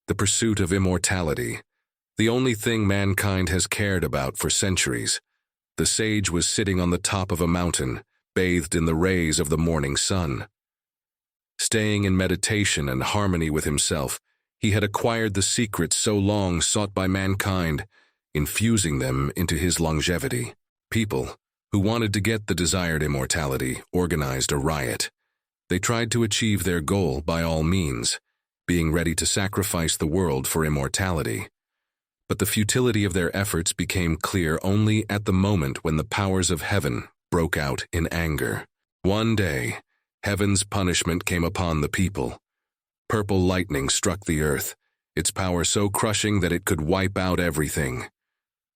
the pursuit of immortality, the only thing mankind has cared about for centuries. The sage was sitting on the top of a mountain, bathed in the rays of the morning sun. Staying in meditation and harmony with himself, he had acquired the secrets so long sought by mankind, infusing them into his longevity. People who wanted to get the desired immortality organized a riot. They tried to achieve their goal by all means, being ready to sacrifice the world for immortality. But the futility of their efforts became clear only at the moment when the powers of heaven broke out in anger. One day, heaven's punishment came upon the people. Purple lightning struck the earth, its power so crushing that it could wipe out everything.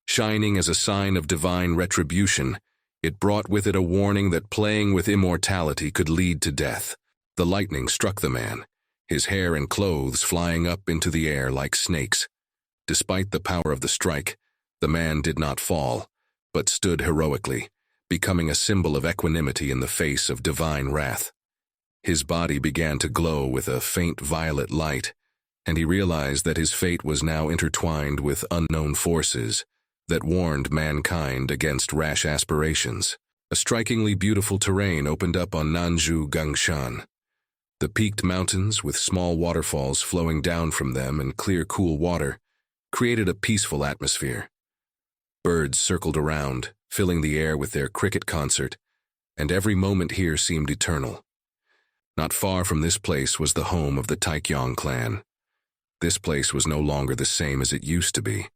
Shining as a sign of divine retribution, it brought with it a warning that playing with immortality could lead to death. The lightning struck the man, his hair and clothes flying up into the air like snakes. Despite the power of the strike, the man did not fall, but stood heroically, becoming a symbol of equanimity in the face of divine wrath. His body began to glow with a faint violet light, and he realized that his fate was now intertwined with unknown forces that warned mankind against rash aspirations. A strikingly beautiful terrain opened up on Nanju Gangshan. The peaked mountains, with small waterfalls flowing down from them and clear, cool water, created a peaceful atmosphere. Birds circled around, filling the air with their cricket concert, and every moment here seemed eternal. Not far from this place was the home of the Taekyong clan. This place was no longer the same as it used to be.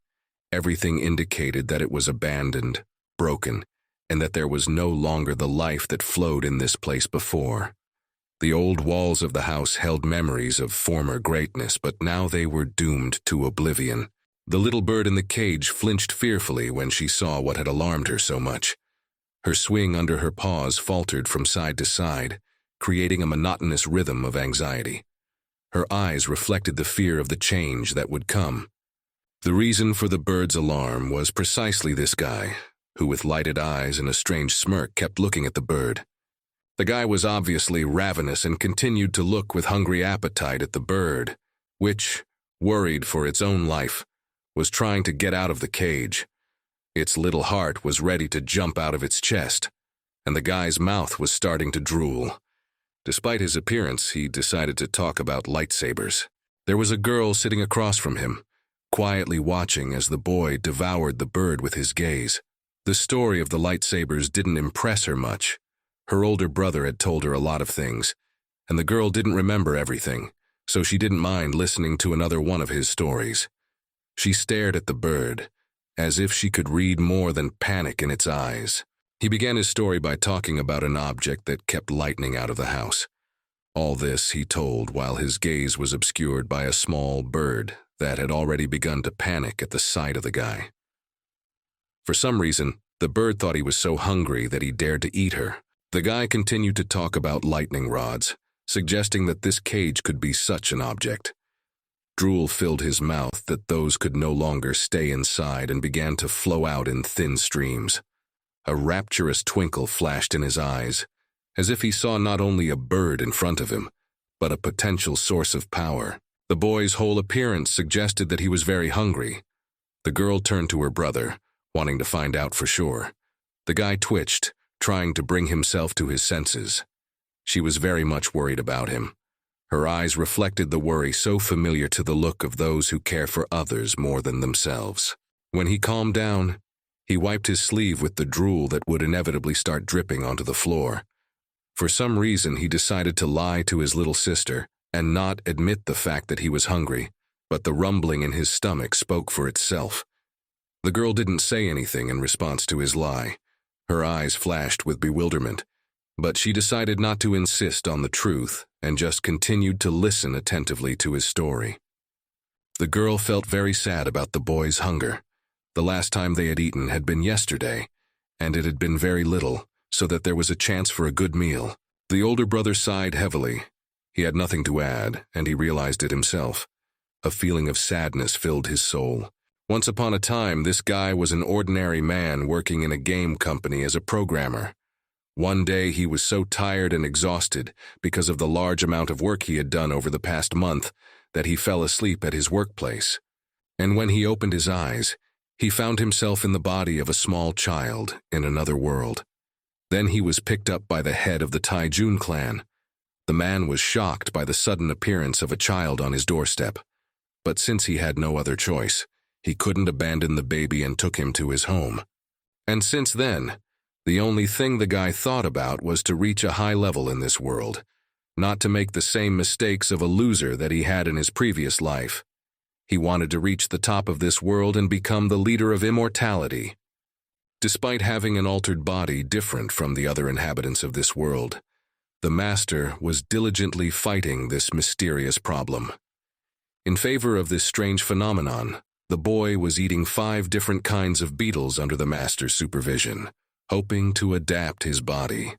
Everything indicated that it was abandoned, broken, and that there was no longer the life that flowed in this place before. The old walls of the house held memories of former greatness, but now they were doomed to oblivion. The little bird in the cage flinched fearfully when she saw what had alarmed her so much. Her swing under her paws faltered from side to side, creating a monotonous rhythm of anxiety. Her eyes reflected the fear of the change that would come. The reason for the bird's alarm was precisely this guy, who with lighted eyes and a strange smirk kept looking at the bird. The guy was obviously ravenous and continued to look with hungry appetite at the bird, which, worried for its own life, was trying to get out of the cage. Its little heart was ready to jump out of its chest, and the guy's mouth was starting to drool. Despite his appearance, he decided to talk about lightsabers. There was a girl sitting across from him, quietly watching as the boy devoured the bird with his gaze. The story of the lightsabers didn't impress her much. Her older brother had told her a lot of things, and the girl didn't remember everything, so she didn't mind listening to another one of his stories. She stared at the bird, as if she could read more than panic in its eyes. He began his story by talking about an object that kept lightning out of the house. All this he told while his gaze was obscured by a small bird that had already begun to panic at the sight of the guy. For some reason, the bird thought he was so hungry that he dared to eat her. The guy continued to talk about lightning rods, suggesting that this cage could be such an object. Drool filled his mouth that those could no longer stay inside and began to flow out in thin streams. A rapturous twinkle flashed in his eyes, as if he saw not only a bird in front of him, but a potential source of power. The boy's whole appearance suggested that he was very hungry. The girl turned to her brother, wanting to find out for sure. The guy twitched, trying to bring himself to his senses. She was very much worried about him. Her eyes reflected the worry so familiar to the look of those who care for others more than themselves. When he calmed down, he wiped his sleeve with the drool that would inevitably start dripping onto the floor. For some reason, he decided to lie to his little sister and not admit the fact that he was hungry, but the rumbling in his stomach spoke for itself. The girl didn't say anything in response to his lie. Her eyes flashed with bewilderment, but she decided not to insist on the truth and just continued to listen attentively to his story. The girl felt very sad about the boy's hunger. The last time they had eaten had been yesterday, and it had been very little, so that there was a chance for a good meal. The older brother sighed heavily. He had nothing to add, and he realized it himself. A feeling of sadness filled his soul. Once upon a time, this guy was an ordinary man working in a game company as a programmer. One day he was so tired and exhausted because of the large amount of work he had done over the past month that he fell asleep at his workplace. And when he opened his eyes, he found himself in the body of a small child in another world. Then he was picked up by the head of the Taijun clan. The man was shocked by the sudden appearance of a child on his doorstep. But since he had no other choice, he couldn't abandon the baby and took him to his home. And since then, the only thing the guy thought about was to reach a high level in this world, not to make the same mistakes of a loser that he had in his previous life. He wanted to reach the top of this world and become the leader of immortality. Despite having an altered body different from the other inhabitants of this world, the master was diligently fighting this mysterious problem. In favor of this strange phenomenon, the boy was eating 5 different kinds of beetles under the master's supervision, hoping to adapt his body.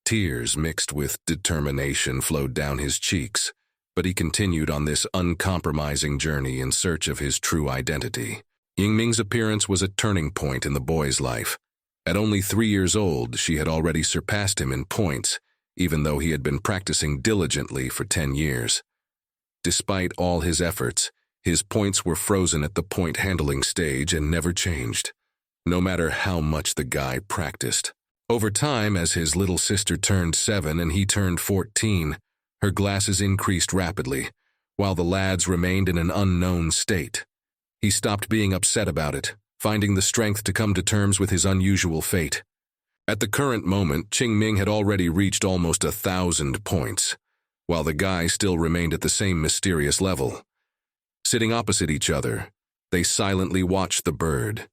Tears mixed with determination flowed down his cheeks, but he continued on this uncompromising journey in search of his true identity. Yingming's appearance was a turning point in the boy's life. At only 3 years old, she had already surpassed him in points, even though he had been practicing diligently for 10 years. Despite all his efforts, his points were frozen at the point handling stage and never changed, no matter how much the guy practiced. Over time, as his little sister turned 7 and he turned 14, her glasses increased rapidly, while the lad's remained in an unknown state. He stopped being upset about it, finding the strength to come to terms with his unusual fate. At the current moment, Qingming had already reached almost 1,000 points, while the guy still remained at the same mysterious level. Sitting opposite each other, they silently watched the bird.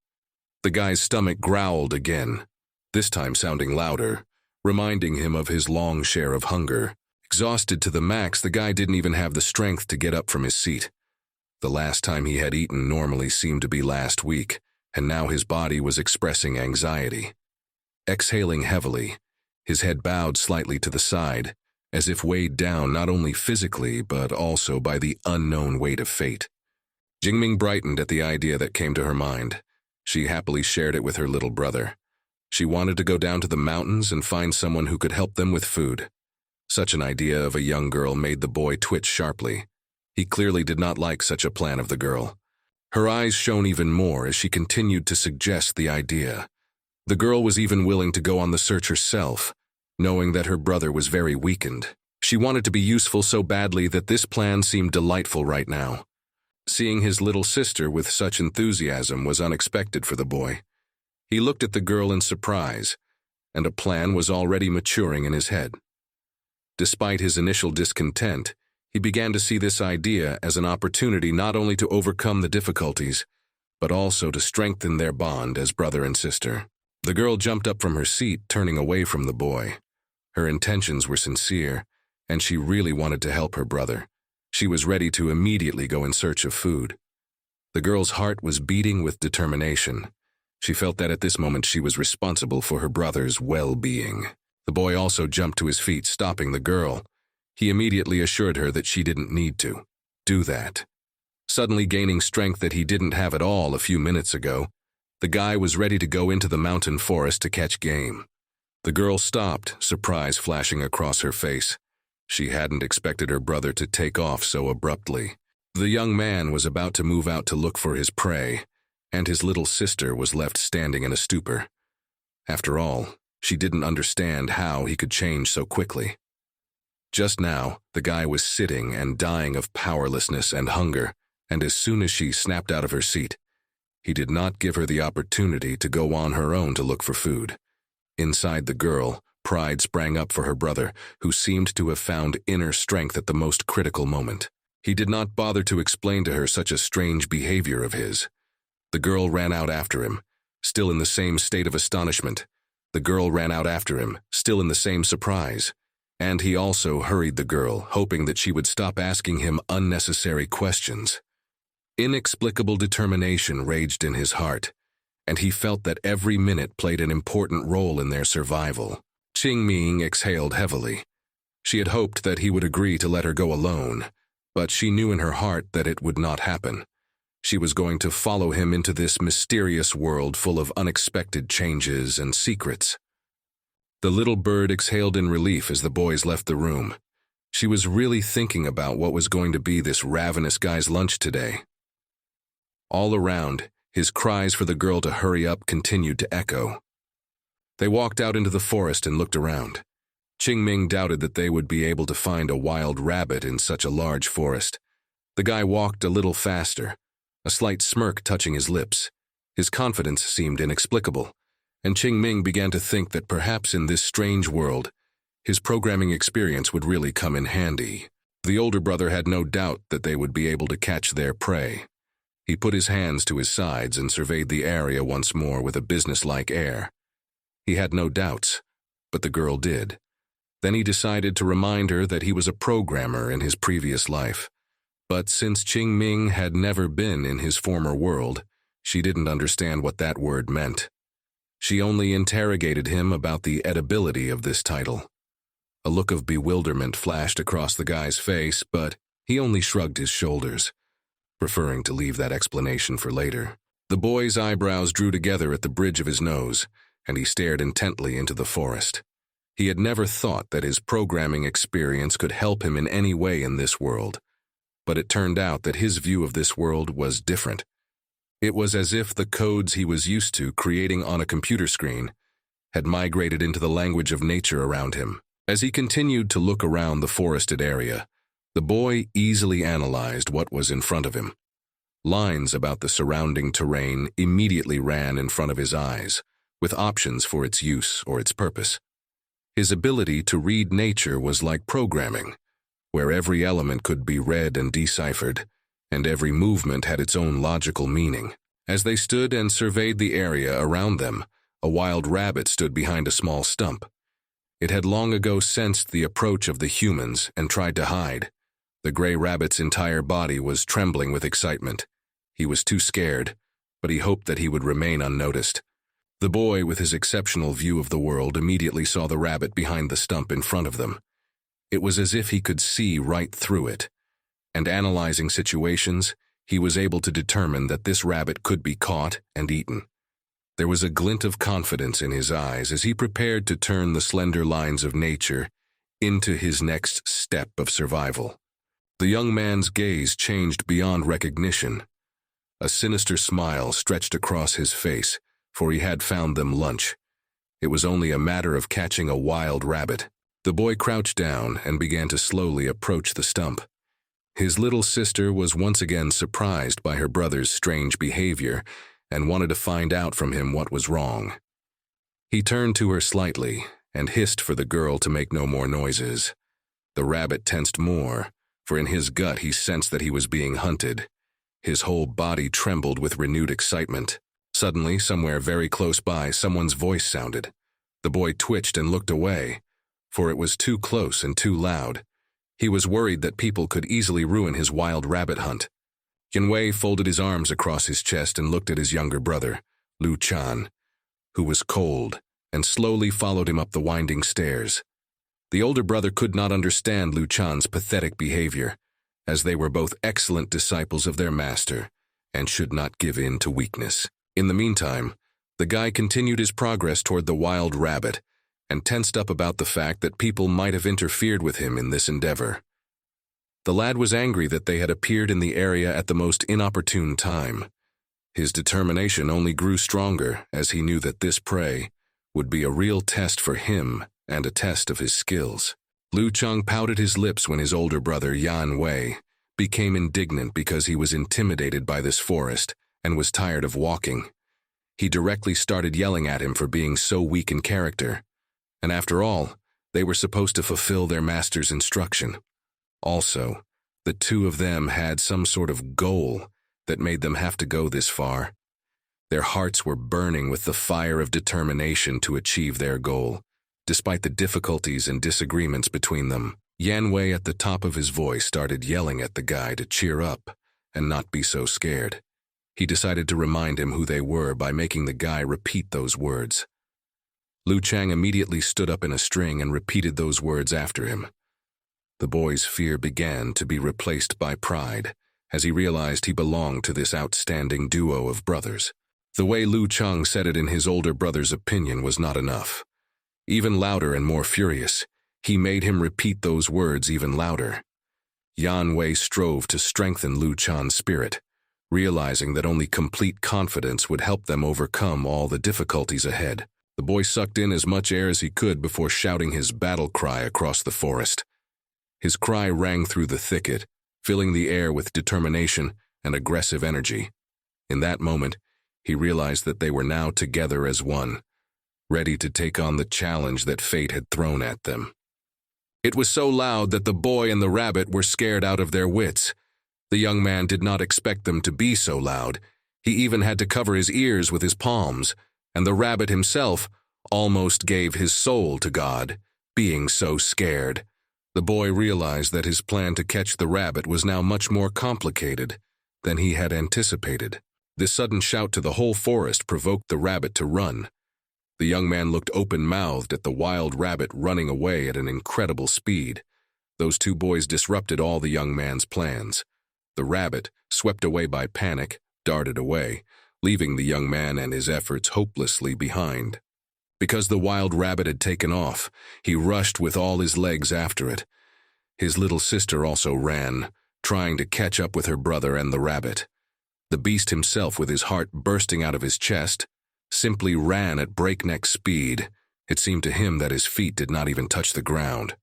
The guy's stomach growled again, this time sounding louder, reminding him of his long share of hunger. Exhausted to the max, the guy didn't even have the strength to get up from his seat. The last time he had eaten normally seemed to be last week, and now his body was expressing anxiety. Exhaling heavily, his head bowed slightly to the side, as if weighed down not only physically but also by the unknown weight of fate. Jingming brightened at the idea that came to her mind. She happily shared it with her little brother. She wanted to go down to the mountains and find someone who could help them with food. Such an idea of a young girl made the boy twitch sharply. He clearly did not like such a plan of the girl. Her eyes shone even more as she continued to suggest the idea. The girl was even willing to go on the search herself, knowing that her brother was very weakened. She wanted to be useful so badly that this plan seemed delightful right now. Seeing his little sister with such enthusiasm was unexpected for the boy. He looked at the girl in surprise, and a plan was already maturing in his head. Despite his initial discontent, he began to see this idea as an opportunity not only to overcome the difficulties, but also to strengthen their bond as brother and sister. The girl jumped up from her seat, turning away from the boy. Her intentions were sincere, and she really wanted to help her brother. She was ready to immediately go in search of food. The girl's heart was beating with determination. She felt that at this moment she was responsible for her brother's well-being. The boy also jumped to his feet, stopping the girl. He immediately assured her that she didn't need to do that. Suddenly gaining strength that he didn't have at all a few minutes ago, the guy was ready to go into the mountain forest to catch game. The girl stopped, surprise flashing across her face. She hadn't expected her brother to take off so abruptly. The young man was about to move out to look for his prey, and his little sister was left standing in a stupor. After all, she didn't understand how he could change so quickly. Just now, the guy was sitting and dying of powerlessness and hunger, and as soon as she snapped out of her seat, he did not give her the opportunity to go on her own to look for food. Inside the girl, pride sprang up for her brother, who seemed to have found inner strength at the most critical moment. He did not bother to explain to her such a strange behavior of his. The girl ran out after him, still in the same state of astonishment. The girl ran out after him, still in the same surprise. And he also hurried the girl, hoping that she would stop asking him unnecessary questions. Inexplicable determination raged in his heart, and he felt that every minute played an important role in their survival. Qingming exhaled heavily. She had hoped that he would agree to let her go alone, but she knew in her heart that it would not happen. She was going to follow him into this mysterious world full of unexpected changes and secrets. The little bird exhaled in relief as the boys left the room. She was really thinking about what was going to be this ravenous guy's lunch today. All around, his cries for the girl to hurry up continued to echo. They walked out into the forest and looked around. Qingming doubted that they would be able to find a wild rabbit in such a large forest. The guy walked a little faster, a slight smirk touching his lips. His confidence seemed inexplicable, and Qingming began to think that perhaps in this strange world, his programming experience would really come in handy. The older brother had no doubt that they would be able to catch their prey. He put his hands to his sides and surveyed the area once more with a businesslike air. He had no doubts, but the girl did. Then he decided to remind her that he was a programmer in his previous life. But since Qingming had never been in his former world, she didn't understand what that word meant. She only interrogated him about the edibility of this title. A look of bewilderment flashed across the guy's face, but he only shrugged his shoulders, preferring to leave that explanation for later. The boy's eyebrows drew together at the bridge of his nose, and he stared intently into the forest. He had never thought that his programming experience could help him in any way in this world, but it turned out that his view of this world was different. It was as if the codes he was used to creating on a computer screen had migrated into the language of nature around him. As he continued to look around the forested area, the boy easily analyzed what was in front of him. Lines about the surrounding terrain immediately ran in front of his eyes, with options for its use or its purpose. His ability to read nature was like programming, where every element could be read and deciphered, and every movement had its own logical meaning. As they stood and surveyed the area around them, a wild rabbit stood behind a small stump. It had long ago sensed the approach of the humans and tried to hide. The gray rabbit's entire body was trembling with excitement. He was too scared, but he hoped that he would remain unnoticed. The boy, with his exceptional view of the world, immediately saw the rabbit behind the stump in front of them. It was as if he could see right through it, and analyzing situations, he was able to determine that this rabbit could be caught and eaten. There was a glint of confidence in his eyes as he prepared to turn the slender lines of nature into his next step of survival. The young man's gaze changed beyond recognition. A sinister smile stretched across his face, for he had found them lunch. It was only a matter of catching a wild rabbit. The boy crouched down and began to slowly approach the stump. His little sister was once again surprised by her brother's strange behavior and wanted to find out from him what was wrong. He turned to her slightly and hissed for the girl to make no more noises. The rabbit tensed more, for in his gut he sensed that he was being hunted. His whole body trembled with renewed excitement. Suddenly, somewhere very close by, someone's voice sounded. The boy twitched and looked away, for it was too close and too loud. He was worried that people could easily ruin his wild rabbit hunt. Yanwei folded his arms across his chest and looked at his younger brother, Lu Chan, who was cold, and slowly followed him up the winding stairs. The older brother could not understand Lu Chan's pathetic behavior, as they were both excellent disciples of their master and should not give in to weakness. In the meantime, the guy continued his progress toward the wild rabbit and tensed up about the fact that people might have interfered with him in this endeavor. The lad was angry that they had appeared in the area at the most inopportune time. His determination only grew stronger as he knew that this prey would be a real test for him and a test of his skills. Lu Cheng pouted his lips when his older brother, Yan Wei, became indignant because he was intimidated by this forest and was tired of walking. He directly started yelling at him for being so weak in character. And after all, they were supposed to fulfill their master's instruction. Also, the two of them had some sort of goal that made them have to go this far. Their hearts were burning with the fire of determination to achieve their goal, despite the difficulties and disagreements between them. Yan Wei at the top of his voice started yelling at the guy to cheer up and not be so scared. He decided to remind him who they were by making the guy repeat those words. Lu Chang immediately stood up in a string and repeated those words after him. The boy's fear began to be replaced by pride as he realized he belonged to this outstanding duo of brothers. The way Lu Chang said it in his older brother's opinion was not enough. Even louder and more furious, He made him repeat those words even louder. Yan Wei strove to strengthen Lu Chan's spirit, realizing that only complete confidence would help them overcome all the difficulties ahead. The boy sucked in as much air as he could before shouting his battle cry across the forest. His cry rang through the thicket, filling the air with determination and aggressive energy. In that moment, he realized that they were now together as one, ready to take on the challenge that fate had thrown at them. It was so loud that the boy and the rabbit were scared out of their wits. The young man did not expect them to be so loud. He even had to cover his ears with his palms, and the rabbit himself almost gave his soul to God, being so scared. The boy realized that his plan to catch the rabbit was now much more complicated than he had anticipated. This sudden shout to the whole forest provoked the rabbit to run. The young man looked open-mouthed at the wild rabbit running away at an incredible speed. Those two boys disrupted all the young man's plans. The rabbit, swept away by panic, darted away, leaving the young man and his efforts hopelessly behind. Because the wild rabbit had taken off, he rushed with all his legs after it. His little sister also ran, trying to catch up with her brother and the rabbit. The beast himself, with his heart bursting out of his chest, simply ran at breakneck speed. It seemed to him that his feet did not even touch the ground.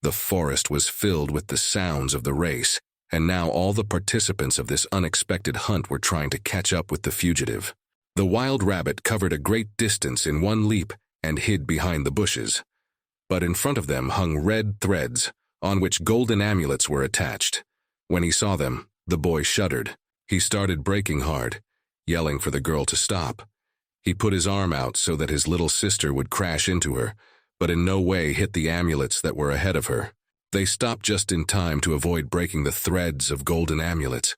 The forest was filled with the sounds of the race, and now all the participants of this unexpected hunt were trying to catch up with the fugitive. The wild rabbit covered a great distance in one leap and hid behind the bushes. But in front of them hung red threads, on which golden amulets were attached. When he saw them, the boy shuddered. He started breaking hard, yelling for the girl to stop. He put his arm out so that his little sister would crash into her, but in no way hit the amulets that were ahead of her. They stopped just in time to avoid breaking the threads of golden amulets.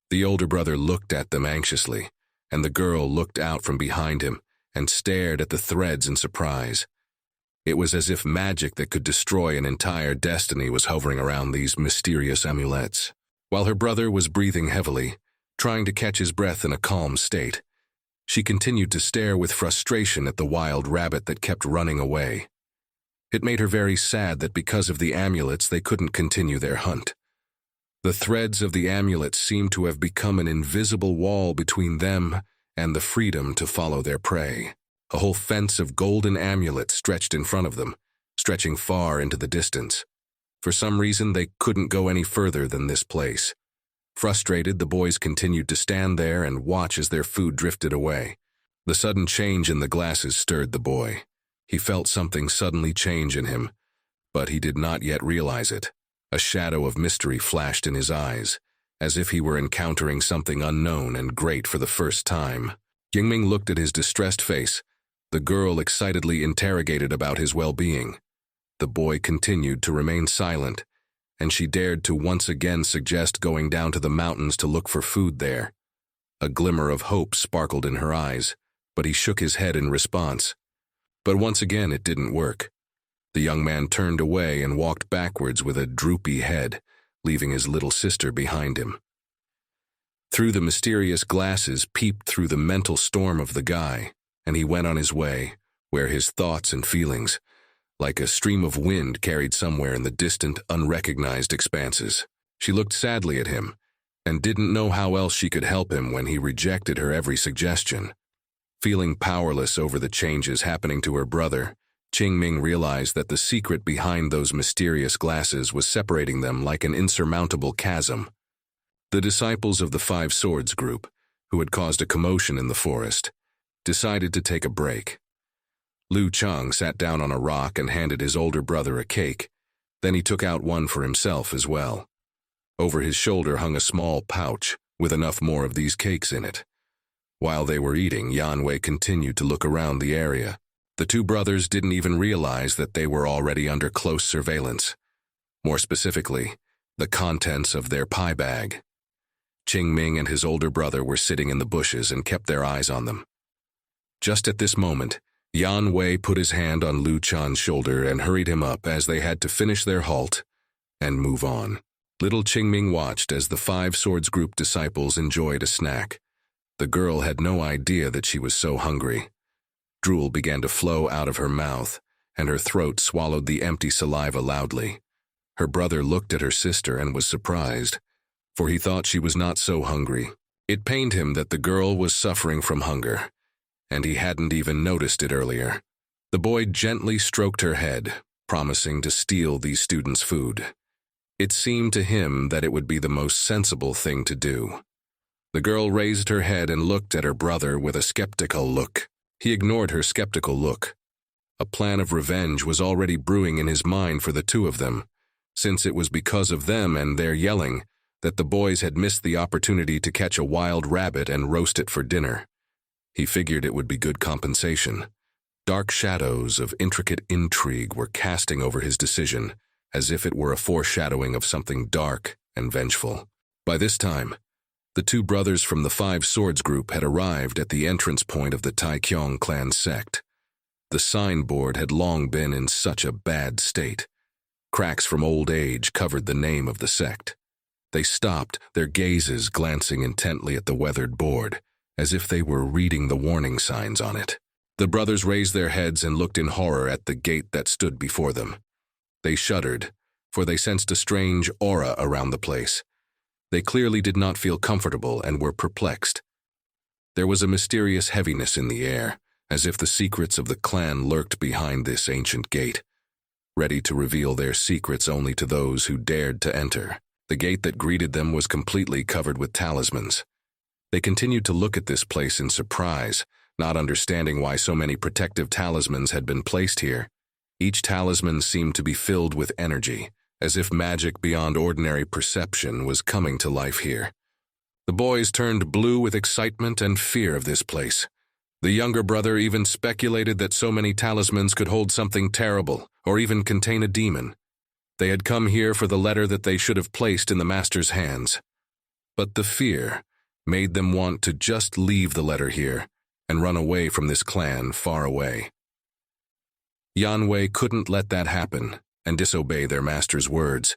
The older brother looked at them anxiously, and the girl looked out from behind him and stared at the threads in surprise. It was as if magic that could destroy an entire destiny was hovering around these mysterious amulets. While her brother was breathing heavily, trying to catch his breath in a calm state, she continued to stare with frustration at the wild rabbit that kept running away. It made her very sad that because of the amulets they couldn't continue their hunt. The threads of the amulets seemed to have become an invisible wall between them and the freedom to follow their prey. A whole fence of golden amulets stretched in front of them, stretching far into the distance. For some reason, they couldn't go any further than this place. Frustrated, the boys continued to stand there and watch as their food drifted away. The sudden change in the glasses stirred the boy. He felt something suddenly change in him, but he did not yet realize it. A shadow of mystery flashed in his eyes, as if he were encountering something unknown and great for the first time. Yingming looked at his distressed face. The girl excitedly interrogated about his well-being. The boy continued to remain silent, and she dared to once again suggest going down to the mountains to look for food there. A glimmer of hope sparkled in her eyes, but he shook his head in response. But once again it didn't work. The young man turned away and walked backwards with a droopy head, leaving his little sister behind him. Through the mysterious glasses peeped through the mental storm of the guy, and he went on his way, where his thoughts and feelings, like a stream of wind carried somewhere in the distant, unrecognized expanses. She looked sadly at him, and didn't know how else she could help him when he rejected her every suggestion. Feeling powerless over the changes happening to her brother, Qingming realized that the secret behind those mysterious glasses was separating them like an insurmountable chasm. The disciples of the Five Swords group, who had caused a commotion in the forest, decided to take a break. Lu Chang sat down on a rock and handed his older brother a cake. Then he took out one for himself as well. Over his shoulder hung a small pouch with enough more of these cakes in it. While they were eating, Yan Wei continued to look around the area. The two brothers didn't even realize that they were already under close surveillance. More specifically, the contents of their pie bag. Qingming and his older brother were sitting in the bushes and kept their eyes on them. Just at this moment, Yan Wei put his hand on Lu Chan's shoulder and hurried him up as they had to finish their halt and move on. Little Qingming watched as the Five Swords group disciples enjoyed a snack. The girl had no idea that she was so hungry. Drool began to flow out of her mouth, and her throat swallowed the empty saliva loudly. Her brother looked at her sister and was surprised, for he thought she was not so hungry. It pained him that the girl was suffering from hunger, and he hadn't even noticed it earlier. The boy gently stroked her head, promising to steal these students' food. It seemed to him that it would be the most sensible thing to do. The girl raised her head and looked at her brother with a skeptical look. He ignored her skeptical look. A plan of revenge was already brewing in his mind for the two of them, since it was because of them and their yelling that the boys had missed the opportunity to catch a wild rabbit and roast it for dinner. He figured it would be good compensation. Dark shadows of intricate intrigue were casting over his decision, as if it were a foreshadowing of something dark and vengeful. By this time, the two brothers from the Five Swords group had arrived at the entrance point of the Taekyong clan sect. The signboard had long been in such a bad state. Cracks from old age covered the name of the sect. They stopped, their gazes glancing intently at the weathered board, as if they were reading the warning signs on it. The brothers raised their heads and looked in horror at the gate that stood before them. They shuddered, for they sensed a strange aura around the place. They clearly did not feel comfortable and were perplexed. There was a mysterious heaviness in the air, as if the secrets of the clan lurked behind this ancient gate, ready to reveal their secrets only to those who dared to enter. The gate that greeted them was completely covered with talismans. They continued to look at this place in surprise, not understanding why so many protective talismans had been placed here. Each talisman seemed to be filled with energy, as if magic beyond ordinary perception was coming to life here. The boys turned blue with excitement and fear of this place. The younger brother even speculated that so many talismans could hold something terrible, or even contain a demon. They had come here for the letter that they should have placed in the master's hands. But the fear made them want to just leave the letter here and run away from this clan far away. Yanwei couldn't let that happen and disobey their master's words.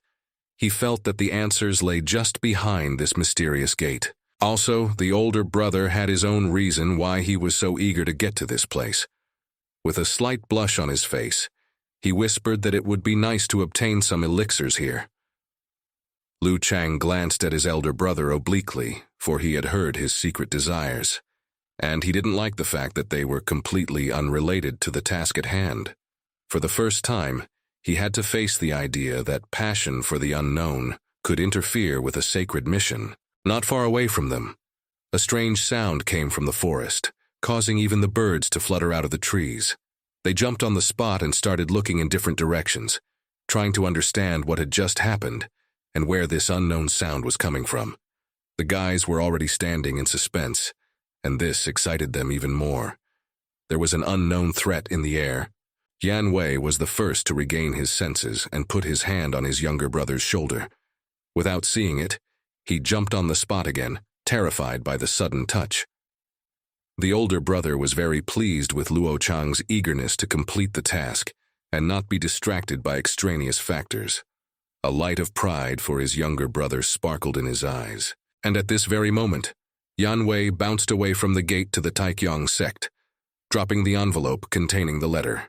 He felt that the answers lay just behind this mysterious gate. Also, the older brother had his own reason why he was so eager to get to this place. With a slight blush on his face, he whispered that it would be nice to obtain some elixirs here. Lu Chang glanced at his elder brother obliquely, for he had heard his secret desires, and he didn't like the fact that they were completely unrelated to the task at hand. For the first time, he had to face the idea that passion for the unknown could interfere with a sacred mission. Not far away from them, a strange sound came from the forest, causing even the birds to flutter out of the trees. They jumped on the spot and started looking in different directions, trying to understand what had just happened and where this unknown sound was coming from. The guys were already standing in suspense, and this excited them even more. There was an unknown threat in the air. Yanwei was the first to regain his senses and put his hand on his younger brother's shoulder. Without seeing it, he jumped on the spot again, terrified by the sudden touch. The older brother was very pleased with Luo Chang's eagerness to complete the task and not be distracted by extraneous factors. A light of pride for his younger brother sparkled in his eyes. And at this very moment, Yanwei bounced away from the gate to the Taekyong sect, dropping the envelope containing the letter.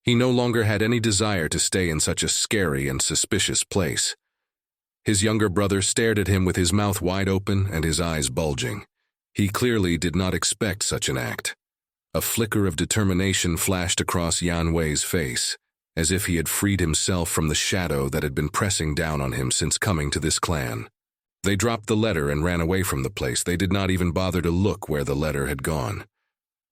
He no longer had any desire to stay in such a scary and suspicious place. His younger brother stared at him with his mouth wide open and his eyes bulging. He clearly did not expect such an act. A flicker of determination flashed across Yanwei's face, as if he had freed himself from the shadow that had been pressing down on him since coming to this clan. They dropped the letter and ran away from the place. They did not even bother to look where the letter had gone.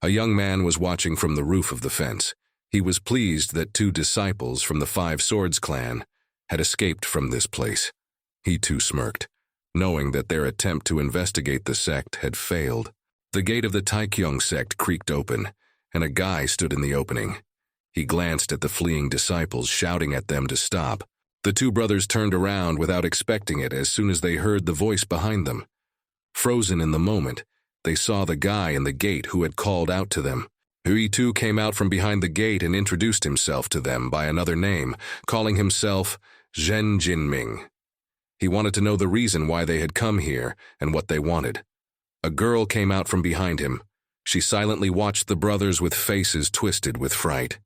A young man was watching from the roof of the fence. He was pleased that 2 disciples from the Five Swords clan had escaped from this place. He too smirked, knowing that their attempt to investigate the sect had failed. The gate of the Taekyong sect creaked open, and a guy stood in the opening. He glanced at the fleeing disciples, shouting at them to stop. The 2 brothers turned around without expecting it as soon as they heard the voice behind them. Frozen in the moment, they saw the guy in the gate who had called out to them. He too came out from behind the gate and introduced himself to them by another name, calling himself Zhen Jinming. He wanted to know the reason why they had come here and what they wanted. A girl came out from behind him. She silently watched the brothers with faces twisted with fright.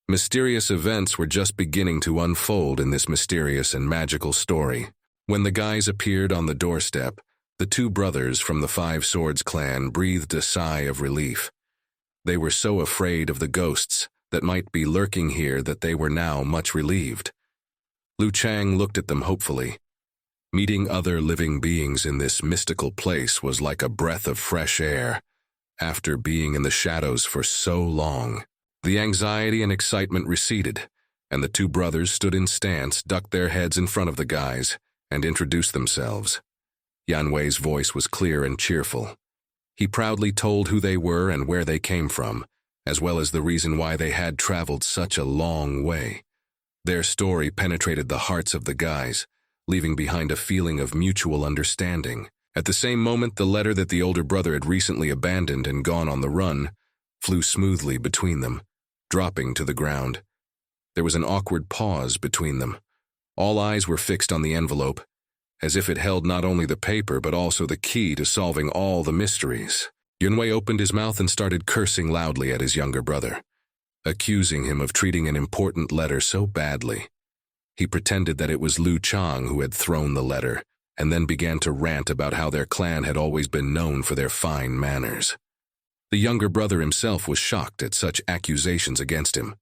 Mysterious events were just beginning to unfold in this mysterious and magical story. When the guys appeared on the doorstep, the two brothers from the Five Swords clan breathed a sigh of relief. They were so afraid of the ghosts that might be lurking here that they were now much relieved. Lu Chang looked at them hopefully. Meeting other living beings in this mystical place was like a breath of fresh air, after being in the shadows for so long. The anxiety and excitement receded, and the two brothers stood in stance, ducked their heads in front of the guys, and introduced themselves. Yan Wei's voice was clear and cheerful. He proudly told who they were and where they came from, as well as the reason why they had traveled such a long way. Their story penetrated the hearts of the guys, leaving behind a feeling of mutual understanding. At the same moment, the letter that the older brother had recently abandoned and gone on the run flew smoothly between them, dropping to the ground. There was an awkward pause between them. All eyes were fixed on the envelope, as if it held not only the paper but also the key to solving all the mysteries. Yunwei opened his mouth and started cursing loudly at his younger brother, accusing him of treating an important letter so badly. He pretended that it was Lu Chang who had thrown the letter, and then began to rant about how their clan had always been known for their fine manners. The younger brother himself was shocked at such accusations against him.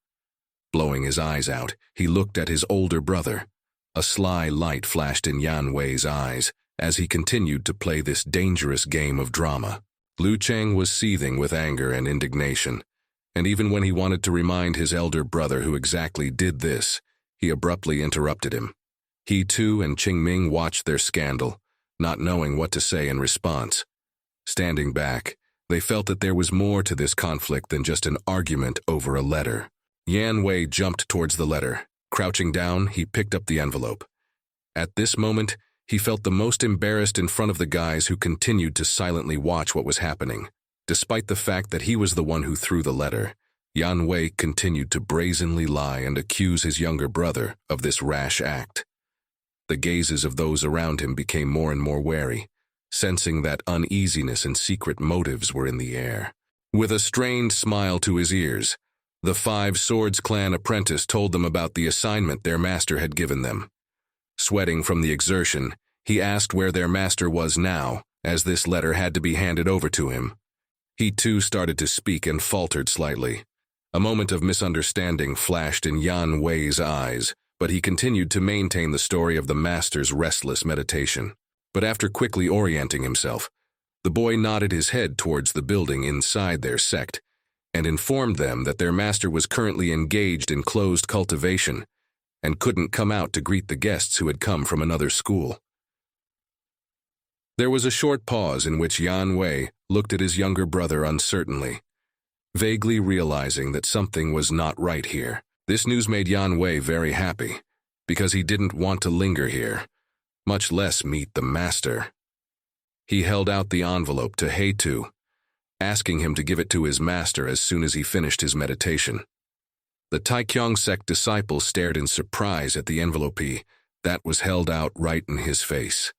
Blowing his eyes out, he looked at his older brother. A sly light flashed in Yan Wei's eyes as he continued to play this dangerous game of drama. Lu Chang was seething with anger and indignation, and even when he wanted to remind his elder brother who exactly did this, he abruptly interrupted him. He too and Qingming watched their scandal, not knowing what to say in response. Standing back, they felt that there was more to this conflict than just an argument over a letter. Yan Wei jumped towards the letter. Crouching down, he picked up the envelope. At this moment, he felt the most embarrassed in front of the guys who continued to silently watch what was happening. Despite the fact that he was the one who threw the letter, Yan Wei continued to brazenly lie and accuse his younger brother of this rash act. The gazes of those around him became more and more wary, sensing that uneasiness and secret motives were in the air. With a strained smile to his ears, the Five Swords clan apprentice told them about the assignment their master had given them. Sweating from the exertion, he asked where their master was now, as this letter had to be handed over to him. He too started to speak and faltered slightly. A moment of misunderstanding flashed in Yan Wei's eyes, but he continued to maintain the story of the master's restless meditation. But after quickly orienting himself, the boy nodded his head towards the building inside their sect, and informed them that their master was currently engaged in closed cultivation and couldn't come out to greet the guests who had come from another school. There was a short pause in which Yan Wei looked at his younger brother uncertainly, vaguely realizing that something was not right here. This news made Yan Wei very happy, because he didn't want to linger here, much less meet the master. He held out the envelope to Heitu, asking him to give it to his master as soon as he finished his meditation. The Taikyong sect disciple stared in surprise at the envelope that was held out right in his face.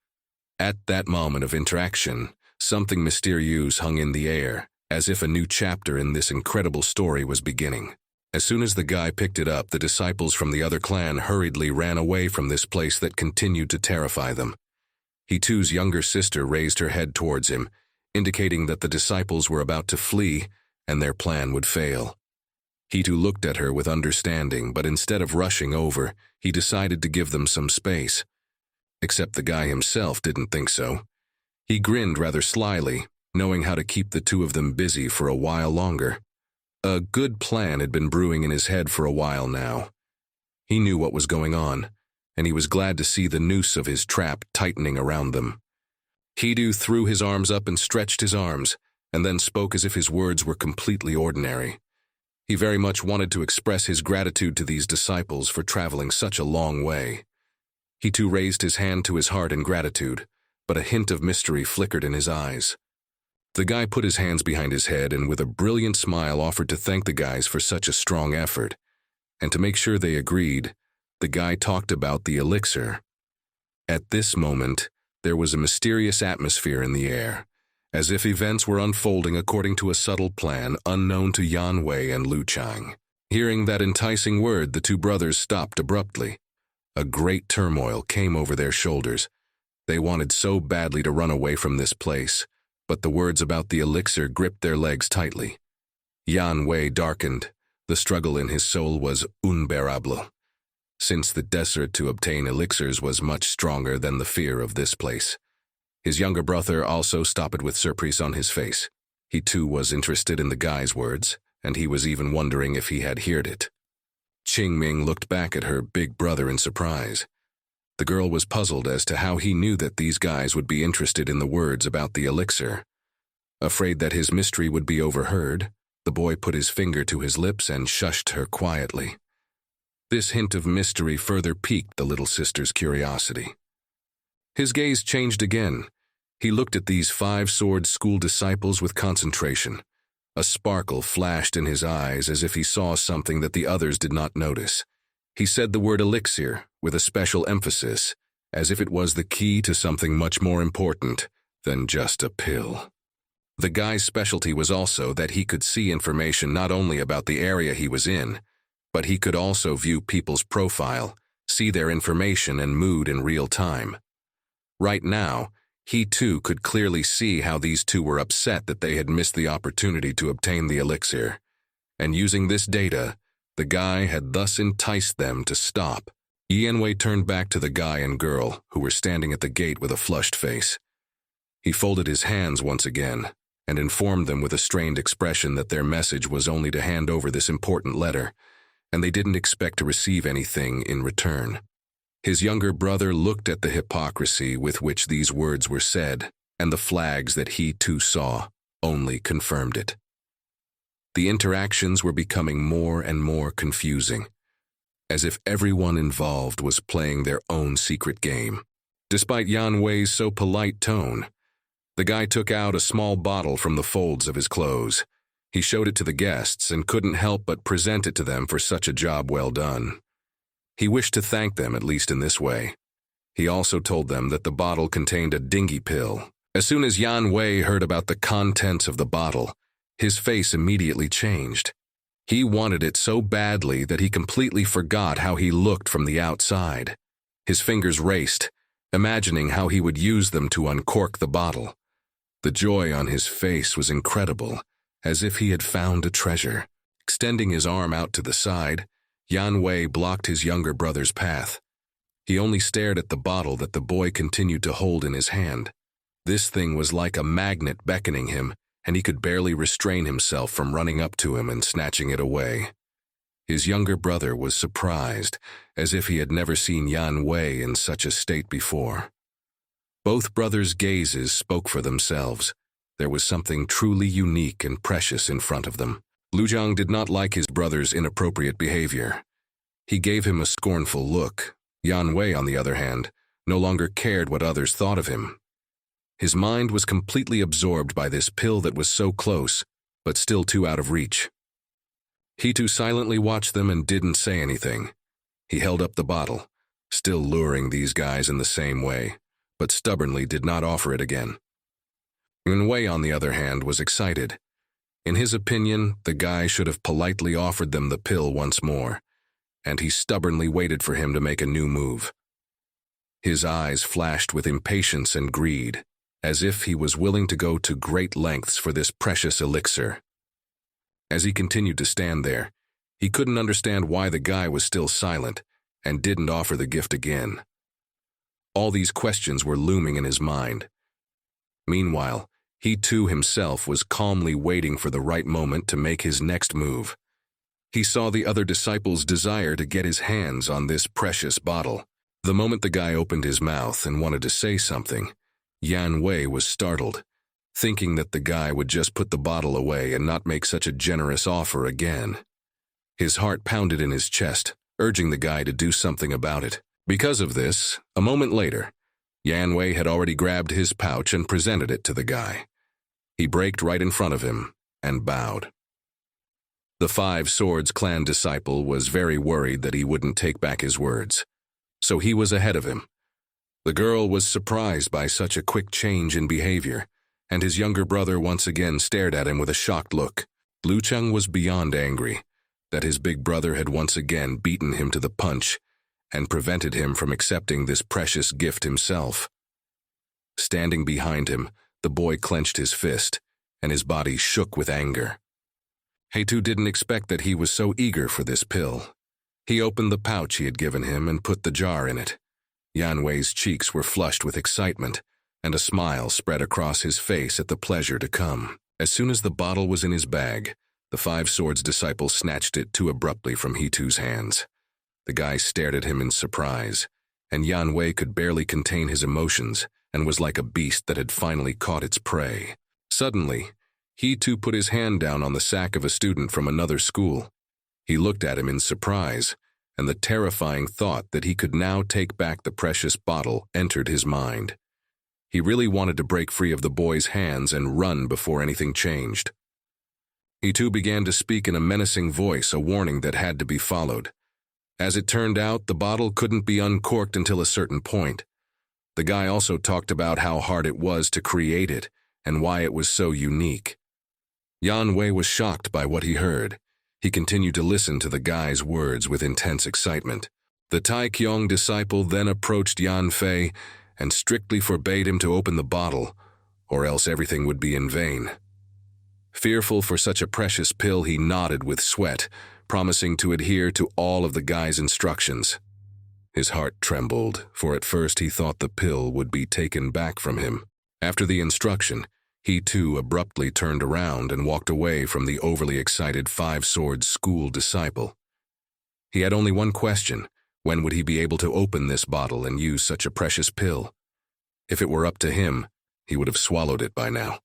At that moment of interaction, something mysterious hung in the air, as if a new chapter in this incredible story was beginning. As soon as the guy picked it up, the disciples from the other clan hurriedly ran away from this place that continued to terrify them. Hetu's younger sister raised her head towards him, indicating that the disciples were about to flee and their plan would fail. Hetu looked at her with understanding, but instead of rushing over, he decided to give them some space. Except the guy himself didn't think so. He grinned rather slyly, knowing how to keep the two of them busy for a while longer. A good plan had been brewing in his head for a while now. He knew what was going on, and he was glad to see the noose of his trap tightening around them. Hetu threw his arms up and stretched his arms, and then spoke as if his words were completely ordinary. He very much wanted to express his gratitude to these disciples for traveling such a long way. Hetu raised his hand to his heart in gratitude, but a hint of mystery flickered in his eyes. The guy put his hands behind his head and with a brilliant smile offered to thank the guys for such a strong effort. And to make sure they agreed, the guy talked about the elixir. At this moment, there was a mysterious atmosphere in the air, as if events were unfolding according to a subtle plan unknown to Yan Wei and Lu Chang. Hearing that enticing word, the two brothers stopped abruptly. A great turmoil came over their shoulders. They wanted so badly to run away from this place, but the words about the elixir gripped their legs tightly. Yan Wei darkened. The struggle in his soul was unbearable, since the desert to obtain elixirs was much stronger than the fear of this place. His younger brother also stopped with surprise on his face. He too was interested in the guy's words, and he was even wondering if he had heard it. Qingming looked back at her big brother in surprise. The girl was puzzled as to how he knew that these guys would be interested in the words about the elixir. Afraid that his mystery would be overheard, the boy put his finger to his lips and shushed her quietly. This hint of mystery further piqued the little sister's curiosity. His gaze changed again. He looked at these 5-sword school disciples with concentration. A sparkle flashed in his eyes as if he saw something that the others did not notice. He said the word elixir with a special emphasis, as if it was the key to something much more important than just a pill. The guy's specialty was also that he could see information not only about the area he was in, but he could also view people's profile, see their information and mood in real time. Right now, he too could clearly see how these two were upset that they had missed the opportunity to obtain the elixir, and using this data, the guy had thus enticed them to stop. Yanwei turned back to the guy and girl who were standing at the gate with a flushed face. He folded his hands once again and informed them with a strained expression that their message was only to hand over this important letter, and they didn't expect to receive anything in return. His younger brother looked at the hypocrisy with which these words were said, and the flags that he too saw only confirmed it. The interactions were becoming more and more confusing, as if everyone involved was playing their own secret game. Despite Yan Wei's so polite tone, the guy took out a small bottle from the folds of his clothes. He showed it to the guests and couldn't help but present it to them for such a job well done. He wished to thank them, at least in this way. He also told them that the bottle contained a dingy pill. As soon as Yan Wei heard about the contents of the bottle, his face immediately changed. He wanted it so badly that he completely forgot how he looked from the outside. His fingers raced, imagining how he would use them to uncork the bottle. The joy on his face was incredible, as if he had found a treasure. Extending his arm out to the side, Yan Wei blocked his younger brother's path. He only stared at the bottle that the boy continued to hold in his hand. This thing was like a magnet beckoning him, and he could barely restrain himself from running up to him and snatching it away. His younger brother was surprised, as if he had never seen Yan Wei in such a state before. Both brothers' gazes spoke for themselves. There was something truly unique and precious in front of them. Lu Zhang did not like his brother's inappropriate behavior. He gave him a scornful look. Yan Wei, on the other hand, no longer cared what others thought of him. His mind was completely absorbed by this pill that was so close, but still too out of reach. He too silently watched them and didn't say anything. He held up the bottle, still luring these guys in the same way, but stubbornly did not offer it again. Yan Wei, on the other hand, was excited. In his opinion, the guy should have politely offered them the pill once more, and he stubbornly waited for him to make a new move. His eyes flashed with impatience and greed, as if he was willing to go to great lengths for this precious elixir. As he continued to stand there, he couldn't understand why the guy was still silent and didn't offer the gift again. All these questions were looming in his mind. Meanwhile, he too himself was calmly waiting for the right moment to make his next move. He saw the other disciples' desire to get his hands on this precious bottle. The moment the guy opened his mouth and wanted to say something, Yan Wei was startled, thinking that the guy would just put the bottle away and not make such a generous offer again. His heart pounded in his chest, urging the guy to do something about it. Because of this, a moment later, Yan Wei had already grabbed his pouch and presented it to the guy. He braked right in front of him and bowed. The 5 Swords clan disciple was very worried that he wouldn't take back his words, so he was ahead of him. The girl was surprised by such a quick change in behavior, and his younger brother once again stared at him with a shocked look. Lu Cheng was beyond angry, that his big brother had once again beaten him to the punch and prevented him from accepting this precious gift himself. Standing behind him, the boy clenched his fist, and his body shook with anger. Heitu didn't expect that he was so eager for this pill. He opened the pouch he had given him and put the jar in it. Yanwei's cheeks were flushed with excitement, and a smile spread across his face at the pleasure to come. As soon as the bottle was in his bag, the Five Swords disciple snatched it too abruptly from Heitu's hands. The guy stared at him in surprise, and Yanwei could barely contain his emotions and was like a beast that had finally caught its prey. Suddenly, Heitu put his hand down on the sack of a student from another school. He looked at him in surprise, and the terrifying thought that he could now take back the precious bottle entered his mind. He really wanted to break free of the boy's hands and run before anything changed. Heitu began to speak in a menacing voice, a warning that had to be followed. As it turned out, the bottle couldn't be uncorked until a certain point. The guy also talked about how hard it was to create it and why it was so unique. Yanwei was shocked by what he heard. He continued to listen to the guy's words with intense excitement. The Taikyong disciple then approached Yanfei and strictly forbade him to open the bottle, or else everything would be in vain. Fearful for such a precious pill, he nodded with sweat, promising to adhere to all of the guy's instructions. His heart trembled, for at first he thought the pill would be taken back from him. After the instruction, he too abruptly turned around and walked away from the overly excited Five Swords school disciple. He had only one question: when would he be able to open this bottle and use such a precious pill? If it were up to him, he would have swallowed it by now.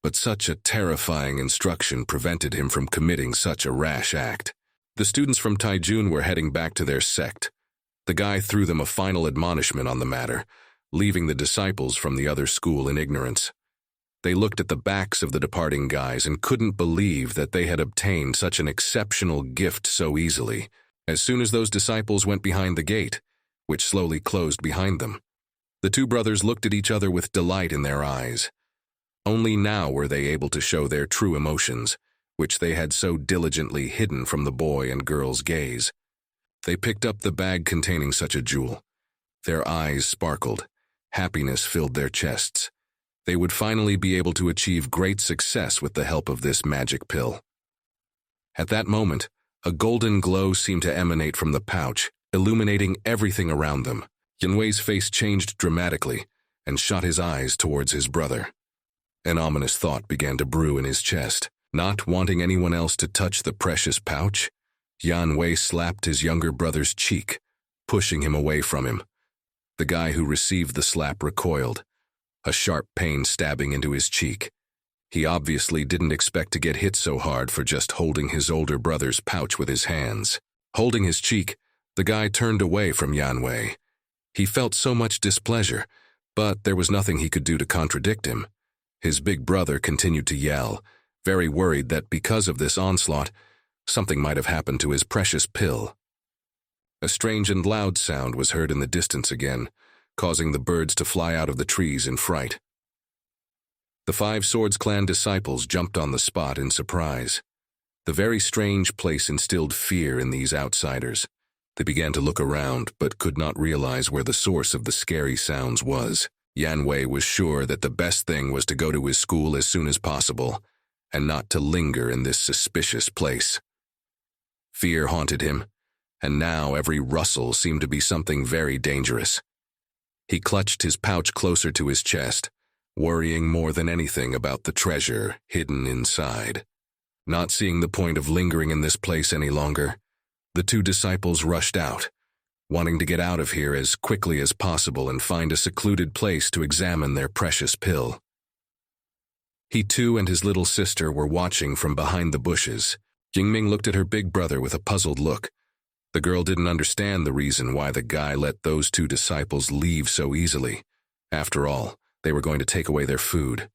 But such a terrifying instruction prevented him from committing such a rash act. The students from Taijun were heading back to their sect. The guy threw them a final admonishment on the matter, leaving the disciples from the other school in ignorance. They looked at the backs of the departing guys and couldn't believe that they had obtained such an exceptional gift so easily. As soon as those disciples went behind the gate, which slowly closed behind them, the two brothers looked at each other with delight in their eyes. Only now were they able to show their true emotions, which they had so diligently hidden from the boy and girl's gaze. They picked up the bag containing such a jewel. Their eyes sparkled. Happiness filled their chests. They would finally be able to achieve great success with the help of this magic pill. At that moment, a golden glow seemed to emanate from the pouch, illuminating everything around them. Yanwei's face changed dramatically and shot his eyes towards his brother. An ominous thought began to brew in his chest. Not wanting anyone else to touch the precious pouch, Yanwei slapped his younger brother's cheek, pushing him away from him. The guy who received the slap recoiled, a sharp pain stabbing into his cheek. He obviously didn't expect to get hit so hard for just holding his older brother's pouch with his hands. Holding his cheek, the guy turned away from Yanwei. He felt so much displeasure, but there was nothing he could do to contradict him. His big brother continued to yell, very worried that because of this onslaught, something might have happened to his precious pill. A strange and loud sound was heard in the distance again, causing the birds to fly out of the trees in fright. The Five Swords clan disciples jumped on the spot in surprise. The very strange place instilled fear in these outsiders. They began to look around, but could not realize where the source of the scary sounds was. Yanwei was sure that the best thing was to go to his school as soon as possible, and not to linger in this suspicious place. Fear haunted him, and now every rustle seemed to be something very dangerous. He clutched his pouch closer to his chest, worrying more than anything about the treasure hidden inside. Not seeing the point of lingering in this place any longer, the two disciples rushed out, wanting to get out of here as quickly as possible and find a secluded place to examine their precious pill. He too and his little sister were watching from behind the bushes. Jingming looked at her big brother with a puzzled look. The girl didn't understand the reason why the guy let those two disciples leave so easily. After all, they were going to take away their food.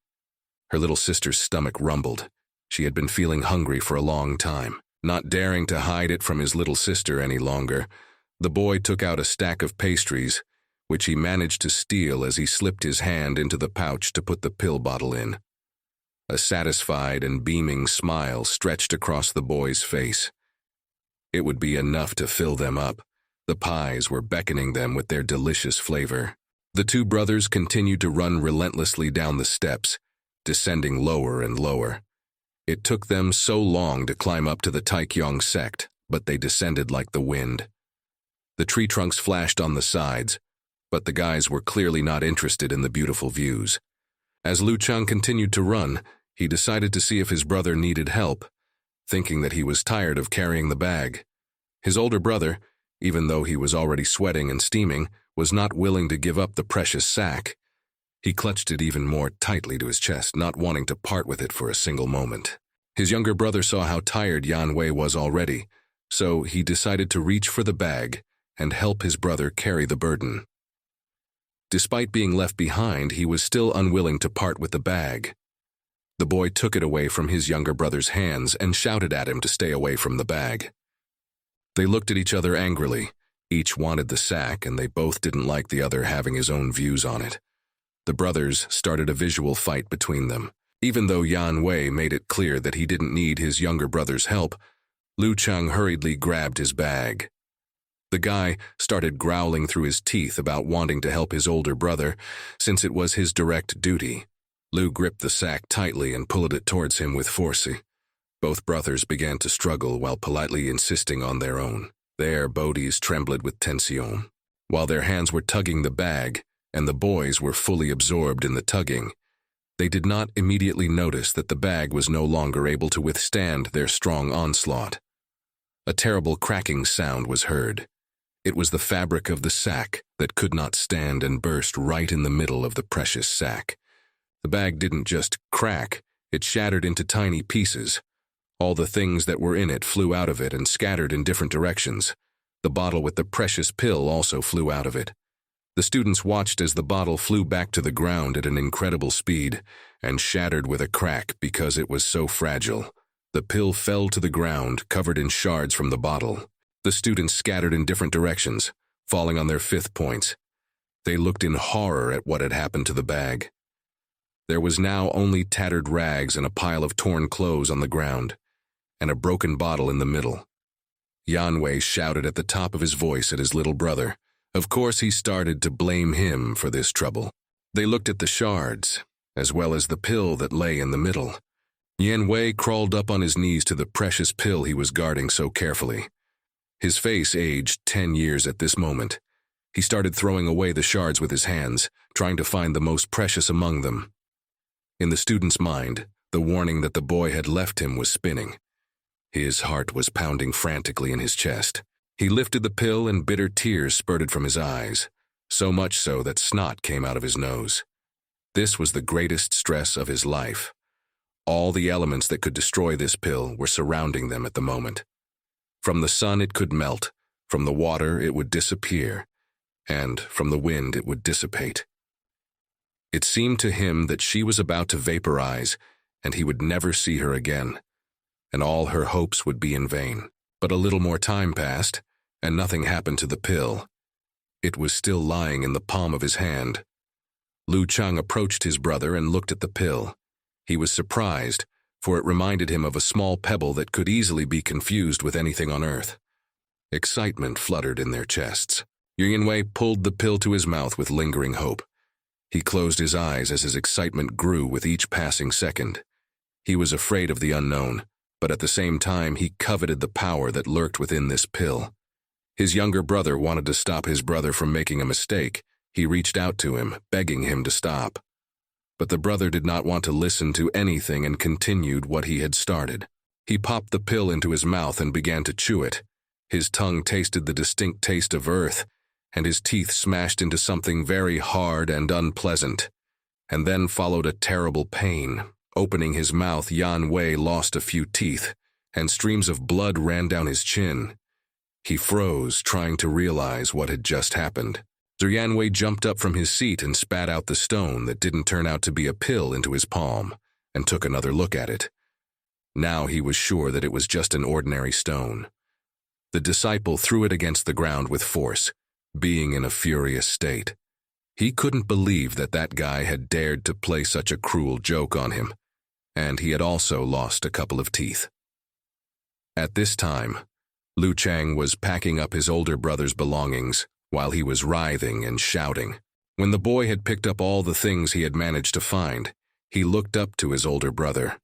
Her little sister's stomach rumbled. She had been feeling hungry for a long time. Not daring to hide it from his little sister any longer, the boy took out a stack of pastries, which he managed to steal as he slipped his hand into the pouch to put the pill bottle in. A satisfied and beaming smile stretched across the boy's face. It would be enough to fill them up. The pies were beckoning them with their delicious flavor. The two brothers continued to run relentlessly down the steps, descending lower and lower. It took them so long to climb up to the Taekyong sect, but they descended like the wind. The tree trunks flashed on the sides, but the guys were clearly not interested in the beautiful views. As Lu Chang continued to run, he decided to see if his brother needed help, thinking that he was tired of carrying the bag. His older brother, even though he was already sweating and steaming, was not willing to give up the precious sack. He clutched it even more tightly to his chest, not wanting to part with it for a single moment. His younger brother saw how tired Yan Wei was already, so he decided to reach for the bag and help his brother carry the burden. Despite being left behind, he was still unwilling to part with the bag. The boy took it away from his younger brother's hands and shouted at him to stay away from the bag. They looked at each other angrily. Each wanted the sack, and they both didn't like the other having his own views on it. The brothers started a visual fight between them. Even though Yan Wei made it clear that he didn't need his younger brother's help, Lu Chang hurriedly grabbed his bag. The guy started growling through his teeth about wanting to help his older brother, since it was his direct duty. Lu gripped the sack tightly and pulled it towards him with force. Both brothers began to struggle while politely insisting on their own. Their bodies trembled with tension. While their hands were tugging the bag, and the boys were fully absorbed in the tugging, they did not immediately notice that the bag was no longer able to withstand their strong onslaught. A terrible cracking sound was heard. It was the fabric of the sack that could not stand and burst right in the middle of the precious sack. The bag didn't just crack, it shattered into tiny pieces. All the things that were in it flew out of it and scattered in different directions. The bottle with the precious pill also flew out of it. The students watched as the bottle flew back to the ground at an incredible speed and shattered with a crack because it was so fragile. The pill fell to the ground, covered in shards from the bottle. The students scattered in different directions, falling on their 5th points. They looked in horror at what had happened to the bag. There was now only tattered rags and a pile of torn clothes on the ground, and a broken bottle in the middle. Yan Wei shouted at the top of his voice at his little brother. Of course, he started to blame him for this trouble. They looked at the shards, as well as the pill that lay in the middle. Yan Wei crawled up on his knees to the precious pill he was guarding so carefully. His face aged 10 years at this moment. He started throwing away the shards with his hands, trying to find the most precious among them. In the student's mind, the warning that the boy had left him was spinning. His heart was pounding frantically in his chest. He lifted the pill and bitter tears spurted from his eyes, so much so that snot came out of his nose. This was the greatest stress of his life. All the elements that could destroy this pill were surrounding them at the moment. From the sun it could melt, from the water it would disappear, and from the wind it would dissipate. It seemed to him that she was about to vaporize, and he would never see her again, and all her hopes would be in vain. But a little more time passed, and nothing happened to the pill. It was still lying in the palm of his hand. Lu Chang approached his brother and looked at the pill. He was surprised, for it reminded him of a small pebble that could easily be confused with anything on earth. Excitement fluttered in their chests. Yan Wei pulled the pill to his mouth with lingering hope. He closed his eyes as his excitement grew with each passing second. He was afraid of the unknown, but at the same time he coveted the power that lurked within this pill. His younger brother wanted to stop his brother from making a mistake. He reached out to him, begging him to stop. But the brother did not want to listen to anything and continued what he had started. He popped the pill into his mouth and began to chew it. His tongue tasted the distinct taste of earth, and his teeth smashed into something very hard and unpleasant. And then followed a terrible pain. Opening his mouth, Yan Wei lost a few teeth, and streams of blood ran down his chin. He froze, trying to realize what had just happened. Yan Wei jumped up from his seat and spat out the stone that didn't turn out to be a pill into his palm, and took another look at it. Now he was sure that it was just an ordinary stone. The disciple threw it against the ground with force, being in a furious state. He couldn't believe that that guy had dared to play such a cruel joke on him, and he had also lost a couple of teeth. At this time, Liu Chang was packing up his older brother's belongings while he was writhing and shouting. When the boy had picked up all the things he had managed to find, he looked up to his older brother.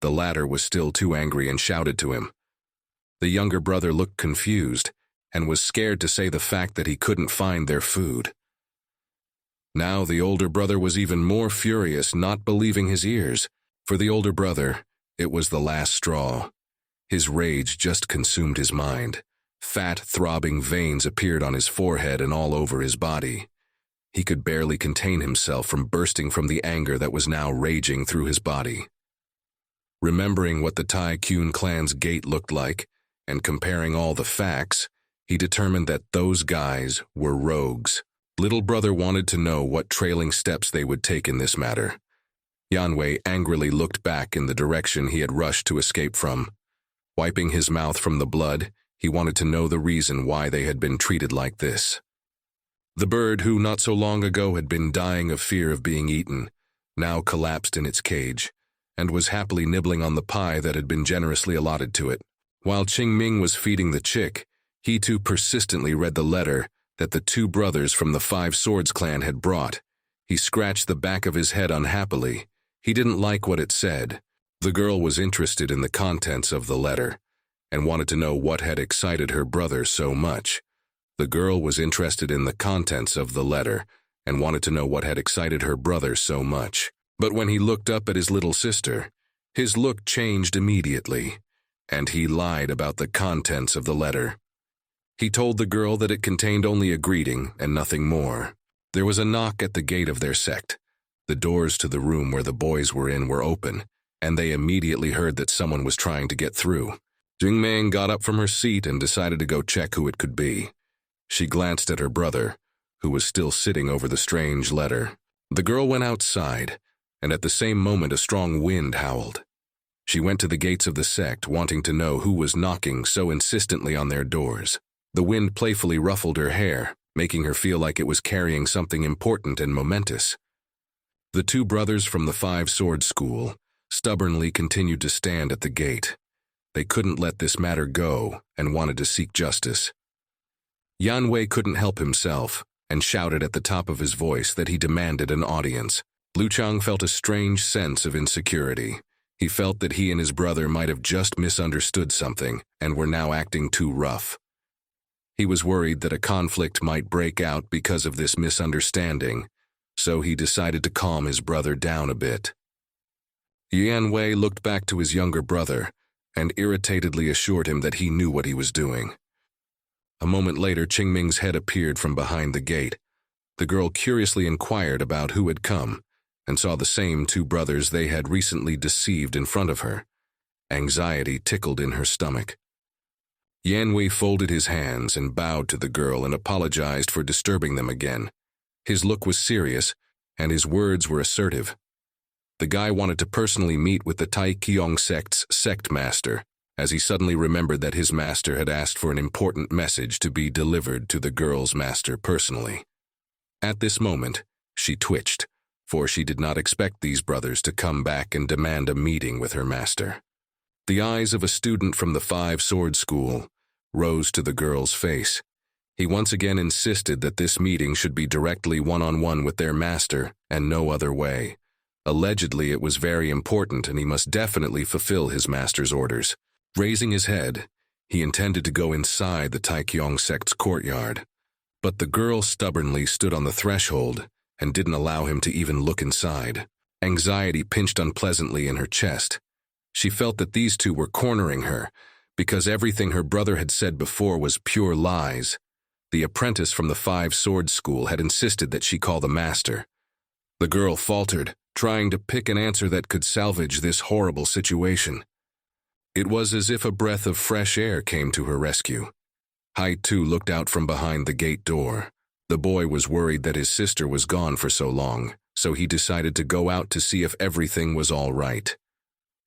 The latter was still too angry and shouted to him. The younger brother looked confused and was scared to say the fact that he couldn't find their food. Now the older brother was even more furious, not believing his ears. For the older brother, it was the last straw. His rage just consumed his mind. Fat, throbbing veins appeared on his forehead and all over his body. He could barely contain himself from bursting from the anger that was now raging through his body. Remembering what the Tai Kun clan's gate looked like, and comparing all the facts, he determined that those guys were rogues. Little brother wanted to know what trailing steps they would take in this matter. Yanwei angrily looked back in the direction he had rushed to escape from. Wiping his mouth from the blood, he wanted to know the reason why they had been treated like this. The bird, who not so long ago had been dying of fear of being eaten, now collapsed in its cage, and was happily nibbling on the pie that had been generously allotted to it. While Qingming was feeding the chick, he too persistently read the letter that the two brothers from the Five Swords clan had brought. He scratched the back of his head unhappily. He didn't like what it said. The girl was interested in the contents of the letter and wanted to know what had excited her brother so much. The girl was interested in the contents of the letter and wanted to know what had excited her brother so much. But when he looked up at his little sister, his look changed immediately, and he lied about the contents of the letter. He told the girl that it contained only a greeting and nothing more. There was a knock at the gate of their sect. The doors to the room where the boys were in were open, and they immediately heard that someone was trying to get through. Jingming got up from her seat and decided to go check who it could be. She glanced at her brother, who was still sitting over the strange letter. The girl went outside, and at the same moment a strong wind howled. She went to the gates of the sect, wanting to know who was knocking so insistently on their doors. The wind playfully ruffled her hair, making her feel like it was carrying something important and momentous. The two brothers from the Five Swords School stubbornly continued to stand at the gate. They couldn't let this matter go and wanted to seek justice. Yanwei couldn't help himself and shouted at the top of his voice that he demanded an audience. Liu Chang felt a strange sense of insecurity. He felt that he and his brother might have just misunderstood something and were now acting too rough. He was worried that a conflict might break out because of this misunderstanding, so he decided to calm his brother down a bit. Yanwei looked back to his younger brother and irritatedly assured him that he knew what he was doing. A moment later, Qingming's head appeared from behind the gate. The girl curiously inquired about who had come and saw the same two brothers they had recently deceived in front of her. Anxiety tickled in her stomach. Yanwei folded his hands and bowed to the girl and apologized for disturbing them again. His look was serious, and his words were assertive. The guy wanted to personally meet with the Tai Kiong sect's sect master, as he suddenly remembered that his master had asked for an important message to be delivered to the girl's master personally. At this moment, she twitched, for she did not expect these brothers to come back and demand a meeting with her master. The eyes of a student from the Five Swords School rose to the girl's face. He once again insisted that this meeting should be directly one-on-one with their master and no other way. Allegedly, it was very important and he must definitely fulfill his master's orders. Raising his head, he intended to go inside the Taikyong sect's courtyard, but the girl stubbornly stood on the threshold and didn't allow him to even look inside. Anxiety pinched unpleasantly in her chest. She felt that these two were cornering her, because everything her brother had said before was pure lies. The apprentice from the Five Swords School had insisted that she call the master. The girl faltered, trying to pick an answer that could salvage this horrible situation. It was as if a breath of fresh air came to her rescue. Hai Tu looked out from behind the gate door. The boy was worried that his sister was gone for so long, so he decided to go out to see if everything was all right.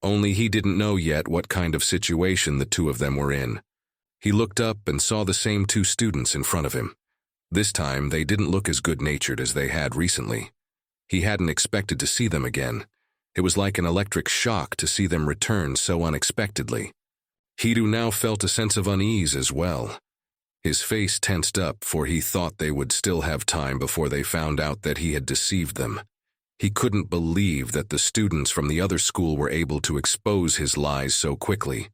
Only he didn't know yet what kind of situation the two of them were in. He looked up and saw the same two students in front of him. This time, they didn't look as good-natured as they had recently. He hadn't expected to see them again. It was like an electric shock to see them return so unexpectedly. Hidu now felt a sense of unease as well. His face tensed up, for he thought they would still have time before they found out that he had deceived them. He couldn't believe that the students from the other school were able to expose his lies so quickly.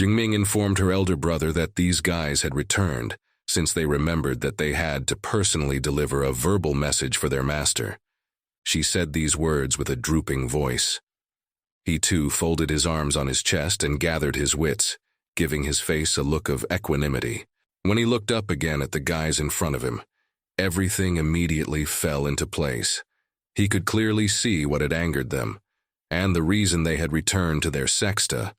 Jingming informed her elder brother that these guys had returned, since they remembered that they had to personally deliver a verbal message for their master. She said these words with a drooping voice. He too folded his arms on his chest and gathered his wits, giving his face a look of equanimity. When he looked up again at the guys in front of him, everything immediately fell into place. He could clearly see what had angered them, and the reason they had returned to their sexta.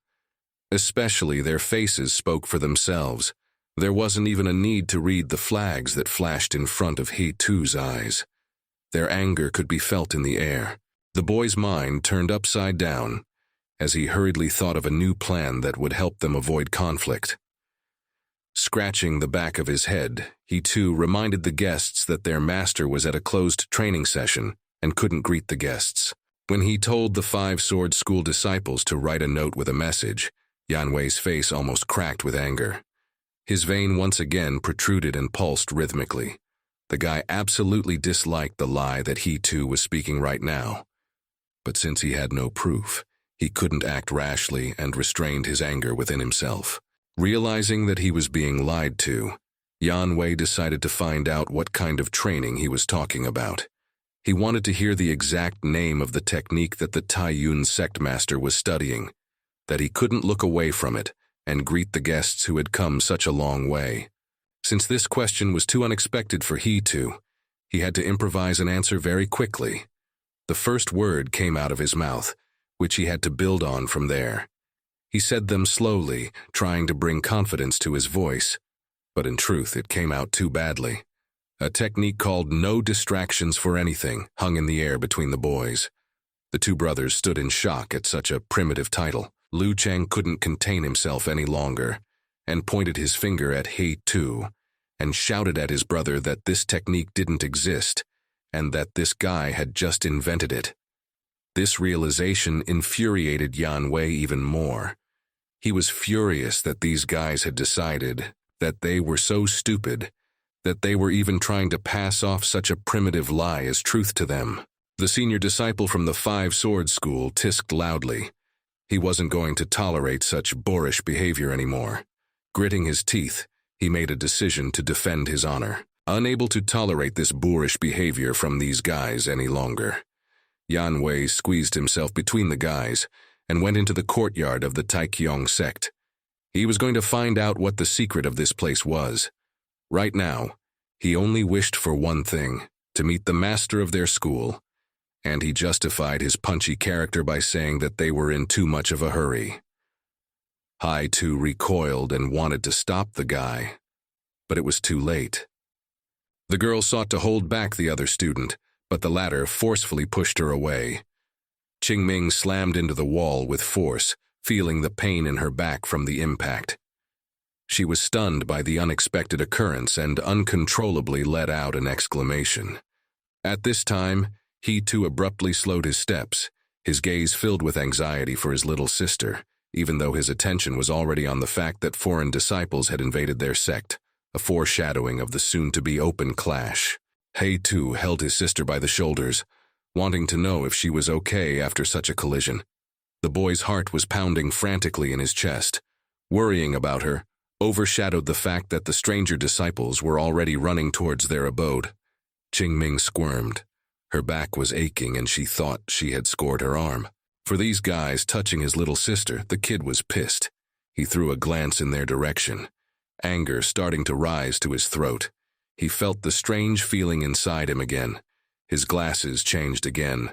Especially their faces spoke for themselves. There wasn't even a need to read the flags that flashed in front of He-Tu's eyes. Their anger could be felt in the air. The boy's mind turned upside down as he hurriedly thought of a new plan that would help them avoid conflict. Scratching the back of his head, he too reminded the guests that their master was at a closed training session and couldn't greet the guests. When he told the 5-sword school disciples to write a note with a message, Yanwei's face almost cracked with anger. His vein once again protruded and pulsed rhythmically. The guy absolutely disliked the lie that he too was speaking right now. But since he had no proof, he couldn't act rashly and restrained his anger within himself. Realizing that he was being lied to, Yanwei decided to find out what kind of training he was talking about. He wanted to hear the exact name of the technique that the Taiyun sect master was studying, that he couldn't look away from it and greet the guests who had come such a long way. Since this question was too unexpected for He-Tu, he had to improvise an answer very quickly. The first word came out of his mouth, which he had to build on from there. He said them slowly, trying to bring confidence to his voice, but in truth it came out too badly. A technique called no distractions for anything hung in the air between the boys. The two brothers stood in shock at such a primitive title. Lu Chang couldn't contain himself any longer and pointed his finger at He-Tu and shouted at his brother that this technique didn't exist and that this guy had just invented it. This realization infuriated Yanwei even more. He was furious that these guys had decided that they were so stupid that they were even trying to pass off such a primitive lie as truth to them. The senior disciple from the 5-sword school tisked loudly. He wasn't going to tolerate such boorish behavior anymore. Gritting his teeth, he made a decision to defend his honor. Unable to tolerate this boorish behavior from these guys any longer, Yanwei squeezed himself between the guys and went into the courtyard of the Taikyong sect. He was going to find out what the secret of this place was. Right now, he only wished for one thing, to meet the master of their school, and he justified his punchy character by saying that they were in too much of a hurry. Hai-Tu recoiled and wanted to stop the guy, but it was too late. The girl sought to hold back the other student, but the latter forcefully pushed her away. Qingming slammed into the wall with force, feeling the pain in her back from the impact. She was stunned by the unexpected occurrence and uncontrollably let out an exclamation. At this time, he too abruptly slowed his steps, his gaze filled with anxiety for his little sister, even though his attention was already on the fact that foreign disciples had invaded their sect, a foreshadowing of the soon-to-be open clash. He-Tu held his sister by the shoulders, wanting to know if she was okay after such a collision. The boy's heart was pounding frantically in his chest. Worrying about her overshadowed the fact that the stranger disciples were already running towards their abode. Qingming squirmed. Her back was aching and she thought she had scored her arm. For these guys touching his little sister, the kid was pissed. He threw a glance in their direction, anger starting to rise to his throat. He felt the strange feeling inside him again. His glasses changed again,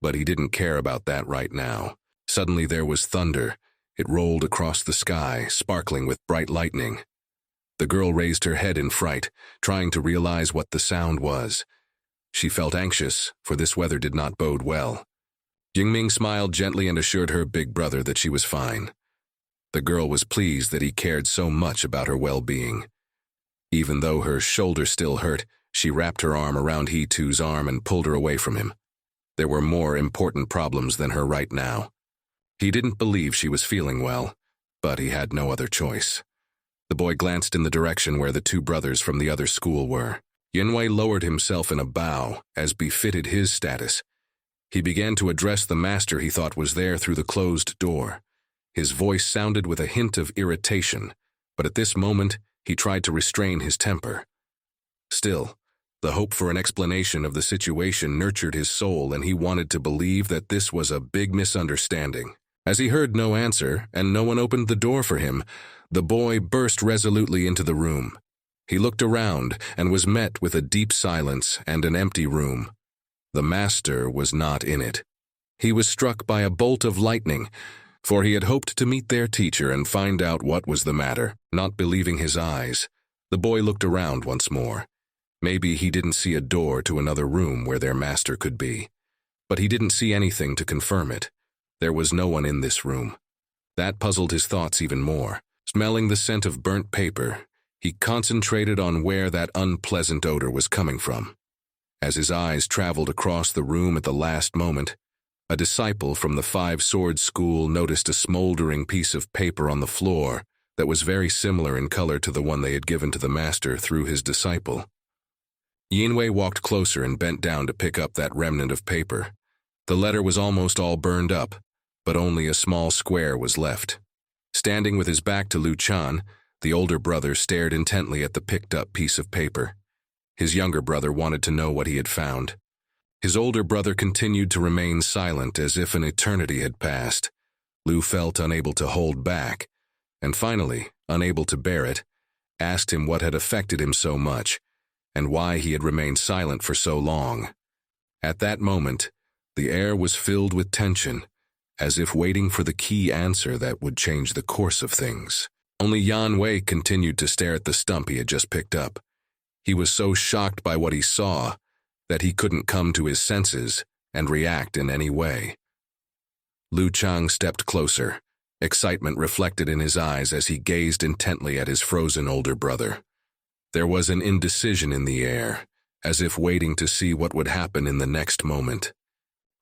but he didn't care about that right now. Suddenly there was thunder. It rolled across the sky, sparkling with bright lightning. The girl raised her head in fright, trying to realize what the sound was. She felt anxious, for this weather did not bode well. Jingming smiled gently and assured her big brother that she was fine. The girl was pleased that he cared so much about her well-being. Even though her shoulder still hurt, she wrapped her arm around He-Tu's arm and pulled her away from him. There were more important problems than her right now. He didn't believe she was feeling well, but he had no other choice. The boy glanced in the direction where the two brothers from the other school were. Yanwei lowered himself in a bow, as befitted his status. He began to address the master he thought was there through the closed door. His voice sounded with a hint of irritation, but at this moment he tried to restrain his temper. Still, the hope for an explanation of the situation nurtured his soul, and he wanted to believe that this was a big misunderstanding. As he heard no answer, and no one opened the door for him, the boy burst resolutely into the room. He looked around and was met with a deep silence and an empty room. The master was not in it. He was struck by a bolt of lightning, for he had hoped to meet their teacher and find out what was the matter. Not believing his eyes, the boy looked around once more. Maybe he didn't see a door to another room where their master could be. But he didn't see anything to confirm it. There was no one in this room. That puzzled his thoughts even more. Smelling the scent of burnt paper, he concentrated on where that unpleasant odor was coming from. As his eyes traveled across the room at the last moment, a disciple from the Five-Sword School noticed a smoldering piece of paper on the floor that was very similar in color to the one they had given to the master through his disciple. Yanwei walked closer and bent down to pick up that remnant of paper. The letter was almost all burned up, but only a small square was left. Standing with his back to Lu Chan, the older brother stared intently at the picked-up piece of paper. His younger brother wanted to know what he had found. His older brother continued to remain silent as if an eternity had passed. Lu felt unable to hold back, and finally, unable to bear it, asked him what had affected him so much, and why he had remained silent for so long. At that moment, the air was filled with tension, as if waiting for the key answer that would change the course of things. Only Yanwei continued to stare at the stump he had just picked up. He was so shocked by what he saw that he couldn't come to his senses and react in any way. Lu Chang stepped closer, excitement reflected in his eyes as he gazed intently at his frozen older brother. There was an indecision in the air, as if waiting to see what would happen in the next moment.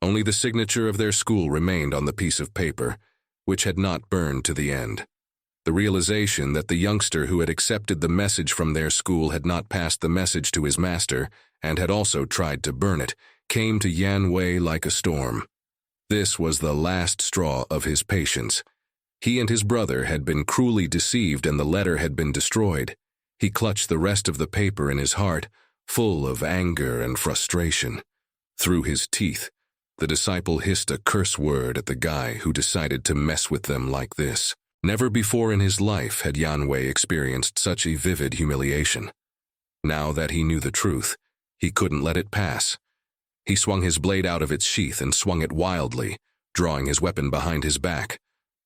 Only the signature of their school remained on the piece of paper, which had not burned to the end. The realization that the youngster who had accepted the message from their school had not passed the message to his master and had also tried to burn it came to Yanwei like a storm. This was the last straw of his patience. He and his brother had been cruelly deceived and the letter had been destroyed. He clutched the rest of the paper in his heart, full of anger and frustration. Through his teeth, the disciple hissed a curse word at the guy who decided to mess with them like this. Never before in his life had Yanwei experienced such a vivid humiliation. Now that he knew the truth, he couldn't let it pass. He swung his blade out of its sheath and swung it wildly, drawing his weapon behind his back.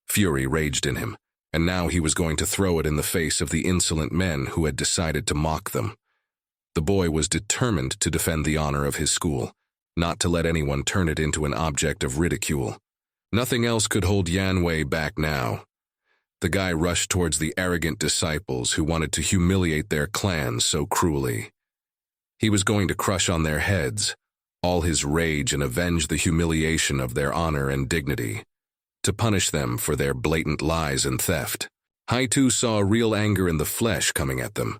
Fury raged in him, and now he was going to throw it in the face of the insolent men who had decided to mock them. The boy was determined to defend the honor of his school, not to let anyone turn it into an object of ridicule. Nothing else could hold Yanwei back now. The guy rushed towards the arrogant disciples who wanted to humiliate their clan so cruelly. He was going to crush on their heads all his rage and avenge the humiliation of their honor and dignity, to punish them for their blatant lies and theft. Haitu saw real anger in the flesh coming at them.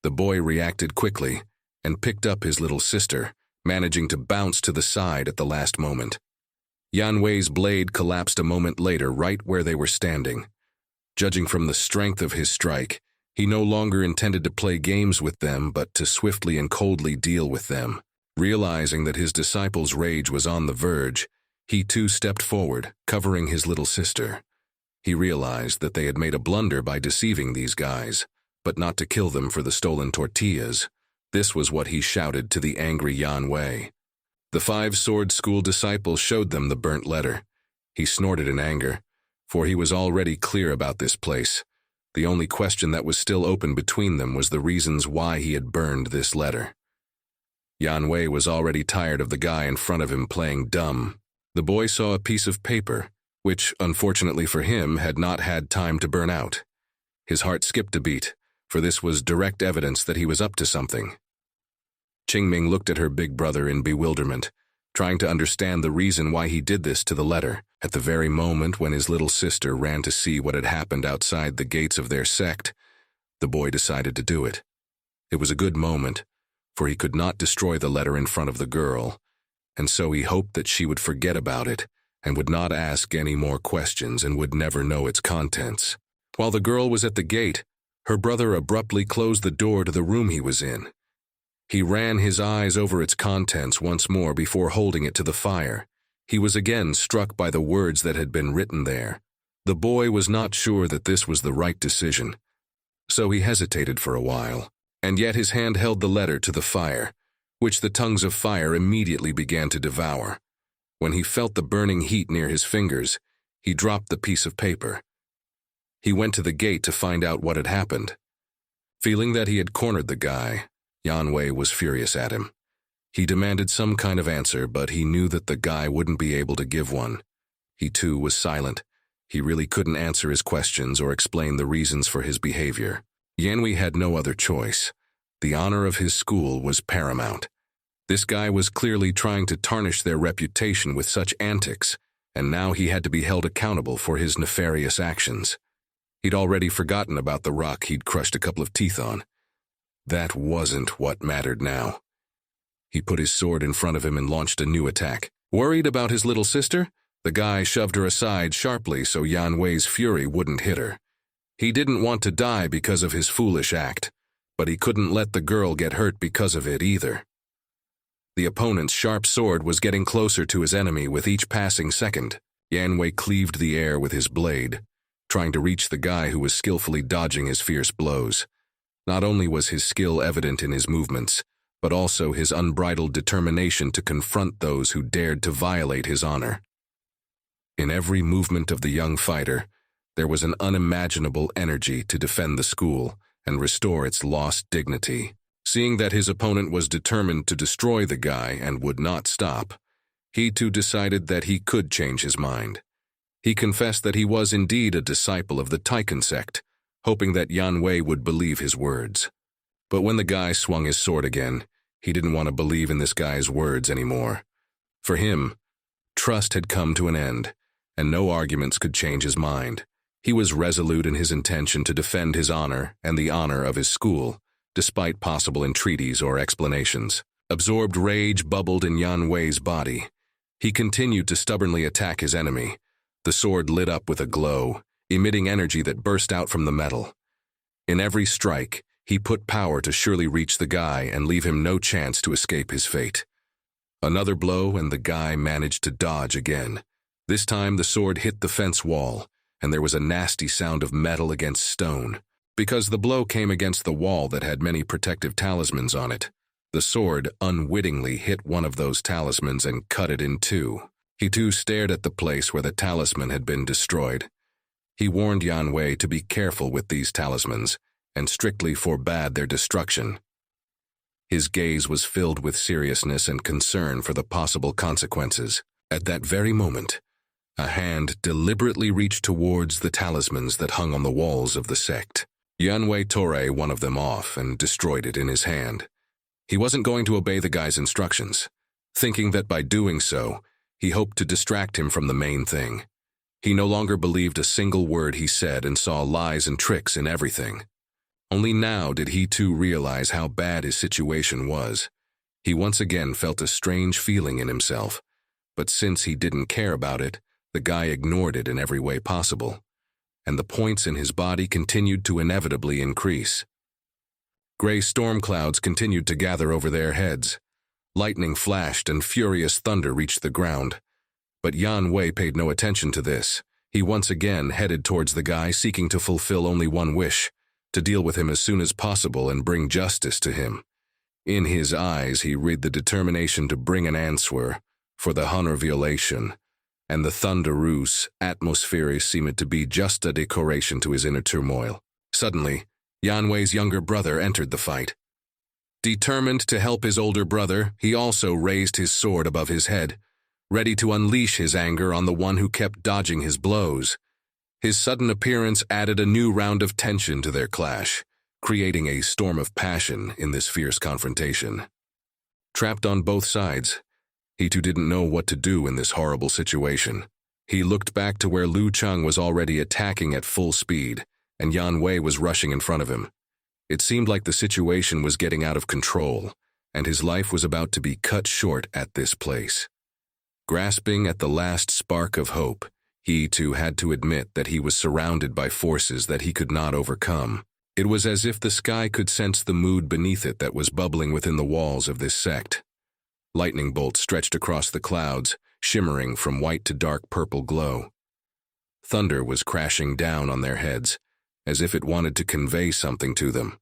The boy reacted quickly and picked up his little sister, managing to bounce to the side at the last moment. Yanwei's blade collapsed a moment later right where they were standing. Judging from the strength of his strike, he no longer intended to play games with them but to swiftly and coldly deal with them. Realizing that his disciple's rage was on the verge, he too stepped forward, covering his little sister. He realized that they had made a blunder by deceiving these guys, but not to kill them for the stolen tortillas. This was what he shouted to the angry Yanwei. The Five-Sword School disciple showed them the burnt letter. He snorted in anger, for he was already clear about this place. The only question that was still open between them was the reasons why he had burned this letter. Yanwei was already tired of the guy in front of him playing dumb. The boy saw a piece of paper, which, unfortunately for him, had not had time to burn out. His heart skipped a beat, for this was direct evidence that he was up to something. Qingming looked at her big brother in bewilderment, trying to understand the reason why he did this to the letter. At the very moment when his little sister ran to see what had happened outside the gates of their sect, the boy decided to do it. It was a good moment, for he could not destroy the letter in front of the girl, and so he hoped that she would forget about it and would not ask any more questions and would never know its contents. While the girl was at the gate, her brother abruptly closed the door to the room he was in. He ran his eyes over its contents once more before holding it to the fire. He was again struck by the words that had been written there. The boy was not sure that this was the right decision, so he hesitated for a while, and yet his hand held the letter to the fire, which the tongues of fire immediately began to devour. When he felt the burning heat near his fingers, he dropped the piece of paper. He went to the gate to find out what had happened. Feeling that he had cornered the guy, Yanwei was furious at him. He demanded some kind of answer, but he knew that the guy wouldn't be able to give one. He too was silent. He really couldn't answer his questions or explain the reasons for his behavior. Yanwei had no other choice. The honor of his school was paramount. This guy was clearly trying to tarnish their reputation with such antics, and now he had to be held accountable for his nefarious actions. He'd already forgotten about the rock he'd crushed a couple of teeth on. That wasn't what mattered now. He put his sword in front of him and launched a new attack. Worried about his little sister, the guy shoved her aside sharply so Yanwei's fury wouldn't hit her. He didn't want to die because of his foolish act, but he couldn't let the girl get hurt because of it either. The opponent's sharp sword was getting closer to his enemy with each passing second. Yanwei cleaved the air with his blade, trying to reach the guy who was skillfully dodging his fierce blows. Not only was his skill evident in his movements, but also his unbridled determination to confront those who dared to violate his honor. In every movement of the young fighter, there was an unimaginable energy to defend the school and restore its lost dignity. Seeing that his opponent was determined to destroy the guy and would not stop, he too decided that he could change his mind. He confessed that he was indeed a disciple of the Taiken sect, hoping that Yanwei would believe his words. But when the guy swung his sword again, he didn't want to believe in this guy's words anymore. For him, trust had come to an end, and no arguments could change his mind. He was resolute in his intention to defend his honor and the honor of his school, despite possible entreaties or explanations. Absorbed rage bubbled in Yanwei's body. He continued to stubbornly attack his enemy. The sword lit up with a glow, emitting energy that burst out from the metal. In every strike, he put power to surely reach the guy and leave him no chance to escape his fate. Another blow and the guy managed to dodge again. This time the sword hit the fence wall, and there was a nasty sound of metal against stone. Because the blow came against the wall that had many protective talismans on it, the sword unwittingly hit one of those talismans and cut it in two. He too stared at the place where the talisman had been destroyed. He warned Yanwei to be careful with these talismans and strictly forbade their destruction. His gaze was filled with seriousness and concern for the possible consequences. At that very moment, a hand deliberately reached towards the talismans that hung on the walls of the sect. Yanwei tore one of them off and destroyed it in his hand. He wasn't going to obey the guy's instructions, thinking that by doing so, he hoped to distract him from the main thing. He no longer believed a single word he said and saw lies and tricks in everything. Only now did he too realize how bad his situation was. He once again felt a strange feeling in himself, but since he didn't care about it, the guy ignored it in every way possible, and the points in his body continued to inevitably increase. Gray storm clouds continued to gather over their heads. Lightning flashed and furious thunder reached the ground. But Yanwei paid no attention to this. He once again headed towards the guy, seeking to fulfill only one wish, to deal with him as soon as possible and bring justice to him. In his eyes he read the determination to bring an answer for the honor violation, and the thunderous atmosphere seemed to be just a decoration to his inner turmoil. Suddenly, Yanwei's younger brother entered the fight. Determined to help his older brother, he also raised his sword above his head, ready to unleash his anger on the one who kept dodging his blows. His sudden appearance added a new round of tension to their clash, creating a storm of passion in this fierce confrontation. Trapped on both sides, he too didn't know what to do in this horrible situation. He looked back to where Lu Cheng was already attacking at full speed, and Yan Wei was rushing in front of him. It seemed like the situation was getting out of control, and his life was about to be cut short at this place. Grasping at the last spark of hope, he too had to admit that he was surrounded by forces that he could not overcome. It was as if the sky could sense the mood beneath it that was bubbling within the walls of this sect. Lightning bolts stretched across the clouds, shimmering from white to dark purple glow. Thunder was crashing down on their heads, as if it wanted to convey something to them.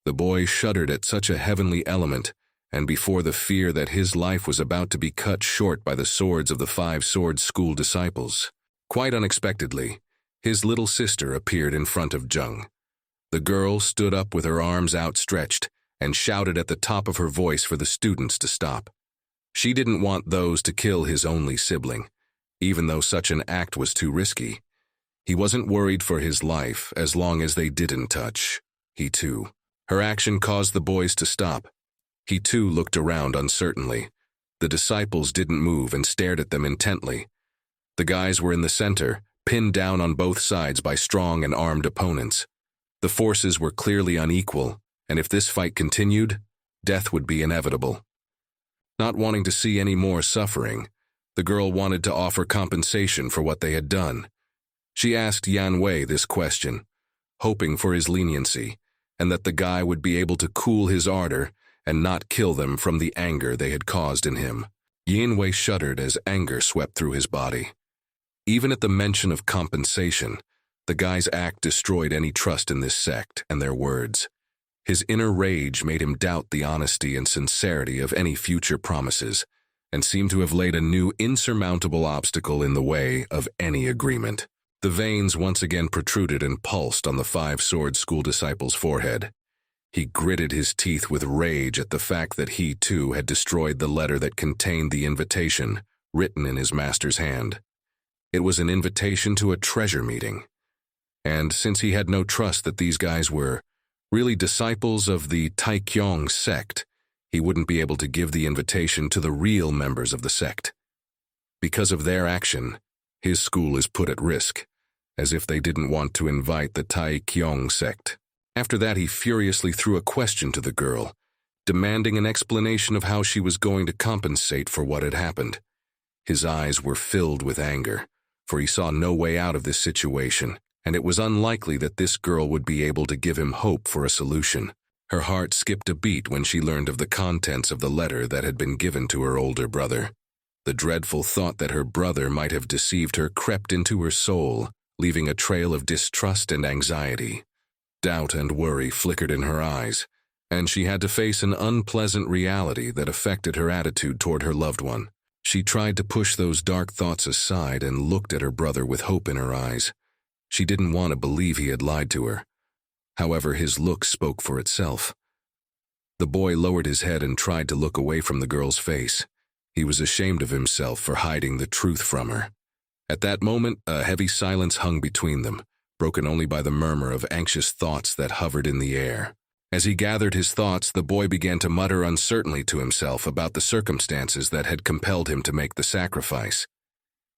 The boy shuddered at such a heavenly element, and before the fear that his life was about to be cut short by the swords of the 5-sword school disciples. Quite unexpectedly, his little sister appeared in front of Zheng. The girl stood up with her arms outstretched and shouted at the top of her voice for the students to stop. She didn't want those to kill his only sibling, even though such an act was too risky. He wasn't worried for his life as long as they didn't touch. He too. Her action caused the boys to stop. He too looked around uncertainly. The disciples didn't move and stared at them intently. The guys were in the center, pinned down on both sides by strong and armed opponents. The forces were clearly unequal, and if this fight continued, death would be inevitable. Not wanting to see any more suffering, the girl wanted to offer compensation for what they had done. She asked Yan Wei this question, hoping for his leniency, and that the guy would be able to cool his ardor and not kill them from the anger they had caused in him. Yan Wei shuddered as anger swept through his body. Even at the mention of compensation, the guy's act destroyed any trust in this sect and their words. His inner rage made him doubt the honesty and sincerity of any future promises, and seemed to have laid a new insurmountable obstacle in the way of any agreement. The veins once again protruded and pulsed on the 5-sword school disciple's forehead. He gritted his teeth with rage at the fact that he too had destroyed the letter that contained the invitation, written in his master's hand. It was an invitation to a treasure meeting. And since he had no trust that these guys were really disciples of the Taong sect, he wouldn't be able to give the invitation to the real members of the sect. Because of their action, his school is put at risk, as if they didn't want to invite the Taong sect. After that, he furiously threw a question to the girl, demanding an explanation of how she was going to compensate for what had happened. His eyes were filled with anger, for he saw no way out of this situation, and it was unlikely that this girl would be able to give him hope for a solution. Her heart skipped a beat when she learned of the contents of the letter that had been given to her older brother. The dreadful thought that her brother might have deceived her crept into her soul, leaving a trail of distrust and anxiety. Doubt and worry flickered in her eyes, and she had to face an unpleasant reality that affected her attitude toward her loved one. She tried to push those dark thoughts aside and looked at her brother with hope in her eyes. She didn't want to believe he had lied to her. However, his look spoke for itself. The boy lowered his head and tried to look away from the girl's face. He was ashamed of himself for hiding the truth from her. At that moment, a heavy silence hung between them, broken only by the murmur of anxious thoughts that hovered in the air. As he gathered his thoughts, the boy began to mutter uncertainly to himself about the circumstances that had compelled him to make the sacrifice.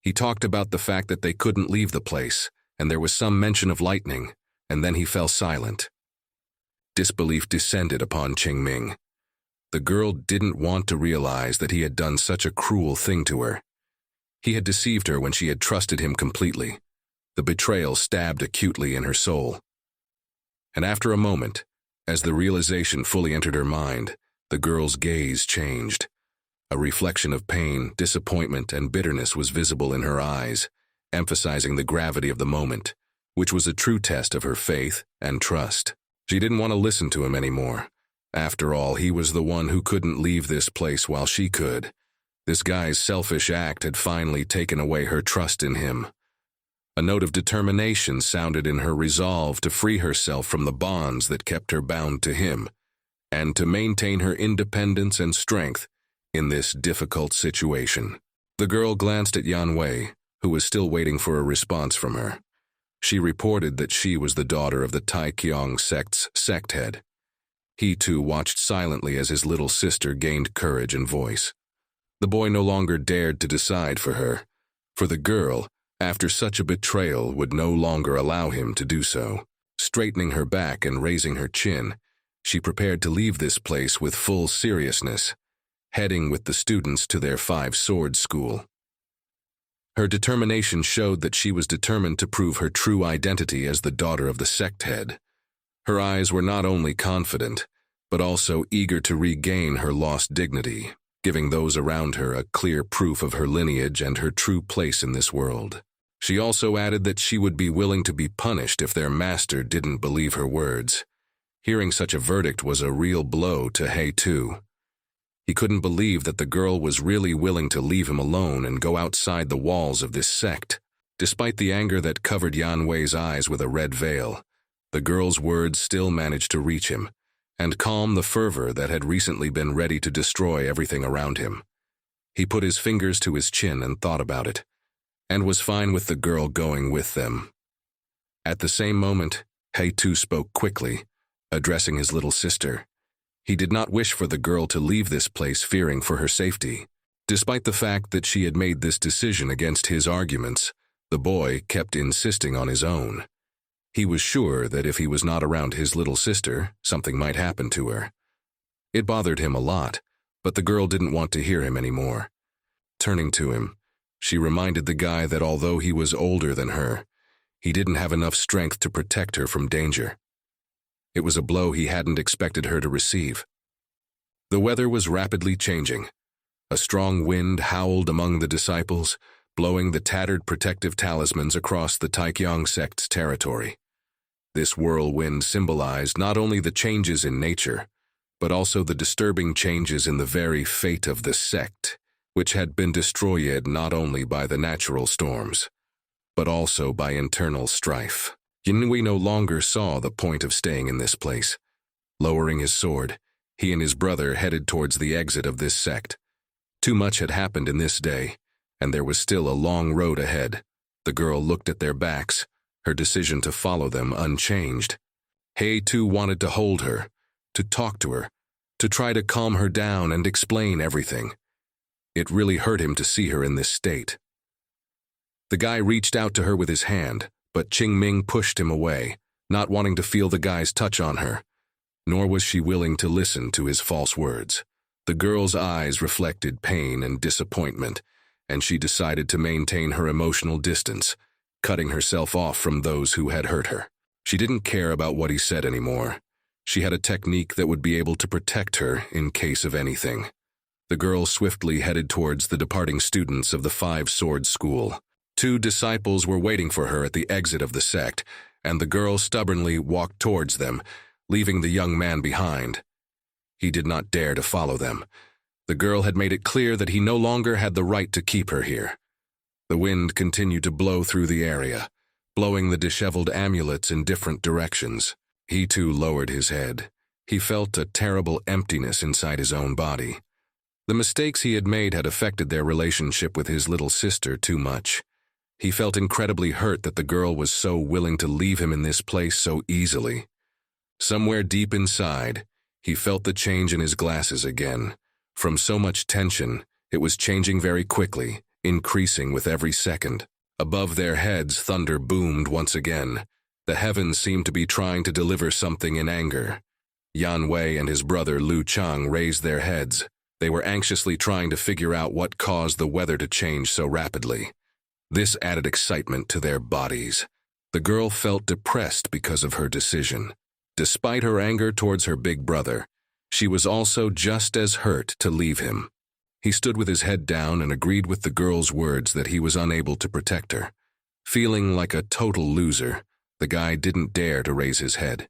He talked about the fact that they couldn't leave the place, and there was some mention of lightning, and then he fell silent. Disbelief descended upon Qingming. The girl didn't want to realize that he had done such a cruel thing to her. He had deceived her when she had trusted him completely. The betrayal stabbed acutely in her soul. And after a moment, as the realization fully entered her mind, the girl's gaze changed. A reflection of pain, disappointment, and bitterness was visible in her eyes, emphasizing the gravity of the moment, which was a true test of her faith and trust. She didn't want to listen to him anymore. After all, he was the one who couldn't leave this place while she could. This guy's selfish act had finally taken away her trust in him. A note of determination sounded in her resolve to free herself from the bonds that kept her bound to him, and to maintain her independence and strength in this difficult situation. The girl glanced at Yan Wei, who was still waiting for a response from her. She reported that she was the daughter of the Taong sect's sect head. He too watched silently as his little sister gained courage and voice. The boy no longer dared to decide for her. For the girl, after such a betrayal would no longer allow him to do so. Straightening her back and raising her chin, she prepared to leave this place with full seriousness, heading with the students to their 5-sword school. Her determination showed that she was determined to prove her true identity as the daughter of the sect head. Her eyes were not only confident, but also eager to regain her lost dignity, giving those around her a clear proof of her lineage and her true place in this world. She also added that she would be willing to be punished if their master didn't believe her words. Hearing such a verdict was a real blow to Hei-Tu. He couldn't believe that the girl was really willing to leave him alone and go outside the walls of this sect. Despite the anger that covered Yan Wei's eyes with a red veil, the girl's words still managed to reach him and calm the fervor that had recently been ready to destroy everything around him. He put his fingers to his chin and thought about it, and was fine with the girl going with them. At the same moment, Hei-Tu spoke quickly, addressing his little sister. He did not wish for the girl to leave this place fearing for her safety. Despite the fact that she had made this decision against his arguments, the boy kept insisting on his own. He was sure that if he was not around his little sister, something might happen to her. It bothered him a lot, but the girl didn't want to hear him anymore. Turning to him, she reminded the guy that although he was older than her, he didn't have enough strength to protect her from danger. It was a blow he hadn't expected her to receive. The weather was rapidly changing. A strong wind howled among the disciples, blowing the tattered protective talismans across the Taekyong sect's territory. This whirlwind symbolized not only the changes in nature, but also the disturbing changes in the very fate of the sect, which had been destroyed not only by the natural storms, but also by internal strife. Yan Wei no longer saw the point of staying in this place. Lowering his sword, he and his brother headed towards the exit of this sect. Too much had happened in this day, and there was still a long road ahead. The girl looked at their backs, her decision to follow them unchanged. Hei-Tu wanted to hold her, to talk to her, to try to calm her down and explain everything. It really hurt him to see her in this state. The guy reached out to her with his hand, but Qingming pushed him away, not wanting to feel the guy's touch on her. Nor was she willing to listen to his false words. The girl's eyes reflected pain and disappointment, and she decided to maintain her emotional distance, cutting herself off from those who had hurt her. She didn't care about what he said anymore. She had a technique that would be able to protect her in case of anything. The girl swiftly headed towards the departing students of the 5-sword school. 2 disciples were waiting for her at the exit of the sect, and the girl stubbornly walked towards them, leaving the young man behind. He did not dare to follow them. The girl had made it clear that he no longer had the right to keep her here. The wind continued to blow through the area, blowing the disheveled amulets in different directions. He too lowered his head. He felt a terrible emptiness inside his own body. The mistakes he had made had affected their relationship with his little sister too much. He felt incredibly hurt that the girl was so willing to leave him in this place so easily. Somewhere deep inside, he felt the change in his glasses again. From so much tension, it was changing very quickly, increasing with every second. Above their heads, thunder boomed once again. The heavens seemed to be trying to deliver something in anger. Yan Wei and his brother Lu Chang raised their heads. They were anxiously trying to figure out what caused the weather to change so rapidly. This added excitement to their bodies. The girl felt depressed because of her decision. Despite her anger towards her big brother, she was also just as hurt to leave him. He stood with his head down and agreed with the girl's words that he was unable to protect her. Feeling like a total loser, the guy didn't dare to raise his head.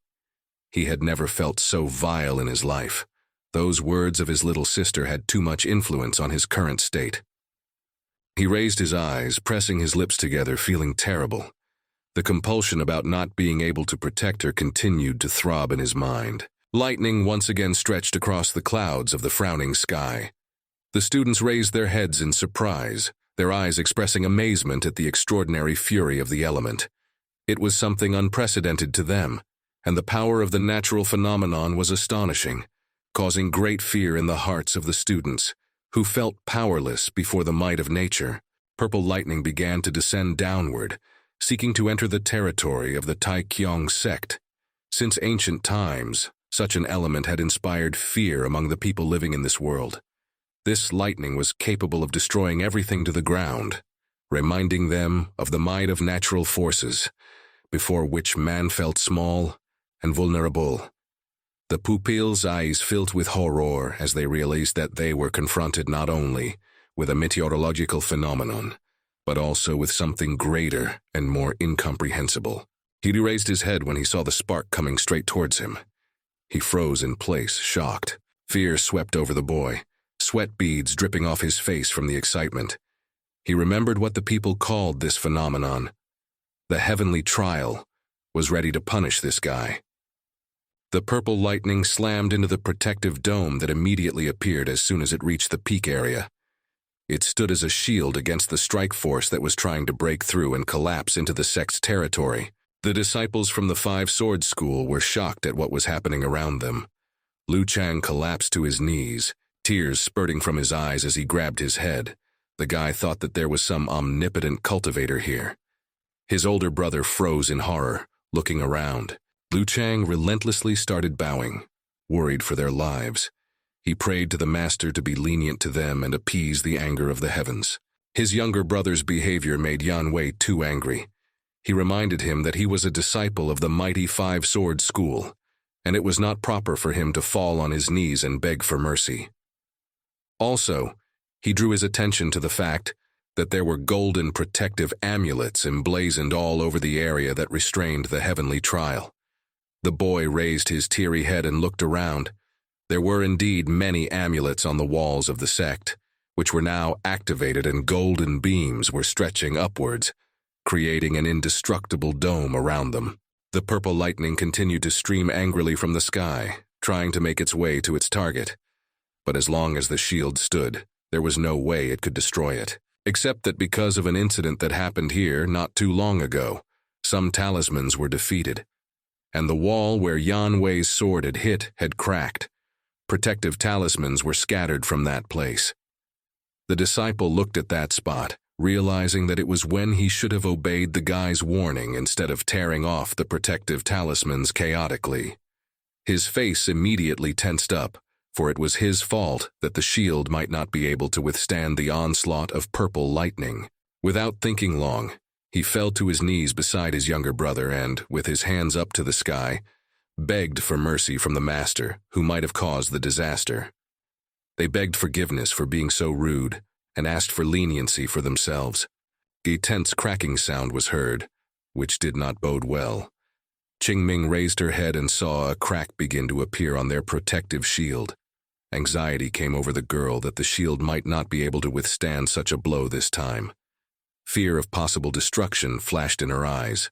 He had never felt so vile in his life. Those words of his little sister had too much influence on his current state. He raised his eyes, pressing his lips together, feeling terrible. The compulsion about not being able to protect her continued to throb in his mind. Lightning once again stretched across the clouds of the frowning sky. The students raised their heads in surprise, their eyes expressing amazement at the extraordinary fury of the element. It was something unprecedented to them, and the power of the natural phenomenon was astonishing, causing great fear in the hearts of the students, who felt powerless before the might of nature. purple lightning began to descend downward, seeking to enter the territory of the taong sect. Since ancient times, such an element had inspired fear among the people living in this world. This lightning was capable of destroying everything to the ground, reminding them of the might of natural forces, before which man felt small and vulnerable. The pupils' eyes filled with horror as they realized that they were confronted not only with a meteorological phenomenon, but also with something greater and more incomprehensible. He raised his head when he saw the spark coming straight towards him. He froze in place, shocked. Fear swept over the boy, sweat beads dripping off his face from the excitement. He remembered what the people called this phenomenon. The heavenly trial was ready to punish this guy. The purple lightning slammed into the protective dome that immediately appeared as soon as it reached the peak area. It stood as a shield against the strike force that was trying to break through and collapse into the sect's territory. The disciples from the Five Swords School were shocked at what was happening around them. Liu Chang collapsed to his knees, tears spurting from his eyes as he grabbed his head. The guy thought that there was some omnipotent cultivator here. His older brother froze in horror, looking around. Liu Chang relentlessly started bowing, worried for their lives. He prayed to the master to be lenient to them and appease the anger of the heavens. His younger brother's behavior made Yan Wei too angry. He reminded him that he was a disciple of the mighty Five Swords School, and it was not proper for him to fall on his knees and beg for mercy. Also, he drew his attention to the fact that there were golden protective amulets emblazoned all over the area that restrained the heavenly trial. The boy raised his teary head and looked around. There were indeed many amulets on the walls of the sect, which were now activated, and golden beams were stretching upwards, creating an indestructible dome around them. The purple lightning continued to stream angrily from the sky, trying to make its way to its target. But as long as the shield stood, there was no way it could destroy it. Except that because of an incident that happened here not too long ago, some talismans were defeated, and the wall where Yan Wei's sword had hit had cracked. Protective talismans were scattered from that place. The disciple looked at that spot, realizing that it was when he should have obeyed the guy's warning instead of tearing off the protective talismans chaotically. His face immediately tensed up, for it was his fault that the shield might not be able to withstand the onslaught of purple lightning. Without thinking long, he fell to his knees beside his younger brother and, with his hands up to the sky, begged for mercy from the master who might have caused the disaster. They begged forgiveness for being so rude and asked for leniency for themselves. A tense cracking sound was heard, which did not bode well. Qingming raised her head and saw a crack begin to appear on their protective shield. Anxiety came over the girl that the shield might not be able to withstand such a blow this time. Fear of possible destruction flashed in her eyes.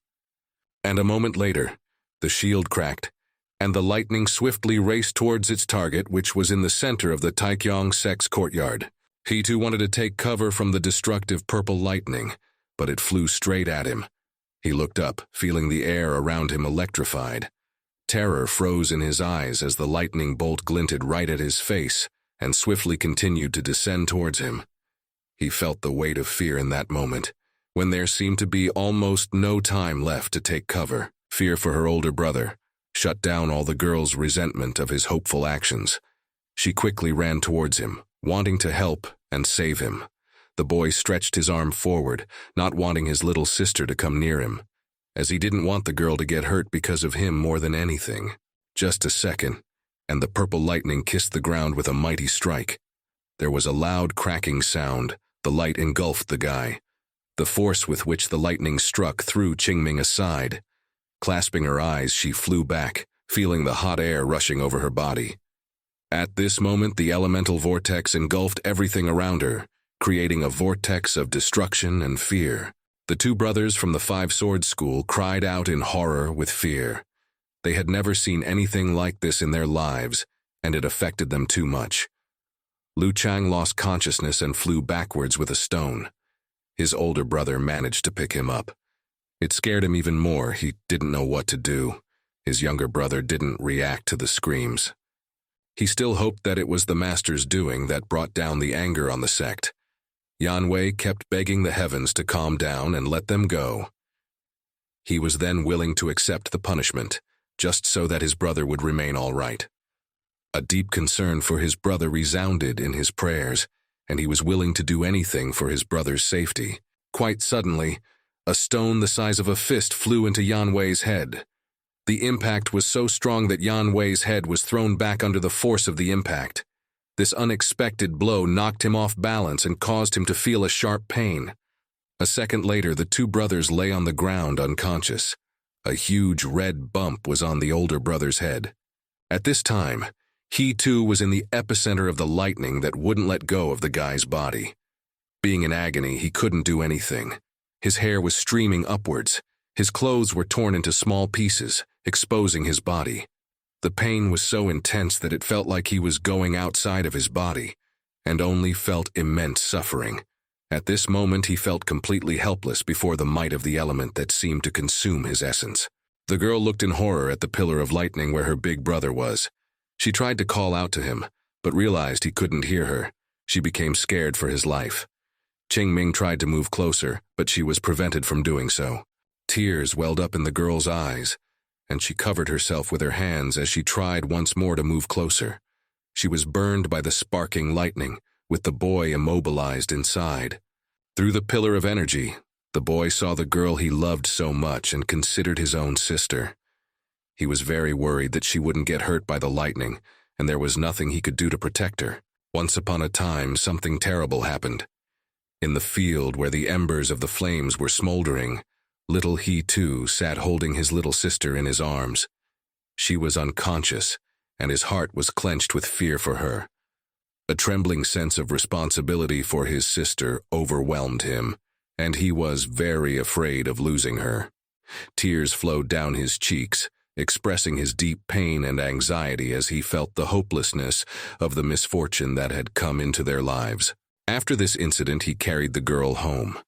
And a moment later, the shield cracked, and the lightning swiftly raced towards its target, which was in the center of the taong sect's courtyard. He too wanted to take cover from the destructive purple lightning, but it flew straight at him. He looked up, feeling the air around him electrified. Terror froze in his eyes as the lightning bolt glinted right at his face and swiftly continued to descend towards him. He felt the weight of fear in that moment, when there seemed to be almost no time left to take cover. Fear for her older brother shut down all the girl's resentment of his hopeful actions. She quickly ran towards him, wanting to help and save him. The boy stretched his arm forward, not wanting his little sister to come near him, as he didn't want the girl to get hurt because of him more than anything. Just a second, and the purple lightning kissed the ground with a mighty strike. There was a loud cracking sound. The light engulfed the guy. The force with which the lightning struck threw Qingming aside. Clasping her eyes, she flew back, feeling the hot air rushing over her body. At this moment, the elemental vortex engulfed everything around her, creating a vortex of destruction and fear. The two brothers from the Five Swords School cried out in horror with fear. They had never seen anything like this in their lives, and it affected them too much. Liu Chang lost consciousness and flew backwards with a stone. His older brother managed to pick him up. It scared him even more. He didn't know what to do. His younger brother didn't react to the screams. He still hoped that it was the master's doing that brought down the anger on the sect. Yanwei kept begging the heavens to calm down and let them go. He was then willing to accept the punishment, just so that his brother would remain all right. A deep concern for his brother resounded in his prayers, and he was willing to do anything for his brother's safety. Quite suddenly, a stone the size of a fist flew into Yanwei's head. The impact was so strong that Yanwei's head was thrown back under the force of the impact. This unexpected blow knocked him off balance and caused him to feel a sharp pain. A second later, the two brothers lay on the ground unconscious. A huge red bump was on the older brother's head. At this time, he too was in the epicenter of the lightning that wouldn't let go of the guy's body. Being in agony, he couldn't do anything. His hair was streaming upwards. His clothes were torn into small pieces, exposing his body. The pain was so intense that it felt like he was going outside of his body, and only felt immense suffering. At this moment, he felt completely helpless before the might of the element that seemed to consume his essence. The girl looked in horror at the pillar of lightning where her big brother was. She tried to call out to him, but realized he couldn't hear her. She became scared for his life. Qingming tried to move closer, but she was prevented from doing so. Tears welled up in the girl's eyes, and she covered herself with her hands as she tried once more to move closer. She was burned by the sparking lightning, with the boy immobilized inside. Through the pillar of energy, the boy saw the girl he loved so much and considered his own sister. He was very worried that she wouldn't get hurt by the lightning, and there was nothing he could do to protect her. Once upon a time, something terrible happened. In the field where the embers of the flames were smoldering, little he too sat holding his little sister in his arms. She was unconscious, and his heart was clenched with fear for her. A trembling sense of responsibility for his sister overwhelmed him, and he was very afraid of losing her. Tears flowed down his cheeks, expressing his deep pain and anxiety as he felt the hopelessness of the misfortune that had come into their lives. After this incident, he carried the girl home.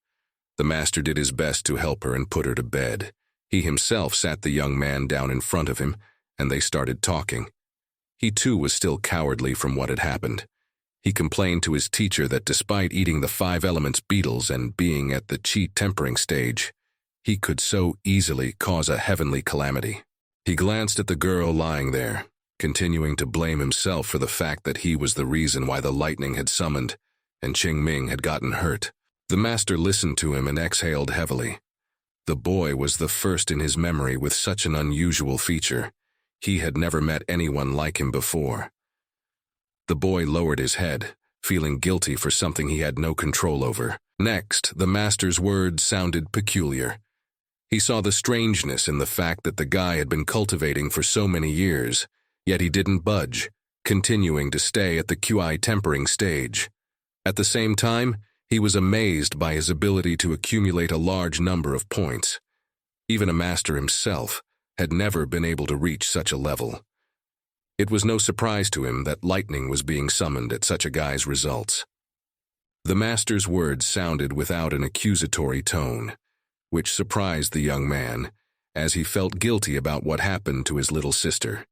The master did his best to help her and put her to bed. He himself sat the young man down in front of him, and they started talking. He too was still cowardly from what had happened. He complained to his teacher that despite eating the 5 elements beetles and being at the chi tempering stage, he could so easily cause a heavenly calamity. He glanced at the girl lying there, continuing to blame himself for the fact that he was the reason why the lightning had summoned and Qingming had gotten hurt. The master listened to him and exhaled heavily. The boy was the first in his memory with such an unusual feature. He had never met anyone like him before. The boy lowered his head, feeling guilty for something he had no control over. Next, the master's words sounded peculiar. He saw the strangeness in the fact that the guy had been cultivating for so many years, yet he didn't budge, continuing to stay at the QI tempering stage. At the same time, he was amazed by his ability to accumulate a large number of points. Even a master himself had never been able to reach such a level. It was no surprise to him that lightning was being summoned at such a guy's results. The master's words sounded without an accusatory tone, which surprised the young man, as he felt guilty about what happened to his little sister.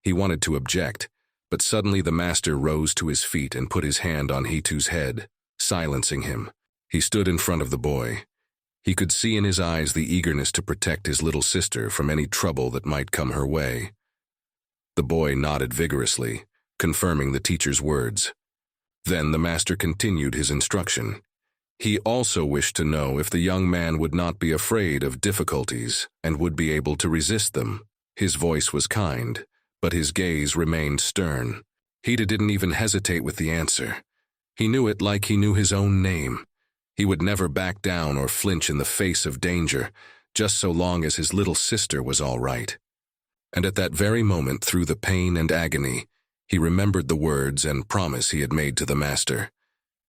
He wanted to object, but suddenly the master rose to his feet and put his hand on Hitu's head, silencing him. He stood in front of the boy. He could see in his eyes the eagerness to protect his little sister from any trouble that might come her way. The boy nodded vigorously, confirming the teacher's words. Then the master continued his instruction. He also wished to know if the young man would not be afraid of difficulties and would be able to resist them. His voice was kind, but his gaze remained stern. Hita didn't even hesitate with the answer. He knew it like he knew his own name. He would never back down or flinch in the face of danger, just so long as his little sister was all right. And at that very moment, through the pain and agony, he remembered the words and promise he had made to the master.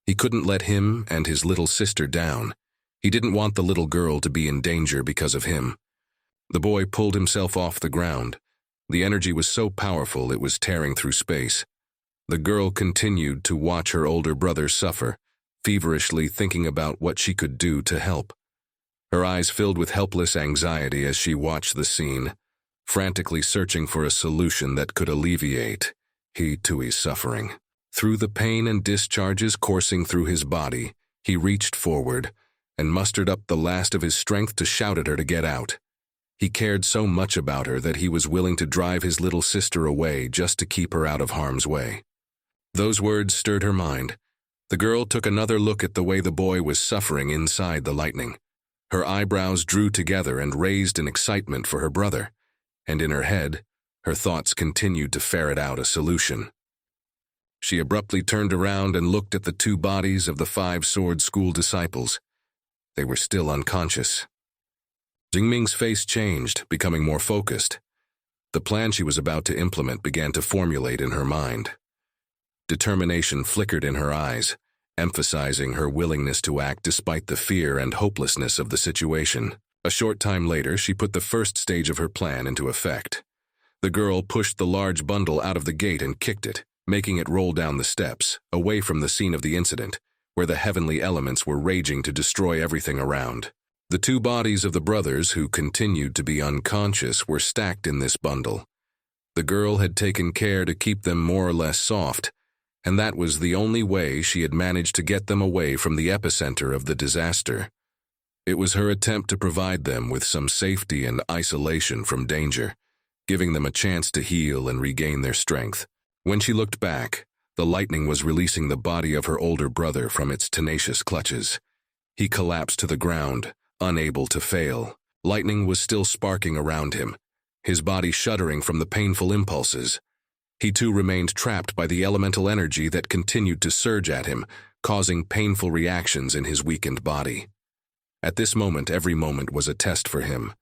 He couldn't let him and his little sister down. He didn't want the little girl to be in danger because of him. The boy pulled himself off the ground. The energy was so powerful it was tearing through space. The girl continued to watch her older brother suffer, feverishly thinking about what she could do to help. Her eyes filled with helpless anxiety as she watched the scene, frantically searching for a solution that could alleviate Hitu's suffering. Through the pain and discharges coursing through his body, He reached forward and mustered up the last of his strength to shout at her to get out. He cared so much about her that he was willing to drive his little sister away just to keep her out of harm's way. Those words stirred her mind. The girl took another look at the way the boy was suffering inside the lightning. Her eyebrows drew together and raised in excitement for her brother, and in her head, her thoughts continued to ferret out a solution. She abruptly turned around and looked at the two bodies of the 5-sword school disciples. They were still unconscious. Jingming's face changed, becoming more focused. The plan she was about to implement began to formulate in her mind. Determination flickered in her eyes, emphasizing her willingness to act despite the fear and hopelessness of the situation. A short time later, she put the first stage of her plan into effect. The girl pushed the large bundle out of the gate and kicked it, making it roll down the steps, away from the scene of the incident, where the heavenly elements were raging to destroy everything around. The two bodies of the brothers, who continued to be unconscious, were stacked in this bundle. The girl had taken care to keep them more or less soft, and that was the only way she had managed to get them away from the epicenter of the disaster. It was her attempt to provide them with some safety and isolation from danger, giving them a chance to heal and regain their strength. When she looked back, the lightning was releasing the body of her older brother from its tenacious clutches. He collapsed to the ground, unable to fail. Lightning was still sparking around him, his body shuddering from the painful impulses. He too remained trapped by the elemental energy that continued to surge at him, causing painful reactions in his weakened body. At this moment, every moment was a test for him,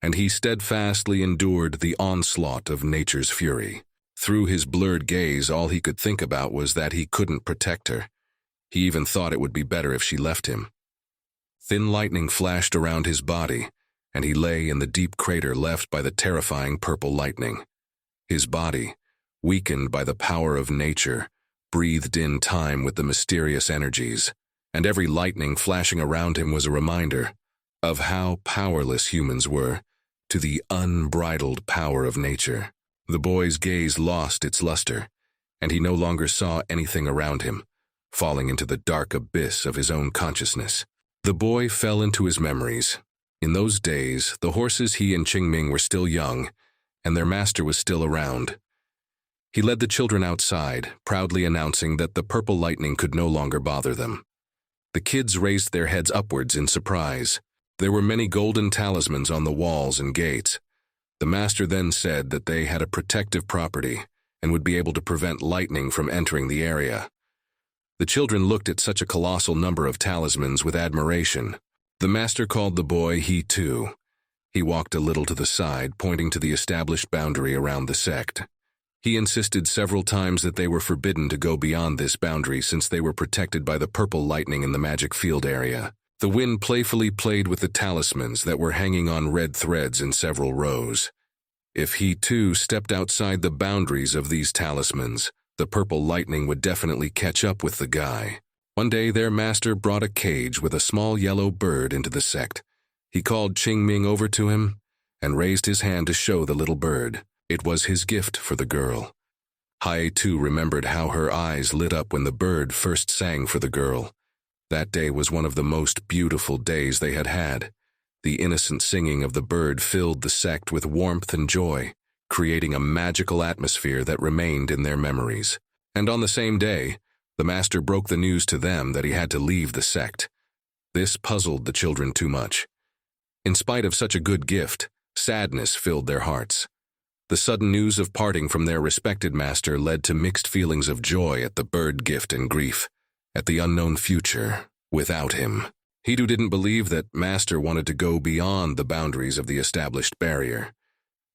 and he steadfastly endured the onslaught of nature's fury. Through his blurred gaze, all he could think about was that he couldn't protect her. He even thought it would be better if she left him. Thin lightning flashed around his body, and he lay in the deep crater left by the terrifying purple lightning. His body, weakened by the power of nature, breathed in time with the mysterious energies, and every lightning flashing around him was a reminder of how powerless humans were to the unbridled power of nature. The boy's gaze lost its luster, and he no longer saw anything around him, falling into the dark abyss of his own consciousness. The boy fell into his memories. In those days, the horses he and Qingming were still young, and their master was still around. He led the children outside, proudly announcing that the purple lightning could no longer bother them. The kids raised their heads upwards in surprise. There were many golden talismans on the walls and gates. The master then said that they had a protective property and would be able to prevent lightning from entering the area. The children looked at such a colossal number of talismans with admiration. The master called the boy He too. He walked a little to the side, pointing to the established boundary around the sect. He insisted several times that they were forbidden to go beyond this boundary since they were protected by the purple lightning in the magic field area. The wind playfully played with the talismans that were hanging on red threads in several rows. If he too stepped outside the boundaries of these talismans, the purple lightning would definitely catch up with the guy. One day their master brought a cage with a small yellow bird into the sect. He called Qingming over to him and raised his hand to show the little bird. It was his gift for the girl. Hai too remembered how her eyes lit up when the bird first sang for the girl. That day was one of the most beautiful days they had had. The innocent singing of the bird filled the sect with warmth and joy, creating a magical atmosphere that remained in their memories. And on the same day, the master broke the news to them that he had to leave the sect. This puzzled the children too much. In spite of such a good gift, sadness filled their hearts. The sudden news of parting from their respected master led to mixed feelings of joy at the bird gift and grief at the unknown future without him. Hidu didn't believe that master wanted to go beyond the boundaries of the established barrier,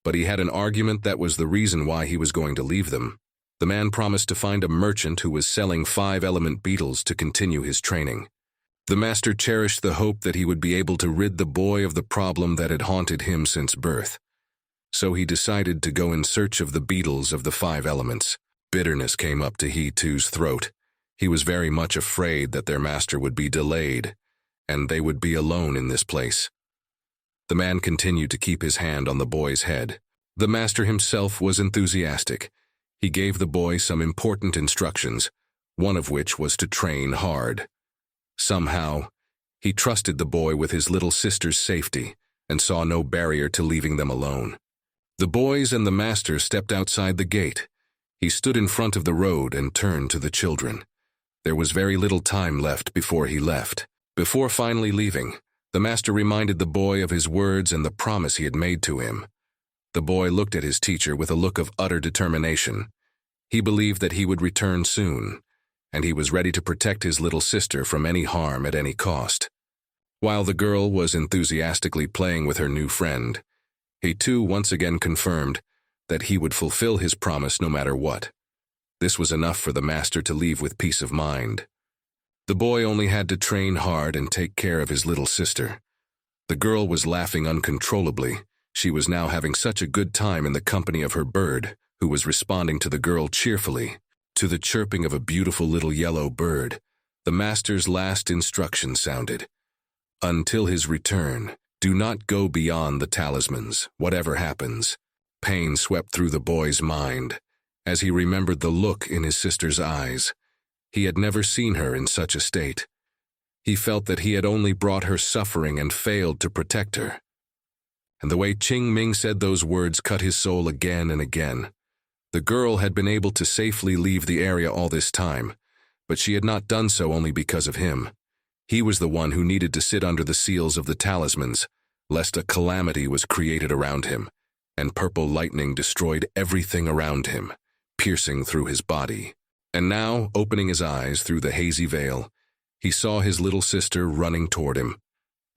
but he had an argument that was the reason why he was going to leave them. The man promised to find a merchant who was selling 5-element beetles to continue his training. The master cherished the hope that he would be able to rid the boy of the problem that had haunted him since birth. So he decided to go in search of the beetles of the 5 elements. Bitterness came up to He too's throat. He was very much afraid that their master would be delayed, and they would be alone in this place. The man continued to keep his hand on the boy's head. The master himself was enthusiastic. He gave the boy some important instructions, one of which was to train hard. Somehow, he trusted the boy with his little sister's safety and saw no barrier to leaving them alone. The boys and the master stepped outside the gate. He stood in front of the road and turned to the children. There was very little time left before he left. Before finally leaving, the master reminded the boy of his words and the promise he had made to him. The boy looked at his teacher with a look of utter determination. He believed that he would return soon, and he was ready to protect his little sister from any harm at any cost. While the girl was enthusiastically playing with her new friend, he too once again confirmed that he would fulfill his promise no matter what. This was enough for the master to leave with peace of mind. The boy only had to train hard and take care of his little sister. The girl was laughing uncontrollably. She was now having such a good time in the company of her bird, who was responding to the girl cheerfully. To the chirping of a beautiful little yellow bird, the master's last instruction sounded. Until his return, do not go beyond the talismans, whatever happens. Pain swept through the boy's mind as he remembered the look in his sister's eyes. He had never seen her in such a state. He felt that he had only brought her suffering and failed to protect her. And the way Qing Ming said those words cut his soul again and again. The girl had been able to safely leave the area all this time, but she had not done so only because of him. He was the one who needed to sit under the seals of the talismans, lest a calamity was created around him, and purple lightning destroyed everything around him, piercing through his body. And now, opening his eyes through the hazy veil, he saw his little sister running toward him.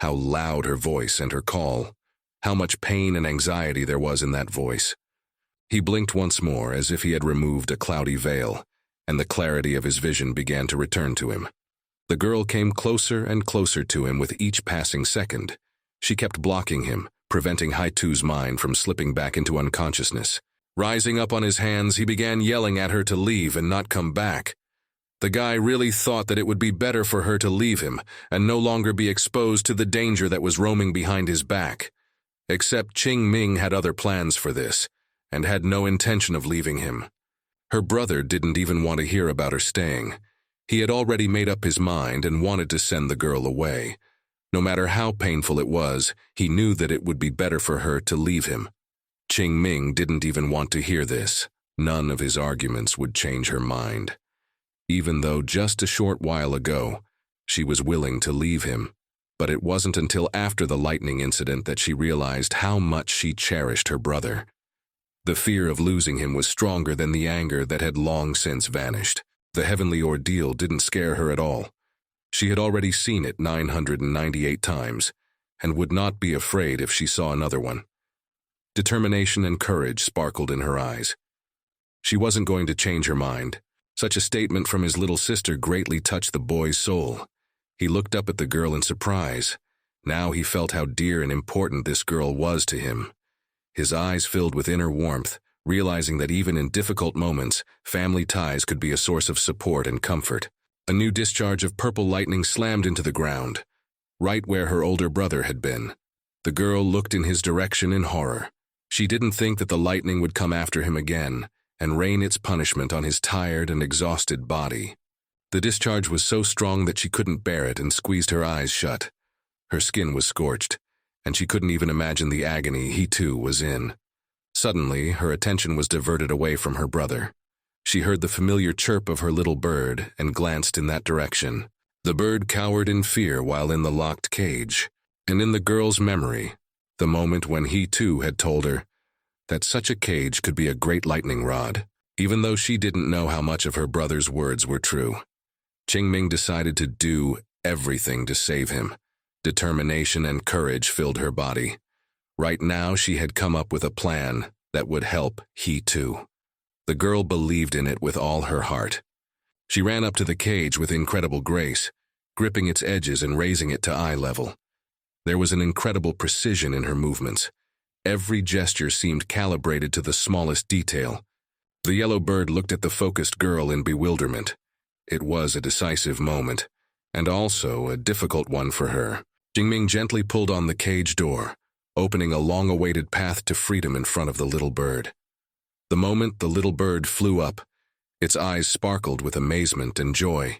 How loud her voice and her call. How much pain and anxiety there was in that voice. He blinked once more as if he had removed a cloudy veil, and the clarity of his vision began to return to him. The girl came closer and closer to him with each passing second. She kept blocking him, preventing Haitu's mind from slipping back into unconsciousness. Rising up on his hands, he began yelling at her to leave and not come back. The guy really thought that it would be better for her to leave him and no longer be exposed to the danger that was roaming behind his back. Except Qing Ming had other plans for this, and had no intention of leaving him. Her brother didn't even want to hear about her staying. He had already made up his mind and wanted to send the girl away. No matter how painful it was, he knew that it would be better for her to leave him. Qing Ming didn't even want to hear this. None of his arguments would change her mind. Even though just a short while ago, she was willing to leave him. But it wasn't until after the lightning incident that she realized how much she cherished her brother. The fear of losing him was stronger than the anger that had long since vanished. The heavenly ordeal didn't scare her at all. She had already seen it 998 times, and would not be afraid if she saw another one. Determination and courage sparkled in her eyes. She wasn't going to change her mind. Such a statement from his little sister greatly touched the boy's soul. He looked up at the girl in surprise. Now he felt how dear and important this girl was to him. His eyes filled with inner warmth, realizing that even in difficult moments, family ties could be a source of support and comfort. A new discharge of purple lightning slammed into the ground, right where her older brother had been. The girl looked in his direction in horror. She didn't think that the lightning would come after him again and rain its punishment on his tired and exhausted body. The discharge was so strong that she couldn't bear it and squeezed her eyes shut. Her skin was scorched, and she couldn't even imagine the agony he too was in. Suddenly, her attention was diverted away from her brother. She heard the familiar chirp of her little bird and glanced in that direction. The bird cowered in fear while in the locked cage, and in the girl's memory, the moment when he too had told her that such a cage could be a great lightning rod, even though she didn't know how much of her brother's words were true. Qing Ming decided to do everything to save him. Determination and courage filled her body. Right now she had come up with a plan that would help he too. The girl believed in it with all her heart. She ran up to the cage with incredible grace, gripping its edges and raising it to eye level. There was an incredible precision in her movements. Every gesture seemed calibrated to the smallest detail. The yellow bird looked at the focused girl in bewilderment. It was a decisive moment, and also a difficult one for her. Jingming gently pulled on the cage door, opening a long-awaited path to freedom in front of the little bird. The moment the little bird flew up, its eyes sparkled with amazement and joy.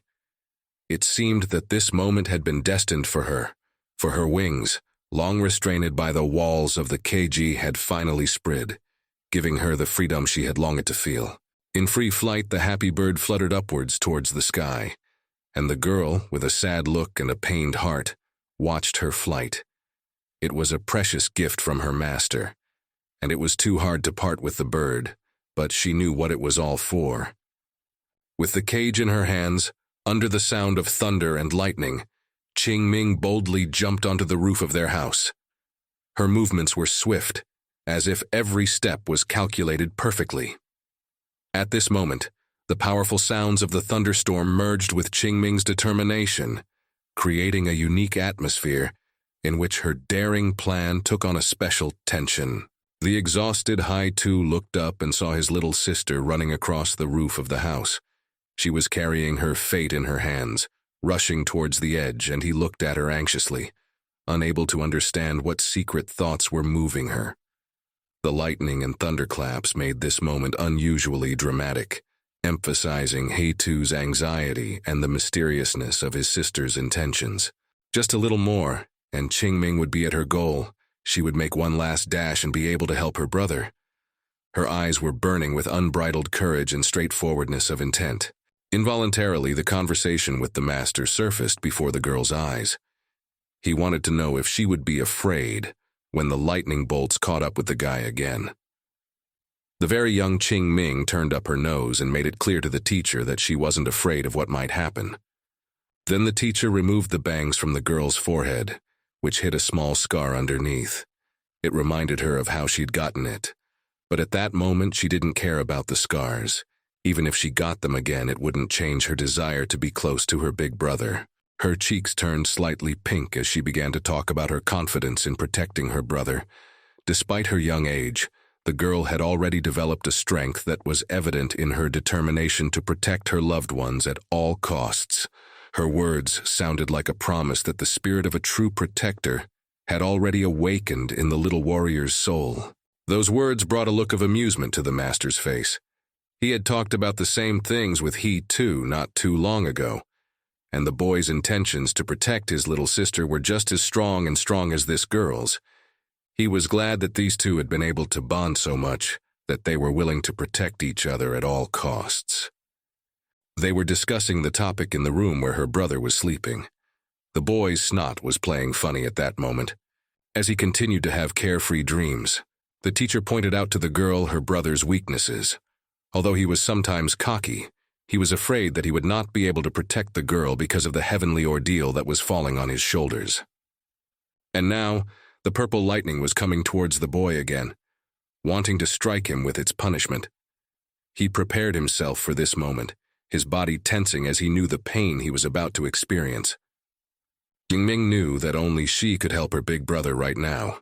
It seemed that this moment had been destined for her, for her wings, long restrained by the walls of the KG, had finally spread, giving her the freedom she had longed to feel. In free flight, the happy bird fluttered upwards towards the sky, and the girl, with a sad look and a pained heart, watched her flight. It was a precious gift from her master, and it was too hard to part with the bird, but she knew what it was all for. With the cage in her hands, under the sound of thunder and lightning, Qingming boldly jumped onto the roof of their house. Her movements were swift, as if every step was calculated perfectly. At this moment, the powerful sounds of the thunderstorm merged with Qingming's determination, creating a unique atmosphere in which her daring plan took on a special tension. The exhausted Hai-Tu looked up and saw his little sister running across the roof of the house. She was carrying her fate in her hands, rushing towards the edge, and he looked at her anxiously, unable to understand what secret thoughts were moving her. The lightning and thunderclaps made this moment unusually dramatic, emphasizing Hai-Tu's anxiety and the mysteriousness of his sister's intentions. Just a little more, and Qingming would be at her goal. She would make one last dash and be able to help her brother. Her eyes were burning with unbridled courage and straightforwardness of intent. Involuntarily, the conversation with the master surfaced before the girl's eyes. He wanted to know if she would be afraid when the lightning bolts caught up with the guy again. The very young Qingming turned up her nose and made it clear to the teacher that she wasn't afraid of what might happen. Then the teacher removed the bangs from the girl's forehead, which hid a small scar underneath. It reminded her of how she'd gotten it. But at that moment, she didn't care about the scars. Even if she got them again, it wouldn't change her desire to be close to her big brother. Her cheeks turned slightly pink as she began to talk about her confidence in protecting her brother. Despite her young age, the girl had already developed a strength that was evident in her determination to protect her loved ones at all costs. Her words sounded like a promise that the spirit of a true protector had already awakened in the little warrior's soul. Those words brought a look of amusement to the master's face. He had talked about the same things with he too not too long ago, and the boy's intentions to protect his little sister were just as strong as this girl's. He was glad that these two had been able to bond so much that they were willing to protect each other at all costs. They were discussing the topic in the room where her brother was sleeping. The boy's snot was playing funny at that moment. As he continued to have carefree dreams, the teacher pointed out to the girl her brother's weaknesses. Although he was sometimes cocky, he was afraid that he would not be able to protect the girl because of the heavenly ordeal that was falling on his shoulders. And now, the purple lightning was coming towards the boy again, wanting to strike him with its punishment. He prepared himself for this moment, his body tensing as he knew the pain he was about to experience. Qingming knew that only she could help her big brother right now.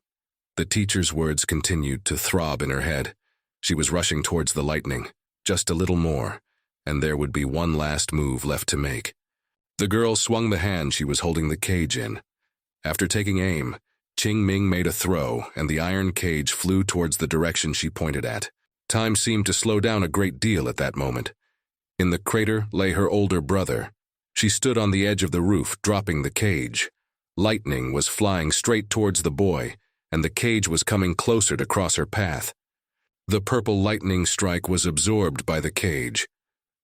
The teacher's words continued to throb in her head. She was rushing towards the lightning, just a little more, and there would be one last move left to make. The girl swung the hand she was holding the cage in. After taking aim, Qingming made a throw, and the iron cage flew towards the direction she pointed at. Time seemed to slow down a great deal at that moment. In the crater lay her older brother. She stood on the edge of the roof, dropping the cage. Lightning was flying straight towards the boy, and the cage was coming closer to cross her path. The purple lightning strike was absorbed by the cage.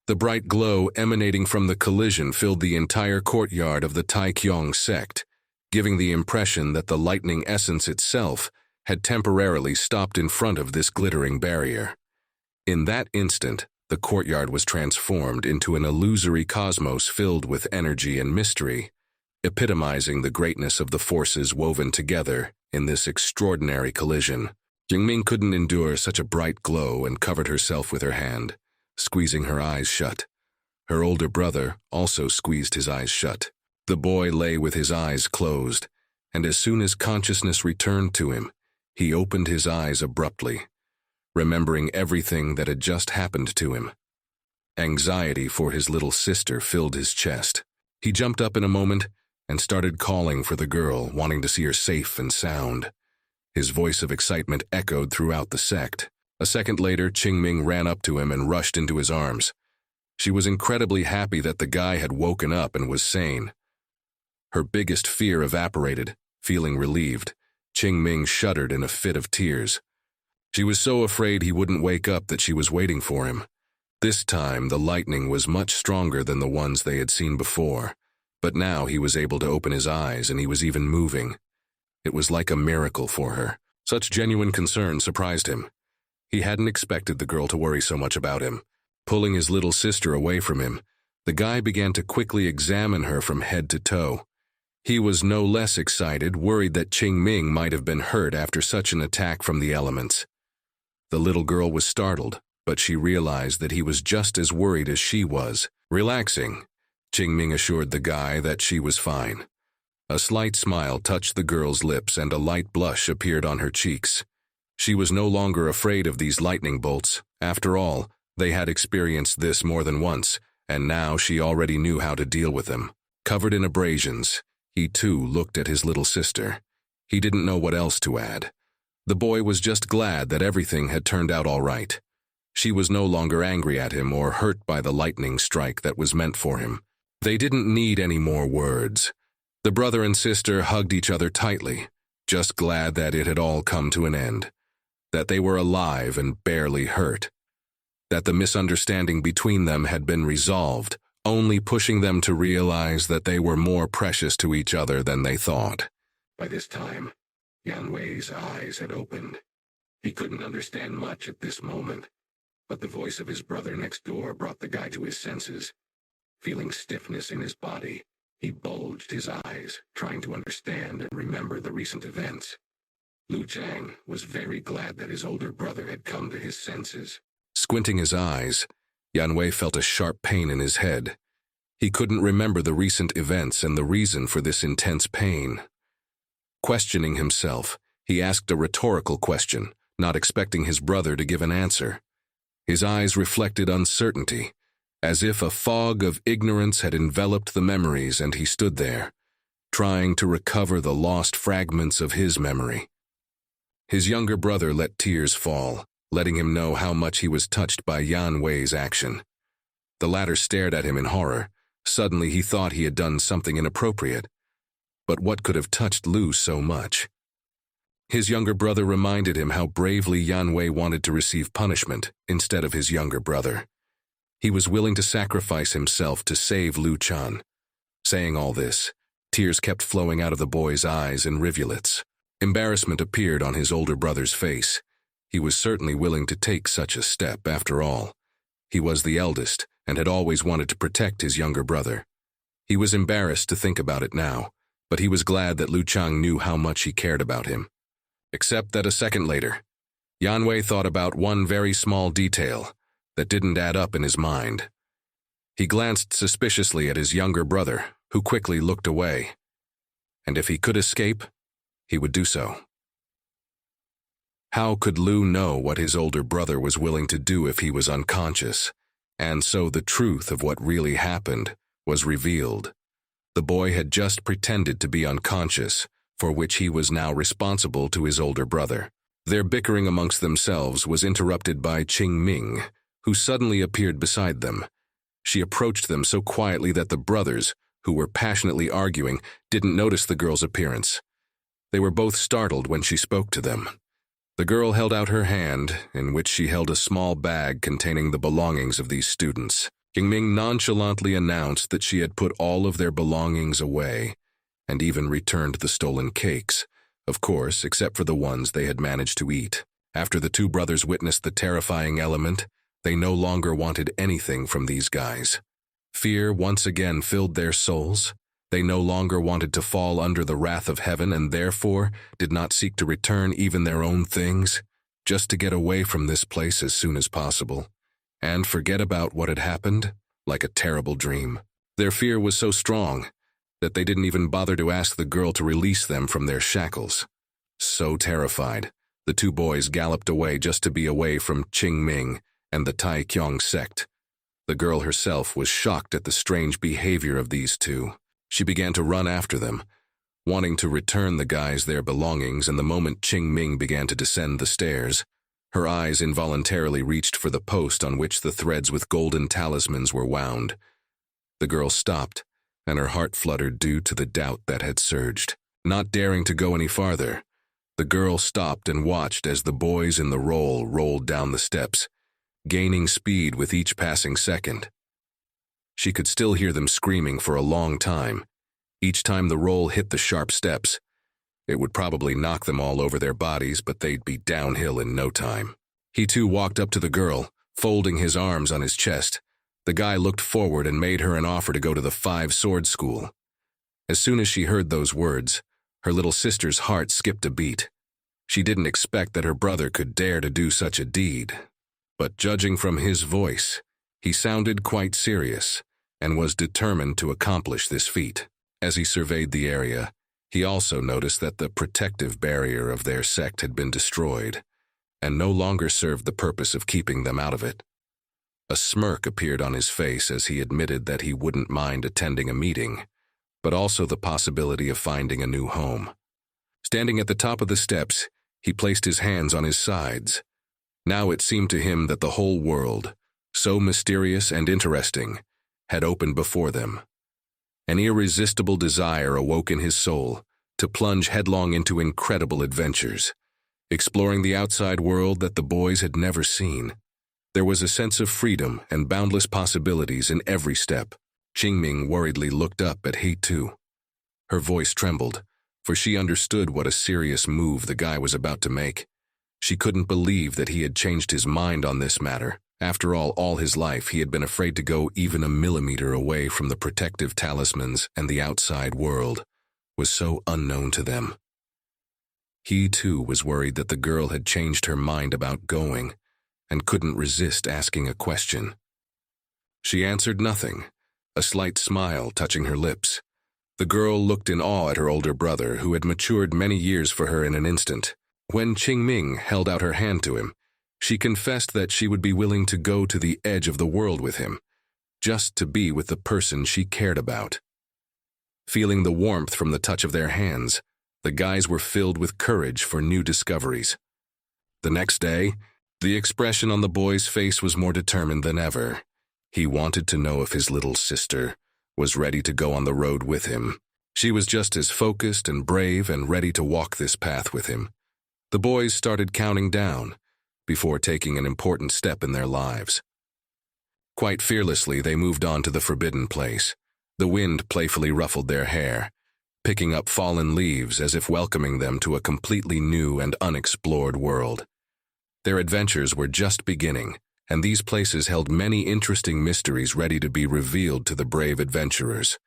The bright glow emanating from the collision filled the entire courtyard of the Taikyong sect, giving the impression that the lightning essence itself had temporarily stopped in front of this glittering barrier. In that instant, the courtyard was transformed into an illusory cosmos filled with energy and mystery, epitomizing the greatness of the forces woven together in this extraordinary collision. Qingming couldn't endure such a bright glow and covered herself with her hand, squeezing her eyes shut. Her older brother also squeezed his eyes shut. The boy lay with his eyes closed, and as soon as consciousness returned to him, he opened his eyes abruptly, remembering everything that had just happened to him. Anxiety for his little sister filled his chest. He jumped up in a moment and started calling for the girl, wanting to see her safe and sound. His voice of excitement echoed throughout the sect. A second later, Qingming ran up to him and rushed into his arms. She was incredibly happy that the guy had woken up and was sane. Her biggest fear evaporated. Feeling relieved, Qingming shuddered in a fit of tears. She was so afraid he wouldn't wake up that she was waiting for him. This time, the lightning was much stronger than the ones they had seen before, but now he was able to open his eyes and he was even moving. It was like a miracle for her. Such genuine concern surprised him. He hadn't expected the girl to worry so much about him. Pulling his little sister away from him, the guy began to quickly examine her from head to toe. He was no less excited, worried that Qingming might have been hurt after such an attack from the elements. The little girl was startled, but she realized that he was just as worried as she was. Relaxing, Qingming assured the guy that she was fine. A slight smile touched the girl's lips and a light blush appeared on her cheeks. She was no longer afraid of these lightning bolts. After all, they had experienced this more than once, and now she already knew how to deal with them. Covered in abrasions, he too looked at his little sister. He didn't know what else to add. The boy was just glad that everything had turned out all right. She was no longer angry at him or hurt by the lightning strike that was meant for him. They didn't need any more words. The brother and sister hugged each other tightly, just glad that it had all come to an end, that they were alive and barely hurt, that the misunderstanding between them had been resolved, only pushing them to realize that they were more precious to each other than they thought. By this time, Yanwei's eyes had opened. He couldn't understand much at this moment, but the voice of his brother next door brought the guy to his senses. Feeling stiffness in his body, he bulged his eyes, trying to understand and remember the recent events. Lu Chang was very glad that his older brother had come to his senses. Squinting his eyes, Yanwei felt a sharp pain in his head. He couldn't remember the recent events and the reason for this intense pain. Questioning himself, he asked a rhetorical question, not expecting his brother to give an answer. His eyes reflected uncertainty, as if a fog of ignorance had enveloped the memories, and he stood there, trying to recover the lost fragments of his memory. His younger brother let tears fall, letting him know how much he was touched by Yanwei's action. The latter stared at him in horror. Suddenly he thought he had done something inappropriate. But what could have touched Lu so much? His younger brother reminded him how bravely Yanwei wanted to receive punishment instead of his younger brother. He was willing to sacrifice himself to save Lu Chan. Saying all this, tears kept flowing out of the boy's eyes in rivulets. Embarrassment appeared on his older brother's face. He was certainly willing to take such a step, after all. He was the eldest and had always wanted to protect his younger brother. He was embarrassed to think about it now, but he was glad that Lu Chang knew how much he cared about him. Except that a second later, Yanwei thought about one very small detail that didn't add up in his mind. He glanced suspiciously at his younger brother, who quickly looked away. And if he could escape, he would do so. How could Lu know what his older brother was willing to do if he was unconscious? And so the truth of what really happened was revealed. The boy had just pretended to be unconscious, for which he was now responsible to his older brother. Their bickering amongst themselves was interrupted by Qingming, who suddenly appeared beside them. She approached them so quietly that the brothers, who were passionately arguing, didn't notice the girl's appearance. They were both startled when she spoke to them. The girl held out her hand, in which she held a small bag containing the belongings of these students. Qingming nonchalantly announced that she had put all of their belongings away, and even returned the stolen cakes, of course, except for the ones they had managed to eat. After the two brothers witnessed the terrifying element, they no longer wanted anything from these guys. Fear once again filled their souls. They no longer wanted to fall under the wrath of heaven and therefore did not seek to return even their own things, just to get away from this place as soon as possible, and forget about what had happened like a terrible dream. Their fear was so strong that they didn't even bother to ask the girl to release them from their shackles. So terrified, the two boys galloped away just to be away from Qingming and the Tai Qiong sect. The girl herself was shocked at the strange behavior of these two. She began to run after them, wanting to return the guys their belongings, and the moment Qingming began to descend the stairs, Her eyes involuntarily reached for the post on which the threads with golden talismans were wound. The girl stopped, and her heart fluttered due to the doubt that had surged. Not daring to go any farther, the girl stopped and watched as the boys in the roll rolled down the steps, gaining speed with each passing second. She could still hear them screaming for a long time. Each time the roll hit the sharp steps, it would probably knock them all over their bodies, but they'd be downhill in no time. He too walked up to the girl, folding his arms on his chest. The guy looked forward and made her an offer to go to the 5-sword school. As soon as she heard those words, her little sister's heart skipped a beat. She didn't expect that her brother could dare to do such a deed. But judging from his voice, he sounded quite serious and was determined to accomplish this feat. As he surveyed the area, he also noticed that the protective barrier of their sect had been destroyed and no longer served the purpose of keeping them out of it. A smirk appeared on his face as he admitted that he wouldn't mind attending a meeting, but also the possibility of finding a new home. Standing at the top of the steps, he placed his hands on his sides. Now it seemed to him that the whole world, so mysterious and interesting, had opened before them. An irresistible desire awoke in his soul to plunge headlong into incredible adventures, exploring the outside world that the boys had never seen. There was a sense of freedom and boundless possibilities in every step. Qingming worriedly looked up at He Tu. Her voice trembled, for she understood what a serious move the guy was about to make. She couldn't believe that he had changed his mind on this matter. After all his life he had been afraid to go even a millimeter away from the protective talismans, and the outside world was so unknown to them. He too was worried that the girl had changed her mind about going, and couldn't resist asking a question. She answered nothing, a slight smile touching her lips. The girl looked in awe at her older brother, who had matured many years for her in an instant. When Qingming held out her hand to him, she confessed that she would be willing to go to the edge of the world with him, just to be with the person she cared about. Feeling the warmth from the touch of their hands, the guys were filled with courage for new discoveries. The next day, the expression on the boy's face was more determined than ever. He wanted to know if his little sister was ready to go on the road with him. She was just as focused and brave and ready to walk this path with him. The boys started counting down before taking an important step in their lives. Quite fearlessly, they moved on to the forbidden place. The wind playfully ruffled their hair, picking up fallen leaves as if welcoming them to a completely new and unexplored world. Their adventures were just beginning, and these places held many interesting mysteries ready to be revealed to the brave adventurers.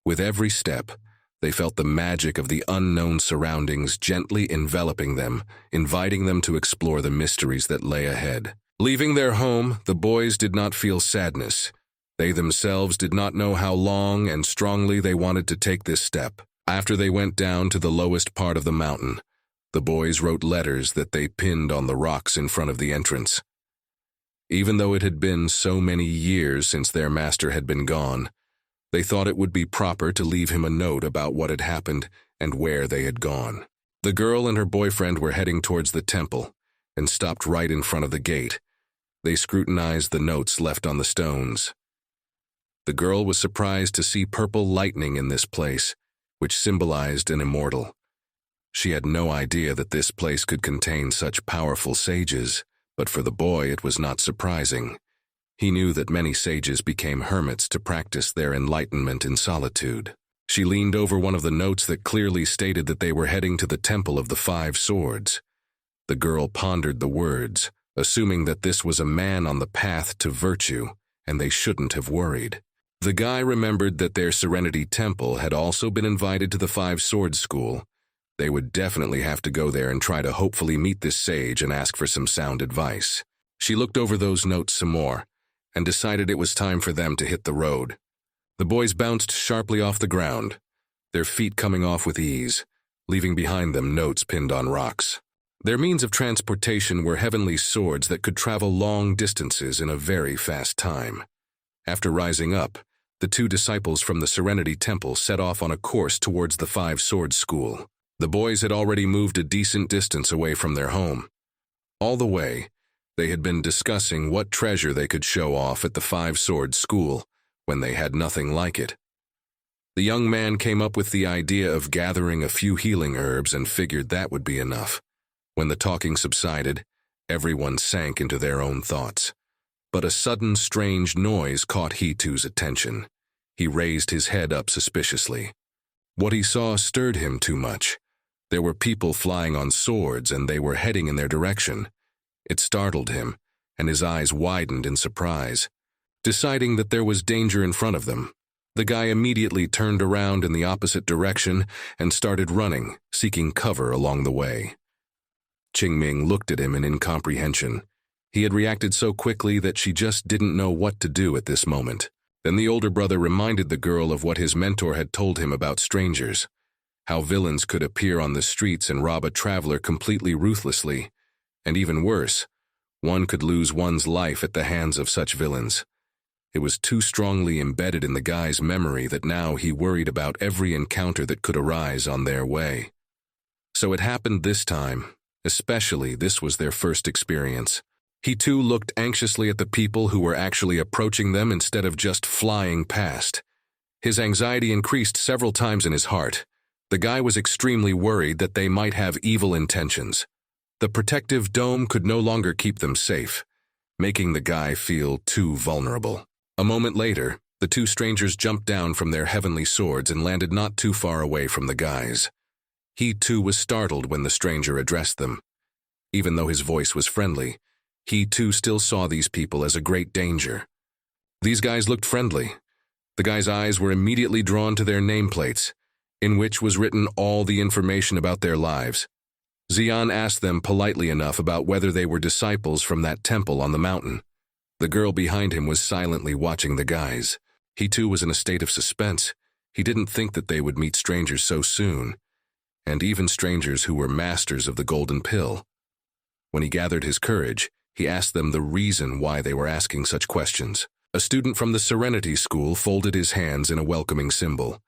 With every step, they felt the magic of the unknown surroundings gently enveloping them, inviting them to explore the mysteries that lay ahead. Leaving their home, the boys did not feel sadness. They themselves did not know how long and strongly they wanted to take this step. After they went down to the lowest part of the mountain, the boys wrote letters that they pinned on the rocks in front of the entrance. Even though it had been so many years since their master had been gone, they thought it would be proper to leave him a note about what had happened and where they had gone. The girl and her boyfriend were heading towards the temple and stopped right in front of the gate. They scrutinized the notes left on the stones. The girl was surprised to see purple lightning in this place, which symbolized an immortal. She had no idea that this place could contain such powerful sages, but for the boy it was not surprising. He knew that many sages became hermits to practice their enlightenment in solitude. She leaned over one of the notes that clearly stated that they were heading to the Temple of the 5 Swords. The girl pondered the words, assuming that this was a man on the path to virtue, and they shouldn't have worried. The guy remembered that their Serenity Temple had also been invited to the 5 Swords School. They would definitely have to go there and try to hopefully meet this sage and ask for some sound advice. She looked over those notes some more, and decided it was time for them to hit the road. The boys bounced sharply off the ground, their feet coming off with ease, leaving behind them notes pinned on rocks. Their means of transportation were heavenly swords that could travel long distances in a very fast time. After rising up, the 2 disciples from the Serenity Temple set off on a course towards the 5 Swords School. The boys had already moved a decent distance away from their home. All the way, they had been discussing what treasure they could show off at the Five-Sword School when they had nothing like it. The young man came up with the idea of gathering a few healing herbs and figured that would be enough. When the talking subsided, everyone sank into their own thoughts. But a sudden strange noise caught He-Too's attention. He raised his head up suspiciously. What he saw stirred him too much. There were people flying on swords and they were heading in their direction. It startled him, and his eyes widened in surprise. Deciding that there was danger in front of them, the guy immediately turned around in the opposite direction and started running, seeking cover along the way. Qingming looked at him in incomprehension. He had reacted so quickly that she just didn't know what to do at this moment. Then the older brother reminded the girl of what his mentor had told him about strangers, how villains could appear on the streets and rob a traveler completely ruthlessly, and even worse, one could lose one's life at the hands of such villains. It was too strongly embedded in the guy's memory that now he worried about every encounter that could arise on their way. So it happened this time, especially this was their first experience. He too looked anxiously at the people who were actually approaching them instead of just flying past. His anxiety increased several times in his heart. The guy was extremely worried that they might have evil intentions. The protective dome could no longer keep them safe, making the guy feel too vulnerable. A moment later, the two strangers jumped down from their heavenly swords and landed not too far away from the guys. He too was startled when the stranger addressed them. Even though his voice was friendly, he too still saw these people as a great danger. These guys looked friendly. The guy's eyes were immediately drawn to their nameplates, in which was written all the information about their lives. Xian asked them politely enough about whether they were disciples from that temple on the mountain. The girl behind him was silently watching the guys. He too was in a state of suspense. He didn't think that they would meet strangers so soon, and even strangers who were masters of the golden pill. When he gathered his courage, he asked them the reason why they were asking such questions. A student from the Serenity School folded his hands in a welcoming symbol.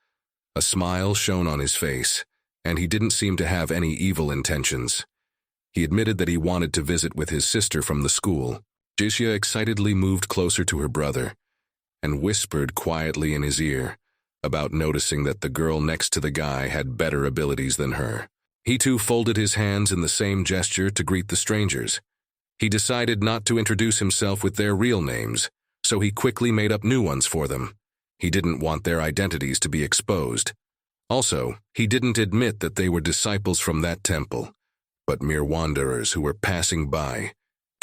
A smile shone on his face, and he didn't seem to have any evil intentions. He admitted that he wanted to visit with his sister from the school. Jixia excitedly moved closer to her brother and whispered quietly in his ear about noticing that the girl next to the guy had better abilities than her. He too folded his hands in the same gesture to greet the strangers. He decided not to introduce himself with their real names, so he quickly made up new ones for them. He didn't want their identities to be exposed. Also, he didn't admit that they were disciples from that temple, but mere wanderers who were passing by.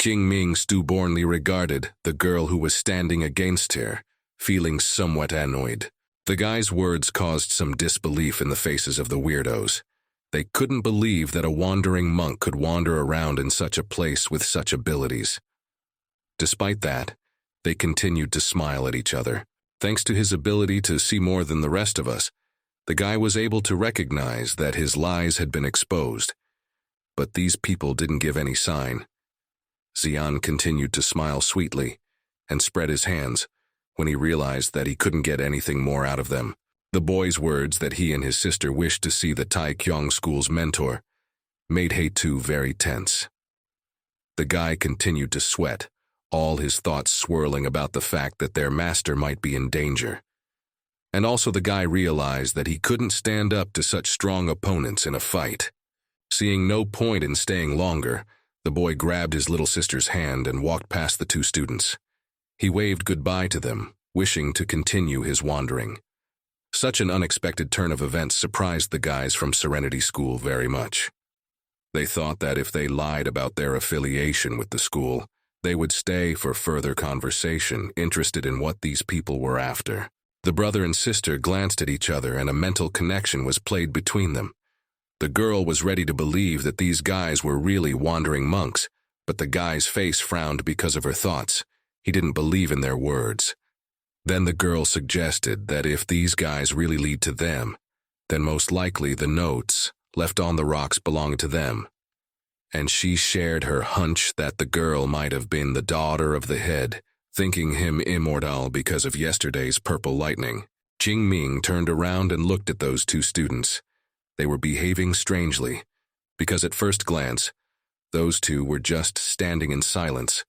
Qingming stubbornly regarded the girl who was standing against her, feeling somewhat annoyed. The guy's words caused some disbelief in the faces of the weirdos. They couldn't believe that a wandering monk could wander around in such a place with such abilities. Despite that, they continued to smile at each other. Thanks to his ability to see more than the rest of us, the guy was able to recognize that his lies had been exposed. But these people didn't give any sign. Xian continued to smile sweetly and spread his hands when he realized that he couldn't get anything more out of them. The boy's words that he and his sister wished to see the Taikyong School's mentor made He-Tu very tense. The guy continued to sweat, all his thoughts swirling about the fact that their master might be in danger. And also the guy realized that he couldn't stand up to such strong opponents in a fight. Seeing no point in staying longer, the boy grabbed his little sister's hand and walked past the two students. He waved goodbye to them, wishing to continue his wandering. Such an unexpected turn of events surprised the guys from Serenity School very much. They thought that if they lied about their affiliation with the school, they would stay for further conversation, interested in what these people were after. The brother and sister glanced at each other and a mental connection was played between them. The girl was ready to believe that these guys were really wandering monks, but the guy's face frowned because of her thoughts. He didn't believe in their words. Then the girl suggested that if these guys really lead to them, then most likely the notes left on the rocks belonged to them. And she shared her hunch that the girl might have been the daughter of the head, thinking him immortal because of yesterday's purple lightning. Qingming turned around and looked at those two students. They were behaving strangely, because at first glance, Those two were just standing in silence,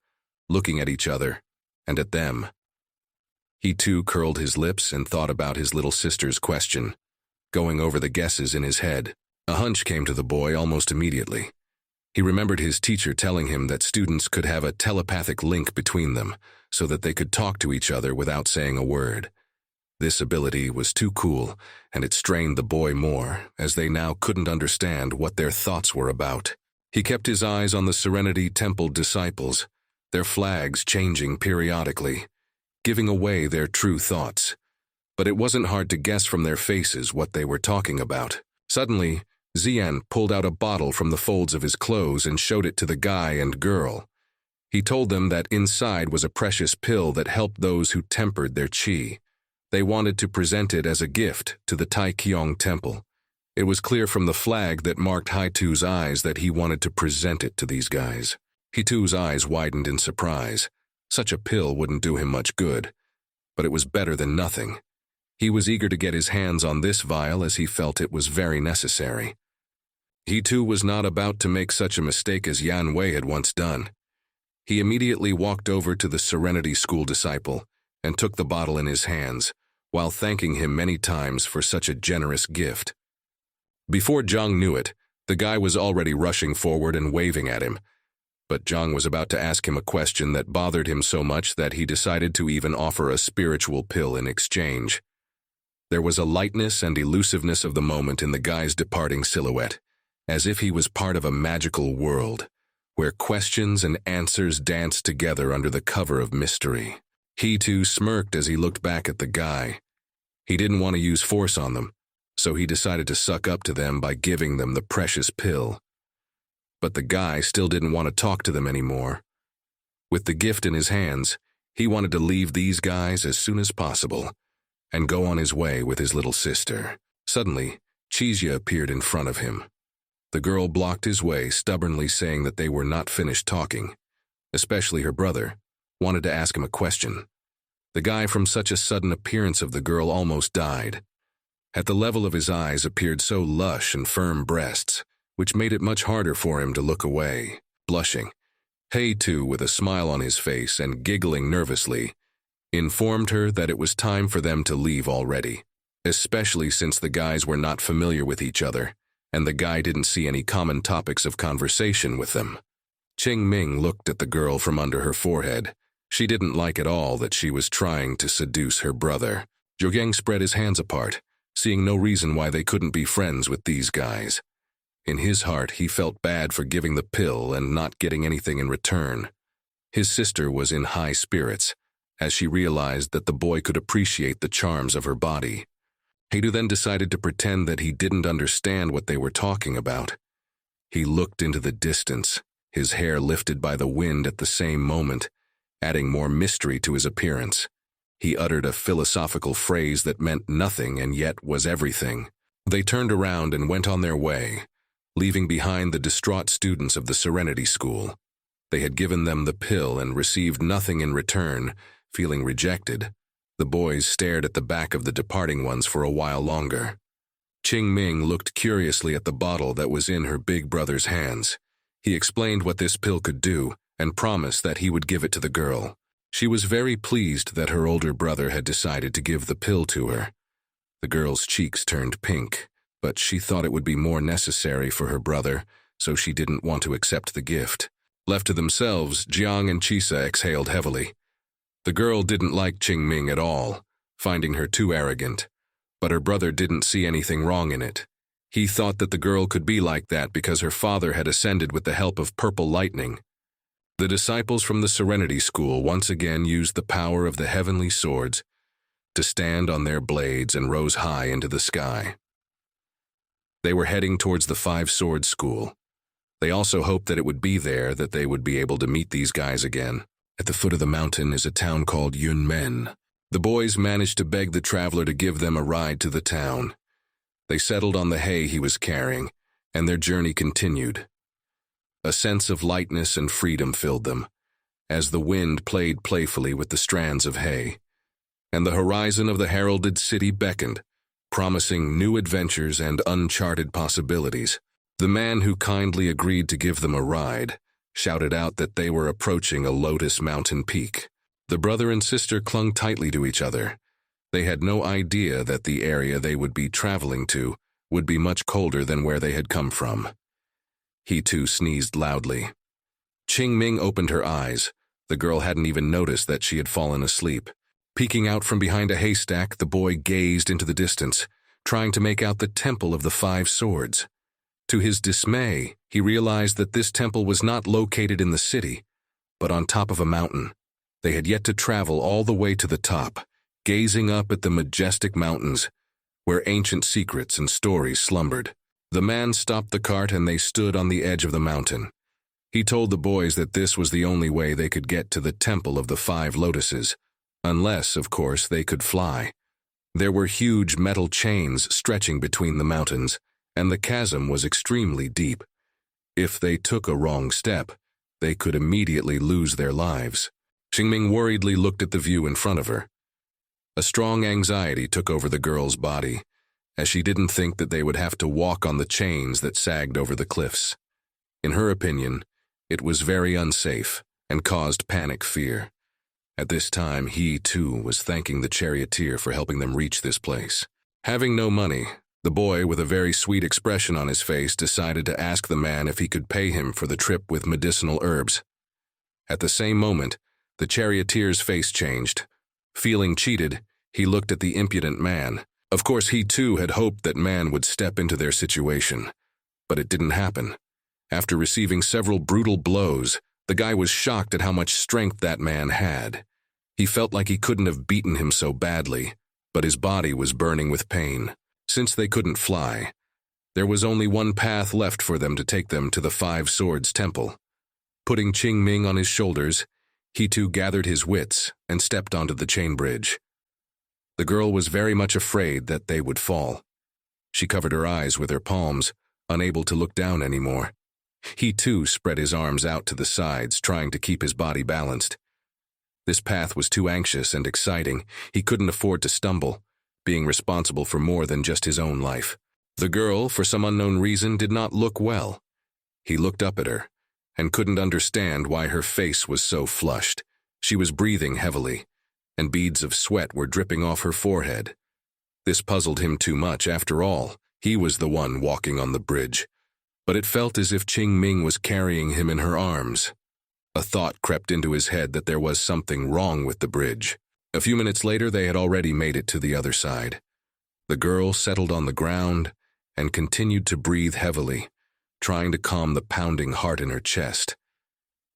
looking at each other, and at them. He too curled his lips and thought about his little sister's question, going over the guesses in his head. A hunch came to the boy almost immediately. He remembered his teacher telling him that students could have a telepathic link between them, so that they could talk to each other without saying a word. This ability was too cool, and it strained the boy more, as they now couldn't understand what their thoughts were about. He kept his eyes on the Serenity Temple disciples, their flags changing periodically, giving away their true thoughts. But it wasn't hard to guess from their faces what they were talking about. Suddenly, Xian pulled out a bottle from the folds of his clothes and showed it to the guy and girl. He told them that inside was a precious pill that helped those who tempered their qi. They wanted to present it as a gift to the Taiqiong Temple. It was clear from the flag that marked Haitu's eyes that he wanted to present it to these guys. Haitu's eyes widened in surprise. Such a pill wouldn't do him much good, but it was better than nothing. He was eager to get his hands on this vial as he felt it was very necessary. He too was not about to make such a mistake as Yan Wei had once done. He immediately walked over to the Serenity School disciple and took the bottle in his hands, while thanking him many times for such a generous gift. Before Zhang knew it, the guy was already rushing forward and waving at him. But Zhang was about to ask him a question that bothered him so much that he decided to even offer a spiritual pill in exchange. There was a lightness and elusiveness of the moment in the guy's departing silhouette, as if he was part of a magical world, where questions and answers danced together under the cover of mystery. He too smirked as he looked back at the guy. He didn't want to use force on them, so he decided to suck up to them by giving them the precious pill. But the guy still didn't want to talk to them anymore. With the gift in his hands, he wanted to leave these guys as soon as possible and go on his way with his little sister. Suddenly, Chizia appeared in front of him. The girl blocked his way, stubbornly saying that they were not finished talking. Especially her brother wanted to ask him a question. The guy, from such a sudden appearance of the girl, almost died. At the level of his eyes appeared so lush and firm breasts, which made it much harder for him to look away. Blushing, He too, with a smile on his face and giggling nervously, informed her that it was time for them to leave already, especially since the guys were not familiar with each other, and the guy didn't see any common topics of conversation with them. Qing Ming looked at the girl from under her forehead. She didn't like at all that she was trying to seduce her brother. Zhou spread his hands apart, seeing no reason why they couldn't be friends with these guys. In his heart, he felt bad for giving the pill and not getting anything in return. His sister was in high spirits, as she realized that the boy could appreciate the charms of her body. Heidu then decided to pretend that he didn't understand what they were talking about. He looked into the distance, his hair lifted by the wind at the same moment, adding more mystery to his appearance. He uttered a philosophical phrase that meant nothing and yet was everything. They turned around and went on their way, leaving behind the distraught students of the Serenity School. They had given them the pill and received nothing in return. Feeling rejected, the boys stared at the back of the departing ones for a while longer. Qing Ming looked curiously at the bottle that was in her big brother's hands. He explained what this pill could do and promised that he would give it to the girl. She was very pleased that her older brother had decided to give the pill to her. The girl's cheeks turned pink, but she thought it would be more necessary for her brother, so she didn't want to accept the gift. Left to themselves, Jiang and Chisa exhaled heavily. The girl didn't like Qing Ming at all, finding her too arrogant, but her brother didn't see anything wrong in it. He thought that the girl could be like that because her father had ascended with the help of purple lightning. The disciples from the Serenity School once again used the power of the heavenly swords to stand on their blades and rose high into the sky. They were heading towards the Five-Sword School. They also hoped that it would be there that they would be able to meet these guys again. At the foot of the mountain is a town called Yunmen. The boys managed to beg the traveler to give them a ride to the town. They settled on the hay he was carrying, and their journey continued. A sense of lightness and freedom filled them, as the wind played playfully with the strands of hay, and the horizon of the heralded city beckoned, promising new adventures and uncharted possibilities. The man who kindly agreed to give them a ride shouted out that they were approaching a Lotus Mountain peak. The brother and sister clung tightly to each other. They had no idea that the area they would be traveling to would be much colder than where they had come from. He too sneezed loudly. Qing Ming opened her eyes. The girl hadn't even noticed that she had fallen asleep. Peeking out from behind a haystack, the boy gazed into the distance, trying to make out the Temple of the Five Swords. To his dismay, he realized that this temple was not located in the city, but on top of a mountain. They had yet to travel all the way to the top, gazing up at the majestic mountains, where ancient secrets and stories slumbered. The man stopped the cart and they stood on the edge of the mountain. He told the boys that this was the only way they could get to the Temple of the Five Lotuses, unless, of course, they could fly. There were huge metal chains stretching between the mountains, and the chasm was extremely deep. If they took a wrong step, they could immediately lose their lives. Qingming worriedly looked at the view in front of her. A strong anxiety took over the girl's body, as she didn't think that they would have to walk on the chains that sagged over the cliffs. In her opinion, it was very unsafe and caused panic fear. At this time, he, too, was thanking the charioteer for helping them reach this place. Having no money, the boy, with a very sweet expression on his face, decided to ask the man if he could pay him for the trip with medicinal herbs. At the same moment, the charioteer's face changed. Feeling cheated, he looked at the impudent man. Of course, he too had hoped that man would step into their situation. But it didn't happen. After receiving several brutal blows, the guy was shocked at how much strength that man had. He felt like he couldn't have beaten him so badly, but his body was burning with pain. Since they couldn't fly, there was only one path left for them to take them to the Five Swords Temple. Putting Qing Ming on his shoulders, he too gathered his wits and stepped onto the chain bridge. The girl was very much afraid that they would fall. She covered her eyes with her palms, unable to look down anymore. He too spread his arms out to the sides, trying to keep his body balanced. This path was too anxious and exciting. He couldn't afford to stumble, being responsible for more than just his own life. The girl, for some unknown reason, did not look well. He looked up at her and couldn't understand why her face was so flushed. She was breathing heavily, and beads of sweat were dripping off her forehead. This puzzled him too much. After all, he was the one walking on the bridge. But it felt as if Qing Ming was carrying him in her arms. A thought crept into his head that there was something wrong with the bridge. A few minutes later, they had already made it to the other side. The girl settled on the ground and continued to breathe heavily, trying to calm the pounding heart in her chest.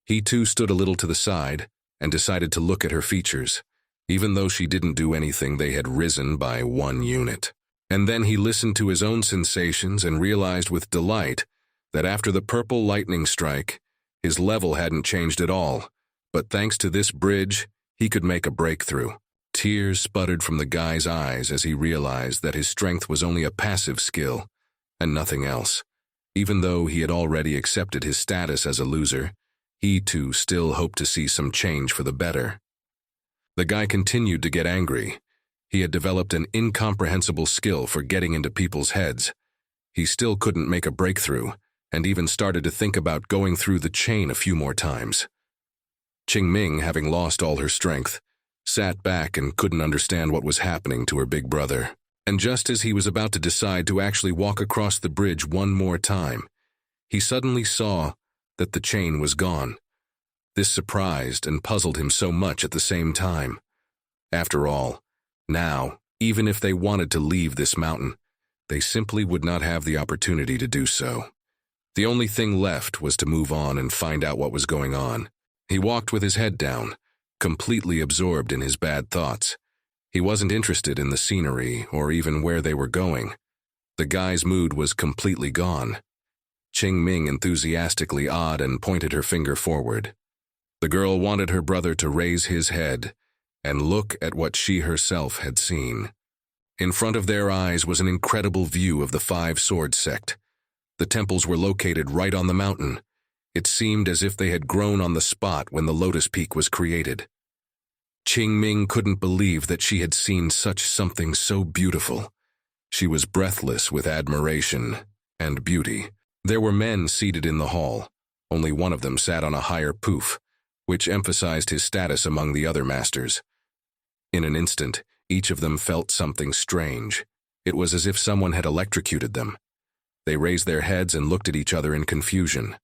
He too stood a little to the side and decided to look at her features. Even though she didn't do anything, they had risen by 1 unit. And then he listened to his own sensations and realized with delight that after the purple lightning strike, his level hadn't changed at all, but thanks to this bridge, he could make a breakthrough. Tears sputtered from the guy's eyes as he realized that his strength was only a passive skill, and nothing else. Even though he had already accepted his status as a loser, he too still hoped to see some change for the better. The guy continued to get angry. He had developed an incomprehensible skill for getting into people's heads. He still couldn't make a breakthrough, and even started to think about going through the chain a few more times. Qing Ming, having lost all her strength, sat back and couldn't understand what was happening to her big brother. And just as he was about to decide to actually walk across the bridge one more time, he suddenly saw that the chain was gone. This surprised and puzzled him so much at the same time. After all, now, even if they wanted to leave this mountain, they simply would not have the opportunity to do so. The only thing left was to move on and find out what was going on. He walked with his head down, completely absorbed in his bad thoughts. He wasn't interested in the scenery or even where they were going. The guy's mood was completely gone. Qing Ming enthusiastically awed and pointed her finger forward. The girl wanted her brother to raise his head and look at what she herself had seen. In front of their eyes was an incredible view of the Five Sword Sect. The temples were located right on the mountain. It seemed as if they had grown on the spot when the Lotus Peak was created. Qing Ming couldn't believe that she had seen such something so beautiful. She was breathless with admiration and beauty. There were men seated in the hall. Only one of them sat on a higher poof, which emphasized his status among the other masters. In an instant, each of them felt something strange. It was as if someone had electrocuted them. They raised their heads and looked at each other in confusion.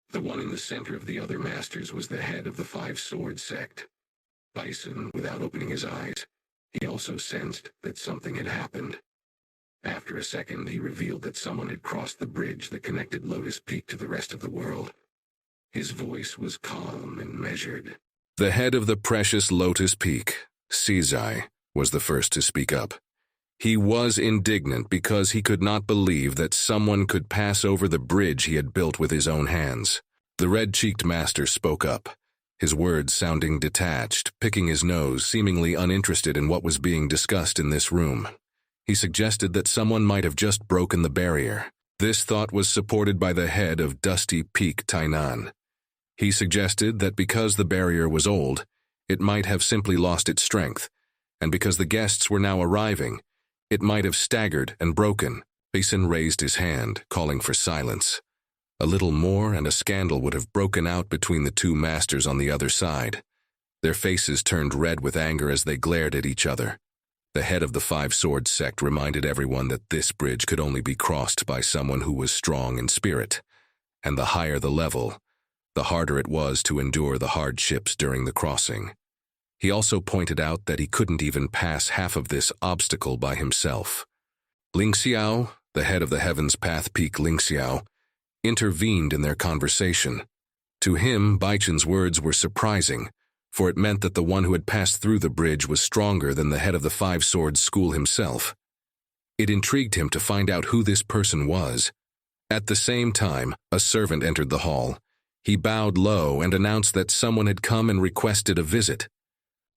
The one in the center of the other masters was the head of the Five-Sword sect. Bison, without opening his eyes, he also sensed that something had happened. After a second, he revealed that someone had crossed the bridge that connected Lotus Peak to the rest of the world. His voice was calm and measured. The head of the precious Lotus Peak, Sizai, was the first to speak up. He was indignant because he could not believe that someone could pass over the bridge he had built with his own hands. The red-cheeked master spoke up, his words sounding detached, picking his nose, seemingly uninterested in what was being discussed in this room. He suggested that someone might have just broken the barrier. This thought was supported by the head of Dusty Peak Tainan. He suggested that because the barrier was old, it might have simply lost its strength, and because the guests were now arriving, it might have staggered and broken. Basin raised his hand, calling for silence. A little more and a scandal would have broken out between the two masters on the other side. Their faces turned red with anger as they glared at each other. The head of the Five-Sword sect reminded everyone that this bridge could only be crossed by someone who was strong in spirit, and the higher the level, the harder it was to endure the hardships during the crossing. He also pointed out that he couldn't even pass half of this obstacle by himself. Ling Xiao, the head of the Heaven's Path Peak Ling Xiao, intervened in their conversation. To him, Baichen's words were surprising, for it meant that the one who had passed through the bridge was stronger than the head of the Five Swords School himself. It intrigued him to find out who this person was. At the same time, a servant entered the hall. He bowed low and announced that someone had come and requested a visit.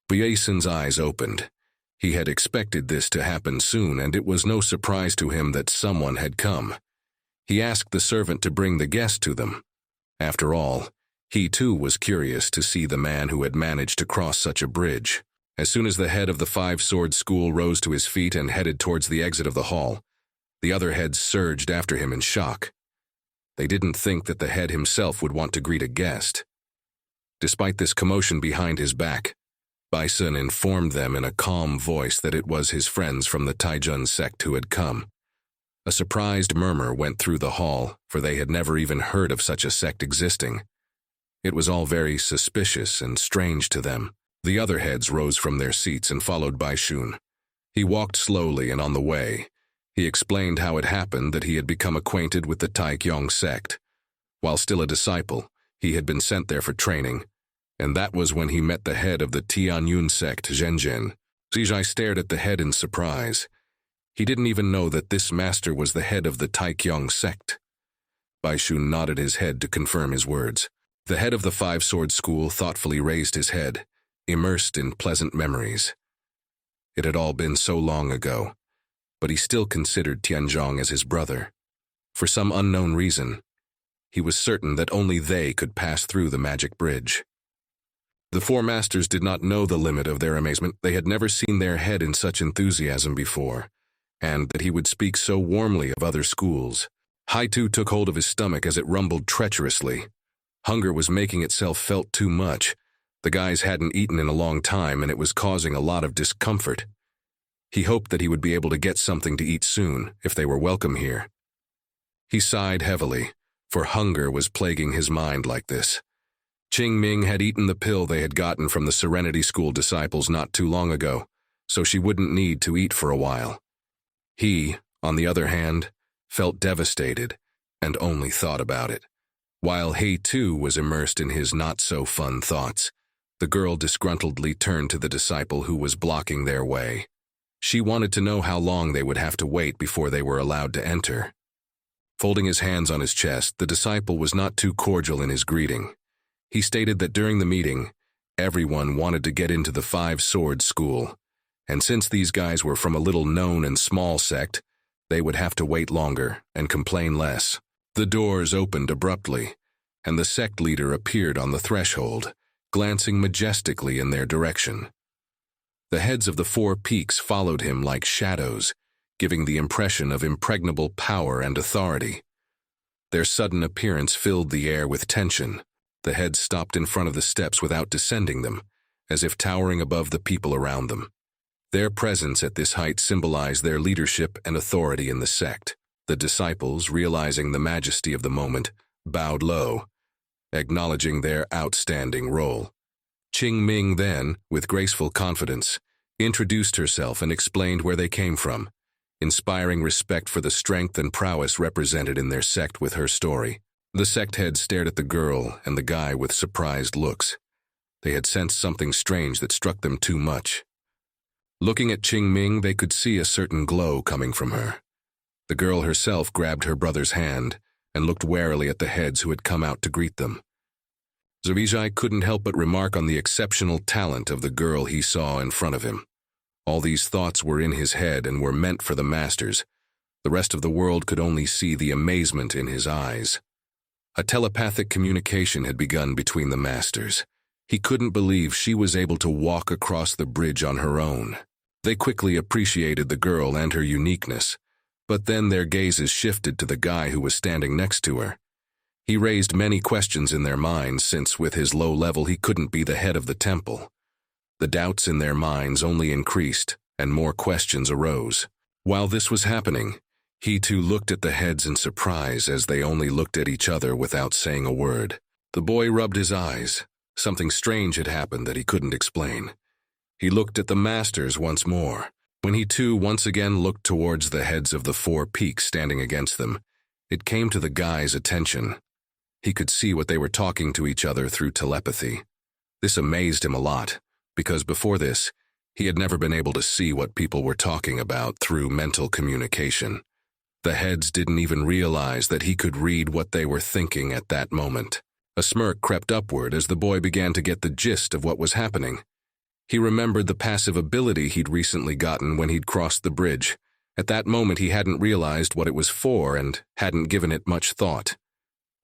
Baisen's eyes opened. He had expected this to happen soon, and it was no surprise to him that someone had come. He asked the servant to bring the guest to them. After all, he too was curious to see the man who had managed to cross such a bridge. As soon as the head of the Five-Sword School rose to his feet and headed towards the exit of the hall, the other heads surged after him in shock. They didn't think that the head himself would want to greet a guest. Despite this commotion behind his back, Bison informed them in a calm voice that it was his friends from the Taijun sect who had come. A surprised murmur went through the hall, for they had never even heard of such a sect existing. It was all very suspicious and strange to them. The other heads rose from their seats and followed Baishun. He walked slowly, and on the way, he explained how it happened that he had become acquainted with the Taikyong sect. While still a disciple, he had been sent there for training, and that was when he met the head of the Tianyun sect, Zhenjin. Zijai stared at the head in surprise. He didn't even know that this master was the head of the Taikyong sect. Baishun nodded his head to confirm his words. The head of the Five-Sword School thoughtfully raised his head, immersed in pleasant memories. It had all been so long ago, but he still considered Tianzhong as his brother. For some unknown reason, he was certain that only they could pass through the magic bridge. The four masters did not know the limit of their amazement. They had never seen their head in such enthusiasm before, and that he would speak so warmly of other schools. Haitu took hold of his stomach as it rumbled treacherously. Hunger was making itself felt too much. The guys hadn't eaten in a long time, and it was causing a lot of discomfort. He hoped that he would be able to get something to eat soon, if they were welcome here. He sighed heavily, for hunger was plaguing his mind like this. Qing Ming had eaten the pill they had gotten from the Serenity School disciples not too long ago, so she wouldn't need to eat for a while. He, on the other hand, felt devastated and only thought about it. While he too was immersed in his not-so-fun thoughts, the girl disgruntledly turned to the disciple who was blocking their way. She wanted to know how long they would have to wait before they were allowed to enter. Folding his hands on his chest, the disciple was not too cordial in his greeting. He stated that during the meeting, everyone wanted to get into the Five-Sword School, and since these guys were from a little-known and small sect, they would have to wait longer and complain less. The doors opened abruptly, and the sect leader appeared on the threshold, glancing majestically in their direction. The heads of the four peaks followed him like shadows, giving the impression of impregnable power and authority. Their sudden appearance filled the air with tension. The heads stopped in front of the steps without descending them, as if towering above the people around them. Their presence at this height symbolized their leadership and authority in the sect. The disciples, realizing the majesty of the moment, bowed low, acknowledging their outstanding role. Qing Ming then, with graceful confidence, introduced herself and explained where they came from, inspiring respect for the strength and prowess represented in their sect with her story. The sect heads stared at the girl and the guy with surprised looks. They had sensed something strange that struck them too much. Looking at Qing Ming, they could see a certain glow coming from her. The girl herself grabbed her brother's hand and looked warily at the heads who had come out to greet them. Zavijai couldn't help but remark on the exceptional talent of the girl he saw in front of him. All these thoughts were in his head and were meant for the masters. The rest of the world could only see the amazement in his eyes. A telepathic communication had begun between the masters. He couldn't believe she was able to walk across the bridge on her own. They quickly appreciated the girl and her uniqueness, but then their gazes shifted to the guy who was standing next to her. He raised many questions in their minds since with his low level he couldn't be the head of the temple. The doubts in their minds only increased, and more questions arose. While this was happening, he too looked at the heads in surprise as they only looked at each other without saying a word. The boy rubbed his eyes. Something strange had happened that he couldn't explain. He looked at the masters once more. When he too once again looked towards the heads of the 4 peaks standing against them, it came to the guy's attention. He could see what they were talking to each other through telepathy. This amazed him a lot, because before this, he had never been able to see what people were talking about through mental communication. The heads didn't even realize that he could read what they were thinking at that moment. A smirk crept upward as the boy began to get the gist of what was happening. He remembered the passive ability he'd recently gotten when he'd crossed the bridge. At that moment he hadn't realized what it was for and hadn't given it much thought.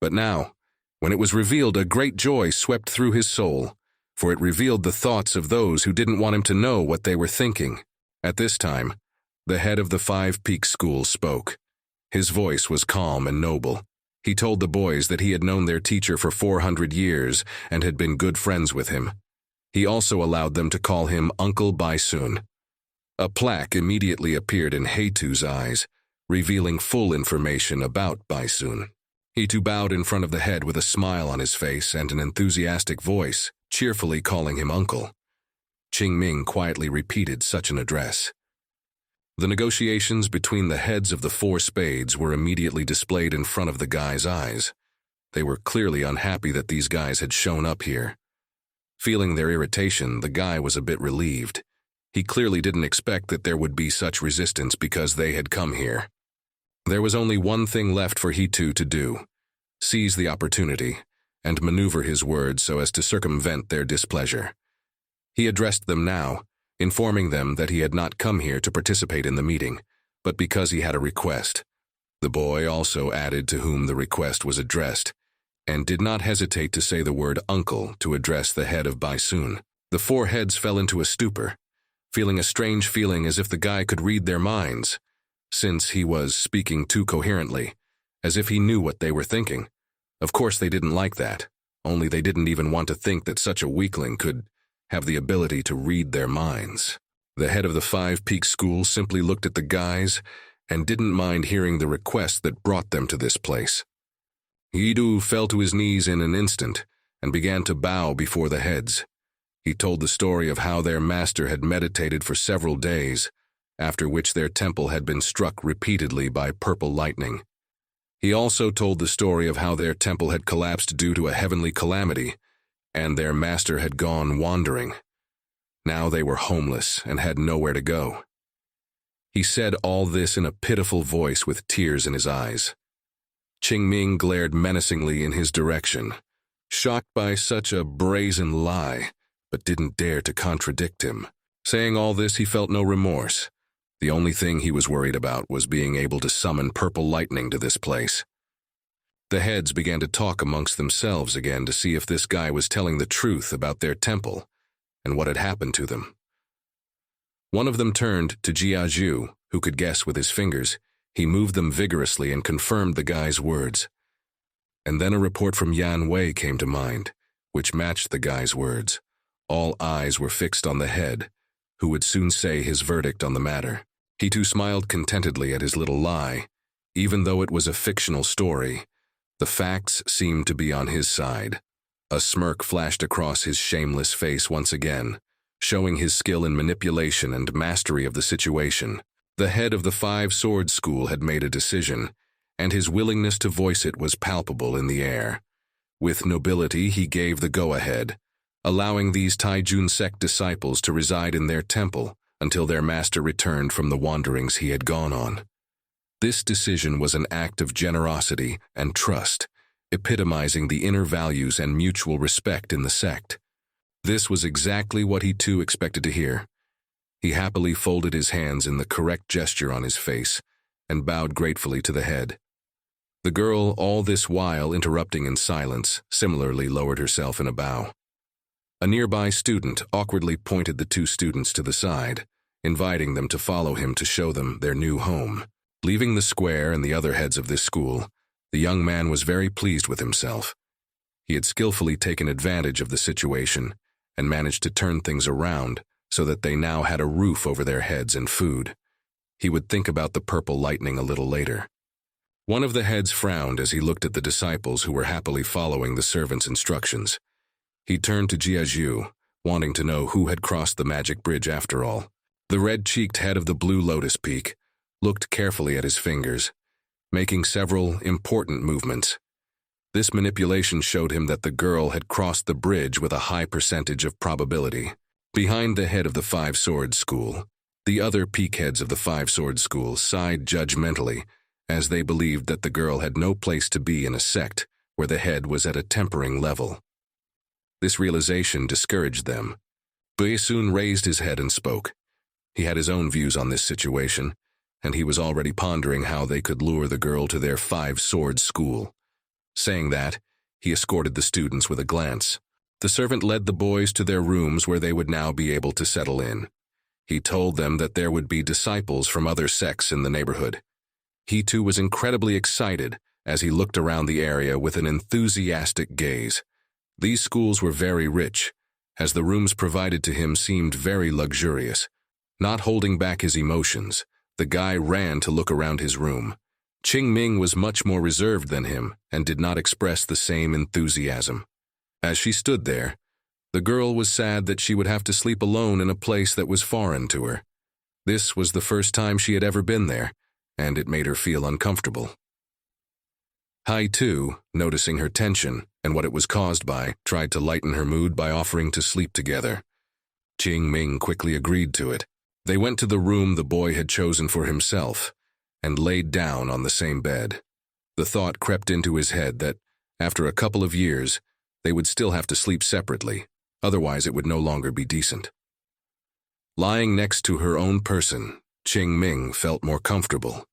But now, when it was revealed, a great joy swept through his soul, for it revealed the thoughts of those who didn't want him to know what they were thinking. At this time, the head of the 5 Peaks School spoke. His voice was calm and noble. He told the boys that he had known their teacher for 400 years and had been good friends with him. He also allowed them to call him Uncle Baisun. A plaque immediately appeared in Heitu's eyes, revealing full information about Baisun. He too bowed in front of the head with a smile on his face and an enthusiastic voice, cheerfully calling him uncle. Qing Ming quietly repeated such an address. The negotiations between the heads of the 4 spades were immediately displayed in front of the guy's eyes. They were clearly unhappy that these guys had shown up here. Feeling their irritation, the guy was a bit relieved. He clearly didn't expect that there would be such resistance because they had come here. There was only one thing left for Heitu to do: seize the opportunity and maneuver his words so as to circumvent their displeasure. He addressed them now, informing them that he had not come here to participate in the meeting, but because he had a request. The boy also added to whom the request was addressed, and did not hesitate to say the word uncle to address the head of Baisun. The 4 heads fell into a stupor, feeling a strange feeling as if the guy could read their minds, since he was speaking too coherently, as if he knew what they were thinking. Of course they didn't like that, only they didn't even want to think that such a weakling could have the ability to read their minds. The head of the 5 Peaks School simply looked at the guys and didn't mind hearing the request that brought them to this place. Yidu fell to his knees in an instant and began to bow before the heads. He told the story of how their master had meditated for several days, after which their temple had been struck repeatedly by purple lightning. He also told the story of how their temple had collapsed due to a heavenly calamity, and their master had gone wandering. Now they were homeless and had nowhere to go. He said all this in a pitiful voice with tears in his eyes. Qing Ming glared menacingly in his direction, shocked by such a brazen lie, but didn't dare to contradict him. Saying all this, he felt no remorse. The only thing he was worried about was being able to summon purple lightning to this place. The heads began to talk amongst themselves again to see if this guy was telling the truth about their temple and what had happened to them. One of them turned to Jiazhu, who could guess with his fingers. He moved them vigorously and confirmed the guy's words. And then a report from Yan Wei came to mind, which matched the guy's words. All eyes were fixed on the head, who would soon say his verdict on the matter. He too smiled contentedly at his little lie. Even though it was a fictional story, the facts seemed to be on his side. A smirk flashed across his shameless face once again, showing his skill in manipulation and mastery of the situation. The head of the Five Swords School had made a decision, and his willingness to voice it was palpable in the air. With nobility, he gave the go-ahead, allowing these Taijun sect disciples to reside in their temple until their master returned from the wanderings he had gone on. This decision was an act of generosity and trust, epitomizing the inner values and mutual respect in the sect. This was exactly what he too expected to hear. He happily folded his hands in the correct gesture on his face and bowed gratefully to the head. The girl, all this while interrupting in silence, similarly lowered herself in a bow. A nearby student awkwardly pointed the two students to the side, inviting them to follow him to show them their new home. Leaving the square and the other heads of this school, the young man was very pleased with himself. He had skillfully taken advantage of the situation and managed to turn things around so that they now had a roof over their heads and food. He would think about the purple lightning a little later. One of the heads frowned as he looked at the disciples who were happily following the servant's instructions. He turned to Jiazhu, wanting to know who had crossed the magic bridge after all. The red-cheeked head of the Blue Lotus Peak looked carefully at his fingers, making several important movements. This manipulation showed him that the girl had crossed the bridge with a high percentage of probability. Behind the head of the Five Swords School, the other peak heads of the Five Swords School sighed judgmentally, as they believed that the girl had no place to be in a sect where the head was at a tempering level. This realization discouraged them. Bui soon raised his head and spoke. He had his own views on this situation, and he was already pondering how they could lure the girl to their Five Swords School. Saying that, he escorted the students with a glance. The servant led the boys to their rooms where they would now be able to settle in. He told them that there would be disciples from other sects in the neighborhood. He too was incredibly excited as he looked around the area with an enthusiastic gaze. These schools were very rich, as the rooms provided to him seemed very luxurious. Not holding back his emotions, the guy ran to look around his room. Qing Ming was much more reserved than him and did not express the same enthusiasm. As she stood there, the girl was sad that she would have to sleep alone in a place that was foreign to her. This was the first time she had ever been there, and it made her feel uncomfortable. Hai too, noticing her tension and what it was caused by, tried to lighten her mood by offering to sleep together. Qing Ming quickly agreed to it. They went to the room the boy had chosen for himself and laid down on the same bed. The thought crept into his head that, after a couple of years, they would still have to sleep separately, otherwise it would no longer be decent. Lying next to her own person, Qing Ming felt more comfortable.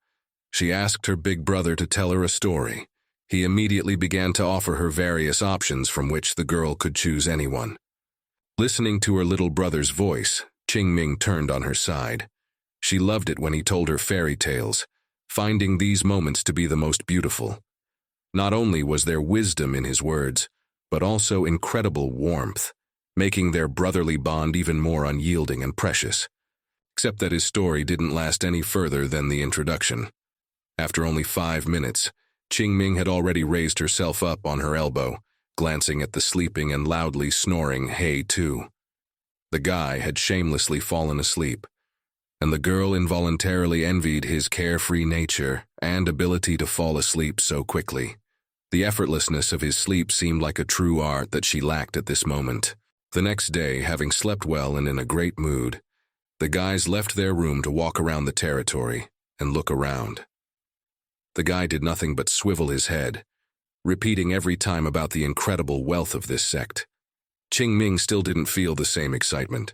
She asked her big brother to tell her a story. He immediately began to offer her various options from which the girl could choose anyone. Listening to her little brother's voice, Qing Ming turned on her side. She loved it when he told her fairy tales, finding these moments to be the most beautiful. Not only was there wisdom in his words, but also incredible warmth, making their brotherly bond even more unyielding and precious. Except that his story didn't last any further than the introduction. After only 5 minutes, Qing Ming had already raised herself up on her elbow, glancing at the sleeping and loudly snoring Hai too. The guy had shamelessly fallen asleep, and the girl involuntarily envied his carefree nature and ability to fall asleep so quickly. The effortlessness of his sleep seemed like a true art that she lacked at this moment. The next day, having slept well and in a great mood, the guys left their room to walk around the territory and look around. The guy did nothing but swivel his head, repeating every time about the incredible wealth of this sect. Qing Ming still didn't feel the same excitement.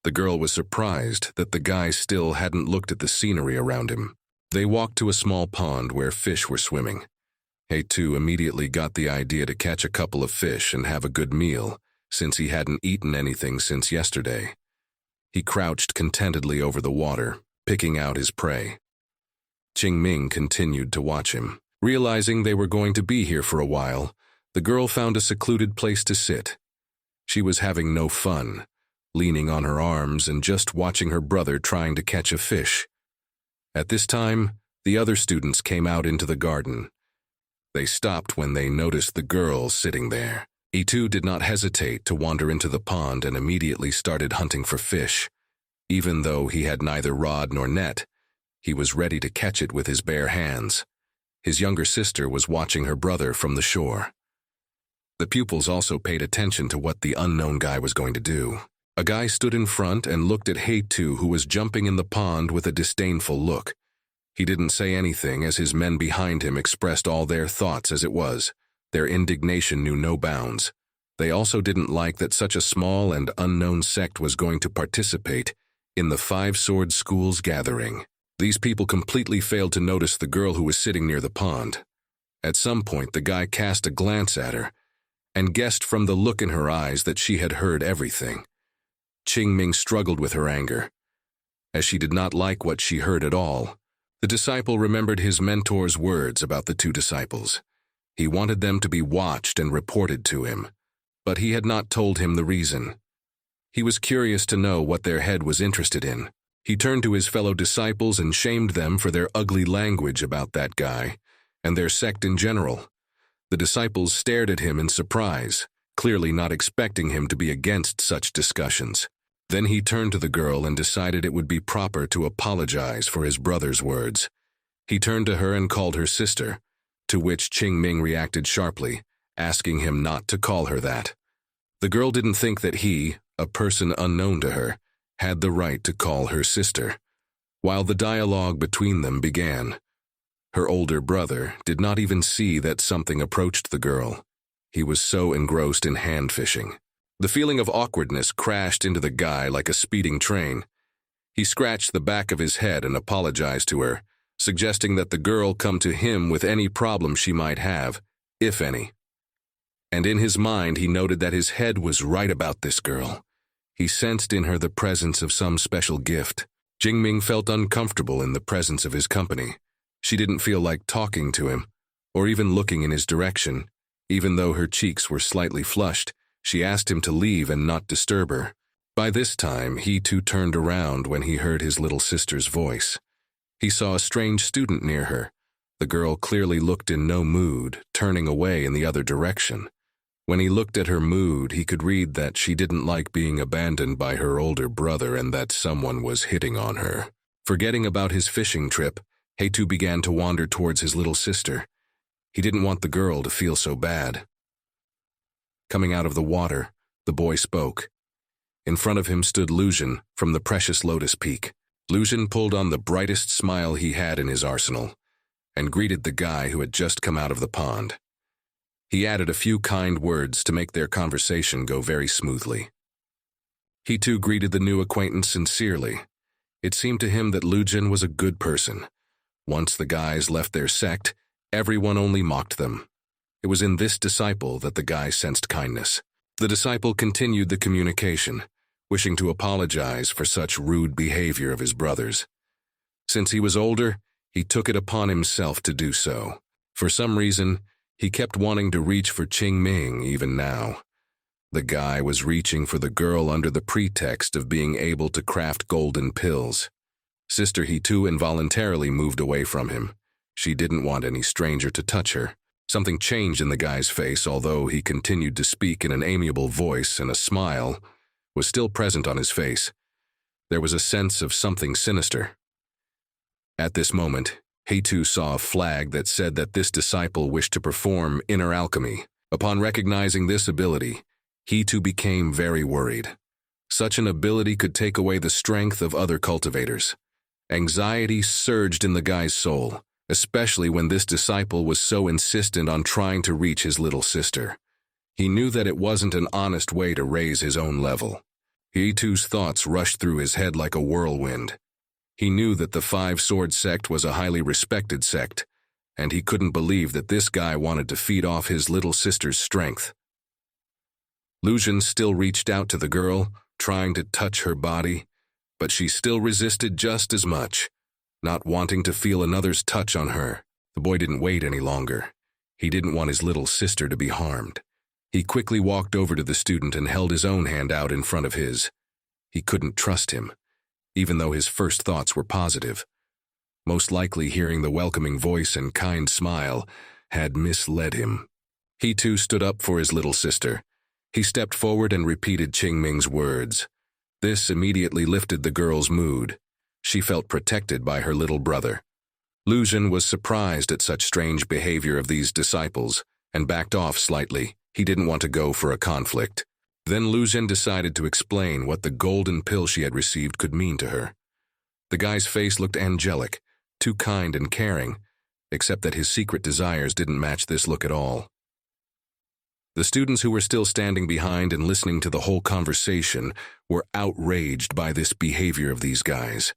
The girl was surprised that the guy still hadn't looked at the scenery around him. They walked to a small pond where fish were swimming. Hai too immediately got the idea to catch a couple of fish and have a good meal, since he hadn't eaten anything since yesterday. He crouched contentedly over the water, picking out his prey. Qing Ming continued to watch him. Realizing they were going to be here for a while, the girl found a secluded place to sit. She was having no fun, leaning on her arms and just watching her brother trying to catch a fish. At this time, the other students came out into the garden. They stopped when they noticed the girl sitting there. He too did not hesitate to wander into the pond and immediately started hunting for fish. Even though he had neither rod nor net, he was ready to catch it with his bare hands. His younger sister was watching her brother from the shore. The pupils also paid attention to what the unknown guy was going to do. A guy stood in front and looked at Heitu, who was jumping in the pond with a disdainful look. He didn't say anything as his men behind him expressed all their thoughts as it was. Their indignation knew no bounds. They also didn't like that such a small and unknown sect was going to participate in the Five-Sword School's gathering. These people completely failed to notice the girl who was sitting near the pond. At some point, the guy cast a glance at her and guessed from the look in her eyes that she had heard everything. Qingming struggled with her anger, as she did not like what she heard at all. The disciple remembered his mentor's words about the two disciples. He wanted them to be watched and reported to him, but he had not told him the reason. He was curious to know what their head was interested in. He turned to his fellow disciples and shamed them for their ugly language about that guy and their sect in general. The disciples stared at him in surprise, clearly not expecting him to be against such discussions. Then he turned to the girl and decided it would be proper to apologize for his brother's words. He turned to her and called her sister, to which Qingming reacted sharply, asking him not to call her that. The girl didn't think that he, a person unknown to her, had the right to call her sister. While the dialogue between them began, her older brother did not even see that something approached the girl. He was so engrossed in hand fishing. The feeling of awkwardness crashed into the guy like a speeding train. He scratched the back of his head and apologized to her, suggesting that the girl come to him with any problem she might have, if any. And in his mind he noted that his head was right about this girl. He sensed in her the presence of some special gift. Qingming felt uncomfortable in the presence of his company. She didn't feel like talking to him, or even looking in his direction. Even though her cheeks were slightly flushed, she asked him to leave and not disturb her. By this time, he too turned around when he heard his little sister's voice. He saw a strange student near her. The girl clearly looked in no mood, turning away in the other direction. When he looked at her mood, he could read that she didn't like being abandoned by her older brother and that someone was hitting on her. Forgetting about his fishing trip, Heitu began to wander towards his little sister. He didn't want the girl to feel so bad. Coming out of the water, the boy spoke. In front of him stood Luzhen from the precious Lotus Peak. Luzhen pulled on the brightest smile he had in his arsenal and greeted the guy who had just come out of the pond. He added a few kind words to make their conversation go very smoothly. He too greeted the new acquaintance sincerely. It seemed to him that Luzhen was a good person. Once the guys left their sect, everyone only mocked them. It was in this disciple that the guy sensed kindness. The disciple continued the communication, wishing to apologize for such rude behavior of his brothers. Since he was older, he took it upon himself to do so. For some reason, he kept wanting to reach for Qingming even now. The guy was reaching for the girl under the pretext of being able to craft golden pills. Sister Heitu involuntarily moved away from him. She didn't want any stranger to touch her. Something changed in the guy's face, although he continued to speak in an amiable voice and a smile was still present on his face. There was a sense of something sinister. At this moment, Heitu saw a flag that said that this disciple wished to perform inner alchemy. Upon recognizing this ability, Heitu became very worried. Such an ability could take away the strength of other cultivators. Anxiety surged in the guy's soul, especially when this disciple was so insistent on trying to reach his little sister. He knew that it wasn't an honest way to raise his own level. Heitu's thoughts rushed through his head like a whirlwind. He knew that the Five-Sword sect was a highly respected sect, and he couldn't believe that this guy wanted to feed off his little sister's strength. Luzhen still reached out to the girl, trying to touch her body, but she still resisted just as much, not wanting to feel another's touch on her. The boy didn't wait any longer. He didn't want his little sister to be harmed. He quickly walked over to the student and held his own hand out in front of his. He couldn't trust him, even though his first thoughts were positive. Most likely hearing the welcoming voice and kind smile had misled him. He too stood up for his little sister. He stepped forward and repeated Qingming's words. This immediately lifted the girl's mood. She felt protected by her little brother. Lu Xun was surprised at such strange behavior of these disciples and backed off slightly. He didn't want to go for a conflict. Then Lu Xun decided to explain what the golden pill she had received could mean to her. The guy's face looked angelic, too kind and caring, except that his secret desires didn't match this look at all. The students who were still standing behind and listening to the whole conversation were outraged by this behavior of these guys.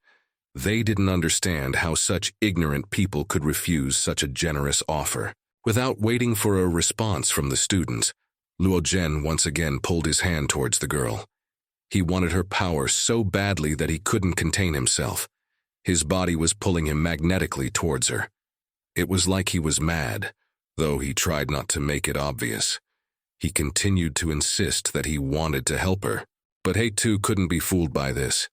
They didn't understand how such ignorant people could refuse such a generous offer. Without waiting for a response from the students, Luo Zhen once again pulled his hand towards the girl. He wanted her power so badly that he couldn't contain himself. His body was pulling him magnetically towards her. It was like he was mad, though he tried not to make it obvious. He continued to insist that he wanted to help her, but He too couldn't be fooled by this.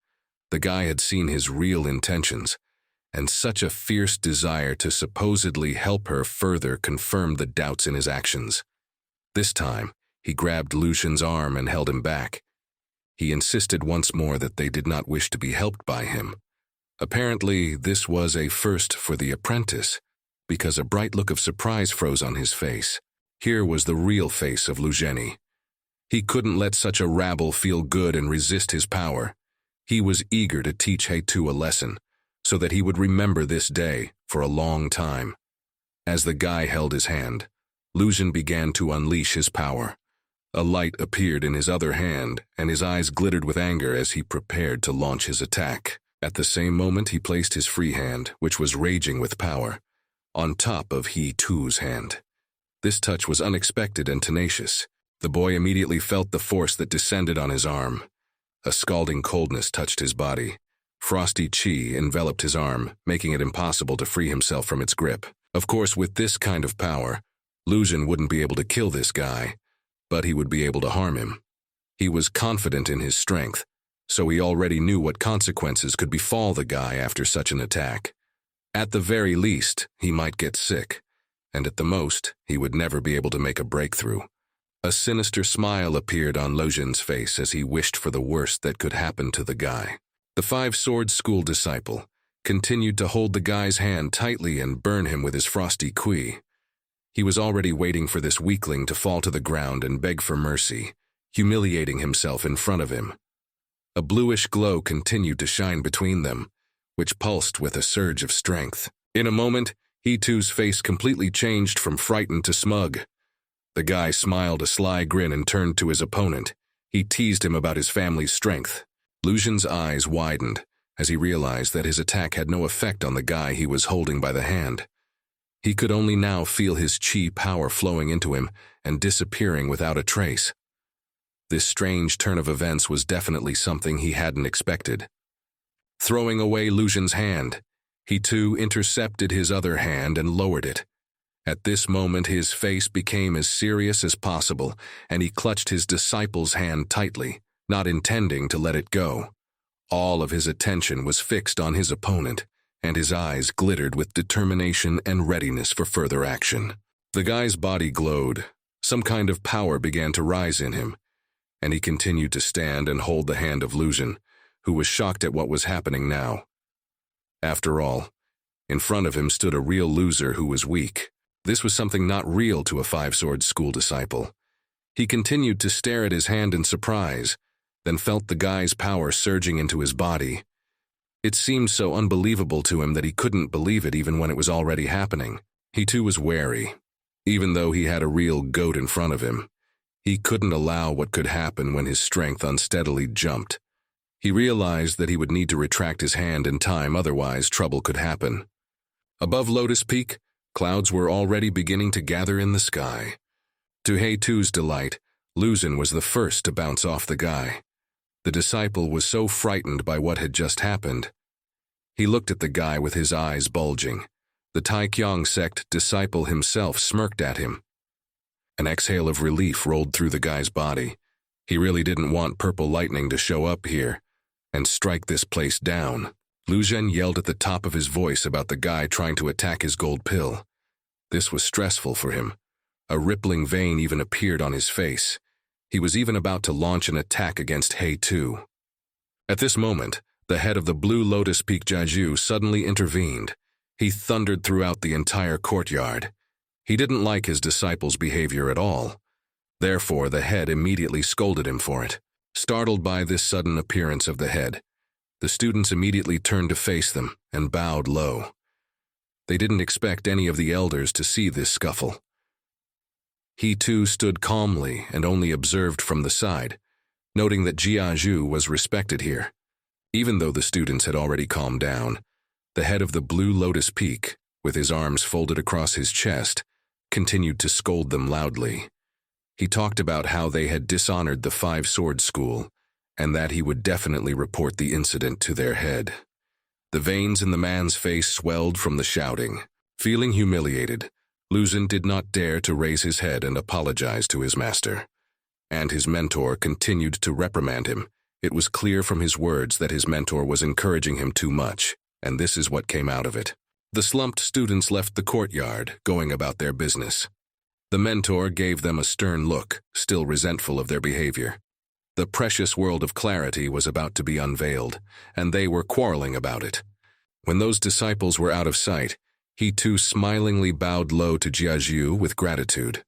The guy had seen his real intentions, and such a fierce desire to supposedly help her further confirmed the doubts in his actions. This time, he grabbed Lu Xun's arm and held him back. He insisted once more that they did not wish to be helped by him. Apparently, this was a first for the apprentice, because a bright look of surprise froze on his face. Here was the real face of Lu Zheni. He couldn't let such a rabble feel good and resist his power. He was eager to teach He Tu a lesson, so that he would remember this day for a long time. As the guy held his hand, Lu Xun began to unleash his power. A light appeared in his other hand, and his eyes glittered with anger as he prepared to launch his attack. At the same moment, he placed his free hand, which was raging with power, on top of He Tu's hand. This touch was unexpected and tenacious. The boy immediately felt the force that descended on his arm. A scalding coldness touched his body. Frosty qi enveloped his arm, making it impossible to free himself from its grip. Of course, with this kind of power, Lu Xun wouldn't be able to kill this guy, but he would be able to harm him. He was confident in his strength, so he already knew what consequences could befall the guy after such an attack. At the very least, he might get sick, and at the most, he would never be able to make a breakthrough. A sinister smile appeared on Lu Xun's face as he wished for the worst that could happen to the guy. The five-sword school disciple continued to hold the guy's hand tightly and burn him with his frosty qi. He was already waiting for this weakling to fall to the ground and beg for mercy, humiliating himself in front of him. A bluish glow continued to shine between them, which pulsed with a surge of strength. In a moment, He Tu's face completely changed from frightened to smug. The guy smiled a sly grin and turned to his opponent. He teased him about his family's strength. Lu Xun's eyes widened as he realized that his attack had no effect on the guy he was holding by the hand. He could only now feel his qi power flowing into him and disappearing without a trace. This strange turn of events was definitely something he hadn't expected. Throwing away Lu Xun's hand, He too intercepted his other hand and lowered it. At this moment, his face became as serious as possible, and he clutched his disciple's hand tightly, not intending to let it go. All of his attention was fixed on his opponent, and his eyes glittered with determination and readiness for further action. The guy's body glowed. Some kind of power began to rise in him, and he continued to stand and hold the hand of Lu Xun, who was shocked at what was happening now. After all, in front of him stood a real loser who was weak. This was something not real to a five-sword school disciple. He continued to stare at his hand in surprise, then felt the guy's power surging into his body. It seemed so unbelievable to him that he couldn't believe it even when it was already happening. He too was wary. Even though he had a real goat in front of him, he couldn't allow what could happen when his strength unsteadily jumped. He realized that he would need to retract his hand in time, otherwise trouble could happen. Above Lotus Peak, clouds were already beginning to gather in the sky. To He Tu's delight, Lu Xun was the first to bounce off the guy. The disciple was so frightened by what had just happened. He looked at the guy with his eyes bulging. The Taekyong sect disciple himself smirked at him. An exhale of relief rolled through the guy's body. He really didn't want purple lightning to show up here and strike this place down. Lu Zhen yelled at the top of his voice about the guy trying to attack his gold pill. This was stressful for him. A rippling vein even appeared on his face. He was even about to launch an attack against Hei Tu. At this moment, the head of the Blue Lotus Peak Jiaju suddenly intervened. He thundered throughout the entire courtyard. He didn't like his disciple's behavior at all. Therefore, the head immediately scolded him for it. Startled by this sudden appearance of the head, the students immediately turned to face them and bowed low. They didn't expect any of the elders to see this scuffle. He too stood calmly and only observed from the side, noting that Jiaju was respected here. Even though the students had already calmed down, the head of the Blue Lotus Peak, with his arms folded across his chest, continued to scold them loudly. He talked about how they had dishonored the Five-Sword School, and that he would definitely report the incident to their head. The veins in the man's face swelled from the shouting. Feeling humiliated, Lu Zhen did not dare to raise his head and apologize to his master. And his mentor continued to reprimand him. It was clear from his words that his mentor was encouraging him too much, and this is what came out of it. The slumped students left the courtyard, going about their business. The mentor gave them a stern look, still resentful of their behavior. The precious world of clarity was about to be unveiled, and they were quarreling about it. When those disciples were out of sight, he too smilingly bowed low to Jiaju with gratitude.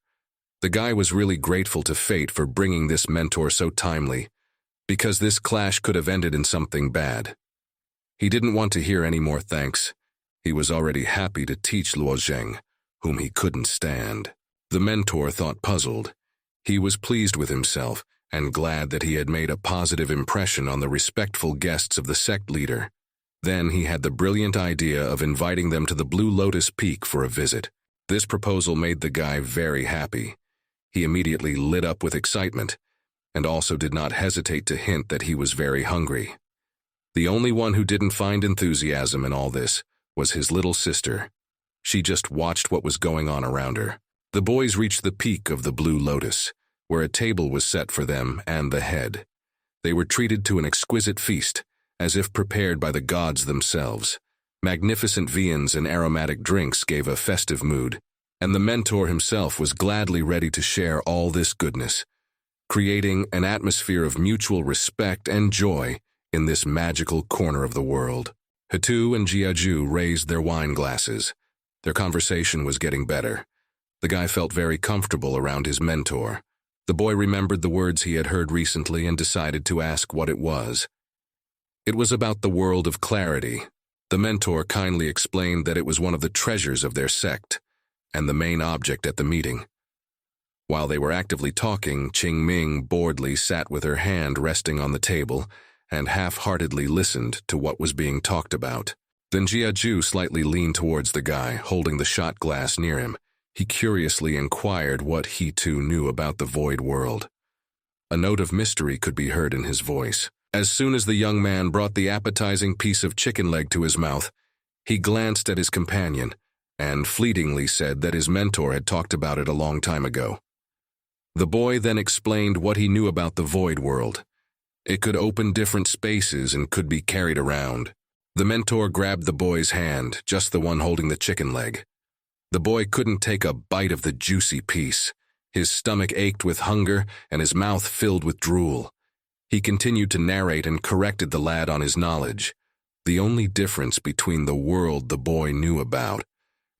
The guy was really grateful to fate for bringing this mentor so timely, because this clash could have ended in something bad. He didn't want to hear any more thanks. He was already happy to teach Luo Zheng, whom he couldn't stand. The mentor thought puzzled. He was pleased with himself and glad that he had made a positive impression on the respectful guests of the sect leader. Then he had the brilliant idea of inviting them to the Blue Lotus Peak for a visit. This proposal made the guy very happy. He immediately lit up with excitement, and also did not hesitate to hint that he was very hungry. The only one who didn't find enthusiasm in all this was his little sister. She just watched what was going on around her. The boys reached the peak of the Blue Lotus, where a table was set for them and the head. They were treated to an exquisite feast, as if prepared by the gods themselves. Magnificent viands and aromatic drinks gave a festive mood, and the mentor himself was gladly ready to share all this goodness, creating an atmosphere of mutual respect and joy in this magical corner of the world. Hatu and Jiaju raised their wine glasses. Their conversation was getting better. The guy felt very comfortable around his mentor. The boy remembered the words he had heard recently and decided to ask what it was. It was about the world of clarity. The mentor kindly explained that it was one of the treasures of their sect, and the main object at the meeting. While they were actively talking, Qing Ming boredly sat with her hand resting on the table and half-heartedly listened to what was being talked about. Then Jiaju slightly leaned towards the guy, holding the shot glass near him. He curiously inquired what he too knew about the void world. A note of mystery could be heard in his voice. As soon as the young man brought the appetizing piece of chicken leg to his mouth, he glanced at his companion and fleetingly said that his mentor had talked about it a long time ago. The boy then explained what he knew about the void world. It could open different spaces and could be carried around. The mentor grabbed the boy's hand, just the one holding the chicken leg. The boy couldn't take a bite of the juicy piece. His stomach ached with hunger and his mouth filled with drool. He continued to narrate and corrected the lad on his knowledge. The only difference between the world the boy knew about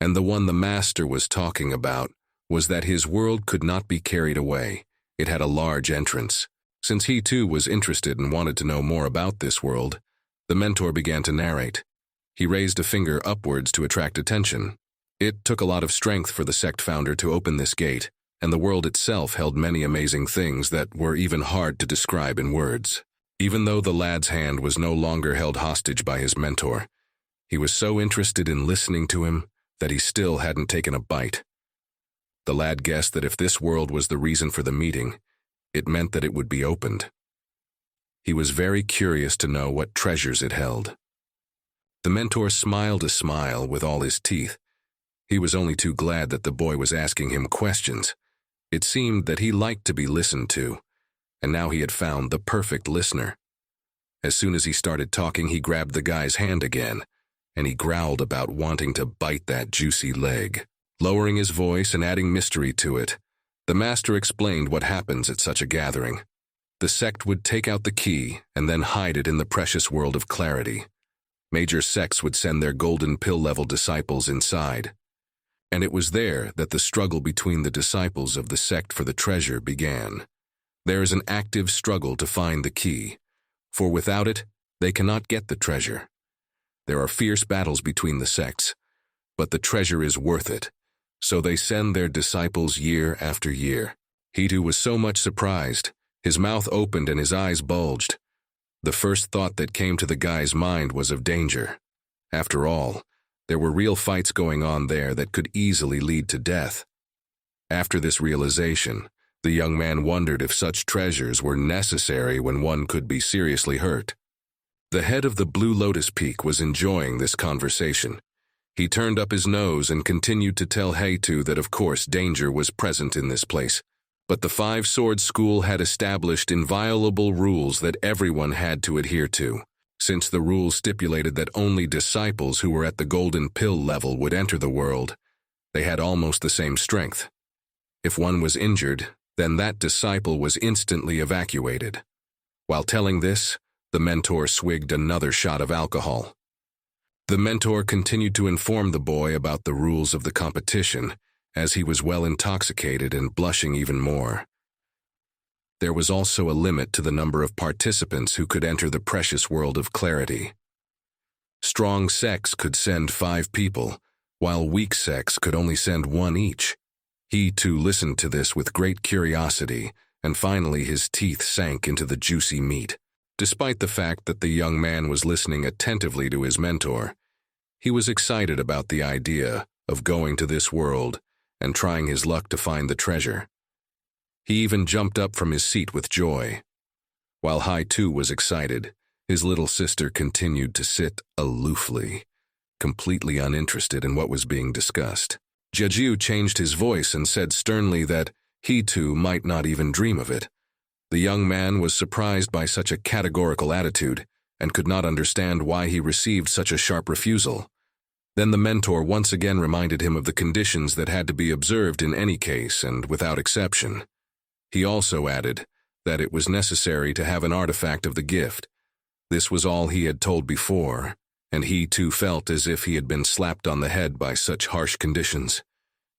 and the one the master was talking about was that his world could not be carried away. It had a large entrance. Since he too was interested and wanted to know more about this world, the mentor began to narrate. He raised a finger upwards to attract attention. It took a lot of strength for the sect founder to open this gate, and the world itself held many amazing things that were even hard to describe in words. Even though the lad's hand was no longer held hostage by his mentor, he was so interested in listening to him that he still hadn't taken a bite. The lad guessed that if this world was the reason for the meeting, it meant that it would be opened. He was very curious to know what treasures it held. The mentor smiled a smile with all his teeth He was only too glad that the boy was asking him questions. It seemed that he liked to be listened to, and now he had found the perfect listener. As soon as he started talking, he grabbed the guy's hand again, and he growled about wanting to bite that juicy leg. Lowering his voice and adding mystery to it, the master explained what happens at such a gathering. The sect would take out the key and then hide it in the precious world of clarity. Major sects would send their golden pill-level disciples inside. And it was there that the struggle between the disciples of the sect for the treasure began. There is an active struggle to find the key, for without it, they cannot get the treasure. There are fierce battles between the sects, but the treasure is worth it, so they send their disciples year after year. He too was so much surprised, his mouth opened and his eyes bulged. The first thought that came to the guy's mind was of danger. After all, there were real fights going on there that could easily lead to death. After this realization, the young man wondered if such treasures were necessary when one could be seriously hurt. The head of the Blue Lotus Peak was enjoying this conversation. He turned up his nose and continued to tell Heitu that of course danger was present in this place, but the Five-Sword School had established inviolable rules that everyone had to adhere to. Since the rules stipulated that only disciples who were at the golden pill level would enter the world, they had almost the same strength. If one was injured, then that disciple was instantly evacuated. While telling this, the mentor swigged another shot of alcohol. The mentor continued to inform the boy about the rules of the competition, as he was well intoxicated and blushing even more. There was also a limit to the number of participants who could enter the precious world of clarity. Strong sects could send 5 people, while weak sects could only send 1 each. He too listened to this with great curiosity, and finally his teeth sank into the juicy meat. Despite the fact that the young man was listening attentively to his mentor, he was excited about the idea of going to this world and trying his luck to find the treasure. He even jumped up from his seat with joy. While Hai too was excited, his little sister continued to sit aloofly, completely uninterested in what was being discussed. Jeju changed his voice and said sternly that he too might not even dream of it. The young man was surprised by such a categorical attitude and could not understand why he received such a sharp refusal. Then the mentor once again reminded him of the conditions that had to be observed in any case and without exception. He also added that it was necessary to have an artifact of the gift. This was all he had told before, and he too felt as if he had been slapped on the head by such harsh conditions.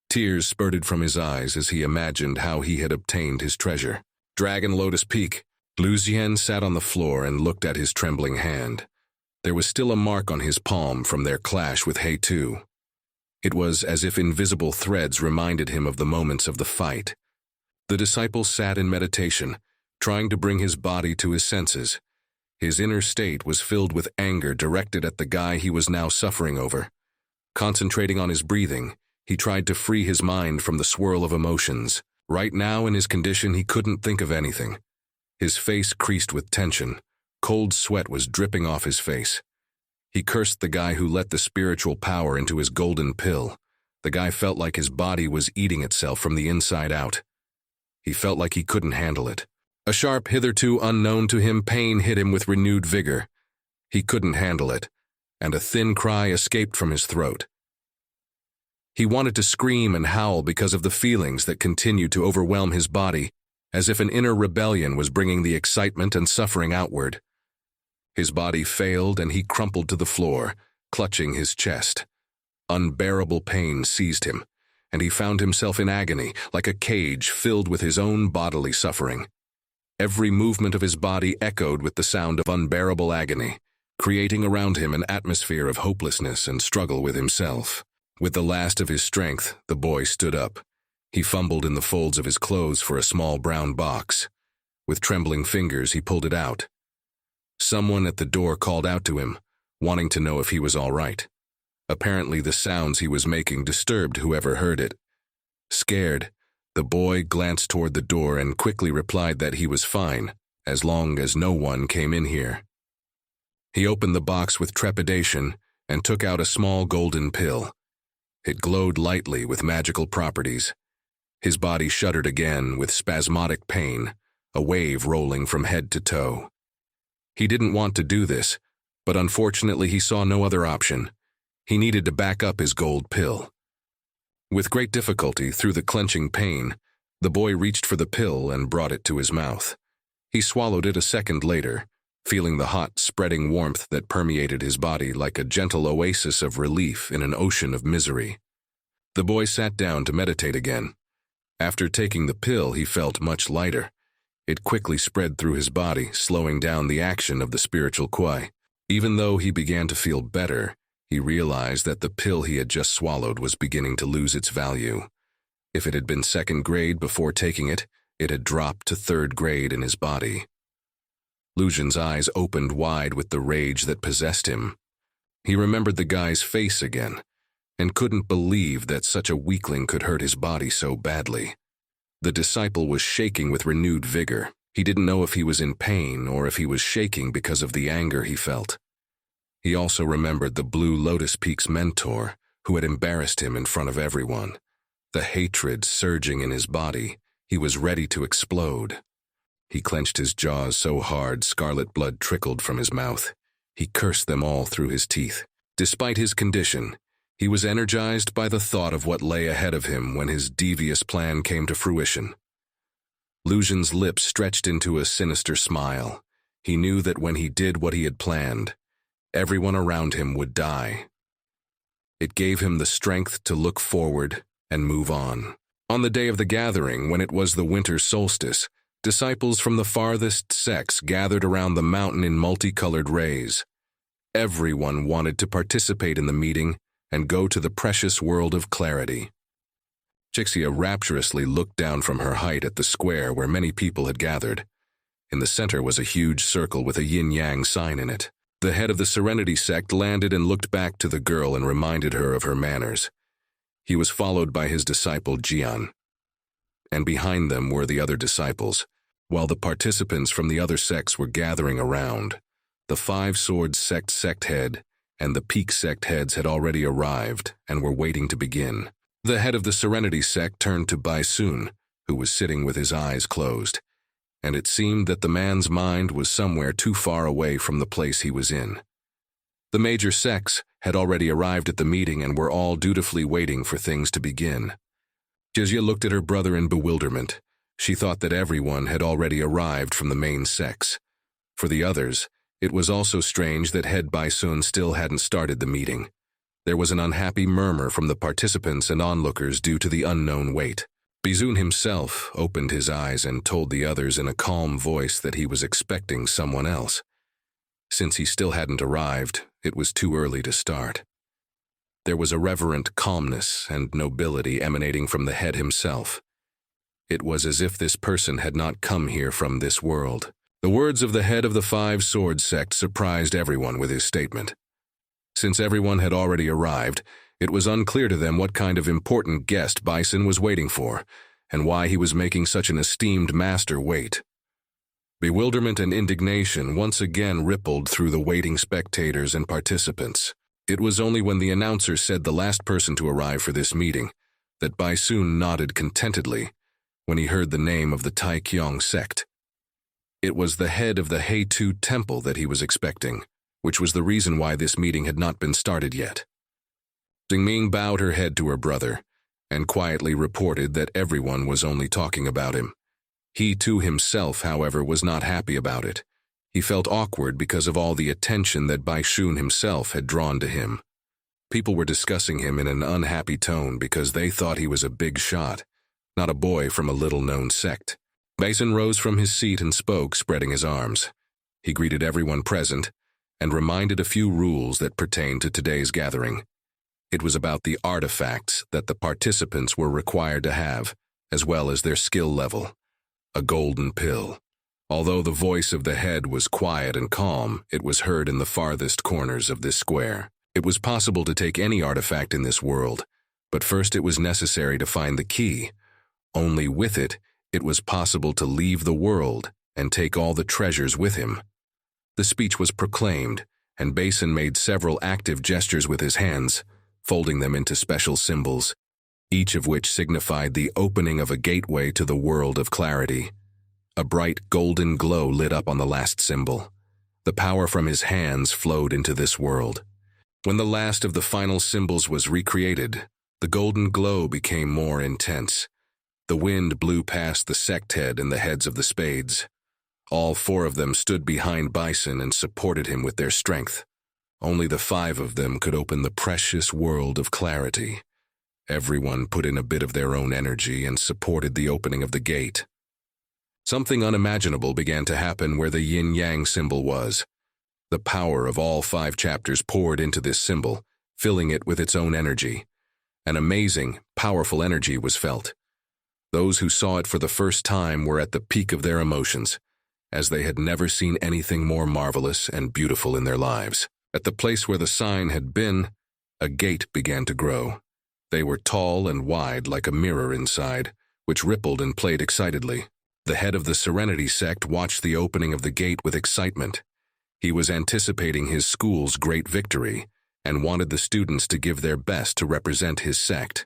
Tears spurted from his eyes as he imagined how he had obtained his treasure. Dragon Lotus Peak. Lu Xian sat on the floor and looked at his trembling hand. There was still a mark on his palm from their clash with Hei Tu. It was as if invisible threads reminded him of the moments of the fight. The disciple sat in meditation, trying to bring his body to his senses. His inner state was filled with anger directed at the guy he was now suffering over. Concentrating on his breathing, he tried to free his mind from the swirl of emotions. Right now in his condition, he couldn't think of anything. His face creased with tension. Cold sweat was dripping off his face. He cursed the guy who let the spiritual power into his golden pill. The guy felt like his body was eating itself from the inside out. He felt like he couldn't handle it. A sharp, hitherto unknown to him pain hit him with renewed vigor. He couldn't handle it, and a thin cry escaped from his throat. He wanted to scream and howl because of the feelings that continued to overwhelm his body, as if an inner rebellion was bringing the excitement and suffering outward. His body failed and he crumpled to the floor, clutching his chest. Unbearable pain seized him, and he found himself in agony, like a cage filled with his own bodily suffering. Every movement of his body echoed with the sound of unbearable agony, creating around him an atmosphere of hopelessness and struggle with himself. With the last of his strength, the boy stood up. He fumbled in the folds of his clothes for a small brown box. With trembling fingers, he pulled it out. Someone at the door called out to him, wanting to know if he was all right. Apparently, the sounds he was making disturbed whoever heard it. Scared, the boy glanced toward the door and quickly replied that he was fine, as long as no one came in here. He opened the box with trepidation and took out a small golden pill. It glowed lightly with magical properties. His body shuddered again with spasmodic pain, a wave rolling from head to toe. He didn't want to do this, but unfortunately he saw no other option. He needed to back up his gold pill. With great difficulty, through the clenching pain, the boy reached for the pill and brought it to his mouth. He swallowed it a second later, feeling the hot, spreading warmth that permeated his body like a gentle oasis of relief in an ocean of misery. The boy sat down to meditate again. After taking the pill, he felt much lighter. It quickly spread through his body, slowing down the action of the spiritual Kuai. Even though he began to feel better, he realized that the pill he had just swallowed was beginning to lose its value. If it had been second grade before taking it, it had dropped to third grade in his body. Lucian's eyes opened wide with the rage that possessed him. He remembered the guy's face again, and couldn't believe that such a weakling could hurt his body so badly. The disciple was shaking with renewed vigor. He didn't know if he was in pain or if he was shaking because of the anger he felt. He also remembered the Blue Lotus Peak's mentor, who had embarrassed him in front of everyone. The hatred surging in his body, he was ready to explode. He clenched his jaws so hard scarlet blood trickled from his mouth. He cursed them all through his teeth. Despite his condition, he was energized by the thought of what lay ahead of him when his devious plan came to fruition. Lucian's lips stretched into a sinister smile. He knew that when he did what he had planned, everyone around him would die. It gave him the strength to look forward and move on. On the day of the gathering, when it was the winter solstice, disciples from the farthest sects gathered around the mountain in multicolored rays. Everyone wanted to participate in the meeting and go to the precious world of clarity. Jixia rapturously looked down from her height at the square where many people had gathered. In the center was a huge circle with a yin-yang sign in it. The head of the Serenity sect landed and looked back to the girl and reminded her of her manners. He was followed by his disciple Jian, and behind them were the other disciples, while the participants from the other sects were gathering around. The Five Swords sect head and the Peak sect heads had already arrived and were waiting to begin. The head of the Serenity sect turned to Baisun, who was sitting with his eyes closed, and it seemed that the man's mind was somewhere too far away from the place he was in. The major sects had already arrived at the meeting and were all dutifully waiting for things to begin. Jizya looked at her brother in bewilderment. She thought that everyone had already arrived from the main sects. For the others, it was also strange that head Baisun still hadn't started the meeting. There was an unhappy murmur from the participants and onlookers due to the unknown wait. Bizun himself opened his eyes and told the others in a calm voice that he was expecting someone else. Since he still hadn't arrived, it was too early to start. There was a reverent calmness and nobility emanating from the head himself. It was as if this person had not come here from this world. The words of the head of the Five Swords sect surprised everyone with his statement. Since everyone had already arrived, it was unclear to them what kind of important guest Bison was waiting for, and why he was making such an esteemed master wait. Bewilderment and indignation once again rippled through the waiting spectators and participants. It was only when the announcer said the last person to arrive for this meeting that Baisun nodded contentedly when he heard the name of the Taikyong sect. It was the head of the Heitu temple that he was expecting, which was the reason why this meeting had not been started yet. Xingming bowed her head to her brother and quietly reported that everyone was only talking about him. He too himself, however, was not happy about it. He felt awkward because of all the attention that Baishun himself had drawn to him. People were discussing him in an unhappy tone because they thought he was a big shot, not a boy from a little-known sect. Basin rose from his seat and spoke, spreading his arms. He greeted everyone present and reminded a few rules that pertained to today's gathering. It was about the artifacts that the participants were required to have, as well as their skill level. A golden pill. Although the voice of the head was quiet and calm, it was heard in the farthest corners of this square. It was possible to take any artifact in this world, but first it was necessary to find the key. Only with it, it was possible to leave the world and take all the treasures with him. The speech was proclaimed, and Basin made several active gestures with his hands. folding them into special symbols, each of which signified the opening of a gateway to the world of clarity. A bright golden glow lit up on the last symbol. The power from his hands flowed into this world. When the last of the final symbols was recreated, the golden glow became more intense. The wind blew past the sect head and the heads of the spades. All 4 of them stood behind Bison and supported him with their strength. Only the 5 of them could open the precious world of clarity. Everyone put in a bit of their own energy and supported the opening of the gate. Something unimaginable began to happen where the yin-yang symbol was. The power of all 5 chapters poured into this symbol, filling it with its own energy. An amazing, powerful energy was felt. Those who saw it for the first time were at the peak of their emotions, as they had never seen anything more marvelous and beautiful in their lives. At the place where the sign had been, a gate began to grow. They were tall and wide like a mirror inside, which rippled and played excitedly. The head of the Serenity sect watched the opening of the gate with excitement. He was anticipating his school's great victory and wanted the students to give their best to represent his sect.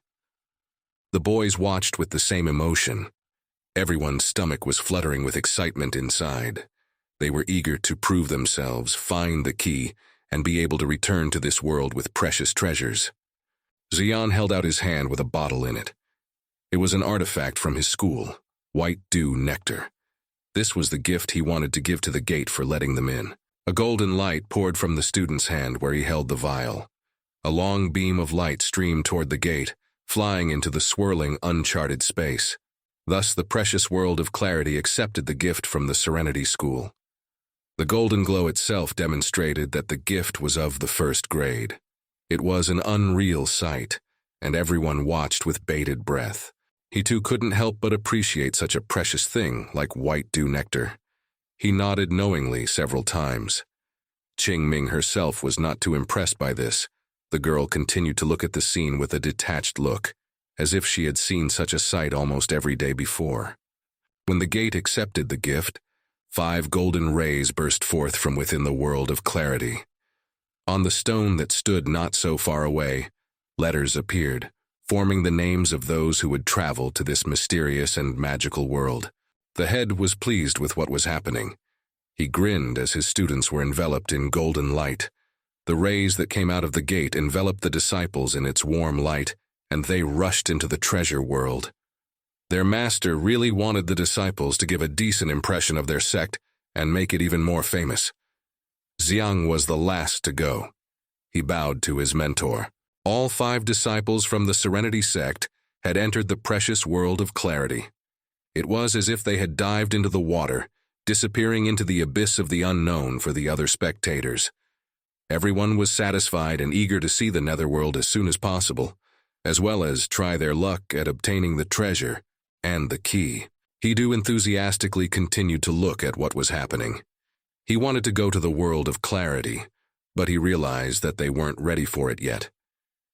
The boys watched with the same emotion. Everyone's stomach was fluttering with excitement inside. They were eager to prove themselves, find the key, and be able to return to this world with precious treasures. Xian held out his hand with a bottle in it. It was an artifact from his school, white dew nectar. This was the gift he wanted to give to the gate for letting them in. A golden light poured from the student's hand where he held the vial. A long beam of light streamed toward the gate, flying into the swirling, uncharted space. Thus the precious world of clarity accepted the gift from the Serenity School. The golden glow itself demonstrated that the gift was of the first grade. It was an unreal sight, and everyone watched with bated breath. He too couldn't help but appreciate such a precious thing like white dew nectar. He nodded knowingly several times. Qingming herself was not too impressed by this. The girl continued to look at the scene with a detached look, as if she had seen such a sight almost every day before. When the gate accepted the gift, 5 golden rays burst forth from within the world of clarity. On the stone that stood not so far away, letters appeared, forming the names of those who would travel to this mysterious and magical world. The head was pleased with what was happening. He grinned as his students were enveloped in golden light. The rays that came out of the gate enveloped the disciples in its warm light, and they rushed into the treasure world. Their master really wanted the disciples to give a decent impression of their sect and make it even more famous. Xiang was the last to go. He bowed to his mentor. All 5 disciples from the Serenity sect had entered the precious world of clarity. It was as if they had dived into the water, disappearing into the abyss of the unknown for the other spectators. Everyone was satisfied and eager to see the netherworld as soon as possible, as well as try their luck at obtaining the treasure and the key. Hidu enthusiastically continued to look at what was happening. He wanted to go to the world of clarity, but he realized that they weren't ready for it yet.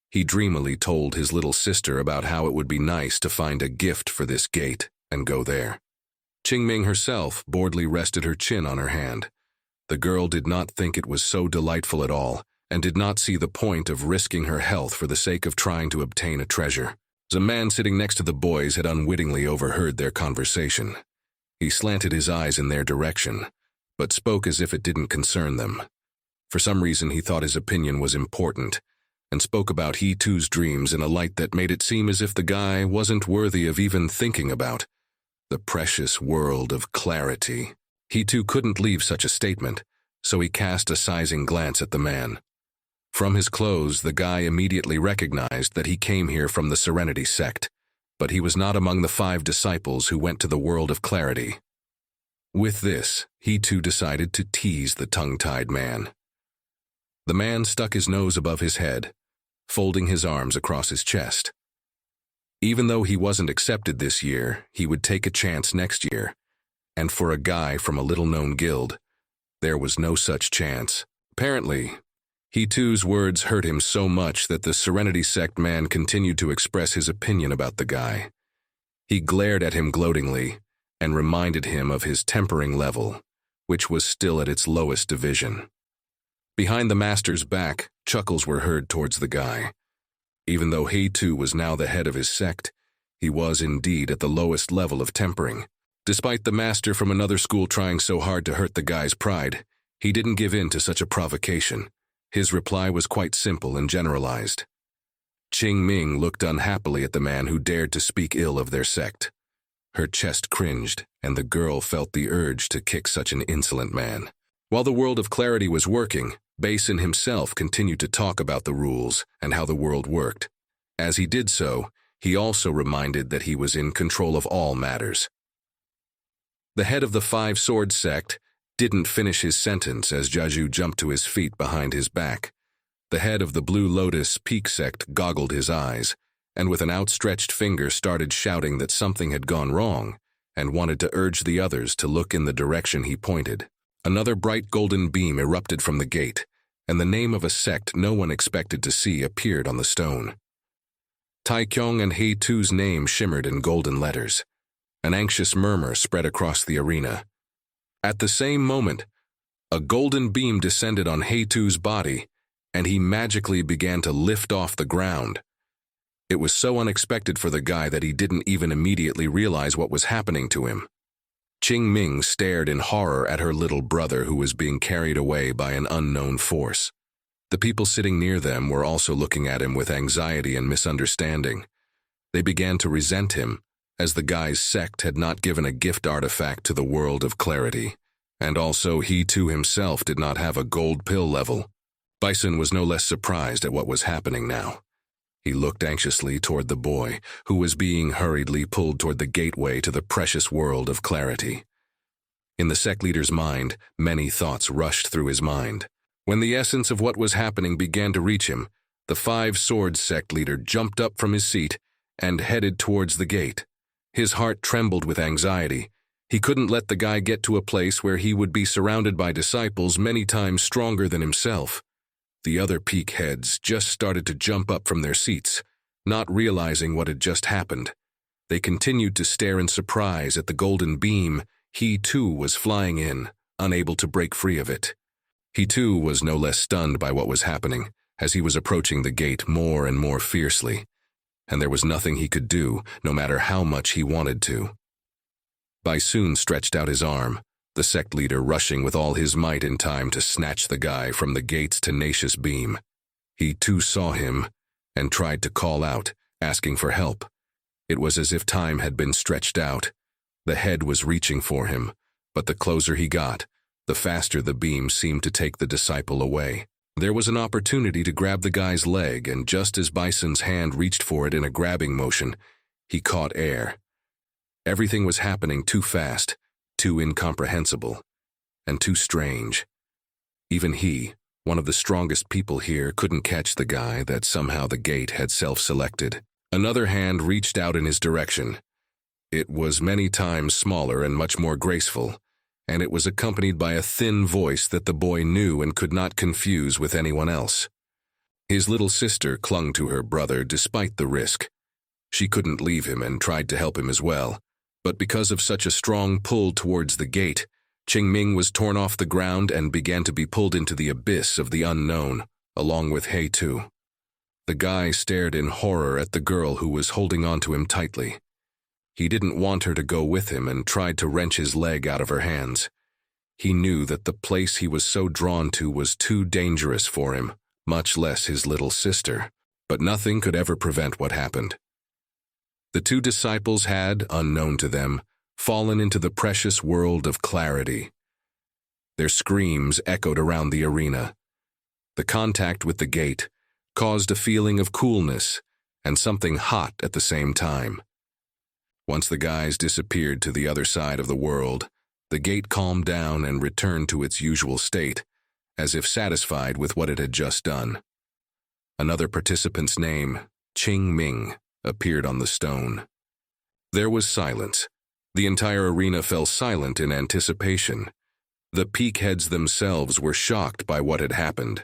He dreamily told his little sister about how it would be nice to find a gift for this gate and go there. Qingming herself boredly rested her chin on her hand. The girl did not think it was so delightful at all, and did not see the point of risking her health for the sake of trying to obtain a treasure. The man sitting next to the boys had unwittingly overheard their conversation. He slanted his eyes in their direction, but spoke as if it didn't concern them. For some reason he thought his opinion was important, and spoke about he too's dreams in a light that made it seem as if the guy wasn't worthy of even thinking about. The precious world of clarity. He too couldn't leave such a statement, so he cast a sizing glance at the man. From his clothes, the guy immediately recognized that he came here from the Serenity sect, but he was not among the 5 disciples who went to the world of clarity. With this, he too decided to tease the tongue-tied man. The man stuck his nose above his head, folding his arms across his chest. Even though he wasn't accepted this year, he would take a chance next year, and for a guy from a little-known guild, there was no such chance. Apparently, he too's words hurt him so much that the Serenity sect man continued to express his opinion about the guy. He glared at him gloatingly and reminded him of his tempering level, which was still at its lowest division. Behind the master's back, chuckles were heard towards the guy. Even though he too was now the head of his sect, he was indeed at the lowest level of tempering. Despite the master from another school trying so hard to hurt the guy's pride, he didn't give in to such a provocation. His reply was quite simple and generalized. Qing Ming looked unhappily at the man who dared to speak ill of their sect. Her chest cringed, and the girl felt the urge to kick such an insolent man. While the world of clarity was working, Basin himself continued to talk about the rules and how the world worked. As he did so, he also reminded that he was in control of all matters. The head of the Five Sword sect didn't finish his sentence as Jiazhu jumped to his feet behind his back. The head of the Blue Lotus Peak sect goggled his eyes, and with an outstretched finger started shouting that something had gone wrong, and wanted to urge the others to look in the direction he pointed. Another bright golden beam erupted from the gate, and the name of a sect no one expected to see appeared on the stone. Taikyong and He Tu's name shimmered in golden letters. An anxious murmur spread across the arena. At the same moment, a golden beam descended on He Tu's body, and he magically began to lift off the ground. It was so unexpected for the guy that he didn't even immediately realize what was happening to him. Qing Ming stared in horror at her little brother who was being carried away by an unknown force. The people sitting near them were also looking at him with anxiety and misunderstanding. They began to resent him, as the guy's sect had not given a gift artifact to the world of clarity, and also he too himself did not have a gold pill level. Bison was no less surprised at what was happening now. He looked anxiously toward the boy, who was being hurriedly pulled toward the gateway to the precious world of clarity. In the sect leader's mind, many thoughts rushed through his mind. When the essence of what was happening began to reach him, the Five Swords sect leader jumped up from his seat and headed towards the gate. His heart trembled with anxiety. He couldn't let the guy get to a place where he would be surrounded by disciples many times stronger than himself. The other peak heads just started to jump up from their seats, not realizing what had just happened. They continued to stare in surprise at the golden beam he too was flying in, unable to break free of it. He too was no less stunned by what was happening, as he was approaching the gate more and more fiercely, and there was nothing he could do, no matter how much he wanted to. Baisun stretched out his arm, the sect leader rushing with all his might in time to snatch the guy from the gate's tenacious beam. He too saw him and tried to call out, asking for help. It was as if time had been stretched out. The head was reaching for him, but the closer he got, the faster the beam seemed to take the disciple away. There was an opportunity to grab the guy's leg, and just as Bison's hand reached for it in a grabbing motion, he caught air. Everything was happening too fast, too incomprehensible, and too strange. Even he, one of the strongest people here, couldn't catch the guy that somehow the gate had self-selected. Another hand reached out in his direction. It was many times smaller and much more graceful, and it was accompanied by a thin voice that the boy knew and could not confuse with anyone else. His little sister clung to her brother despite the risk. She couldn't leave him and tried to help him as well, but because of such a strong pull towards the gate, Qing Ming was torn off the ground and began to be pulled into the abyss of the unknown, along with He Tu. The guy stared in horror at the girl who was holding onto him tightly. He didn't want her to go with him and tried to wrench his leg out of her hands. He knew that the place he was so drawn to was too dangerous for him, much less his little sister, but nothing could ever prevent what happened. The two disciples had, unknown to them, fallen into the precious world of clarity. Their screams echoed around the arena. The contact with the gate caused a feeling of coolness and something hot at the same time. Once the guys disappeared to the other side of the world, the gate calmed down and returned to its usual state, as if satisfied with what it had just done. Another participant's name, Qing Ming, appeared on the stone. There was silence. The entire arena fell silent in anticipation. The peak heads themselves were shocked by what had happened.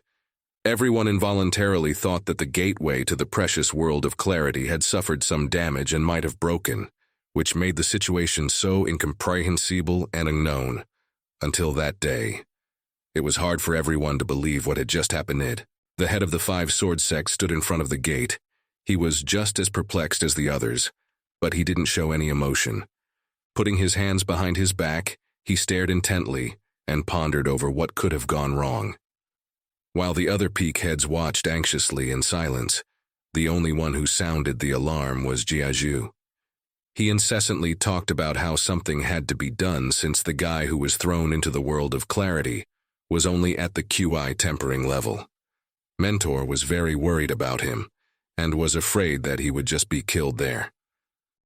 Everyone involuntarily thought that the gateway to the precious world of clarity had suffered some damage and might have broken, which made the situation so incomprehensible and unknown. Until that day, it was hard for everyone to believe what had just happened. The head of the Five Sword sect stood in front of the gate, He was just as perplexed as the others, but he didn't show any emotion. Putting his hands behind his back, he stared intently and pondered over what could have gone wrong. While the other peak heads watched anxiously in silence, the only one who sounded the alarm was Jiaju. He incessantly talked about how something had to be done since the guy who was thrown into the world of clarity was only at the QI tempering level. Mentor was very worried about him and was afraid that he would just be killed there.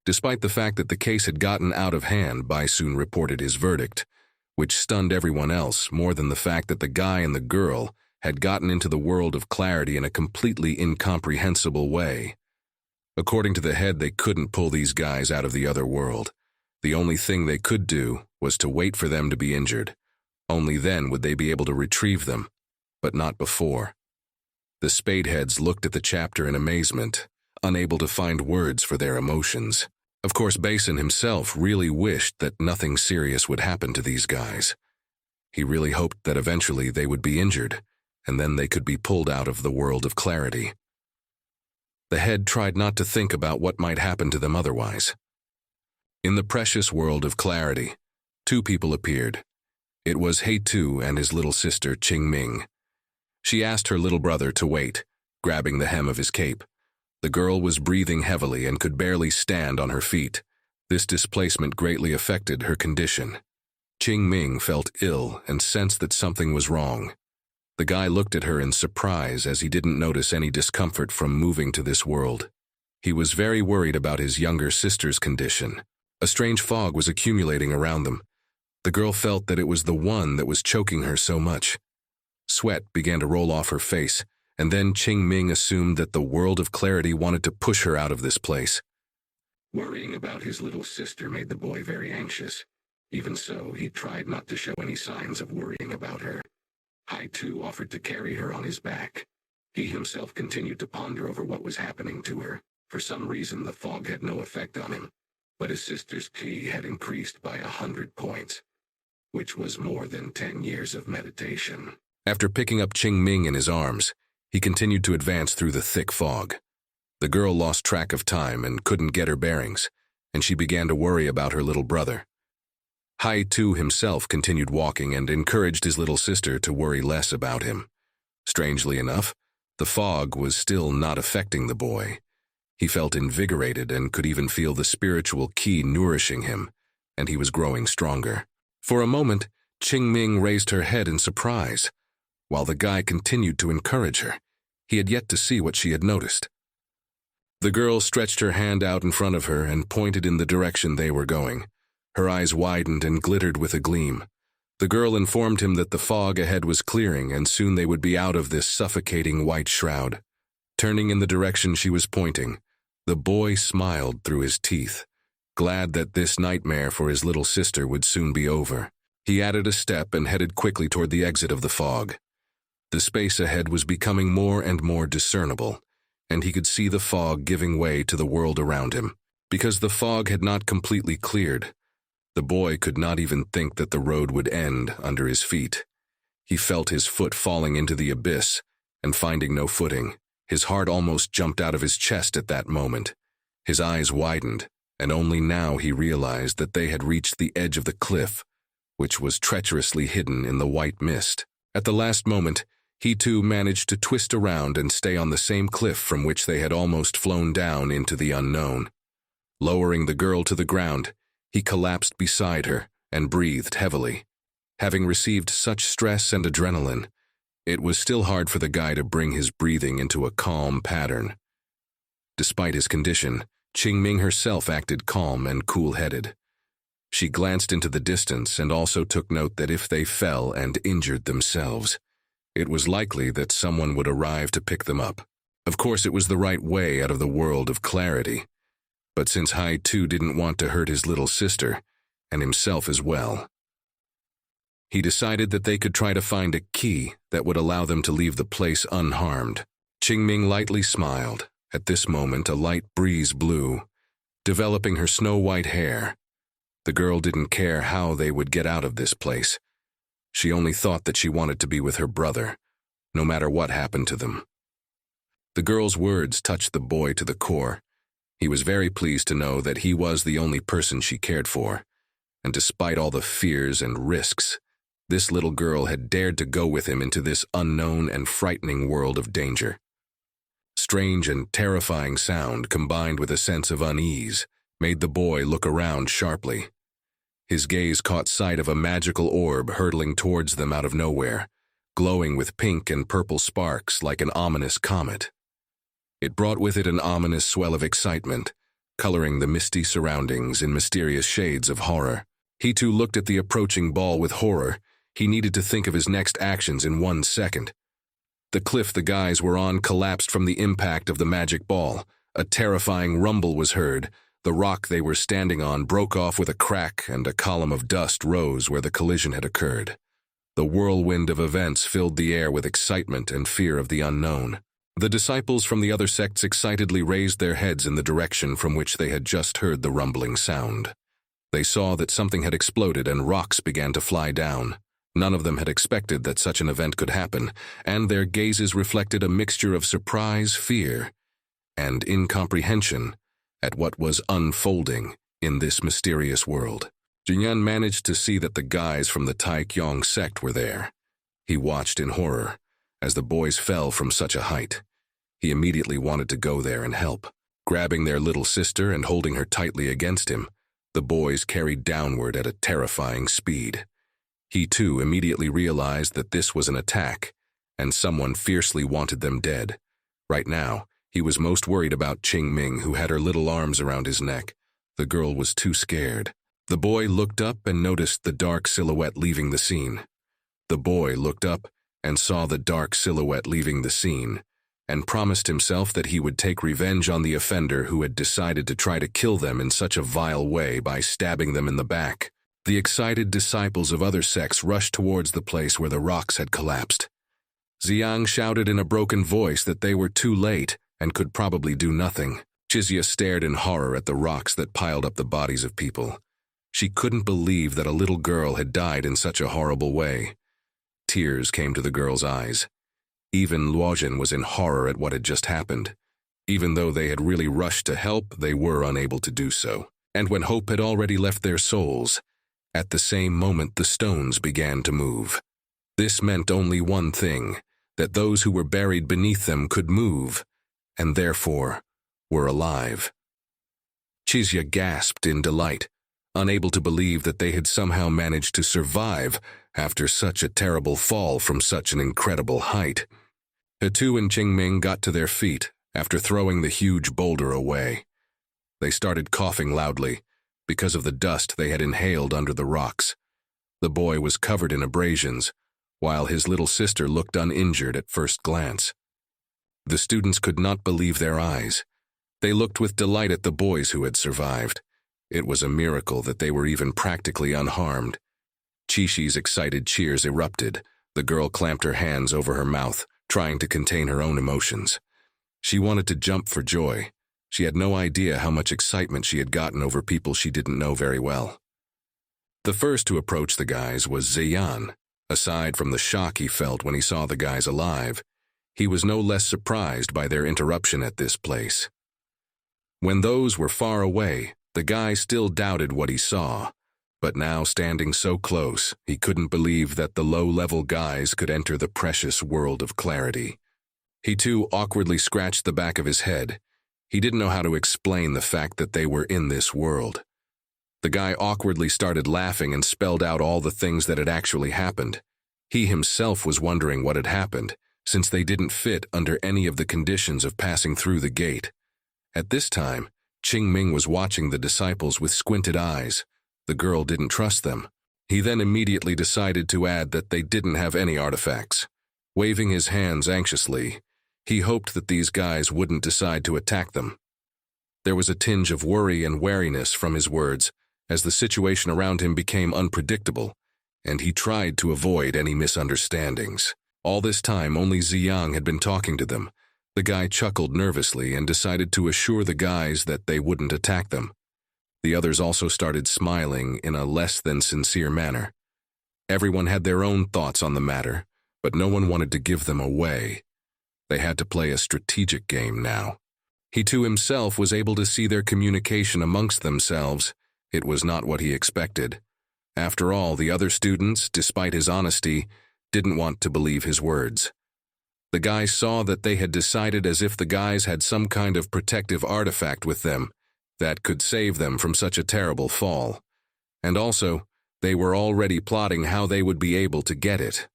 Despite the fact that the case had gotten out of hand, Bai soon reported his verdict, which stunned everyone else more than the fact that the guy and the girl had gotten into the world of clarity in a completely incomprehensible way. According to the head, they couldn't pull these guys out of the other world. The only thing they could do was to wait for them to be injured. Only then would they be able to retrieve them, but not before. The spadeheads looked at the chapter in amazement, unable to find words for their emotions. Of course, Basin himself really wished that nothing serious would happen to these guys. He really hoped that eventually they would be injured, and then they could be pulled out of the world of clarity. The head tried not to think about what might happen to them otherwise. In the precious world of clarity, two people appeared. It was Hei-Tu and his little sister Qingming. She asked her little brother to wait, grabbing the hem of his cape. The girl was breathing heavily and could barely stand on her feet. This displacement greatly affected her condition. Qingming felt ill and sensed that something was wrong. The guy looked at her in surprise as he didn't notice any discomfort from moving to this world. He was very worried about his younger sister's condition. A strange fog was accumulating around them. The girl felt that it was the one that was choking her so much. Sweat began to roll off her face, and then Qingming assumed that the world of clarity wanted to push her out of this place. Worrying about his little sister made the boy very anxious. Even so, he tried not to show any signs of worrying about her. Hei-Tu offered to carry her on his back. He himself continued to ponder over what was happening to her. For some reason, the fog had no effect on him, but his sister's ki had increased by 100 points, which was more than 10 years of meditation. After picking up Qingming in his arms, he continued to advance through the thick fog. The girl lost track of time and couldn't get her bearings, and she began to worry about her little brother. Hei-Tu himself continued walking and encouraged his little sister to worry less about him. Strangely enough, the fog was still not affecting the boy. He felt invigorated and could even feel the spiritual ki nourishing him, and he was growing stronger. For a moment, Qingming raised her head in surprise, while the guy continued to encourage her. He had yet to see what she had noticed. The girl stretched her hand out in front of her and pointed in the direction they were going. Her eyes widened and glittered with a gleam. The girl informed him that the fog ahead was clearing and soon they would be out of this suffocating white shroud. Turning in the direction she was pointing, the boy smiled through his teeth, glad that this nightmare for his little sister would soon be over. He added a step and headed quickly toward the exit of the fog. The space ahead was becoming more and more discernible, and he could see the fog giving way to the world around him. Because the fog had not completely cleared, the boy could not even think that the road would end under his feet. He felt his foot falling into the abyss, and finding no footing, his heart almost jumped out of his chest at that moment. His eyes widened, and only now he realized that they had reached the edge of the cliff, which was treacherously hidden in the white mist. At the last moment, he too managed to twist around and stay on the same cliff from which they had almost flown down into the unknown. Lowering the girl to the ground, he collapsed beside her and breathed heavily. Having received such stress and adrenaline, it was still hard for the guy to bring his breathing into a calm pattern. Despite his condition, Qingming herself acted calm and cool-headed. She glanced into the distance and also took note that if they fell and injured themselves, it was likely that someone would arrive to pick them up. Of course, it was the right way out of the world of clarity. But since Hei-Tu didn't want to hurt his little sister, and himself as well, he decided that they could try to find a key that would allow them to leave the place unharmed. Qingming lightly smiled. At this moment, a light breeze blew, developing her snow-white hair. The girl didn't care how they would get out of this place. She only thought that she wanted to be with her brother, no matter what happened to them. The girl's words touched the boy to the core. He was very pleased to know that he was the only person she cared for, and despite all the fears and risks, this little girl had dared to go with him into this unknown and frightening world of danger. Strange and terrifying sound, combined with a sense of unease, made the boy look around sharply. His gaze caught sight of a magical orb hurtling towards them out of nowhere, glowing with pink and purple sparks like an ominous comet. It brought with it an ominous swell of excitement, coloring the misty surroundings in mysterious shades of horror. He too looked at the approaching ball with horror. He needed to think of his next actions in 1 second. The cliff the guys were on collapsed from the impact of the magic ball. A terrifying rumble was heard. The rock they were standing on broke off with a crack, and a column of dust rose where the collision had occurred. The whirlwind of events filled the air with excitement and fear of the unknown. The disciples from the other sects excitedly raised their heads in the direction from which they had just heard the rumbling sound. They saw that something had exploded and rocks began to fly down. None of them had expected that such an event could happen, and their gazes reflected a mixture of surprise, fear, and incomprehension at what was unfolding in this mysterious world. Jinyan managed to see that the guys from the Taekyong sect were there. He watched in horror as the boys fell from such a height. He immediately wanted to go there and help. Grabbing their little sister and holding her tightly against him, the boys carried downward at a terrifying speed. He too immediately realized that this was an attack, and someone fiercely wanted them dead. Right now, he was most worried about Qingming, who had her little arms around his neck. The girl was too scared. The boy looked up and noticed the dark silhouette leaving the scene. The boy looked up and saw the dark silhouette leaving the scene, and promised himself that he would take revenge on the offender who had decided to try to kill them in such a vile way by stabbing them in the back. The excited disciples of other sects rushed towards the place where the rocks had collapsed. Xiang shouted in a broken voice that they were too late and could probably do nothing. Chizia stared in horror at the rocks that piled up the bodies of people. She couldn't believe that a little girl had died in such a horrible way. Tears came to the girl's eyes. Even Luozhen was in horror at what had just happened. Even though they had really rushed to help, they were unable to do so. And when hope had already left their souls, at the same moment the stones began to move. This meant only one thing, that those who were buried beneath them could move, and therefore were alive. Chizia gasped in delight, unable to believe that they had somehow managed to survive after such a terrible fall from such an incredible height. Hetu and Qingming got to their feet after throwing the huge boulder away. They started coughing loudly because of the dust they had inhaled under the rocks. The boy was covered in abrasions, while his little sister looked uninjured at first glance. The students could not believe their eyes. They looked with delight at the boys who had survived. It was a miracle that they were even practically unharmed. Qishi's excited cheers erupted. The girl clamped her hands over her mouth, trying to contain her own emotions. She wanted to jump for joy. She had no idea how much excitement she had gotten over people she didn't know very well. The first to approach the guys was Ziyan. Aside from the shock he felt when he saw the guys alive, he was no less surprised by their interruption at this place. When those were far away, the guy still doubted what he saw, but now standing so close, he couldn't believe that the low-level guys could enter the precious world of clarity. He too awkwardly scratched the back of his head. He didn't know how to explain the fact that they were in this world. The guy awkwardly started laughing and spelled out all the things that had actually happened. He himself was wondering what had happened, since they didn't fit under any of the conditions of passing through the gate. At this time, Qingming was watching the disciples with squinted eyes. The girl didn't trust them. He then immediately decided to add that they didn't have any artifacts. Waving his hands anxiously, he hoped that these guys wouldn't decide to attack them. There was a tinge of worry and wariness from his words, as the situation around him became unpredictable, and he tried to avoid any misunderstandings. All this time, only Ziyang had been talking to them. The guy chuckled nervously and decided to assure the guys that they wouldn't attack them. The others also started smiling in a less than sincere manner. Everyone had their own thoughts on the matter, but no one wanted to give them away. They had to play a strategic game now. He too himself was able to see their communication amongst themselves. It was not what he expected. After all, the other students, despite his honesty, didn't want to believe his words. The guys saw that they had decided as if the guys had some kind of protective artifact with them that could save them from such a terrible fall. And also, they were already plotting how they would be able to get it.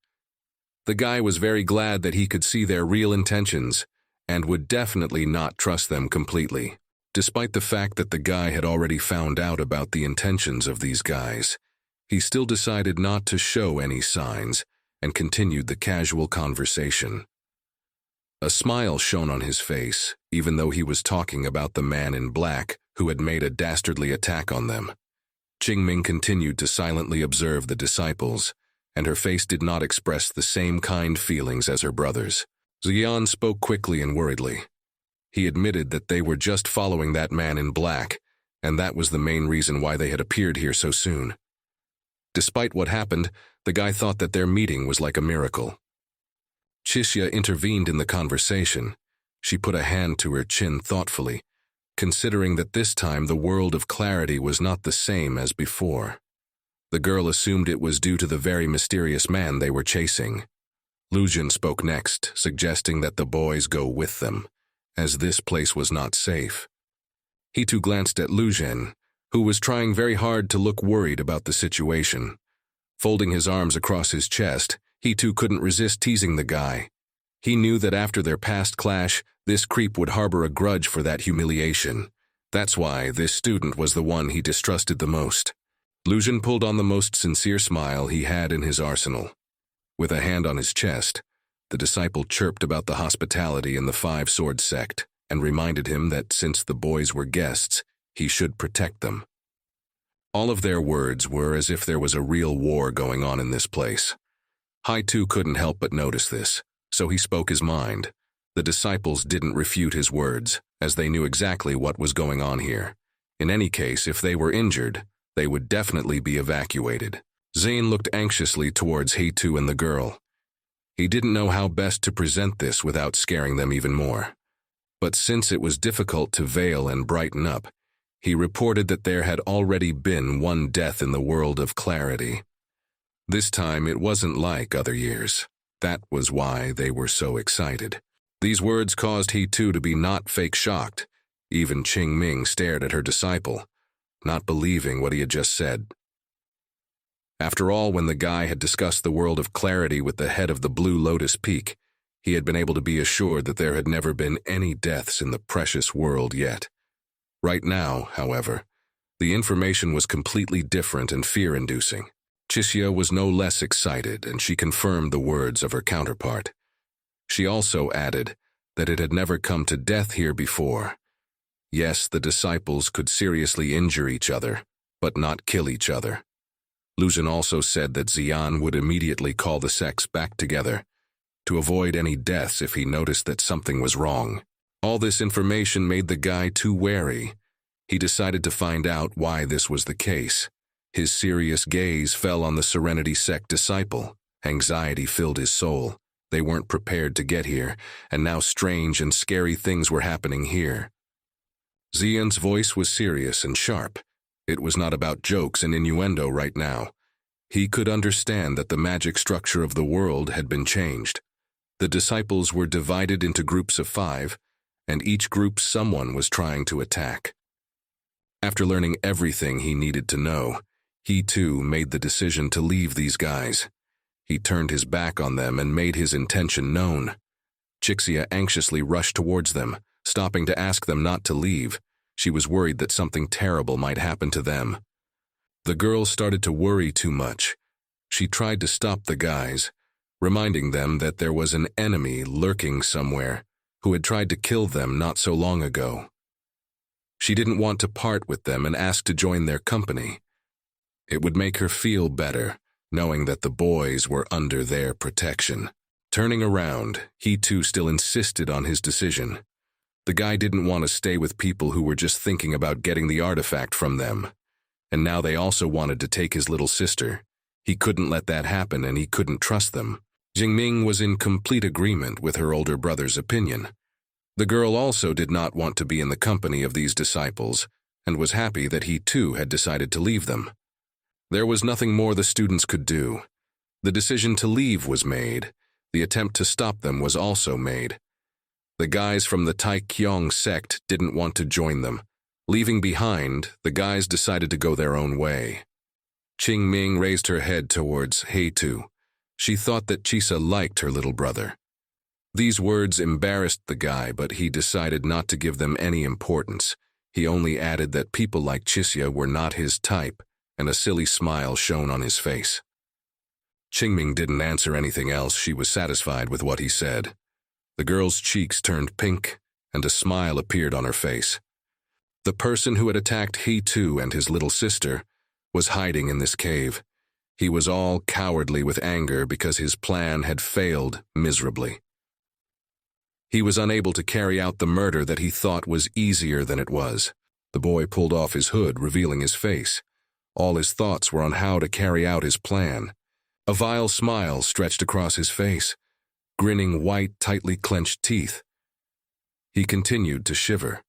The guy was very glad that he could see their real intentions and would definitely not trust them completely. Despite the fact that the guy had already found out about the intentions of these guys, he still decided not to show any signs and continued the casual conversation. A smile shone on his face, even though he was talking about the man in black who had made a dastardly attack on them. Qingming continued to silently observe the disciples, and her face did not express the same kind feelings as her brother's. Xian spoke quickly and worriedly. He admitted that they were just following that man in black, and that was the main reason why they had appeared here so soon. Despite what happened, the guy thought that their meeting was like a miracle. Qixia intervened in the conversation. She put a hand to her chin thoughtfully, considering that this time the world of clarity was not the same as before. The girl assumed it was due to the very mysterious man they were chasing. Luzhen spoke next, suggesting that the boys go with them, as this place was not safe. He too glanced at Luzhen, who was trying very hard to look worried about the situation. Folding his arms across his chest, he too couldn't resist teasing the guy. He knew that after their past clash, this creep would harbor a grudge for that humiliation. That's why this student was the one he distrusted the most. Luzhen pulled on the most sincere smile he had in his arsenal. With a hand on his chest, the disciple chirped about the hospitality in the Five-Sword sect and reminded him that since the boys were guests, he should protect them. All of their words were as if there was a real war going on in this place. Hai too couldn't help but notice this, so he spoke his mind. The disciples didn't refute his words, as they knew exactly what was going on here. In any case, if they were injured, they would definitely be evacuated. Zane looked anxiously towards Heitu and the girl. He didn't know how best to present this without scaring them even more. But since it was difficult to veil and brighten up, he reported that there had already been one death in the world of clarity. This time it wasn't like other years. That was why they were so excited. These words caused Heitu to be not fake shocked. Even Qingming stared at her disciple, not believing what he had just said. After all, when the guy had discussed the world of clarity with the head of the Blue Lotus Peak, he had been able to be assured that there had never been any deaths in the precious world yet. Right now, however, the information was completely different and fear-inducing. Qixia was no less excited, and she confirmed the words of her counterpart. She also added that it had never come to death here before. Yes, the disciples could seriously injure each other, but not kill each other. Luzhen also said that Xian would immediately call the sects back together to avoid any deaths if he noticed that something was wrong. All this information made the guy too wary. He decided to find out why this was the case. His serious gaze fell on the Serenity sect disciple. Anxiety filled his soul. They weren't prepared to get here, and now strange and scary things were happening here. Xian's voice was serious and sharp. It was not about jokes and innuendo right now. He could understand that the magic structure of the world had been changed. The disciples were divided into groups of 5, and each group someone was trying to attack. After learning everything he needed to know, he too made the decision to leave these guys. He turned his back on them and made his intention known. Qixia anxiously rushed towards them, stopping to ask them not to leave. She was worried that something terrible might happen to them. The girl started to worry too much. She tried to stop the guys, reminding them that there was an enemy lurking somewhere who had tried to kill them not so long ago. She didn't want to part with them and asked to join their company. It would make her feel better, knowing that the boys were under their protection. Turning around, he too still insisted on his decision. The guy didn't want to stay with people who were just thinking about getting the artifact from them. And now they also wanted to take his little sister. He couldn't let that happen, and he couldn't trust them. Jingming was in complete agreement with her older brother's opinion. The girl also did not want to be in the company of these disciples and was happy that he too had decided to leave them. There was nothing more the students could do. The decision to leave was made. The attempt to stop them was also made. The guys from the Taekyong sect didn't want to join them. Leaving behind, the guys decided to go their own way. Qingming raised her head towards Heitu. She thought that Chisa liked her little brother. These words embarrassed the guy, but he decided not to give them any importance. He only added that people like Chisya were not his type, and a silly smile shone on his face. Qingming didn't answer anything else. She was satisfied with what he said. The girl's cheeks turned pink, and a smile appeared on her face. The person who had attacked He-Tu and his little sister was hiding in this cave. He was all cowardly with anger because his plan had failed miserably. He was unable to carry out the murder that he thought was easier than it was. The boy pulled off his hood, revealing his face. All his thoughts were on how to carry out his plan. A vile smile stretched across his face, grinning white, tightly clenched teeth. He continued to shiver.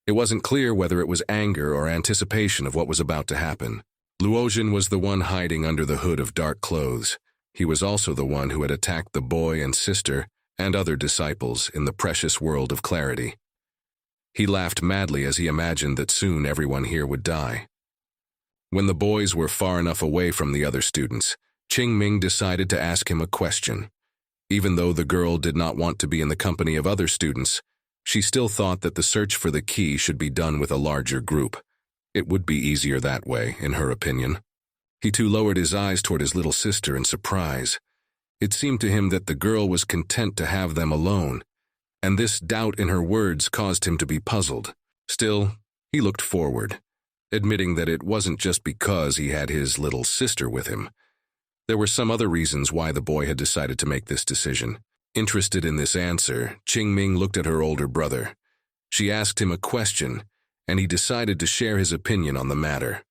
It wasn't clear whether it was anger or anticipation of what was about to happen. Luojian was the one hiding under the hood of dark clothes. He was also the one who had attacked the boy and sister and other disciples in the precious world of clarity. He laughed madly as he imagined that soon everyone here would die. When the boys were far enough away from the other students, Qingming decided to ask him a question. Even though the girl did not want to be in the company of other students, she still thought that the search for the key should be done with a larger group. It would be easier that way, in her opinion. He too lowered his eyes toward his little sister in surprise. It seemed to him that the girl was content to have them alone, and this doubt in her words caused him to be puzzled. Still, he looked forward, admitting that it wasn't just because he had his little sister with him. There were some other reasons why the boy had decided to make this decision. Interested in this answer, Qingming looked at her older brother. She asked him a question, and he decided to share his opinion on the matter.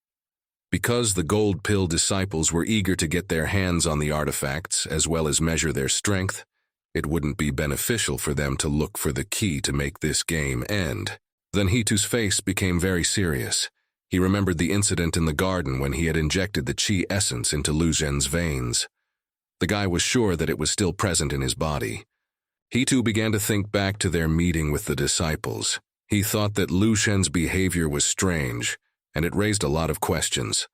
Because the gold pill disciples were eager to get their hands on the artifacts as well as measure their strength, it wouldn't be beneficial for them to look for the key to make this game end. Then Hitu's face became very serious. He remembered the incident in the garden when he had injected the chi essence into Lu Zhen's veins. The guy was sure that it was still present in his body. He-Tu began to think back to their meeting with the disciples. He thought that Lu Zhen's behavior was strange, and it raised a lot of questions.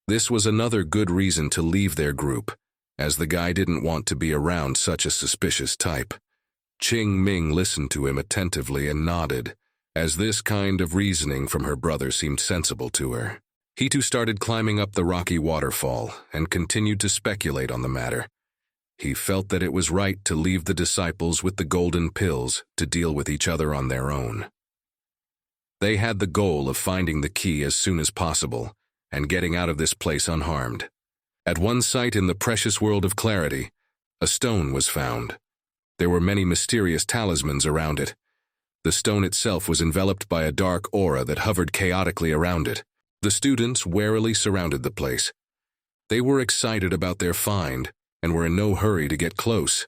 This was another good reason to leave their group, as the guy didn't want to be around such a suspicious type. Qingming listened to him attentively and nodded, as this kind of reasoning from her brother seemed sensible to her. He-Tu started climbing up the rocky waterfall and continued to speculate on the matter. He felt that it was right to leave the disciples with the golden pills to deal with each other on their own. They had the goal of finding the key as soon as possible and getting out of this place unharmed. At one site in the precious world of clarity, a stone was found. There were many mysterious talismans around it. The stone itself was enveloped by a dark aura that hovered chaotically around it. The students warily surrounded the place. They were excited about their find and were in no hurry to get close.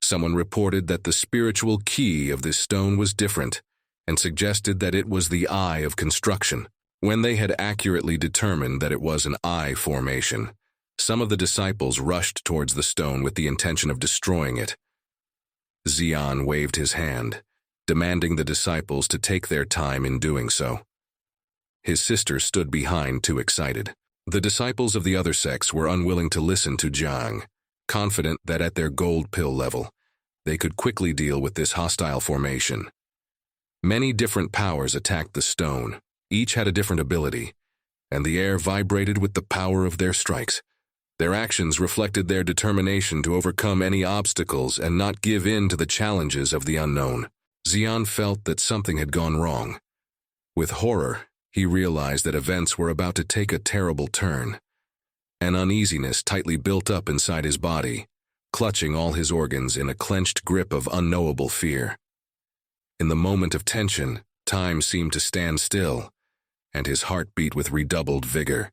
Someone reported that the spiritual key of this stone was different and suggested that it was the eye of construction. When they had accurately determined that it was an eye formation, some of the disciples rushed towards the stone with the intention of destroying it. Xian waved his hand, demanding the disciples to take their time in doing so. His sister stood behind, too excited. The disciples of the other sects were unwilling to listen to Jiang, confident that at their gold pill level, they could quickly deal with this hostile formation. Many different powers attacked the stone. Each had a different ability, and the air vibrated with the power of their strikes. Their actions reflected their determination to overcome any obstacles and not give in to the challenges of the unknown. Xian felt that something had gone wrong. With horror, he realized that events were about to take a terrible turn. An uneasiness tightly built up inside his body, clutching all his organs in a clenched grip of unknowable fear. In the moment of tension, time seemed to stand still, and his heart beat with redoubled vigor,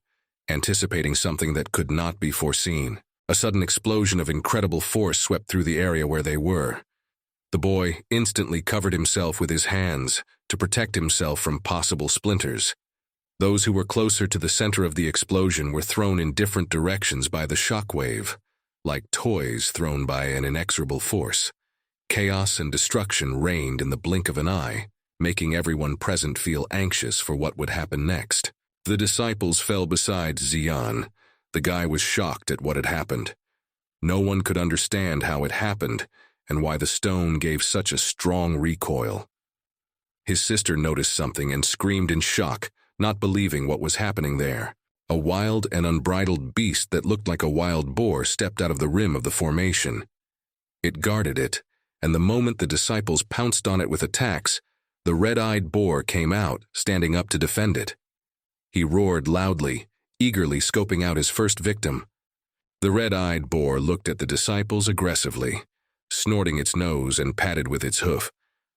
anticipating something that could not be foreseen. A sudden explosion of incredible force swept through the area where they were. The boy instantly covered himself with his hands to protect himself from possible splinters. Those who were closer to the center of the explosion were thrown in different directions by the shockwave, like toys thrown by an inexorable force. Chaos and destruction reigned in the blink of an eye, making everyone present feel anxious for what would happen next. The disciples fell beside Xian. The guy was shocked at what had happened. No one could understand how it happened and why the stone gave such a strong recoil. His sister noticed something and screamed in shock, not believing what was happening there. A wild and unbridled beast that looked like a wild boar stepped out of the rim of the formation. It guarded it, and the moment the disciples pounced on it with attacks, the red-eyed boar came out, standing up to defend it. He roared loudly, eagerly scoping out his first victim. The red-eyed boar looked at the disciples aggressively, snorting its nose and patted with its hoof.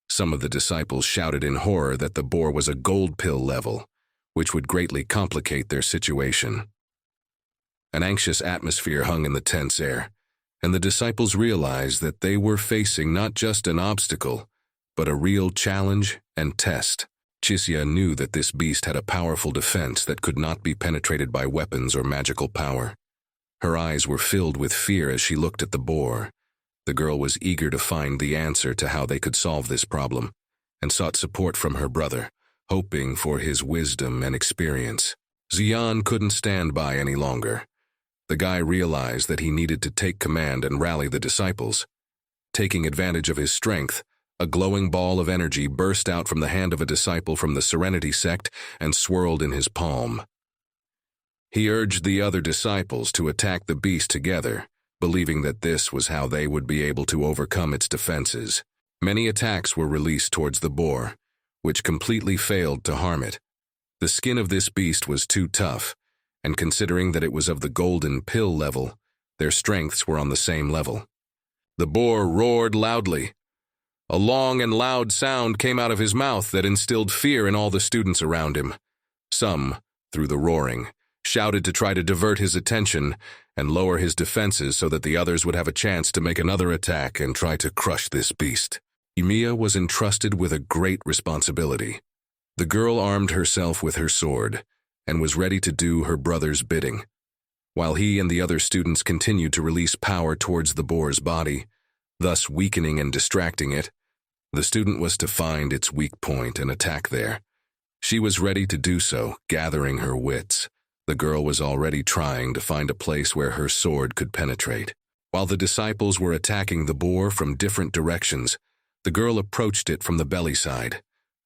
Some of the disciples shouted in horror that the boar was a gold pill level, which would greatly complicate their situation. An anxious atmosphere hung in the tense air, and the disciples realized that they were facing not just an obstacle, but a real challenge and test. Chixia knew that this beast had a powerful defense that could not be penetrated by weapons or magical power. Her eyes were filled with fear as she looked at the boar. The girl was eager to find the answer to how they could solve this problem, and sought support from her brother, hoping for his wisdom and experience. Xian couldn't stand by any longer. The guy realized that he needed to take command and rally the disciples. Taking advantage of his strength, a glowing ball of energy burst out from the hand of a disciple from the Serenity sect and swirled in his palm. He urged the other disciples to attack the beast together, believing that this was how they would be able to overcome its defenses. Many attacks were released towards the boar, which completely failed to harm it. The skin of this beast was too tough, and considering that it was of the golden pill level, their strengths were on the same level. The boar roared loudly. A long and loud sound came out of his mouth that instilled fear in all the students around him. Some, through the roaring, shouted to try to divert his attention and lower his defenses so that the others would have a chance to make another attack and try to crush this beast. Emiya was entrusted with a great responsibility. The girl armed herself with her sword and was ready to do her brother's bidding. While he and the other students continued to release power towards the boar's body, thus weakening and distracting it, the student was to find its weak point and attack there. She was ready to do so, gathering her wits. The girl was already trying to find a place where her sword could penetrate. While the disciples were attacking the boar from different directions, the girl approached it from the belly side.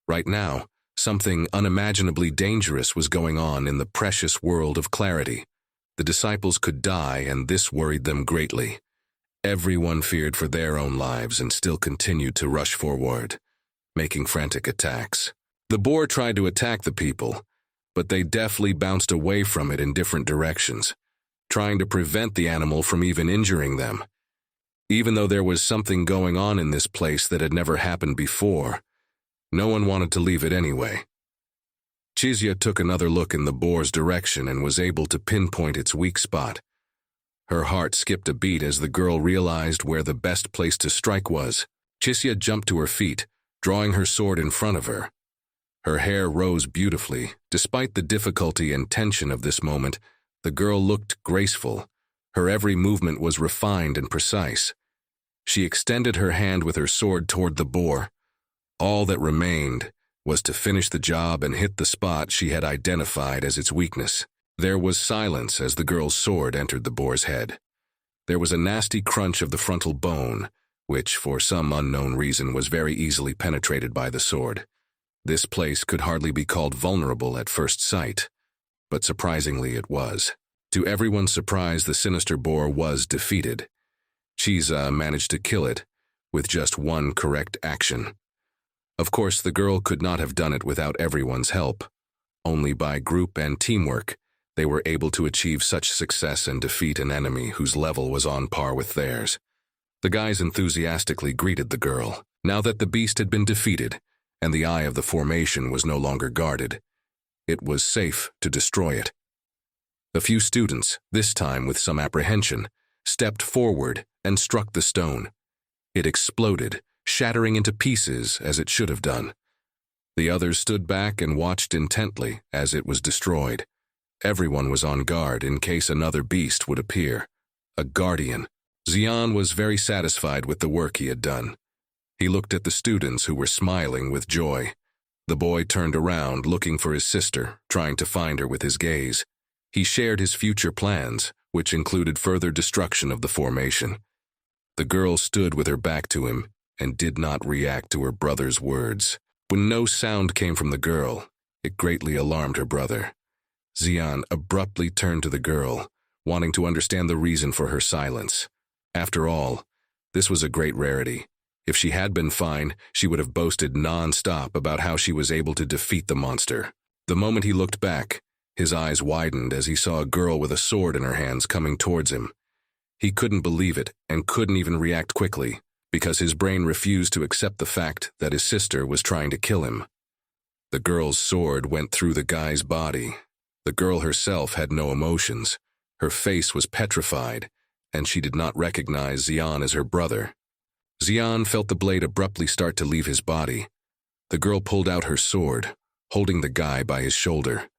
Right now, something unimaginably dangerous was going on in the precious world of clarity. The disciples could die, and this worried them greatly. Everyone feared for their own lives and still continued to rush forward, making frantic attacks. The boar tried to attack the people, but they deftly bounced away from it in different directions, trying to prevent the animal from even injuring them. Even though there was something going on in this place that had never happened before, no one wanted to leave it anyway. Chixia took another look in the boar's direction and was able to pinpoint its weak spot. Her heart skipped a beat as the girl realized where the best place to strike was. Chixia jumped to her feet, drawing her sword in front of her. Her hair rose beautifully. Despite the difficulty and tension of this moment, the girl looked graceful. Her every movement was refined and precise. She extended her hand with her sword toward the boar. All that remained was to finish the job and hit the spot she had identified as its weakness. There was silence as the girl's sword entered the boar's head. There was a nasty crunch of the frontal bone, which, for some unknown reason, was very easily penetrated by the sword. This place could hardly be called vulnerable at first sight, but surprisingly it was. To everyone's surprise, the sinister boar was defeated. Chixia managed to kill it with just one correct action. Of course, the girl could not have done it without everyone's help. Only by group and teamwork, they were able to achieve such success and defeat an enemy whose level was on par with theirs. The guys enthusiastically greeted the girl. Now that the beast had been defeated, and the eye of the formation was no longer guarded, it was safe to destroy it. A few students, this time with some apprehension, stepped forward and struck the stone. It exploded, shattering into pieces as it should have done. The others stood back and watched intently as it was destroyed. Everyone was on guard in case another beast would appear. A guardian. Xian was very satisfied with the work he had done. He looked at the students who were smiling with joy. The boy turned around, looking for his sister, trying to find her with his gaze. He shared his future plans, which included further destruction of the formation. The girl stood with her back to him and did not react to her brother's words. When no sound came from the girl, it greatly alarmed her brother. Xian abruptly turned to the girl, wanting to understand the reason for her silence. After all, this was a great rarity. If she had been fine, she would have boasted non-stop about how she was able to defeat the monster. The moment he looked back, his eyes widened as he saw a girl with a sword in her hands coming towards him. He couldn't believe it and couldn't even react quickly, because his brain refused to accept the fact that his sister was trying to kill him. The girl's sword went through the guy's body. The girl herself had no emotions. Her face was petrified, and she did not recognize Xian as her brother. Xian felt the blade abruptly start to leave his body. The girl pulled out her sword, holding the guy by his shoulder.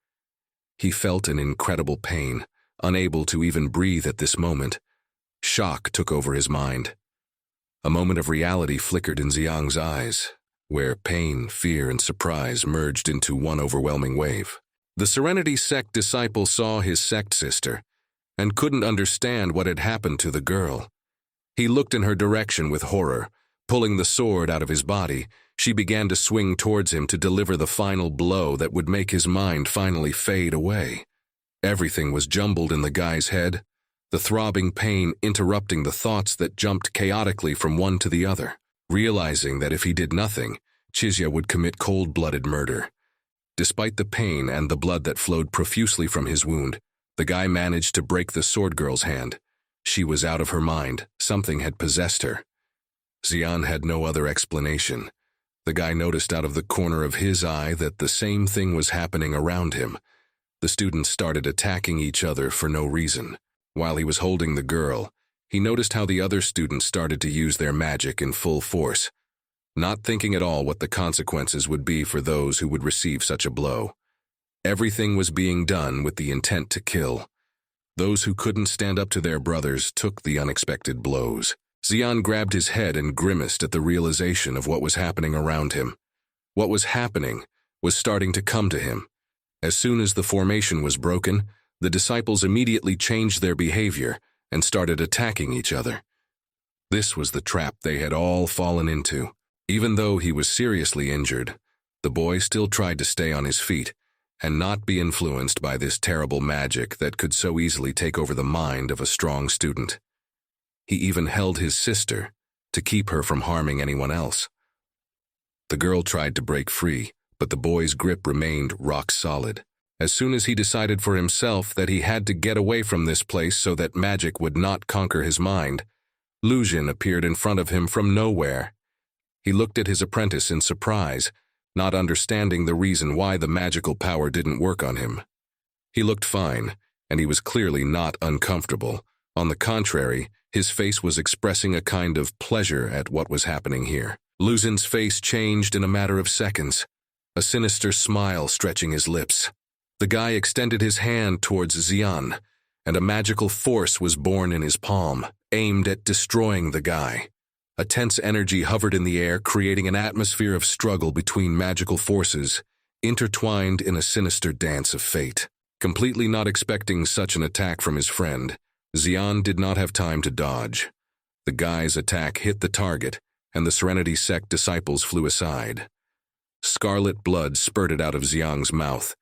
He felt an incredible pain, unable to even breathe at this moment. Shock took over his mind. A moment of reality flickered in Xiang's eyes, where pain, fear, and surprise merged into one overwhelming wave. The Serenity sect disciple saw his sect sister and couldn't understand what had happened to the girl. He looked in her direction with horror. Pulling the sword out of his body, she began to swing towards him to deliver the final blow that would make his mind finally fade away. Everything was jumbled in the guy's head, the throbbing pain interrupting the thoughts that jumped chaotically from one to the other. Realizing that if he did nothing, Chizya would commit cold-blooded murder. Despite the pain and the blood that flowed profusely from his wound, the guy managed to break the sword girl's hand. She was out of her mind. Something had possessed her. Xian had no other explanation. The guy noticed out of the corner of his eye that the same thing was happening around him. The students started attacking each other for no reason. While he was holding the girl, he noticed how the other students started to use their magic in full force, not thinking at all what the consequences would be for those who would receive such a blow. Everything was being done with the intent to kill. Those who couldn't stand up to their brothers took the unexpected blows. Xian grabbed his head and grimaced at the realization of what was happening around him. What was happening was starting to come to him. As soon as the formation was broken, the disciples immediately changed their behavior and started attacking each other. This was the trap they had all fallen into. Even though he was seriously injured, the boy still tried to stay on his feet and not be influenced by this terrible magic that could so easily take over the mind of a strong student. He even held his sister to keep her from harming anyone else. The girl tried to break free, but the boy's grip remained rock solid. As soon as he decided for himself that he had to get away from this place so that magic would not conquer his mind, Lu Jin appeared in front of him from nowhere. He looked at his apprentice in surprise, not understanding the reason why the magical power didn't work on him. He looked fine, and he was clearly not uncomfortable. On the contrary, his face was expressing a kind of pleasure at what was happening here. Lu Jin's face changed in a matter of seconds, a sinister smile stretching his lips. The guy extended his hand towards Xian, and a magical force was born in his palm, aimed at destroying the guy. A tense energy hovered in the air, creating an atmosphere of struggle between magical forces, intertwined in a sinister dance of fate. Completely not expecting such an attack from his friend, Xian did not have time to dodge. The guy's attack hit the target, and the Serenity sect disciples flew aside. Scarlet blood spurted out of Xiang's mouth,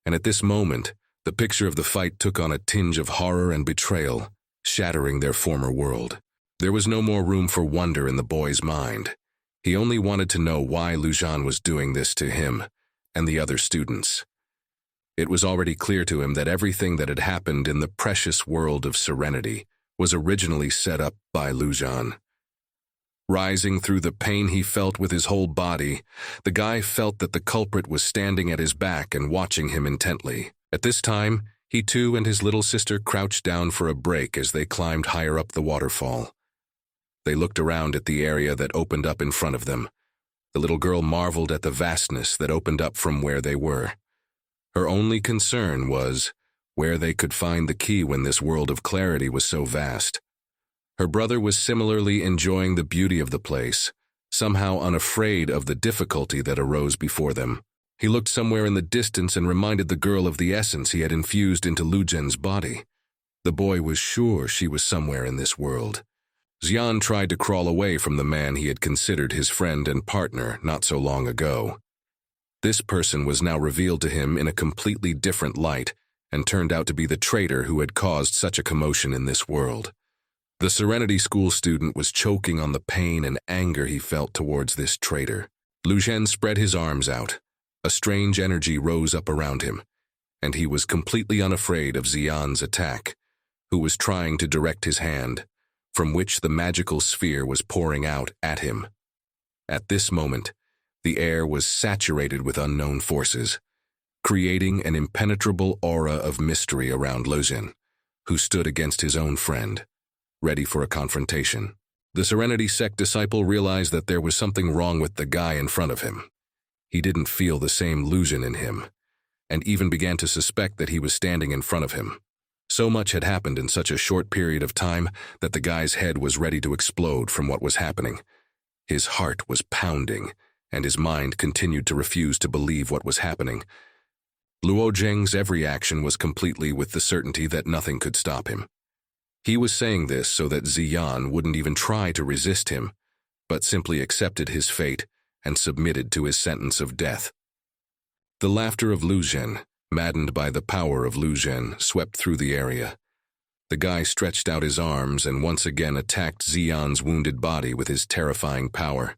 and at this moment, the picture of the fight took on a tinge of horror and betrayal, shattering their former world. There was no more room for wonder in the boy's mind. He only wanted to know why Lu Jin was doing this to him and the other students. It was already clear to him that everything that had happened in the precious world of Serenity was originally set up by Lu Jin. Rising through the pain he felt with his whole body, the guy felt that the culprit was standing at his back and watching him intently. At this time, He too and his little sister crouched down for a break as they climbed higher up the waterfall. They looked around at the area that opened up in front of them. The little girl marveled at the vastness that opened up from where they were. Her only concern was where they could find the key when this world of clarity was so vast. Her brother was similarly enjoying the beauty of the place, somehow unafraid of the difficulty that arose before them. He looked somewhere in the distance and reminded the girl of the essence he had infused into Lu Zhen's body. The boy was sure she was somewhere in this world. Xian tried to crawl away from the man he had considered his friend and partner not so long ago. This person was now revealed to him in a completely different light and turned out to be the traitor who had caused such a commotion in this world. The Serenity School student was choking on the pain and anger he felt towards this traitor. Lu Zhen spread his arms out. A strange energy rose up around him, and he was completely unafraid of Xian's attack, who was trying to direct his hand, from which the magical sphere was pouring out at him. At this moment, the air was saturated with unknown forces, creating an impenetrable aura of mystery around Lu Zhen, who stood against his own friend, ready for a confrontation. The Serenity sect disciple realized that there was something wrong with the guy in front of him. He didn't feel the same Lu Zhen in him, and even began to suspect that he was standing in front of him. So much had happened in such a short period of time that the guy's head was ready to explode from what was happening. His heart was pounding, and his mind continued to refuse to believe what was happening. Luo Zheng's every action was completely with the certainty that nothing could stop him. He was saying this so that Xian wouldn't even try to resist him, but simply accepted his fate and submitted to his sentence of death. The laughter of Lu Zhen, maddened by the power of Lu Zhen, swept through the area. The guy stretched out his arms and once again attacked Xian's wounded body with his terrifying power.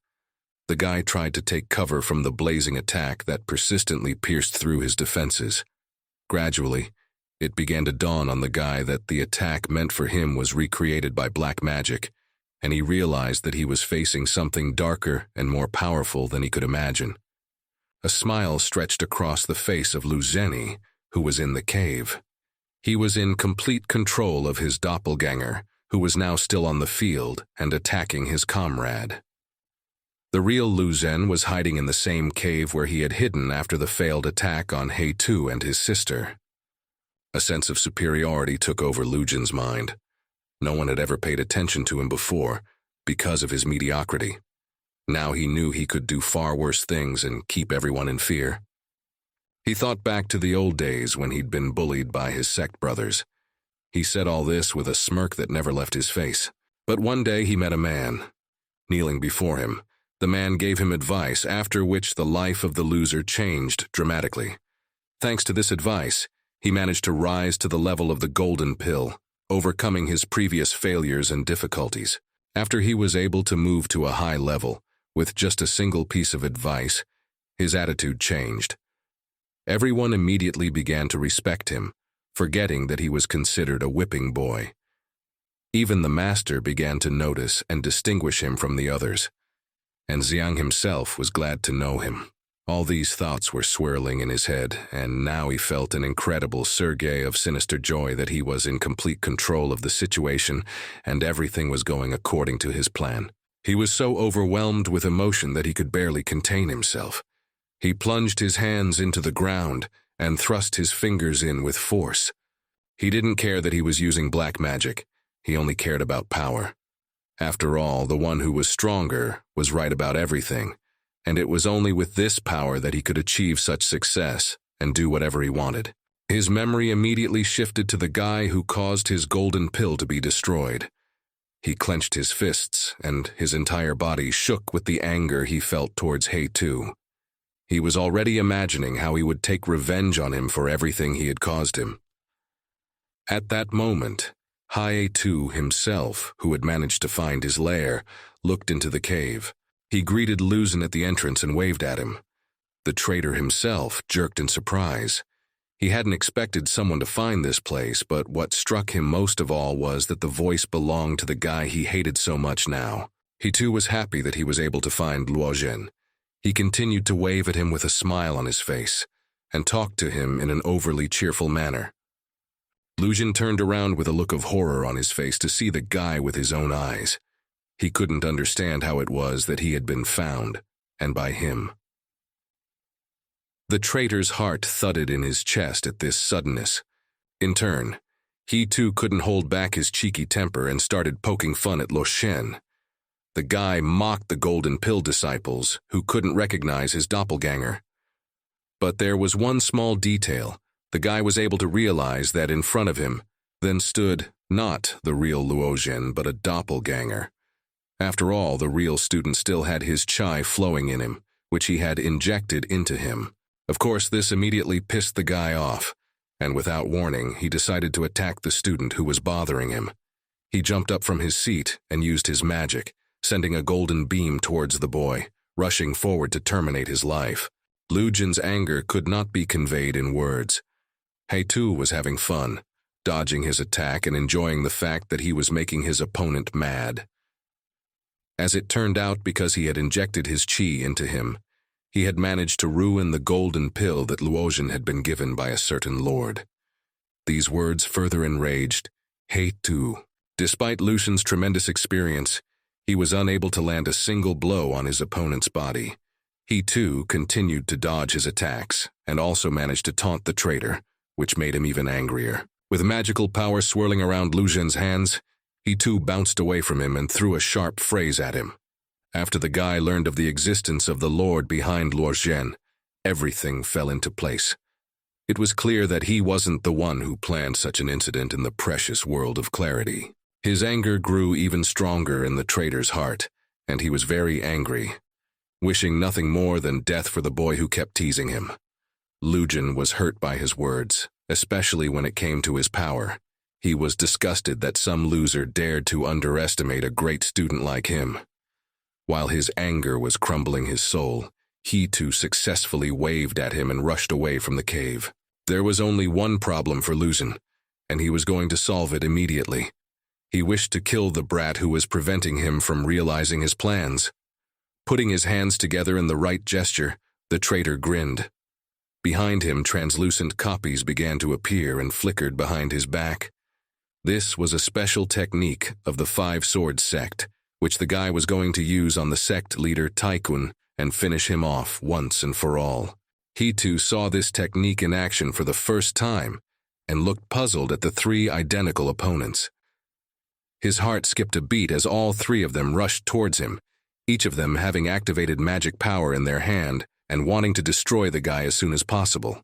The guy tried to take cover from the blazing attack that persistently pierced through his defenses. Gradually, it began to dawn on the guy that the attack meant for him was recreated by black magic, and he realized that he was facing something darker and more powerful than he could imagine. A smile stretched across the face of Lu Zhen, who was in the cave. He was in complete control of his doppelganger, who was now still on the field and attacking his comrade. The real Lu Zhen was hiding in the same cave where he had hidden after the failed attack on He Tu and his sister. A sense of superiority took over Lu Zhen's mind. No one had ever paid attention to him before, because of his mediocrity. Now he knew he could do far worse things and keep everyone in fear. He thought back to the old days when he'd been bullied by his sect brothers. He said all this with a smirk that never left his face. But one day he met a man. Kneeling before him, the man gave him advice, after which the life of the loser changed dramatically. Thanks to this advice, he managed to rise to the level of the golden pill, overcoming his previous failures and difficulties. After he was able to move to a high level, with just a single piece of advice, his attitude changed. Everyone immediately began to respect him, forgetting that he was considered a whipping boy. Even the master began to notice and distinguish him from the others, and Xiang himself was glad to know him. All these thoughts were swirling in his head, and now he felt an incredible surge of sinister joy that he was in complete control of the situation and everything was going according to his plan. He was so overwhelmed with emotion that he could barely contain himself. He plunged his hands into the ground and thrust his fingers in with force. He didn't care that he was using black magic. He only cared about power. After all, the one who was stronger was right about everything, and it was only with this power that he could achieve such success and do whatever he wanted. His memory immediately shifted to the guy who caused his golden pill to be destroyed. He clenched his fists, and his entire body shook with the anger he felt towards He Tu. He was already imagining how he would take revenge on him for everything he had caused him. At that moment, He Tu himself, who had managed to find his lair, looked into the cave. He greeted Lu Zhen at the entrance and waved at him. The traitor himself jerked in surprise. He hadn't expected someone to find this place, but what struck him most of all was that the voice belonged to the guy he hated so much now. He too was happy that he was able to find Luo Zhen. He continued to wave at him with a smile on his face, and talked to him in an overly cheerful manner. Lujin turned around with a look of horror on his face to see the guy with his own eyes. He couldn't understand how it was that he had been found, and by him. The traitor's heart thudded in his chest at this suddenness. In turn, he too couldn't hold back his cheeky temper and started poking fun at Lo Shen. The guy mocked the Golden Pill disciples, who couldn't recognize his doppelganger. But there was one small detail. The guy was able to realize that in front of him then stood not the real Luo Zhen, but a doppelganger. After all, the real student still had his chai flowing in him, which he had injected into him. Of course, this immediately pissed the guy off, and without warning, he decided to attack the student who was bothering him. He jumped up from his seat and used his magic, sending a golden beam towards the boy, rushing forward to terminate his life. Lujin's anger could not be conveyed in words. He too was having fun, dodging his attack and enjoying the fact that he was making his opponent mad. As it turned out, because he had injected his chi into him, he had managed to ruin the golden pill that Luozhen had been given by a certain lord. These words further enraged He too. Despite Lucian's tremendous experience, he was unable to land a single blow on his opponent's body. He too continued to dodge his attacks, and also managed to taunt the traitor, which made him even angrier. With magical power swirling around Luzhen's hands, he too bounced away from him and threw a sharp phrase at him. After the guy learned of the existence of the lord behind Luozhen, everything fell into place. It was clear that he wasn't the one who planned such an incident in the precious world of clarity. His anger grew even stronger in the traitor's heart, and he was very angry, wishing nothing more than death for the boy who kept teasing him. Lujin was hurt by his words, especially when it came to his power. He was disgusted that some loser dared to underestimate a great student like him. While his anger was crumbling his soul, he too successfully waved at him and rushed away from the cave. There was only one problem for Lujin, and he was going to solve it immediately. He wished to kill the brat who was preventing him from realizing his plans. Putting his hands together in the right gesture, the traitor grinned. Behind him, translucent copies began to appear and flickered behind his back. This was a special technique of the Five Swords sect, which the guy was going to use on the sect leader Taikun and finish him off once and for all. He too saw this technique in action for the first time and looked puzzled at the three identical opponents. His heart skipped a beat as all three of them rushed towards him, each of them having activated magic power in their hand and wanting to destroy the guy as soon as possible.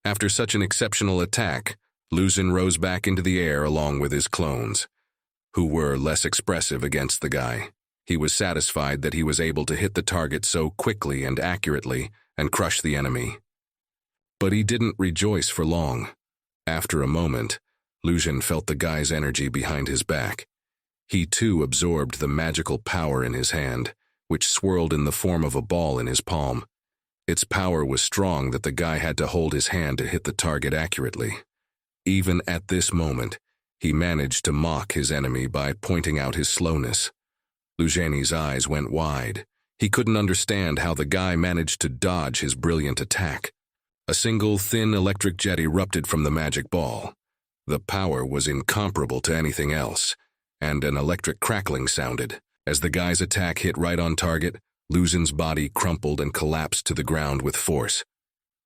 After such an exceptional attack, Luzin rose back into the air along with his clones, who were less expressive against the guy. He was satisfied that he was able to hit the target so quickly and accurately and crush the enemy. But he didn't rejoice for long. After a moment, Luzin felt the guy's energy behind his back. He too absorbed the magical power in his hand, which swirled in the form of a ball in his palm. Its power was strong that the guy had to hold his hand to hit the target accurately. Even at this moment, he managed to mock his enemy by pointing out his slowness. Luzhen's eyes went wide. He couldn't understand how the guy managed to dodge his brilliant attack. A single thin electric jet erupted from the magic ball. The power was incomparable to anything else, and an electric crackling sounded. As the guy's attack hit right on target, Luzin's body crumpled and collapsed to the ground with force.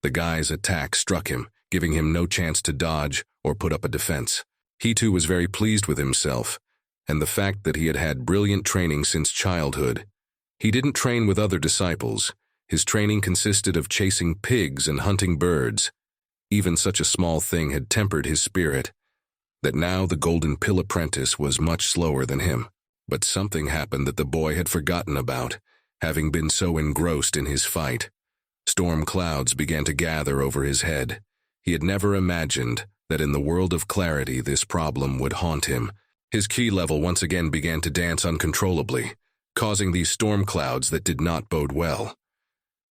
The guy's attack struck him, giving him no chance to dodge or put up a defense. He too was very pleased with himself, and the fact that he had had brilliant training since childhood. He didn't train with other disciples. His training consisted of chasing pigs and hunting birds. Even such a small thing had tempered his spirit, that now the Golden Pill apprentice was much slower than him. But something happened that the boy had forgotten about, having been so engrossed in his fight. Storm clouds began to gather over his head. He had never imagined that in the world of clarity this problem would haunt him. His ki level once again began to dance uncontrollably, causing these storm clouds that did not bode well.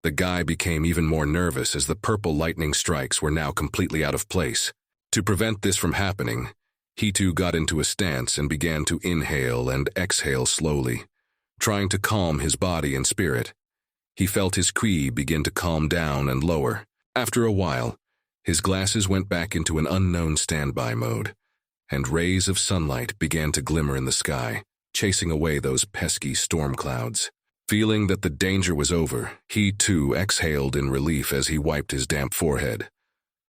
The guy became even more nervous as the purple lightning strikes were now completely out of place. To prevent this from happening, he too got into a stance and began to inhale and exhale slowly, trying to calm his body and spirit. He felt his ki begin to calm down and lower. After a while, His glasses went back into an unknown standby mode, and rays of sunlight began to glimmer in the sky, chasing away those pesky storm clouds. Feeling that the danger was over, he too exhaled in relief as he wiped his damp forehead.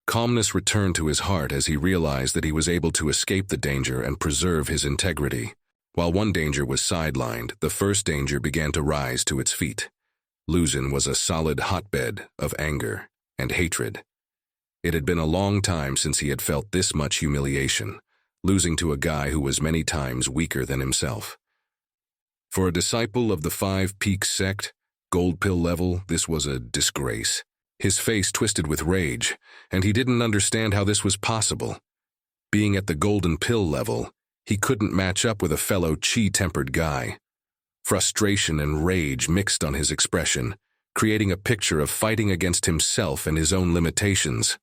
Calmness returned to his heart as he realized that he was able to escape the danger and preserve his integrity. While one danger was sidelined, the first danger began to rise to its feet. Luzhin was a solid hotbed of anger and hatred. It had been a long time since he had felt this much humiliation, losing to a guy who was many times weaker than himself. For a disciple of the 5 Peaks sect, gold pill level, this was a disgrace. His face twisted with rage, and he didn't understand how this was possible. Being at the golden pill level, he couldn't match up with a fellow chi-tempered guy. Frustration and rage mixed on his expression, creating a picture of fighting against himself and his own limitations.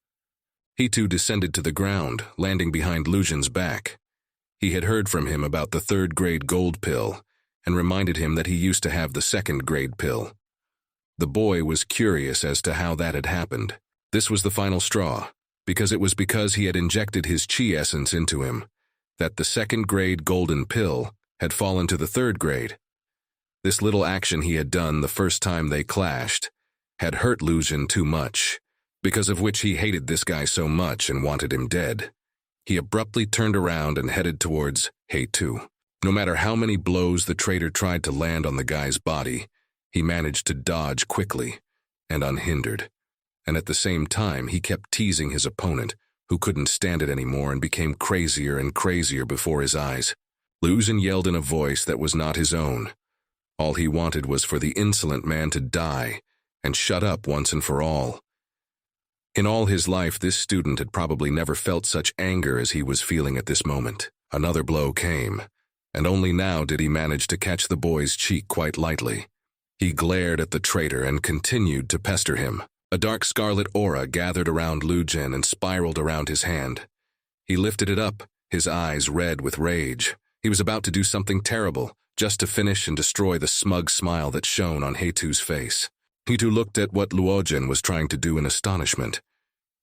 He too descended to the ground, landing behind Luzhin's back. He had heard from him about the 3rd grade gold pill, and reminded him that he used to have the 2nd grade pill. The boy was curious as to how that had happened. This was the final straw, because he had injected his chi essence into him, that the 2nd grade golden pill had fallen to the 3rd grade. This little action he had done the first time they clashed had hurt Luzhin too much, because of which he hated this guy so much and wanted him dead. He abruptly turned around and headed towards He-Tu. No matter how many blows the traitor tried to land on the guy's body, he managed to dodge quickly and unhindered. And at the same time, he kept teasing his opponent, who couldn't stand it anymore and became crazier and crazier before his eyes. Luzhin yelled in a voice that was not his own. All he wanted was for the insolent man to die and shut up once and for all. In all his life, this student had probably never felt such anger as he was feeling at this moment. Another blow came, and only now did he manage to catch the boy's cheek quite lightly. He glared at the traitor and continued to pester him. A dark scarlet aura gathered around Luzhin and spiraled around his hand. He lifted it up, his eyes red with rage. He was about to do something terrible, just to finish and destroy the smug smile that shone on He-Tu's face. He-Tu looked at what Luojin was trying to do in astonishment.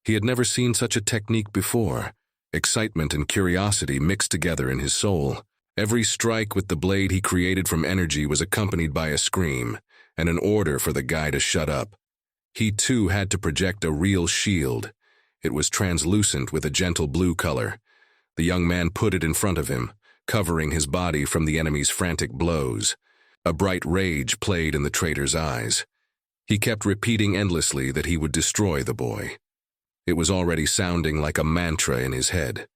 He had never seen such a technique before. Excitement and curiosity mixed together in his soul. Every strike with the blade he created from energy was accompanied by a scream and an order for the guy to shut up. He too had to project a real shield. It was translucent with a gentle blue color. The young man put it in front of him, covering his body from the enemy's frantic blows. A bright rage played in the traitor's eyes. He kept repeating endlessly that he would destroy the boy. It was already sounding like a mantra in his head.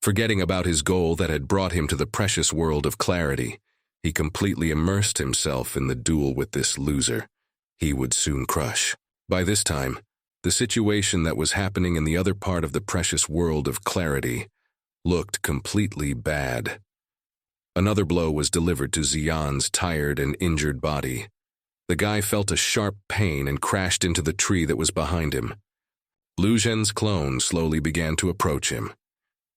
Forgetting about his goal that had brought him to the precious world of clarity, he completely immersed himself in the duel with this loser. He would soon crush. By this time, the situation that was happening in the other part of the precious world of clarity looked completely bad. Another blow was delivered to Xian's tired and injured body. The guy felt a sharp pain and crashed into the tree that was behind him. Luzhin's clone slowly began to approach him.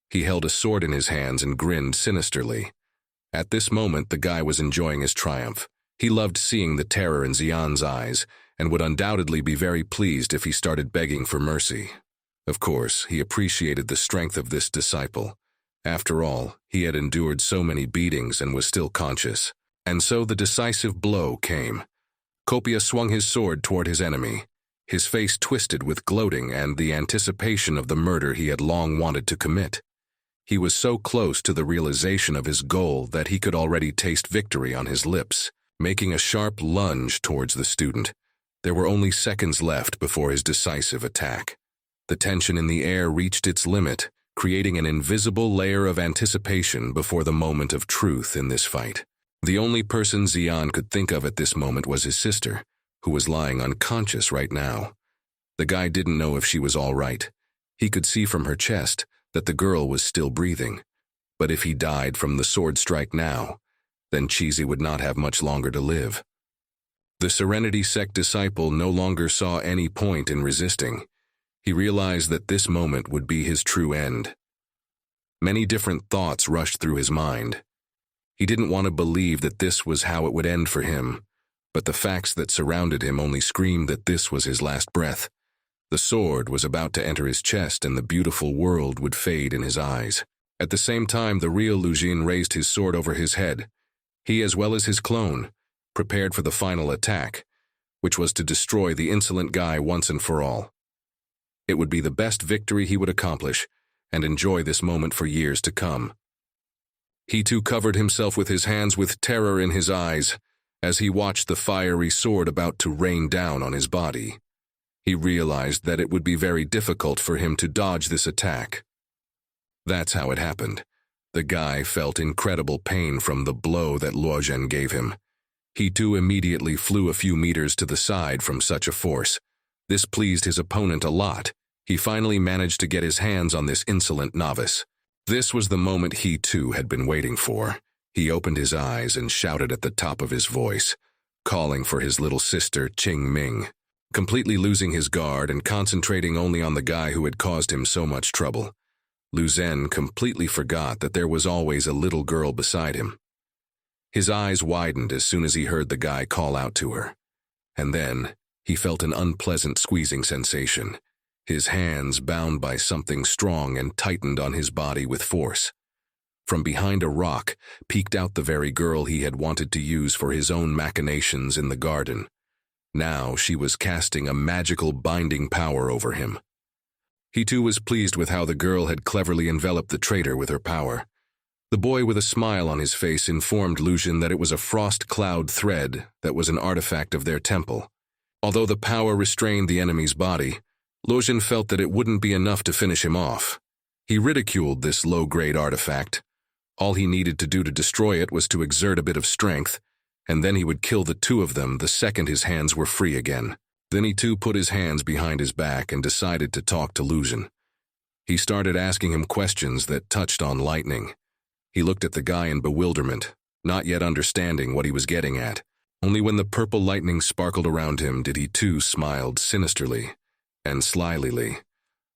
He held a sword in his hands and grinned sinisterly. At this moment, the guy was enjoying his triumph. He loved seeing the terror in Xian's eyes and would undoubtedly be very pleased if he started begging for mercy. Of course, he appreciated the strength of this disciple. After all, he had endured so many beatings and was still conscious. And so the decisive blow came. Kopia swung his sword toward his enemy, his face twisted with gloating and the anticipation of the murder he had long wanted to commit. He was so close to the realization of his goal that he could already taste victory on his lips, making a sharp lunge towards the student. There were only seconds left before his decisive attack. The tension in the air reached its limit, creating an invisible layer of anticipation before the moment of truth in this fight. The only person Xian could think of at this moment was his sister, who was lying unconscious right now. The guy didn't know if she was all right. He could see from her chest that the girl was still breathing. But if he died from the sword strike now, then Cheesy would not have much longer to live. The Serenity Sect disciple no longer saw any point in resisting. He realized that this moment would be his true end. Many different thoughts rushed through his mind. He didn't want to believe that this was how it would end for him, but the facts that surrounded him only screamed that this was his last breath. The sword was about to enter his chest and the beautiful world would fade in his eyes. At the same time, the real Lu Jin raised his sword over his head. He, as well as his clone, prepared for the final attack, which was to destroy the insolent guy once and for all. It would be the best victory he would accomplish, and enjoy this moment for years to come. He too covered himself with his hands with terror in his eyes, as he watched the fiery sword about to rain down on his body. He realized that it would be very difficult for him to dodge this attack. That's how it happened. The guy felt incredible pain from the blow that Luo Zhen gave him. He too immediately flew a few meters to the side from such a force. This pleased his opponent a lot. He finally managed to get his hands on this insolent novice. This was the moment he too had been waiting for. He opened his eyes and shouted at the top of his voice, calling for his little sister Qing Ming. Completely losing his guard and concentrating only on the guy who had caused him so much trouble, Lu Zhen completely forgot that there was always a little girl beside him. His eyes widened as soon as he heard the guy call out to her. And then, he felt an unpleasant squeezing sensation. His hands, bound by something strong, and tightened on his body with force. From behind a rock peeked out the very girl he had wanted to use for his own machinations in the garden. Now she was casting a magical binding power over him. He too was pleased with how the girl had cleverly enveloped the traitor with her power. The boy with a smile on his face informed Lu Jin that it was a frost cloud thread that was an artifact of their temple. Although the power restrained the enemy's body, Lu Jin felt that it wouldn't be enough to finish him off. He ridiculed this low-grade artifact. All he needed to do to destroy it was to exert a bit of strength, and then he would kill the two of them the second his hands were free again. Then he too put his hands behind his back and decided to talk to Lu Jin. He started asking him questions that touched on lightning. He looked at the guy in bewilderment, not yet understanding what he was getting at. Only when the purple lightning sparkled around him did he too smile sinisterly and slyly.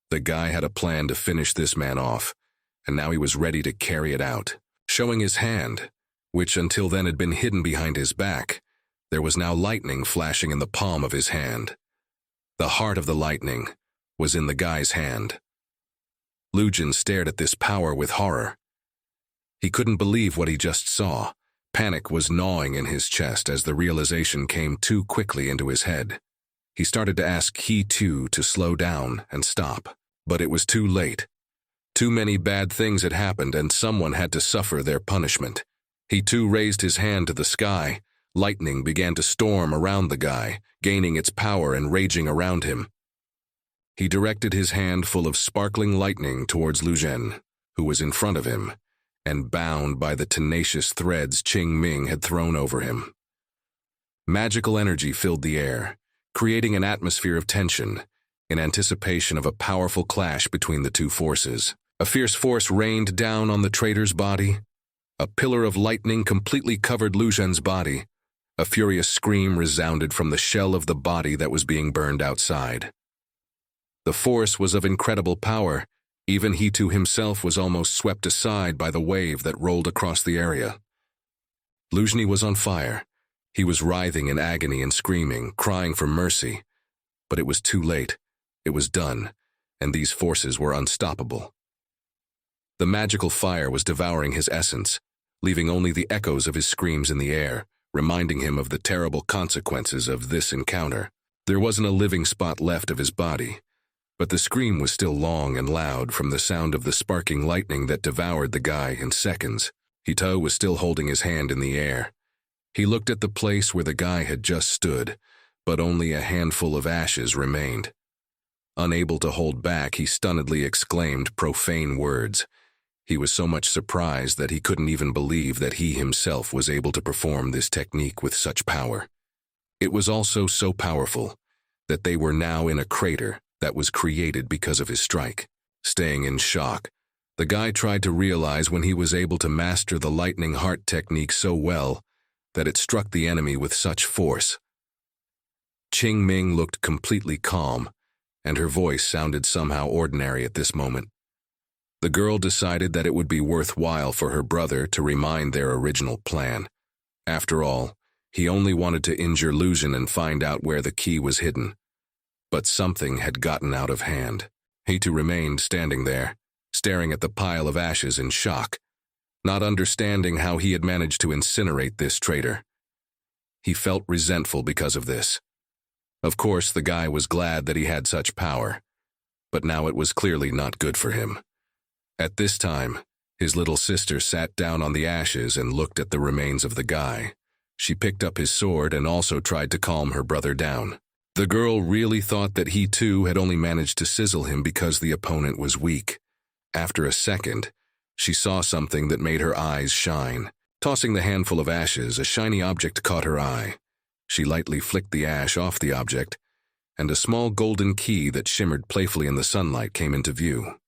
The guy had a plan to finish this man off, and now he was ready to carry it out. Showing his hand, which until then had been hidden behind his back, there was now lightning flashing in the palm of his hand. The heart of the lightning was in the guy's hand. Lu Jin stared at this power with horror. He couldn't believe what he just saw. Panic was gnawing in his chest as the realization came too quickly into his head. He started to ask he too to slow down and stop, but it was too late. Too many bad things had happened and someone had to suffer their punishment. He too raised his hand to the sky. Lightning began to storm around the guy, gaining its power and raging around him. He directed his hand full of sparkling lightning towards Lu Jin, who was in front of him, and bound by the tenacious threads Qing Ming had thrown over him. Magical energy filled the air, creating an atmosphere of tension, in anticipation of a powerful clash between the two forces. A fierce force rained down on the traitor's body. A pillar of lightning completely covered Lu Jin's body. A furious scream resounded from the shell of the body that was being burned outside. The force was of incredible power. Even he too himself was almost swept aside by the wave that rolled across the area. Lu Jin was on fire. He was writhing in agony and screaming, crying for mercy. But it was too late. It was done, and these forces were unstoppable. The magical fire was devouring his essence, leaving only the echoes of his screams in the air, reminding him of the terrible consequences of this encounter. There wasn't a living spot left of his body, but the scream was still long and loud from the sound of the sparking lightning that devoured the guy in seconds. Hito was still holding his hand in the air. He looked at the place where the guy had just stood, but only a handful of ashes remained. Unable to hold back, he stunnedly exclaimed profane words. He was so much surprised that he couldn't even believe that he himself was able to perform this technique with such power. It was also so powerful that they were now in a crater that was created because of his strike. Staying in shock, the guy tried to realize when he was able to master the lightning heart technique so well that it struck the enemy with such force. Qing Ming looked completely calm, and her voice sounded somehow ordinary at this moment. The girl decided that it would be worthwhile for her brother to remind their original plan. After all, he only wanted to injure Lu Jin and find out where the key was hidden. But something had gotten out of hand. He too remained standing there, staring at the pile of ashes in shock, not understanding how he had managed to incinerate this traitor. He felt resentful because of this. Of course, the guy was glad that he had such power, but now it was clearly not good for him. At this time, his little sister sat down on the ashes and looked at the remains of the guy. She picked up his sword and also tried to calm her brother down. The girl really thought that he too had only managed to sizzle him because the opponent was weak. After a second, she saw something that made her eyes shine. Tossing the handful of ashes, a shiny object caught her eye. She lightly flicked the ash off the object, and a small golden key that shimmered playfully in the sunlight came into view.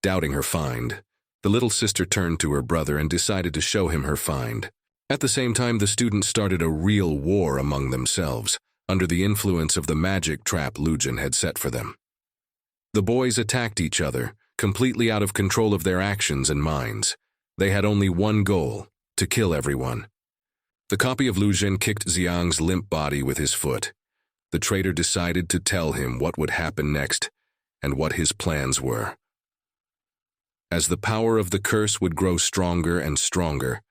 Doubting her find, the little sister turned to her brother and decided to show him her find. At the same time, the students started a real war among themselves, under the influence of the magic trap Lujin had set for them. The boys attacked each other, completely out of control of their actions and minds. They had only one goal: to kill everyone. The copy of Lujin kicked Xiang's limp body with his foot. The traitor decided to tell him what would happen next and what his plans were. As the power of the curse would grow stronger and stronger,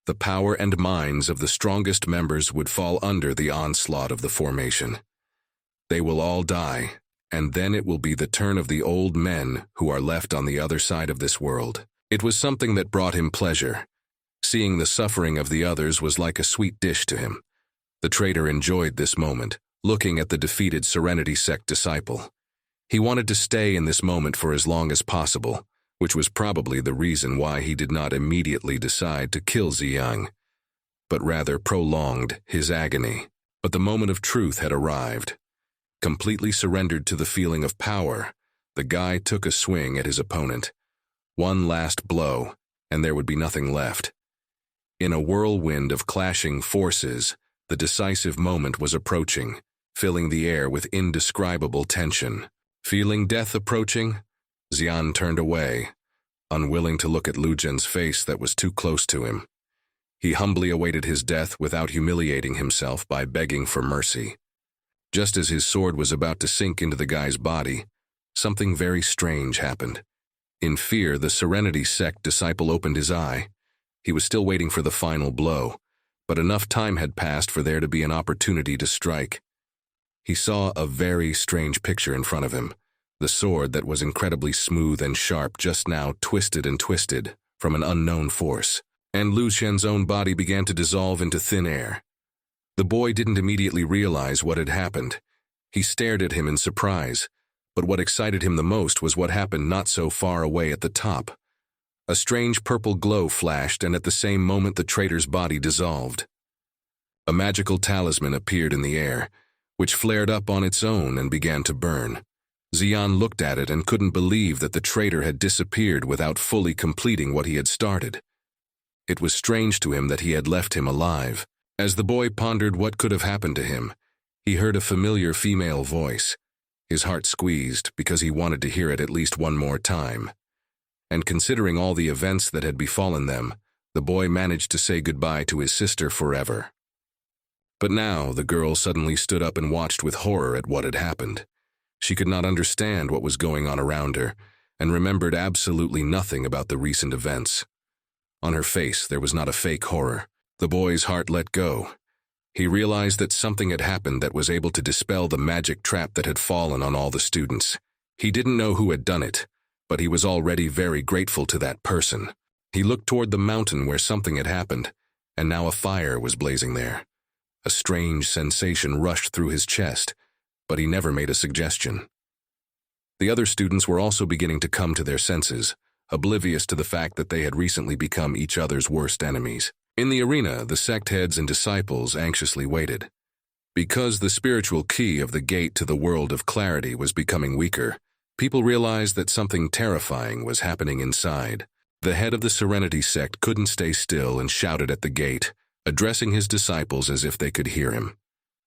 the power and minds of the strongest members would fall under the onslaught of the formation. They will all die, and then it will be the turn of the old men who are left on the other side of this world. It was something that brought him pleasure. Seeing the suffering of the others was like a sweet dish to him. The traitor enjoyed this moment, looking at the defeated Serenity Sect disciple. He wanted to stay in this moment for as long as possible, which was probably the reason why he did not immediately decide to kill Xiang, but rather prolonged his agony. But the moment of truth had arrived. Completely surrendered to the feeling of power, the guy took a swing at his opponent. One last blow, and there would be nothing left. In a whirlwind of clashing forces, the decisive moment was approaching, filling the air with indescribable tension. Feeling death approaching, Xian turned away, unwilling to look at Lujin's face that was too close to him. He humbly awaited his death without humiliating himself by begging for mercy. Just as his sword was about to sink into the guy's body, something very strange happened. In fear, the Serenity Sect disciple opened his eye. He was still waiting for the final blow, but enough time had passed for there to be an opportunity to strike. He saw a very strange picture in front of him. The sword that was incredibly smooth and sharp just now twisted and twisted from an unknown force, and Lu Shen's own body began to dissolve into thin air. The boy didn't immediately realize what had happened. He stared at him in surprise, but what excited him the most was what happened not so far away at the top. A strange purple glow flashed, and at the same moment the traitor's body dissolved. A magical talisman appeared in the air, which flared up on its own and began to burn. Xian looked at it and couldn't believe that the traitor had disappeared without fully completing what he had started. It was strange to him that he had left him alive. As the boy pondered what could have happened to him, he heard a familiar female voice. His heart squeezed because he wanted to hear it at least one more time. And considering all the events that had befallen them, the boy managed to say goodbye to his sister forever. But now the girl suddenly stood up and watched with horror at what had happened. She could not understand what was going on around her, and remembered absolutely nothing about the recent events. On her face there was not a fake horror. The boy's heart let go. He realized that something had happened that was able to dispel the magic trap that had fallen on all the students. He didn't know who had done it, but he was already very grateful to that person. He looked toward the mountain where something had happened, and now a fire was blazing there. A strange sensation rushed through his chest, but he never made a suggestion. The other students were also beginning to come to their senses, oblivious to the fact that they had recently become each other's worst enemies. In the arena, the sect heads and disciples anxiously waited. Because the spiritual key of the gate to the world of clarity was becoming weaker, people realized that something terrifying was happening inside. The head of the Serenity Sect couldn't stay still and shouted at the gate, addressing his disciples as if they could hear him.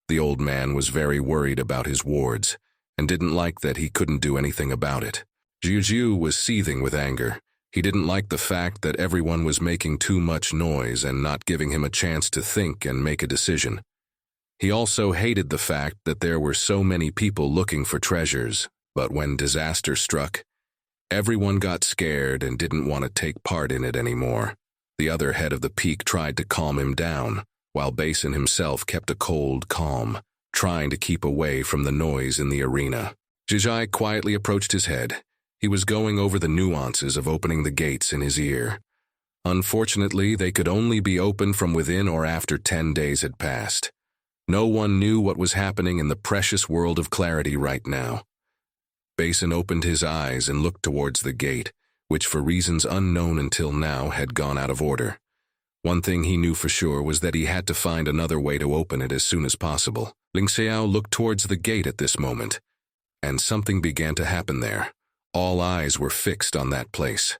The old man was very worried about his wards, and didn't like that he couldn't do anything about it. Jiu was seething with anger. He didn't like the fact that everyone was making too much noise and not giving him a chance to think and make a decision. He also hated the fact that there were so many people looking for treasures, but when disaster struck, everyone got scared and didn't want to take part in it anymore. The other head of the peak tried to calm him down, while Basin himself kept a cold calm, trying to keep away from the noise in the arena. Jijai quietly approached his head. He was going over the nuances of opening the gates in his ear. Unfortunately, they could only be opened from within or after 10 days had passed. No one knew what was happening in the precious world of clarity right now. Basin opened his eyes and looked towards the gate, which for reasons unknown until now had gone out of order. One thing he knew for sure was that he had to find another way to open it as soon as possible. Ling Xiao looked towards the gate at this moment, and something began to happen there. All eyes were fixed on that place.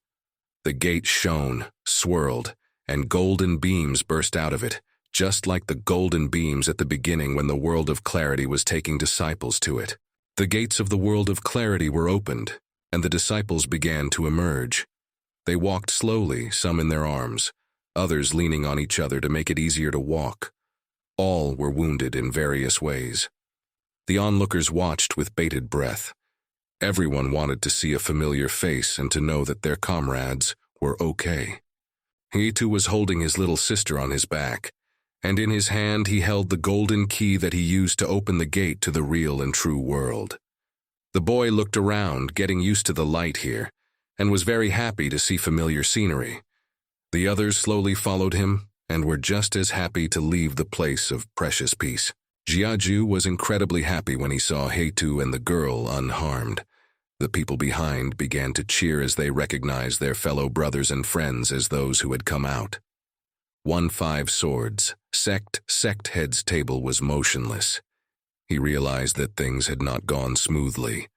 The gate shone, swirled, and golden beams burst out of it, just like the golden beams at the beginning when the world of clarity was taking disciples to it. The gates of the world of clarity were opened, and the disciples began to emerge. They walked slowly, some in their arms, others leaning on each other to make it easier to walk. All were wounded in various ways. The onlookers watched with bated breath. Everyone wanted to see a familiar face and to know that their comrades were okay. He too was holding his little sister on his back, and in his hand he held the golden key that he used to open the gate to the real and true world. The boy looked around, getting used to the light here, and was very happy to see familiar scenery. The others slowly followed him, and were just as happy to leave the place of precious peace. Jiaju was incredibly happy when he saw Heitu and the girl unharmed. The people behind began to cheer as they recognized their fellow brothers and friends as those who had come out. 1-5 Swords, sect head's table was motionless. He realized that things had not gone smoothly,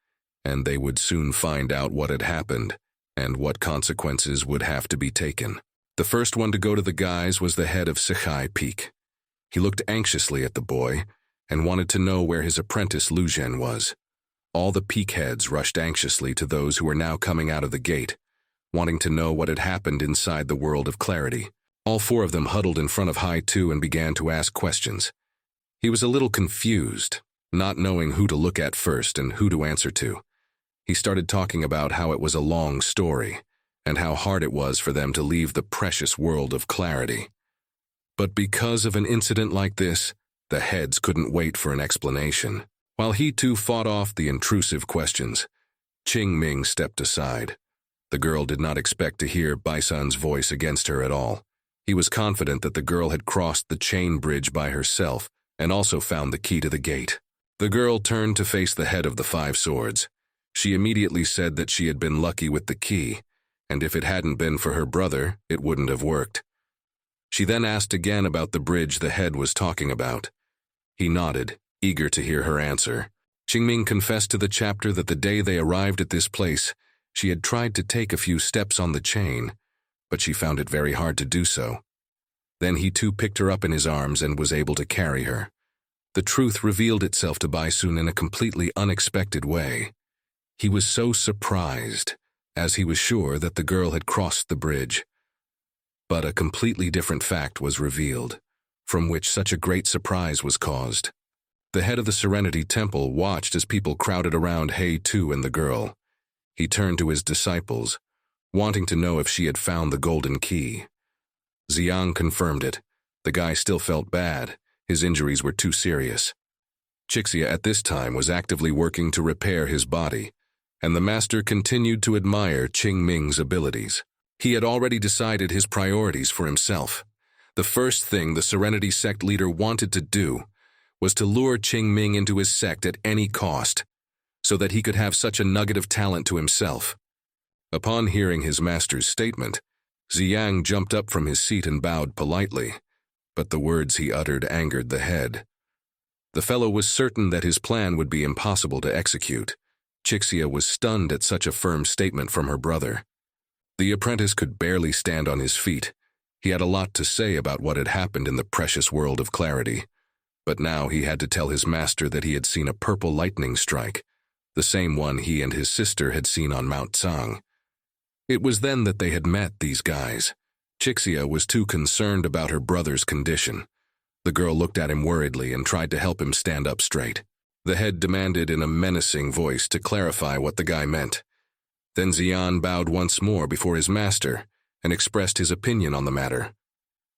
and they would soon find out what had happened and what consequences would have to be taken. The first one to go to the guys was the head of Sechai Peak. He looked anxiously at the boy and wanted to know where his apprentice Lu Zhen was. All the peak heads rushed anxiously to those who were now coming out of the gate, wanting to know what had happened inside the world of clarity. All 4 of them huddled in front of Hai Tu and began to ask questions. He was a little confused, not knowing who to look at first and who to answer to. He started talking about how it was a long story, and how hard it was for them to leave the precious world of clarity. But because of an incident like this, the heads couldn't wait for an explanation. While he too fought off the intrusive questions, Qing Ming stepped aside. The girl did not expect to hear Baisun's voice against her at all. He was confident that the girl had crossed the chain bridge by herself and also found the key to the gate. The girl turned to face the head of the 5 Swords. She immediately said that she had been lucky with the key, and if it hadn't been for her brother, it wouldn't have worked. She then asked again about the bridge the head was talking about. He nodded, eager to hear her answer. Qingming confessed to the chapter that the day they arrived at this place, she had tried to take a few steps on the chain, but she found it very hard to do so. Then he too picked her up in his arms and was able to carry her. The truth revealed itself to Baisun in a completely unexpected way. He was so surprised, as he was sure that the girl had crossed the bridge. But a completely different fact was revealed, from which such a great surprise was caused. The head of the Serenity Temple watched as people crowded around Hei Tu and the girl. He turned to his disciples, wanting to know if she had found the golden key. Xiang confirmed it. The guy still felt bad. His injuries were too serious. Chixia at this time was actively working to repair his body, and the master continued to admire Qing Ming's abilities. He had already decided his priorities for himself. The first thing the Serenity sect leader wanted to do was to lure Qing Ming into his sect at any cost, so that he could have such a nugget of talent to himself. Upon hearing his master's statement, Xiang jumped up from his seat and bowed politely, but the words he uttered angered the head. The fellow was certain that his plan would be impossible to execute. Chixia was stunned at such a firm statement from her brother. The apprentice could barely stand on his feet. He had a lot to say about what had happened in the precious world of clarity, but now he had to tell his master that he had seen a purple lightning strike, the same one he and his sister had seen on Mount Tsang. It was then that they had met these guys. Chixia was too concerned about her brother's condition. The girl looked at him worriedly and tried to help him stand up straight. The head demanded in a menacing voice to clarify what the guy meant. Then Xian bowed once more before his master and expressed his opinion on the matter.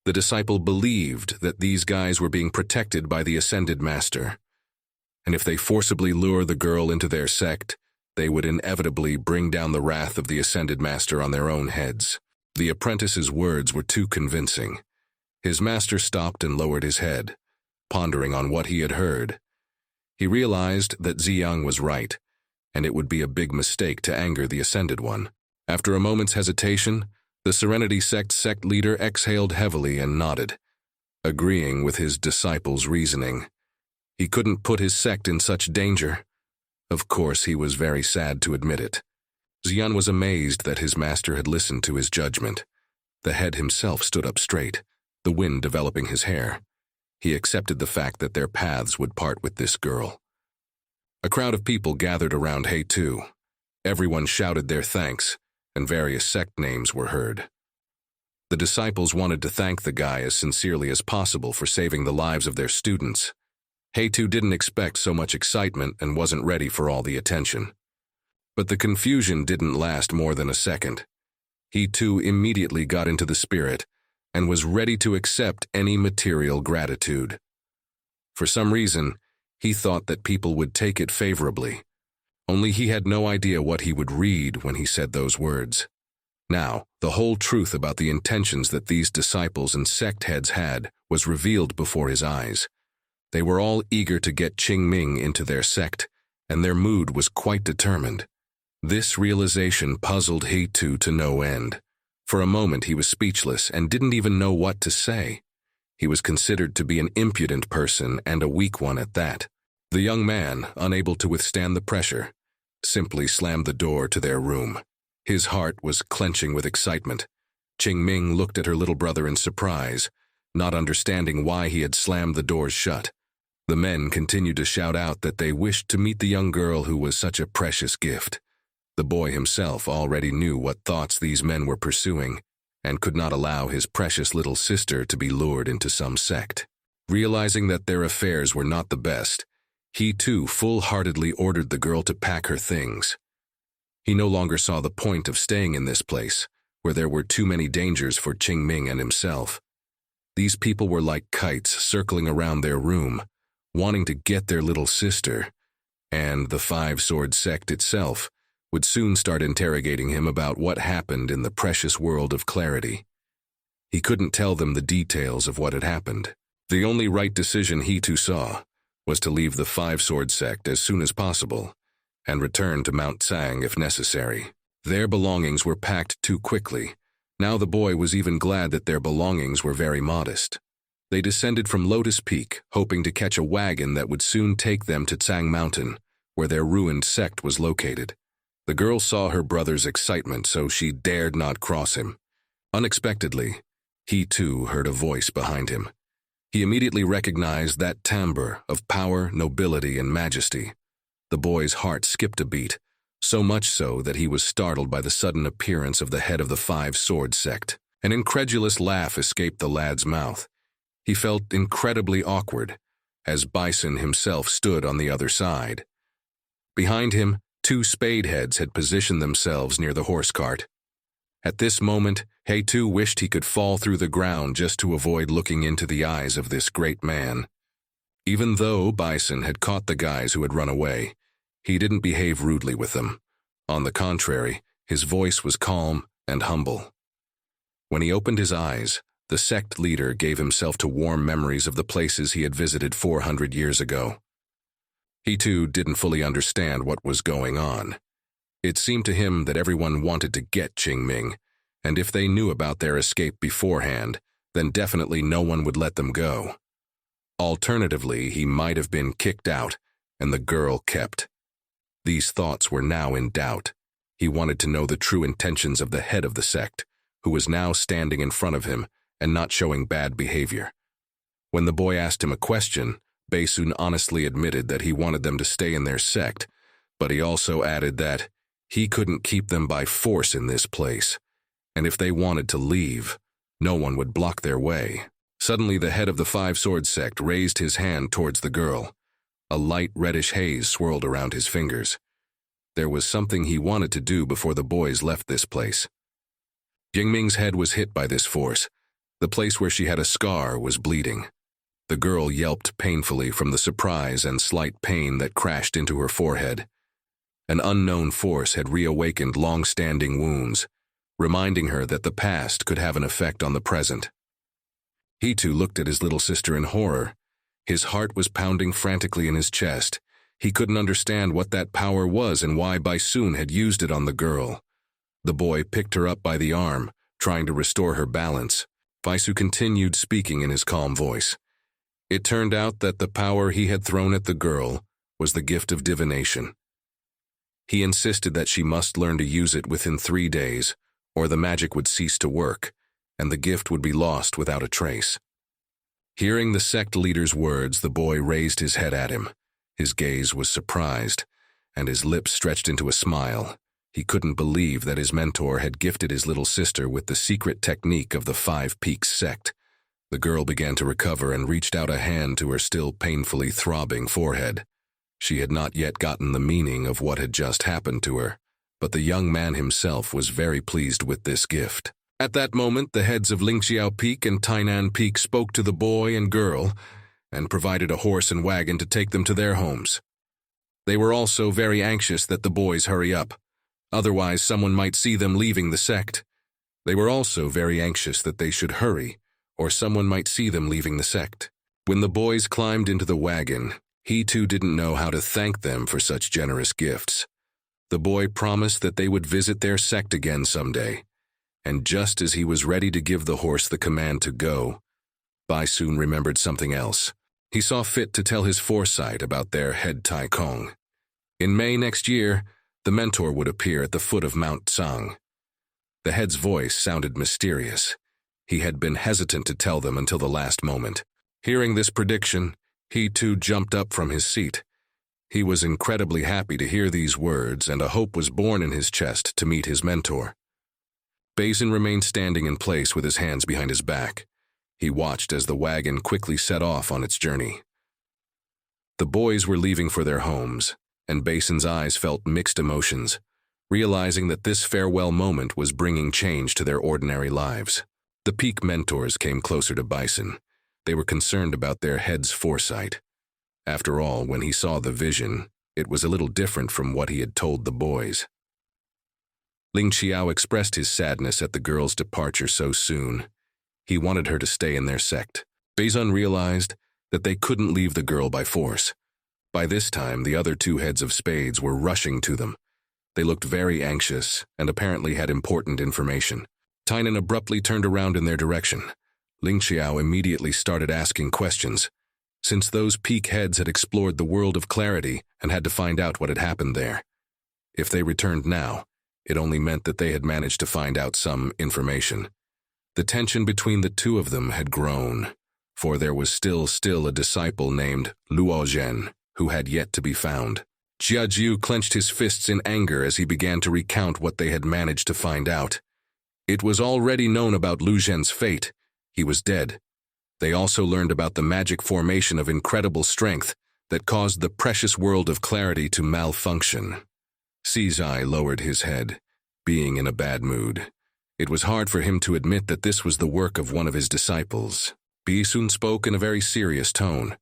The disciple believed that these guys were being protected by the Ascended Master, and if they forcibly lure the girl into their sect, they would inevitably bring down the wrath of the Ascended Master on their own heads. The apprentice's words were too convincing. His master stopped and lowered his head, pondering on what he had heard. He realized that Ziyang was right, and it would be a big mistake to anger the Ascended One. After a moment's hesitation, the Serenity sect leader exhaled heavily and nodded, agreeing with his disciple's reasoning. He couldn't put his sect in such danger. Of course, he was very sad to admit it. Xian was amazed that his master had listened to his judgment. The head himself stood up straight, the wind developing his hair. He accepted the fact that their paths would part with this girl. A crowd of people gathered around He Tu. Everyone shouted their thanks, and various sect names were heard. The disciples wanted to thank the guy as sincerely as possible for saving the lives of their students. He Tu didn't expect so much excitement and wasn't ready for all the attention. But the confusion didn't last more than a second. He Tu immediately got into the spirit and was ready to accept any material gratitude. For some reason, he thought that people would take it favorably. Only he had no idea what he would read when he said those words. Now, the whole truth about the intentions that these disciples and sect heads had was revealed before his eyes. They were all eager to get Qingming into their sect, and their mood was quite determined. This realization puzzled He Tu to no end. For a moment he was speechless and didn't even know what to say. He was considered to be an impudent person and a weak one at that. The young man, unable to withstand the pressure, simply slammed the door to their room. His heart was clenching with excitement. Qingming looked at her little brother in surprise, not understanding why he had slammed the doors shut. The men continued to shout out that they wished to meet the young girl who was such a precious gift. The boy himself already knew what thoughts these men were pursuing, and could not allow his precious little sister to be lured into some sect. Realizing that their affairs were not the best, he too full-heartedly ordered the girl to pack her things. He no longer saw the point of staying in this place, where there were too many dangers for Qingming and himself. These people were like kites circling around their room, wanting to get their little sister, and the Five-Sword sect itself would soon start interrogating him about what happened in the precious world of clarity. He couldn't tell them the details of what had happened. The only right decision he too saw was to leave the Five-Sword sect as soon as possible and return to Mount Tsang if necessary. Their belongings were packed too quickly. Now the boy was even glad that their belongings were very modest. They descended from Lotus Peak, hoping to catch a wagon that would soon take them to Tsang Mountain, where their ruined sect was located. The girl saw her brother's excitement, so she dared not cross him. Unexpectedly, he too heard a voice behind him. He immediately recognized that timbre of power, nobility, and majesty. The boy's heart skipped a beat, so much so that he was startled by the sudden appearance of the head of the Five-Sword sect. An incredulous laugh escaped the lad's mouth. He felt incredibly awkward, as Bison himself stood on the other side. Behind him, two spade heads had positioned themselves near the horse cart. At this moment, He Tu wished he could fall through the ground just to avoid looking into the eyes of this great man. Even though Bison had caught the guys who had run away, he didn't behave rudely with them. On the contrary, his voice was calm and humble. When he opened his eyes, the sect leader gave himself to warm memories of the places he had visited 400 years ago. He too didn't fully understand what was going on. It seemed to him that everyone wanted to get Qingming, and if they knew about their escape beforehand, then definitely no one would let them go. Alternatively, he might have been kicked out, and the girl kept. These thoughts were now in doubt. He wanted to know the true intentions of the head of the sect, who was now standing in front of him and not showing bad behavior. When the boy asked him a question, Baesun honestly admitted that he wanted them to stay in their sect, but he also added that he couldn't keep them by force in this place, and if they wanted to leave, no one would block their way. Suddenly, the head of the five-sword sect raised his hand towards the girl. A light reddish haze swirled around his fingers. There was something he wanted to do before the boys left this place. Yingming's head was hit by this force. The place where she had a scar was bleeding. The girl yelped painfully from the surprise and slight pain that crashed into her forehead. An unknown force had reawakened long-standing wounds, reminding her that the past could have an effect on the present. He too looked at his little sister in horror. His heart was pounding frantically in his chest. He couldn't understand what that power was and why Baisun had used it on the girl. The boy picked her up by the arm, trying to restore her balance. Baisu continued speaking in his calm voice. It turned out that the power he had thrown at the girl was the gift of divination. He insisted that she must learn to use it within 3 days, or the magic would cease to work, and the gift would be lost without a trace. Hearing the sect leader's words, the boy raised his head at him. His gaze was surprised, and his lips stretched into a smile. He couldn't believe that his mentor had gifted his little sister with the secret technique of the Five Peaks sect. The girl began to recover and reached out a hand to her still painfully throbbing forehead. She had not yet gotten the meaning of what had just happened to her, but the young man himself was very pleased with this gift. At that moment, the heads of Lingxiao Peak and Tainan Peak spoke to the boy and girl and provided a horse and wagon to take them to their homes. They were also very anxious that the boys hurry up. Otherwise, someone might see them leaving the sect. They were also very anxious that they should hurry, or someone might see them leaving the sect. When the boys climbed into the wagon, he too didn't know how to thank them for such generous gifts. The boy promised that they would visit their sect again someday, and just as he was ready to give the horse the command to go, Bai soon remembered something else. He saw fit to tell his foresight about their head Tai Kong. In May next year, the mentor would appear at the foot of Mount Tsang. The head's voice sounded mysterious. He had been hesitant to tell them until the last moment. Hearing this prediction, he too jumped up from his seat. He was incredibly happy to hear these words, and a hope was born in his chest to meet his mentor. Basin remained standing in place with his hands behind his back. He watched as the wagon quickly set off on its journey. The boys were leaving for their homes, and Basin's eyes felt mixed emotions, realizing that this farewell moment was bringing change to their ordinary lives. The Peak mentors came closer to Bison. They were concerned about their head's foresight. After all, when he saw the vision, it was a little different from what he had told the boys. Ling Qiao expressed his sadness at the girl's departure so soon. He wanted her to stay in their sect. Beizun realized that they couldn't leave the girl by force. By this time, the other two heads of spades were rushing to them. They looked very anxious and apparently had important information. Tainan abruptly turned around in their direction. Ling Qiao immediately started asking questions. Since those peak heads had explored the world of clarity and had to find out what had happened there. If they returned now, it only meant that they had managed to find out some information. The tension between the two of them had grown, for there was still a disciple named Luo Zhen, who had yet to be found. Jia Jiu clenched his fists in anger as he began to recount what they had managed to find out. It was already known about Lu Zhen's fate. He was dead. They also learned about the magic formation of incredible strength that caused the precious world of clarity to malfunction. Sizai lowered his head, being in a bad mood. It was hard for him to admit that this was the work of one of his disciples. Bisun spoke in a very serious tone.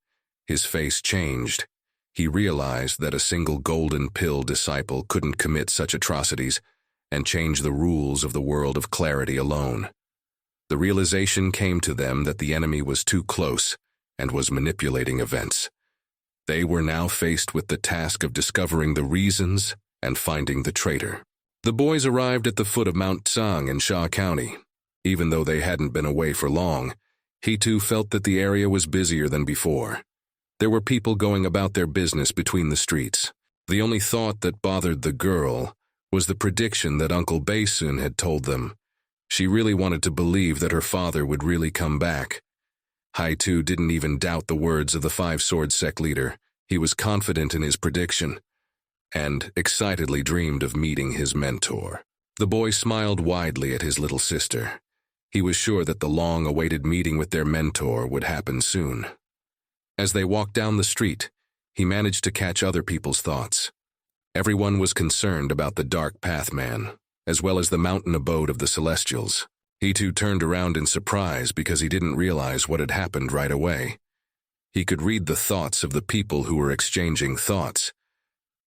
His face changed. He realized that a single golden pill disciple couldn't commit such atrocities and change the rules of the world of clarity alone. The realization came to them that the enemy was too close and was manipulating events. They were now faced with the task of discovering the reasons and finding the traitor. The boys arrived at the foot of Mount Tsang in Sha County. Even though they hadn't been away for long, he too felt that the area was busier than before. There were people going about their business between the streets. The only thought that bothered the girl was the prediction that Uncle Basun had told them. She really wanted to believe that her father would really come back. Hai Tu didn't even doubt the words of the Five-Sword Sect leader. He was confident in his prediction, and excitedly dreamed of meeting his mentor. The boy smiled widely at his little sister. He was sure that the long-awaited meeting with their mentor would happen soon. As they walked down the street, he managed to catch other people's thoughts. Everyone was concerned about the Dark Path Man, as well as the mountain abode of the Celestials. He too turned around in surprise because he didn't realize what had happened right away. He could read the thoughts of the people who were exchanging thoughts,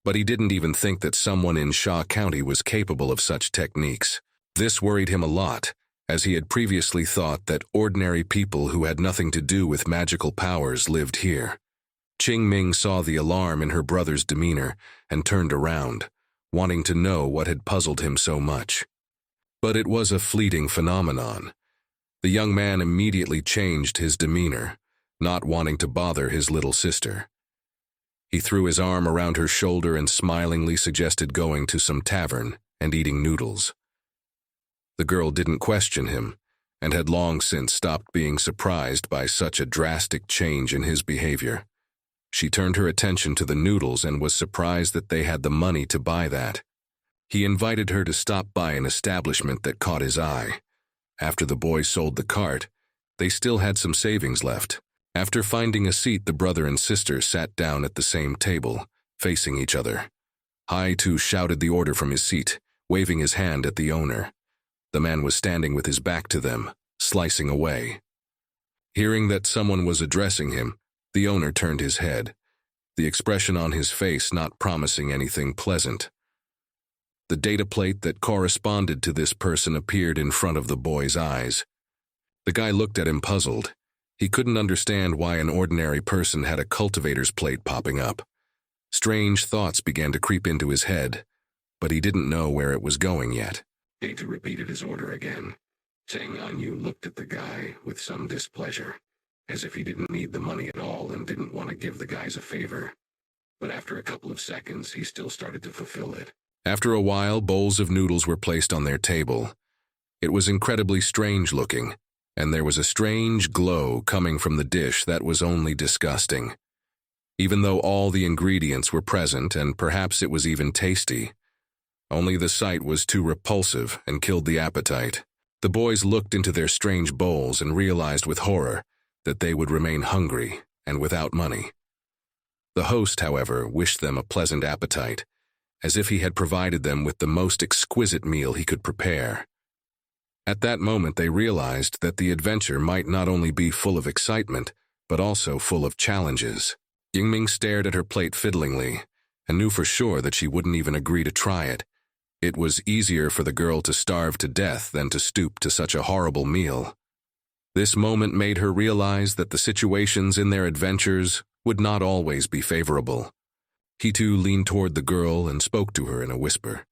but he didn't even think that someone in Shaw County was capable of such techniques. This worried him a lot, as he had previously thought that ordinary people who had nothing to do with magical powers lived here. Qing-Ming saw the alarm in her brother's demeanor and turned around, wanting to know what had puzzled him so much. But it was a fleeting phenomenon. The young man immediately changed his demeanor, not wanting to bother his little sister. He threw his arm around her shoulder and smilingly suggested going to some tavern and eating noodles. The girl didn't question him, and had long since stopped being surprised by such a drastic change in his behavior. She turned her attention to the noodles and was surprised that they had the money to buy that. He invited her to stop by an establishment that caught his eye. After the boys sold the cart, they still had some savings left. After finding a seat, the brother and sister sat down at the same table, facing each other. Hai-Tu shouted the order from his seat, waving his hand at the owner. The man was standing with his back to them, slicing away. Hearing that someone was addressing him, the owner turned his head, the expression on his face not promising anything pleasant. The data plate that corresponded to this person appeared in front of the boy's eyes. The guy looked at him puzzled. He couldn't understand why an ordinary person had a cultivator's plate popping up. Strange thoughts began to creep into his head, but he didn't know where it was going yet. Data repeated his order again. Yu looked at the guy with some displeasure, as if he didn't need the money at all and didn't want to give the guys a favor. But after a couple of seconds, he still started to fulfill it. After a while, bowls of noodles were placed on their table. It was incredibly strange looking, and there was a strange glow coming from the dish that was only disgusting. Even though all the ingredients were present and perhaps it was even tasty, only the sight was too repulsive and killed the appetite. The boys looked into their strange bowls and realized with horror that they would remain hungry and without money. The host, however, wished them a pleasant appetite, as if he had provided them with the most exquisite meal he could prepare. At that moment they realized that the adventure might not only be full of excitement, but also full of challenges. Yingming stared at her plate fiddlingly, and knew for sure that she wouldn't even agree to try it. It was easier for the girl to starve to death than to stoop to such a horrible meal. This moment made her realize that the situations in their adventures would not always be favorable. He too leaned toward the girl and spoke to her in a whisper.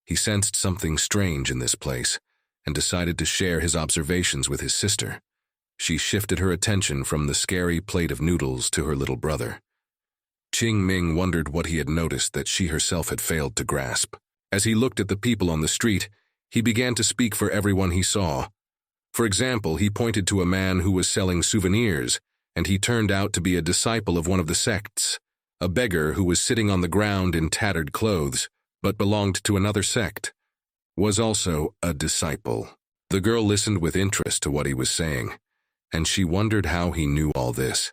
He sensed something strange in this place, and decided to share his observations with his sister. She shifted her attention from the scary plate of noodles to her little brother. Qing-Ming wondered what he had noticed that she herself had failed to grasp. As he looked at the people on the street, he began to speak for everyone he saw. For example, he pointed to a man who was selling souvenirs, and he turned out to be a disciple of one of the sects. A beggar who was sitting on the ground in tattered clothes, but belonged to another sect, was also a disciple. The girl listened with interest to what he was saying, and she wondered how he knew all this.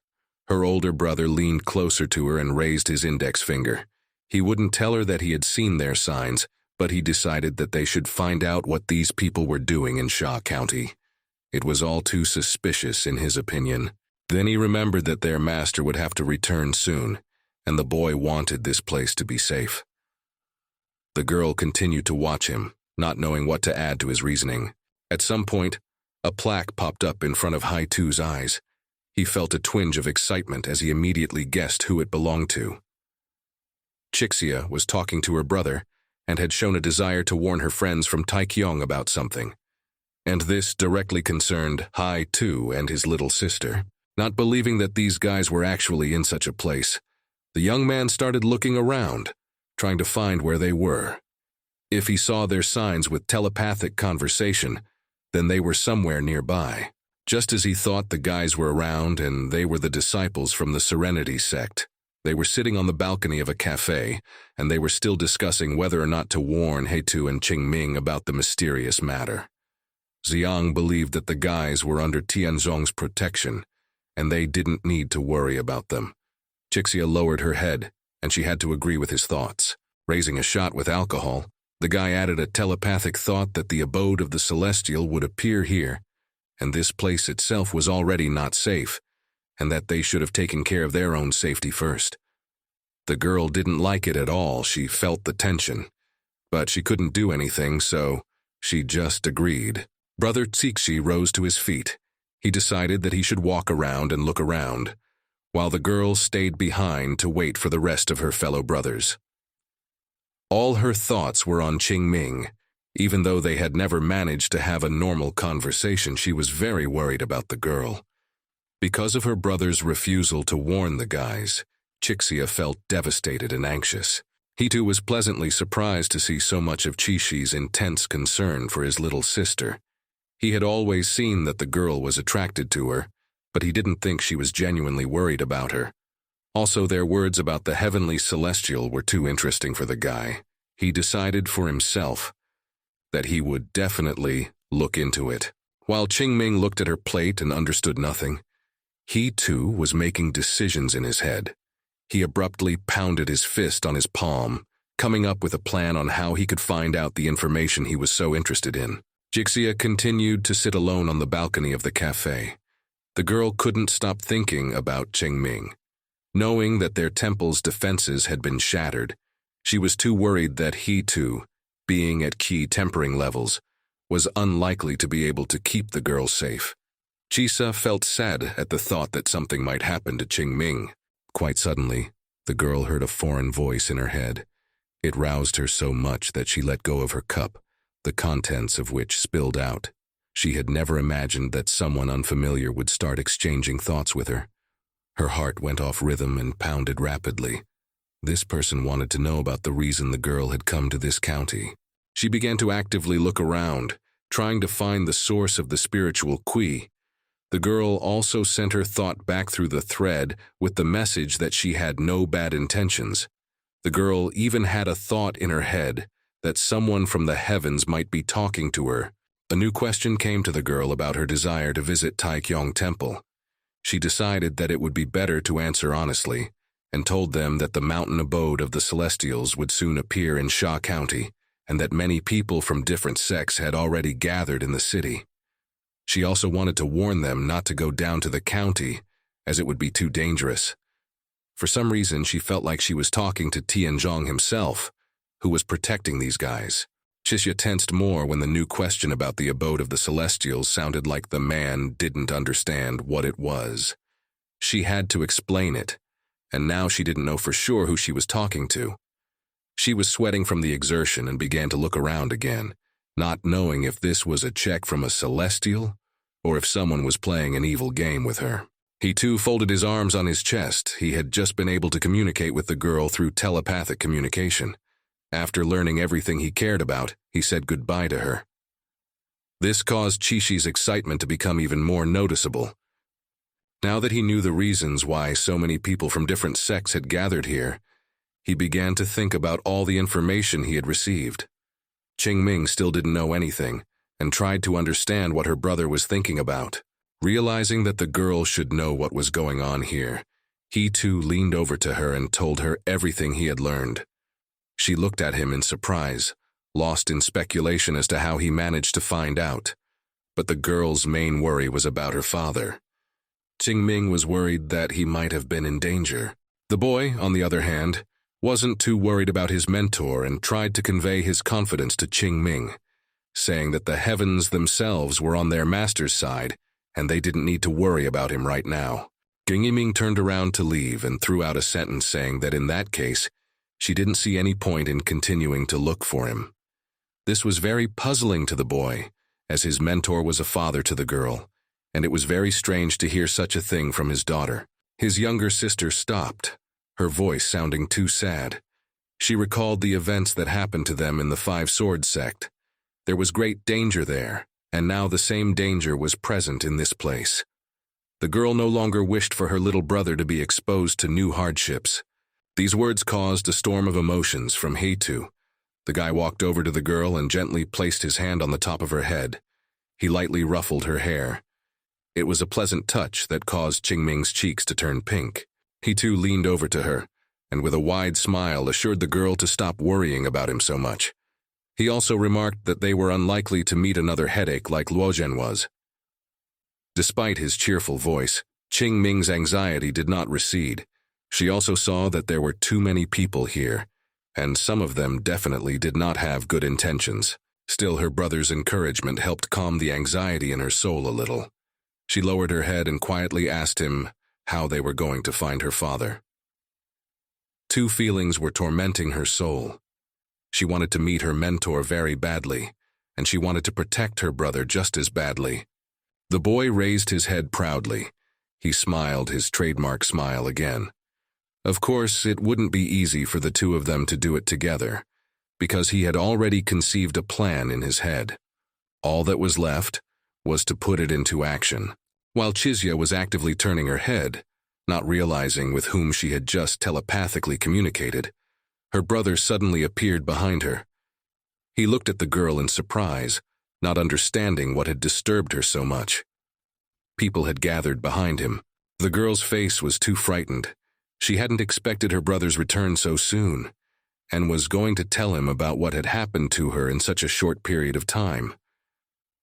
Her older brother leaned closer to her and raised his index finger. He wouldn't tell her that he had seen their signs, but he decided that they should find out what these people were doing in Shaw County. It was all too suspicious in his opinion. Then he remembered that their master would have to return soon, and the boy wanted this place to be safe. The girl continued to watch him, not knowing what to add to his reasoning. At some point, a plaque popped up in front of Hai-Tu's eyes. He felt a twinge of excitement as he immediately guessed who it belonged to. Chixia was talking to her brother and had shown a desire to warn her friends from Taikyong about something. And this directly concerned Hai-Tu and his little sister. Not believing that these guys were actually in such a place, the young man started looking around, trying to find where they were. If he saw their signs with telepathic conversation, then they were somewhere nearby. Just as he thought the guys were around and they were the disciples from the Serenity sect. They were sitting on the balcony of a cafe, and they were still discussing whether or not to warn Hai-Tu and Qing-Ming about the mysterious matter. Xiang believed that the guys were under Tianzong's protection, and they didn't need to worry about them. Chixia lowered her head, and she had to agree with his thoughts. Raising a shot with alcohol, the guy added a telepathic thought that the abode of the Celestial would appear here, and this place itself was already not safe, and that they should have taken care of their own safety first. The girl didn't like it at all. She felt the tension, but she couldn't do anything, so she just agreed. Brother Cixi rose to his feet. He decided that he should walk around and look around, while the girl stayed behind to wait for the rest of her fellow brothers. All her thoughts were on Qingming. Even though they had never managed to have a normal conversation, she was very worried about the girl. Because of her brother's refusal to warn the guys, Chixia felt devastated and anxious. He too was pleasantly surprised to see so much of Qixi intense concern for his little sister. He had always seen that the girl was attracted to her, but he didn't think she was genuinely worried about her. Also, their words about the heavenly celestial were too interesting for the guy. He decided for himself that he would definitely look into it. While Qingming looked at her plate and understood nothing, he too was making decisions in his head. He abruptly pounded his fist on his palm, coming up with a plan on how he could find out the information he was so interested in. Jixia continued to sit alone on the balcony of the cafe. The girl couldn't stop thinking about Qingming. Knowing that their temple's defenses had been shattered, she was too worried that he too, being at key tempering levels, was unlikely to be able to keep the girl safe. Chisa felt sad at the thought that something might happen to Qingming. Quite suddenly, the girl heard a foreign voice in her head. It roused her so much that she let go of her cup, the contents of which spilled out. She had never imagined that someone unfamiliar would start exchanging thoughts with her. Her heart went off rhythm and pounded rapidly. This person wanted to know about the reason the girl had come to this county. She began to actively look around, trying to find the source of the spiritual qi. The girl also sent her thought back through the thread with the message that she had no bad intentions. The girl even had a thought in her head that someone from the heavens might be talking to her. A new question came to the girl about her desire to visit Taikyong Temple. She decided that it would be better to answer honestly, and told them that the mountain abode of the Celestials would soon appear in Sha County, and that many people from different sects had already gathered in the city. She also wanted to warn them not to go down to the county, as it would be too dangerous. For some reason, she felt like she was talking to Tianzong himself, who was protecting these guys. Chixia tensed more when the new question about the abode of the Celestials sounded like the man didn't understand what it was. She had to explain it, and now she didn't know for sure who she was talking to. She was sweating from the exertion and began to look around again, not knowing if this was a check from a Celestial or if someone was playing an evil game with her. He too folded his arms on his chest. He had just been able to communicate with the girl through telepathic communication. After learning everything he cared about, he said goodbye to her. This caused Qixi's excitement to become even more noticeable. Now that he knew the reasons why so many people from different sects had gathered here, he began to think about all the information he had received. Qingming still didn't know anything, and tried to understand what her brother was thinking about. Realizing that the girl should know what was going on here, he too leaned over to her and told her everything he had learned. She looked at him in surprise, lost in speculation as to how he managed to find out. But the girl's main worry was about her father. Qingming was worried that he might have been in danger. The boy, on the other hand, wasn't too worried about his mentor and tried to convey his confidence to Qingming, saying that the heavens themselves were on their master's side and they didn't need to worry about him right now. Qingming turned around to leave and threw out a sentence saying that in that case, she didn't see any point in continuing to look for him. This was very puzzling to the boy, as his mentor was a father to the girl, and it was very strange to hear such a thing from his daughter. His younger sister stopped, her voice sounding too sad. She recalled the events that happened to them in the Five Swords sect. There was great danger there, and now the same danger was present in this place. The girl no longer wished for her little brother to be exposed to new hardships. These words caused a storm of emotions from Heitu. The guy walked over to the girl and gently placed his hand on the top of her head. He lightly ruffled her hair. It was a pleasant touch that caused Qingming's cheeks to turn pink. He too leaned over to her, and with a wide smile assured the girl to stop worrying about him so much. He also remarked that they were unlikely to meet another headache like Luozhen was. Despite his cheerful voice, Qingming's anxiety did not recede. She also saw that there were too many people here, and some of them definitely did not have good intentions. Still, her brother's encouragement helped calm the anxiety in her soul a little. She lowered her head and quietly asked him how they were going to find her father. Two feelings were tormenting her soul. She wanted to meet her mentor very badly, and she wanted to protect her brother just as badly. The boy raised his head proudly. He smiled his trademark smile again. Of course, it wouldn't be easy for the two of them to do it together, because he had already conceived a plan in his head. All that was left was to put it into action. While Chizia was actively turning her head, not realizing with whom she had just telepathically communicated, her brother suddenly appeared behind her. He looked at the girl in surprise, not understanding what had disturbed her so much. People had gathered behind him. The girl's face was too frightened. She hadn't expected her brother's return so soon, and was going to tell him about what had happened to her in such a short period of time.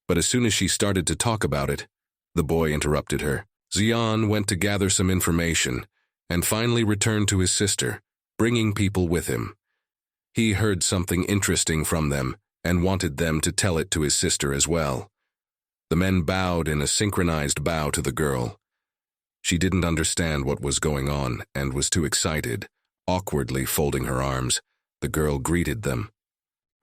But as soon as she started to talk about it, the boy interrupted her. Xian went to gather some information, and finally returned to his sister, bringing people with him. He heard something interesting from them, and wanted them to tell it to his sister as well. The men bowed in a synchronized bow to the girl. She didn't understand what was going on, and was too excited. Awkwardly folding her arms, the girl greeted them.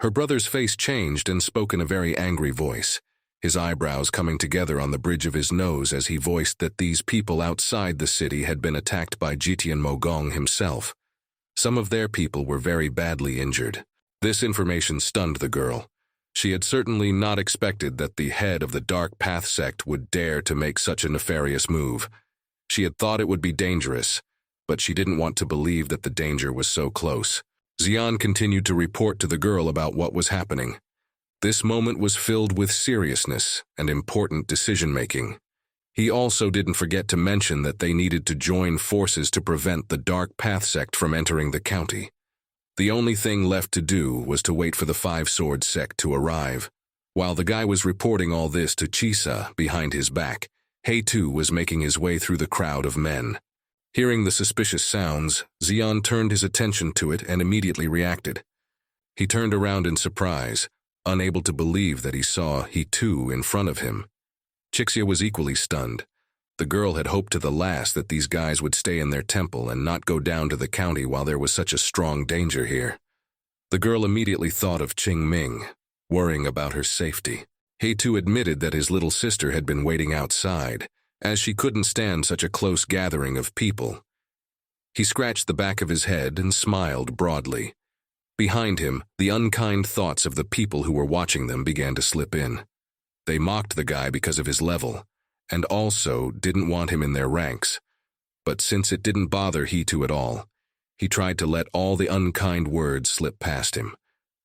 Her brother's face changed and spoke in a very angry voice, his eyebrows coming together on the bridge of his nose as he voiced that these people outside the city had been attacked by Jitian Mogong himself. Some of their people were very badly injured. This information stunned the girl. She had certainly not expected that the head of the Dark Path sect would dare to make such a nefarious move. She had thought it would be dangerous, but she didn't want to believe that the danger was so close. Xian continued to report to the girl about what was happening. This moment was filled with seriousness and important decision-making. He also didn't forget to mention that they needed to join forces to prevent the Dark Path sect from entering the county. The only thing left to do was to wait for the Five-Sword sect to arrive. While the guy was reporting all this to Chisa behind his back, He too was making his way through the crowd of men. Hearing the suspicious sounds, Xian turned his attention to it and immediately reacted. He turned around in surprise, unable to believe that he saw He too in front of him. Chixia was equally stunned. The girl had hoped to the last that these guys would stay in their temple and not go down to the county while there was such a strong danger here. The girl immediately thought of Qingming, worrying about her safety. He too admitted that his little sister had been waiting outside, as she couldn't stand such a close gathering of people. He scratched the back of his head and smiled broadly. Behind him, the unkind thoughts of the people who were watching them began to slip in. They mocked the guy because of his level, and also didn't want him in their ranks. But since it didn't bother He too at all, he tried to let all the unkind words slip past him,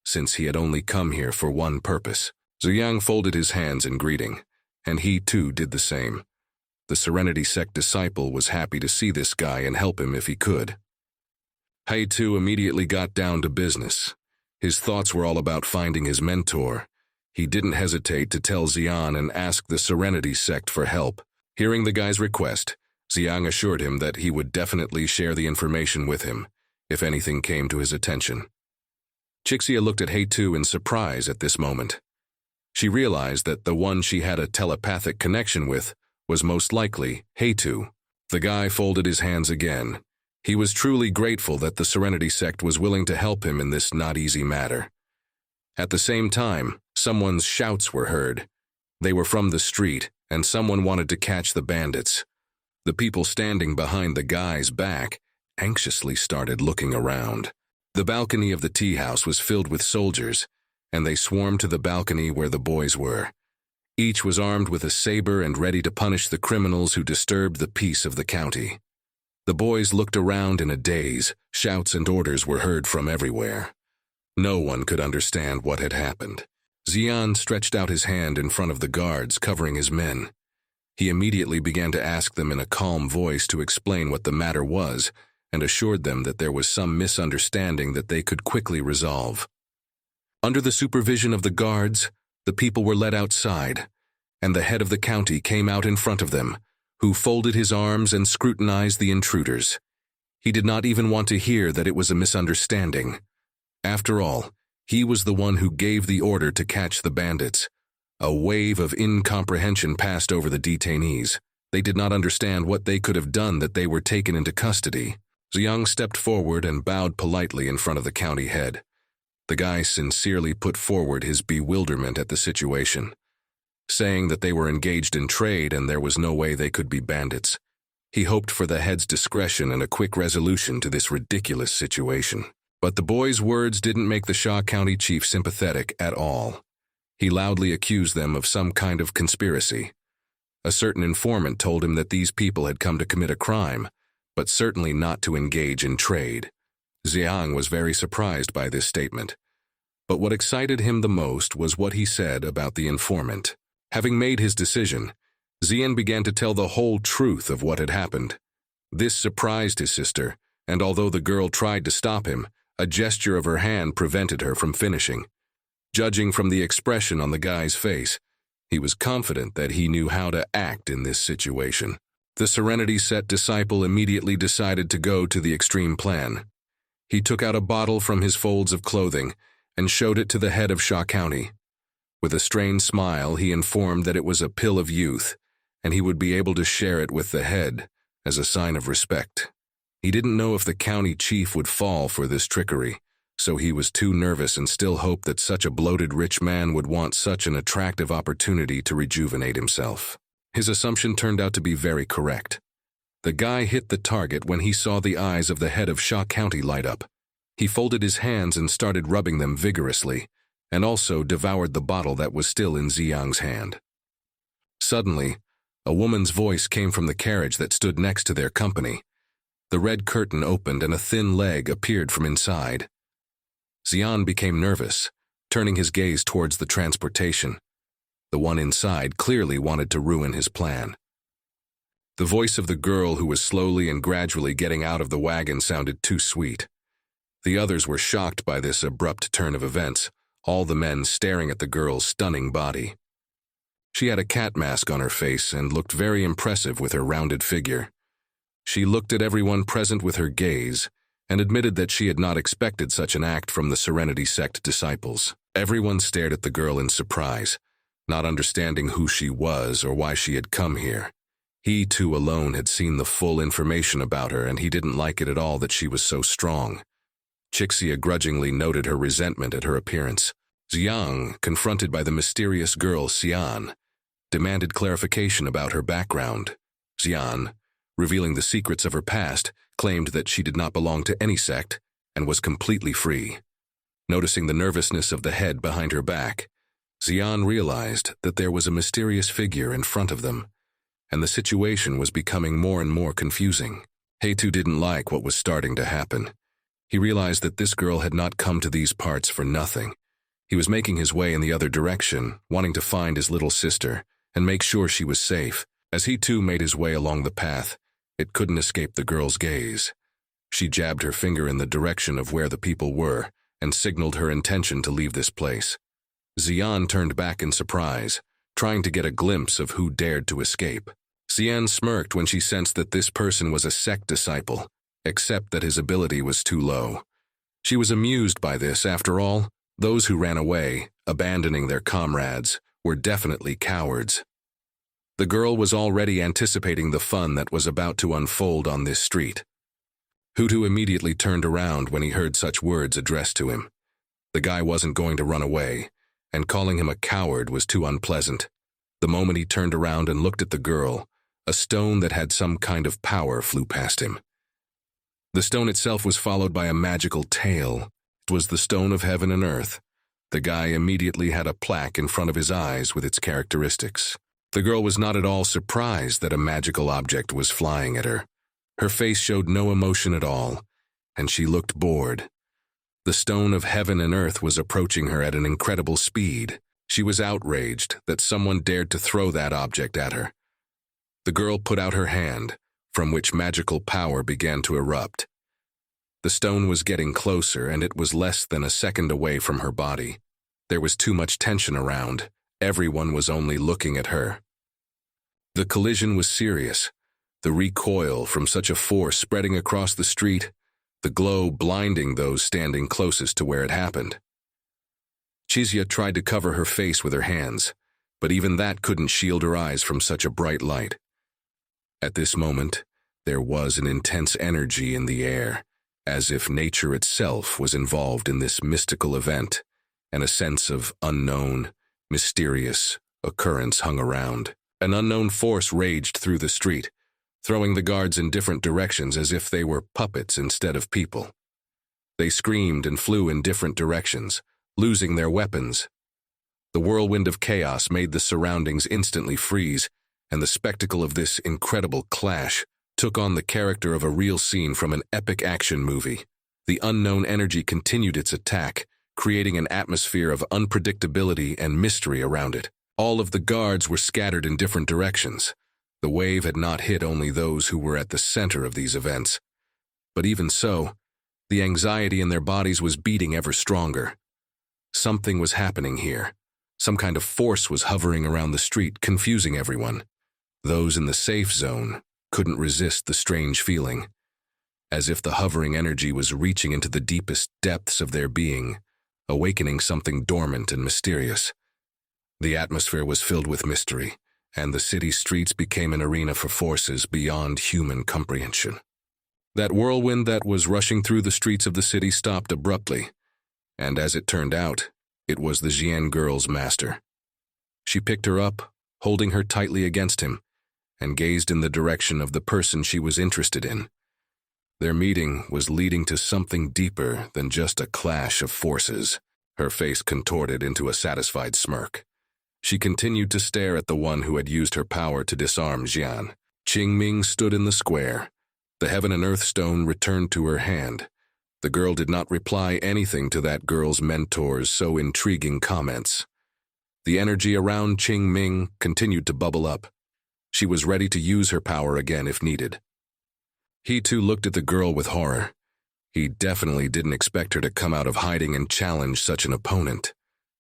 since he had only come here for one purpose. Ziyang folded his hands in greeting, and he too did the same. The Serenity Sect disciple was happy to see this guy and help him if he could. He too immediately got down to business. His thoughts were all about finding his mentor. He didn't hesitate to tell Xian and ask the Serenity Sect for help. Hearing the guy's request, Xiang assured him that he would definitely share the information with him, if anything came to his attention. Chixia looked at He too in surprise at this moment. She realized that the one she had a telepathic connection with was most likely He too. The guy folded his hands again. He was truly grateful that the Serenity Sect was willing to help him in this not easy matter. At the same time, someone's shouts were heard. They were from the street, and someone wanted to catch the bandits. The people standing behind the guy's back anxiously started looking around. The balcony of the tea house was filled with soldiers, and they swarmed to the balcony where the boys were. Each was armed with a saber and ready to punish the criminals who disturbed the peace of the county. The boys looked around in a daze. Shouts and orders were heard from everywhere. No one could understand what had happened. Xian stretched out his hand in front of the guards covering his men. He immediately began to ask them in a calm voice to explain what the matter was and assured them that there was some misunderstanding that they could quickly resolve. Under the supervision of the guards, the people were led outside, and the head of the county came out in front of them, who folded his arms and scrutinized the intruders. He did not even want to hear that it was a misunderstanding. After all, he was the one who gave the order to catch the bandits. A wave of incomprehension passed over the detainees. They did not understand what they could have done that they were taken into custody. Xiang stepped forward and bowed politely in front of the county head. The guy sincerely put forward his bewilderment at the situation, saying that they were engaged in trade and there was no way they could be bandits. He hoped for the head's discretion and a quick resolution to this ridiculous situation. But the boy's words didn't make the Sha County chief sympathetic at all. He loudly accused them of some kind of conspiracy. A certain informant told him that these people had come to commit a crime, but certainly not to engage in trade. Xiang was very surprised by this statement. But what excited him the most was what he said about the informant. Having made his decision, Xian began to tell the whole truth of what had happened. This surprised his sister, and although the girl tried to stop him, a gesture of her hand prevented her from finishing. Judging from the expression on the guy's face, he was confident that he knew how to act in this situation. The Serenity Set disciple immediately decided to go to the extreme plan. He took out a bottle from his folds of clothing and showed it to the head of Sha County. With a strained smile, he informed that it was a pill of youth, and he would be able to share it with the head as a sign of respect. He didn't know if the county chief would fall for this trickery, so he was too nervous and still hoped that such a bloated rich man would want such an attractive opportunity to rejuvenate himself. His assumption turned out to be very correct. The guy hit the target when he saw the eyes of the head of Sha County light up. He folded his hands and started rubbing them vigorously, and also devoured the bottle that was still in Xiang's hand. Suddenly, a woman's voice came from the carriage that stood next to their company. The red curtain opened and a thin leg appeared from inside. Xian became nervous, turning his gaze towards the transportation. The one inside clearly wanted to ruin his plan. The voice of the girl who was slowly and gradually getting out of the wagon sounded too sweet. The others were shocked by this abrupt turn of events, all the men staring at the girl's stunning body. She had a cat mask on her face and looked very impressive with her rounded figure. She looked at everyone present with her gaze and admitted that she had not expected such an act from the Serenity Sect disciples. Everyone stared at the girl in surprise, not understanding who she was or why she had come here. He too alone had seen the full information about her, and he didn't like it at all that she was so strong. Chixia grudgingly noted her resentment at her appearance. Xiang, confronted by the mysterious girl Xian, demanded clarification about her background. Xian, revealing the secrets of her past, claimed that she did not belong to any sect and was completely free. Noticing the nervousness of the head behind her back, Xian realized that there was a mysterious figure in front of them, and the situation was becoming more and more confusing. Heitu didn't like what was starting to happen. He realized that this girl had not come to these parts for nothing. He was making his way in the other direction, wanting to find his little sister and make sure she was safe. As he too made his way along the path, it couldn't escape the girl's gaze. She jabbed her finger in the direction of where the people were and signaled her intention to leave this place. Xian turned back in surprise, trying to get a glimpse of who dared to escape. Xian smirked when she sensed that this person was a sect disciple, except that his ability was too low. She was amused by this. After all, those who ran away, abandoning their comrades, were definitely cowards. The girl was already anticipating the fun that was about to unfold on this street. Hutu immediately turned around when he heard such words addressed to him. The guy wasn't going to run away, and calling him a coward was too unpleasant. The moment he turned around and looked at the girl, a stone that had some kind of power flew past him. The stone itself was followed by a magical tail. It was the stone of heaven and earth. The guy immediately had a plaque in front of his eyes with its characteristics. The girl was not at all surprised that a magical object was flying at her. Her face showed no emotion at all, and she looked bored. The stone of heaven and earth was approaching her at an incredible speed. She was outraged that someone dared to throw that object at her. The girl put out her hand, from which magical power began to erupt. The stone was getting closer, and it was less than a second away from her body. There was too much tension around. Everyone was only looking at her. The collision was serious. The recoil from such a force spreading across the street, the glow blinding those standing closest to where it happened. Chizia tried to cover her face with her hands, but even that couldn't shield her eyes from such a bright light. At this moment, there was an intense energy in the air, as if nature itself was involved in this mystical event, and a sense of unknown, mysterious occurrence hung around. An unknown force raged through the street, throwing the guards in different directions as if they were puppets instead of people. They screamed and flew in different directions, losing their weapons. The whirlwind of chaos made the surroundings instantly freeze, and the spectacle of this incredible clash took on the character of a real scene from an epic action movie. The unknown energy continued its attack, creating an atmosphere of unpredictability and mystery around it. All of the guards were scattered in different directions. The wave had not hit only those who were at the center of these events. But even so, the anxiety in their bodies was beating ever stronger. Something was happening here. Some kind of force was hovering around the street, confusing everyone. Those in the safe zone couldn't resist the strange feeling, as if the hovering energy was reaching into the deepest depths of their being, awakening something dormant and mysterious. The atmosphere was filled with mystery, and the city streets became an arena for forces beyond human comprehension. That whirlwind that was rushing through the streets of the city stopped abruptly, and as it turned out, it was the Jian girl's master. She picked her up, holding her tightly against him, and gazed in the direction of the person she was interested in. Their meeting was leading to something deeper than just a clash of forces. Her face contorted into a satisfied smirk. She continued to stare at the one who had used her power to disarm Jian. Qingming stood in the square. The heaven and earth stone returned to her hand. The girl did not reply anything to that girl's mentor's so intriguing comments. The energy around Qingming continued to bubble up. She was ready to use her power again if needed. He too looked at the girl with horror. He definitely didn't expect her to come out of hiding and challenge such an opponent.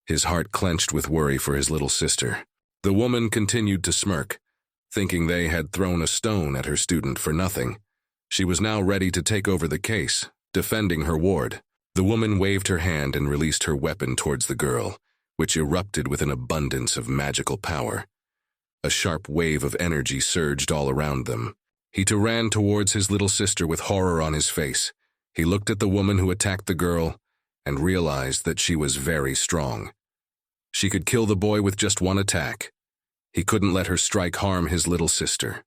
His heart clenched with worry for his little sister. The woman continued to smirk, thinking they had thrown a stone at her student for nothing. She was now ready to take over the case, defending her ward. The woman waved her hand and released her weapon towards the girl, which erupted with an abundance of magical power. A sharp wave of energy surged all around them. He too ran towards his little sister with horror on his face. He looked at the woman who attacked the girl and realized that she was very strong. She could kill the boy with just one attack. He couldn't let her strike harm his little sister.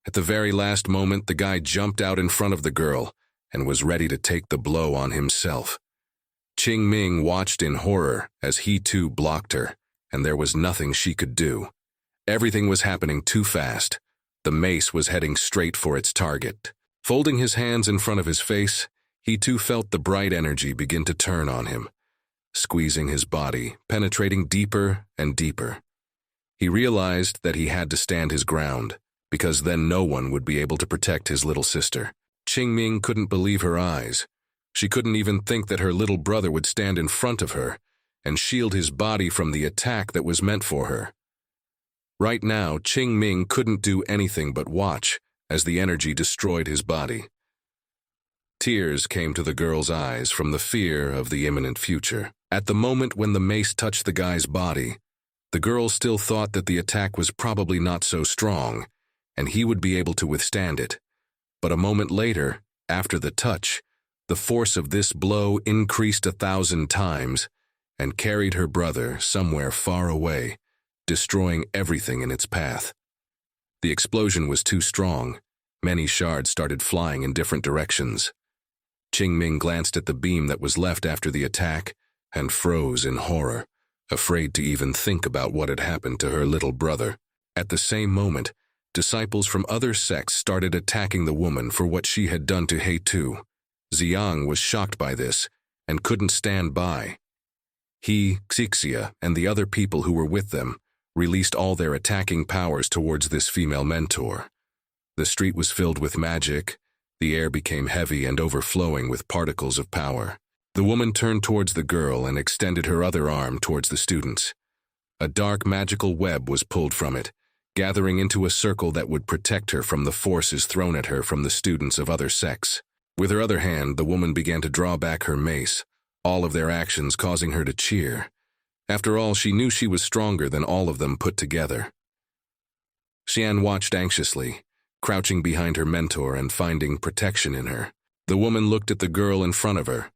At the very last moment, the guy jumped out in front of the girl and was ready to take the blow on himself. Qingming watched in horror as he too blocked her, and there was nothing she could do. Everything was happening too fast. The mace was heading straight for its target. Folding his hands in front of his face, he too felt the bright energy begin to turn on him, squeezing his body, penetrating deeper and deeper. He realized that he had to stand his ground, because then no one would be able to protect his little sister. Qingming couldn't believe her eyes. She couldn't even think that her little brother would stand in front of her and shield his body from the attack that was meant for her. Right now, Qingming couldn't do anything but watch as the energy destroyed his body. Tears came to the girl's eyes from the fear of the imminent future. At the moment when the mace touched the guy's body, the girl still thought that the attack was probably not so strong, and he would be able to withstand it. But a moment later, after the touch, the force of this blow increased 1,000 times and carried her brother somewhere far away, destroying everything in its path. The explosion was too strong. Many shards started flying in different directions. Qingming glanced at the beam that was left after the attack and froze in horror, afraid to even think about what had happened to her little brother. At the same moment, disciples from other sects started attacking the woman for what she had done to He Tu. Xiang was shocked by this and couldn't stand by. He, Xixia, and the other people who were with them released all their attacking powers towards this female mentor. The street was filled with magic. The air became heavy and overflowing with particles of power. The woman turned towards the girl and extended her other arm towards the students. A dark magical web was pulled from it, gathering into a circle that would protect her from the forces thrown at her from the students of other sects. With her other hand, the woman began to draw back her mace, all of their actions causing her to cheer. After all, she knew she was stronger than all of them put together. Xian watched anxiously, crouching behind her mentor and finding protection in her. The woman looked at the girl in front of her.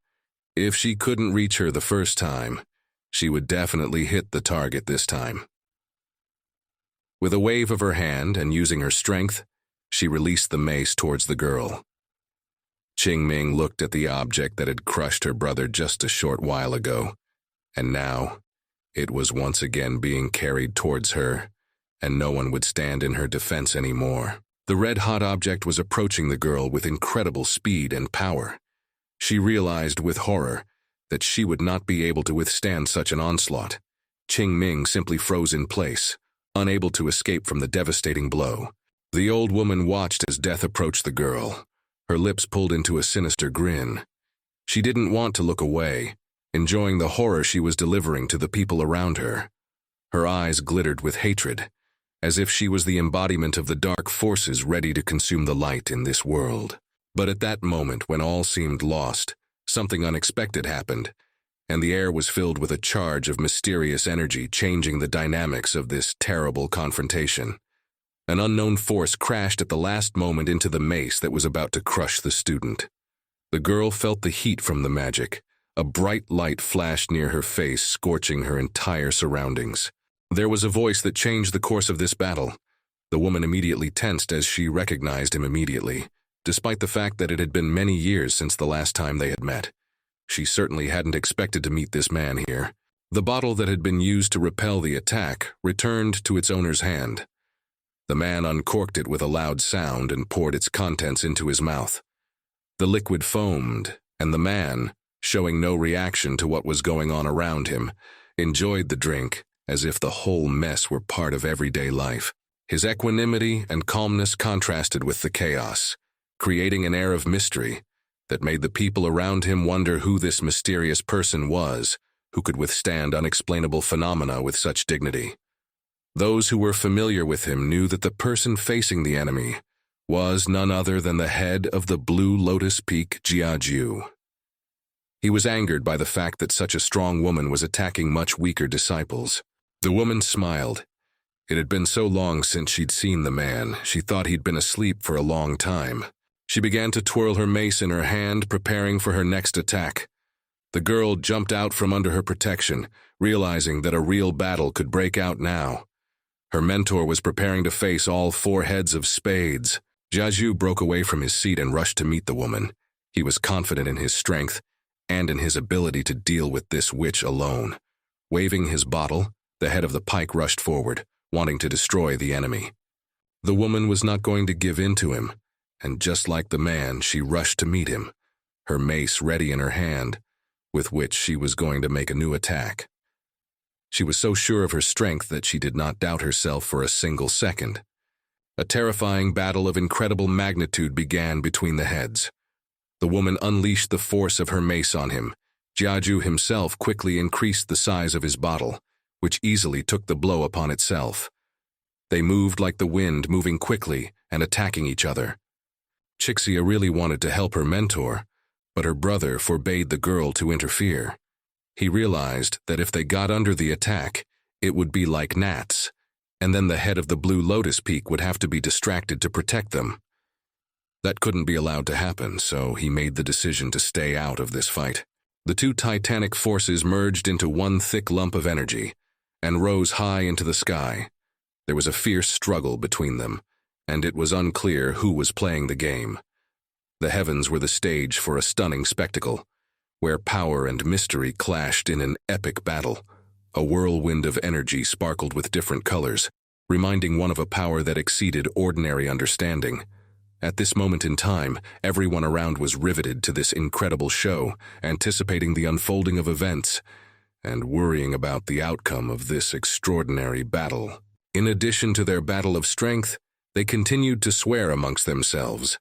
If she couldn't reach her the first time, she would definitely hit the target this time. With a wave of her hand and using her strength, she released the mace towards the girl. Qingming looked at the object that had crushed her brother just a short while ago, and now it was once again being carried towards her, and no one would stand in her defense anymore. The red-hot object was approaching the girl with incredible speed and power. She realized with horror that she would not be able to withstand such an onslaught. Qingming simply froze in place, unable to escape from the devastating blow. The old woman watched as death approached the girl, her lips pulled into a sinister grin. She didn't want to look away, enjoying the horror she was delivering to the people around her. Her eyes glittered with hatred, as if she was the embodiment of the dark forces ready to consume the light in this world. But at that moment, when all seemed lost, something unexpected happened, and the air was filled with a charge of mysterious energy, changing the dynamics of this terrible confrontation. An unknown force crashed at the last moment into the mace that was about to crush the student. The girl felt the heat from the magic. A bright light flashed near her face, scorching her entire surroundings. There was a voice that changed the course of this battle. The woman immediately tensed as she recognized him immediately, despite the fact that it had been many years since the last time they had met. She certainly hadn't expected to meet this man here. The bottle that had been used to repel the attack returned to its owner's hand. The man uncorked it with a loud sound and poured its contents into his mouth. The liquid foamed, and the man, showing no reaction to what was going on around him, enjoyed the drink as if the whole mess were part of everyday life. His equanimity and calmness contrasted with the chaos, creating an air of mystery that made the people around him wonder who this mysterious person was who could withstand unexplainable phenomena with such dignity. Those who were familiar with him knew that the person facing the enemy was none other than the head of the Blue Lotus Peak Jiaju. He was angered by the fact that such a strong woman was attacking much weaker disciples. The woman smiled. It had been so long since she'd seen the man, she thought he'd been asleep for a long time. She began to twirl her mace in her hand, preparing for her next attack. The girl jumped out from under her protection, realizing that a real battle could break out now. Her mentor was preparing to face all 4 heads of spades. Jiaju broke away from his seat and rushed to meet the woman. He was confident in his strength and in his ability to deal with this witch alone. Waving his bottle, the head of the pike rushed forward, wanting to destroy the enemy. The woman was not going to give in to him, and just like the man, she rushed to meet him, her mace ready in her hand, with which she was going to make a new attack. She was so sure of her strength that she did not doubt herself for a single second. A terrifying battle of incredible magnitude began between the heads. The woman unleashed the force of her mace on him. Jiaju himself quickly increased the size of his bottle, which easily took the blow upon itself. They moved like the wind, moving quickly and attacking each other. Qixia really wanted to help her mentor, but her brother forbade the girl to interfere. He realized that if they got under the attack, it would be like gnats, and then the head of the Blue Lotus Peak would have to be distracted to protect them. That couldn't be allowed to happen, so he made the decision to stay out of this fight. The 2 titanic forces merged into one thick lump of energy and rose high into the sky. There was a fierce struggle between them, and it was unclear who was playing the game. The heavens were the stage for a stunning spectacle, where power and mystery clashed in an epic battle. A whirlwind of energy sparkled with different colors, reminding one of a power that exceeded ordinary understanding. At this moment in time, everyone around was riveted to this incredible show, anticipating the unfolding of events. and worrying about the outcome of this extraordinary battle. In addition to their battle of strength, they continued to swear amongst themselves,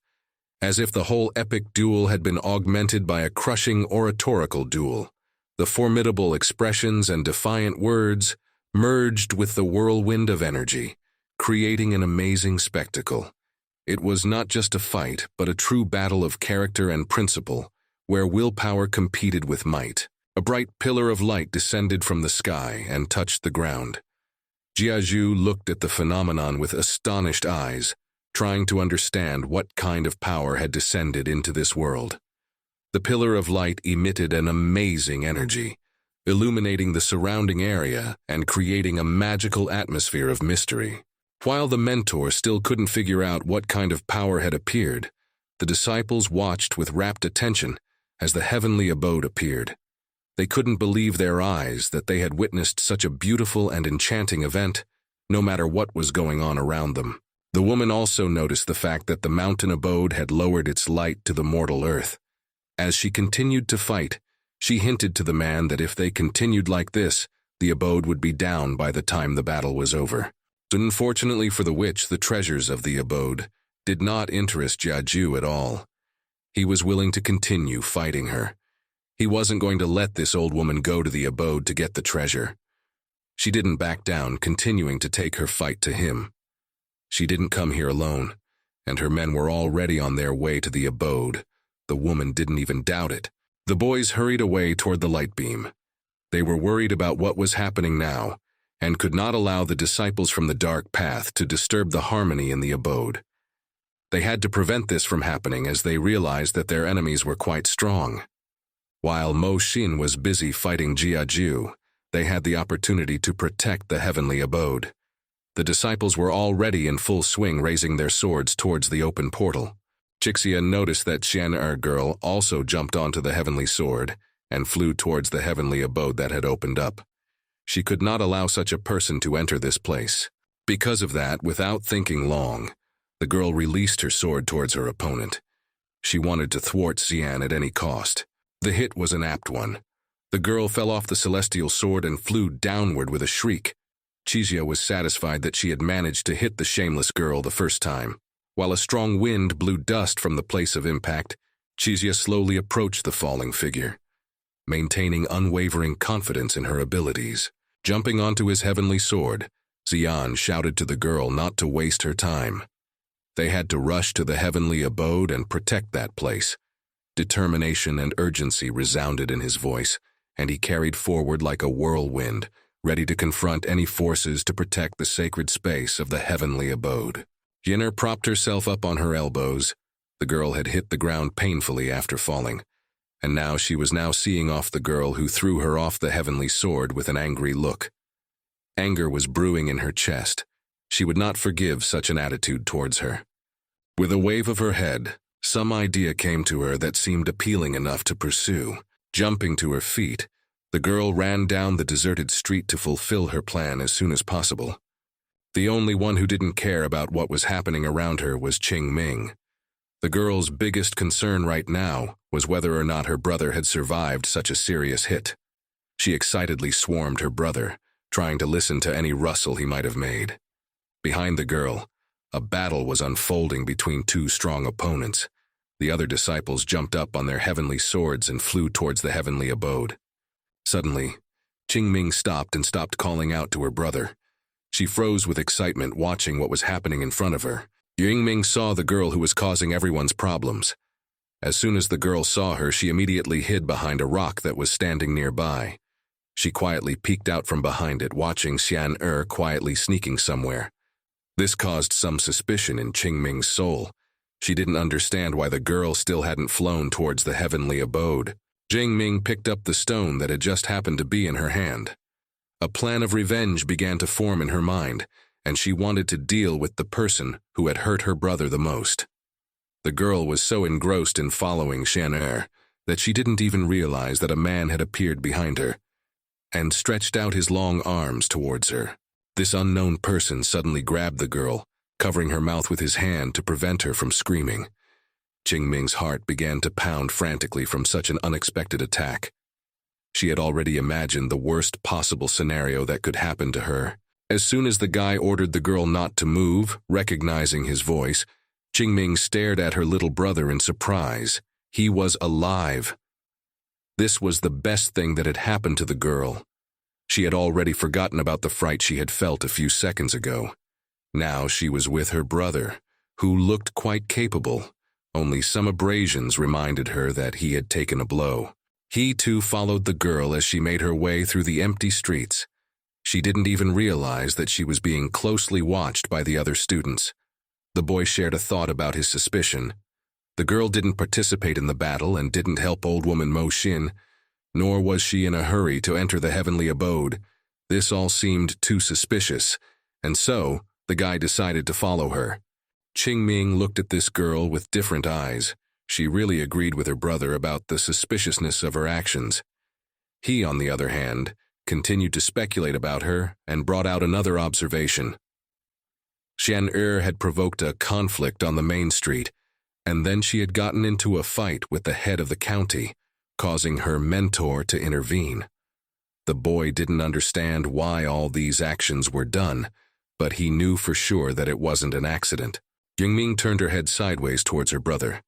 as if the whole epic duel had been augmented by a crushing oratorical duel. The formidable expressions and defiant words merged with the whirlwind of energy, creating an amazing spectacle. It was not just a fight, but a true battle of character and principle, where willpower competed with might. A bright pillar of light descended from the sky and touched the ground. Jiazhu looked at the phenomenon with astonished eyes, trying to understand what kind of power had descended into this world. The pillar of light emitted an amazing energy, illuminating the surrounding area and creating a magical atmosphere of mystery. While the mentor still couldn't figure out what kind of power had appeared, the disciples watched with rapt attention as the heavenly abode appeared. They couldn't believe their eyes that they had witnessed such a beautiful and enchanting event, no matter what was going on around them. The woman also noticed the fact that the mountain abode had lowered its light to the mortal earth. As she continued to fight, she hinted to the man that if they continued like this, the abode would be down by the time the battle was over. Unfortunately for the witch, the treasures of the abode did not interest Jiazhu at all. He was willing to continue fighting her. He wasn't going to let this old woman go to the abode to get the treasure. She didn't back down, continuing to take her fight to him. She didn't come here alone, and her men were already on their way to the abode. The woman didn't even doubt it. The boys hurried away toward the light beam. They were worried about what was happening now, and could not allow the disciples from the dark path to disturb the harmony in the abode. They had to prevent this from happening as they realized that their enemies were quite strong. While Mo Xin was busy fighting Jiazhu, they had the opportunity to protect the heavenly abode. The disciples were already in full swing, raising their swords towards the open portal. Jixia noticed that Xian'er girl also jumped onto the heavenly sword and flew towards the heavenly abode that had opened up. She could not allow such a person to enter this place. Because of that, without thinking long, the girl released her sword towards her opponent. She wanted to thwart Xian at any cost. The hit was an apt one. The girl fell off the celestial sword and flew downward with a shriek. Jixia was satisfied that she had managed to hit the shameless girl the first time. While a strong wind blew dust from the place of impact, Jixia slowly approached the falling figure, maintaining unwavering confidence in her abilities. Jumping onto his heavenly sword, Xian shouted to the girl not to waste her time. They had to rush to the heavenly abode and protect that place. Determination and urgency resounded in his voice, and he carried forward like a whirlwind, ready to confront any forces to protect the sacred space of the heavenly abode. Yinner propped herself up on her elbows. The girl had hit the ground painfully after falling, and now she was seeing off the girl who threw her off the heavenly sword with an angry look. Anger was brewing in her chest. She would not forgive such an attitude towards her. With a wave of her head, some idea came to her that seemed appealing enough to pursue. Jumping to her feet, the girl ran down the deserted street to fulfill her plan as soon as possible. The only one who didn't care about what was happening around her was Qingming. The girl's biggest concern right now was whether or not her brother had survived such a serious hit. She excitedly swarmed her brother, trying to listen to any rustle he might have made. Behind the girl, a battle was unfolding between two strong opponents. The other disciples jumped up on their heavenly swords and flew towards the heavenly abode. Suddenly, Qingming stopped calling out to her brother. She froze with excitement watching what was happening in front of her. Yingming saw the girl who was causing everyone's problems. As soon as the girl saw her, she immediately hid behind a rock that was standing nearby. She quietly peeked out from behind it, watching Xian'er quietly sneaking somewhere. This caused some suspicion in Qingming's soul. She didn't understand why the girl still hadn't flown towards the heavenly abode. Qingming picked up the stone that had just happened to be in her hand. A plan of revenge began to form in her mind, and she wanted to deal with the person who had hurt her brother the most. The girl was so engrossed in following Xian'er that she didn't even realize that a man had appeared behind her and stretched out his long arms towards her. This unknown person suddenly grabbed the girl, covering her mouth with his hand to prevent her from screaming. Qingming's heart began to pound frantically from such an unexpected attack. She had already imagined the worst possible scenario that could happen to her. As soon as the guy ordered the girl not to move, recognizing his voice, Qingming stared at her little brother in surprise. He was alive. This was the best thing that had happened to the girl. She had already forgotten about the fright she had felt a few seconds ago. Now she was with her brother, who looked quite capable. Only some abrasions reminded her that he had taken a blow. He too followed the girl as she made her way through the empty streets. She didn't even realize that she was being closely watched by the other students. The boy shared a thought about his suspicion. The girl didn't participate in the battle and didn't help old woman Mo Xin, nor was she in a hurry to enter the heavenly abode. This all seemed too suspicious, and so the guy decided to follow her. Qingming looked at this girl with different eyes. She really agreed with her brother about the suspiciousness of her actions. He, on the other hand, continued to speculate about her and brought out another observation. Xian had provoked a conflict on the main street, and then she had gotten into a fight with the head of the county, causing her mentor to intervene. The boy didn't understand why all these actions were done, but he knew for sure that it wasn't an accident. Yingming turned her head sideways towards her brother.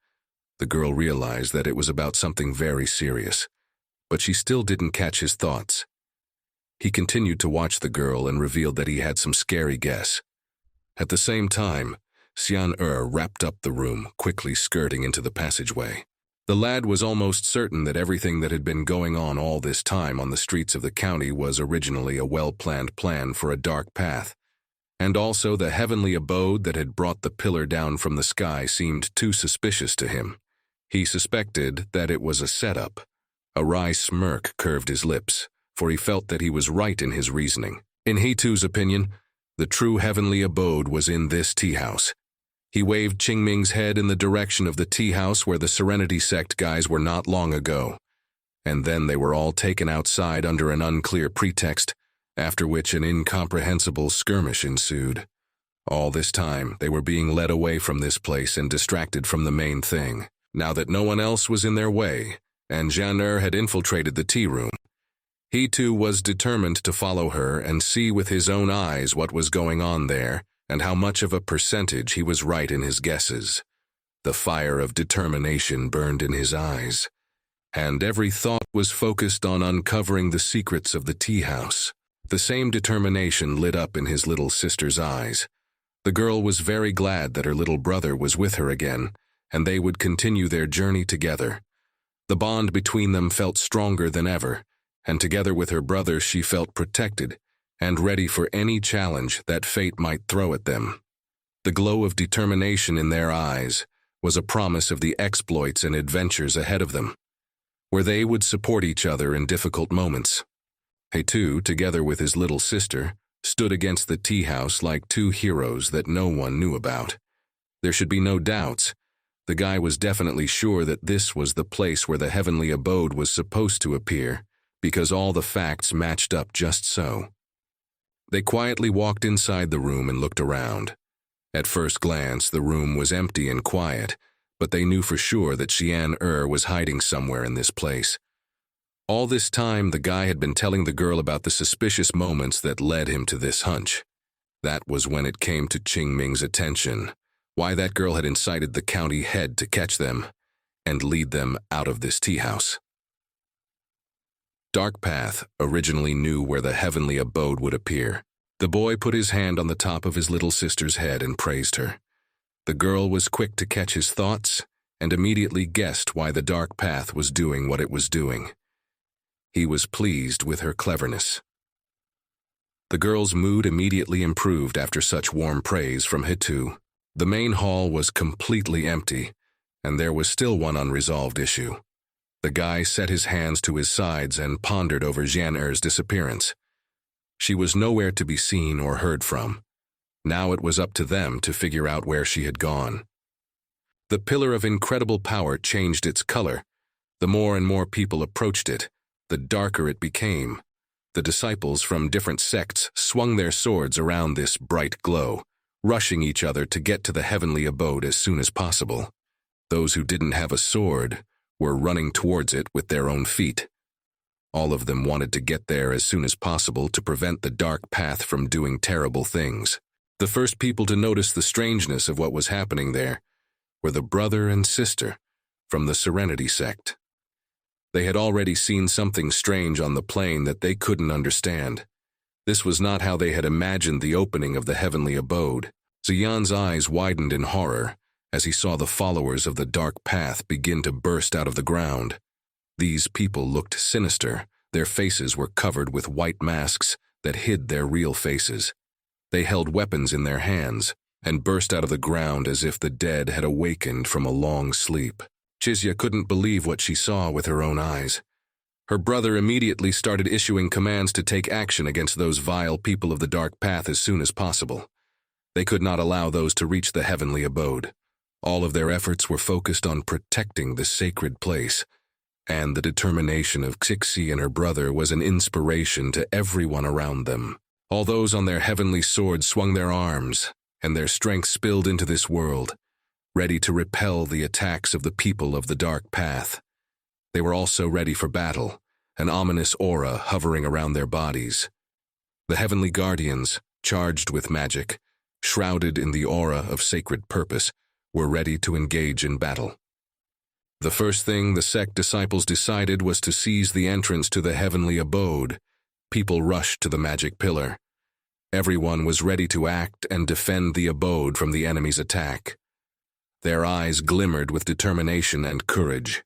The girl realized that it was about something very serious, but she still didn't catch his thoughts. He continued to watch the girl and revealed that he had some scary guess. At the same time, Xian wrapped up the room, quickly skirting into the passageway. The lad was almost certain that everything that had been going on all this time on the streets of the county was originally a well-planned plan for a dark path, and also the heavenly abode that had brought the pillar down from the sky seemed too suspicious to him. He suspected that it was a setup. A wry smirk curved his lips, for he felt that he was right in his reasoning. In He-Tu's opinion, the true heavenly abode was in this tea house. He waved Qingming's head in the direction of the tea house where the Serenity sect guys were not long ago, and then they were all taken outside under an unclear pretext, after which an incomprehensible skirmish ensued. All this time, they were being led away from this place and distracted from the main thing. Now that no one else was in their way, and Xian had infiltrated the tea room, he too was determined to follow her and see with his own eyes what was going on there and how much of a percentage he was right in his guesses. The fire of determination burned in his eyes, and every thought was focused on uncovering the secrets of the tea house. The same determination lit up in his little sister's eyes. The girl was very glad that her little brother was with her again, and they would continue their journey together. The bond between them felt stronger than ever, and together with her brother she felt protected and ready for any challenge that fate might throw at them. The glow of determination in their eyes was a promise of the exploits and adventures ahead of them, where they would support each other in difficult moments. He too, together with his little sister, stood against the tea house like two heroes that no one knew about. There should be no doubts. The guy was definitely sure that this was the place where the heavenly abode was supposed to appear, because all the facts matched up just so. They quietly walked inside the room and looked around. At first glance, the room was empty and quiet, but they knew for sure that Xian was hiding somewhere in this place. All this time, the guy had been telling the girl about the suspicious moments that led him to this hunch. That was when it came to Qingming's attention, why that girl had incited the county head to catch them and lead them out of this tea house. Dark Path originally knew where the heavenly abode would appear. The boy put his hand on the top of his little sister's head and praised her. The girl was quick to catch his thoughts and immediately guessed why the Dark Path was doing what it was doing. He was pleased with her cleverness. The girl's mood immediately improved after such warm praise from He-Tu. The main hall was completely empty, and there was still one unresolved issue. The guy set his hands to his sides and pondered over Xian disappearance. She was nowhere to be seen or heard from. Now it was up to them to figure out where she had gone. The pillar of incredible power changed its color. The more and more people approached it, the darker it became. The disciples from different sects swung their swords around this bright glow, rushing each other to get to the heavenly abode as soon as possible. Those who didn't have a sword were running towards it with their own feet. All of them wanted to get there as soon as possible to prevent the dark path from doing terrible things. The first people to notice the strangeness of what was happening there were the brother and sister from the Serenity sect. They had already seen something strange on the plane that they couldn't understand. This was not how they had imagined the opening of the heavenly abode. Xian's eyes widened in horror as he saw the followers of the dark path begin to burst out of the ground. These people looked sinister. Their faces were covered with white masks that hid their real faces. They held weapons in their hands and burst out of the ground as if the dead had awakened from a long sleep. Chixia couldn't believe what she saw with her own eyes. Her brother immediately started issuing commands to take action against those vile people of the dark path as soon as possible. They could not allow those to reach the heavenly abode. All of their efforts were focused on protecting the sacred place, and the determination of Cixi and her brother was an inspiration to everyone around them. All those on their heavenly swords swung their arms, and their strength spilled into this world, ready to repel the attacks of the people of the dark path. They were also ready for battle, an ominous aura hovering around their bodies. The heavenly guardians, charged with magic, shrouded in the aura of sacred purpose, were ready to engage in battle. The first thing the sect disciples decided was to seize the entrance to the heavenly abode. People rushed to the magic pillar. Everyone was ready to act and defend the abode from the enemy's attack. Their eyes glimmered with determination and courage,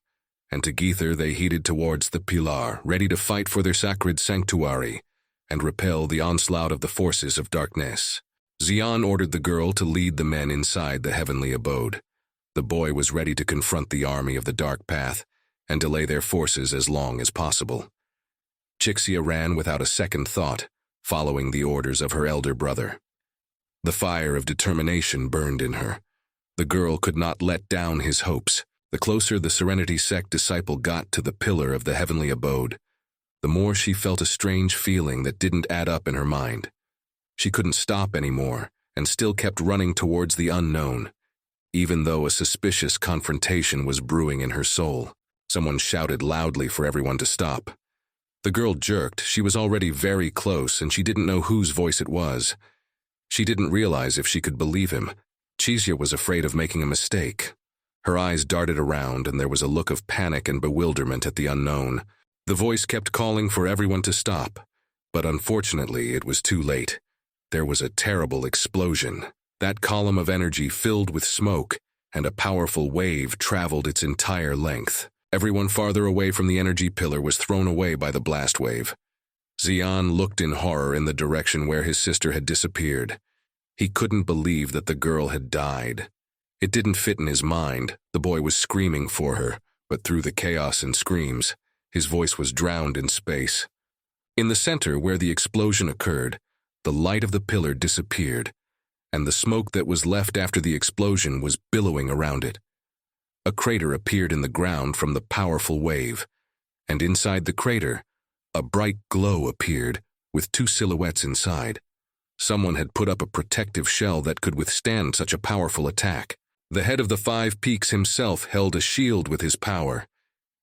and together they headed towards the pillar, ready to fight for their sacred sanctuary and repel the onslaught of the forces of darkness. Xian ordered the girl to lead the men inside the heavenly abode. The boy was ready to confront the army of the dark path and delay their forces as long as possible. Cixia ran without a second thought, following the orders of her elder brother. The fire of determination burned in her. The girl could not let down his hopes. The closer the Serenity sect disciple got to the pillar of the heavenly abode, the more she felt a strange feeling that didn't add up in her mind. She couldn't stop anymore and still kept running towards the unknown, even though a suspicious confrontation was brewing in her soul. Someone shouted loudly for everyone to stop. The girl jerked. She was already very close, and she didn't know whose voice it was. She didn't realize if she could believe him. Cixia was afraid of making a mistake. Her eyes darted around, and there was a look of panic and bewilderment at the unknown. The voice kept calling for everyone to stop, but unfortunately it was too late. There was a terrible explosion. That column of energy filled with smoke, and a powerful wave traveled its entire length. Everyone farther away from the energy pillar was thrown away by the blast wave. Xian looked in horror in the direction where his sister had disappeared. He couldn't believe that the girl had died. It didn't fit in his mind. The boy was screaming for her, but through the chaos and screams, his voice was drowned in space. In the center where the explosion occurred, the light of the pillar disappeared, and the smoke that was left after the explosion was billowing around it. A crater appeared in the ground from the powerful wave, and inside the crater, a bright glow appeared with two silhouettes inside. Someone had put up a protective shell that could withstand such a powerful attack. The head of the Five Peaks himself held a shield with his power.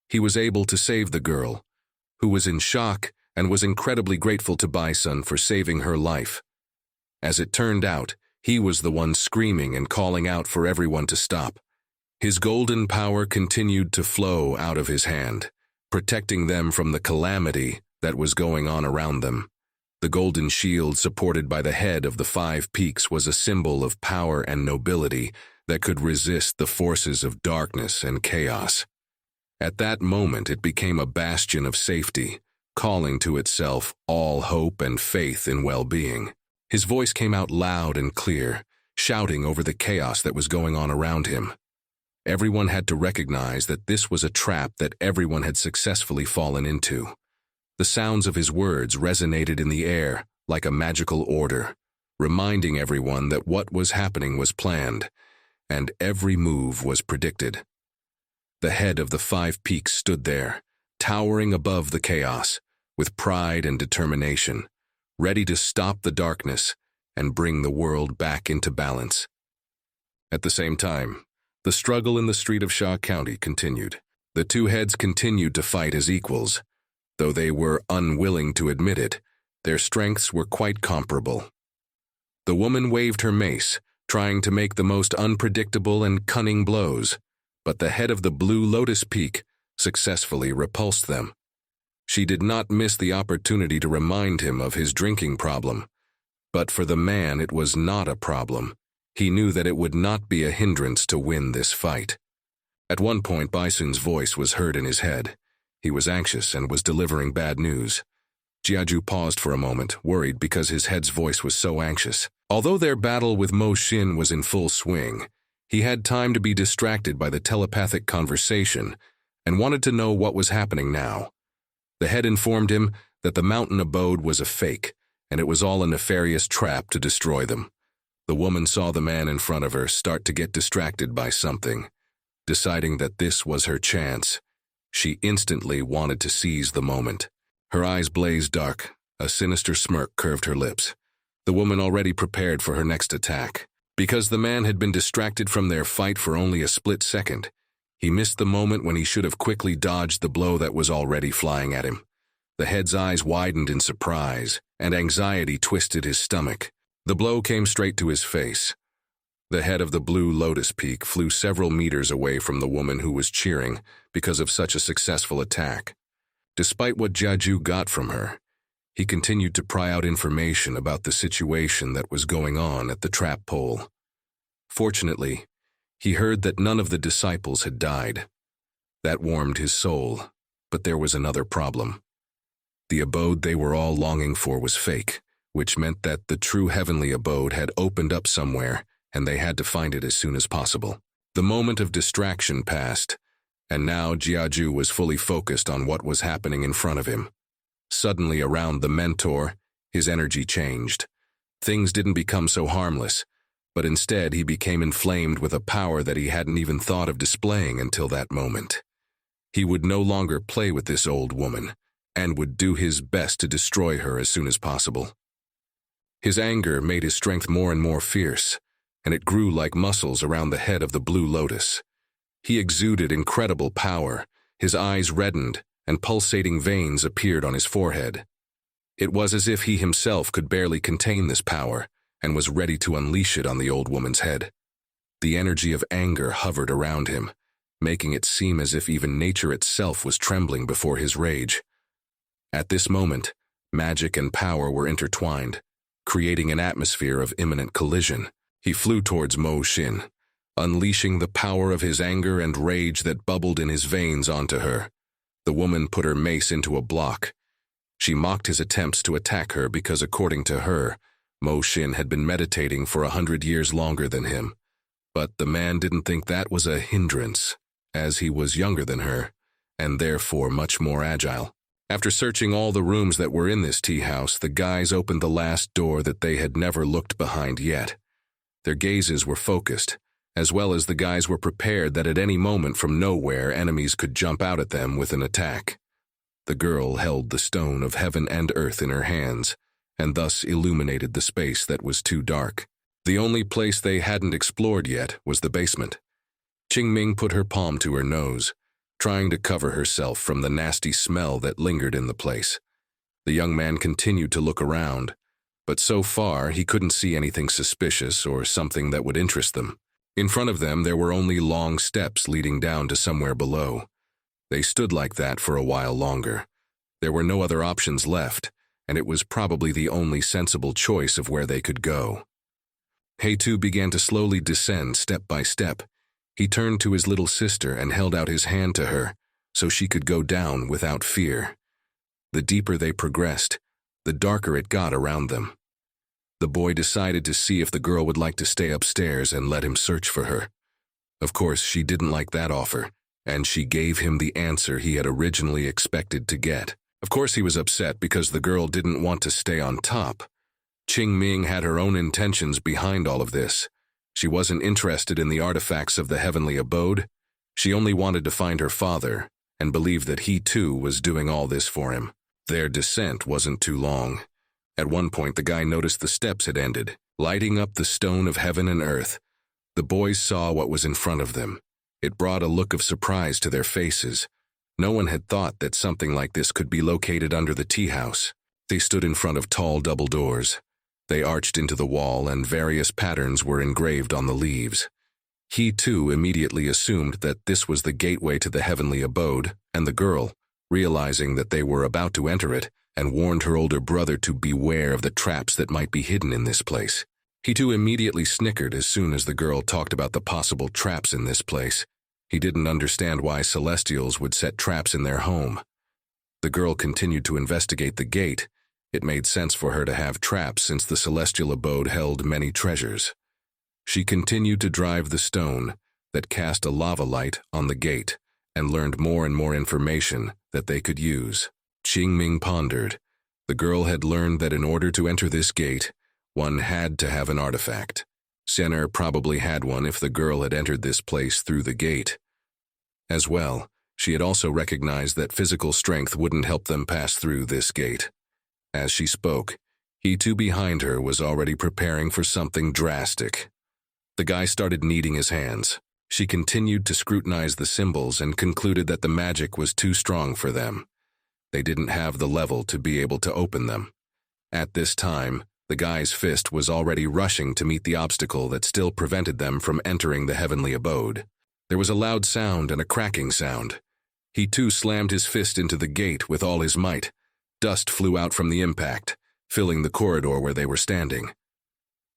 He was able to save the girl, who was in shock and was incredibly grateful to Baisun for saving her life. As it turned out, he was the one screaming and calling out for everyone to stop. His golden power continued to flow out of his hand, protecting them from the calamity that was going on around them. The golden shield supported by the head of the Five Peaks was a symbol of power and nobility that could resist the forces of darkness and chaos. At that moment, it became a bastion of safety, calling to itself all hope and faith in well-being. His voice came out loud and clear, shouting over the chaos that was going on around him. Everyone had to recognize that this was a trap that everyone had successfully fallen into. The sounds of his words resonated in the air like a magical order, reminding everyone that what was happening was planned, and every move was predicted. The head of the Five Peaks stood there, towering above the chaos, with pride and determination, ready to stop the darkness and bring the world back into balance. At the same time, the struggle in the street of Sha County continued. The two heads continued to fight as equals. Though they were unwilling to admit it, their strengths were quite comparable. The woman waved her mace, trying to make the most unpredictable and cunning blows, but the head of the blue lotus peak successfully repulsed them. She did not miss the opportunity to remind him of his drinking problem. But for the man, it was not a problem. He knew that it would not be a hindrance to win this fight. At one point, Baisun's voice was heard in his head. He was anxious and was delivering bad news. Jiaju paused for a moment, worried because his head's voice was so anxious. Although their battle with Mo Xin was in full swing, he had time to be distracted by the telepathic conversation and wanted to know what was happening now. The head informed him that the mountain abode was a fake, and it was all a nefarious trap to destroy them. The woman saw the man in front of her start to get distracted by something. Deciding that this was her chance, she instantly wanted to seize the moment. Her eyes blazed dark, a sinister smirk curved her lips. The woman already prepared for her next attack. Because the man had been distracted from their fight for only a split second, he missed the moment when he should have quickly dodged the blow that was already flying at him. The head's eyes widened in surprise, and anxiety twisted his stomach. The blow came straight to his face. The head of the blue lotus peak flew several meters away from the woman who was cheering because of such a successful attack. Despite what Jiaju got from her, he continued to pry out information about the situation that was going on at the trap pole. Fortunately, he heard that none of the disciples had died. That warmed his soul, but there was another problem. The abode they were all longing for was fake, which meant that the true heavenly abode had opened up somewhere, and they had to find it as soon as possible. The moment of distraction passed, and now Jiaju was fully focused on what was happening in front of him. Suddenly, around the mentor, his energy changed. Things didn't become so harmless, but instead he became inflamed with a power that he hadn't even thought of displaying until that moment. He would no longer play with this old woman, and would do his best to destroy her as soon as possible. His anger made his strength more and more fierce, and it grew like muscles around the head of the blue lotus. He exuded incredible power, his eyes reddened, and pulsating veins appeared on his forehead. It was as if he himself could barely contain this power, and was ready to unleash it on the old woman's head. The energy of anger hovered around him, making it seem as if even nature itself was trembling before his rage. At this moment, magic and power were intertwined, creating an atmosphere of imminent collision. He flew towards Mo Xin, unleashing the power of his anger and rage that bubbled in his veins onto her. The woman put her mace into a block. She mocked his attempts to attack her because, according to her, Mo Xin had been meditating for 100 years longer than him. But the man didn't think that was a hindrance, as he was younger than her, and therefore much more agile. After searching all the rooms that were in this tea house, the guys opened the last door that they had never looked behind yet. Their gazes were focused, as well as the guys were prepared that at any moment from nowhere enemies could jump out at them with an attack. The girl held the stone of heaven and earth in her hands, and thus illuminated the space that was too dark. The only place they hadn't explored yet was the basement. Qingming put her palm to her nose, trying to cover herself from the nasty smell that lingered in the place. The young man continued to look around, but so far he couldn't see anything suspicious or something that would interest them. In front of them there were only long steps leading down to somewhere below. They stood like that for a while longer. There were no other options left, and it was probably the only sensible choice of where they could go. Heitu began to slowly descend step by step. He turned to his little sister and held out his hand to her, so she could go down without fear. The deeper they progressed, the darker it got around them. The boy decided to see if the girl would like to stay upstairs and let him search for her. Of course, she didn't like that offer, and she gave him the answer he had originally expected to get. Of course, he was upset because the girl didn't want to stay on top. Qingming had her own intentions behind all of this. She wasn't interested in the artifacts of the heavenly abode. She only wanted to find her father, and believed that he too was doing all this for him. Their descent wasn't too long. At one point, the guy noticed the steps had ended, lighting up the stone of heaven and earth. The boys saw what was in front of them. It brought a look of surprise to their faces. No one had thought that something like this could be located under the tea house. They stood in front of tall double doors. They arched into the wall, and various patterns were engraved on the leaves. He, too, immediately assumed that this was the gateway to the heavenly abode, and the girl, realizing that they were about to enter it, and warned her older brother to beware of the traps that might be hidden in this place. He, too, immediately snickered as soon as the girl talked about the possible traps in this place. He didn't understand why Celestials would set traps in their home. The girl continued to investigate the gate. It made sense for her to have traps since the celestial abode held many treasures. She continued to drive the stone that cast a lava light on the gate and learned more and more information that they could use. Qingming pondered. The girl had learned that in order to enter this gate, one had to have an artifact. Senner probably had one if the girl had entered this place through the gate. As well, she had also recognized that physical strength wouldn't help them pass through this gate. As she spoke, he too behind her was already preparing for something drastic. The guy started kneading his hands. She continued to scrutinize the symbols and concluded that the magic was too strong for them. They didn't have the level to be able to open them. At this time, the guy's fist was already rushing to meet the obstacle that still prevented them from entering the heavenly abode. There was a loud sound and a cracking sound. He too slammed his fist into the gate with all his might. Dust flew out from the impact, filling the corridor where they were standing.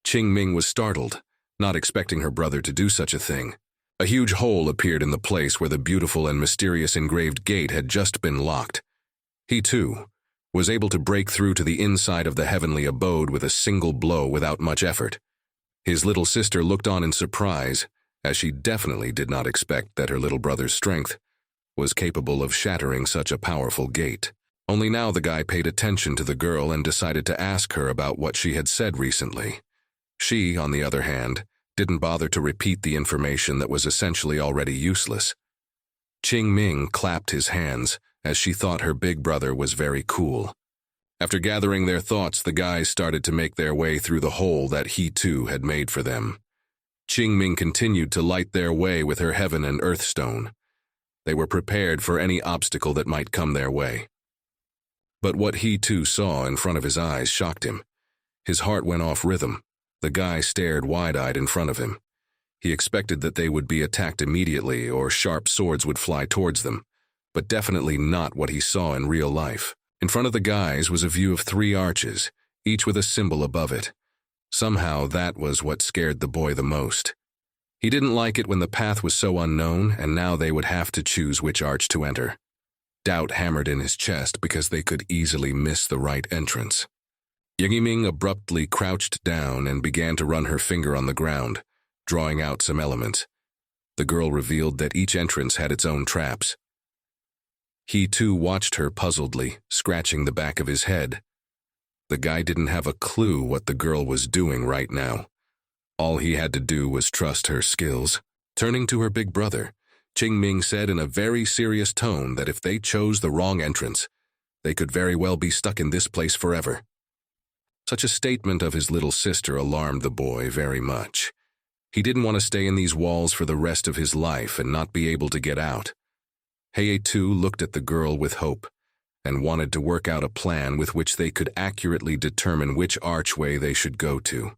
Qingming was startled, not expecting her brother to do such a thing. A huge hole appeared in the place where the beautiful and mysterious engraved gate had just been locked. He, too, was able to break through to the inside of the heavenly abode with a single blow without much effort. His little sister looked on in surprise, as she definitely did not expect that her little brother's strength was capable of shattering such a powerful gate. Only now the guy paid attention to the girl and decided to ask her about what she had said recently. She, on the other hand, didn't bother to repeat the information that was essentially already useless. Qingming clapped his hands, as she thought her big brother was very cool. After gathering their thoughts, the guys started to make their way through the hole that he too had made for them. Qingming continued to light their way with her heaven and earth stone. They were prepared for any obstacle that might come their way. But what he too saw in front of his eyes shocked him. His heart went off rhythm. The guy stared wide-eyed in front of him. He expected that they would be attacked immediately or sharp swords would fly towards them, but definitely not what he saw in real life. In front of the guys was a view of 3 arches, each with a symbol above it. Somehow that was what scared the boy the most. He didn't like it when the path was so unknown, and now they would have to choose which arch to enter. Doubt hammered in his chest because they could easily miss the right entrance. Qingming abruptly crouched down and began to run her finger on the ground, drawing out some elements. The girl revealed that each entrance had its own traps. He too watched her puzzledly, scratching the back of his head. The guy didn't have a clue what the girl was doing right now. All he had to do was trust her skills. Turning to her big brother, Qingming said in a very serious tone that if they chose the wrong entrance, they could very well be stuck in this place forever. Such a statement of his little sister alarmed the boy very much. He didn't want to stay in these walls for the rest of his life and not be able to get out. Hei too looked at the girl with hope and wanted to work out a plan with which they could accurately determine which archway they should go to.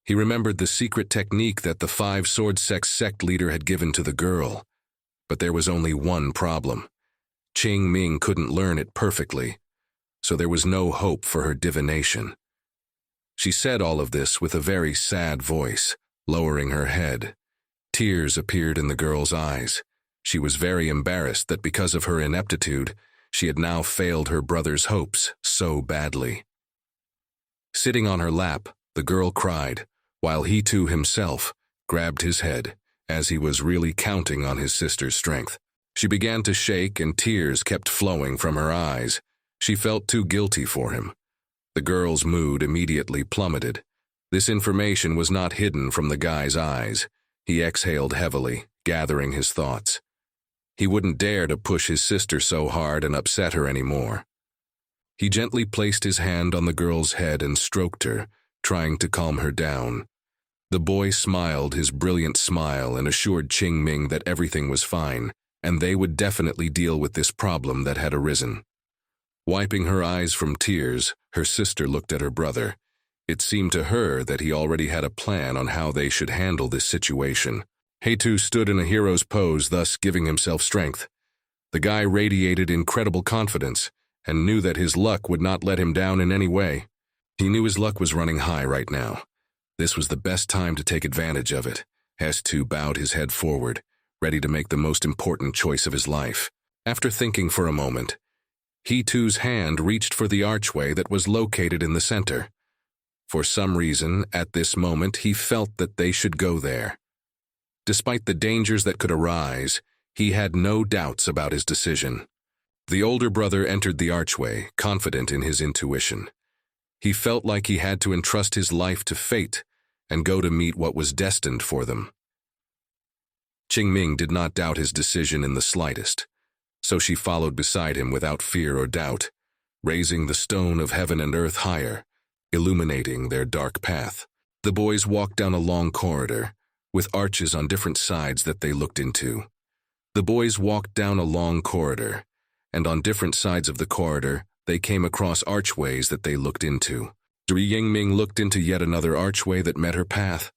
He remembered the secret technique that the 5 Sword sect leader had given to the girl, but there was only one problem. Qingming couldn't learn it perfectly, so there was no hope for her divination. She said all of this with a very sad voice, lowering her head. Tears appeared in the girl's eyes. She was very embarrassed that because of her ineptitude, she had now failed her brother's hopes so badly. Sitting on her lap, the girl cried, while he too himself grabbed his head, as he was really counting on his sister's strength. She began to shake and tears kept flowing from her eyes. She felt too guilty for him. The girl's mood immediately plummeted. This information was not hidden from the guy's eyes. He exhaled heavily, gathering his thoughts. He wouldn't dare to push his sister so hard and upset her anymore. He gently placed his hand on the girl's head and stroked her, trying to calm her down. The boy smiled his brilliant smile and assured Qingming that everything was fine, and they would definitely deal with this problem that had arisen. Wiping her eyes from tears, her sister looked at her brother. It seemed to her that he already had a plan on how they should handle this situation. Heitu stood in a hero's pose, thus giving himself strength. The guy radiated incredible confidence and knew that his luck would not let him down in any way. He knew his luck was running high right now. This was the best time to take advantage of it. Heitu bowed his head forward, ready to make the most important choice of his life. After thinking for a moment, Heitu's hand reached for the archway that was located in the center. For some reason, at this moment, he felt that they should go there. Despite the dangers that could arise, he had no doubts about his decision. The older brother entered the archway, confident in his intuition. He felt like he had to entrust his life to fate and go to meet what was destined for them. Qingming did not doubt his decision in the slightest, so she followed beside him without fear or doubt, raising the stone of heaven and earth higher, illuminating their dark path. The boys walked down a long corridor, with arches on different sides that they looked into. The boys walked down a long corridor, and on different sides of the corridor, they came across archways that they looked into. Qingming looked into yet another archway that met her path.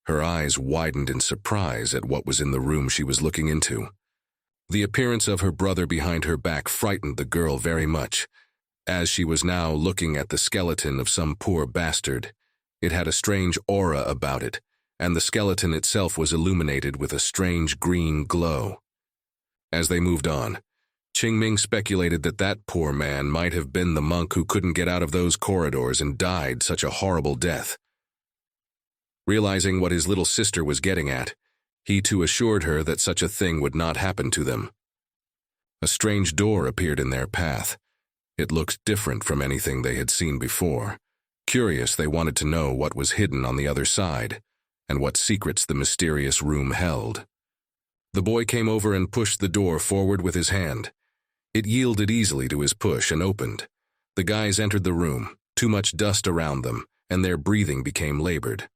Her eyes widened in surprise at what was in the room she was looking into. The appearance of her brother behind her back frightened the girl very much, as she was now looking at the skeleton of some poor bastard. It had a strange aura about it, and the skeleton itself was illuminated with a strange green glow. As they moved on, Qingming speculated that that poor man might have been the monk who couldn't get out of those corridors and died such a horrible death. Realizing what his little sister was getting at, he too assured her that such a thing would not happen to them. A strange door appeared in their path. It looked different from anything they had seen before. Curious, they wanted to know what was hidden on the other side, and what secrets the mysterious room held. The boy came over and pushed the door forward with his hand. It yielded easily to his push and opened. The guys entered the room, too much dust around them, and their breathing became labored.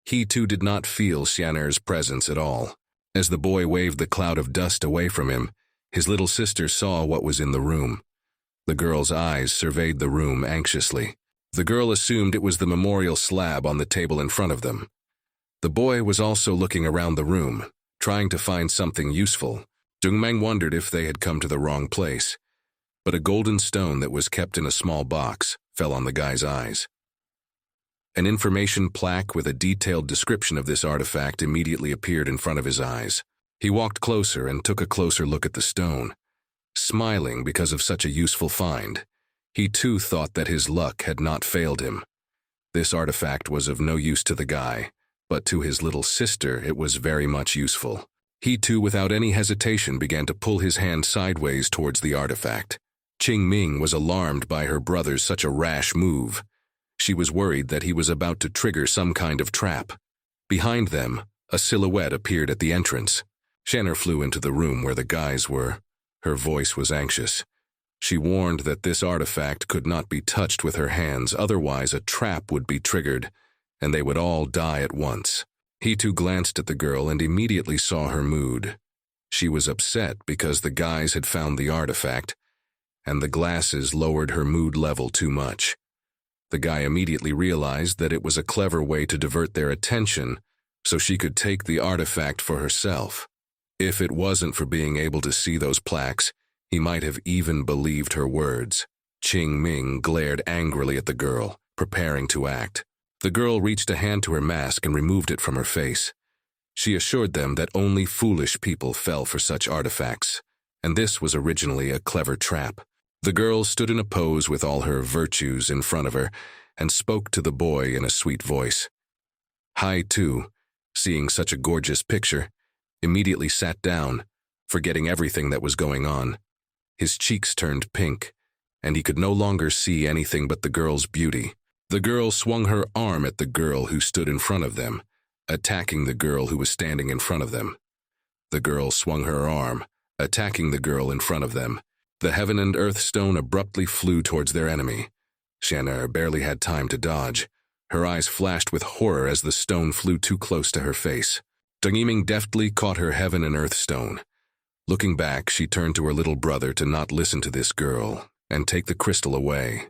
He too did not feel Xianer's presence at all. As the boy waved the cloud of dust away from him, his little sister saw what was in the room. The girl's eyes surveyed the room anxiously. The girl assumed it was the memorial slab on the table in front of them. The boy was also looking around the room, trying to find something useful. Qingming wondered if they had come to the wrong place, but a golden stone that was kept in a small box fell on the guy's eyes. An information plaque with a detailed description of this artifact immediately appeared in front of his eyes. He walked closer and took a closer look at the stone. Smiling because of such a useful find, he too thought that his luck had not failed him. This artifact was of no use to the guy, but to his little sister it was very much useful. He too, without any hesitation, began to pull his hand sideways towards the artifact. Qingming was alarmed by her brother's such a rash move. She was worried that he was about to trigger some kind of trap. Behind them, a silhouette appeared at the entrance. Xianer flew into the room where the guys were. Her voice was anxious. She warned that this artifact could not be touched with her hands, otherwise a trap would be triggered, and they would all die at once. He too glanced at the girl and immediately saw her mood. She was upset because the guys had found the artifact, and the glasses lowered her mood level too much. The guy immediately realized that it was a clever way to divert their attention so she could take the artifact for herself. If it wasn't for being able to see those plaques, he might have even believed her words. Qingming glared angrily at the girl, preparing to act. The girl reached a hand to her mask and removed it from her face. She assured them that only foolish people fell for such artifacts, and this was originally a clever trap. The girl stood in a pose with all her virtues in front of her and spoke to the boy in a sweet voice. Hai too, seeing such a gorgeous picture, immediately sat down, forgetting everything that was going on. His cheeks turned pink, and he could no longer see anything but the girl's beauty. The girl swung her arm at the girl who stood in front of them, attacking the girl who was standing in front of them. The girl swung her arm, attacking the girl in front of them. The heaven and earth stone abruptly flew towards their enemy. Xianer barely had time to dodge. Her eyes flashed with horror as the stone flew too close to her face. Qingming deftly caught her heaven and earth stone. Looking back, she turned to her little brother to not listen to this girl and take the crystal away.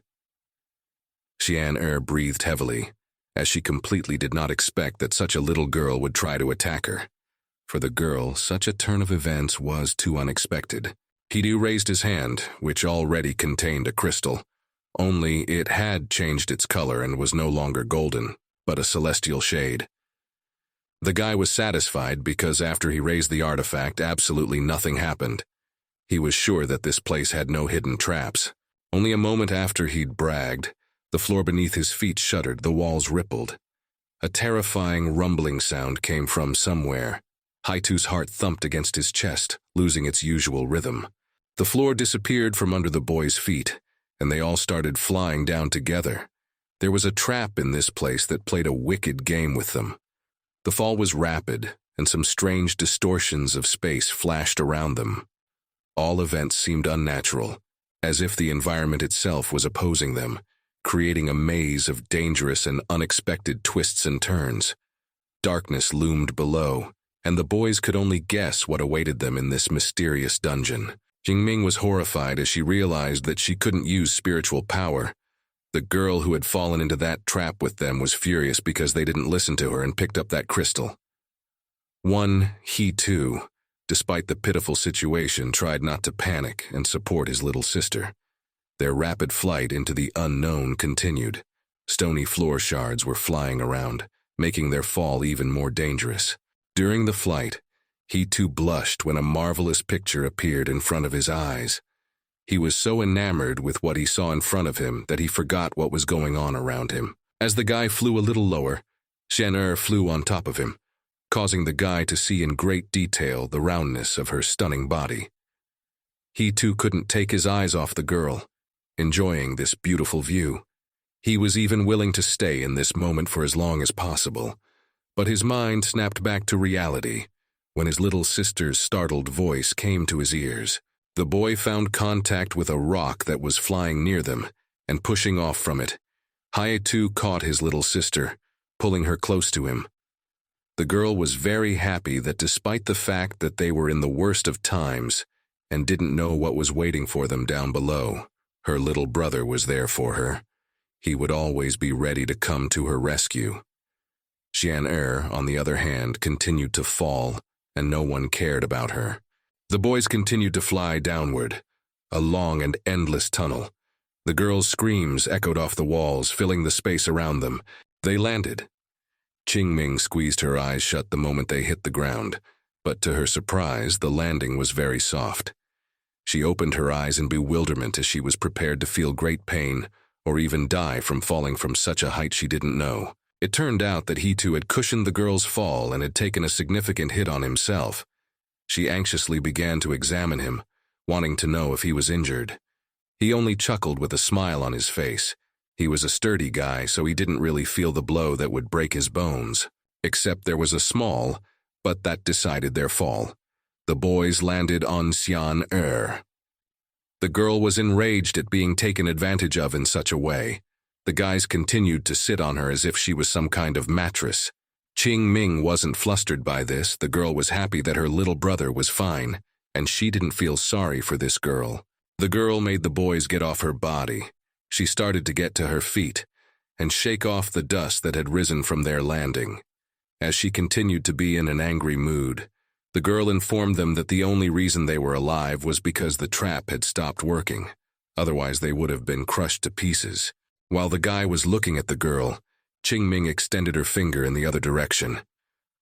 Xian breathed heavily, as she completely did not expect that such a little girl would try to attack her. For the girl, such a turn of events was too unexpected. Hidu raised his hand, which already contained a crystal, only it had changed its color and was no longer golden, but a celestial shade. The guy was satisfied because after he raised the artifact, absolutely nothing happened. He was sure that this place had no hidden traps. Only a moment after he'd bragged, the floor beneath his feet shuddered, the walls rippled. A terrifying rumbling sound came from somewhere. Haitu's heart thumped against his chest, losing its usual rhythm. The floor disappeared from under the boys' feet, and they all started flying down together. There was a trap in this place that played a wicked game with them. The fall was rapid, and some strange distortions of space flashed around them. All events seemed unnatural, as if the environment itself was opposing them, creating a maze of dangerous and unexpected twists and turns. Darkness loomed below, and the boys could only guess what awaited them in this mysterious dungeon. Jingming was horrified as she realized that she couldn't use spiritual power. The girl who had fallen into that trap with them was furious because they didn't listen to her and picked up that crystal. He too, despite the pitiful situation, tried not to panic and support his little sister. Their rapid flight into the unknown continued. Stony floor shards were flying around, making their fall even more dangerous. During the flight, he too blushed when a marvelous picture appeared in front of his eyes. He was so enamored with what he saw in front of him that he forgot what was going on around him. As the guy flew a little lower, Xian flew on top of him, causing the guy to see in great detail the roundness of her stunning body. He too couldn't take his eyes off the girl, enjoying this beautiful view. He was even willing to stay in this moment for as long as possible, but his mind snapped back to reality when his little sister's startled voice came to his ears. The boy found contact with a rock that was flying near them, and pushing off from it, Haetu caught his little sister, pulling her close to him. The girl was very happy that despite the fact that they were in the worst of times and didn't know what was waiting for them down below, her little brother was there for her. He would always be ready to come to her rescue. Xian on the other hand, continued to fall, and no one cared about her. The boys continued to fly downward, a long and endless tunnel. The girls' screams echoed off the walls, filling the space around them. They landed. Qingming squeezed her eyes shut the moment they hit the ground, but to her surprise, the landing was very soft. She opened her eyes in bewilderment as she was prepared to feel great pain, or even die from falling from such a height she didn't know. It turned out that he too had cushioned the girl's fall and had taken a significant hit on himself. She anxiously began to examine him, wanting to know if he was injured. He only chuckled with a smile on his face. He was a sturdy guy, so he didn't really feel the blow that would break his bones. Except there was a small, but that decided their fall. The boys landed on Xian. The girl was enraged at being taken advantage of in such a way. The guys continued to sit on her as if she was some kind of mattress. Qingming wasn't flustered by this. The girl was happy that her little brother was fine, and she didn't feel sorry for this girl. The girl made the boys get off her body. She started to get to her feet and shake off the dust that had risen from their landing. As she continued to be in an angry mood, the girl informed them that the only reason they were alive was because the trap had stopped working. Otherwise, they would have been crushed to pieces. While the guy was looking at the girl, Qingming extended her finger in the other direction.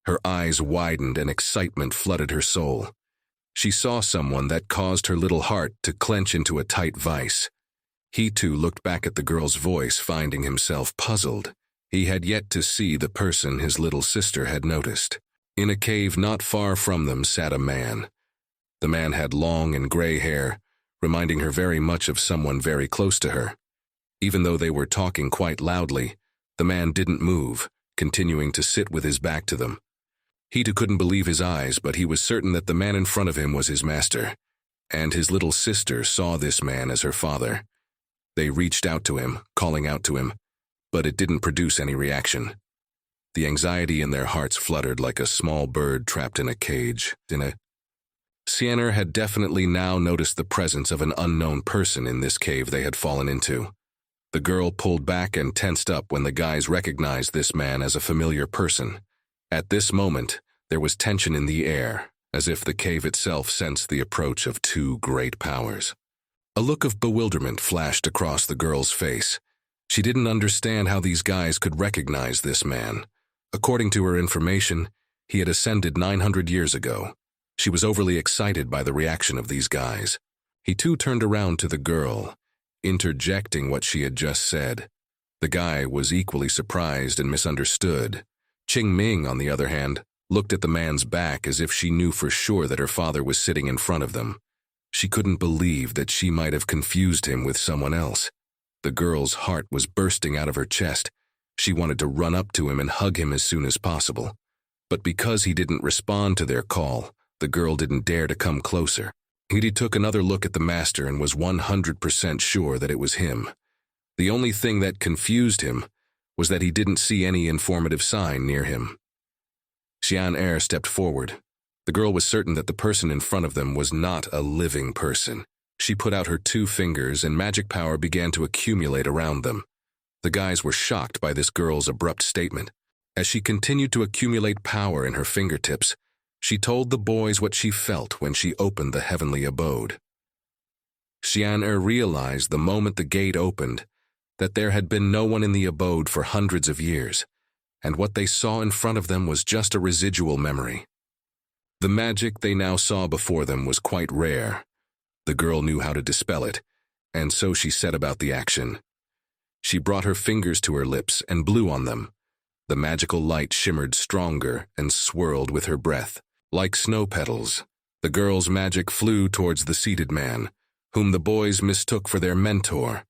Her eyes widened and excitement flooded her soul. She saw someone that caused her little heart to clench into a tight vice. He too looked back at the girl's voice, finding himself puzzled. He had yet to see the person his little sister had noticed. In a cave not far from them sat a man. The man had long and gray hair, reminding her very much of someone very close to her. Even though they were talking quite loudly, the man didn't move, continuing to sit with his back to them. He too couldn't believe his eyes, but he was certain that the man in front of him was his master, and his little sister saw this man as her father. They reached out to him, calling out to him, but it didn't produce any reaction. The anxiety in their hearts fluttered like a small bird trapped in a cage. Sienner had definitely now noticed the presence of an unknown person in this cave they had fallen into. The girl pulled back and tensed up when the guys recognized this man as a familiar person. At this moment, there was tension in the air, as if the cave itself sensed the approach of two great powers. A look of bewilderment flashed across the girl's face. She didn't understand how these guys could recognize this man. According to her information, he had ascended 900 years ago. She was overly excited by the reaction of these guys. He too turned around to the girl, interjecting what she had just said. The guy was equally surprised and misunderstood. Qing Ming, on the other hand, looked at the man's back as if she knew for sure that her father was sitting in front of them. She couldn't believe that she might have confused him with someone else. The girl's heart was bursting out of her chest. She wanted to run up to him and hug him as soon as possible. But because he didn't respond to their call, the girl didn't dare to come closer. He took another look at the master and was 100% sure that it was him. The only thing that confused him was that he didn't see any informative sign near him. Xian stepped forward. The girl was certain that the person in front of them was not a living person. She put out her 2 fingers and magic power began to accumulate around them. The guys were shocked by this girl's abrupt statement. As she continued to accumulate power in her fingertips, she told the boys what she felt when she opened the heavenly abode. Xian realized the moment the gate opened that there had been no one in the abode for hundreds of years, and what they saw in front of them was just a residual memory. The magic they now saw before them was quite rare. The girl knew how to dispel it, and so she set about the action. She brought her fingers to her lips and blew on them. The magical light shimmered stronger and swirled with her breath. Like snow petals, the girl's magic flew towards the seated man, whom the boys mistook for their mentor.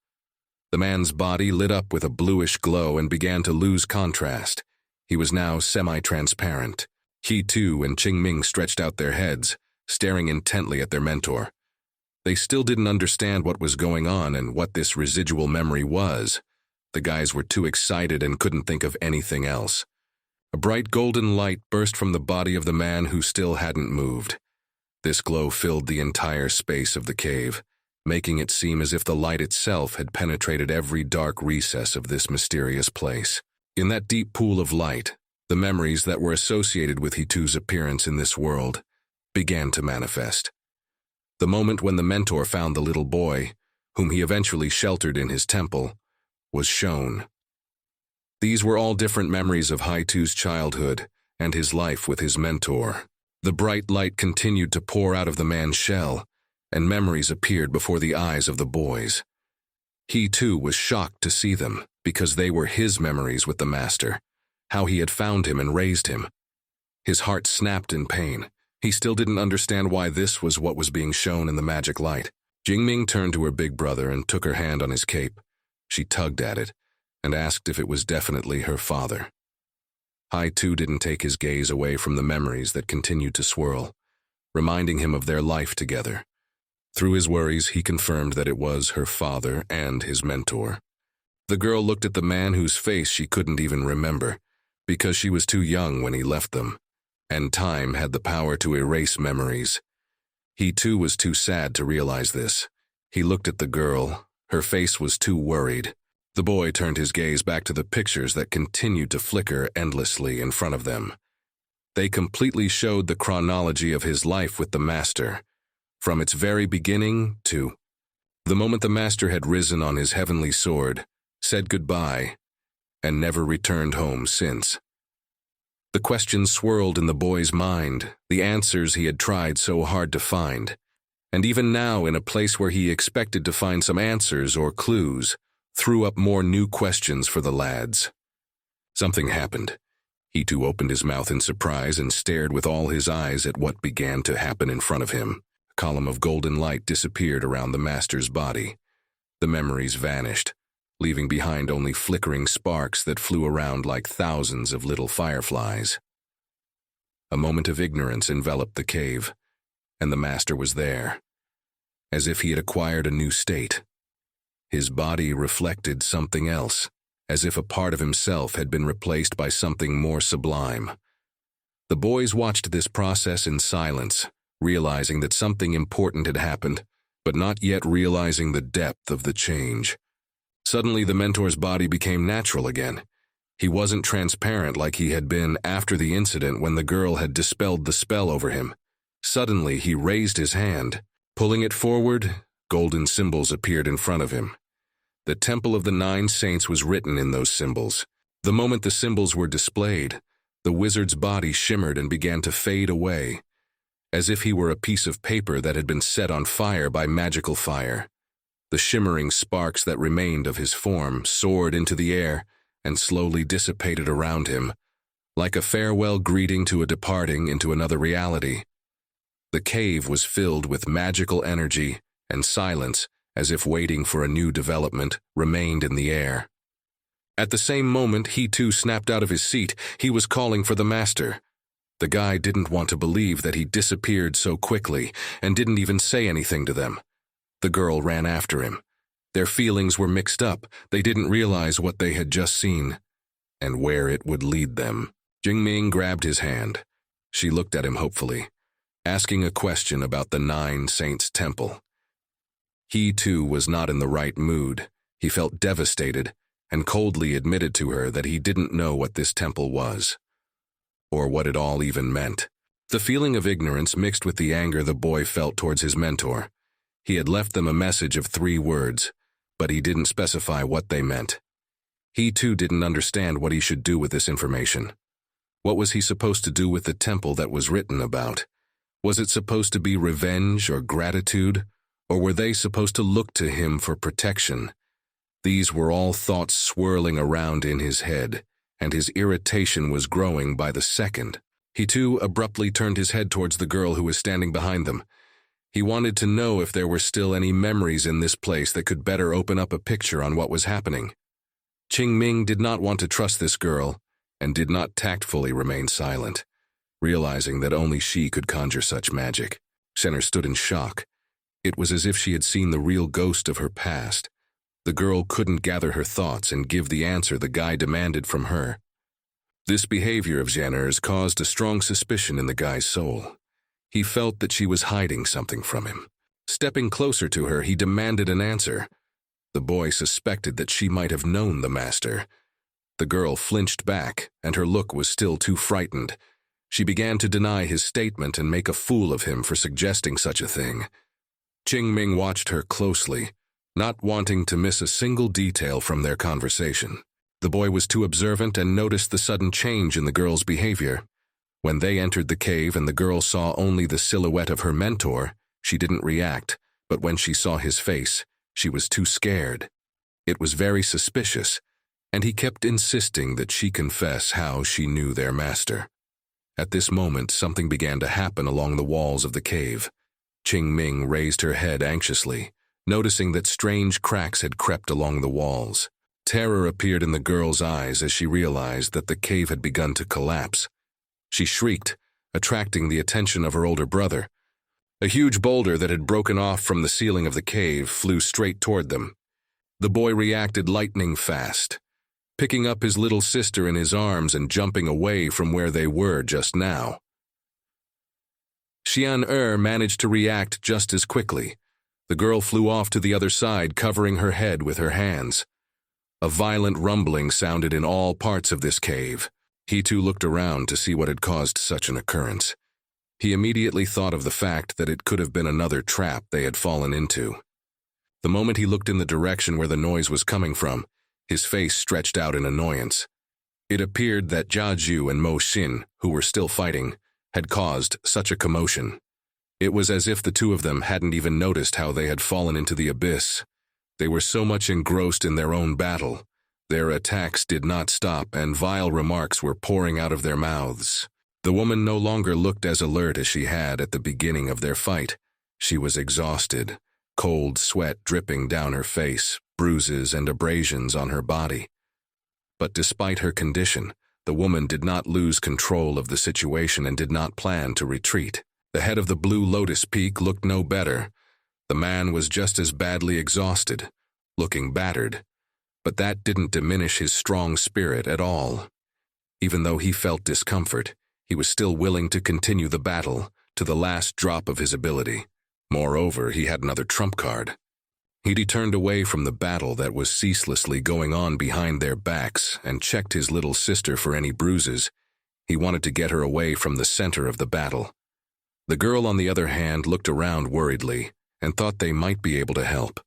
The man's body lit up with a bluish glow and began to lose contrast. He was now semi-transparent. He too and Qing Ming stretched out their heads, staring intently at their mentor. They still didn't understand what was going on and what this residual memory was. The guys were too excited and couldn't think of anything else. A bright golden light burst from the body of the man who still hadn't moved. This glow filled the entire space of the cave, making it seem as if the light itself had penetrated every dark recess of this mysterious place. In that deep pool of light, the memories that were associated with Hitu's appearance in this world began to manifest. The moment when the mentor found the little boy, whom he eventually sheltered in his temple, was shown. These were all different memories of Hitu's childhood and his life with his mentor. The bright light continued to pour out of the man's shell, and memories appeared before the eyes of the boys. He too was shocked to see them, because they were his memories with the master, how he had found him and raised him. His heart snapped in pain. He still didn't understand why this was what was being shown in the magic light. Jingming turned to her big brother and took her hand on his cape. She tugged at it and asked if it was definitely her father. Hai too didn't take his gaze away from the memories that continued to swirl, reminding him of their life together. Through his worries, he confirmed that it was her father and his mentor. The girl looked at the man whose face she couldn't even remember, because she was too young when he left them, and time had the power to erase memories. He too was too sad to realize this. He looked at the girl. Her face was too worried. The boy turned his gaze back to the pictures that continued to flicker endlessly in front of them. They completely showed the chronology of his life with the master, from its very beginning to the moment the master had risen on his heavenly sword, said goodbye, and never returned home since. The questions swirled in the boy's mind, the answers he had tried so hard to find, and even now, in a place where he expected to find some answers or clues, threw up more new questions for the lads. Something happened. He too opened his mouth in surprise and stared with all his eyes at what began to happen in front of him. A column of golden light disappeared around the master's body. The memories vanished, leaving behind only flickering sparks that flew around like thousands of little fireflies. A moment of ignorance enveloped the cave, and the master was there, as if he had acquired a new state. His body reflected something else, as if a part of himself had been replaced by something more sublime. The boys watched this process in silence, realizing that something important had happened, but not yet realizing the depth of the change. Suddenly, the mentor's body became natural again. He wasn't transparent like he had been after the incident when the girl had dispelled the spell over him. Suddenly, he raised his hand. Pulling it forward, golden symbols appeared in front of him. The Temple of the Nine Saints was written in those symbols. The moment the symbols were displayed, the wizard's body shimmered and began to fade away, as if he were a piece of paper that had been set on fire by magical fire. The shimmering sparks that remained of his form soared into the air and slowly dissipated around him, like a farewell greeting to a departing into another reality. The cave was filled with magical energy, and silence, as if waiting for a new development, remained in the air. At the same moment, he too snapped out of his seat. He was calling for the master. The guy didn't want to believe that he disappeared so quickly and didn't even say anything to them. The girl ran after him. Their feelings were mixed up. They didn't realize what they had just seen and where it would lead them. Jingming grabbed his hand. She looked at him hopefully, asking a question about the Nine Saints Temple. He too was not in the right mood. He felt devastated and coldly admitted to her that he didn't know what this temple was, or what it all even meant. The feeling of ignorance mixed with the anger the boy felt towards his mentor. He had left them a message of 3 words, but he didn't specify what they meant. He too didn't understand what he should do with this information. What was he supposed to do with the temple that was written about? Was it supposed to be revenge or gratitude, or were they supposed to look to him for protection? These were all thoughts swirling around in his head, and his irritation was growing by the second. He too abruptly turned his head towards the girl who was standing behind them. He wanted to know if there were still any memories in this place that could better open up a picture on what was happening. Qingming did not want to trust this girl, and did not tactfully remain silent, realizing that only she could conjure such magic. Senner stood in shock. It was as if she had seen the real ghost of her past. The girl couldn't gather her thoughts and give the answer the guy demanded from her. This behavior of Jenner's caused a strong suspicion in the guy's soul. He felt that she was hiding something from him. Stepping closer to her, he demanded an answer. The boy suspected that she might have known the master. The girl flinched back, and her look was still too frightened. She began to deny his statement and make a fool of him for suggesting such a thing. Qingming watched her closely, not wanting to miss a single detail from their conversation. The boy was too observant and noticed the sudden change in the girl's behavior. When they entered the cave and the girl saw only the silhouette of her mentor, she didn't react, but when she saw his face, she was too scared. It was very suspicious, and he kept insisting that she confess how she knew their master. At this moment, something began to happen along the walls of the cave. Qingming raised her head anxiously, noticing that strange cracks had crept along the walls. Terror appeared in the girl's eyes as she realized that the cave had begun to collapse. She shrieked, attracting the attention of her older brother. A huge boulder that had broken off from the ceiling of the cave flew straight toward them. The boy reacted lightning fast, picking up his little sister in his arms and jumping away from where they were just now. Xian managed to react just as quickly. The girl flew off to the other side, covering her head with her hands. A violent rumbling sounded in all parts of this cave. He too looked around to see what had caused such an occurrence. He immediately thought of the fact that it could have been another trap they had fallen into. The moment he looked in the direction where the noise was coming from, his face stretched out in annoyance. It appeared that Jia Zhu and Mo Xin, who were still fighting, had caused such a commotion. It was as if the two of them hadn't even noticed how they had fallen into the abyss. They were so much engrossed in their own battle. Their attacks did not stop, and vile remarks were pouring out of their mouths. The woman no longer looked as alert as she had at the beginning of their fight. She was exhausted, cold sweat dripping down her face, bruises and abrasions on her body. But despite her condition, the woman did not lose control of the situation and did not plan to retreat. The head of the Blue Lotus Peak looked no better. The man was just as badly exhausted, looking battered. But that didn't diminish his strong spirit at all. Even though he felt discomfort, he was still willing to continue the battle, to the last drop of his ability. Moreover, he had another trump card. He turned away from the battle that was ceaselessly going on behind their backs and checked his little sister for any bruises. He wanted to get her away from the center of the battle. The girl, on the other hand, looked around worriedly and thought they might be able to help.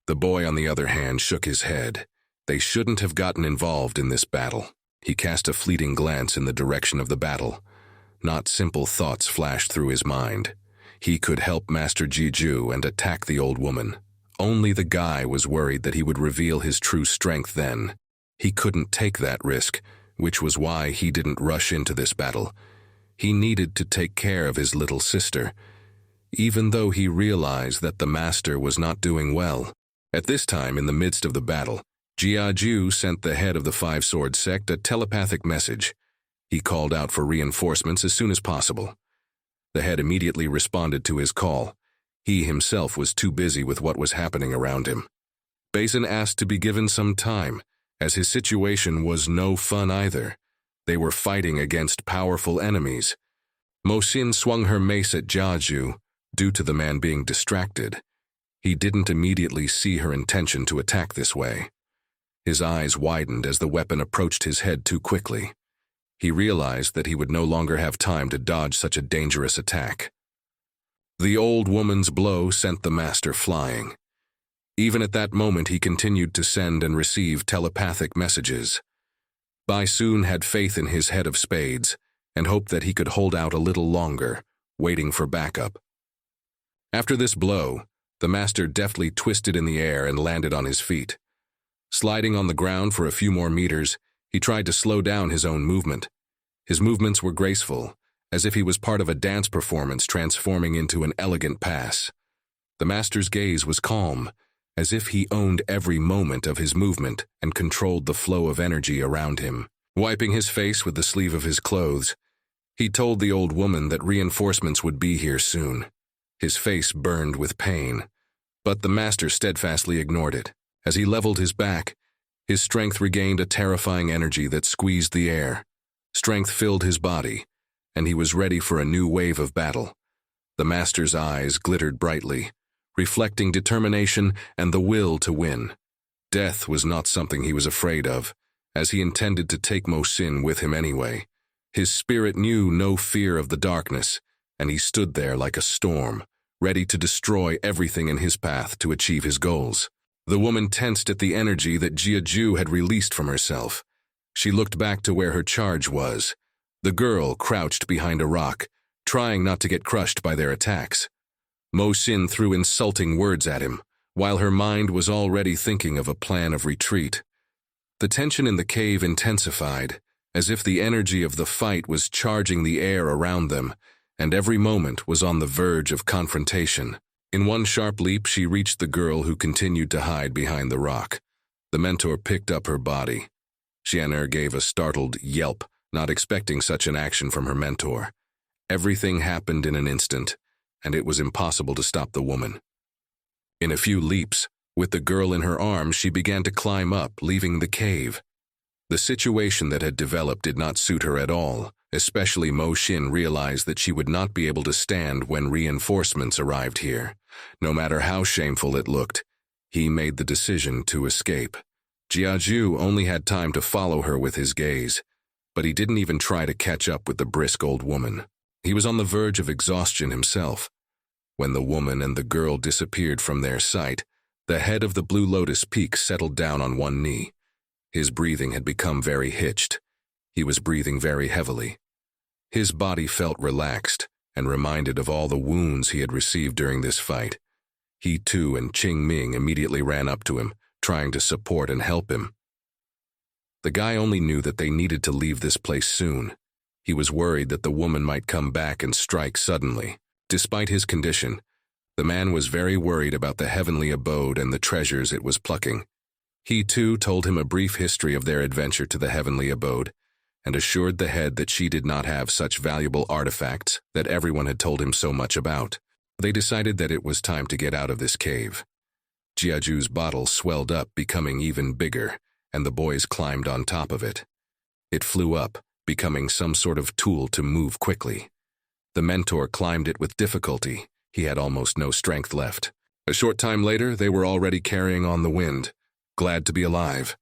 The boy, on the other hand, shook his head. They shouldn't have gotten involved in this battle. He cast a fleeting glance in the direction of the battle. Not simple thoughts flashed through his mind. He could help Master Jeju and attack the old woman. Only the guy was worried that he would reveal his true strength then. He couldn't take that risk, which was why he didn't rush into this battle. He needed to take care of his little sister, even though he realized that the master was not doing well. At this time, in the midst of the battle, Jeju sent the head of the Five-Sword sect a telepathic message. He called out for reinforcements as soon as possible. The head immediately responded to his call. He himself was too busy with what was happening around him. Basin asked to be given some time, as his situation was no fun either. They were fighting against powerful enemies. Mo-Sin swung her mace at Jeju, due to the man being distracted. He didn't immediately see her intention to attack this way. His eyes widened as the weapon approached his head too quickly. He realized that he would no longer have time to dodge such a dangerous attack. The old woman's blow sent the master flying. Even at that moment, he continued to send and receive telepathic messages. Bai-Sun had faith in his head of spades and hoped that he could hold out a little longer, waiting for backup. After this blow, the master deftly twisted in the air and landed on his feet. Sliding on the ground for a few more meters, he tried to slow down his own movement. His movements were graceful, as if he was part of a dance performance transforming into an elegant pass. The master's gaze was calm, as if he owned every moment of his movement and controlled the flow of energy around him. Wiping his face with the sleeve of his clothes, he told the old woman that reinforcements would be here soon. His face burned with pain, but the master steadfastly ignored it. As he leveled his back, his strength regained a terrifying energy that squeezed the air. Strength filled his body, and he was ready for a new wave of battle. The master's eyes glittered brightly, reflecting determination and the will to win. Death was not something he was afraid of, as he intended to take Mo-Sin with him anyway. His spirit knew no fear of the darkness, and he stood there like a storm, ready to destroy everything in his path to achieve his goals. The woman tensed at the energy that Jeju had released from herself. She looked back to where her charge was. The girl crouched behind a rock, trying not to get crushed by their attacks. Mo-Sin threw insulting words at him, while her mind was already thinking of a plan of retreat. The tension in the cave intensified, as if the energy of the fight was charging the air around them, and every moment was on the verge of confrontation. In one sharp leap, she reached the girl who continued to hide behind the rock. The mentor picked up her body. Xian'er gave a startled yelp, not expecting such an action from her mentor. Everything happened in an instant, and it was impossible to stop the woman. In a few leaps, with the girl in her arms, she began to climb up, leaving the cave. The situation that had developed did not suit her at all, especially Mo-Sin realized that she would not be able to stand when reinforcements arrived here. No matter how shameful it looked, he made the decision to escape. Jeju only had time to follow her with his gaze, but he didn't even try to catch up with the brisk old woman. He was on the verge of exhaustion himself. When the woman and the girl disappeared from their sight, the head of the Blue Lotus Peak settled down on one knee. His breathing had become very hitched. He was breathing very heavily. His body felt relaxed and reminded of all the wounds he had received during this fight. He too and Qing Ming immediately ran up to him, trying to support and help him. The guy only knew that they needed to leave this place soon. He was worried that the woman might come back and strike suddenly. Despite his condition, the man was very worried about the heavenly abode and the treasures it was plucking. He too told him a brief history of their adventure to the heavenly abode, and assured the head that she did not have such valuable artifacts that everyone had told him so much about. They decided that it was time to get out of this cave. Jeju's bottle swelled up, becoming even bigger, and the boys climbed on top of it. It flew up, becoming some sort of tool to move quickly. The mentor climbed it with difficulty. He had almost no strength left. A short time later, they were already carrying on the wind, glad to be alive.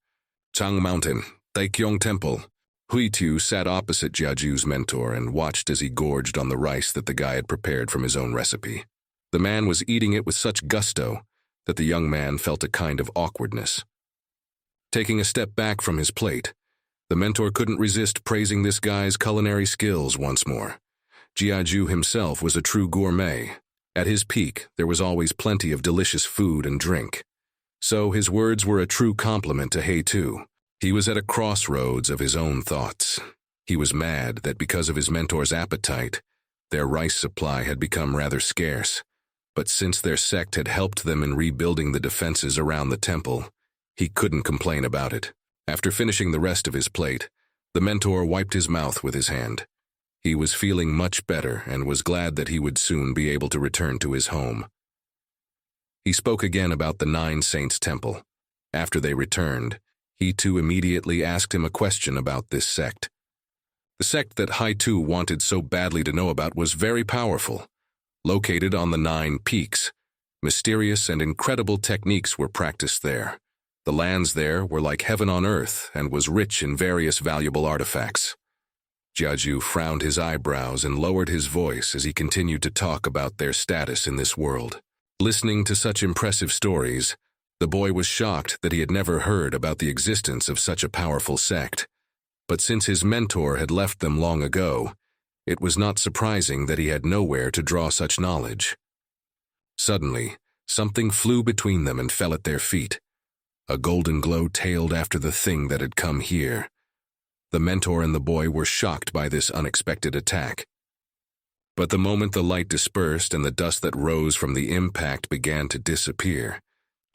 Chang Mountain, Taekyong Temple. Huitu sat opposite Jiaju's mentor and watched as he gorged on the rice that the guy had prepared from his own recipe. The man was eating it with such gusto that the young man felt a kind of awkwardness. Taking a step back from his plate, the mentor couldn't resist praising this guy's culinary skills once more. Jiaju himself was a true gourmet. At his peak, there was always plenty of delicious food and drink. So his words were a true compliment to Heitu. He was at a crossroads of his own thoughts. He was mad that because of his mentor's appetite, their rice supply had become rather scarce. But since their sect had helped them in rebuilding the defenses around the temple, he couldn't complain about it. After finishing the rest of his plate, the mentor wiped his mouth with his hand. He was feeling much better and was glad that he would soon be able to return to his home. He spoke again about the Nine Saints Temple. After they returned, he too immediately asked him a question about this sect. The sect that Haitu wanted so badly to know about was very powerful. Located on the 9 peaks, mysterious and incredible techniques were practiced there. The lands there were like heaven on earth and was rich in various valuable artifacts. Jiaju frowned his eyebrows and lowered his voice as he continued to talk about their status in this world. Listening to such impressive stories, the boy was shocked that he had never heard about the existence of such a powerful sect. But since his mentor had left them long ago, it was not surprising that he had nowhere to draw such knowledge. Suddenly, something flew between them and fell at their feet. A golden glow tailed after the thing that had come here. The mentor and the boy were shocked by this unexpected attack. But the moment the light dispersed and the dust that rose from the impact began to disappear,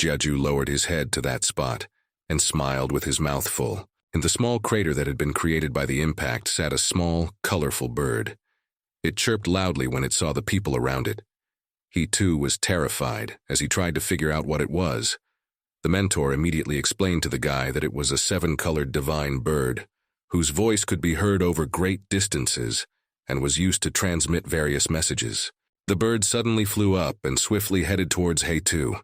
Jiaju lowered his head to that spot and smiled with his mouth full. In the small crater that had been created by the impact sat a small, colorful bird. It chirped loudly when it saw the people around it. He too was terrified as he tried to figure out what it was. The mentor immediately explained to the guy that it was a 7-colored divine bird, whose voice could be heard over great distances and was used to transmit various messages. The bird suddenly flew up and swiftly headed towards Heitu.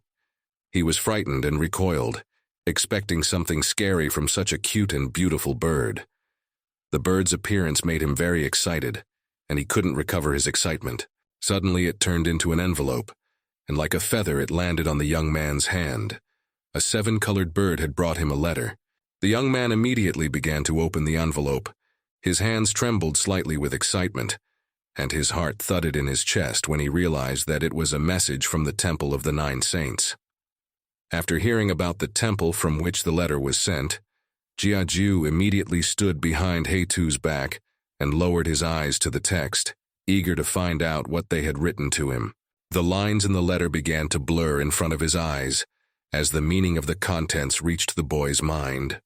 He was frightened and recoiled, expecting something scary from such a cute and beautiful bird. The bird's appearance made him very excited, and he couldn't recover his excitement. Suddenly it turned into an envelope, and like a feather it landed on the young man's hand. A 7-colored bird had brought him a letter. The young man immediately began to open the envelope. His hands trembled slightly with excitement, and his heart thudded in his chest when he realized that it was a message from the Temple of the 9 Saints. After hearing about the temple from which the letter was sent, Jiaju immediately stood behind Heitu's back and lowered his eyes to the text, eager to find out what they had written to him. The lines in the letter began to blur in front of his eyes as the meaning of the contents reached the boy's mind.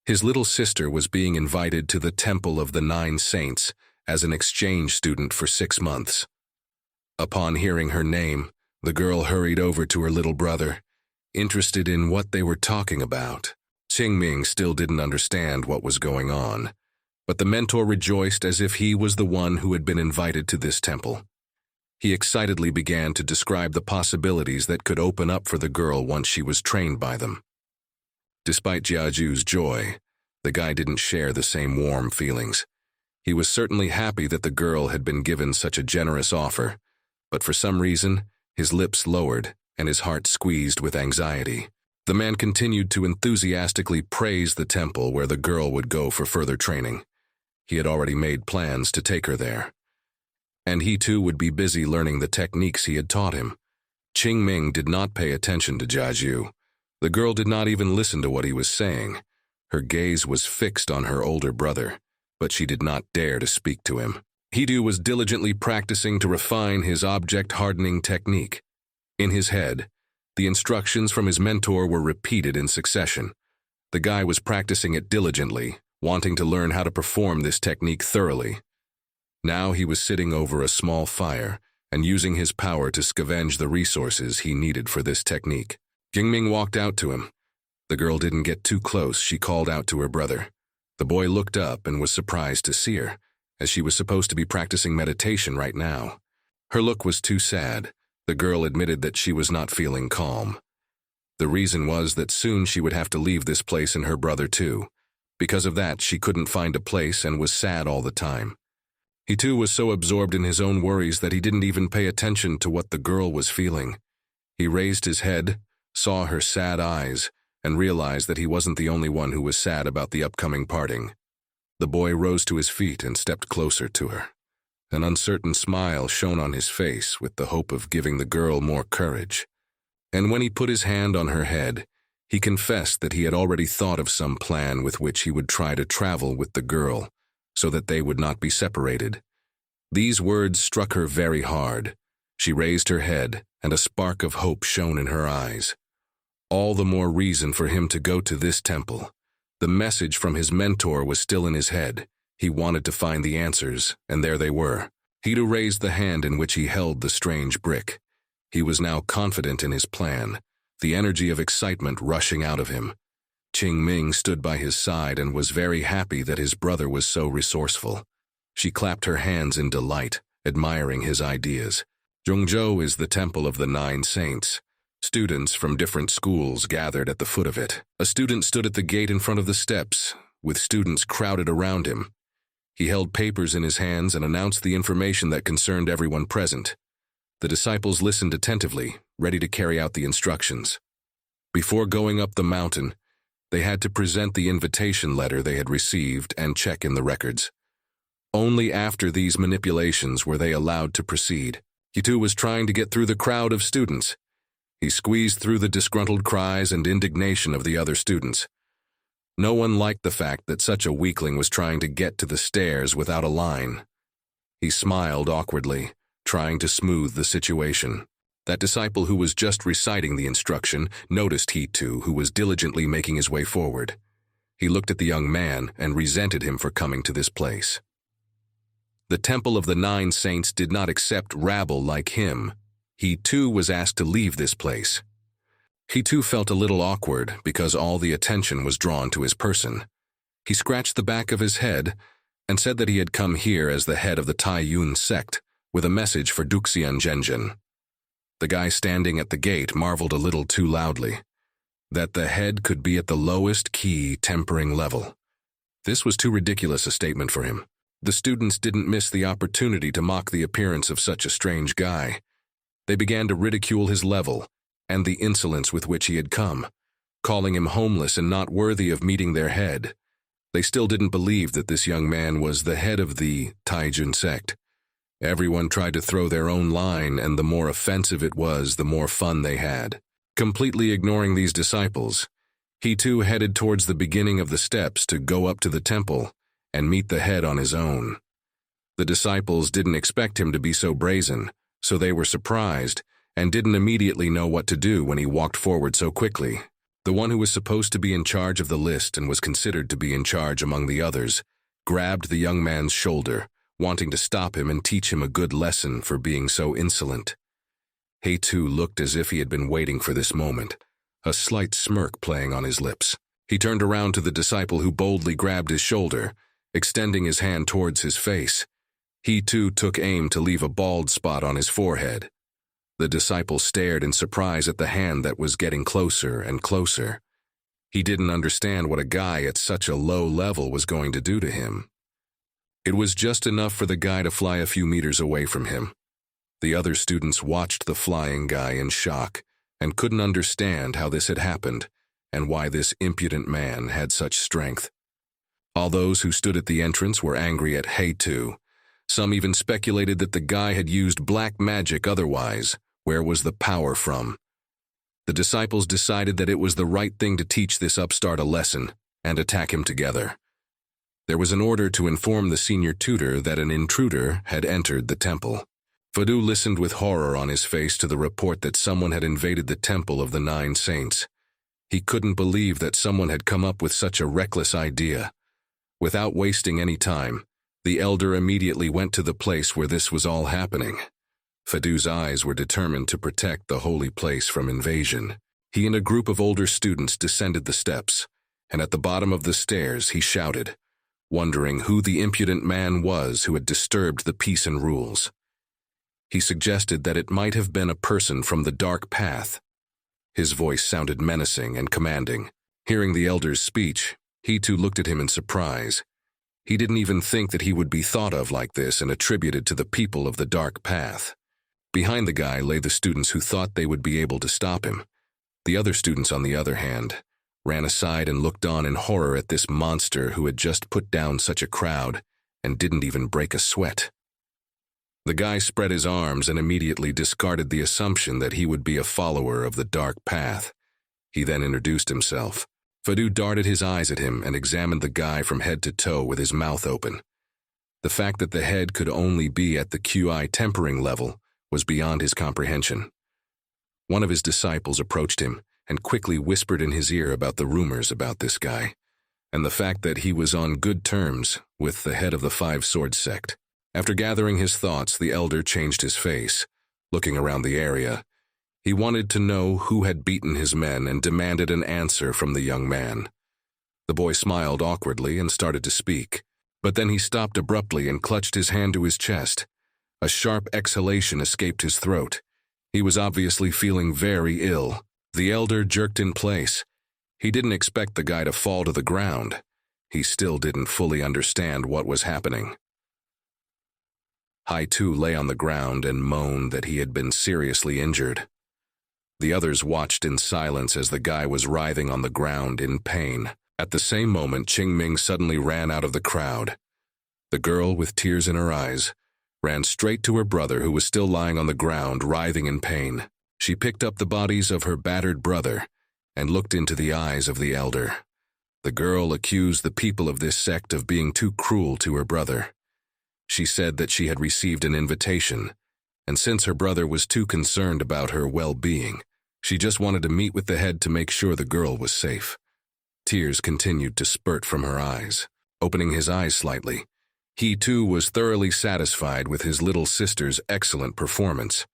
His little sister was being invited to the Temple of the 9 Saints as an exchange student for 6 months. Upon hearing her name, the girl hurried over to her little brother, interested in what they were talking about. Qingming still didn't understand what was going on, but the mentor rejoiced as if he was the one who had been invited to this temple. He excitedly began to describe the possibilities that could open up for the girl once she was trained by them. Despite Jiaju's joy, the guy didn't share the same warm feelings. He was certainly happy that the girl had been given such a generous offer, but for some reason, his lips lowered and his heart squeezed with anxiety. The man continued to enthusiastically praise the temple where the girl would go for further training. He had already made plans to take her there. And he too would be busy learning the techniques he had taught him. Qingming did not pay attention to Jiaju. The girl did not even listen to what he was saying. Her gaze was fixed on her older brother, but she did not dare to speak to him. Hidu was diligently practicing to refine his object-hardening technique. In his head, the instructions from his mentor were repeated in succession. The guy was practicing it diligently, wanting to learn how to perform this technique thoroughly. Now he was sitting over a small fire and using his power to scavenge the resources he needed for this technique. Qingming walked out to him. The girl didn't get too close. She called out to her brother. The boy looked up and was surprised to see her, as she was supposed to be practicing meditation right now. Her look was too sad. The girl admitted that she was not feeling calm. The reason was that soon she would have to leave this place and her brother too. Because of that, she couldn't find a place and was sad all the time. He too was so absorbed in his own worries that he didn't even pay attention to what the girl was feeling. He raised his head, saw her sad eyes, and realized that he wasn't the only one who was sad about the upcoming parting. The boy rose to his feet and stepped closer to her. An uncertain smile shone on his face with the hope of giving the girl more courage. And when he put his hand on her head, he confessed that he had already thought of some plan with which he would try to travel with the girl, so that they would not be separated. These words struck her very hard. She raised her head, and a spark of hope shone in her eyes. All the more reason for him to go to this temple. The message from his mentor was still in his head. He wanted to find the answers, and there they were. Hitu raised the hand in which he held the strange brick. He was now confident in his plan, the energy of excitement rushing out of him. Qing Ming stood by his side and was very happy that his brother was so resourceful. She clapped her hands in delight, admiring his ideas. Zhongzhou is the temple of the 9 saints. Students from different schools gathered at the foot of it. A student stood at the gate in front of the steps, with students crowded around him. He held papers in his hands and announced the information that concerned everyone present. The disciples listened attentively, ready to carry out the instructions. Before going up the mountain, they had to present the invitation letter they had received and check in the records. Only after these manipulations were they allowed to proceed. Hitu was trying to get through the crowd of students. He squeezed through the disgruntled cries and indignation of the other students. No one liked the fact that such a weakling was trying to get to the stairs without a line. He smiled awkwardly, trying to smooth the situation. That disciple who was just reciting the instruction noticed Hitu, who was diligently making his way forward. He looked at the young man and resented him for coming to this place. The temple of the 9 saints did not accept rabble like him. He too was asked to leave this place. He too felt a little awkward because all the attention was drawn to his person. He scratched the back of his head and said that he had come here as the head of the Taiyun sect with a message for Duxian Zhenjin. The guy standing at the gate marveled a little too loudly. That the head could be at the lowest key tempering level. This was too ridiculous a statement for him. The students didn't miss the opportunity to mock the appearance of such a strange guy. They began to ridicule his level and the insolence with which he had come, calling him homeless and not worthy of meeting their head. They still didn't believe that this young man was the head of the Taijun sect. Everyone tried to throw their own line, and the more offensive it was, the more fun they had. Completely ignoring these disciples, he too headed towards the beginning of the steps to go up to the temple and meet the head on his own. The disciples didn't expect him to be so brazen, so they were surprised and didn't immediately know what to do when he walked forward so quickly. The one who was supposed to be in charge of the list and was considered to be in charge among the others grabbed the young man's shoulder, wanting to stop him and teach him a good lesson for being so insolent. He too looked as if he had been waiting for this moment, a slight smirk playing on his lips. He turned around to the disciple who boldly grabbed his shoulder, extending his hand towards his face. He too took aim to leave a bald spot on his forehead. The disciple stared in surprise at the hand that was getting closer and closer. He didn't understand what a guy at such a low level was going to do to him. It was just enough for the guy to fly a few meters away from him. The other students watched the flying guy in shock and couldn't understand how this had happened and why this impudent man had such strength. All those who stood at the entrance were angry at Heitu. Some even speculated that the guy had used black magic otherwise. Where was the power from? The disciples decided that it was the right thing to teach this upstart a lesson and attack him together. There was an order to inform the senior tutor that an intruder had entered the temple. Fadu listened with horror on his face to the report that someone had invaded the temple of the 9 saints. He couldn't believe that someone had come up with such a reckless idea. Without wasting any time, the elder immediately went to the place where this was all happening. Fadu's eyes were determined to protect the holy place from invasion. He and a group of older students descended the steps, and at the bottom of the stairs he shouted, wondering who the impudent man was who had disturbed the peace and rules. He suggested that it might have been a person from the dark path. His voice sounded menacing and commanding. Hearing the elder's speech, he too looked at him in surprise. He didn't even think that he would be thought of like this and attributed to the people of the dark path. Behind the guy lay the students who thought they would be able to stop him. The other students, on the other hand, ran aside and looked on in horror at this monster who had just put down such a crowd and didn't even break a sweat. The guy spread his arms and immediately discarded the assumption that he would be a follower of the dark path. He then introduced himself. Fadu darted his eyes at him and examined the guy from head to toe with his mouth open. The fact that the head could only be at the QI tempering level was beyond his comprehension. One of his disciples approached him and quickly whispered in his ear about the rumors about this guy, and the fact that he was on good terms with the head of the Five-Sword sect. After gathering his thoughts, the elder changed his face, looking around the area. He wanted to know who had beaten his men and demanded an answer from the young man. The boy smiled awkwardly and started to speak, but then he stopped abruptly and clutched his hand to his chest. A sharp exhalation escaped his throat. He was obviously feeling very ill. The elder jerked in place. He didn't expect the guy to fall to the ground. He still didn't fully understand what was happening. Hai Tu lay on the ground and moaned that he had been seriously injured. The others watched in silence as the guy was writhing on the ground in pain. At the same moment, Qingming suddenly ran out of the crowd. The girl, with tears in her eyes, ran straight to her brother who was still lying on the ground, writhing in pain. She picked up the bodies of her battered brother and looked into the eyes of the elder. The girl accused the people of this sect of being too cruel to her brother. She said that she had received an invitation, and since her brother was too concerned about her well-being, she just wanted to meet with the head to make sure the girl was safe. Tears continued to spurt from her eyes. Opening his eyes slightly, he too was thoroughly satisfied with his little sister's excellent performance.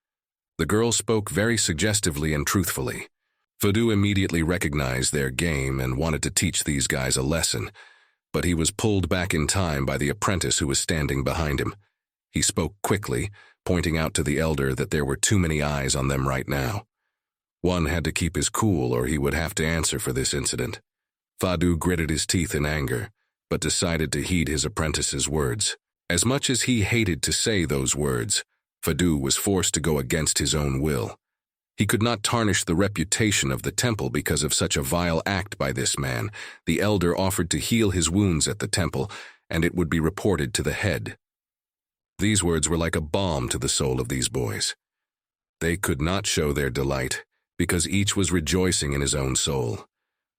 The girl spoke very suggestively and truthfully. Fadu immediately recognized their game and wanted to teach these guys a lesson, but he was pulled back in time by the apprentice who was standing behind him. He spoke quickly, pointing out to the elder that there were too many eyes on them right now. One had to keep his cool or he would have to answer for this incident. Fadu gritted his teeth in anger, but decided to heed his apprentice's words. As much as he hated to say those words, Fadu was forced to go against his own will. He could not tarnish the reputation of the temple because of such a vile act by this man. The elder offered to heal his wounds at the temple, and it would be reported to the head. These words were like a balm to the soul of these boys. They could not show their delight, because each was rejoicing in his own soul.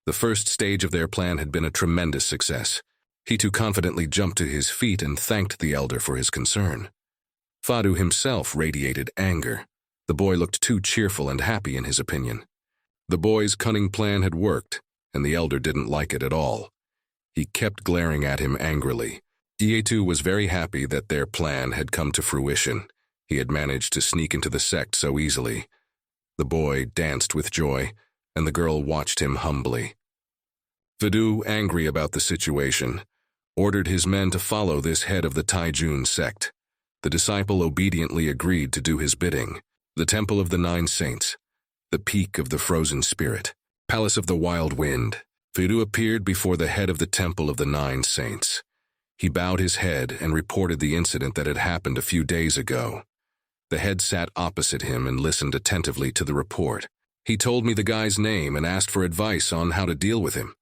The first stage of their plan had been a tremendous success. He too confidently jumped to his feet and thanked the elder for his concern. Fadu himself radiated anger. The boy looked too cheerful and happy in his opinion. The boy's cunning plan had worked, and the elder didn't like it at all. He kept glaring at him angrily. Dietu was very happy that their plan had come to fruition. He had managed to sneak into the sect so easily. The boy danced with joy, and the girl watched him humbly. Fadu, angry about the situation, ordered his men to follow this head of the Taijun sect. The disciple obediently agreed to do his bidding. The Temple of the Nine Saints, the Peak of the Frozen Spirit, Palace of the Wild Wind. Fadu appeared before the head of the Temple of the Nine Saints. He bowed his head and reported the incident that had happened a few days ago. The head sat opposite him and listened attentively to the report. He told me the guy's name and asked for advice on how to deal with him.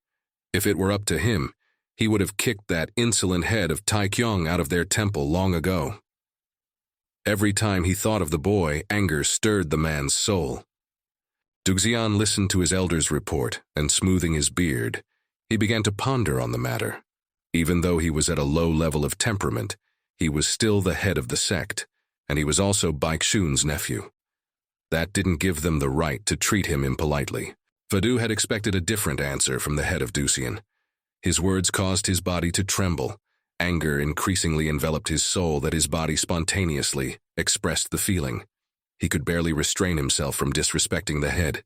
If it were up to him, he would have kicked that insolent head of Taikyong out of their temple long ago. Every time he thought of the boy, anger stirred the man's soul. Duxian listened to his elder's report, and smoothing his beard, he began to ponder on the matter. Even though he was at a low level of temperament, he was still the head of the sect, and he was also Baekshun's nephew. That didn't give them the right to treat him impolitely. Fadu had expected a different answer from the head of Duxian. His words caused his body to tremble. Anger increasingly enveloped his soul that his body spontaneously expressed the feeling. He could barely restrain himself from disrespecting the head.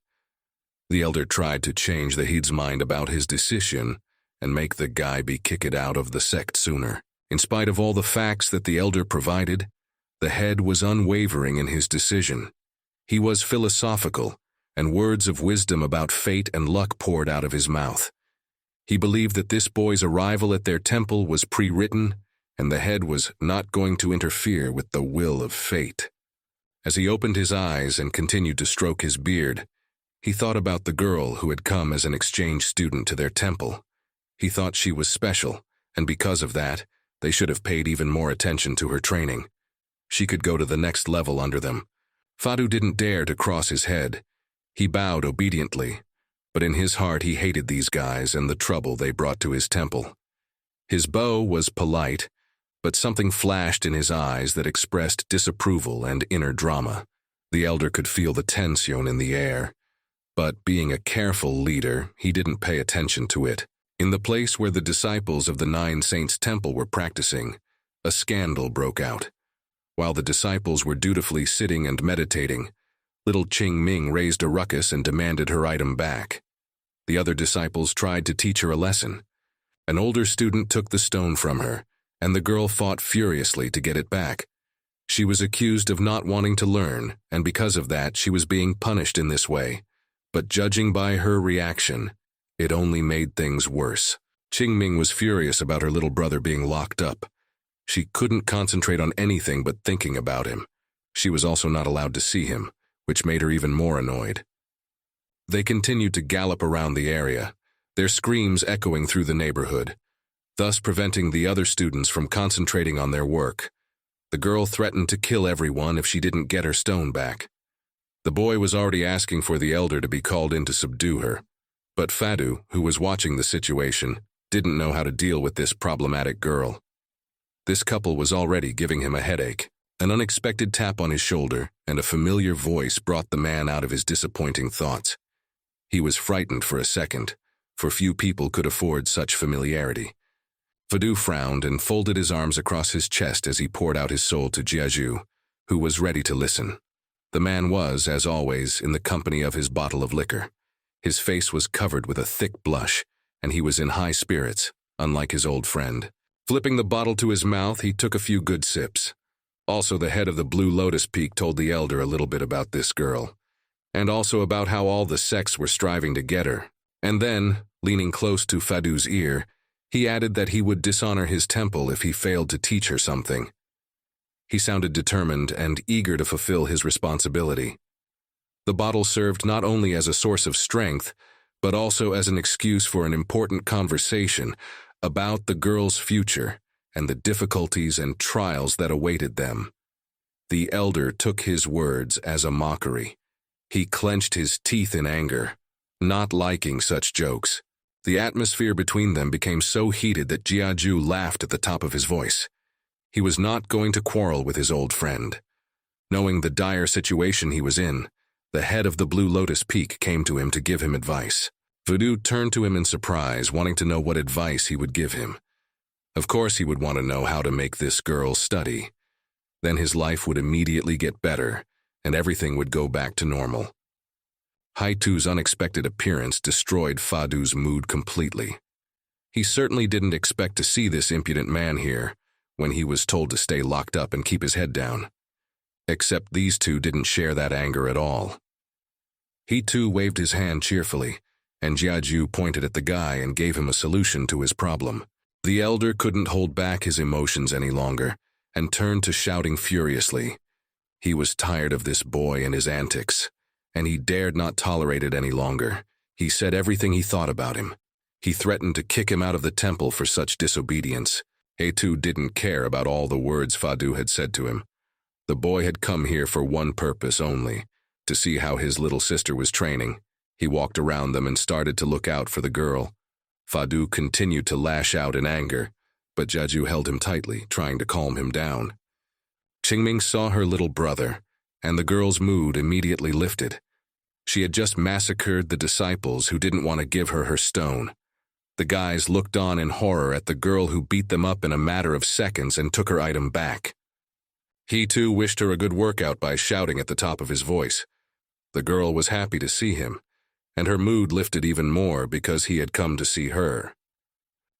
The elder tried to change the head's mind about his decision, and make the guy be kicked out of the sect sooner. In spite of all the facts that the elder provided, the head was unwavering in his decision. He was philosophical, and words of wisdom about fate and luck poured out of his mouth. He believed that this boy's arrival at their temple was pre-written, and the head was not going to interfere with the will of fate. As he opened his eyes and continued to stroke his beard, he thought about the girl who had come as an exchange student to their temple. He thought she was special, and because of that, they should have paid even more attention to her training. She could go to the next level under them. Fadu didn't dare to cross his head. He bowed obediently, but in his heart he hated these guys and the trouble they brought to his temple. His bow was polite, but something flashed in his eyes that expressed disapproval and inner drama. The elder could feel the tension in the air, but being a careful leader, he didn't pay attention to it. In the place where the disciples of the Nine Saints Temple were practicing, a scandal broke out. While the disciples were dutifully sitting and meditating, little Qing Ming raised a ruckus and demanded her item back. The other disciples tried to teach her a lesson. An older student took the stone from her, and the girl fought furiously to get it back. She was accused of not wanting to learn, and because of that, she was being punished in this way. But judging by her reaction, it only made things worse. Qing Ming was furious about her little brother being locked up. She couldn't concentrate on anything but thinking about him. She was also not allowed to see him, which made her even more annoyed. They continued to gallop around the area, their screams echoing through the neighborhood, thus preventing the other students from concentrating on their work. The girl threatened to kill everyone if she didn't get her stone back. The boy was already asking for the elder to be called in to subdue her, but Fadu, who was watching the situation, didn't know how to deal with this problematic girl. This couple was already giving him a headache. An unexpected tap on his shoulder and a familiar voice brought the man out of his disappointing thoughts. He was frightened for a second, for few people could afford such familiarity. Fadu frowned and folded his arms across his chest as he poured out his soul to Jiaju, who was ready to listen. The man was, as always, in the company of his bottle of liquor. His face was covered with a thick blush, and he was in high spirits, unlike his old friend. Flipping the bottle to his mouth, he took a few good sips. Also, the head of the Blue Lotus Peak told the elder a little bit about this girl, and also about how all the sects were striving to get her. And then, leaning close to Fadu's ear, he added that he would dishonor his temple if he failed to teach her something. He sounded determined and eager to fulfill his responsibility. The bottle served not only as a source of strength, but also as an excuse for an important conversation about the girl's future and the difficulties and trials that awaited them. The elder took his words as a mockery. He clenched his teeth in anger, not liking such jokes. The atmosphere between them became so heated that Jiaju laughed at the top of his voice. He was not going to quarrel with his old friend. Knowing the dire situation he was in, the head of the Blue Lotus Peak came to him to give him advice. Fadu turned to him in surprise, wanting to know what advice he would give him. Of course he would want to know how to make this girl study. Then his life would immediately get better, and everything would go back to normal. Haitu's unexpected appearance destroyed Fadu's mood completely. He certainly didn't expect to see this impudent man here, when he was told to stay locked up and keep his head down. Except these two didn't share that anger at all. He too waved his hand cheerfully, and Jiaju pointed at the guy and gave him a solution to his problem. The elder couldn't hold back his emotions any longer, and turned to shouting furiously. He was tired of this boy and his antics, and he dared not tolerate it any longer. He said everything he thought about him. He threatened to kick him out of the temple for such disobedience. Haitu didn't care about all the words Fadu had said to him. The boy had come here for one purpose only, to see how his little sister was training. He walked around them and started to look out for the girl. Fadu continued to lash out in anger, but Jiaju held him tightly, trying to calm him down. Qingming saw her little brother, and the girl's mood immediately lifted. She had just massacred the disciples who didn't want to give her her stone. The guys looked on in horror at the girl who beat them up in a matter of seconds and took her item back. He too wished her a good workout by shouting at the top of his voice. The girl was happy to see him, and her mood lifted even more because he had come to see her.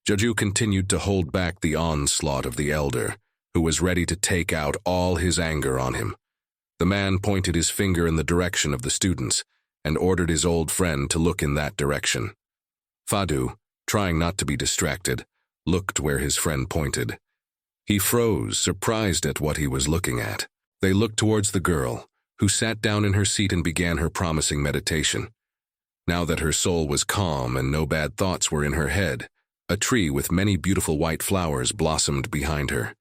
Jeju continued to hold back the onslaught of the elder, who was ready to take out all his anger on him. The man pointed his finger in the direction of the students and ordered his old friend to look in that direction. Fadu, trying not to be distracted, looked where his friend pointed. He froze, surprised at what he was looking at. They looked towards the girl, who sat down in her seat and began her promising meditation. Now that her soul was calm and no bad thoughts were in her head, a tree with many beautiful white flowers blossomed behind her.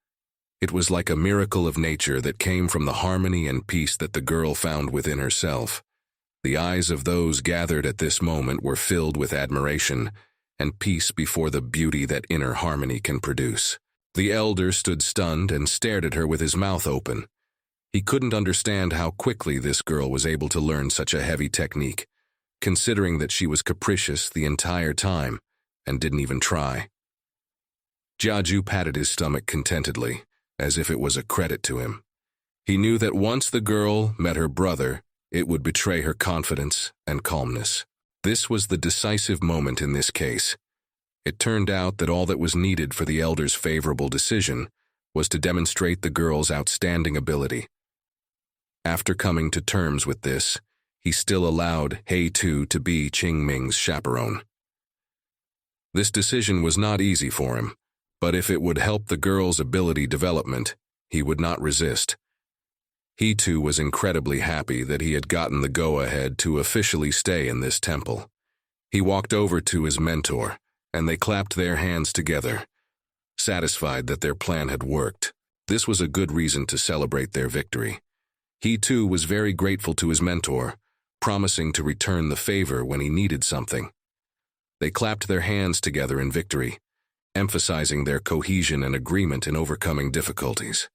It was like a miracle of nature that came from the harmony and peace that the girl found within herself. The eyes of those gathered at this moment were filled with admiration and peace before the beauty that inner harmony can produce. The elder stood stunned and stared at her with his mouth open. He couldn't understand how quickly this girl was able to learn such a heavy technique, considering that she was capricious the entire time and didn't even try. Jeju patted his stomach contentedly, as if it was a credit to him. He knew that once the girl met her brother, it would betray her confidence and calmness. This was the decisive moment in this case. It turned out that all that was needed for the elder's favorable decision was to demonstrate the girl's outstanding ability. After coming to terms with this, he still allowed Hei-Tu to be Qingming's chaperone. This decision was not easy for him, but if it would help the girl's ability development, he would not resist. He too was incredibly happy that he had gotten the go-ahead to officially stay in this temple. He walked over to his mentor, and they clapped their hands together, satisfied that their plan had worked. This was a good reason to celebrate their victory. He too was very grateful to his mentor, promising to return the favor when he needed something. They clapped their hands together in victory, emphasizing their cohesion and agreement in overcoming difficulties.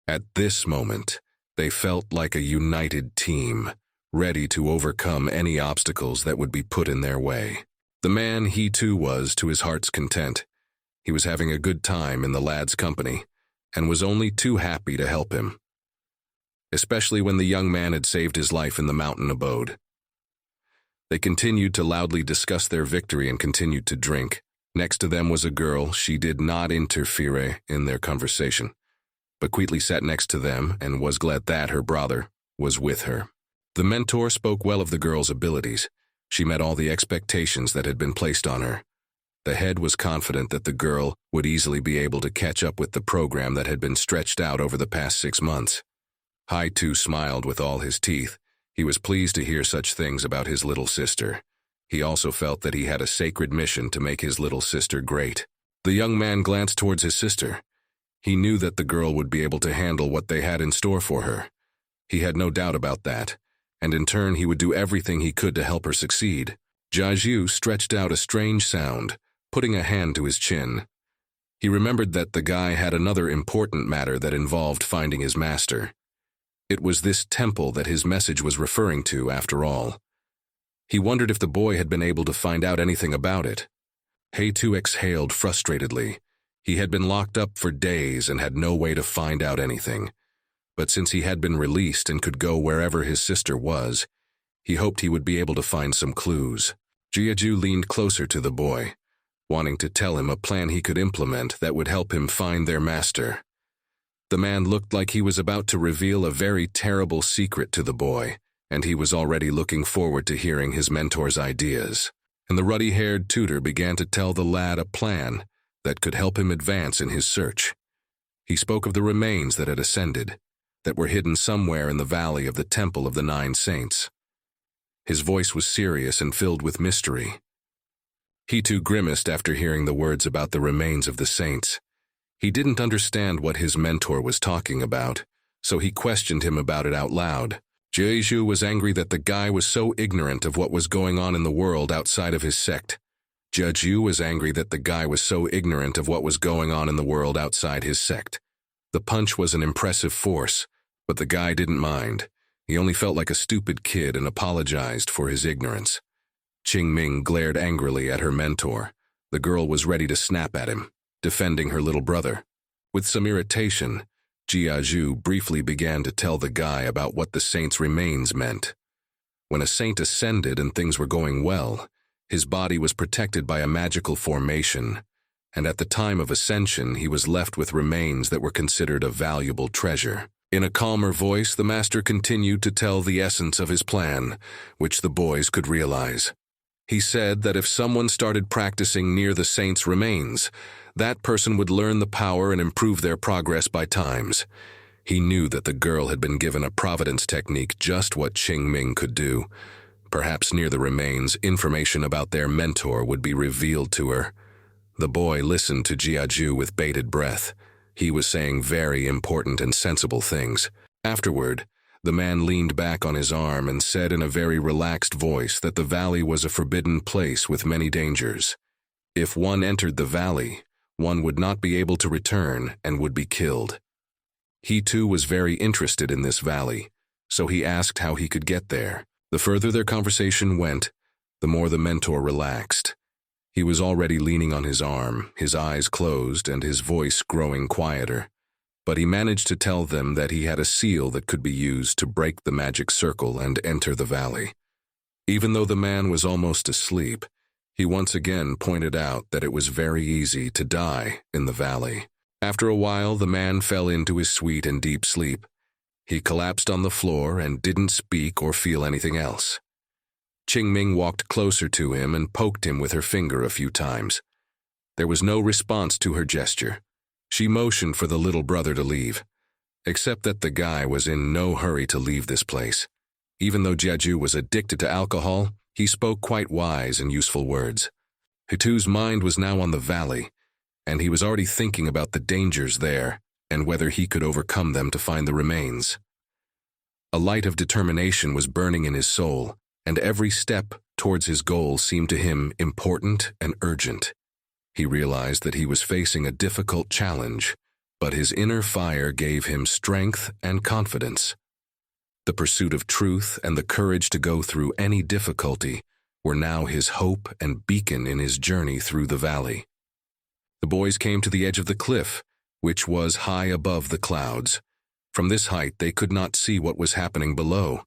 At this moment, they felt like a united team, ready to overcome any obstacles that would be put in their way. The man he too was to his heart's content. He was having a good time in the lad's company, and was only too happy to help him, especially when the young man had saved his life in the mountain abode. They continued to loudly discuss their victory and continued to drink. Next to them was a girl. She did not interfere in their conversation, but quietly sat next to them and was glad that her brother was with her. The mentor spoke well of the girl's abilities. She met all the expectations that had been placed on her. The head was confident that the girl would easily be able to catch up with the program that had been stretched out over the past 6 months. Hei-Tu smiled with all his teeth. He was pleased to hear such things about his little sister. He also felt that he had a sacred mission to make his little sister great. The young man glanced towards his sister. He knew that the girl would be able to handle what they had in store for her. He had no doubt about that, and in turn he would do everything he could to help her succeed. Jeju stretched out a strange sound, putting a hand to his chin. He remembered that the guy had another important matter that involved finding his master. It was this temple that his message was referring to, after all. He wondered if the boy had been able to find out anything about it. Hei-Tu exhaled frustratedly. He had been locked up for days and had no way to find out anything. But since he had been released and could go wherever his sister was, he hoped he would be able to find some clues. Jeju leaned closer to the boy, wanting to tell him a plan he could implement that would help him find their master. The man looked like he was about to reveal a very terrible secret to the boy, and he was already looking forward to hearing his mentor's ideas. And the ruddy-haired tutor began to tell the lad a plan that could help him advance in his search. He spoke of the remains that had ascended, that were hidden somewhere in the valley of the Temple of the 9 Saints. His voice was serious and filled with mystery. He too grimaced after hearing the words about the remains of the saints. He didn't understand what his mentor was talking about, so he questioned him about it out loud. Jeju was angry that the guy was so ignorant of what was going on in the world outside of his sect. Jeju was angry that the guy was so ignorant of what was going on in the world outside his sect. The punch was an impressive force, but the guy didn't mind. He only felt like a stupid kid and apologized for his ignorance. Qingming glared angrily at her mentor. The girl was ready to snap at him, defending her little brother. With some irritation, Jeju briefly began to tell the guy about what the saint's remains meant. When a saint ascended and things were going well, his body was protected by a magical formation. and at the time of ascension he was left with remains that were considered a valuable treasure. In a calmer voice, the master continued to tell the essence of his plan, which the boys could realize. He said that if someone started practicing near the saint's remains, that person would learn the power and improve their progress by times. He knew that the girl had been given a providence technique, just what Qingming could do. Perhaps near the remains, information about their mentor would be revealed to her. The boy listened to Jiaju with bated breath. He was saying very important and sensible things. Afterward, the man leaned back on his arm and said in a very relaxed voice that the valley was a forbidden place with many dangers. If one entered the valley, one would not be able to return and would be killed. He too was very interested in this valley, so he asked how he could get there. The further their conversation went, the more the mentor relaxed. He was already leaning on his arm, his eyes closed and his voice growing quieter. But he managed to tell them that he had a seal that could be used to break the magic circle and enter the valley. Even though the man was almost asleep, he once again pointed out that it was very easy to die in the valley. After a while, the man fell into his sweet and deep sleep. He collapsed on the floor and didn't speak or feel anything else. Qingming walked closer to him and poked him with her finger a few times. There was no response to her gesture. She motioned for the little brother to leave, except that the guy was in no hurry to leave this place. Even though Jeju was addicted to alcohol, he spoke quite wise and useful words. Hitu's mind was now on the valley, and he was already thinking about the dangers there and whether he could overcome them to find the remains. A light of determination was burning in his soul, and every step towards his goal seemed to him important and urgent. He realized that he was facing a difficult challenge, but his inner fire gave him strength and confidence. The pursuit of truth and the courage to go through any difficulty were now his hope and beacon in his journey through the valley. The boys came to the edge of the cliff, which was high above the clouds. From this height they could not see what was happening below.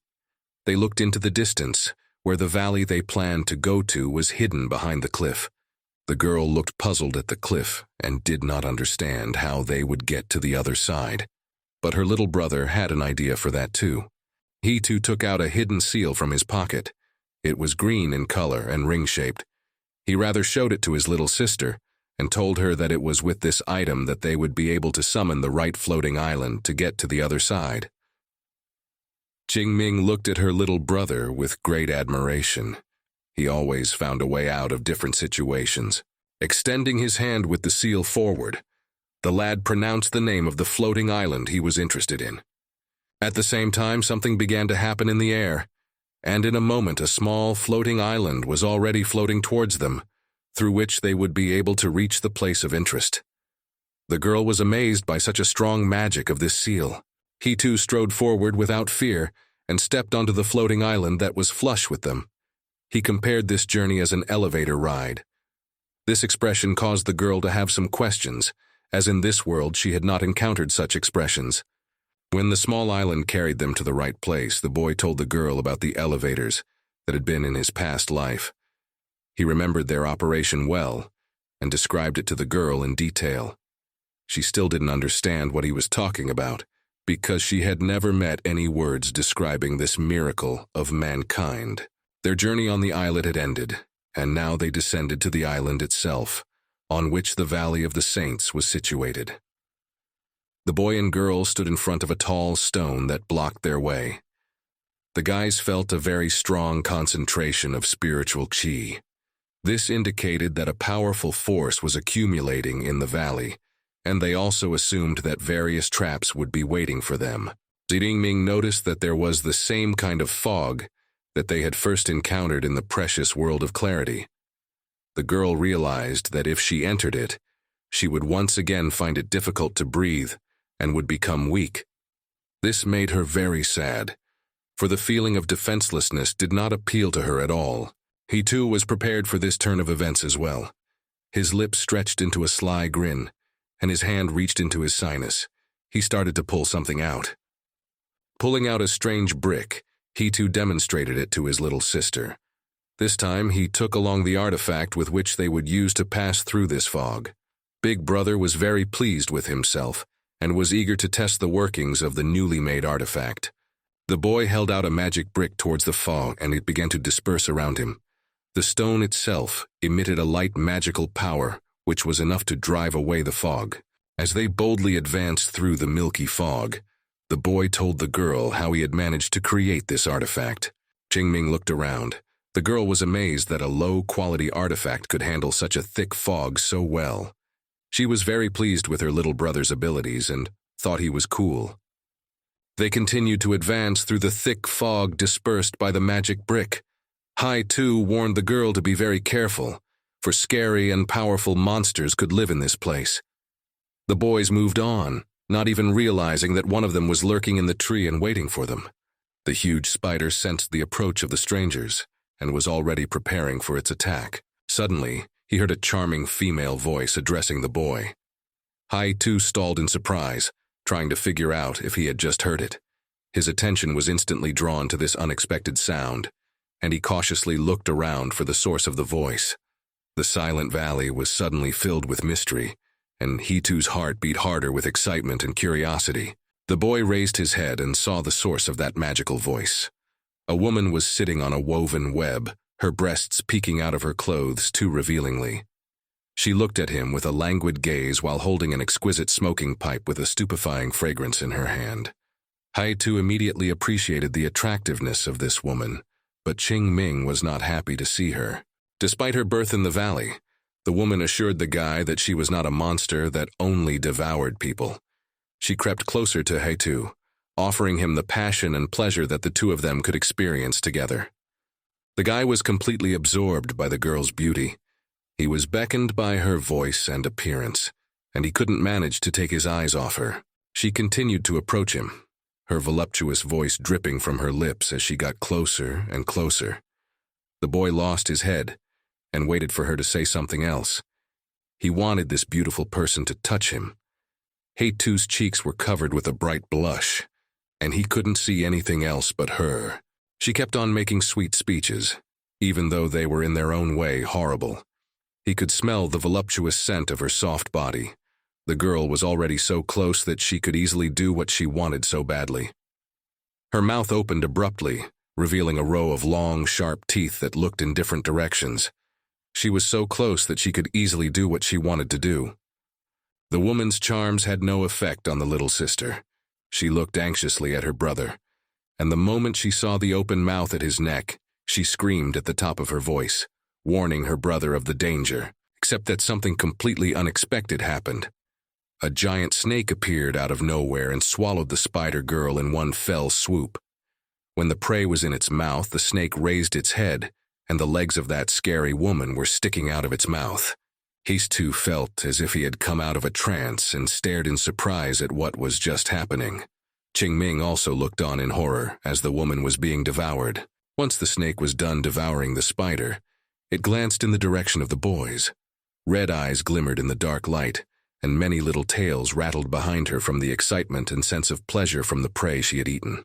They looked into the distance, where the valley they planned to go to was hidden behind the cliff. The girl looked puzzled at the cliff and did not understand how they would get to the other side. But her little brother had an idea for that too. He too took out a hidden seal from his pocket. It was green in color and ring-shaped. He rather showed it to his little sister and told her that it was with this item that they would be able to summon the right floating island to get to the other side. Qingming looked at her little brother with great admiration. He always found a way out of different situations. Extending his hand with the seal forward, the lad pronounced the name of the floating island he was interested in. At the same time, something began to happen in the air, and in a moment a small floating island was already floating towards them, through which they would be able to reach the place of interest. The girl was amazed by such a strong magic of this seal. He too strode forward without fear and stepped onto the floating island that was flush with them. He compared this journey as an elevator ride. This expression caused the girl to have some questions, as in this world she had not encountered such expressions. When the small island carried them to the right place, the boy told the girl about the elevators that had been in his past life. He remembered their operation well and described it to the girl in detail. She still didn't understand what he was talking about, because she had never met any words describing this miracle of mankind. Their journey on the islet had ended, and now they descended to the island itself, on which the Valley of the Saints was situated. The boy and girl stood in front of a tall stone that blocked their way. The guys felt a very strong concentration of spiritual qi. This indicated that a powerful force was accumulating in the valley, and they also assumed that various traps would be waiting for them. Zhiringming noticed that there was the same kind of fog that they had first encountered in the precious world of clarity. The girl realized that if she entered it, she would once again find it difficult to breathe and would become weak. This made her very sad, for the feeling of defenselessness did not appeal to her at all. He too was prepared for this turn of events as well. His lips stretched into a sly grin, and his hand reached into his sinus. He started to pull something out. Pulling out a strange brick, he too demonstrated it to his little sister. This time he took along the artifact with which they would use to pass through this fog. Big Brother was very pleased with himself and was eager to test the workings of the newly made artifact. The boy held out a magic brick towards the fog and it began to disperse around him. The stone itself emitted a light magical power which was enough to drive away the fog. As they boldly advanced through the milky fog, the boy told the girl how he had managed to create this artifact. Qingming looked around. The girl was amazed that a low-quality artifact could handle such a thick fog so well. She was very pleased with her little brother's abilities and thought he was cool. They continued to advance through the thick fog dispersed by the magic brick. Hai Tu warned the girl to be very careful, for scary and powerful monsters could live in this place. The boys moved on, not even realizing that one of them was lurking in the tree and waiting for them. The huge spider sensed the approach of the strangers and was already preparing for its attack. Suddenly, he heard a charming female voice addressing the boy. Hai Tu stalled in surprise, trying to figure out if he had just heard it. His attention was instantly drawn to this unexpected sound, and he cautiously looked around for the source of the voice. The silent valley was suddenly filled with mystery, and Hitu's heart beat harder with excitement and curiosity. The boy raised his head and saw the source of that magical voice. A woman was sitting on a woven web, her breasts peeking out of her clothes too revealingly. She looked at him with a languid gaze while holding an exquisite smoking pipe with a stupefying fragrance in her hand. Haitu immediately appreciated the attractiveness of this woman, but Qingming was not happy to see her. Despite her birth in the valley, the woman assured the guy that she was not a monster that only devoured people. She crept closer to Haitu, offering him the passion and pleasure that the two of them could experience together. The guy was completely absorbed by the girl's beauty. He was beckoned by her voice and appearance, and he couldn't manage to take his eyes off her. She continued to approach him, her voluptuous voice dripping from her lips as she got closer and closer. The boy lost his head and waited for her to say something else. He wanted this beautiful person to touch him. Haitu's cheeks were covered with a bright blush, and he couldn't see anything else but her. She kept on making sweet speeches, even though they were in their own way horrible. He could smell the voluptuous scent of her soft body. The girl was already so close that she could easily do what she wanted so badly. Her mouth opened abruptly, revealing a row of long, sharp teeth that looked in different directions. She was so close that she could easily do what she wanted to do. The woman's charms had no effect on the little sister. She looked anxiously at her brother, and the moment she saw the open mouth at his neck, she screamed at the top of her voice, warning her brother of the danger, except that something completely unexpected happened. A giant snake appeared out of nowhere and swallowed the spider girl in one fell swoop. When the prey was in its mouth, the snake raised its head, and the legs of that scary woman were sticking out of its mouth. He too felt as if he had come out of a trance and stared in surprise at what was just happening. Qingming also looked on in horror as the woman was being devoured. Once the snake was done devouring the spider, it glanced in the direction of the boys. Red eyes glimmered in the dark light, and many little tails rattled behind her from the excitement and sense of pleasure from the prey she had eaten.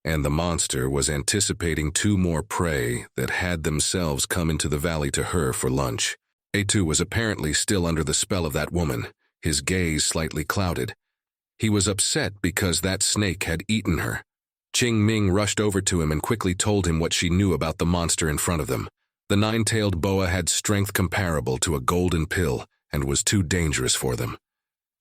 And the monster was anticipating two more prey that had themselves come into the valley to her for lunch. Eitu was apparently still under the spell of that woman, his gaze slightly clouded. He was upset because that snake had eaten her. Qingming rushed over to him and quickly told him what she knew about the monster in front of them. The nine-tailed boa had strength comparable to a golden pill and was too dangerous for them.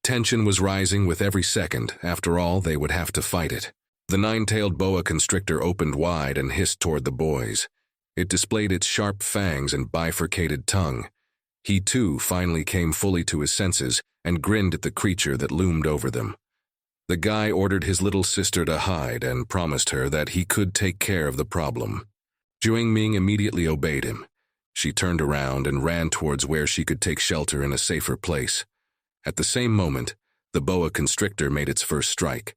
Tension was rising with every second. After all, they would have to fight it. The nine-tailed boa constrictor opened wide and hissed toward the boys. It displayed its sharp fangs and bifurcated tongue. He too finally came fully to his senses and grinned at the creature that loomed over them. The guy ordered his little sister to hide and promised her that he could take care of the problem. Qingming immediately obeyed him. She turned around and ran towards where she could take shelter in a safer place. At the same moment, the boa constrictor made its first strike.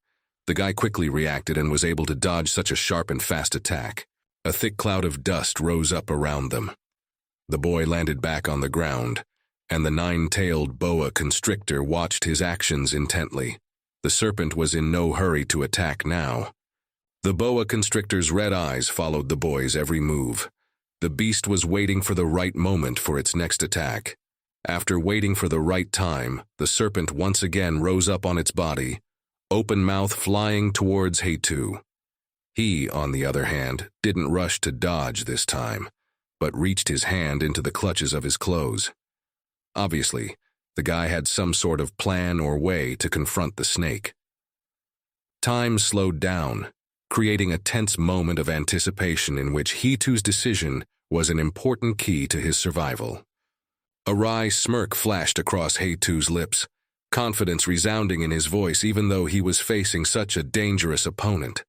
The guy quickly reacted and was able to dodge such a sharp and fast attack. A thick cloud of dust rose up around them. The boy landed back on the ground, and the nine-tailed boa constrictor watched his actions intently. The serpent was in no hurry to attack now. The boa constrictor's red eyes followed the boy's every move. The beast was waiting for the right moment for its next attack. After waiting for the right time, the serpent once again rose up on its body, open mouth flying towards Heitu. He, on the other hand, didn't rush to dodge this time, but reached his hand into the clutches of his clothes. Obviously, the guy had some sort of plan or way to confront the snake. Time slowed down, creating a tense moment of anticipation in which Heitu's decision was an important key to his survival. A wry smirk flashed across Heitu's lips, confidence resounding in his voice even though he was facing such a dangerous opponent.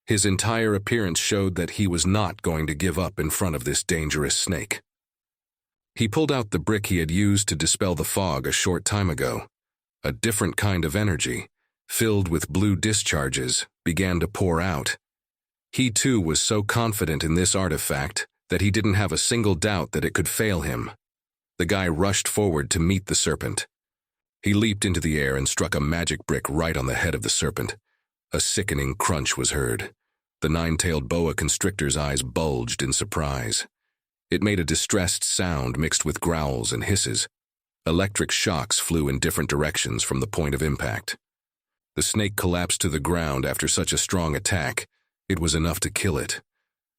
His entire appearance showed that he was not going to give up in front of this dangerous snake. He pulled out the brick he had used to dispel the fog a short time ago. A different kind of energy, filled with blue discharges, began to pour out. He too was so confident in this artifact that he didn't have a single doubt that it could fail him. The guy rushed forward to meet the serpent. He leaped into the air and struck a magic brick right on the head of the serpent. A sickening crunch was heard. The nine-tailed boa constrictor's eyes bulged in surprise. It made a distressed sound mixed with growls and hisses. Electric shocks flew in different directions from the point of impact. The snake collapsed to the ground after such a strong attack. It was enough to kill it.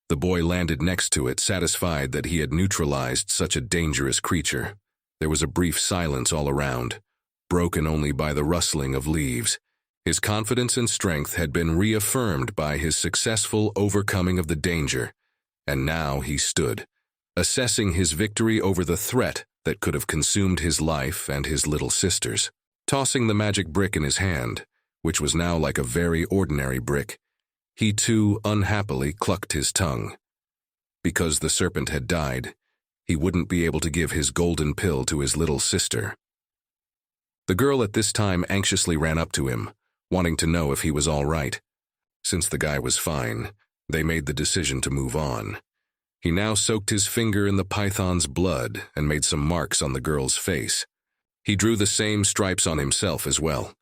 The boy landed next to it, satisfied that he had neutralized such a dangerous creature. There was a brief silence all around, broken only by the rustling of leaves. His confidence and strength had been reaffirmed by his successful overcoming of the danger, and now he stood, assessing his victory over the threat that could have consumed his life and his little sister's. Tossing the magic brick in his hand, which was now like a very ordinary brick, he too unhappily clucked his tongue. Because the serpent had died, he wouldn't be able to give his golden pill to his little sister. The girl at this time anxiously ran up to him, wanting to know if he was all right. Since the guy was fine, they made the decision to move on. He now soaked his finger in the python's blood and made some marks on the girl's face. He drew the same stripes on himself as well.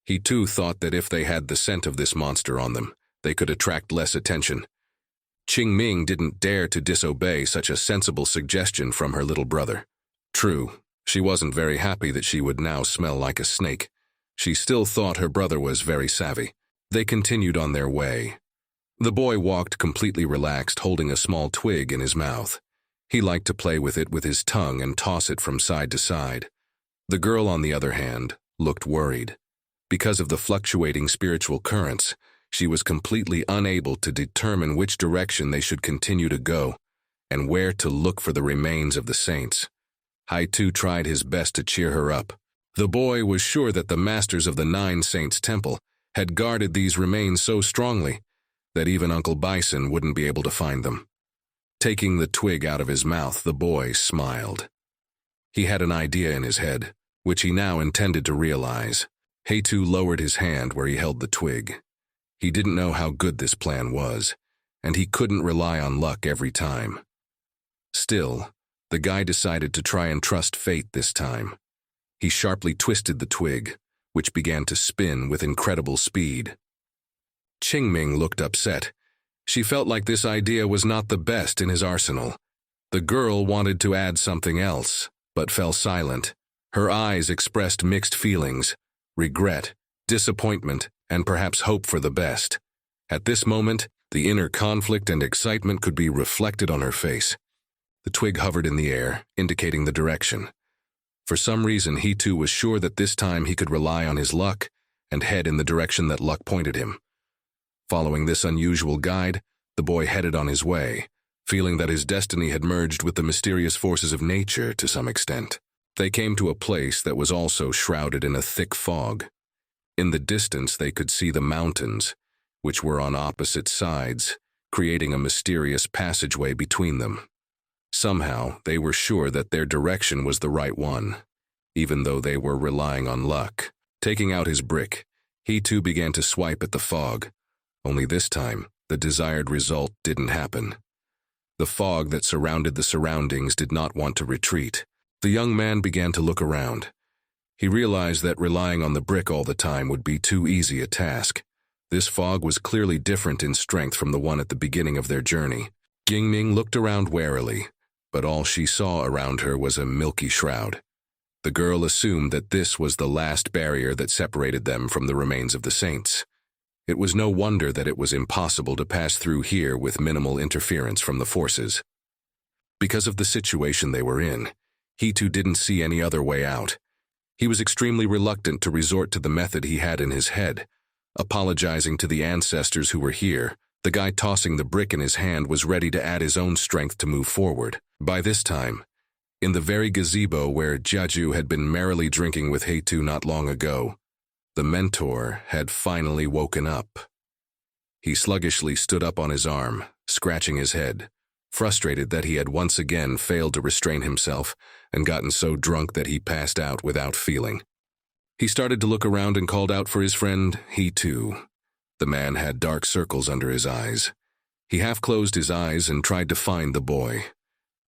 He too thought that if they had the scent of this monster on them, they could attract less attention. Qingming didn't dare to disobey such a sensible suggestion from her little brother. True, she wasn't very happy that she would now smell like a snake. She still thought her brother was very savvy. They continued on their way. The boy walked completely relaxed, holding a small twig in his mouth. He liked to play with it with his tongue and toss it from side to side. The girl, on the other hand, looked worried. Because of the fluctuating spiritual currents, she was completely unable to determine which direction they should continue to go and where to look for the remains of the saints. Heitu tried his best to cheer her up. The boy was sure that the masters of the Nine Saints Temple had guarded these remains so strongly that even Uncle Bison wouldn't be able to find them. Taking the twig out of his mouth, the boy smiled. He had an idea in his head, which he now intended to realize. Heitu lowered his hand where he held the twig. He didn't know how good this plan was, and he couldn't rely on luck every time. Still, the guy decided to try and trust fate this time. He sharply twisted the twig, which began to spin with incredible speed. Qingming looked upset. She felt like this idea was not the best in his arsenal. The girl wanted to add something else, but fell silent. Her eyes expressed mixed feelings, regret, disappointment, and perhaps hope for the best. At this moment, the inner conflict and excitement could be reflected on her face. The twig hovered in the air, indicating the direction. For some reason, he too was sure that this time he could rely on his luck and head in the direction that luck pointed him. Following this unusual guide, the boy headed on his way, feeling that his destiny had merged with the mysterious forces of nature to some extent. They came to a place that was also shrouded in a thick fog. In the distance, they could see the mountains, which were on opposite sides, creating a mysterious passageway between them. Somehow, they were sure that their direction was the right one, even though they were relying on luck. Taking out his brick, he too began to swipe at the fog. Only this time, the desired result didn't happen. The fog that surrounded the surroundings did not want to retreat. The young man began to look around. He realized that relying on the brick all the time would be too easy a task. This fog was clearly different in strength from the one at the beginning of their journey. Qingming looked around warily, but all she saw around her was a milky shroud. The girl assumed that this was the last barrier that separated them from the remains of the saints. It was no wonder that it was impossible to pass through here with minimal interference from the forces. Because of the situation they were in, he too didn't see any other way out. He was extremely reluctant to resort to the method he had in his head, apologizing to the ancestors who were here. The guy tossing the brick in his hand was ready to add his own strength to move forward. By this time, in the very gazebo where Jiaju had been merrily drinking with Heitu not long ago, the mentor had finally woken up. He sluggishly stood up on his arm, scratching his head, frustrated that he had once again failed to restrain himself and gotten so drunk that he passed out without feeling. He started to look around and called out for his friend, Heitu. The man had dark circles under his eyes. He half closed his eyes and tried to find the boy,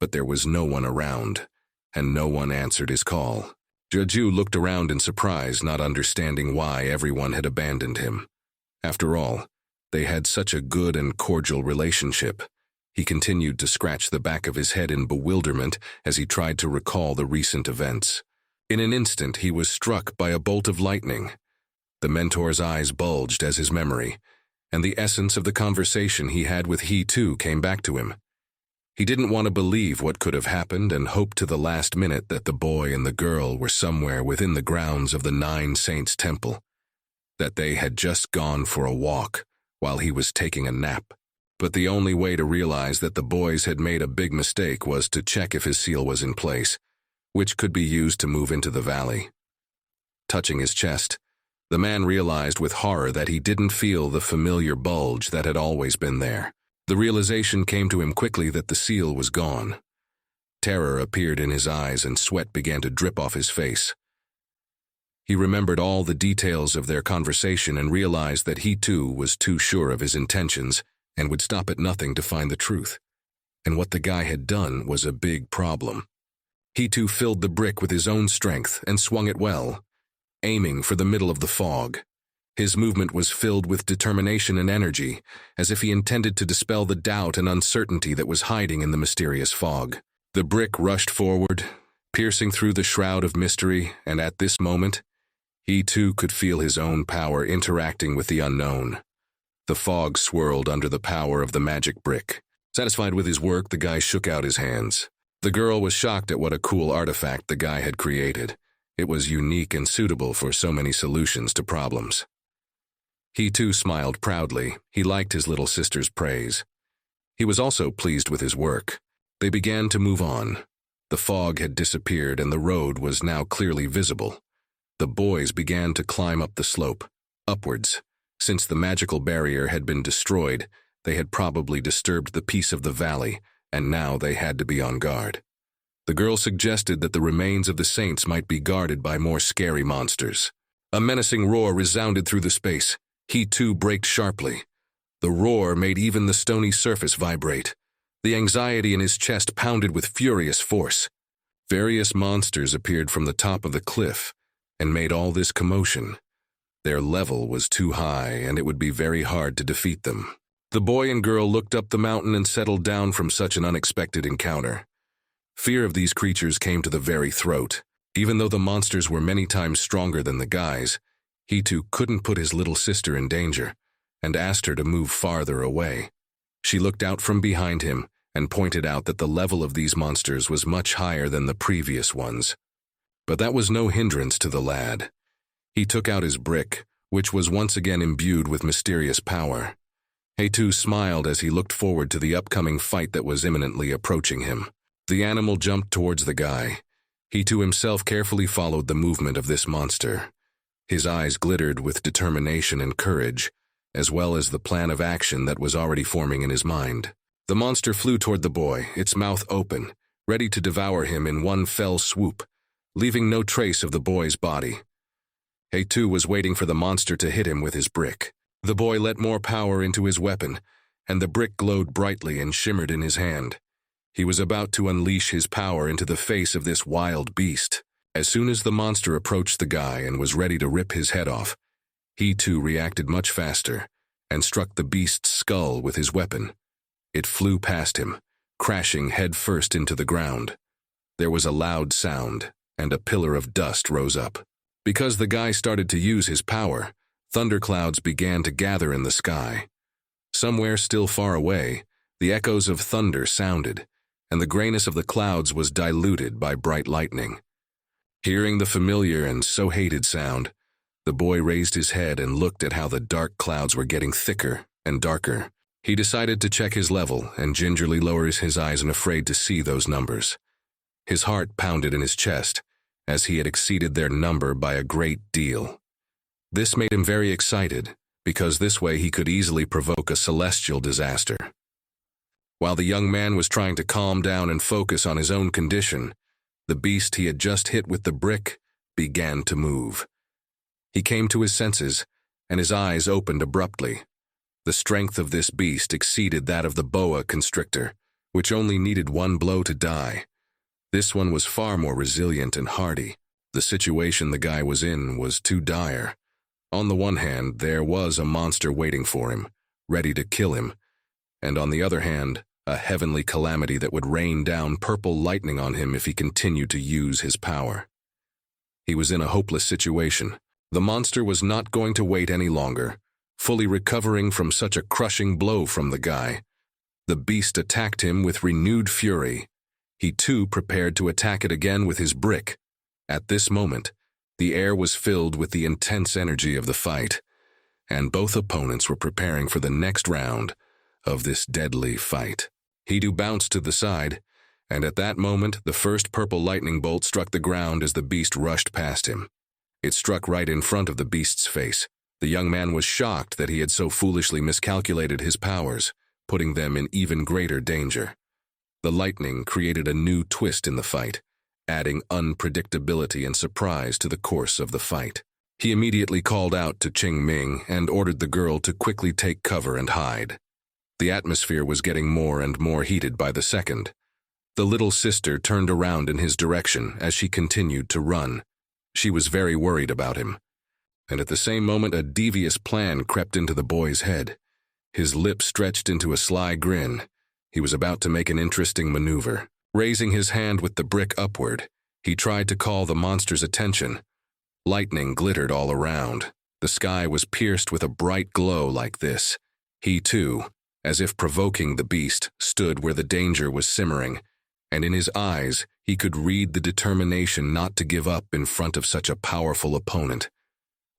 but there was no one around, and no one answered his call. Jiaju looked around in surprise, not understanding why everyone had abandoned him. After all, they had such a good and cordial relationship. He continued to scratch the back of his head in bewilderment as he tried to recall the recent events. In an instant, he was struck by a bolt of lightning. The mentor's eyes bulged as his memory, and the essence of the conversation he had with Heitu came back to him. He didn't want to believe what could have happened and hoped to the last minute that the boy and the girl were somewhere within the grounds of the Nine Saints Temple, that they had just gone for a walk while he was taking a nap. But the only way to realize that the boys had made a big mistake was to check if his seal was in place, which could be used to move into the valley. Touching his chest, the man realized with horror that he didn't feel the familiar bulge that had always been there. The realization came to him quickly that the seal was gone. Terror appeared in his eyes and sweat began to drip off his face. He remembered all the details of their conversation and realized that he too was too sure of his intentions and would stop at nothing to find the truth. And what the guy had done was a big problem. He too filled the brick with his own strength and swung it well, aiming for the middle of the fog. His movement was filled with determination and energy, as if he intended to dispel the doubt and uncertainty that was hiding in the mysterious fog. The brick rushed forward, piercing through the shroud of mystery, and at this moment, he too could feel his own power interacting with the unknown. The fog swirled under the power of the magic brick. Satisfied with his work, the guy shook out his hands. The girl was shocked at what a cool artifact the guy had created. It was unique and suitable for so many solutions to problems. He too smiled proudly. He liked his little sister's praise. He was also pleased with his work. They began to move on. The fog had disappeared and the road was now clearly visible. The boys began to climb up the slope, upwards. Since the magical barrier had been destroyed, they had probably disturbed the peace of the valley, and now they had to be on guard. The girl suggested that the remains of the saints might be guarded by more scary monsters. A menacing roar resounded through the space. He too braked sharply. The roar made even the stony surface vibrate. The anxiety in his chest pounded with furious force. Various monsters appeared from the top of the cliff and made all this commotion. Their level was too high, and it would be very hard to defeat them. The boy and girl looked up the mountain and settled down from such an unexpected encounter. Fear of these creatures came to the very throat. Even though the monsters were many times stronger than the guys, he too couldn't put his little sister in danger, and asked her to move farther away. She looked out from behind him and pointed out that the level of these monsters was much higher than the previous ones. But that was no hindrance to the lad. He took out his brick, which was once again imbued with mysterious power. Heitu smiled as he looked forward to the upcoming fight that was imminently approaching him. The animal jumped towards the guy. Heitu himself carefully followed the movement of this monster. His eyes glittered with determination and courage, as well as the plan of action that was already forming in his mind. The monster flew toward the boy, its mouth open, ready to devour him in one fell swoop, leaving no trace of the boy's body. Heitu was waiting for the monster to hit him with his brick. The boy let more power into his weapon, and the brick glowed brightly and shimmered in his hand. He was about to unleash his power into the face of this wild beast. As soon as the monster approached the guy and was ready to rip his head off, he too reacted much faster and struck the beast's skull with his weapon. It flew past him, crashing head first into the ground. There was a loud sound, and a pillar of dust rose up. Because the guy started to use his power, thunderclouds began to gather in the sky. Somewhere still far away, the echoes of thunder sounded, and the grayness of the clouds was diluted by bright lightning. Hearing the familiar and so hated sound, the boy raised his head and looked at how the dark clouds were getting thicker and darker. He decided to check his level and gingerly lowers his eyes and afraid to see those numbers. His heart pounded in his chest, as he had exceeded their number by a great deal. This made him very excited, because this way he could easily provoke a celestial disaster. While the young man was trying to calm down and focus on his own condition, the beast he had just hit with the brick began to move. He came to his senses, and his eyes opened abruptly. The strength of this beast exceeded that of the boa constrictor, which only needed one blow to die. This one was far more resilient and hardy. The situation the guy was in was too dire. On the one hand, there was a monster waiting for him, ready to kill him, and on the other hand, a heavenly calamity that would rain down purple lightning on him if he continued to use his power. He was in a hopeless situation. The monster was not going to wait any longer, fully recovering from such a crushing blow from the guy. The beast attacked him with renewed fury. He too prepared to attack it again with his brick. At this moment, the air was filled with the intense energy of the fight, and both opponents were preparing for the next round of this deadly fight. Hidu bounced to the side, and at that moment the first purple lightning bolt struck the ground as the beast rushed past him. It struck right in front of the beast's face. The young man was shocked that he had so foolishly miscalculated his powers, putting them in even greater danger. The lightning created a new twist in the fight, adding unpredictability and surprise to the course of the fight. He immediately called out to Qing Ming and ordered the girl to quickly take cover and hide. The atmosphere was getting more and more heated by the second. The little sister turned around in his direction as she continued to run. She was very worried about him. And at the same moment a devious plan crept into the boy's head. His lips stretched into a sly grin. He was about to make an interesting maneuver. Raising his hand with the brick upward, he tried to call the monster's attention. Lightning glittered all around. The sky was pierced with a bright glow like this. He too, as if provoking the beast, stood where the danger was simmering, and in his eyes he could read the determination not to give up in front of such a powerful opponent.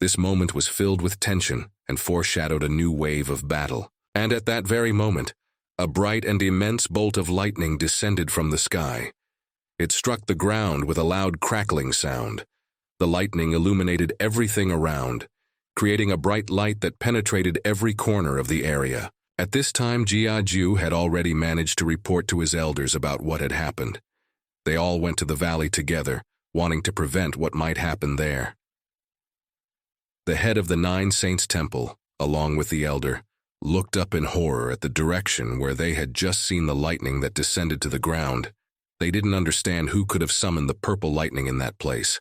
This moment was filled with tension and foreshadowed a new wave of battle. And at that very moment, a bright and immense bolt of lightning descended from the sky. It struck the ground with a loud crackling sound. The lightning illuminated everything around, creating a bright light that penetrated every corner of the area. At this time, Jiaju had already managed to report to his elders about what had happened. They all went to the valley together, wanting to prevent what might happen there. The head of the Nine Saints Temple, along with the elder, looked up in horror at the direction where they had just seen the lightning that descended to the ground. They didn't understand who could have summoned the purple lightning in that place.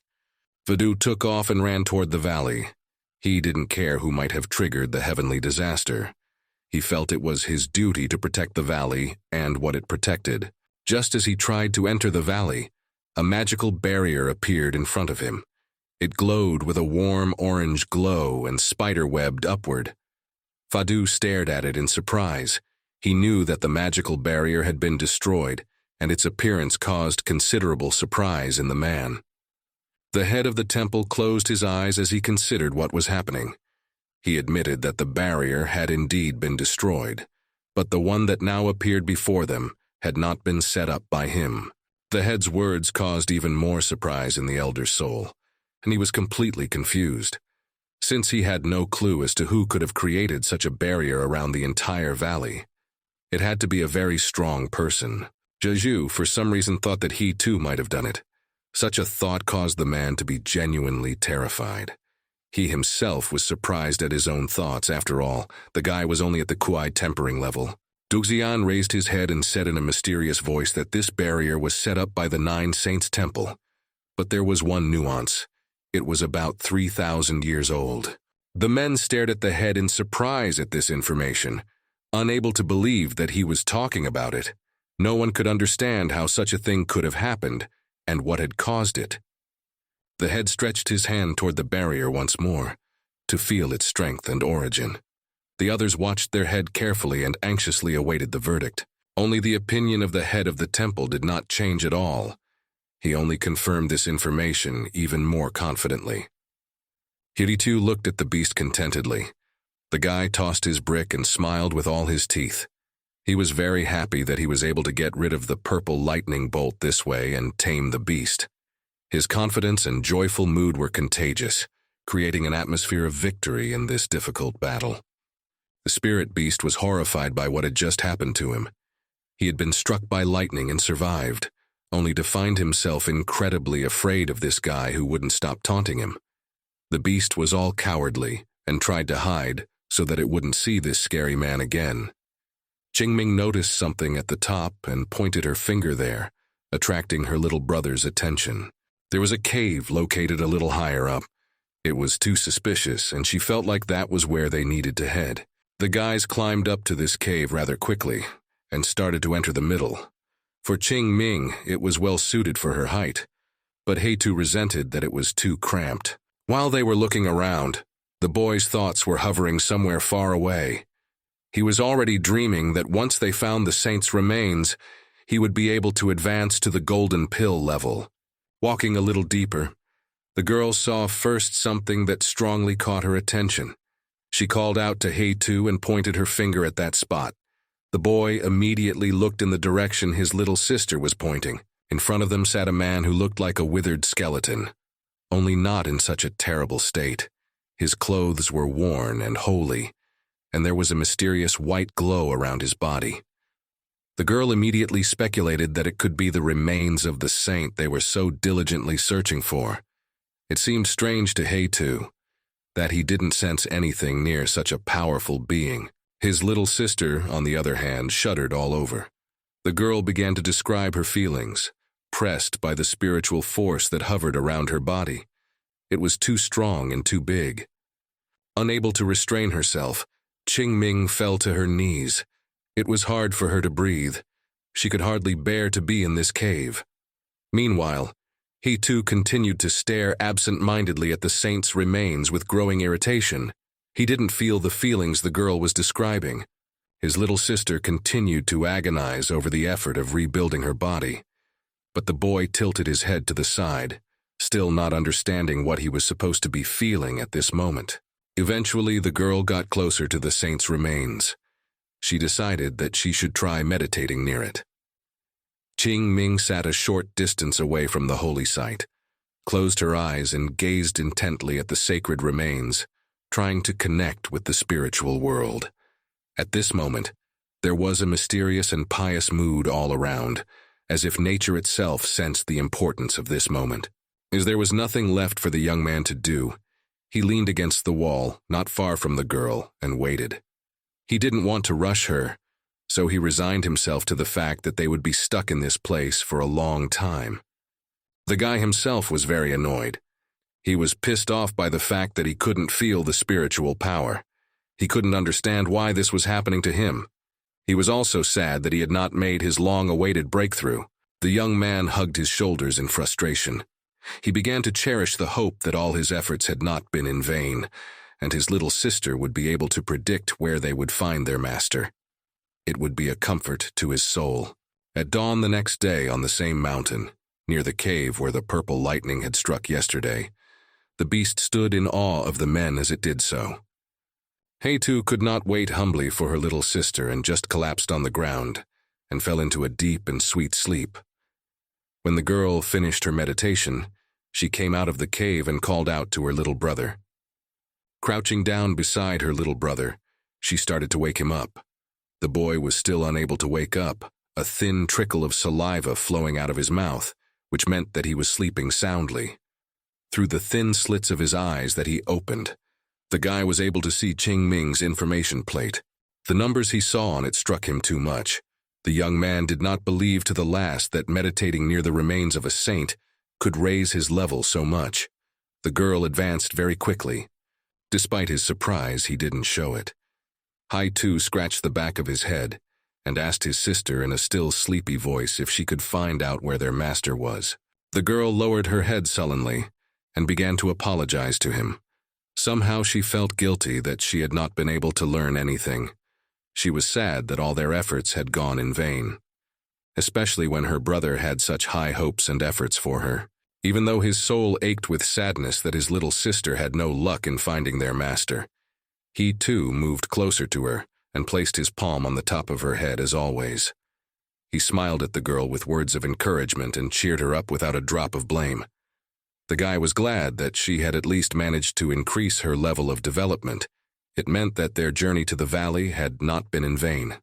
Vadu took off and ran toward the valley. He didn't care who might have triggered the heavenly disaster. He felt it was his duty to protect the valley and what it protected. Just as he tried to enter the valley, a magical barrier appeared in front of him. It glowed with a warm orange glow and spider-webbed upward. Fadu stared at it in surprise. He knew that the magical barrier had been destroyed, and its appearance caused considerable surprise in the man. The head of the temple closed his eyes as he considered what was happening. He admitted that the barrier had indeed been destroyed, but the one that now appeared before them had not been set up by him. The head's words caused even more surprise in the elder's soul, and he was completely confused. Since he had no clue as to who could have created such a barrier around the entire valley, it had to be a very strong person. Jeju, for some reason, thought that he too might have done it. Such a thought caused the man to be genuinely terrified. He himself was surprised at his own thoughts. After all, the guy was only at the Kuai tempering level. Duxian raised his head and said in a mysterious voice that this barrier was set up by the Nine Saints Temple. But there was one nuance. It was about 3,000 years old. The men stared at the head in surprise at this information, unable to believe that he was talking about it. No one could understand how such a thing could have happened and what had caused it. The head stretched his hand toward the barrier once more, to feel its strength and origin. The others watched their head carefully and anxiously awaited the verdict. Only the opinion of the head of the temple did not change at all. He only confirmed this information even more confidently. Hiritu looked at the beast contentedly. The guy tossed his brick and smiled with all his teeth. He was very happy that he was able to get rid of the purple lightning bolt this way and tame the beast. His confidence and joyful mood were contagious, creating an atmosphere of victory in this difficult battle. The spirit beast was horrified by what had just happened to him. He had been struck by lightning and survived, only to find himself incredibly afraid of this guy who wouldn't stop taunting him. The beast was all cowardly and tried to hide so that it wouldn't see this scary man again. Qingming noticed something at the top and pointed her finger there, attracting her little brother's attention. There was a cave located a little higher up. It was too suspicious, and she felt like that was where they needed to head. The guys climbed up to this cave rather quickly and started to enter the middle. For Qingming, it was well suited for her height, but Heitu resented that it was too cramped. While they were looking around, the boy's thoughts were hovering somewhere far away. He was already dreaming that once they found the saint's remains, he would be able to advance to the golden pill level. Walking a little deeper, the girl saw first something that strongly caught her attention. She called out to Heitu and pointed her finger at that spot. The boy immediately looked in the direction his little sister was pointing. In front of them sat a man who looked like a withered skeleton, only not in such a terrible state. His clothes were worn and holy, and there was a mysterious white glow around his body. The girl immediately speculated that it could be the remains of the saint they were so diligently searching for. It seemed strange to Heitu that he didn't sense anything near such a powerful being. His little sister, on the other hand, shuddered all over. The girl began to describe her feelings, pressed by the spiritual force that hovered around her body. It was too strong and too big. Unable to restrain herself, Qingming fell to her knees. It was hard for her to breathe. She could hardly bear to be in this cave. Meanwhile, he too continued to stare absent-mindedly at the saint's remains with growing irritation. He didn't feel the feelings the girl was describing. His little sister continued to agonize over the effort of rebuilding her body. But the boy tilted his head to the side, still not understanding what he was supposed to be feeling at this moment. Eventually, the girl got closer to the saint's remains. She decided that she should try meditating near it. Qingming sat a short distance away from the holy site, closed her eyes and gazed intently at the sacred remains, trying to connect with the spiritual world. At this moment, there was a mysterious and pious mood all around, as if nature itself sensed the importance of this moment. As there was nothing left for the young man to do, he leaned against the wall, not far from the girl, and waited. He didn't want to rush her, so he resigned himself to the fact that they would be stuck in this place for a long time. The guy himself was very annoyed. He was pissed off by the fact that he couldn't feel the spiritual power. He couldn't understand why this was happening to him. He was also sad that he had not made his long-awaited breakthrough. The young man hugged his shoulders in frustration. He began to cherish the hope that all his efforts had not been in vain, and his little sister would be able to predict where they would find their master. It would be a comfort to his soul. At dawn the next day on the same mountain, near the cave where the purple lightning had struck yesterday, the beast stood in awe of the men as it did so. Heitu could not wait humbly for her little sister and just collapsed on the ground and fell into a deep and sweet sleep. When the girl finished her meditation, she came out of the cave and called out to her little brother. Crouching down beside her little brother, she started to wake him up. The boy was still unable to wake up, a thin trickle of saliva flowing out of his mouth, which meant that he was sleeping soundly. Through the thin slits of his eyes that he opened, the guy was able to see Qingming's information plate. The numbers he saw on it struck him too much. The young man did not believe to the last that meditating near the remains of a saint could raise his level so much. The girl advanced very quickly. Despite his surprise, he didn't show it. Heitu scratched the back of his head and asked his sister in a still sleepy voice if she could find out where their master was. The girl lowered her head sullenly and began to apologize to him. Somehow she felt guilty that she had not been able to learn anything. She was sad that all their efforts had gone in vain, especially when her brother had such high hopes and efforts for her. Even though his soul ached with sadness that his little sister had no luck in finding their master, he too moved closer to her and placed his palm on the top of her head as always. He smiled at the girl with words of encouragement and cheered her up without a drop of blame. The guy was glad that she had at least managed to increase her level of development. It meant that their journey to the valley had not been in vain.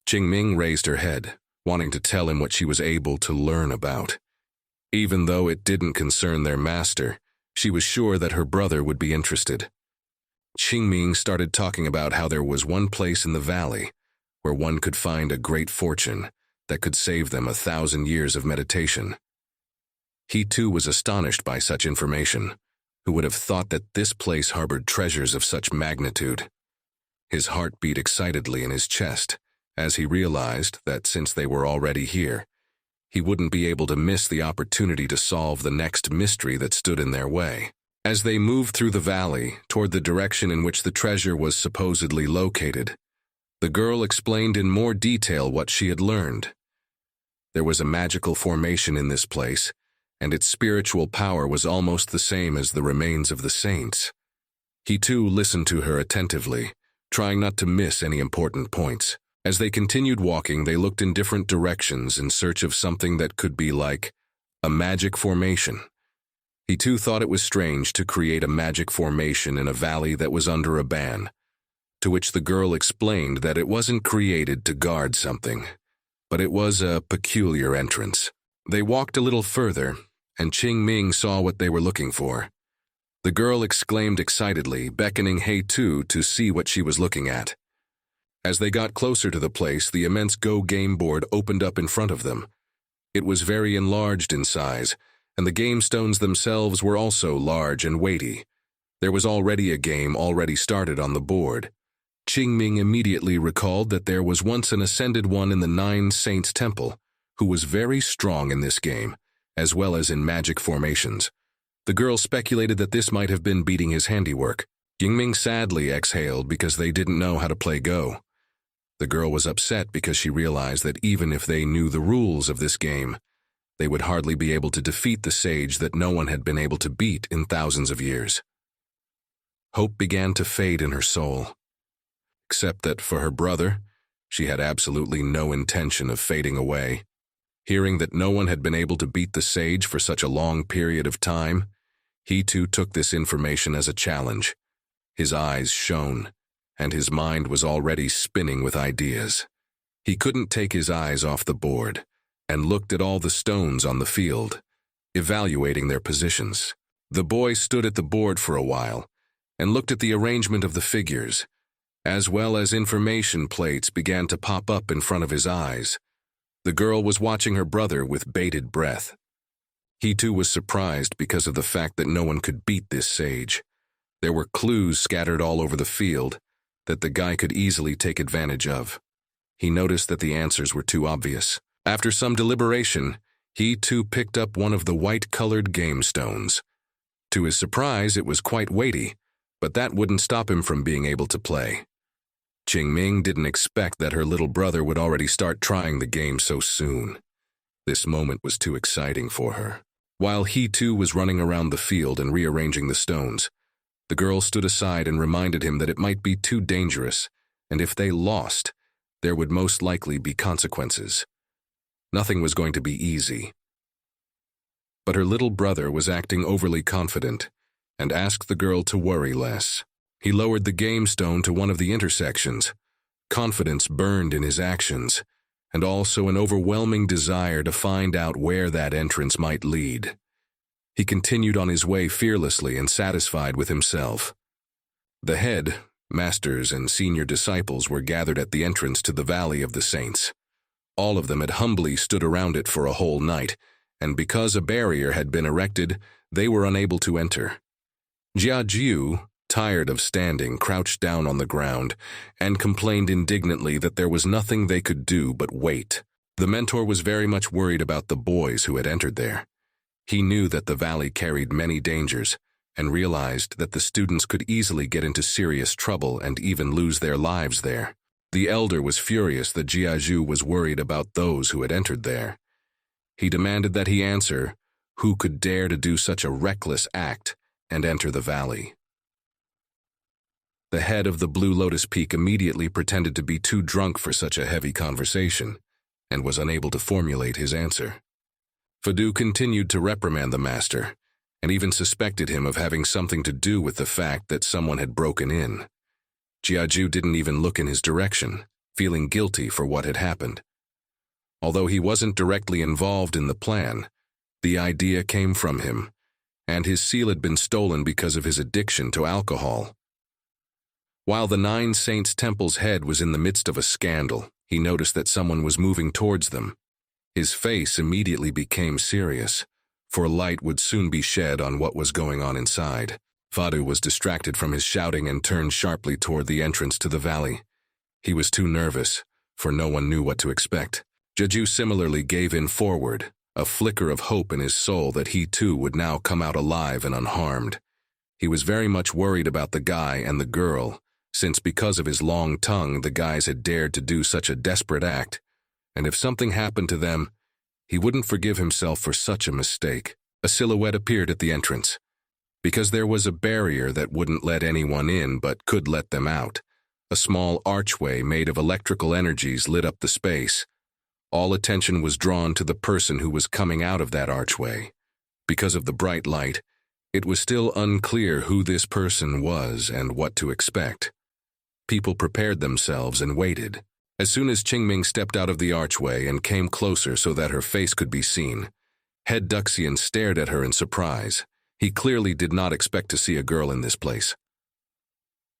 Qingming raised her head, wanting to tell him what she was able to learn about. Even though it didn't concern their master, she was sure that her brother would be interested. Qingming started talking about how there was one place in the valley where one could find a great fortune that could save them 1,000 years of meditation. He too was astonished by such information. Who would have thought that this place harbored treasures of such magnitude? His heart beat excitedly in his chest as he realized that since they were already here, he wouldn't be able to miss the opportunity to solve the next mystery that stood in their way. As they moved through the valley toward the direction in which the treasure was supposedly located, the girl explained in more detail what she had learned. There was a magical formation in this place, and its spiritual power was almost the same as the remains of the saints. He too listened to her attentively, trying not to miss any important points. As they continued walking, they looked in different directions in search of something that could be like a magic formation. He too thought it was strange to create a magic formation in a valley that was under a ban, to which the girl explained that it wasn't created to guard something, but it was a peculiar entrance. They walked a little further, and Qingming saw what they were looking for. The girl exclaimed excitedly, beckoning He Tu to see what she was looking at. As they got closer to the place, the immense Go game board opened up in front of them. It was very enlarged in size, and the game stones themselves were also large and weighty. There was already a game already started on the board. Qingming immediately recalled that there was once an ascended one in the Nine Saints Temple, who was very strong in this game, as well as in magic formations. The girl speculated that this might have been beating his handiwork. Qingming sadly exhaled because they didn't know how to play Go. The girl was upset because she realized that even if they knew the rules of this game, they would hardly be able to defeat the sage that no one had been able to beat in thousands of years. Hope began to fade in her soul. Except that for her brother, she had absolutely no intention of fading away. Hearing that no one had been able to beat the sage for such a long period of time, he too took this information as a challenge. His eyes shone, and his mind was already spinning with ideas. He couldn't take his eyes off the board, and looked at all the stones on the field, evaluating their positions. The boy stood at the board for a while, and looked at the arrangement of the figures, as well as information plates began to pop up in front of his eyes. The girl was watching her brother with bated breath. He too was surprised because of the fact that no one could beat this sage. There were clues scattered all over the field that the guy could easily take advantage of. He noticed that the answers were too obvious. After some deliberation, he too picked up one of the white-colored game stones. To his surprise, it was quite weighty, but that wouldn't stop him from being able to play. Qingming didn't expect that her little brother would already start trying the game so soon. This moment was too exciting for her. While he too was running around the field and rearranging the stones, the girl stood aside and reminded him that it might be too dangerous, and if they lost, there would most likely be consequences. Nothing was going to be easy. But her little brother was acting overly confident and asked the girl to worry less. He lowered the game stone to one of the intersections. Confidence burned in his actions, and also an overwhelming desire to find out where that entrance might lead. He continued on his way fearlessly and satisfied with himself. The head, masters, and senior disciples were gathered at the entrance to the Valley of the Saints. All of them had humbly stood around it for a whole night, and because a barrier had been erected, they were unable to enter. Jia Jiu, tired of standing, crouched down on the ground and complained indignantly that there was nothing they could do but wait. The mentor was very much worried about the boys who had entered there. He knew that the valley carried many dangers, and realized that the students could easily get into serious trouble and even lose their lives there. The elder was furious that Jiaju was worried about those who had entered there. He demanded that he answer who could dare to do such a reckless act and enter the valley. The head of the Blue Lotus Peak immediately pretended to be too drunk for such a heavy conversation, and was unable to formulate his answer. Fadu continued to reprimand the master, and even suspected him of having something to do with the fact that someone had broken in. Jiaju didn't even look in his direction, feeling guilty for what had happened. Although he wasn't directly involved in the plan, the idea came from him, and his seal had been stolen because of his addiction to alcohol. While the Nine Saints Temple's head was in the midst of a scandal, he noticed that someone was moving towards them. His face immediately became serious, for light would soon be shed on what was going on inside. Fadu was distracted from his shouting and turned sharply toward the entrance to the valley. He was too nervous, for no one knew what to expect. Jiaju similarly gave in forward, a flicker of hope in his soul that he too would now come out alive and unharmed. He was very much worried about the guy and the girl, since because of his long tongue the guys had dared to do such a desperate act, and if something happened to them, he wouldn't forgive himself for such a mistake. A silhouette appeared at the entrance. Because there was a barrier that wouldn't let anyone in but could let them out, a small archway made of electrical energies lit up the space. All attention was drawn to the person who was coming out of that archway. Because of the bright light, it was still unclear who this person was and what to expect. People prepared themselves and waited. As soon as Qingming stepped out of the archway and came closer so that her face could be seen, Head Duxian stared at her in surprise. He clearly did not expect to see a girl in this place.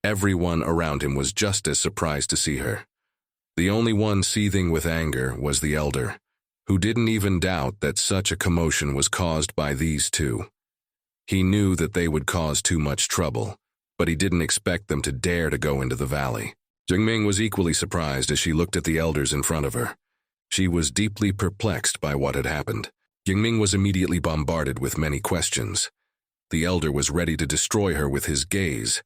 Everyone around him was just as surprised to see her. The only one seething with anger was the elder, who didn't even doubt that such a commotion was caused by these two. He knew that they would cause too much trouble, but he didn't expect them to dare to go into the valley. Qingming was equally surprised as she looked at the elders in front of her. She was deeply perplexed by what had happened. Qingming was immediately bombarded with many questions. The elder was ready to destroy her with his gaze,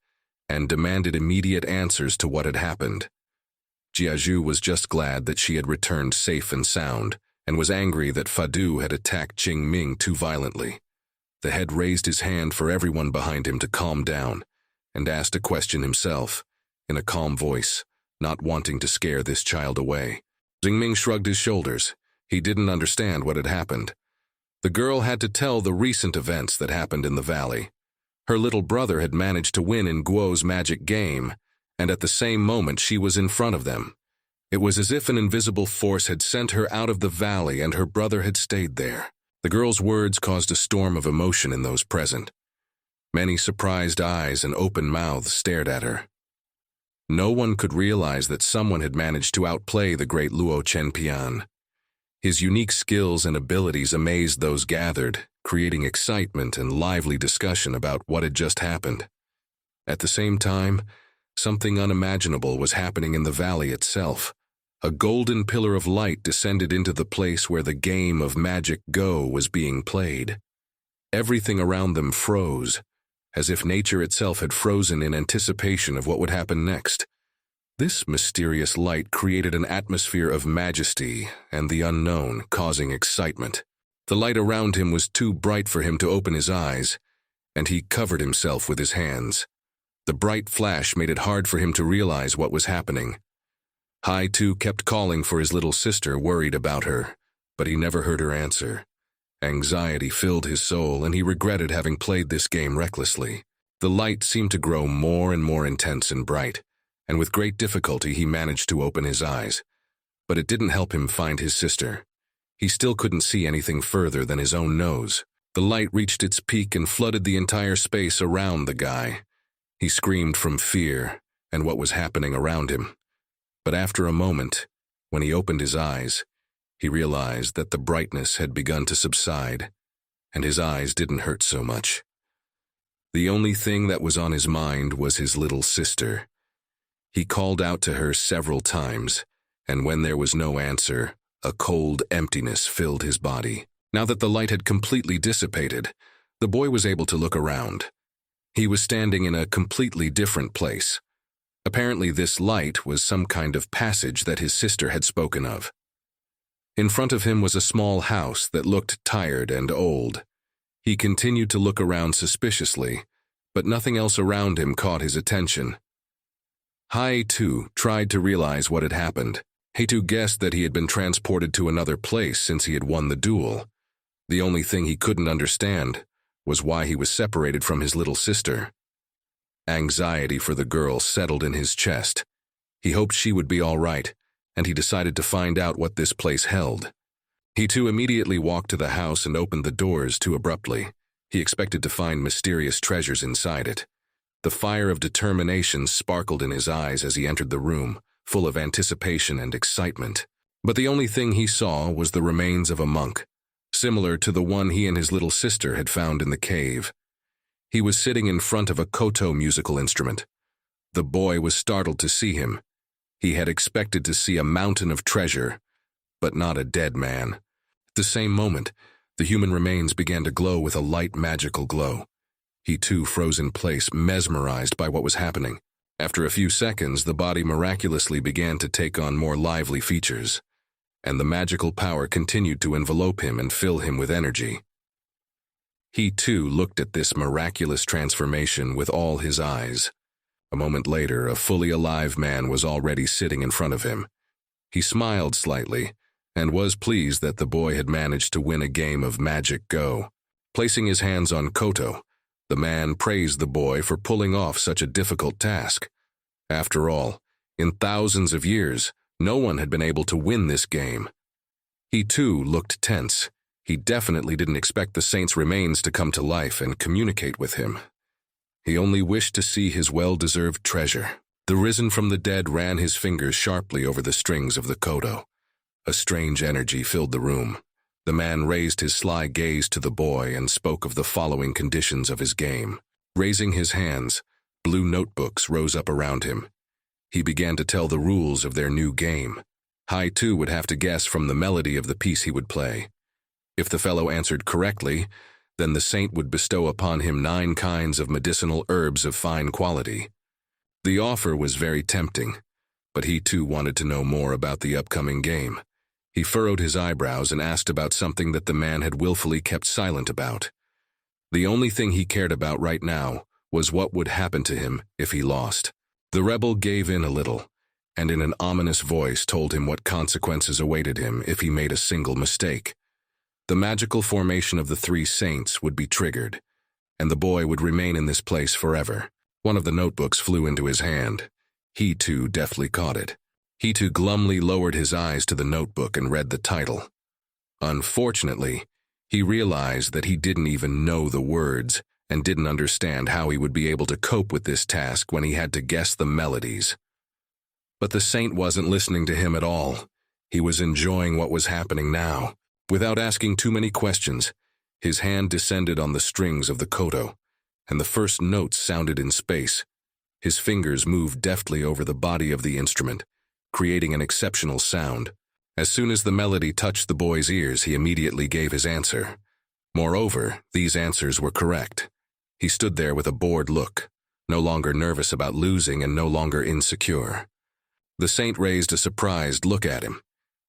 and demanded immediate answers to what had happened. Jiaju was just glad that she had returned safe and sound, and was angry that Fadu had attacked Qingming too violently. The head raised his hand for everyone behind him to calm down, and asked a question himself, in a calm voice, not wanting to scare this child away. Qingming shrugged his shoulders. He didn't understand what had happened. The girl had to tell the recent events that happened in the valley. Her little brother had managed to win in Guo's magic game, and at the same moment she was in front of them. It was as if an invisible force had sent her out of the valley and her brother had stayed there. The girl's words caused a storm of emotion in those present. Many surprised eyes and open mouths stared at her. No one could realize that someone had managed to outplay the great Luo Chenpian. His unique skills and abilities amazed those gathered, creating excitement and lively discussion about what had just happened. At the same time, something unimaginable was happening in the valley itself. A golden pillar of light descended into the place where the game of Magic Go was being played. Everything around them froze, as if nature itself had frozen in anticipation of what would happen next. This mysterious light created an atmosphere of majesty and the unknown, causing excitement. The light around him was too bright for him to open his eyes, and he covered himself with his hands. The bright flash made it hard for him to realize what was happening. Hai Tu kept calling for his little sister, worried about her, but he never heard her answer. Anxiety filled his soul, and he regretted having played this game recklessly. The light seemed to grow more and more intense and bright, and with great difficulty he managed to open his eyes. But it didn't help him find his sister. He still couldn't see anything further than his own nose. The light reached its peak and flooded the entire space around the guy. He screamed from fear and what was happening around him. But after a moment, when he opened his eyes, he realized that the brightness had begun to subside, and his eyes didn't hurt so much. The only thing that was on his mind was his little sister. He called out to her several times, and when there was no answer, a cold emptiness filled his body. Now that the light had completely dissipated, the boy was able to look around. He was standing in a completely different place. Apparently this light was some kind of passage that his sister had spoken of. In front of him was a small house that looked tired and old. He continued to look around suspiciously, but nothing else around him caught his attention. Hai-Tu tried to realize what had happened. Hai-Tu guessed that he had been transported to another place since he had won the duel. The only thing he couldn't understand was why he was separated from his little sister. Anxiety for the girl settled in his chest. He hoped she would be all right, and he decided to find out what this place held. He too immediately walked to the house and opened the doors too abruptly. He expected to find mysterious treasures inside it. The fire of determination sparkled in his eyes as he entered the room, full of anticipation and excitement. But the only thing he saw was the remains of a monk, similar to the one he and his little sister had found in the cave. He was sitting in front of a koto musical instrument. The boy was startled to see him. He had expected to see a mountain of treasure, but not a dead man. At the same moment, the human remains began to glow with a light magical glow. He too froze in place, mesmerized by what was happening. After a few seconds, the body miraculously began to take on more lively features, and the magical power continued to envelope him and fill him with energy. He too looked at this miraculous transformation with all his eyes. A moment later, a fully alive man was already sitting in front of him. He smiled slightly, and was pleased that the boy had managed to win a game of Magic Go. Placing his hands on Koto, the man praised the boy for pulling off such a difficult task. After all, in thousands of years, no one had been able to win this game. He too looked tense. He definitely didn't expect the saint's remains to come to life and communicate with him. He only wished to see his well-deserved treasure. The risen from the dead ran his fingers sharply over the strings of the koto. A strange energy filled the room. The man raised his sly gaze to the boy and spoke of the following conditions of his game. Raising his hands, blue notebooks rose up around him. He began to tell the rules of their new game. Hai-Tu would have to guess from the melody of the piece he would play. If the fellow answered correctly, then the saint would bestow upon him 9 kinds of medicinal herbs of fine quality. The offer was very tempting, but he too wanted to know more about the upcoming game. He furrowed his eyebrows and asked about something that the man had willfully kept silent about. The only thing he cared about right now was what would happen to him if he lost. The rebel gave in a little, and in an ominous voice told him what consequences awaited him if he made a single mistake. The magical formation of the 3 saints would be triggered, and the boy would remain in this place forever. One of the notebooks flew into his hand. He too deftly caught it. He too glumly lowered his eyes to the notebook and read the title. Unfortunately, he realized that he didn't even know the words and didn't understand how he would be able to cope with this task when he had to guess the melodies. But the saint wasn't listening to him at all. He was enjoying what was happening now. Without asking too many questions, his hand descended on the strings of the koto, and the first notes sounded in space. His fingers moved deftly over the body of the instrument, creating an exceptional sound. As soon as the melody touched the boy's ears, he immediately gave his answer. Moreover, these answers were correct. He stood there with a bored look, no longer nervous about losing and no longer insecure. The saint raised a surprised look at him.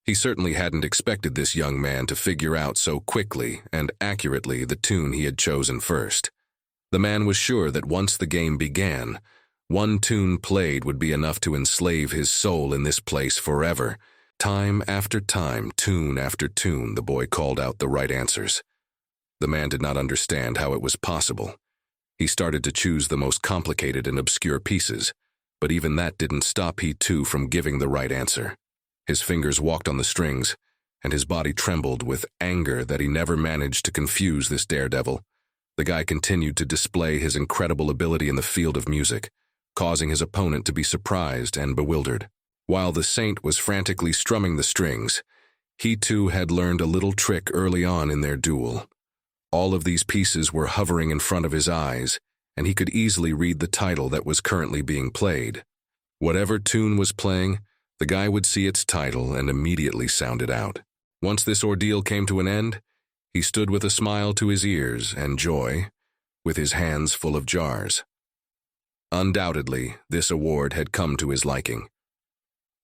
He certainly hadn't expected this young man to figure out so quickly and accurately the tune he had chosen first. The man was sure that once the game began, one tune played would be enough to enslave his soul in this place forever. Time after time, tune after tune, the boy called out the right answers. The man did not understand how it was possible. He started to choose the most complicated and obscure pieces, but even that didn't stop he too from giving the right answer. His fingers walked on the strings, and his body trembled with anger that he never managed to confuse this daredevil. The guy continued to display his incredible ability in the field of music, causing his opponent to be surprised and bewildered. While the saint was frantically strumming the strings, he too had learned a little trick early on in their duel. All of these pieces were hovering in front of his eyes, and he could easily read the title that was currently being played. Whatever tune was playing, the guy would see its title and immediately sound it out. Once this ordeal came to an end, He stood with a smile to his ears and joy, with his hands full of jars. Undoubtedly, this award had come to his liking.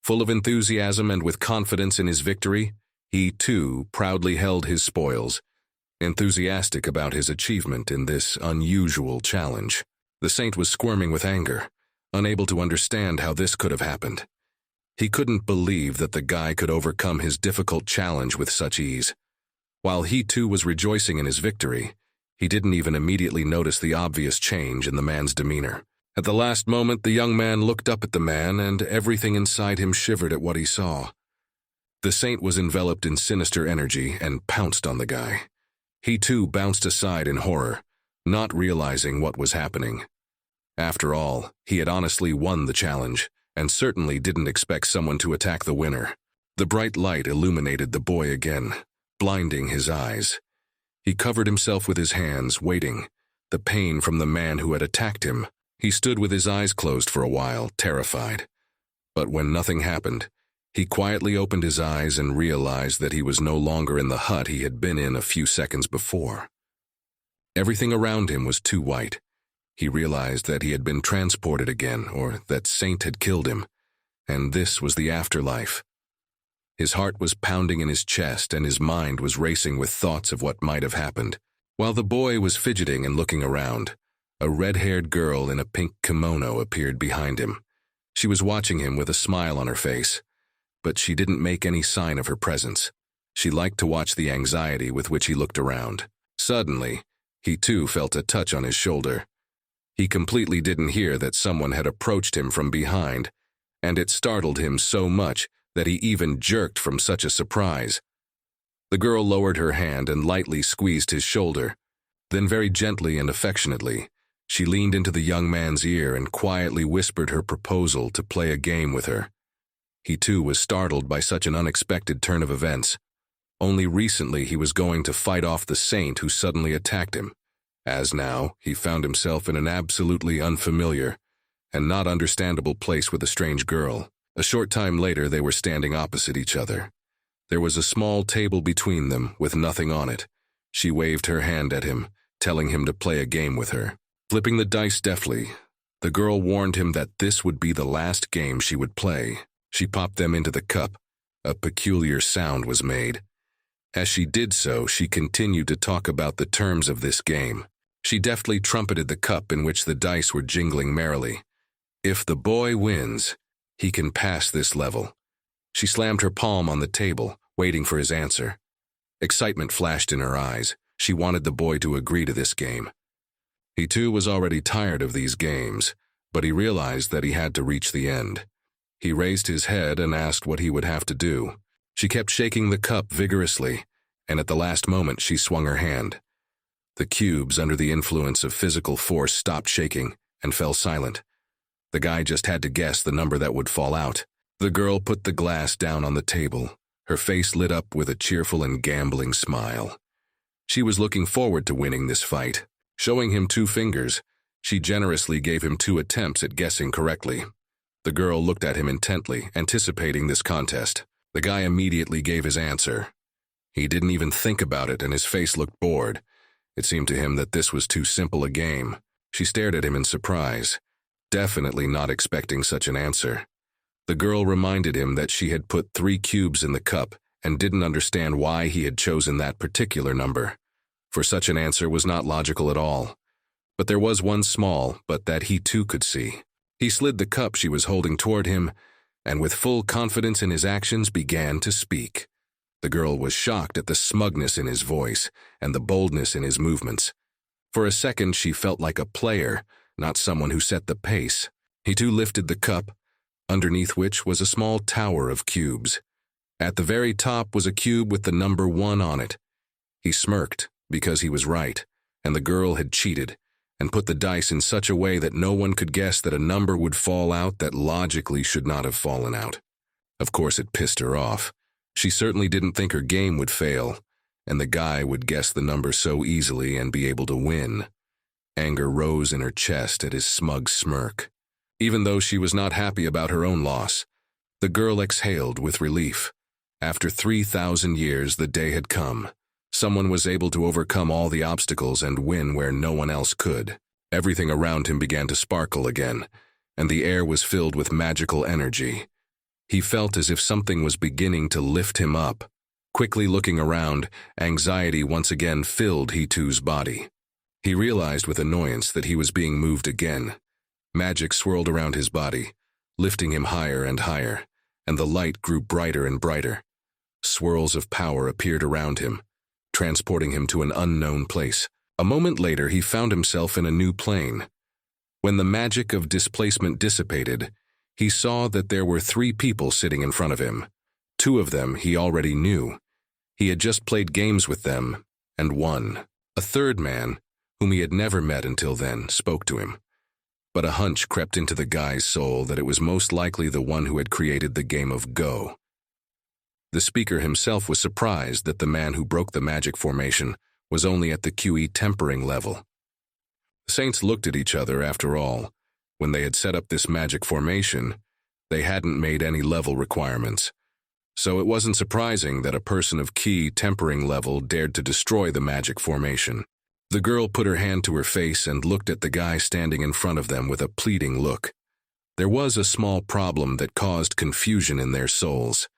Full of enthusiasm and with confidence in his victory, he, too, proudly held his spoils, enthusiastic about his achievement in this unusual challenge. The saint was squirming with anger, unable to understand how this could have happened. He couldn't believe that the guy could overcome his difficult challenge with such ease. While he, too, was rejoicing in his victory, he didn't even immediately notice the obvious change in the man's demeanor. At the last moment, the young man looked up at the man, and everything inside him shivered at what he saw. The saint was enveloped in sinister energy and pounced on the guy. He, too, bounced aside in horror, not realizing what was happening. After all, he had honestly won the challenge, and certainly didn't expect someone to attack the winner. The bright light illuminated the boy again, blinding his eyes. He covered himself with his hands, waiting, the pain from the man who had attacked him. He stood with his eyes closed for a while, terrified. But when nothing happened, he quietly opened his eyes and realized that he was no longer in the hut he had been in a few seconds before. Everything around him was too white. He realized that he had been transported again, or that Saint had killed him, and this was the afterlife. His heart was pounding in his chest and his mind was racing with thoughts of what might have happened. While the boy was fidgeting and looking around, a red-haired girl in a pink kimono appeared behind him. She was watching him with a smile on her face, but she didn't make any sign of her presence. She liked to watch the anxiety with which he looked around. Suddenly, he too felt a touch on his shoulder. He completely didn't hear that someone had approached him from behind, and it startled him so much that he even jerked from such a surprise. The girl lowered her hand and lightly squeezed his shoulder. Then very gently and affectionately, she leaned into the young man's ear and quietly whispered her proposal to play a game with her. He too was startled by such an unexpected turn of events. Only recently he was going to fight off the saint who suddenly attacked him. As now, he found himself in an absolutely unfamiliar and not understandable place with a strange girl. A short time later, they were standing opposite each other. There was a small table between them with nothing on it. She waved her hand at him, telling him to play a game with her. Flipping the dice deftly, the girl warned him that this would be the last game she would play. She popped them into the cup. A peculiar sound was made. As she did so, she continued to talk about the terms of this game. She deftly trumpeted the cup in which the dice were jingling merrily. If the boy wins, he can pass this level. She slammed her palm on the table, waiting for his answer. Excitement flashed in her eyes. She wanted the boy to agree to this game. He too was already tired of these games, but he realized that he had to reach the end. He raised his head and asked what he would have to do. She kept shaking the cup vigorously, and at the last moment she swung her hand. The cubes, under the influence of physical force, stopped shaking and fell silent. The guy just had to guess the number that would fall out. The girl put the glass down on the table. Her face lit up with a cheerful and gambling smile. She was looking forward to winning this fight. Showing him 2 fingers, she generously gave him 2 attempts at guessing correctly. The girl looked at him intently, anticipating this contest. The guy immediately gave his answer. He didn't even think about it, and his face looked bored. It seemed to him that this was too simple a game. She stared at him in surprise, definitely not expecting such an answer. The girl reminded him that she had put 3 cubes in the cup and didn't understand why he had chosen that particular number, for such an answer was not logical at all. But there was one small, but that he too could see. He slid the cup she was holding toward him, and with full confidence in his actions began to speak. The girl was shocked at the smugness in his voice and the boldness in his movements. For a second she felt like a player, not someone who set the pace. He too lifted the cup, underneath which was a small tower of cubes. At the very top was a cube with the number 1 on it. He smirked, because he was right, and the girl had cheated, and put the dice in such a way that no one could guess that a number would fall out that logically should not have fallen out. Of course it pissed her off. She certainly didn't think her game would fail, and the guy would guess the number so easily and be able to win. Anger rose in her chest at his smug smirk. Even though she was not happy about her own loss, the girl exhaled with relief. After 3,000 years, the day had come. Someone was able to overcome all the obstacles and win where no one else could. Everything around him began to sparkle again, and the air was filled with magical energy. He felt as if something was beginning to lift him up. Quickly looking around, anxiety once again filled He-Too's body. He realized with annoyance that he was being moved again. Magic swirled around his body, lifting him higher and higher, and the light grew brighter and brighter. Swirls of power appeared around him, transporting him to an unknown place. A moment later, he found himself in a new plane. When the magic of displacement dissipated, he saw that there were 3 people sitting in front of him. 2 of them he already knew. He had just played games with them and won. A third man, whom he had never met until then, spoke to him. But a hunch crept into the guy's soul that it was most likely the one who had created the game of Go. The speaker himself was surprised that the man who broke the magic formation was only at the QE tempering level. The saints looked at each other. After all, when they had set up this magic formation, they hadn't made any level requirements. So it wasn't surprising that a person of key tempering level dared to destroy the magic formation. The girl put her hand to her face and looked at the guy standing in front of them with a pleading look. There was a small problem that caused confusion in their souls.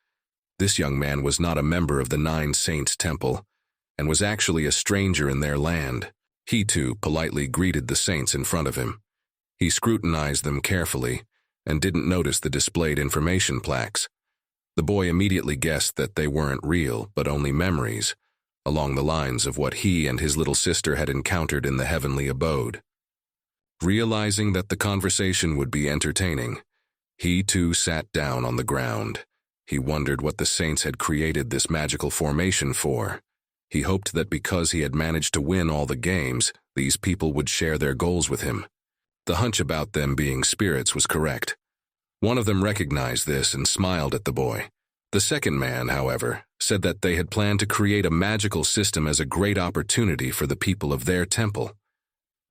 This young man was not a member of the 9 Saints Temple, and was actually a stranger in their land. He too politely greeted the saints in front of him. He scrutinized them carefully, and didn't notice the displayed information plaques. The boy immediately guessed that they weren't real, but only memories, along the lines of what he and his little sister had encountered in the heavenly abode. Realizing that the conversation would be entertaining, he too sat down on the ground. He wondered what the saints had created this magical formation for. He hoped that because he had managed to win all the games, these people would share their goals with him. The hunch about them being spirits was correct. One of them recognized this and smiled at the boy. The second man, however, said that they had planned to create a magical system as a great opportunity for the people of their temple.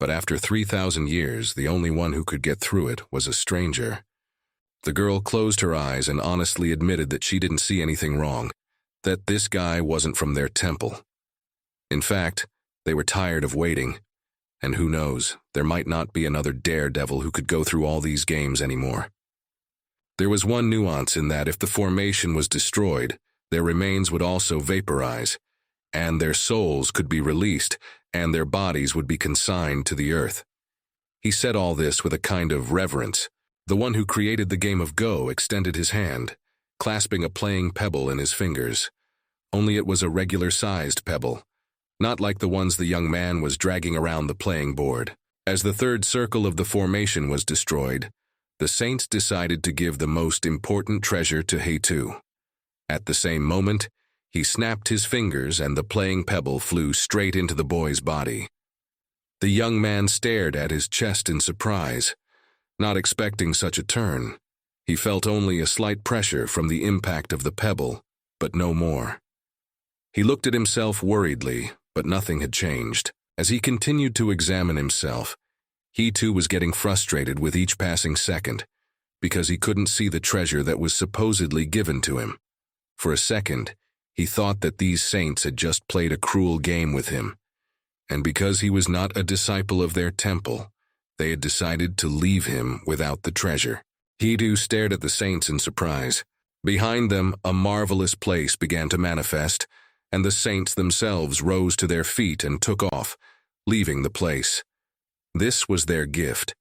But after 3,000 years, the only one who could get through it was a stranger. The girl closed her eyes and honestly admitted that she didn't see anything wrong, that this guy wasn't from their temple. In fact, they were tired of waiting, and who knows, there might not be another daredevil who could go through all these games anymore. There was one nuance in that if the formation was destroyed, their remains would also vaporize, and their souls could be released, and their bodies would be consigned to the earth. He said all this with a kind of reverence. The one who created the game of Go extended his hand, clasping a playing pebble in his fingers. Only it was a regular-sized pebble, not like the ones the young man was dragging around the playing board. As the third circle of the formation was destroyed, the saints decided to give the most important treasure to He-Too. At the same moment, he snapped his fingers and the playing pebble flew straight into the boy's body. The young man stared at his chest in surprise, not expecting such a turn. He felt only a slight pressure from the impact of the pebble, but no more. He looked at himself worriedly, but nothing had changed. As he continued to examine himself, he too was getting frustrated with each passing second, because he couldn't see the treasure that was supposedly given to him. For a second, he thought that these saints had just played a cruel game with him, and because he was not a disciple of their temple, they had decided to leave him without the treasure. He too stared at the saints in surprise. Behind them, a marvelous place began to manifest, and the saints themselves rose to their feet and took off, leaving the place. This was their gift,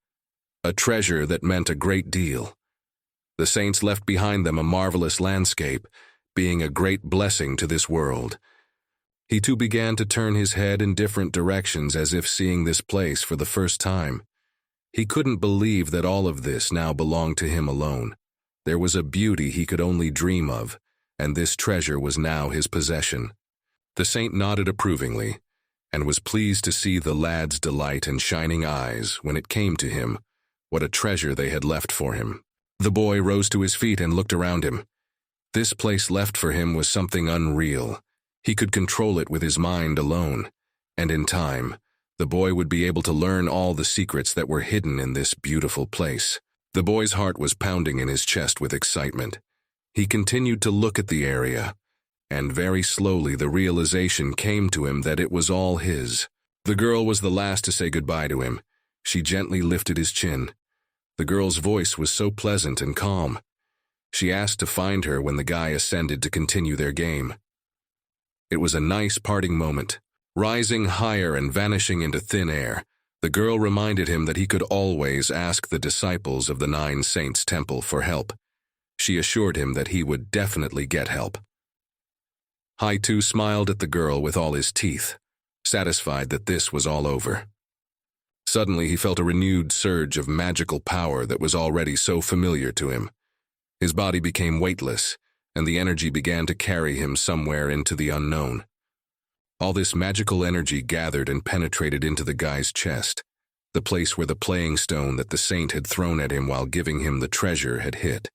a treasure that meant a great deal. The saints left behind them a marvelous landscape, being a great blessing to this world. He too began to turn his head in different directions as if seeing this place for the first time. He couldn't believe that all of this now belonged to him alone. There was a beauty he could only dream of, and this treasure was now his possession. The saint nodded approvingly, and was pleased to see the lad's delight and shining eyes when it came to him what a treasure they had left for him. The boy rose to his feet and looked around him. This place left for him was something unreal. He could control it with his mind alone, and in time, the boy would be able to learn all the secrets that were hidden in this beautiful place. The boy's heart was pounding in his chest with excitement. He continued to look at the area, and very slowly the realization came to him that it was all his. The girl was the last to say goodbye to him. She gently lifted his chin. The girl's voice was so pleasant and calm. She asked to find her when the guy ascended to continue their game. It was a nice parting moment. Rising higher and vanishing into thin air, the girl reminded him that he could always ask the disciples of the Nine Saints Temple for help. She assured him that he would definitely get help. Hai-Tu smiled at the girl with all his teeth, satisfied that this was all over. Suddenly he felt a renewed surge of magical power that was already so familiar to him. His body became weightless, and the energy began to carry him somewhere into the unknown. All this magical energy gathered and penetrated into the guy's chest, the place where the playing stone that the saint had thrown at him while giving him the treasure had hit.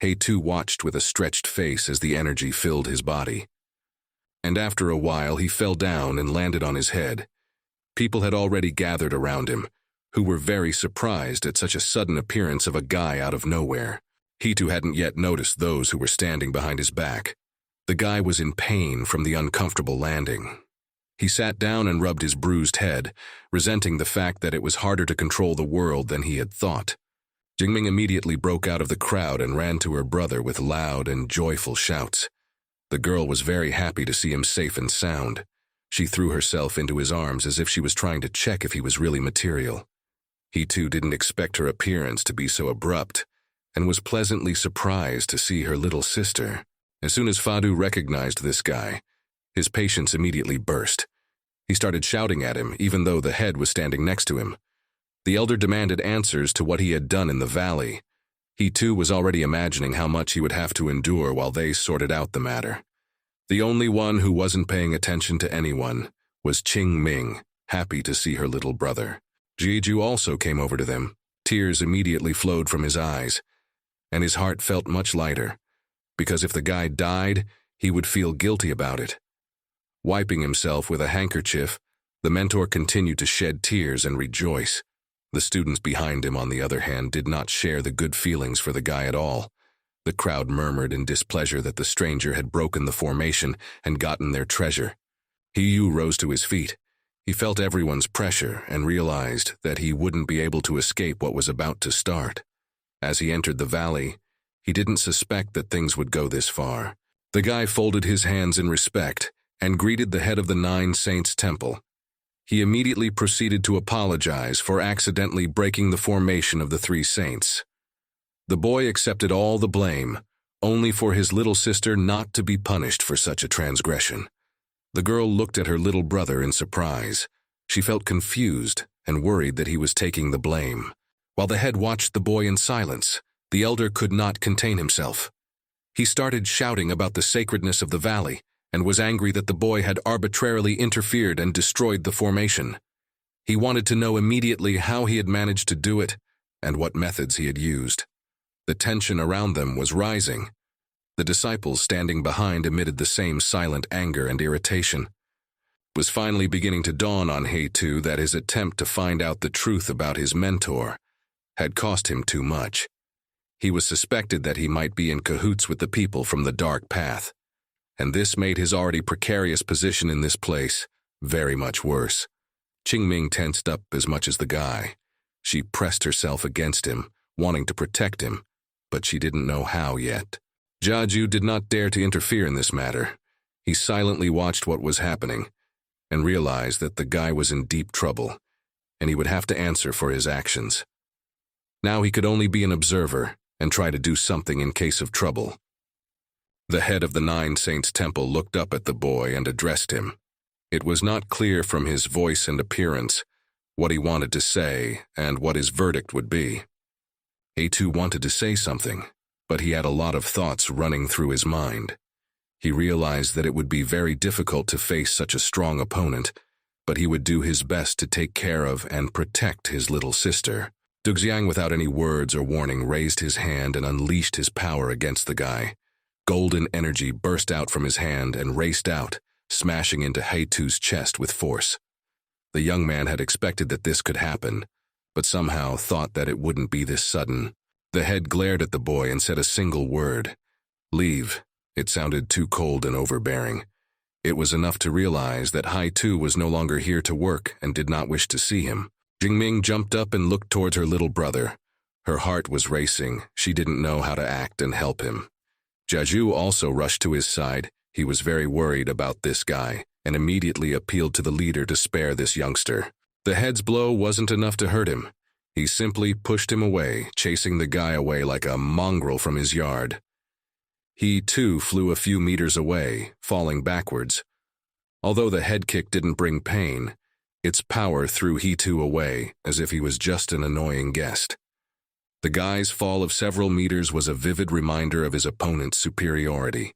Hai-Tu watched with a stretched face as the energy filled his body. And after a while he fell down and landed on his head. People had already gathered around him, who were very surprised at such a sudden appearance of a guy out of nowhere. Hai-Tu hadn't yet noticed those who were standing behind his back. The guy was in pain from the uncomfortable landing. He sat down and rubbed his bruised head, resenting the fact that it was harder to control the world than he had thought. Jingming immediately broke out of the crowd and ran to her brother with loud and joyful shouts. The girl was very happy to see him safe and sound. She threw herself into his arms as if she was trying to check if he was really material. He too didn't expect her appearance to be so abrupt, and was pleasantly surprised to see her little sister. As soon as Fadu recognized this guy, his patience immediately burst. He started shouting at him, even though the head was standing next to him. The elder demanded answers to what he had done in the valley. He too was already imagining how much he would have to endure while they sorted out the matter. The only one who wasn't paying attention to anyone was Qingming, happy to see her little brother. Jeju also came over to them. Tears immediately flowed from his eyes, and his heart felt much lighter, because if the guy died, he would feel guilty about it. Wiping himself with a handkerchief, the mentor continued to shed tears and rejoice. The students behind him, on the other hand, did not share the good feelings for the guy at all. The crowd murmured in displeasure that the stranger had broken the formation and gotten their treasure. Hiyu rose to his feet. He felt everyone's pressure and realized that he wouldn't be able to escape what was about to start. As he entered the valley, he didn't suspect that things would go this far. The guy folded his hands in respect and greeted the head of the Nine Saints Temple. He immediately proceeded to apologize for accidentally breaking the formation of the three saints. The boy accepted all the blame, only for his little sister not to be punished for such a transgression. The girl looked at her little brother in surprise. She felt confused and worried that he was taking the blame. While the head watched the boy in silence, the elder could not contain himself. He started shouting about the sacredness of the valley and was angry that the boy had arbitrarily interfered and destroyed the formation. He wanted to know immediately how he had managed to do it and what methods he had used. The tension around them was rising. The disciples standing behind emitted the same silent anger and irritation. It was finally beginning to dawn on Hai-Tu that his attempt to find out the truth about his mentor had cost him too much. He was suspected that he might be in cahoots with the people from the dark path, and this made his already precarious position in this place very much worse. Qingming tensed up as much as the guy. She pressed herself against him, wanting to protect him, but she didn't know how yet. Jiaju did not dare to interfere in this matter. He silently watched what was happening and realized that the guy was in deep trouble, and he would have to answer for his actions. Now he could only be an observer and try to do something in case of trouble. The head of the Nine Saints Temple looked up at the boy and addressed him. It was not clear from his voice and appearance what he wanted to say and what his verdict would be. Hai-Tu wanted to say something, but he had a lot of thoughts running through his mind. He realized that it would be very difficult to face such a strong opponent, but he would do his best to take care of and protect his little sister. Duxiang, without any words or warning, raised his hand and unleashed his power against the guy. Golden energy burst out from his hand and raced out, smashing into Hai-Tu's chest with force. The young man had expected that this could happen, but somehow thought that it wouldn't be this sudden. The head glared at the boy and said a single word, "Leave," It sounded too cold and overbearing. It was enough to realize that Hai Tu was no longer here to work and did not wish to see him. Jingming jumped up and looked towards her little brother. Her heart was racing. She didn't know how to act and help him. Jiazhu also rushed to his side. He was very worried about this guy and immediately appealed to the leader to spare this youngster. The head's blow wasn't enough to hurt him. He simply pushed him away, chasing the guy away like a mongrel from his yard. He, too, flew a few meters away, falling backwards. Although the head kick didn't bring pain, its power threw he, too, away, as if he was just an annoying guest. The guy's fall of several meters was a vivid reminder of his opponent's superiority.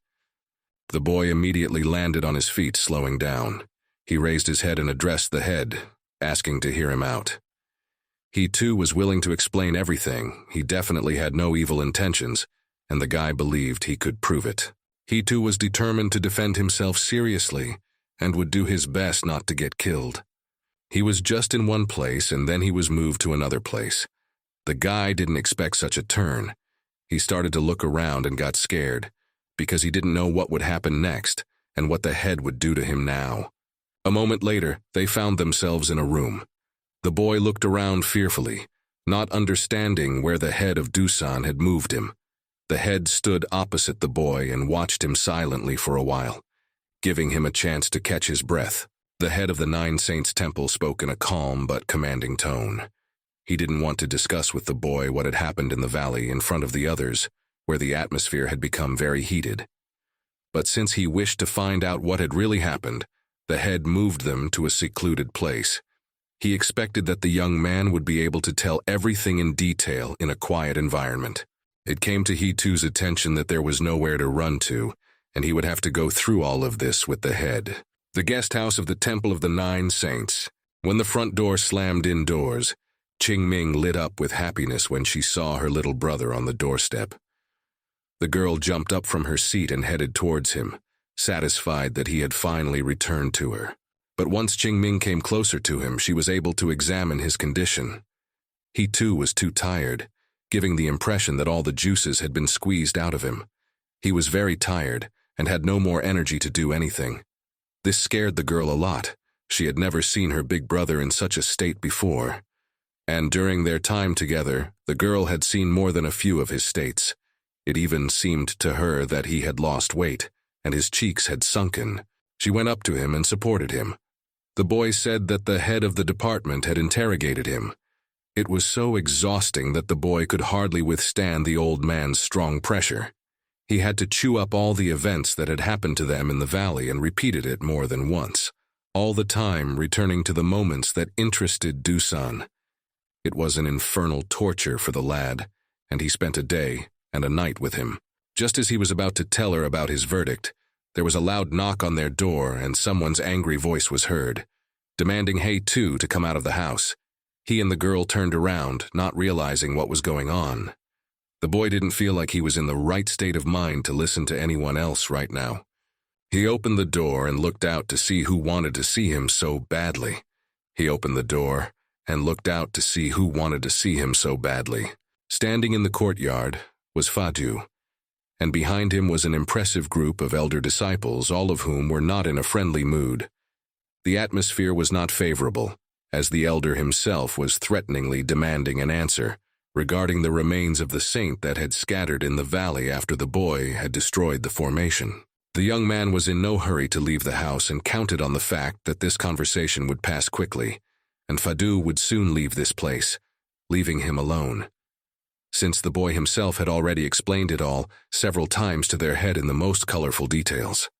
The boy immediately landed on his feet, slowing down. He raised his head and addressed the head, asking to hear him out. He, too, was willing to explain everything. He definitely had no evil intentions, and the guy believed he could prove it. He, too, was determined to defend himself seriously and would do his best not to get killed. He was just in one place, and then he was moved to another place. The guy didn't expect such a turn. He started to look around and got scared, because he didn't know what would happen next and what the head would do to him now. A moment later, they found themselves in a room. The boy looked around fearfully, not understanding where the head of Dusan had moved him. The head stood opposite the boy and watched him silently for a while, giving him a chance to catch his breath. The head of the Nine Saints Temple spoke in a calm but commanding tone. He didn't want to discuss with the boy what had happened in the valley in front of the others, where the atmosphere had become very heated. But since he wished to find out what had really happened, the head moved them to a secluded place. He expected that the young man would be able to tell everything in detail in a quiet environment. It came to He Tu's attention that there was nowhere to run to, and he would have to go through all of this with the head. The guest house of the Temple of the Nine Saints. When the front door slammed indoors, Qingming lit up with happiness when she saw her little brother on the doorstep. The girl jumped up from her seat and headed towards him, satisfied that he had finally returned to her. But once Qingming came closer to him, she was able to examine his condition. He too was too tired, giving the impression that all the juices had been squeezed out of him. He was very tired and had no more energy to do anything. This scared the girl a lot. She had never seen her big brother in such a state before. And during their time together, the girl had seen more than a few of his states. It even seemed to her that he had lost weight, and his cheeks had sunken. She went up to him and supported him. The boy said that the head of the department had interrogated him. It was so exhausting that the boy could hardly withstand the old man's strong pressure. He had to chew up all the events that had happened to them in the valley and repeated it more than once, all the time returning to the moments that interested Dusan. It was an infernal torture for the lad, and he spent a day and a night with him. Just as he was about to tell her about his verdict, there was a loud knock on their door and someone's angry voice was heard, demanding He Tu to come out of the house. He and the girl turned around, not realizing what was going on. The boy didn't feel like he was in the right state of mind to listen to anyone else right now. He opened the door and looked out to see who wanted to see him so badly. He opened the door and looked out to see who wanted to see him so badly. Standing in the courtyard was Fadu, and behind him was an impressive group of elder disciples, all of whom were not in a friendly mood. The atmosphere was not favorable, as the elder himself was threateningly demanding an answer regarding the remains of the saint that had scattered in the valley after the boy had destroyed the formation. The young man was in no hurry to leave the house and counted on the fact that this conversation would pass quickly, and Fadu would soon leave this place, leaving him alone. Since the boy himself had already explained it all several times to their head in the most colorful details.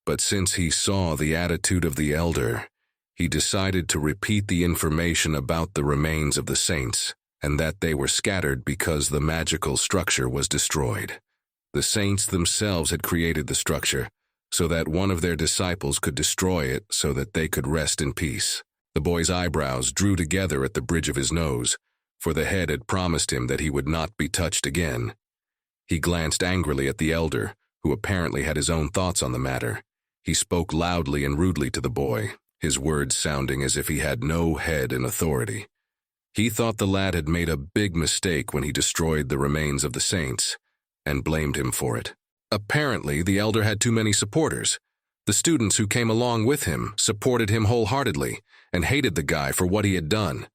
But since he saw the attitude of the elder, he decided to repeat the information about the remains of the saints, and that they were scattered because the magical structure was destroyed. The saints themselves had created the structure, so that one of their disciples could destroy it so that they could rest in peace. The boy's eyebrows drew together at the bridge of his nose, for the head had promised him that he would not be touched again. He glanced angrily at the elder, who apparently had his own thoughts on the matter. He spoke loudly and rudely to the boy, his words sounding as if he had no head in authority. He thought the lad had made a big mistake when he destroyed the remains of the saints, and blamed him for it. Apparently, the elder had too many supporters. The students who came along with him supported him wholeheartedly and hated the guy for what he had done.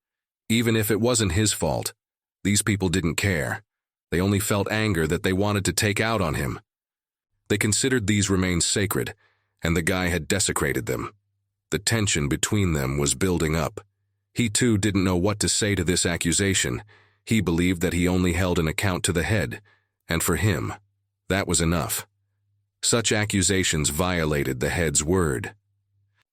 Even if it wasn't his fault, these people didn't care. They only felt anger that they wanted to take out on him. They considered these remains sacred, and the guy had desecrated them. The tension between them was building up. He too didn't know what to say to this accusation. He believed that he only held an account to the head, and for him, that was enough. Such accusations violated the head's word.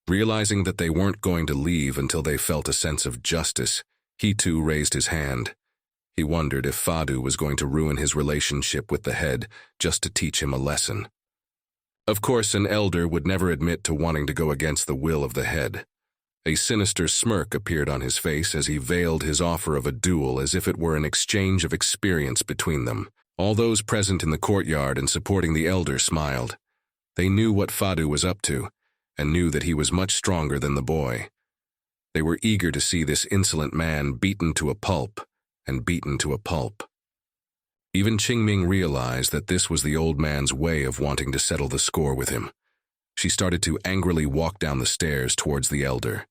Realizing that they weren't going to leave until they felt a sense of justice, he too raised his hand. He wondered if Fadu was going to ruin his relationship with the head just to teach him a lesson. Of course, an elder would never admit to wanting to go against the will of the head. A sinister smirk appeared on his face as he veiled his offer of a duel as if it were an exchange of experience between them. All those present in the courtyard and supporting the elder smiled. They knew what Fadu was up to, and knew that he was much stronger than the boy. They were eager to see this insolent man beaten to a pulp, and beaten to a pulp. Even Qingming realized that this was the old man's way of wanting to settle the score with him. She started to angrily walk down the stairs towards the elder.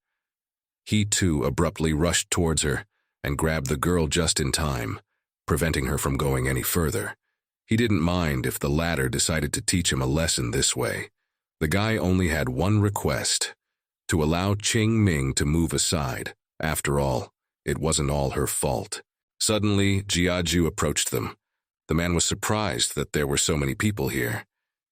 He too abruptly rushed towards her and grabbed the girl just in time, preventing her from going any further. He didn't mind if the latter decided to teach him a lesson this way. The guy only had one request: to allow Qingming to move aside. After all, it wasn't all her fault. Suddenly, Jiaju approached them. The man was surprised that there were so many people here.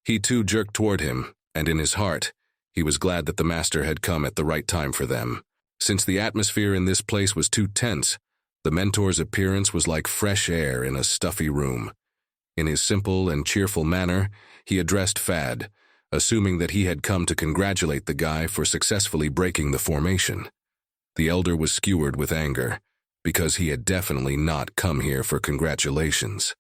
He too jerked toward him, and in his heart, he was glad that the master had come at the right time for them. Since the atmosphere in this place was too tense, the mentor's appearance was like fresh air in a stuffy room. In his simple and cheerful manner, he addressed Fad, assuming that he had come to congratulate the guy for successfully breaking the formation. The elder was skewered with anger, because he had definitely not come here for congratulations.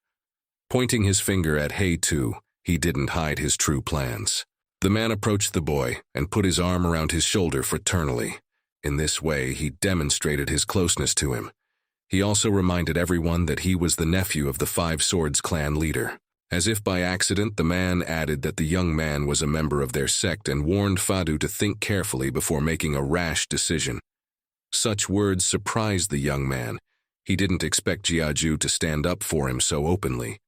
Pointing his finger at Hei-Tu, he didn't hide his true plans. The man approached the boy and put his arm around his shoulder fraternally. In this way, he demonstrated his closeness to him. He also reminded everyone that he was the nephew of the Five Swords clan leader. As if by accident, the man added that the young man was a member of their sect and warned Fadu to think carefully before making a rash decision. Such words surprised the young man. He didn't expect Jiaju to stand up for him so openly.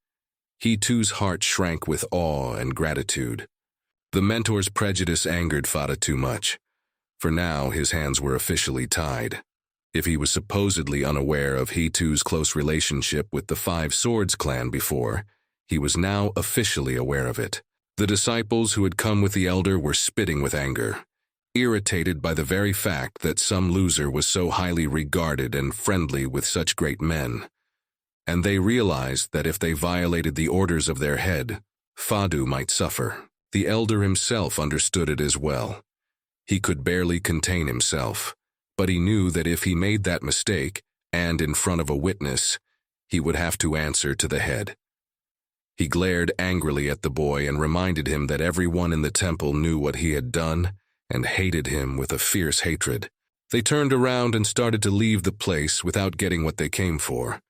He too's heart shrank with awe and gratitude. The mentor's prejudice angered Fada too much. For now, his hands were officially tied. If he was supposedly unaware of He-Tu's close relationship with the Five Swords clan before, he was now officially aware of it. The disciples who had come with the elder were spitting with anger, irritated by the very fact that some loser was so highly regarded and friendly with such great men. And they realized that if they violated the orders of their head, Fadu might suffer. The elder himself understood it as well. He could barely contain himself, but he knew that if he made that mistake, and in front of a witness, he would have to answer to the head. He glared angrily at the boy and reminded him that everyone in the temple knew what he had done and hated him with a fierce hatred. They turned around and started to leave the place without getting what they came for.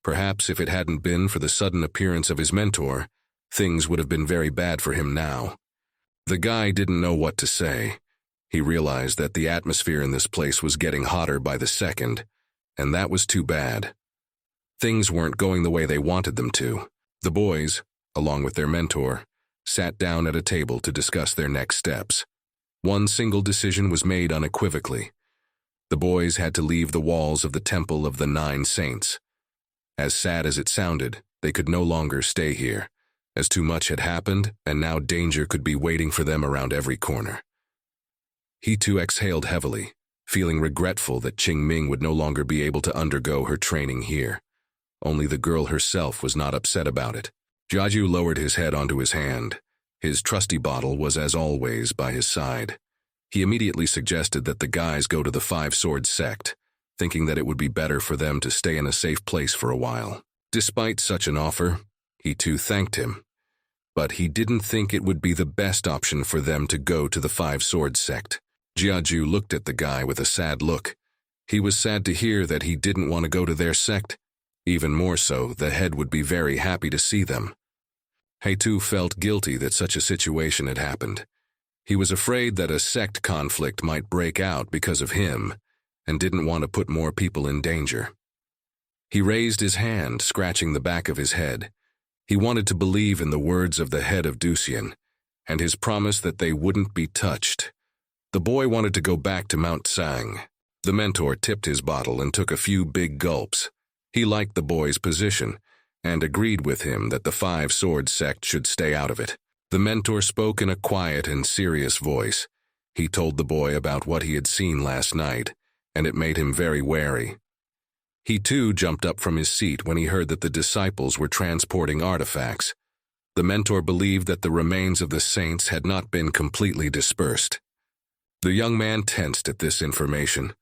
Perhaps if it hadn't been for the sudden appearance of his mentor, things would have been very bad for him now. The guy didn't know what to say. He realized that the atmosphere in this place was getting hotter by the second, and that was too bad. Things weren't going the way they wanted them to. The boys, along with their mentor, sat down at a table to discuss their next steps. One single decision was made unequivocally. The boys had to leave the walls of the Temple of the Nine Saints. As sad as it sounded, they could no longer stay here, as too much had happened, and now danger could be waiting for them around every corner. He too exhaled heavily, feeling regretful that Qingming would no longer be able to undergo her training here. Only the girl herself was not upset about it. Jiaju lowered his head onto his hand. His trusty bottle was as always by his side. He immediately suggested that the guys go to the Five Swords sect, thinking that it would be better for them to stay in a safe place for a while. Despite such an offer, he too thanked him. But he didn't think it would be the best option for them to go to the Five Swords sect. Jiaju looked at the guy with a sad look. He was sad to hear that he didn't want to go to their sect. Even more so, the head would be very happy to see them. He too felt guilty that such a situation had happened. He was afraid that a sect conflict might break out because of him, and didn't want to put more people in danger. He raised his hand, scratching the back of his head. He wanted to believe in the words of the head of Ducian, and his promise that they wouldn't be touched. The boy wanted to go back to Mount Sang. The mentor tipped his bottle and took a few big gulps. He liked the boy's position, and agreed with him that the Five-Sword sect should stay out of it. The mentor spoke in a quiet and serious voice. He told the boy about what he had seen last night, and it made him very wary. He too jumped up from his seat when he heard that the disciples were transporting artifacts. The mentor believed that the remains of the saints had not been completely dispersed. The young man tensed at this information.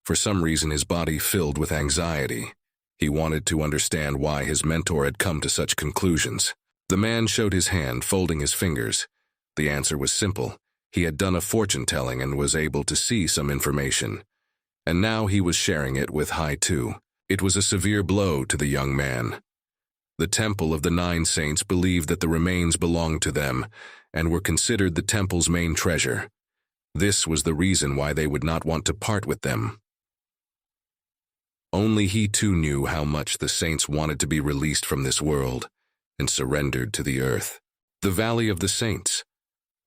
For some reason his body filled with anxiety. He wanted to understand why his mentor had come to such conclusions. The man showed his hand, folding his fingers. The answer was simple. He had done a fortune-telling and was able to see some information. And now he was sharing it with Hai Tu. It was a severe blow to the young man. The Temple of the Nine Saints believed that the remains belonged to them, and were considered the temple's main treasure. This was the reason why they would not want to part with them. Only he too knew how much the saints wanted to be released from this world, and surrendered to the earth. The Valley of the Saints.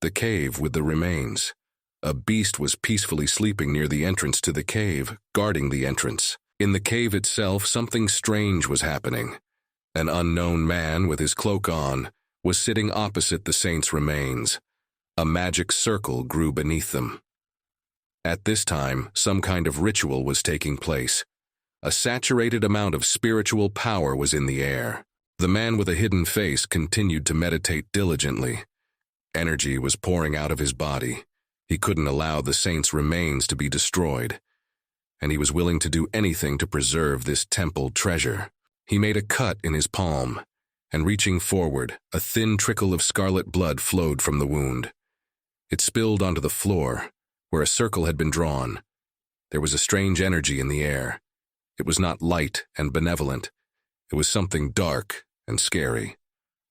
The cave with the remains. A beast was peacefully sleeping near the entrance to the cave, guarding the entrance. In the cave itself, something strange was happening. An unknown man with his cloak on was sitting opposite the saints' remains. A magic circle grew beneath them. At this time, some kind of ritual was taking place. A saturated amount of spiritual power was in the air. The man with a hidden face continued to meditate diligently. Energy was pouring out of his body. He couldn't allow the saints' remains to be destroyed, and he was willing to do anything to preserve this temple treasure. He made a cut in his palm, and reaching forward, a thin trickle of scarlet blood flowed from the wound. It spilled onto the floor, where a circle had been drawn. There was a strange energy in the air. It was not light and benevolent. It was something dark and scary.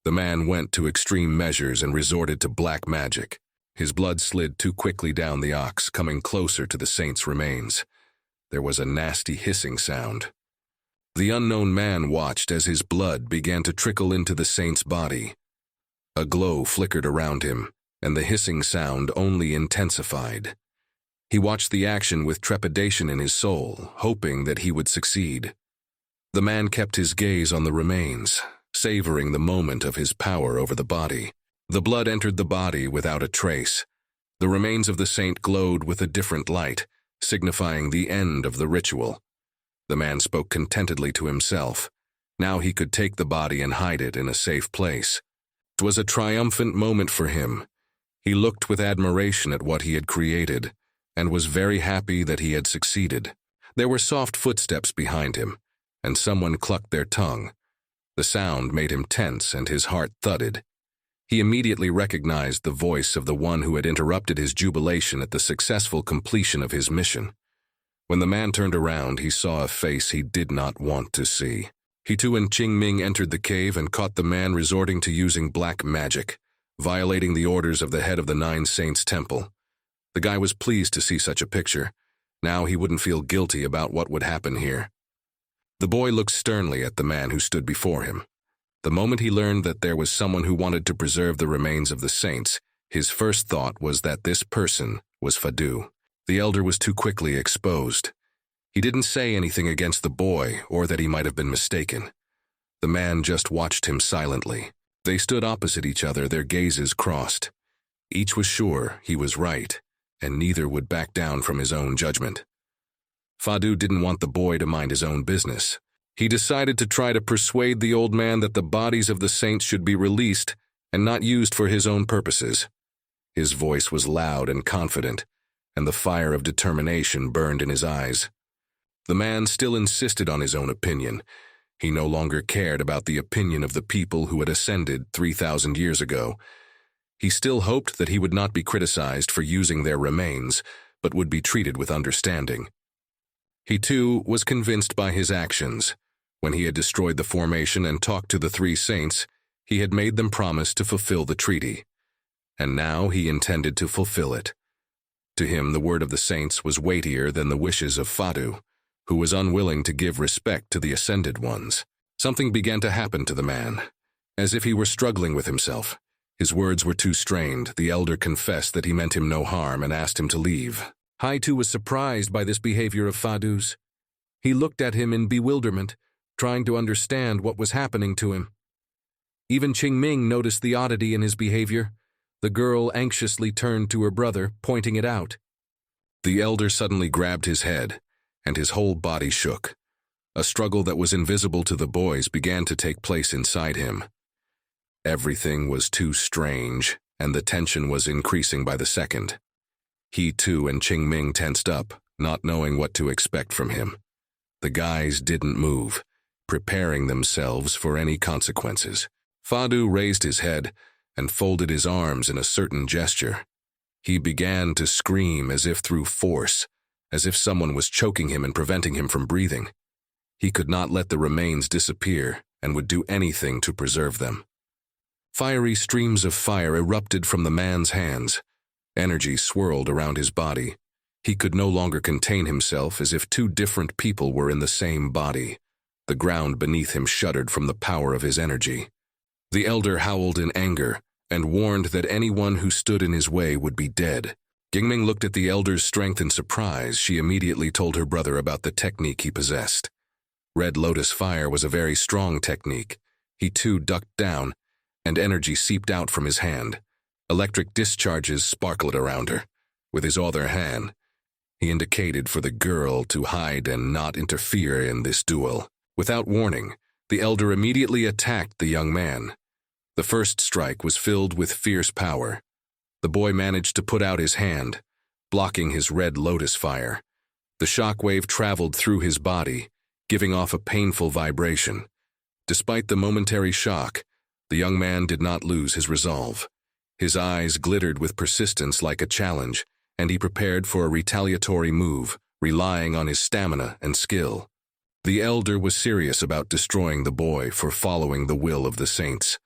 The man went to extreme measures and resorted to black magic. His blood slid too quickly down the ox, coming closer to the saint's remains. There was a nasty hissing sound. The unknown man watched as his blood began to trickle into the saint's body. A glow flickered around him, and the hissing sound only intensified. He watched the action with trepidation in his soul, hoping that he would succeed. The man kept his gaze on the remains, savoring the moment of his power over the body. The blood entered the body without a trace. The remains of the saint glowed with a different light, signifying the end of the ritual. The man spoke contentedly to himself. Now he could take the body and hide it in a safe place. It was a triumphant moment for him. He looked with admiration at what he had created, and was very happy that he had succeeded. There were soft footsteps behind him, and someone clucked their tongue. The sound made him tense and his heart thudded. He immediately recognized the voice of the one who had interrupted his jubilation at the successful completion of his mission. When the man turned around, he saw a face he did not want to see. He too and Qing Ming entered the cave and caught the man resorting to using black magic, violating the orders of the head of the Nine Saints Temple. The guy was pleased to see such a picture. Now he wouldn't feel guilty about what would happen here. The boy looked sternly at the man who stood before him. The moment he learned that there was someone who wanted to preserve the remains of the saints, his first thought was that this person was Fadu. The elder was too quickly exposed. He didn't say anything against the boy or that he might have been mistaken. The man just watched him silently. They stood opposite each other, their gazes crossed. Each was sure he was right, and neither would back down from his own judgment. Fadu didn't want the boy to mind his own business. He decided to try to persuade the old man that the bodies of the saints should be released and not used for his own purposes. His voice was loud and confident, and the fire of determination burned in his eyes. The man still insisted on his own opinion. He no longer cared about the opinion of the people who had ascended 3,000 years ago. He still hoped that he would not be criticized for using their remains, but would be treated with understanding. He too was convinced by his actions. When he had destroyed the formation and talked to the three saints, He had made them promise to fulfill the treaty, and now he intended to fulfill it. To him, the word of the saints was weightier than the wishes of Fadu, who was unwilling to give respect to the Ascended Ones. Something began to happen to the man, as if he were struggling with himself. His words were too strained. The elder confessed that he meant him no harm and asked him to leave. Haitu was surprised by this behavior of Fadu's. He looked at him in bewilderment, trying to understand what was happening to him. Even Qingming noticed the oddity in his behavior. The girl anxiously turned to her brother, pointing it out. The elder suddenly grabbed his head, and his whole body shook. A struggle that was invisible to the boys began to take place inside him. Everything was too strange, and the tension was increasing by the second. He too and Qingming tensed up, not knowing what to expect from him. The guys didn't move, preparing themselves for any consequences. Fadu raised his head and folded his arms in a certain gesture. He began to scream as if through force, as if someone was choking him and preventing him from breathing. He could not let the remains disappear and would do anything to preserve them. Fiery streams of fire erupted from the man's hands. Energy swirled around his body. He could no longer contain himself, as if two different people were in the same body. The ground beneath him shuddered from the power of his energy. The elder howled in anger and warned that anyone who stood in his way would be dead. Qingming looked at the elder's strength in surprise. She immediately told her brother about the technique he possessed. Red Lotus Fire was a very strong technique. He too ducked down, and energy seeped out from his hand. Electric discharges sparkled around her. With his other hand, he indicated for the girl to hide and not interfere in this duel. Without warning, the elder immediately attacked the young man. The first strike was filled with fierce power. The boy managed to put out his hand, blocking his Red Lotus Fire. The shockwave traveled through his body, giving off a painful vibration. Despite the momentary shock, the young man did not lose his resolve. His eyes glittered with persistence like a challenge, and he prepared for a retaliatory move, relying on his stamina and skill. The elder was serious about destroying the boy for following the will of the saints.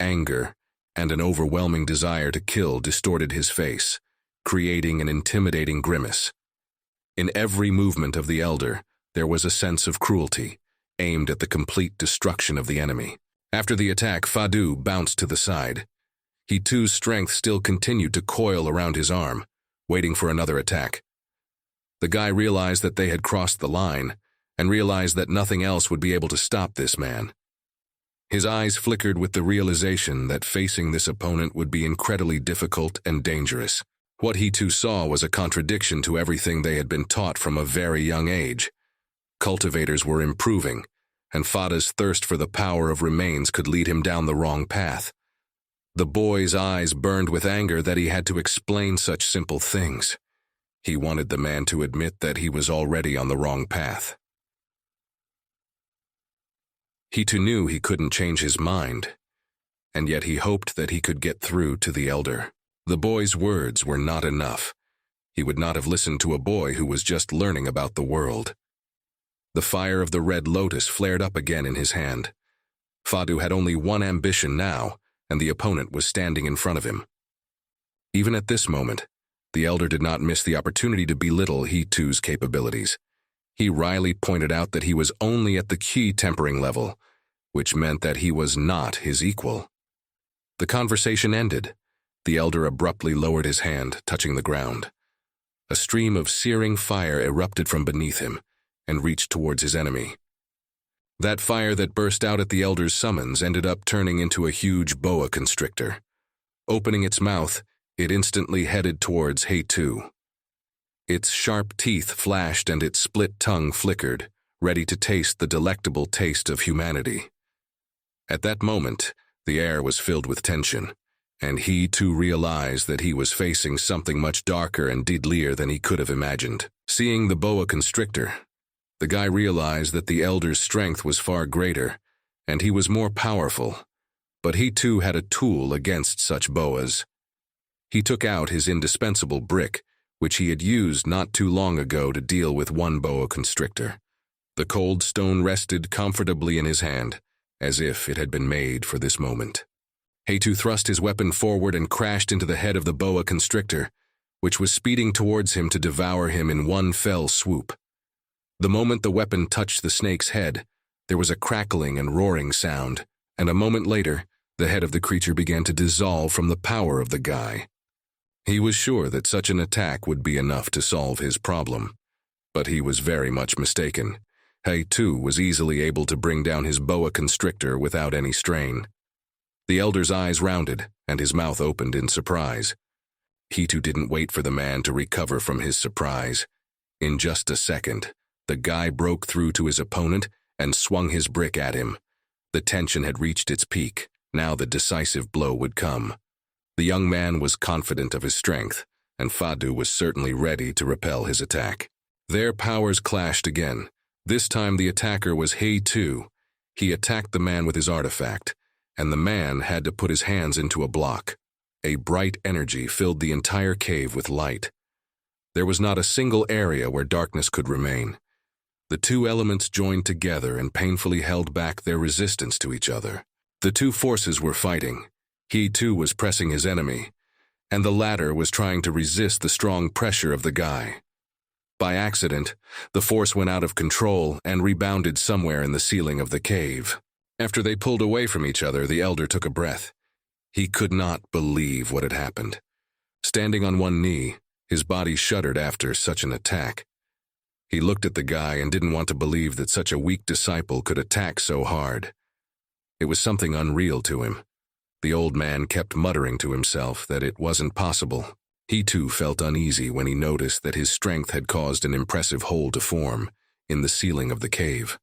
Anger and an overwhelming desire to kill distorted his face, creating an intimidating grimace. In every movement of the elder, there was a sense of cruelty, aimed at the complete destruction of the enemy. After the attack, Fadu bounced to the side. He too's strength still continued to coil around his arm, waiting for another attack. The guy realized that they had crossed the line, and realized that nothing else would be able to stop this man. His eyes flickered with the realization that facing this opponent would be incredibly difficult and dangerous. What he too saw was a contradiction to everything they had been taught from a very young age. Cultivators were improving, and Fada's thirst for the power of remains could lead him down the wrong path. The boy's eyes burned with anger that he had to explain such simple things. He wanted the man to admit that he was already on the wrong path. He too knew he couldn't change his mind, and yet he hoped that he could get through to the elder. The boy's words were not enough. He would not have listened to a boy who was just learning about the world. The fire of the Red Lotus flared up again in his hand. Fadu had only one ambition now, and the opponent was standing in front of him. Even at this moment, the elder did not miss the opportunity to belittle he too's capabilities. He wryly pointed out that he was only at the key tempering level, which meant that he was not his equal. The conversation ended. The elder abruptly lowered his hand, touching the ground. A stream of searing fire erupted from beneath him and reached towards his enemy. That fire that burst out at the elder's summons ended up turning into a huge boa constrictor. Opening its mouth, it instantly headed towards Heitu. Its sharp teeth flashed and its split tongue flickered, ready to taste the delectable taste of humanity. At that moment, the air was filled with tension, and he too realized that he was facing something much darker and deadlier than he could have imagined. Seeing the boa constrictor, the guy realized that the elder's strength was far greater, and he was more powerful, but he too had a tool against such boas. He took out his indispensable brick, which he had used not too long ago to deal with one boa constrictor. The cold stone rested comfortably in his hand, as if it had been made for this moment. Heitu thrust his weapon forward and crashed into the head of the boa constrictor, which was speeding towards him to devour him in one fell swoop. The moment the weapon touched the snake's head, there was a crackling and roaring sound, and a moment later, the head of the creature began to dissolve from the power of the guy. He was sure that such an attack would be enough to solve his problem, but he was very much mistaken. Heitu was easily able to bring down his boa constrictor without any strain. The elder's eyes rounded, and his mouth opened in surprise. Heitu didn't wait for the man to recover from his surprise. In just a second, the guy broke through to his opponent and swung his brick at him. The tension had reached its peak. Now the decisive blow would come. The young man was confident of his strength, and Fadu was certainly ready to repel his attack. Their powers clashed again. This time the attacker was Heitu. He attacked the man with his artifact, and the man had to put his hands into a block. A bright energy filled the entire cave with light. There was not a single area where darkness could remain. The two elements joined together and painfully held back their resistance to each other. The two forces were fighting. He too was pressing his enemy, and the latter was trying to resist the strong pressure of the guy. By accident, the force went out of control and rebounded somewhere in the ceiling of the cave. After they pulled away from each other, the elder took a breath. He could not believe what had happened. Standing on one knee, his body shuddered after such an attack. He looked at the guy and didn't want to believe that such a weak disciple could attack so hard. It was something unreal to him. The old man kept muttering to himself that it wasn't possible. He too felt uneasy when he noticed that his strength had caused an impressive hole to form in the ceiling of the cave.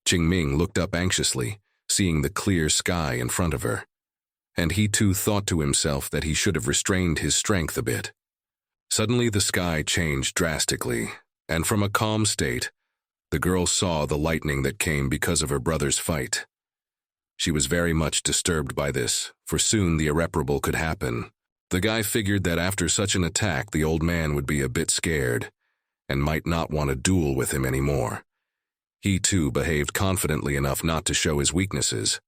Qingming looked up anxiously, seeing the clear sky in front of her. And he too thought to himself that he should have restrained his strength a bit. Suddenly the sky changed drastically, and from a calm state, the girl saw the lightning that came because of her brother's fight. She was very much disturbed by this, for soon the irreparable could happen. The guy figured that after such an attack, the old man would be a bit scared, and might not want to duel with him anymore. He too behaved confidently enough not to show his weaknesses.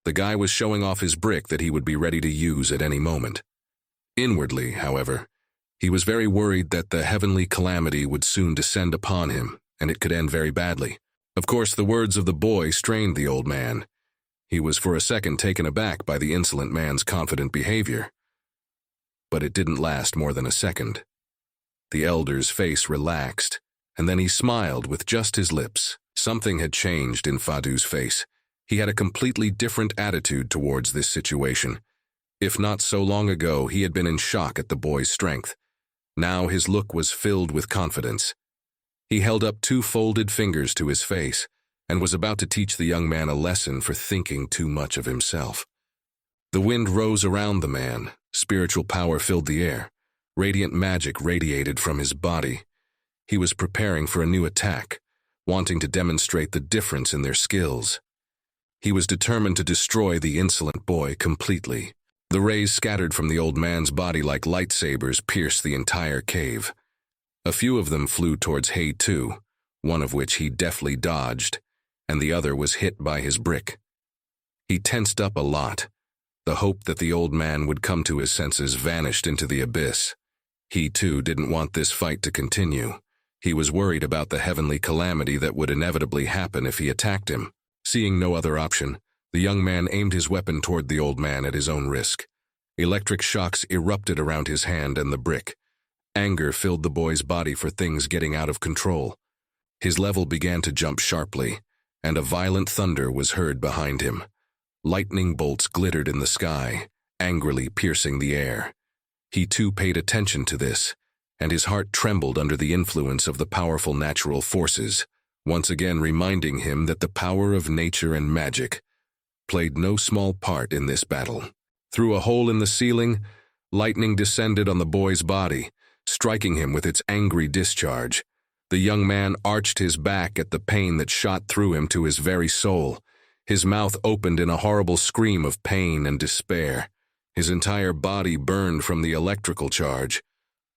The guy was showing off his brick that he would be ready to use at any moment. Inwardly, however, he was very worried that the heavenly calamity would soon descend upon him, and it could end very badly. Of course, the words of the boy strained the old man. He was for a second taken aback by the insolent man's confident behavior. But it didn't last more than a second. The elder's face relaxed, and then he smiled with just his lips. Something had changed in Fadu's face. He had a completely different attitude towards this situation. If not so long ago, he had been in shock at the boy's strength. Now his look was filled with confidence. He held up two folded fingers to his face, and was about to teach the young man a lesson for thinking too much of himself. The wind rose around the man. Spiritual power filled the air. Radiant magic radiated from his body. He was preparing for a new attack, wanting to demonstrate the difference in their skills. He was determined to destroy the insolent boy completely. The rays scattered from the old man's body like lightsabers pierced the entire cave. A few of them flew towards Heitu, one of which he deftly dodged, and the other was hit by his brick. He tensed up a lot. The hope that the old man would come to his senses vanished into the abyss. He, too, didn't want this fight to continue. He was worried about the heavenly calamity that would inevitably happen if he attacked him. Seeing no other option, the young man aimed his weapon toward the old man at his own risk. Electric shocks erupted around his hand and the brick. Anger filled the boy's body for things getting out of control. His level began to jump sharply, and a violent thunder was heard behind him. Lightning bolts glittered in the sky, angrily piercing the air. He too paid attention to this, and his heart trembled under the influence of the powerful natural forces, once again reminding him that the power of nature and magic played no small part in this battle. Through a hole in the ceiling, lightning descended on the boy's body, striking him with its angry discharge. The young man arched his back at the pain that shot through him to his very soul. His mouth opened in a horrible scream of pain and despair. His entire body burned from the electrical charge.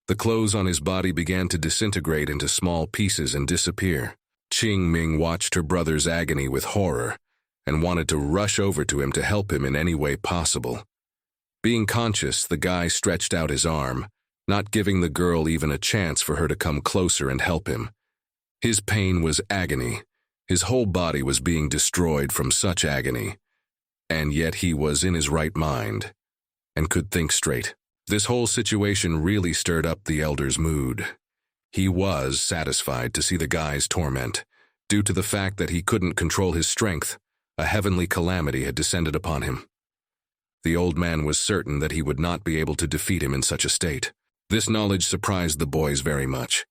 The clothes on his body began to disintegrate into small pieces and disappear. Qingming watched her brother's agony with horror, and wanted to rush over to him to help him in any way possible. Being conscious, the guy stretched out his arm, not giving the girl even a chance for her to come closer and help him. His pain was agony. His whole body was being destroyed from such agony. And yet he was in his right mind and could think straight. This whole situation really stirred up the elder's mood. He was satisfied to see the guy's torment. Due to the fact that he couldn't control his strength, a heavenly calamity had descended upon him. The old man was certain that he would not be able to defeat him in such a state. This knowledge surprised the boys very much.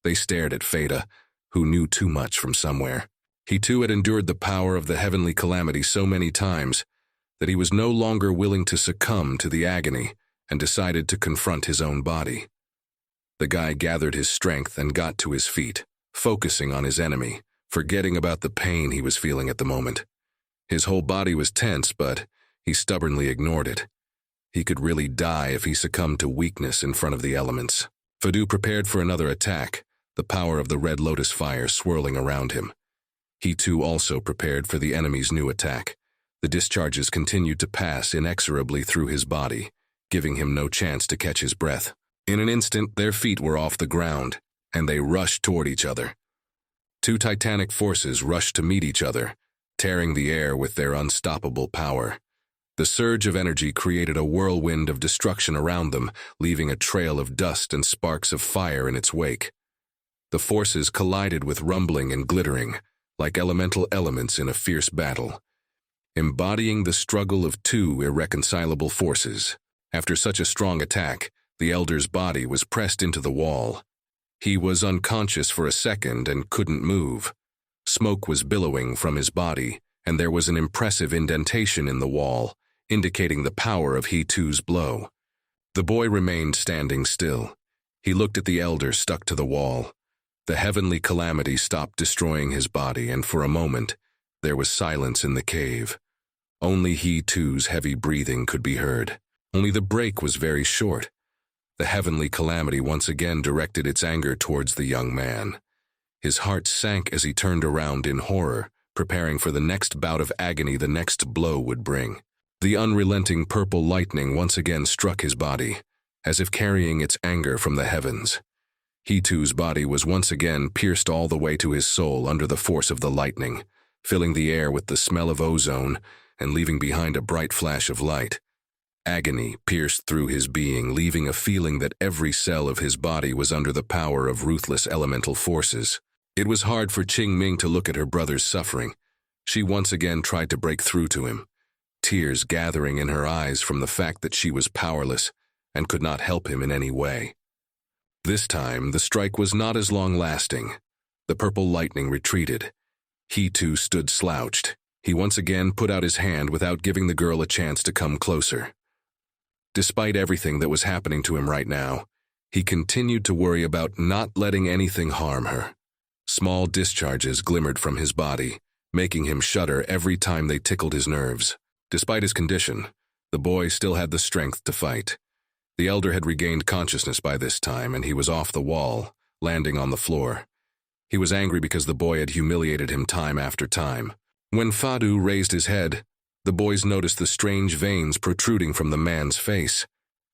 They stared at Feda, who knew too much from somewhere. He too had endured the power of the heavenly calamity so many times that he was no longer willing to succumb to the agony and decided to confront his own body. The guy gathered his strength and got to his feet, focusing on his enemy, forgetting about the pain he was feeling at the moment. His whole body was tense, but he stubbornly ignored it. He could really die if he succumbed to weakness in front of the elements. Fadu prepared for another attack, the power of the red lotus fire swirling around him. He too also prepared for the enemy's new attack. The discharges continued to pass inexorably through his body, giving him no chance to catch his breath. In an instant, their feet were off the ground, and they rushed toward each other. Two titanic forces rushed to meet each other, tearing the air with their unstoppable power. The surge of energy created a whirlwind of destruction around them, leaving a trail of dust and sparks of fire in its wake. The forces collided with rumbling and glittering, like elemental elements in a fierce battle, embodying the struggle of two irreconcilable forces. After such a strong attack, the elder's body was pressed into the wall. He was unconscious for a second and couldn't move. Smoke was billowing from his body, and there was an impressive indentation in the wall, indicating the power of He-Two's blow. The boy remained standing still. He looked at the elder stuck to the wall. The heavenly calamity stopped destroying his body, and for a moment, there was silence in the cave. Only He-Two's heavy breathing could be heard. Only the break was very short. The heavenly calamity once again directed its anger towards the young man. His heart sank as he turned around in horror, preparing for the next bout of agony the next blow would bring. The unrelenting purple lightning once again struck his body, as if carrying its anger from the heavens. He-Two's body was once again pierced all the way to his soul under the force of the lightning, filling the air with the smell of ozone and leaving behind a bright flash of light. Agony pierced through his being, leaving a feeling that every cell of his body was under the power of ruthless elemental forces. It was hard for Qingming to look at her brother's suffering. She once again tried to break through to him, tears gathering in her eyes from the fact that she was powerless and could not help him in any way. This time, the strike was not as long-lasting. The purple lightning retreated. He too stood slouched. He once again put out his hand without giving the girl a chance to come closer. Despite everything that was happening to him right now, he continued to worry about not letting anything harm her. Small discharges glimmered from his body, making him shudder every time they tickled his nerves. Despite his condition, the boy still had the strength to fight. The elder had regained consciousness by this time, and he was off the wall, landing on the floor. He was angry because the boy had humiliated him time after time. When Fadu raised his head, the boys noticed the strange veins protruding from the man's face.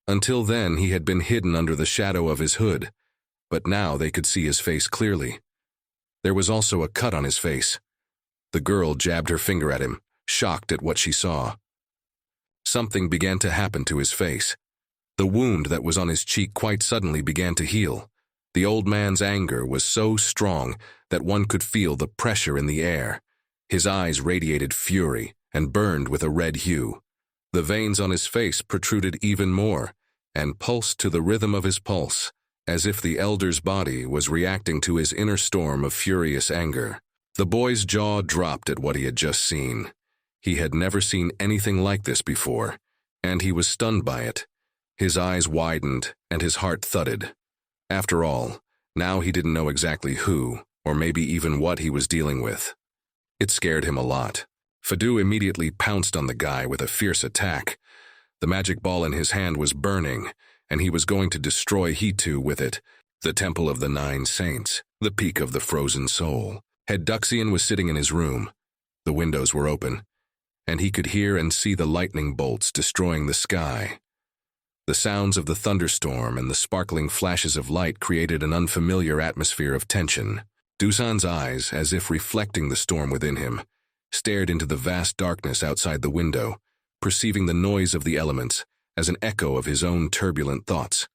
Until then, he had been hidden under the shadow of his hood, but now they could see his face clearly. There was also a cut on his face. The girl jabbed her finger at him, shocked at what she saw. Something began to happen to his face. The wound that was on his cheek quite suddenly began to heal. The old man's anger was so strong that one could feel the pressure in the air. His eyes radiated fury and burned with a red hue. The veins on his face protruded even more and pulsed to the rhythm of his pulse, as if the elder's body was reacting to his inner storm of furious anger. The boy's jaw dropped at what he had just seen. He had never seen anything like this before, and he was stunned by it. His eyes widened and his heart thudded. After all, now he didn't know exactly who, or maybe even what he was dealing with. It scared him a lot. Fadu immediately pounced on the guy with a fierce attack. The magic ball in his hand was burning, and he was going to destroy He-Two with it, the Temple of the Nine Saints, the peak of the frozen soul. Head Duxian was sitting in his room. The windows were open, and he could hear and see the lightning bolts destroying the sky. The sounds of the thunderstorm and the sparkling flashes of light created an unfamiliar atmosphere of tension. Dusan's eyes, as if reflecting the storm within him, stared into the vast darkness outside the window, perceiving the noise of the elements as an echo of his own turbulent thoughts.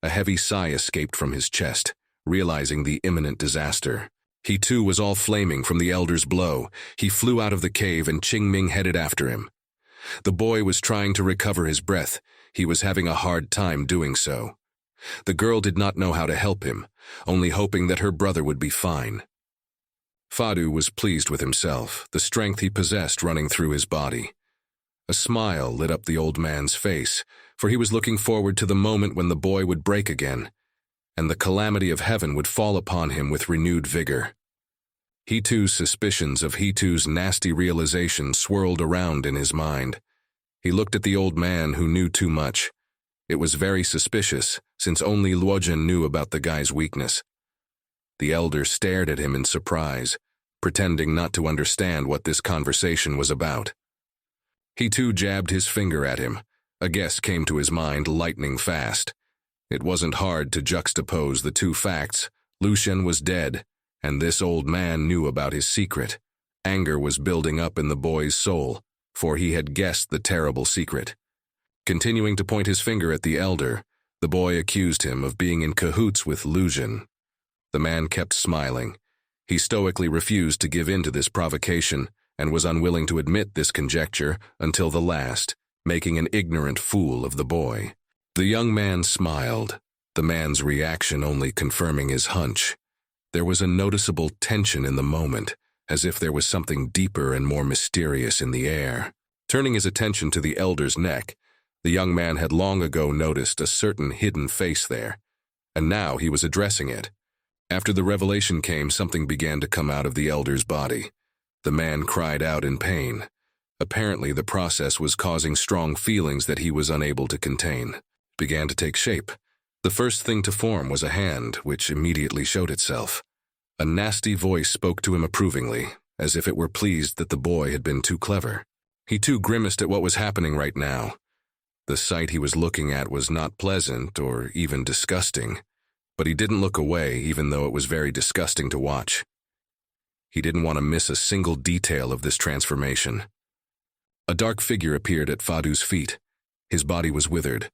A heavy sigh escaped from his chest, realizing the imminent disaster. He too was all flaming from the elder's blow. He flew out of the cave and Qingming headed after him. The boy was trying to recover his breath. He was having a hard time doing so. The girl did not know how to help him, only hoping that her brother would be fine. Fadu was pleased with himself, the strength he possessed running through his body. A smile lit up the old man's face, for he was looking forward to the moment when the boy would break again, and the calamity of heaven would fall upon him with renewed vigor. Hitu's suspicions of Hitu's nasty realization swirled around in his mind. He looked at the old man who knew too much. It was very suspicious, since only Luojin knew about the guy's weakness. The elder stared at him in surprise, pretending not to understand what this conversation was about. Hitu jabbed his finger at him. A guess came to his mind lightning fast. It wasn't hard to juxtapose the two facts. Lucian was dead, and this old man knew about his secret. Anger was building up in the boy's soul, for he had guessed the terrible secret. Continuing to point his finger at the elder, the boy accused him of being in cahoots with Lucian. The man kept smiling. He stoically refused to give in to this provocation and was unwilling to admit this conjecture until the last, making an ignorant fool of the boy. The young man smiled, the man's reaction only confirming his hunch. There was a noticeable tension in the moment, as if there was something deeper and more mysterious in the air. Turning his attention to the elder's neck, the young man had long ago noticed a certain hidden face there, and now he was addressing it. After the revelation came, something began to come out of the elder's body. The man cried out in pain. Apparently, the process was causing strong feelings that he was unable to contain. It began to take shape. The first thing to form was a hand, which immediately showed itself. A nasty voice spoke to him approvingly, as if it were pleased that the boy had been too clever. He too grimaced at what was happening right now. The sight he was looking at was not pleasant or even disgusting, but he didn't look away even though it was very disgusting to watch. He didn't want to miss a single detail of this transformation. A dark figure appeared at Fadu's feet. His body was withered.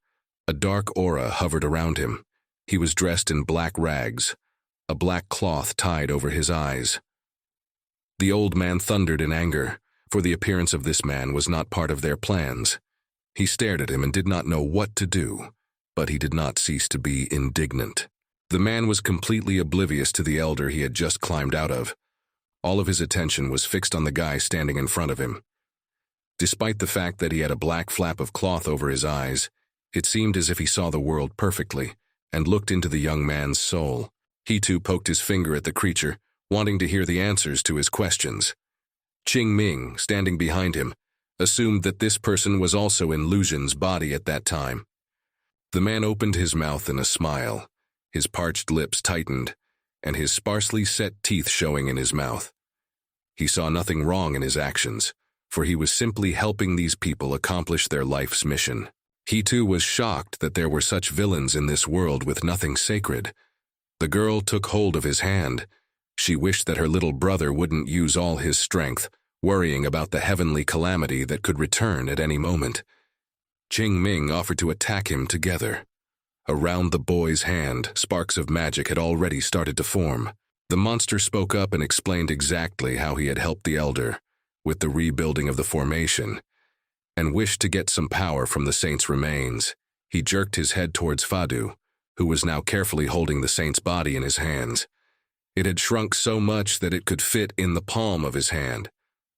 A dark aura hovered around him. He was dressed in black rags, a black cloth tied over his eyes. The old man thundered in anger, for the appearance of this man was not part of their plans. He stared at him and did not know what to do, but he did not cease to be indignant. The man was completely oblivious to the elder he had just climbed out of. All of his attention was fixed on the guy standing in front of him. Despite the fact that he had a black flap of cloth over his eyes, it seemed as if he saw the world perfectly and looked into the young man's soul. He too poked his finger at the creature, wanting to hear the answers to his questions. Qingming, standing behind him, assumed that this person was also in Lucian's body at that time. The man opened his mouth in a smile, his parched lips tightened, and his sparsely set teeth showing in his mouth. He saw nothing wrong in his actions, for he was simply helping these people accomplish their life's mission. He too was shocked that there were such villains in this world with nothing sacred. The girl took hold of his hand. She wished that her little brother wouldn't use all his strength, worrying about the heavenly calamity that could return at any moment. Qingming offered to attack him together. Around the boy's hand, sparks of magic had already started to form. The monster spoke up and explained exactly how he had helped the elder with the rebuilding of the formation, and wished to get some power from the saint's remains. He jerked his head towards Fadu, who was now carefully holding the saint's body in his hands. It had shrunk so much that it could fit in the palm of his hand.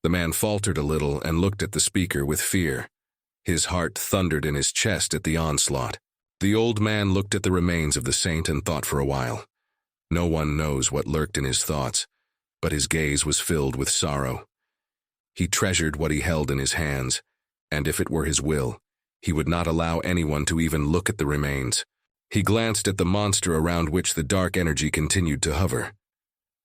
The man faltered a little and looked at the speaker with fear. His heart thundered in his chest at the onslaught. The old man looked at the remains of the saint and thought for a while. No one knows what lurked in his thoughts, but his gaze was filled with sorrow. He treasured what he held in his hands, and if it were his will, he would not allow anyone to even look at the remains. He glanced at the monster around which the dark energy continued to hover.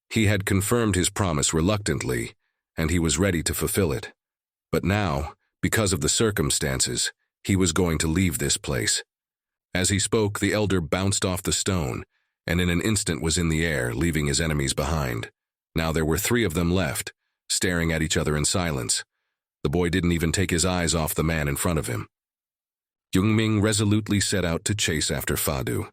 He had confirmed his promise reluctantly, and he was ready to fulfill it. But now, because of the circumstances, he was going to leave this place. As he spoke, the elder bounced off the stone, and in an instant was in the air, leaving his enemies behind. Now there were 3 of them left, staring at each other in silence. The boy didn't even take his eyes off the man in front of him. Youngming resolutely set out to chase after Fadu.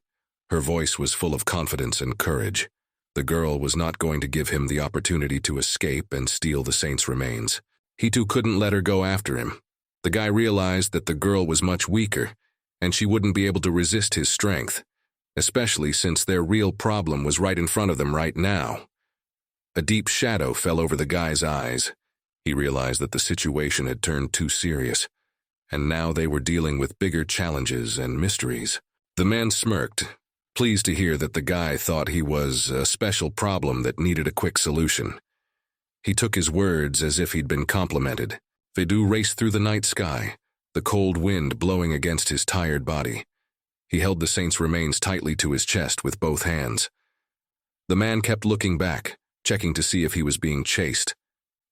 Her voice was full of confidence and courage. The girl was not going to give him the opportunity to escape and steal the saint's remains. He too couldn't let her go after him. The guy realized that the girl was much weaker, and she wouldn't be able to resist his strength, especially since their real problem was right in front of them right now. A deep shadow fell over the guy's eyes. He realized that the situation had turned too serious, and now they were dealing with bigger challenges and mysteries. The man smirked, pleased to hear that the guy thought he was a special problem that needed a quick solution. He took his words as if he'd been complimented. Fadu raced through the night sky, the cold wind blowing against his tired body. He held the saint's remains tightly to his chest with both hands. The man kept looking back, checking to see if he was being chased.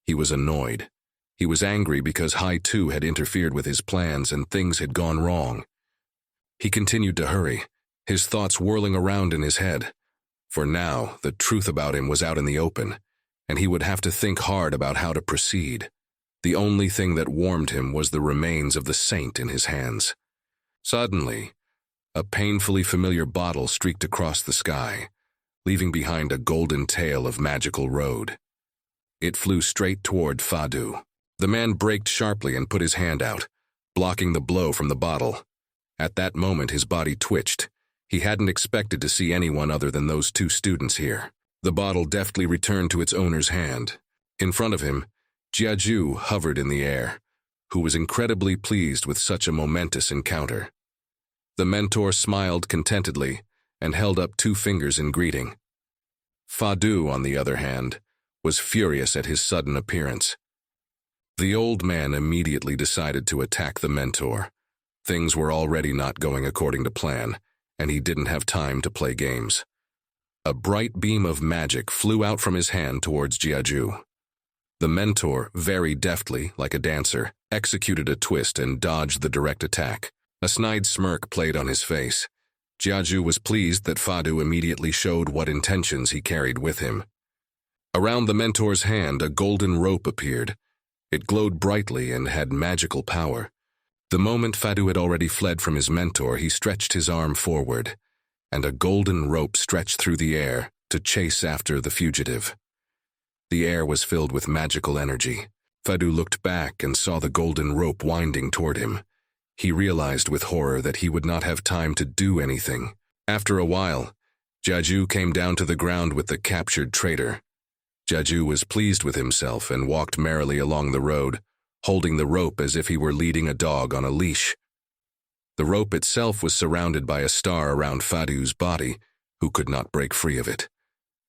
He was annoyed. He was angry because Hai Tu had interfered with his plans and things had gone wrong. He continued to hurry, his thoughts whirling around in his head. For now, the truth about him was out in the open, and he would have to think hard about how to proceed. The only thing that warmed him was the remains of the saint in his hands. Suddenly, a painfully familiar bottle streaked across the sky, leaving behind a golden tail of magical road. It flew straight toward Fadu. The man braked sharply and put his hand out, blocking the blow from the bottle. At that moment, his body twitched. He hadn't expected to see anyone other than those 2 students here. The bottle deftly returned to its owner's hand. In front of him, Jiaju hovered in the air, who was incredibly pleased with such a momentous encounter. The mentor smiled contentedly and held up 2 fingers in greeting. Fadu, on the other hand, was furious at his sudden appearance. The old man immediately decided to attack the mentor. Things were already not going according to plan, and he didn't have time to play games. A bright beam of magic flew out from his hand towards Jiaju. The mentor, very deftly, like a dancer, executed a twist and dodged the direct attack. A snide smirk played on his face. Jiaju was pleased that Fadu immediately showed what intentions he carried with him. Around the mentor's hand, a golden rope appeared. It glowed brightly and had magical power. The moment Fadu had already fled from his mentor, he stretched his arm forward, and a golden rope stretched through the air to chase after the fugitive. The air was filled with magical energy. Fadu looked back and saw the golden rope winding toward him. He realized with horror that he would not have time to do anything. After a while, Jiaju came down to the ground with the captured traitor. Jiaju was pleased with himself and walked merrily along the road, holding the rope as if he were leading a dog on a leash. The rope itself was surrounded by a star around Fadu's body, who could not break free of it.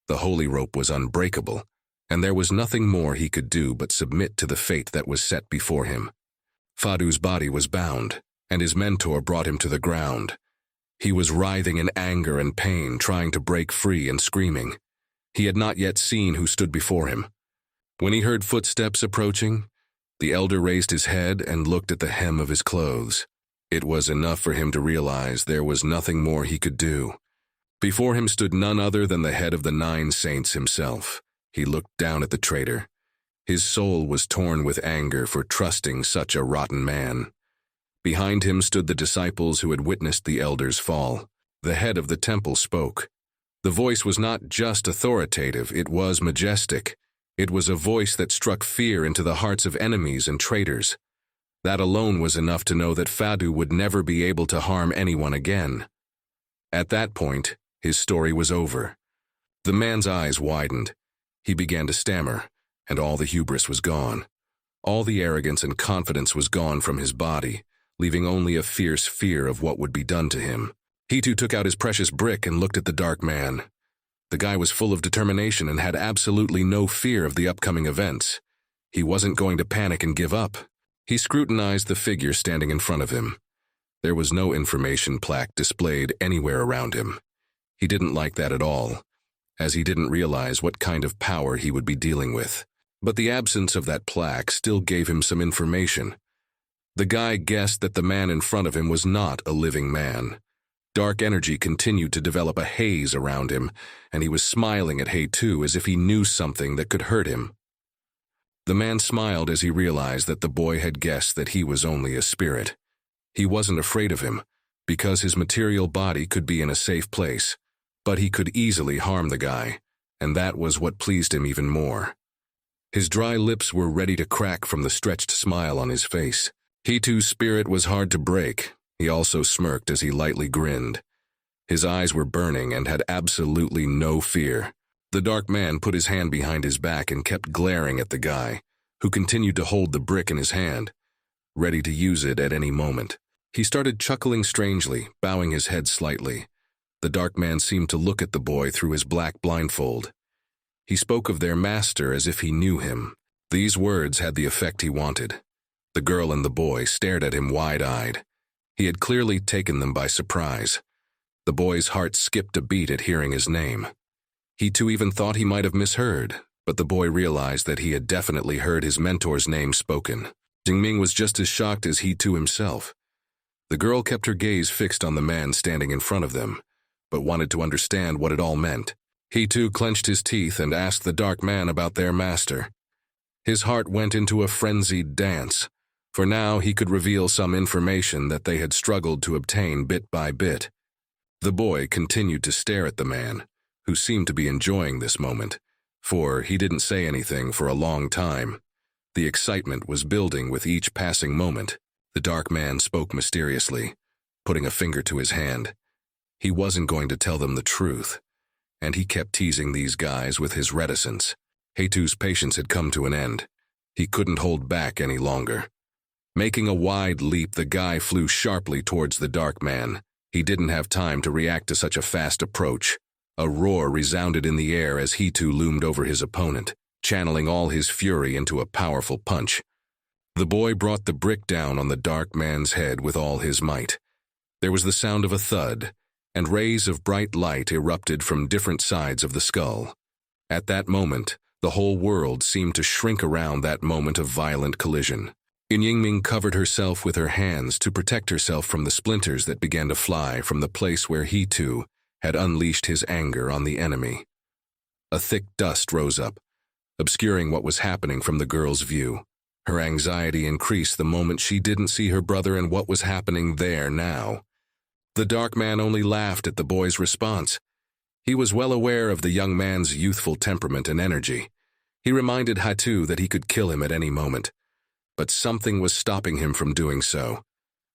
The holy rope was unbreakable, and there was nothing more he could do but submit to the fate that was set before him. Fadu's body was bound, and his mentor brought him to the ground. He was writhing in anger and pain, trying to break free and screaming. He had not yet seen who stood before him. When he heard footsteps approaching, the elder raised his head and looked at the hem of his clothes. It was enough for him to realize there was nothing more he could do. Before him stood none other than the head of the 9 saints himself. He looked down at the traitor. His soul was torn with anger for trusting such a rotten man. Behind him stood the disciples who had witnessed the elder's fall. The head of the temple spoke. The voice was not just authoritative, it was majestic. It was a voice that struck fear into the hearts of enemies and traitors. That alone was enough to know that Fadu would never be able to harm anyone again. At that point, his story was over. The man's eyes widened. He began to stammer, and all the hubris was gone. All the arrogance and confidence was gone from his body, leaving only a fierce fear of what would be done to him. He too took out his precious brick and looked at the dark man. The guy was full of determination and had absolutely no fear of the upcoming events. He wasn't going to panic and give up. He scrutinized the figure standing in front of him. There was no information plaque displayed anywhere around him. He didn't like that at all, as he didn't realize what kind of power he would be dealing with. But the absence of that plaque still gave him some information. The guy guessed that the man in front of him was not a living man. Dark energy continued to develop a haze around him, and he was smiling at He-Tu as if he knew something that could hurt him. The man smiled as he realized that the boy had guessed that he was only a spirit. He wasn't afraid of him, because his material body could be in a safe place, but he could easily harm the guy, and that was what pleased him even more. His dry lips were ready to crack from the stretched smile on his face. He-Tu's spirit was hard to break. He also smirked as he lightly grinned. His eyes were burning and had absolutely no fear. The dark man put his hand behind his back and kept glaring at the guy, who continued to hold the brick in his hand, ready to use it at any moment. He started chuckling strangely, bowing his head slightly. The dark man seemed to look at the boy through his black blindfold. He spoke of their master as if he knew him. These words had the effect he wanted. The girl and the boy stared at him wide-eyed. He had clearly taken them by surprise. The boy's heart skipped a beat at hearing his name. He too even thought he might have misheard, but the boy realized that he had definitely heard his mentor's name spoken. Jingming was just as shocked as he too himself. The girl kept her gaze fixed on the man standing in front of them, but wanted to understand what it all meant. He too clenched his teeth and asked the dark man about their master. His heart went into a frenzied dance, for now he could reveal some information that they had struggled to obtain bit by bit. The boy continued to stare at the man, who seemed to be enjoying this moment, for he didn't say anything for a long time. The excitement was building with each passing moment. The dark man spoke mysteriously, putting a finger to his hand. He wasn't going to tell them the truth, and he kept teasing these guys with his reticence. He-Tu's patience had come to an end. He couldn't hold back any longer. Making a wide leap, the guy flew sharply towards the dark man. He didn't have time to react to such a fast approach. A roar resounded in the air as He-Tu loomed over his opponent, channeling all his fury into a powerful punch. The boy brought the brick down on the dark man's head with all his might. There was the sound of a thud, and rays of bright light erupted from different sides of the skull. At that moment, the whole world seemed to shrink around that moment of violent collision. Yingming covered herself with her hands to protect herself from the splinters that began to fly from the place where He-Tu had unleashed his anger on the enemy. A thick dust rose up, obscuring what was happening from the girl's view. Her anxiety increased the moment she didn't see her brother and what was happening there now. The dark man only laughed at the boy's response. He was well aware of the young man's youthful temperament and energy. He reminded He-Tu that he could kill him at any moment, but something was stopping him from doing so.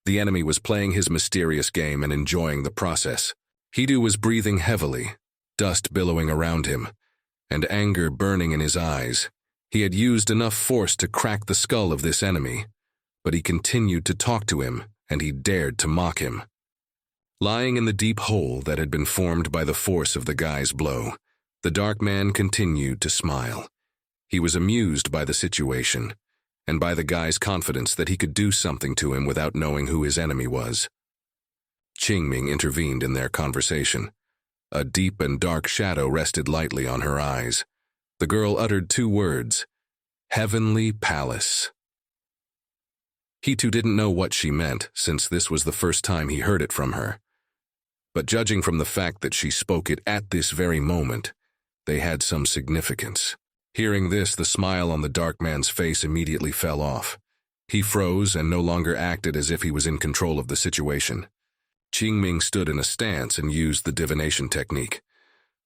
The enemy was playing his mysterious game and enjoying the process. He-Tu was breathing heavily, dust billowing around him, and anger burning in his eyes. He had used enough force to crack the skull of this enemy, but he continued to talk to him, and he dared to mock him. Lying in the deep hole that had been formed by the force of the guy's blow, the dark man continued to smile. He was amused by the situation, and by the guy's confidence that he could do something to him without knowing who his enemy was. Qingming intervened in their conversation. A deep and dark shadow rested lightly on her eyes. The girl uttered 2 words, "Heavenly Palace." He-Tu didn't know what she meant, since this was the first time he heard it from her. But judging from the fact that she spoke it at this very moment, they had some significance. Hearing this, the smile on the dark man's face immediately fell off. He froze and no longer acted as if he was in control of the situation. Qingming stood in a stance and used the divination technique.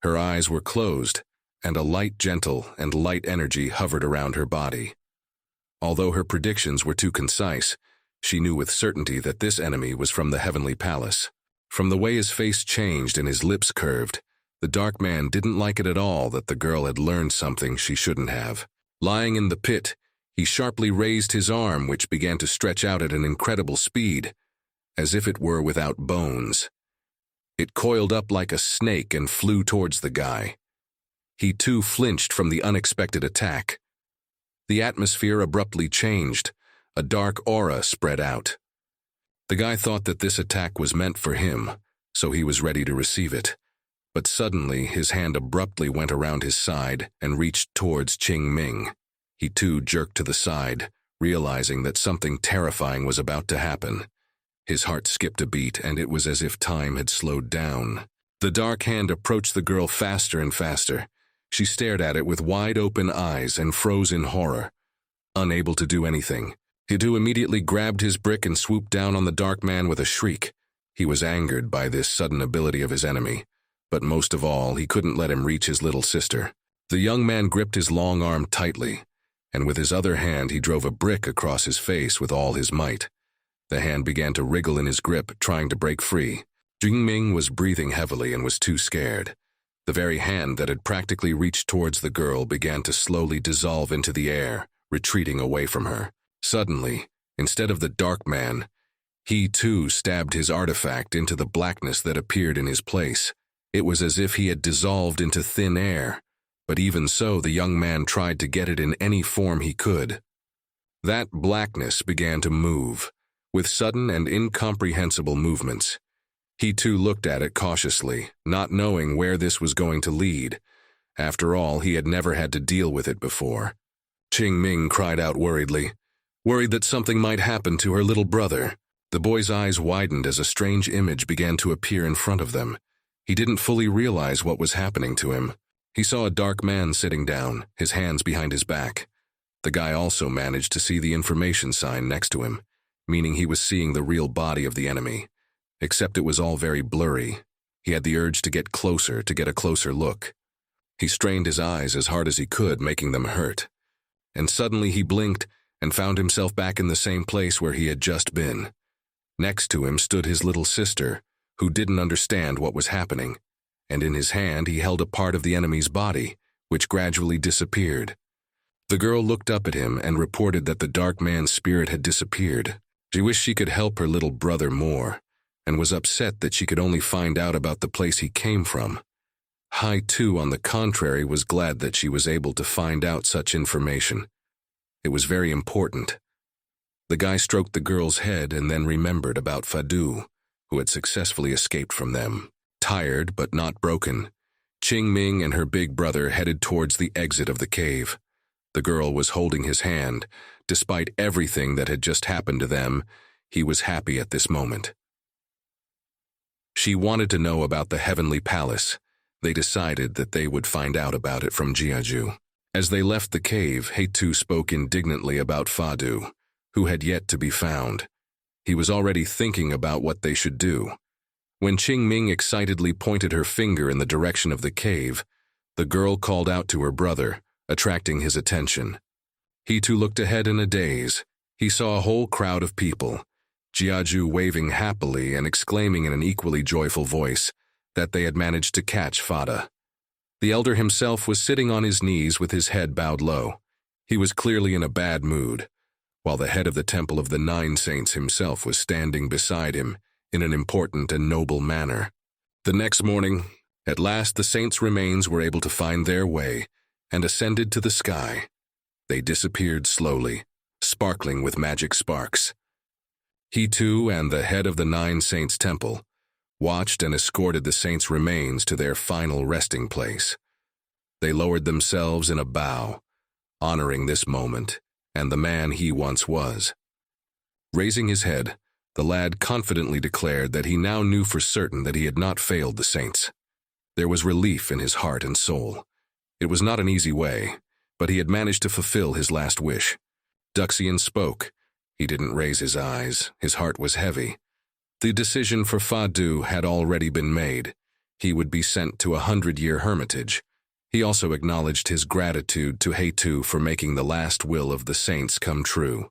Her eyes were closed, and a light energy hovered around her body. Although her predictions were too concise, she knew with certainty that this enemy was from the Heavenly Palace. From the way his face changed and his lips curved, the dark man didn't like it at all that the girl had learned something she shouldn't have. Lying in the pit, he sharply raised his arm, which began to stretch out at an incredible speed, as if it were without bones. It coiled up like a snake and flew towards the guy. He too flinched from the unexpected attack. The atmosphere abruptly changed. A dark aura spread out. The guy thought that this attack was meant for him, so he was ready to receive it. But suddenly his hand abruptly went around his side and reached towards Qingming. He too jerked to the side, realizing that something terrifying was about to happen. His heart skipped a beat, and it was as if time had slowed down. The dark hand approached the girl faster and faster. She stared at it with wide-open eyes and froze in horror. Unable to do anything, Hidu immediately grabbed his brick and swooped down on the dark man with a shriek. He was angered by this sudden ability of his enemy, but most of all, he couldn't let him reach his little sister. The young man gripped his long arm tightly, and with his other hand he drove a brick across his face with all his might. The hand began to wriggle in his grip, trying to break free. Jingming was breathing heavily and was too scared. The very hand that had practically reached towards the girl began to slowly dissolve into the air, retreating away from her. Suddenly, instead of the dark man, he too stabbed his artifact into the blackness that appeared in his place. It was as if he had dissolved into thin air, but even so, the young man tried to get it in any form he could. That blackness began to move, with sudden and incomprehensible movements. He too looked at it cautiously, not knowing where this was going to lead. After all, he had never had to deal with it before. Qingming cried out worriedly, worried that something might happen to her little brother. The boy's eyes widened as a strange image began to appear in front of them. He didn't fully realize what was happening to him. He saw a dark man sitting down, his hands behind his back. The guy also managed to see the information sign next to him, meaning he was seeing the real body of the enemy. Except it was all very blurry. He had the urge to get closer, to get a closer look. He strained his eyes as hard as he could, making them hurt. And suddenly he blinked and found himself back in the same place where he had just been. Next to him stood his little sister, who didn't understand what was happening, and in his hand he held a part of the enemy's body, which gradually disappeared. The girl looked up at him and reported that the dark man's spirit had disappeared. She wished she could help her little brother more, and was upset that she could only find out about the place he came from. Hai too, on the contrary, was glad that she was able to find out such information. It was very important. The guy stroked the girl's head and then remembered about Fadu, who had successfully escaped from them. Tired but not broken, Qingming and her big brother headed towards the exit of the cave. The girl was holding his hand. Despite everything that had just happened to them, he was happy at this moment. She wanted to know about the heavenly palace. They decided that they would find out about it from Jiaju. As they left the cave, Heitu spoke indignantly about Fadu, who had yet to be found. He was already thinking about what they should do. When Qingming excitedly pointed her finger in the direction of the cave, the girl called out to her brother, attracting his attention. He too looked ahead in a daze. He saw a whole crowd of people, Jiaju waving happily and exclaiming in an equally joyful voice that they had managed to catch Fada. The elder himself was sitting on his knees with his head bowed low. He was clearly in a bad mood, while the head of the Temple of the Nine Saints himself was standing beside him in an important and noble manner. The next morning, at last the saints' remains were able to find their way and ascended to the sky. They disappeared slowly, sparkling with magic sparks. He too and the head of the Nine Saints Temple watched and escorted the saints' remains to their final resting place. They lowered themselves in a bow, honoring this moment and the man he once was. Raising his head, the lad confidently declared that he now knew for certain that he had not failed the saints. There was relief in his heart and soul. It was not an easy way, but he had managed to fulfill his last wish. Duxian spoke. He didn't raise his eyes. His heart was heavy. The decision for Fadu had already been made. He would be sent to 100-year hermitage. He also acknowledged his gratitude to Heitu for making the last will of the saints come true.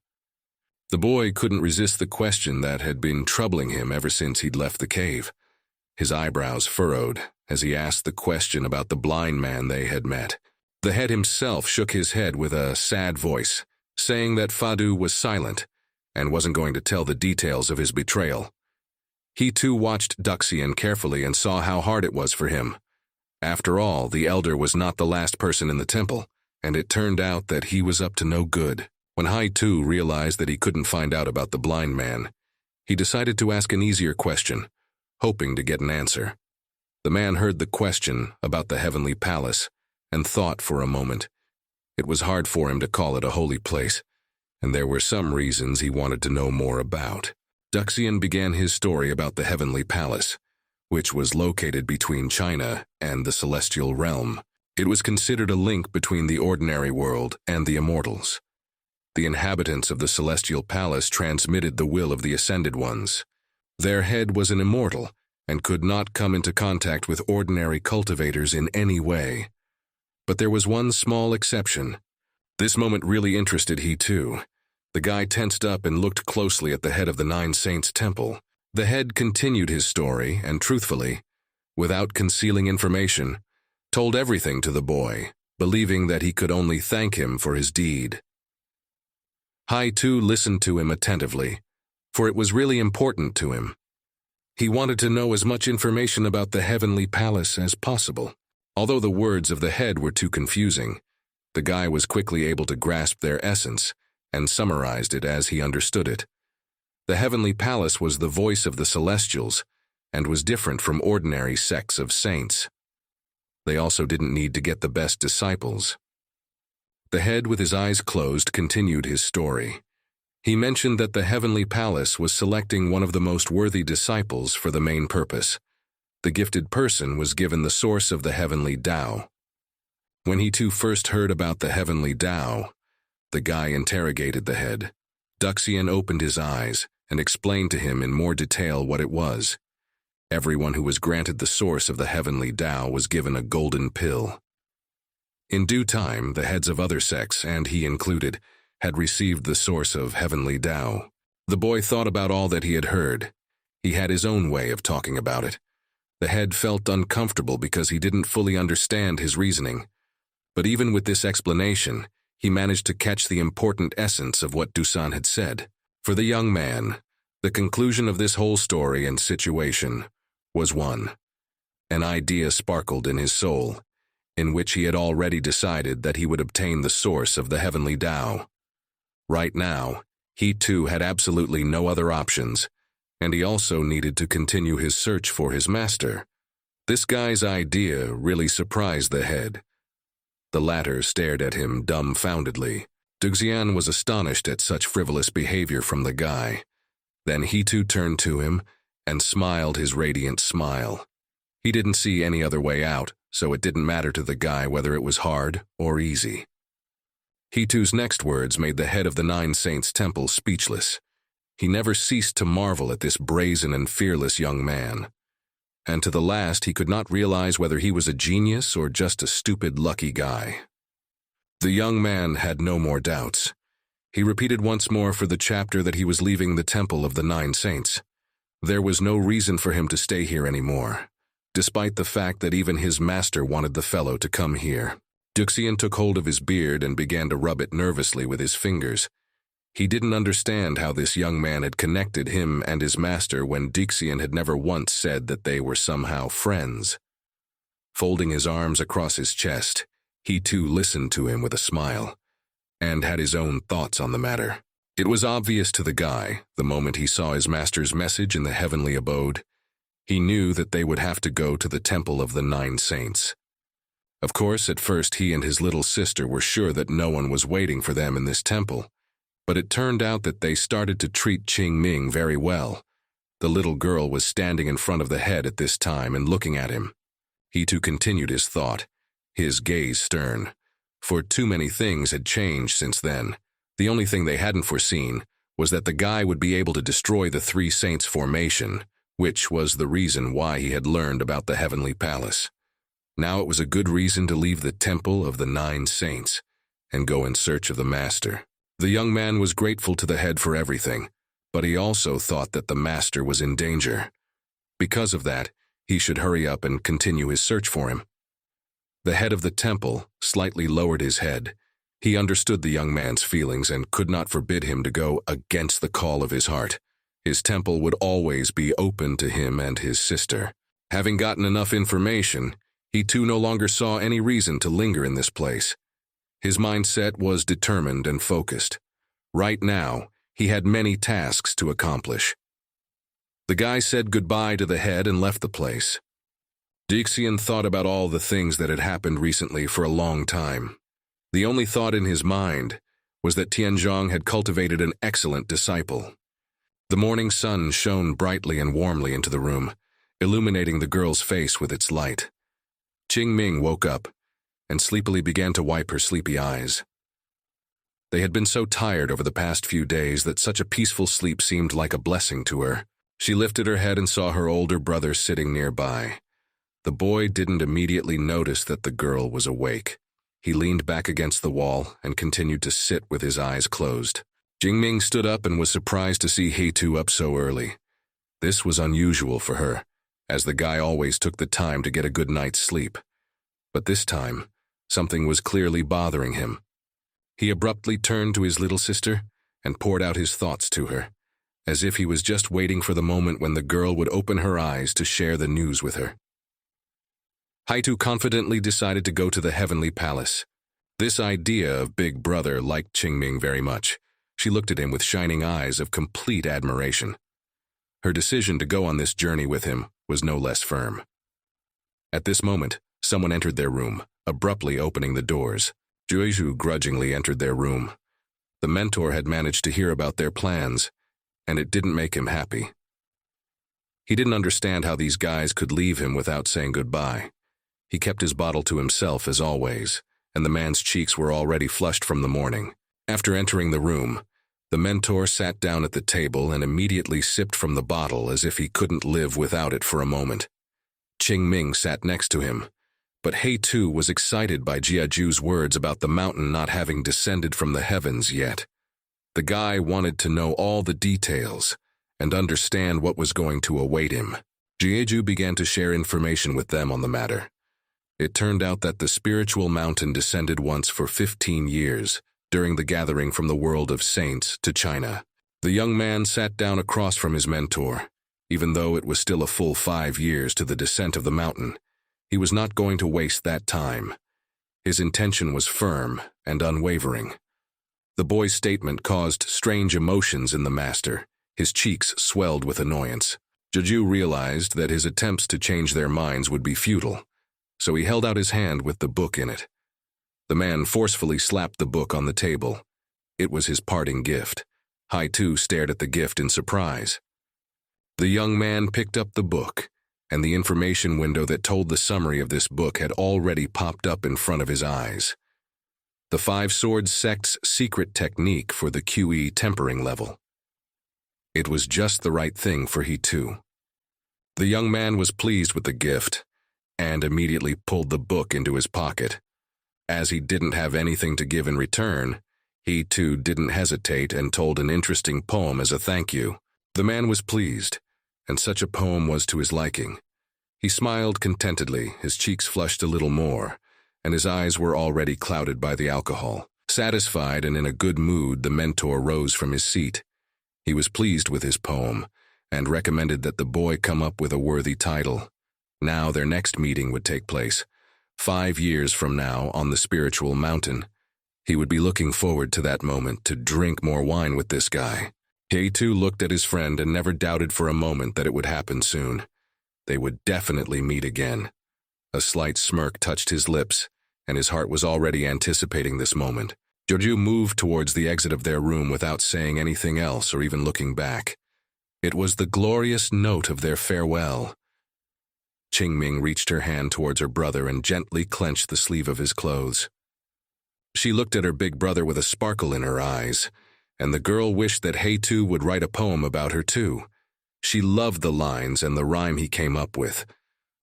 The boy couldn't resist the question that had been troubling him ever since he'd left the cave. His eyebrows furrowed as he asked the question about the blind man they had met. The head himself shook his head with a sad voice, saying that Fadu was silent and wasn't going to tell the details of his betrayal. He too watched Duxian carefully and saw how hard it was for him. After all, the elder was not the last person in the temple, and it turned out that he was up to no good. When Hai-Tu realized that he couldn't find out about the blind man, he decided to ask an easier question, hoping to get an answer. The man heard the question about the heavenly palace and thought for a moment. It was hard for him to call it a holy place, and there were some reasons he wanted to know more about. Duxian began his story about the Heavenly Palace, which was located between China and the Celestial Realm. It was considered a link between the ordinary world and the immortals. The inhabitants of the Celestial Palace transmitted the will of the Ascended Ones. Their head was an immortal and could not come into contact with ordinary cultivators in any way. But there was one small exception. This moment really interested he too. The guy tensed up and looked closely at the head of the Nine Saints Temple. The head continued his story and truthfully, without concealing information, told everything to the boy, believing that he could only thank him for his deed. Hai Tu listened to him attentively, for it was really important to him. He wanted to know as much information about the Heavenly Palace as possible. Although the words of the head were too confusing, the guy was quickly able to grasp their essence and summarized it as he understood it. The Heavenly Palace was the voice of the Celestials and was different from ordinary sects of saints. They also didn't need to get the best disciples. The head, with his eyes closed, continued his story. He mentioned that the Heavenly Palace was selecting one of the most worthy disciples for the main purpose. The gifted person was given the source of the Heavenly Tao. When he too first heard about the Heavenly Tao, the guy interrogated the head. Duxian opened his eyes and explained to him in more detail what it was. Everyone who was granted the source of the Heavenly Tao was given a golden pill. In due time, the heads of other sects, and he included, had received the source of Heavenly Tao. The boy thought about all that he had heard. He had his own way of talking about it. The head felt uncomfortable because he didn't fully understand his reasoning. But even with this explanation, he managed to catch the important essence of what Dusan had said. For the young man, the conclusion of this whole story and situation was one. An idea sparkled in his soul, in which he had already decided that he would obtain the source of the Heavenly Tao. Right now, he too had absolutely no other options, and he also needed to continue his search for his master. This guy's idea really surprised the head. The latter stared at him dumbfoundedly. Duxian was astonished at such frivolous behavior from the guy. Then he too turned to him and smiled his radiant smile. He didn't see any other way out, so it didn't matter to the guy whether it was hard or easy. He too's next words made the head of the Nine Saints Temple speechless. He never ceased to marvel at this brazen and fearless young man. And to the last he could not realize whether he was a genius or just a stupid lucky guy. The young man had no more doubts. He repeated once more for the chapter that he was leaving the Temple of the Nine Saints. There was no reason for him to stay here anymore, despite the fact that even his master wanted the fellow to come here. Duxian took hold of his beard and began to rub it nervously with his fingers. He didn't understand how this young man had connected him and his master when Duxian had never once said that they were somehow friends. Folding his arms across his chest, he too listened to him with a smile, and had his own thoughts on the matter. It was obvious to the guy, the moment he saw his master's message in the heavenly abode. He knew that they would have to go to the Temple of the Nine Saints. Of course, at first he and his little sister were sure that no one was waiting for them in this temple, but it turned out that they started to treat Qing Ming very well. The little girl was standing in front of the head at this time and looking at him. He too continued his thought, his gaze stern, for too many things had changed since then. The only thing they hadn't foreseen was that the guy would be able to destroy the Three Saints formation, which was the reason why he had learned about the Heavenly Palace. Now it was a good reason to leave the Temple of the Nine Saints and go in search of the Master. The young man was grateful to the head for everything, but he also thought that the Master was in danger. Because of that, he should hurry up and continue his search for him. The head of the temple slightly lowered his head. He understood the young man's feelings and could not forbid him to go against the call of his heart. His temple would always be open to him and his sister. Having gotten enough information, he too no longer saw any reason to linger in this place. His mindset was determined and focused. Right now, he had many tasks to accomplish. The guy said goodbye to the head and left the place. Duxian thought about all the things that had happened recently for a long time. The only thought in his mind was that Tianzhong had cultivated an excellent disciple. The morning sun shone brightly and warmly into the room, illuminating the girl's face with its light. Qingming woke up and sleepily began to wipe her sleepy eyes. They had been so tired over the past few days that such a peaceful sleep seemed like a blessing to her. She lifted her head and saw her older brother sitting nearby. The boy didn't immediately notice that the girl was awake. He leaned back against the wall and continued to sit with his eyes closed. Qingming stood up and was surprised to see Heitu up so early. This was unusual for her, as the guy always took the time to get a good night's sleep. But this time, something was clearly bothering him. He abruptly turned to his little sister and poured out his thoughts to her, as if he was just waiting for the moment when the girl would open her eyes to share the news with her. Heitu confidently decided to go to the heavenly palace. This idea of Big Brother liked Qingming very much. She looked at him with shining eyes of complete admiration. Her decision to go on this journey with him was no less firm. At this moment, someone entered their room, abruptly opening the doors. Juizhu grudgingly entered their room. The mentor had managed to hear about their plans, and it didn't make him happy. He didn't understand how these guys could leave him without saying goodbye. He kept his bottle to himself as always, and the man's cheeks were already flushed from the morning. After entering the room, the mentor sat down at the table and immediately sipped from the bottle as if he couldn't live without it for a moment. Qingming sat next to him, but Heitu was excited by Jiaju's words about the mountain not having descended from the heavens yet. The guy wanted to know all the details and understand what was going to await him. Jiaju began to share information with them on the matter. It turned out that the spiritual mountain descended once for 15 years, during the gathering from the world of saints to China. The young man sat down across from his mentor. Even though it was still a full 5 years to the descent of the mountain, he was not going to waste that time. His intention was firm and unwavering. The boy's statement caused strange emotions in the master. His cheeks swelled with annoyance. Jiaju realized that his attempts to change their minds would be futile, so he held out his hand with the book in it. The man forcefully slapped the book on the table. It was his parting gift. Heitu stared at the gift in surprise. The young man picked up the book, and the information window that told the summary of this book had already popped up in front of his eyes. The Five Swords sect's secret technique for the QE tempering level. It was just the right thing for Heitu. The young man was pleased with the gift, and immediately pulled the book into his pocket. As he didn't have anything to give in return, he too didn't hesitate and told an interesting poem as a thank you. The man was pleased, and such a poem was to his liking. He smiled contentedly, his cheeks flushed a little more, and his eyes were already clouded by the alcohol. Satisfied and in a good mood, the mentor rose from his seat. He was pleased with his poem, and recommended that the boy come up with a worthy title. Now their next meeting would take place, 5 years from now on the spiritual mountain. He would be looking forward to that moment to drink more wine with this guy. Heitu looked at his friend and never doubted for a moment that it would happen soon. They would definitely meet again. A slight smirk touched his lips, and his heart was already anticipating this moment. Jiaju moved towards the exit of their room without saying anything else or even looking back. It was the glorious note of their farewell. Qingming reached her hand towards her brother and gently clenched the sleeve of his clothes. She looked at her big brother with a sparkle in her eyes, and the girl wished that Heitu would write a poem about her too. She loved the lines and the rhyme he came up with.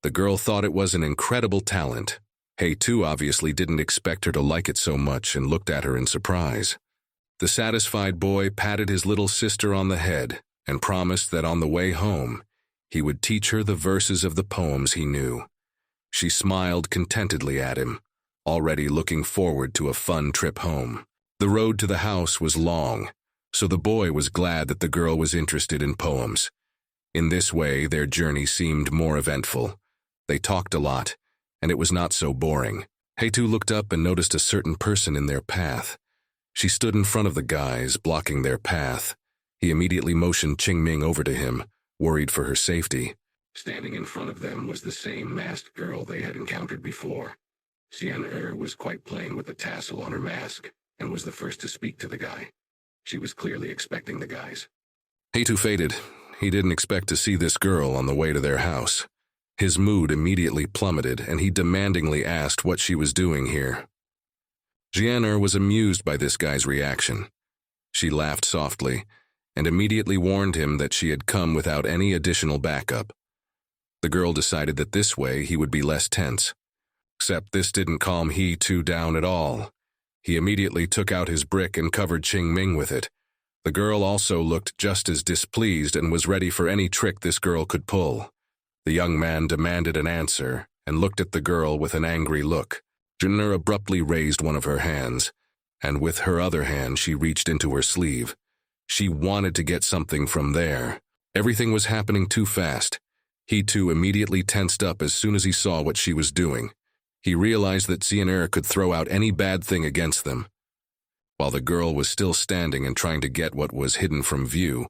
The girl thought it was an incredible talent. Heitu obviously didn't expect her to like it so much and looked at her in surprise. The satisfied boy patted his little sister on the head and promised that on the way home, he would teach her the verses of the poems he knew. She smiled contentedly at him, already looking forward to a fun trip home. The road to the house was long, so the boy was glad that the girl was interested in poems. In this way, their journey seemed more eventful. They talked a lot, and it was not so boring. Heitu looked up and noticed a certain person in their path. She stood in front of the guys, blocking their path. He immediately motioned Qingming over to him, worried for her safety. Standing in front of them was the same masked girl they had encountered before. Xian was quite plain with the tassel on her mask, and was the first to speak to the guy. She was clearly expecting the guys. He faded. He didn't expect to see this girl on the way to their house. His mood immediately plummeted, and he demandingly asked what she was doing here. Xian was amused by this guy's reaction. She laughed softly, and immediately warned him that she had come without any additional backup. The girl decided that this way he would be less tense. Except this didn't calm he too down at all. He immediately took out his brick and covered Qingming with it. The girl also looked just as displeased and was ready for any trick this girl could pull. The young man demanded an answer and looked at the girl with an angry look. Xian abruptly raised one of her hands, and with her other hand she reached into her sleeve. She wanted to get something from there. Everything was happening too fast. He too immediately tensed up as soon as he saw what she was doing. He realized that Xian could throw out any bad thing against them. While the girl was still standing and trying to get what was hidden from view,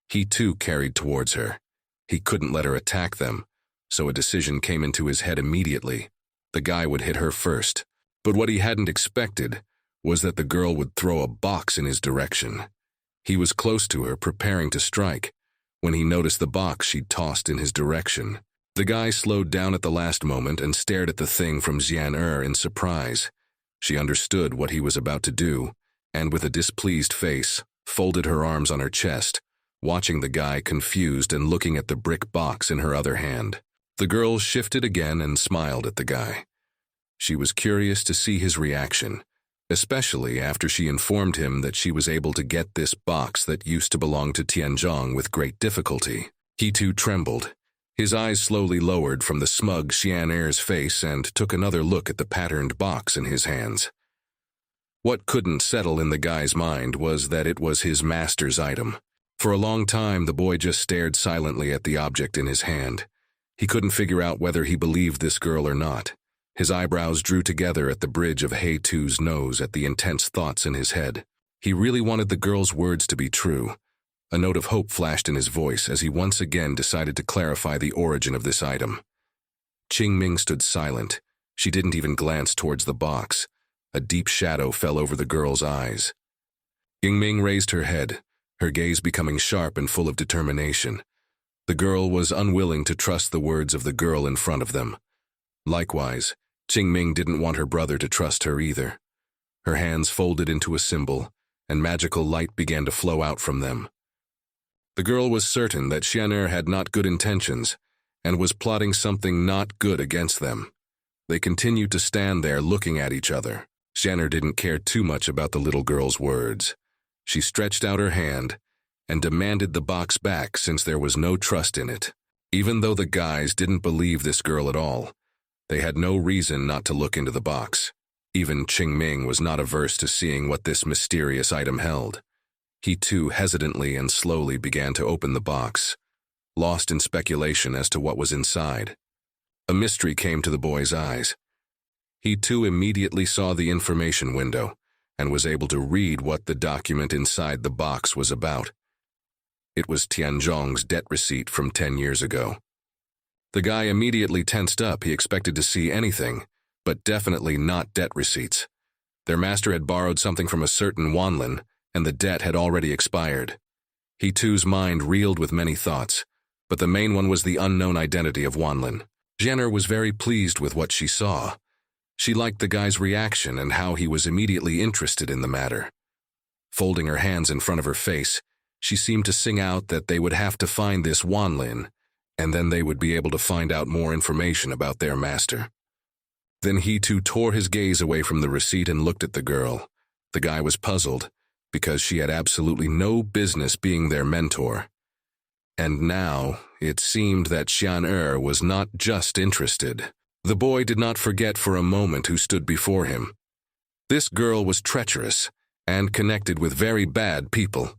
he too carried towards her. He couldn't let her attack them, so a decision came into his head immediately. The guy would hit her first. But what he hadn't expected was that the girl would throw a box in his direction. He was close to her, preparing to strike, when he noticed the box she'd tossed in his direction. The guy slowed down at the last moment and stared at the thing from Xian in surprise. She understood what he was about to do, and with a displeased face, folded her arms on her chest, watching the guy confused and looking at the brick box in her other hand. The girl shifted again and smiled at the guy. She was curious to see his reaction, especially after she informed him that she was able to get this box that used to belong to Tianzhong with great difficulty. He too trembled. His eyes slowly lowered from the smug Xian face and took another look at the patterned box in his hands. What couldn't settle in the guy's mind was that it was his master's item. For a long time, the boy just stared silently at the object in his hand. He couldn't figure out whether he believed this girl or not. His eyebrows drew together at the bridge of He-Tu's nose at the intense thoughts in his head. He really wanted the girl's words to be true. A note of hope flashed in his voice as he once again decided to clarify the origin of this item. Qingming stood silent. She didn't even glance towards the box. A deep shadow fell over the girl's eyes. Qingming raised her head, her gaze becoming sharp and full of determination. The girl was unwilling to trust the words of the girl in front of them. Likewise, Qingming didn't want her brother to trust her either. Her hands folded into a symbol, and magical light began to flow out from them. The girl was certain that Xian had not good intentions, and was plotting something not good against them. They continued to stand there looking at each other. Xian didn't care too much about the little girl's words. She stretched out her hand and demanded the box back since there was no trust in it. Even though the guys didn't believe this girl at all, they had no reason not to look into the box. Even Qingming was not averse to seeing what this mysterious item held. He too hesitantly and slowly began to open the box, lost in speculation as to what was inside. A mystery came to the boy's eyes. He too immediately saw the information window and was able to read what the document inside the box was about. It was Tianzhong's debt receipt from 10 years ago. The guy immediately tensed up. He expected to see anything, but definitely not debt receipts. Their master had borrowed something from a certain Wanlin, and the debt had already expired. He too's mind reeled with many thoughts, but the main one was the unknown identity of Wanlin. Xian was very pleased with what she saw. She liked the guy's reaction and how he was immediately interested in the matter. Folding her hands in front of her face, she seemed to sing out that they would have to find this Wanlin, and then they would be able to find out more information about their master. Then he too tore his gaze away from the receipt and looked at the girl. The guy was puzzled, because she had absolutely no business being their mentor. And now, it seemed that Xian was not just interested. The boy did not forget for a moment who stood before him. This girl was treacherous and connected with very bad people.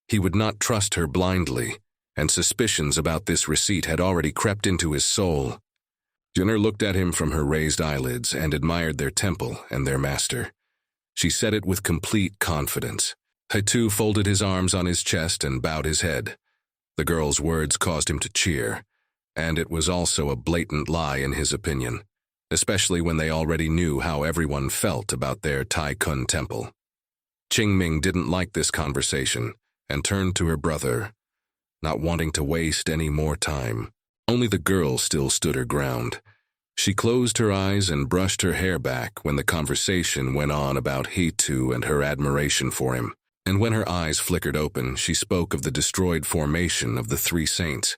He would not trust her blindly, and suspicions about this receipt had already crept into his soul. Xian looked at him from her raised eyelids and admired their temple and their master. She said it with complete confidence. He folded his arms on his chest and bowed his head. The girl's words caused him to cheer, and it was also a blatant lie in his opinion. especially when they already knew how everyone felt about their Tai Kun temple. Qingming didn't like this conversation and turned to her brother, not wanting to waste any more time. Only the girl still stood her ground. She closed her eyes and brushed her hair back when the conversation went on about He-Tu and her admiration for him. And when her eyes flickered open, she spoke of the destroyed formation of the three saints.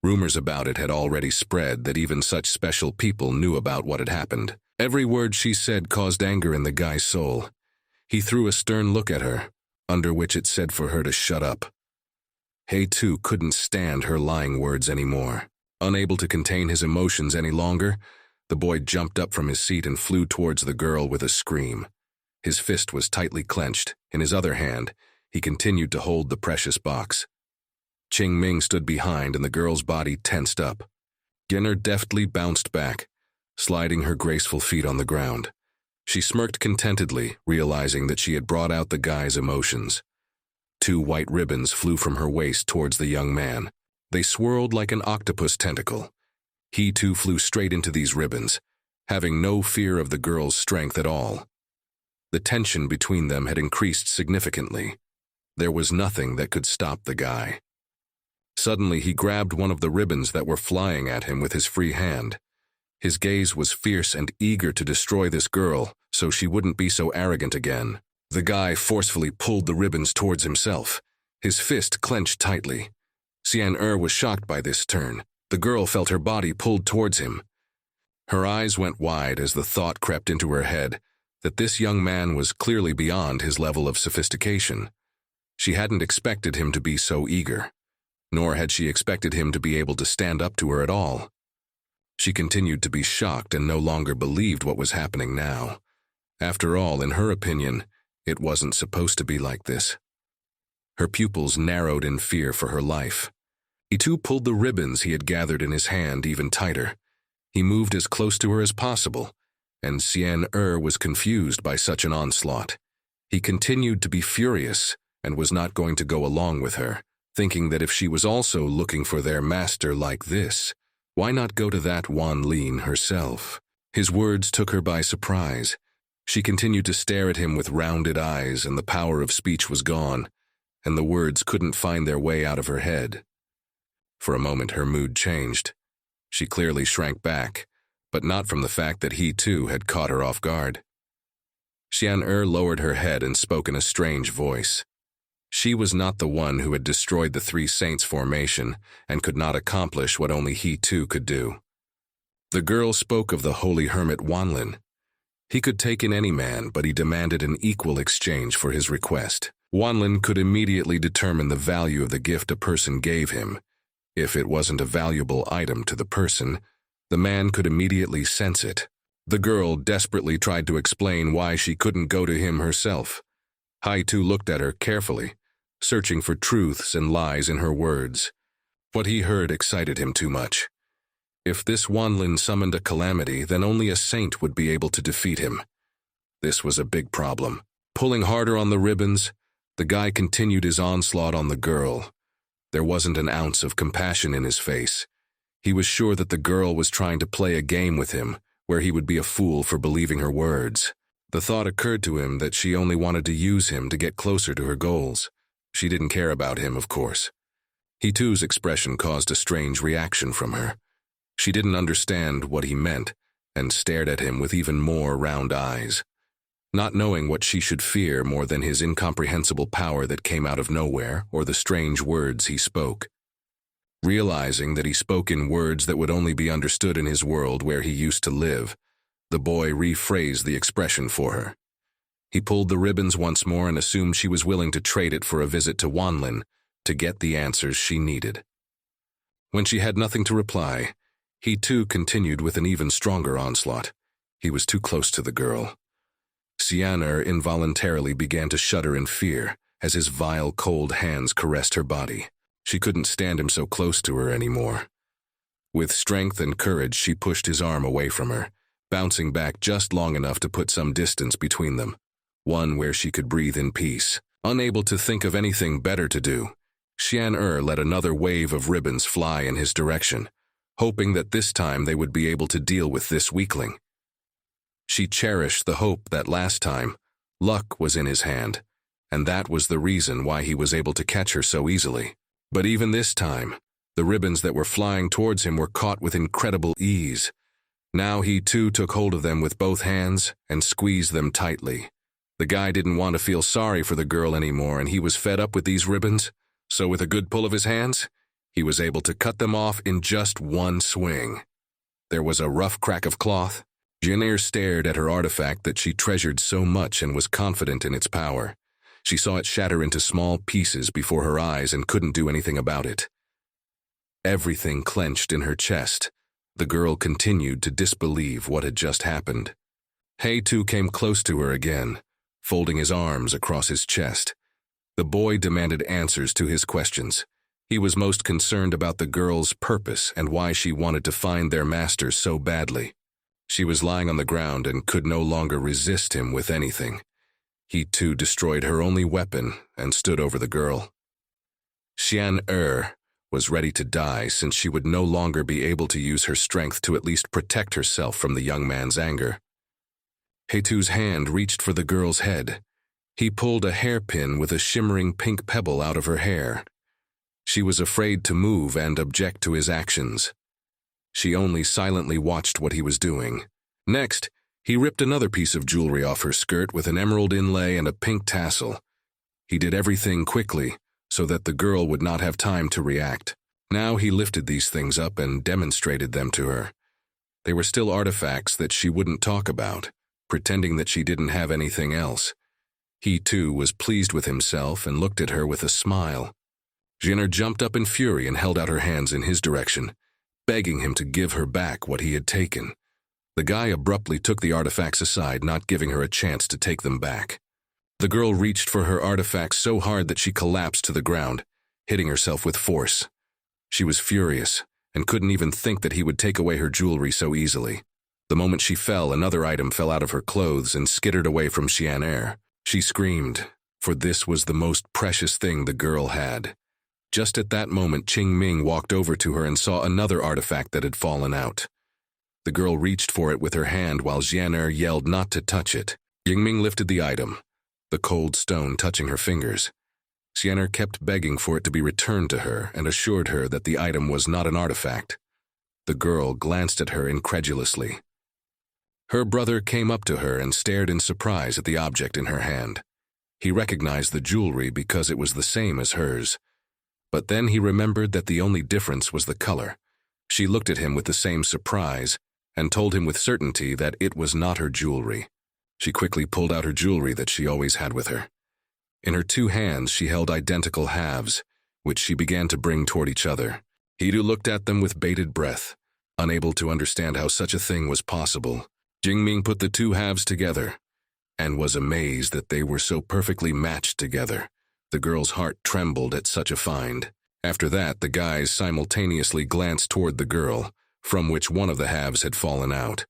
Rumors about it had already spread that even such special people knew about what had happened. Every word she said caused anger in the guy's soul. He threw a stern look at her, under which it said for her to shut up. He-Tu couldn't stand her lying words anymore. Unable to contain his emotions any longer, the boy jumped up from his seat and flew towards the girl with a scream. His fist was tightly clenched. In his other hand, he continued to hold the precious box. Qingming stood behind and the girl's body tensed up. Ginner deftly bounced back, sliding her graceful feet on the ground. She smirked contentedly, realizing that she had brought out the guy's emotions. 2 white ribbons flew from her waist towards the young man. They swirled like an octopus tentacle. He too flew straight into these ribbons, having no fear of the girl's strength at all. The tension between them had increased significantly. There was nothing that could stop the guy. Suddenly, he grabbed one of the ribbons that were flying at him with his free hand. His gaze was fierce and eager to destroy this girl so she wouldn't be so arrogant again. The guy forcefully pulled the ribbons towards himself, his fist clenched tightly. Xian was shocked by this turn. The girl felt her body pulled towards him. Her eyes went wide as the thought crept into her head that this young man was clearly beyond his level of sophistication. She hadn't expected him to be so eager, nor had she expected him to be able to stand up to her at all. She continued to be shocked and no longer believed what was happening now. After all, in her opinion, it wasn't supposed to be like this. Her pupils narrowed in fear for her life. He too pulled the ribbons he had gathered in his hand even tighter. He moved as close to her as possible, and Xian was confused by such an onslaught. He continued to be furious and was not going to go along with her, thinking that if she was also looking for their master like this, why not go to that Wan Lin herself? His words took her by surprise. She continued to stare at him with rounded eyes, and the power of speech was gone, and the words couldn't find their way out of her head. For a moment her mood changed. She clearly shrank back, but not from the fact that he too had caught her off guard. Xian lowered her head and spoke in a strange voice. She was not the one who had destroyed the three saints' formation and could not accomplish what only he too could do. The girl spoke of the holy hermit Wanlin. He could take in any man, but he demanded an equal exchange for his request. Wanlin could immediately determine the value of the gift a person gave him. If it wasn't a valuable item to the person, the man could immediately sense it. The girl desperately tried to explain why she couldn't go to him herself. Hai-Tu looked at her carefully, searching for truths and lies in her words. What he heard excited him too much. If this Wanlin summoned a calamity, then only a saint would be able to defeat him. This was a big problem. Pulling harder on the ribbons, the guy continued his onslaught on the girl. There wasn't an ounce of compassion in his face. He was sure that the girl was trying to play a game with him, where he would be a fool for believing her words. The thought occurred to him that she only wanted to use him to get closer to her goals. She didn't care about him, of course. He too's expression caused a strange reaction from her. She didn't understand what he meant and stared at him with even more round eyes, not knowing what she should fear more than his incomprehensible power that came out of nowhere or the strange words he spoke. Realizing that he spoke in words that would only be understood in his world where he used to live, the boy rephrased the expression for her. He pulled the ribbons once more and assumed she was willing to trade it for a visit to Wanlin to get the answers she needed. When she had nothing to reply, he too continued with an even stronger onslaught. He was too close to the girl. Xian involuntarily began to shudder in fear as his vile, cold hands caressed her body. She couldn't stand him so close to her anymore. With strength and courage, she pushed his arm away from her, bouncing back just long enough to put some distance between them, one where she could breathe in peace. Unable to think of anything better to do, Xian let another wave of ribbons fly in his direction, hoping that this time they would be able to deal with this weakling. She cherished the hope that last time, luck was in his hand, and that was the reason why he was able to catch her so easily. But even this time, the ribbons that were flying towards him were caught with incredible ease. Now he too took hold of them with both hands and squeezed them tightly. The guy didn't want to feel sorry for the girl anymore, and he was fed up with these ribbons, so with a good pull of his hands, he was able to cut them off in just one swing. There was a rough crack of cloth. Jian'er stared at her artifact that she treasured so much and was confident in its power. She saw it shatter into small pieces before her eyes and couldn't do anything about it. Everything clenched in her chest. The girl continued to disbelieve what had just happened. He too came close to her again, folding his arms across his chest. The boy demanded answers to his questions. He was most concerned about the girl's purpose and why she wanted to find their master so badly. She was lying on the ground and could no longer resist him with anything. He too destroyed her only weapon and stood over the girl. Jian'er was ready to die since she would no longer be able to use her strength to at least protect herself from the young man's anger. He-Tu's hand reached for the girl's head. He pulled a hairpin with a shimmering pink pebble out of her hair. She was afraid to move and object to his actions. She only silently watched what he was doing. Next, he ripped another piece of jewelry off her skirt with an emerald inlay and a pink tassel. He did everything quickly, so that the girl would not have time to react. Now he lifted these things up and demonstrated them to her. They were still artifacts that she wouldn't talk about, pretending that she didn't have anything else. He too was pleased with himself and looked at her with a smile. Jian'er jumped up in fury and held out her hands in his direction, begging him to give her back what he had taken. The guy abruptly took the artifacts aside, not giving her a chance to take them back. The girl reached for her artifacts so hard that she collapsed to the ground, hitting herself with force. She was furious and couldn't even think that he would take away her jewelry so easily. The moment she fell, another item fell out of her clothes and skittered away from Jian'er. She screamed, for this was the most precious thing the girl had. Just at that moment, Qingming walked over to her and saw another artifact that had fallen out. The girl reached for it with her hand while Jian'er yelled not to touch it. Qingming lifted the item, the cold stone touching her fingers. Jian'er kept begging for it to be returned to her and assured her that the item was not an artifact. The girl glanced at her incredulously. Her brother came up to her and stared in surprise at the object in her hand. He recognized the jewelry because it was the same as hers. But then he remembered that the only difference was the color. She looked at him with the same surprise and told him with certainty that it was not her jewelry. She quickly pulled out her jewelry that she always had with her. In her two hands she held identical halves, which she began to bring toward each other. He-Tu looked at them with bated breath, unable to understand how such a thing was possible. Qingming put the two halves together and was amazed that they were so perfectly matched together. The girl's heart trembled at such a find. After that, the guys simultaneously glanced toward the girl, from which one of the halves had fallen out.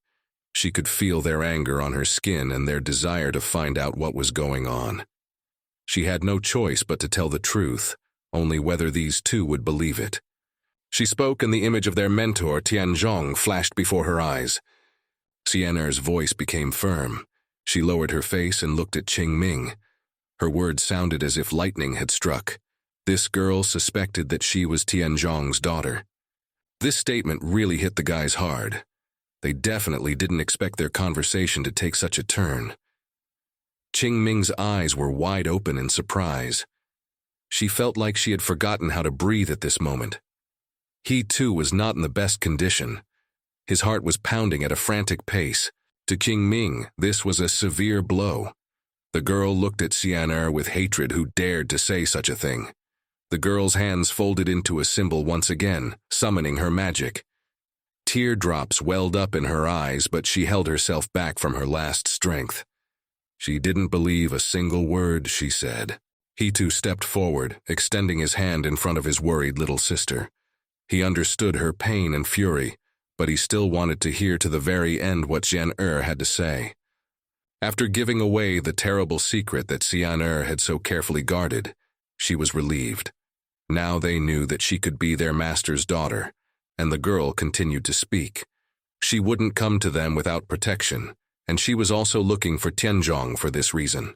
She could feel their anger on her skin and their desire to find out what was going on. She had no choice but to tell the truth, only whether these two would believe it. She spoke, and the image of their mentor, Tianzhong, flashed before her eyes. Jian'er's voice became firm. She lowered her face and looked at Qingming. Her words sounded as if lightning had struck. This girl suspected that she was Tianzhong's daughter. This statement really hit the guys hard. They definitely didn't expect their conversation to take such a turn. Qingming's eyes were wide open in surprise. She felt like she had forgotten how to breathe at this moment. He too was not in the best condition. His heart was pounding at a frantic pace. To Qingming, this was a severe blow. The girl looked at Jian'er with hatred, who dared to say such a thing. The girl's hands folded into a symbol once again, summoning her magic. Teardrops welled up in her eyes, but she held herself back from her last strength. She didn't believe a single word she said. He too stepped forward, extending his hand in front of his worried little sister. He understood her pain and fury, but he still wanted to hear to the very end what Jian'er had to say. After giving away the terrible secret that Jian'er had so carefully guarded, she was relieved. Now they knew that she could be their master's daughter. and the girl continued to speak. She wouldn't come to them without protection, and she was also looking for Tianzhong for this reason.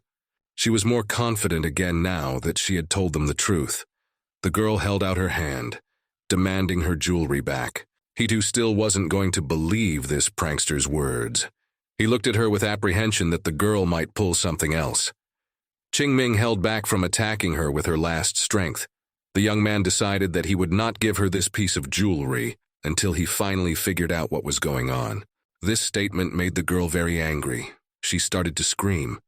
She was more confident again now that she had told them the truth. The girl held out her hand, demanding her jewelry back. He too still wasn't going to believe this prankster's words. He looked at her with apprehension that the girl might pull something else. Qingming held back from attacking her with her last strength. The young man decided that he would not give her this piece of jewelry until he finally figured out what was going on. This statement made the girl very angry. She started to scream,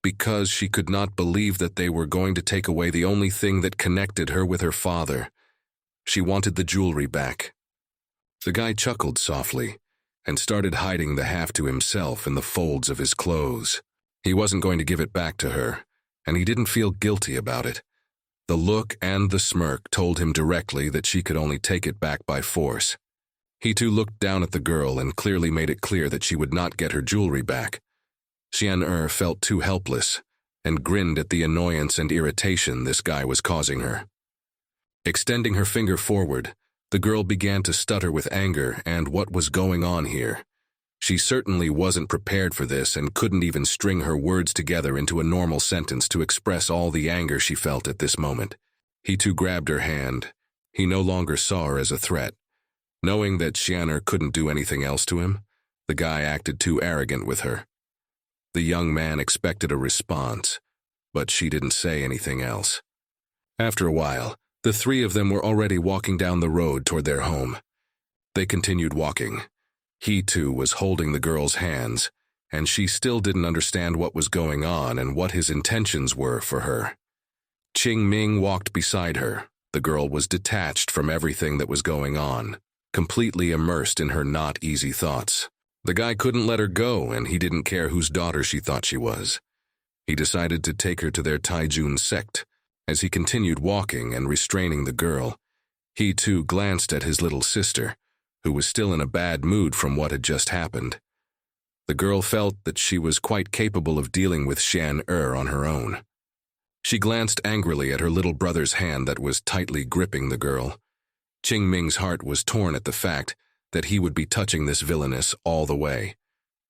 because she could not believe that they were going to take away the only thing that connected her with her father. She wanted the jewelry back. The guy chuckled softly and started hiding the half to himself in the folds of his clothes. He wasn't going to give it back to her, and he didn't feel guilty about it. The look and the smirk told him directly that she could only take it back by force. He too looked down at the girl and clearly made it clear that she would not get her jewelry back. Xian felt too helpless and grinned at the annoyance and irritation this guy was causing her. Extending her finger forward, the girl began to stutter with anger and what was going on here. She certainly wasn't prepared for this and couldn't even string her words together into a normal sentence to express all the anger she felt at this moment. He too grabbed her hand. He no longer saw her as a threat. Knowing that Xian couldn't do anything else to him, the guy acted too arrogant with her. The young man expected a response, but she didn't say anything else. After a while, the three of them were already walking down the road toward their home. They continued walking. He too was holding the girl's hands, and she still didn't understand what was going on and what his intentions were for her. Qingming walked beside her. The girl was detached from everything that was going on, completely immersed in her not easy thoughts. The guy couldn't let her go, and he didn't care whose daughter she thought she was. He decided to take her to their Taijun sect. As he continued walking and restraining the girl, he too glanced at his little sister, who was still in a bad mood from what had just happened. The girl felt that she was quite capable of dealing with Xian on her own. She glanced angrily at her little brother's hand that was tightly gripping the girl. Qingming's heart was torn at the fact that he would be touching this villainess all the way.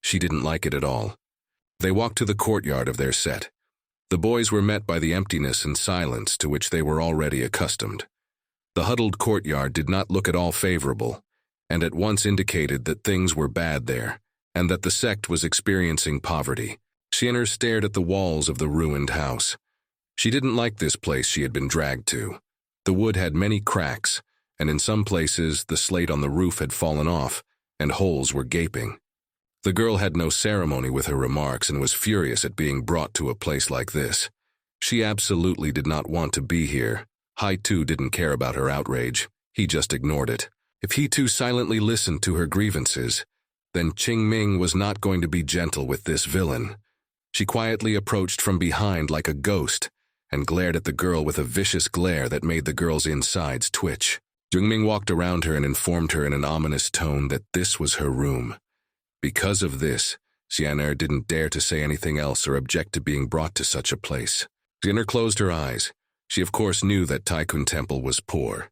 She didn't like it at all. They walked to the courtyard of their set. The boys were met by the emptiness and silence to which they were already accustomed. The huddled courtyard did not look at all favorable, and at once indicated that things were bad there, and that the sect was experiencing poverty. Xian stared at the walls of the ruined house. She didn't like this place she had been dragged to. The wood had many cracks, and in some places the slate on the roof had fallen off, and holes were gaping. The girl had no ceremony with her remarks and was furious at being brought to a place like this. She absolutely did not want to be here. Hai Tu didn't care about her outrage. He just ignored it. If he too silently listened to her grievances, then Qingming was not going to be gentle with this villain. She quietly approached from behind like a ghost and glared at the girl with a vicious glare that made the girl's insides twitch. Qingming walked around her and informed her in an ominous tone that this was her room. Because of this, Xian didn't dare to say anything else or object to being brought to such a place. Xian closed her eyes. She of course knew that Taikun Temple was poor,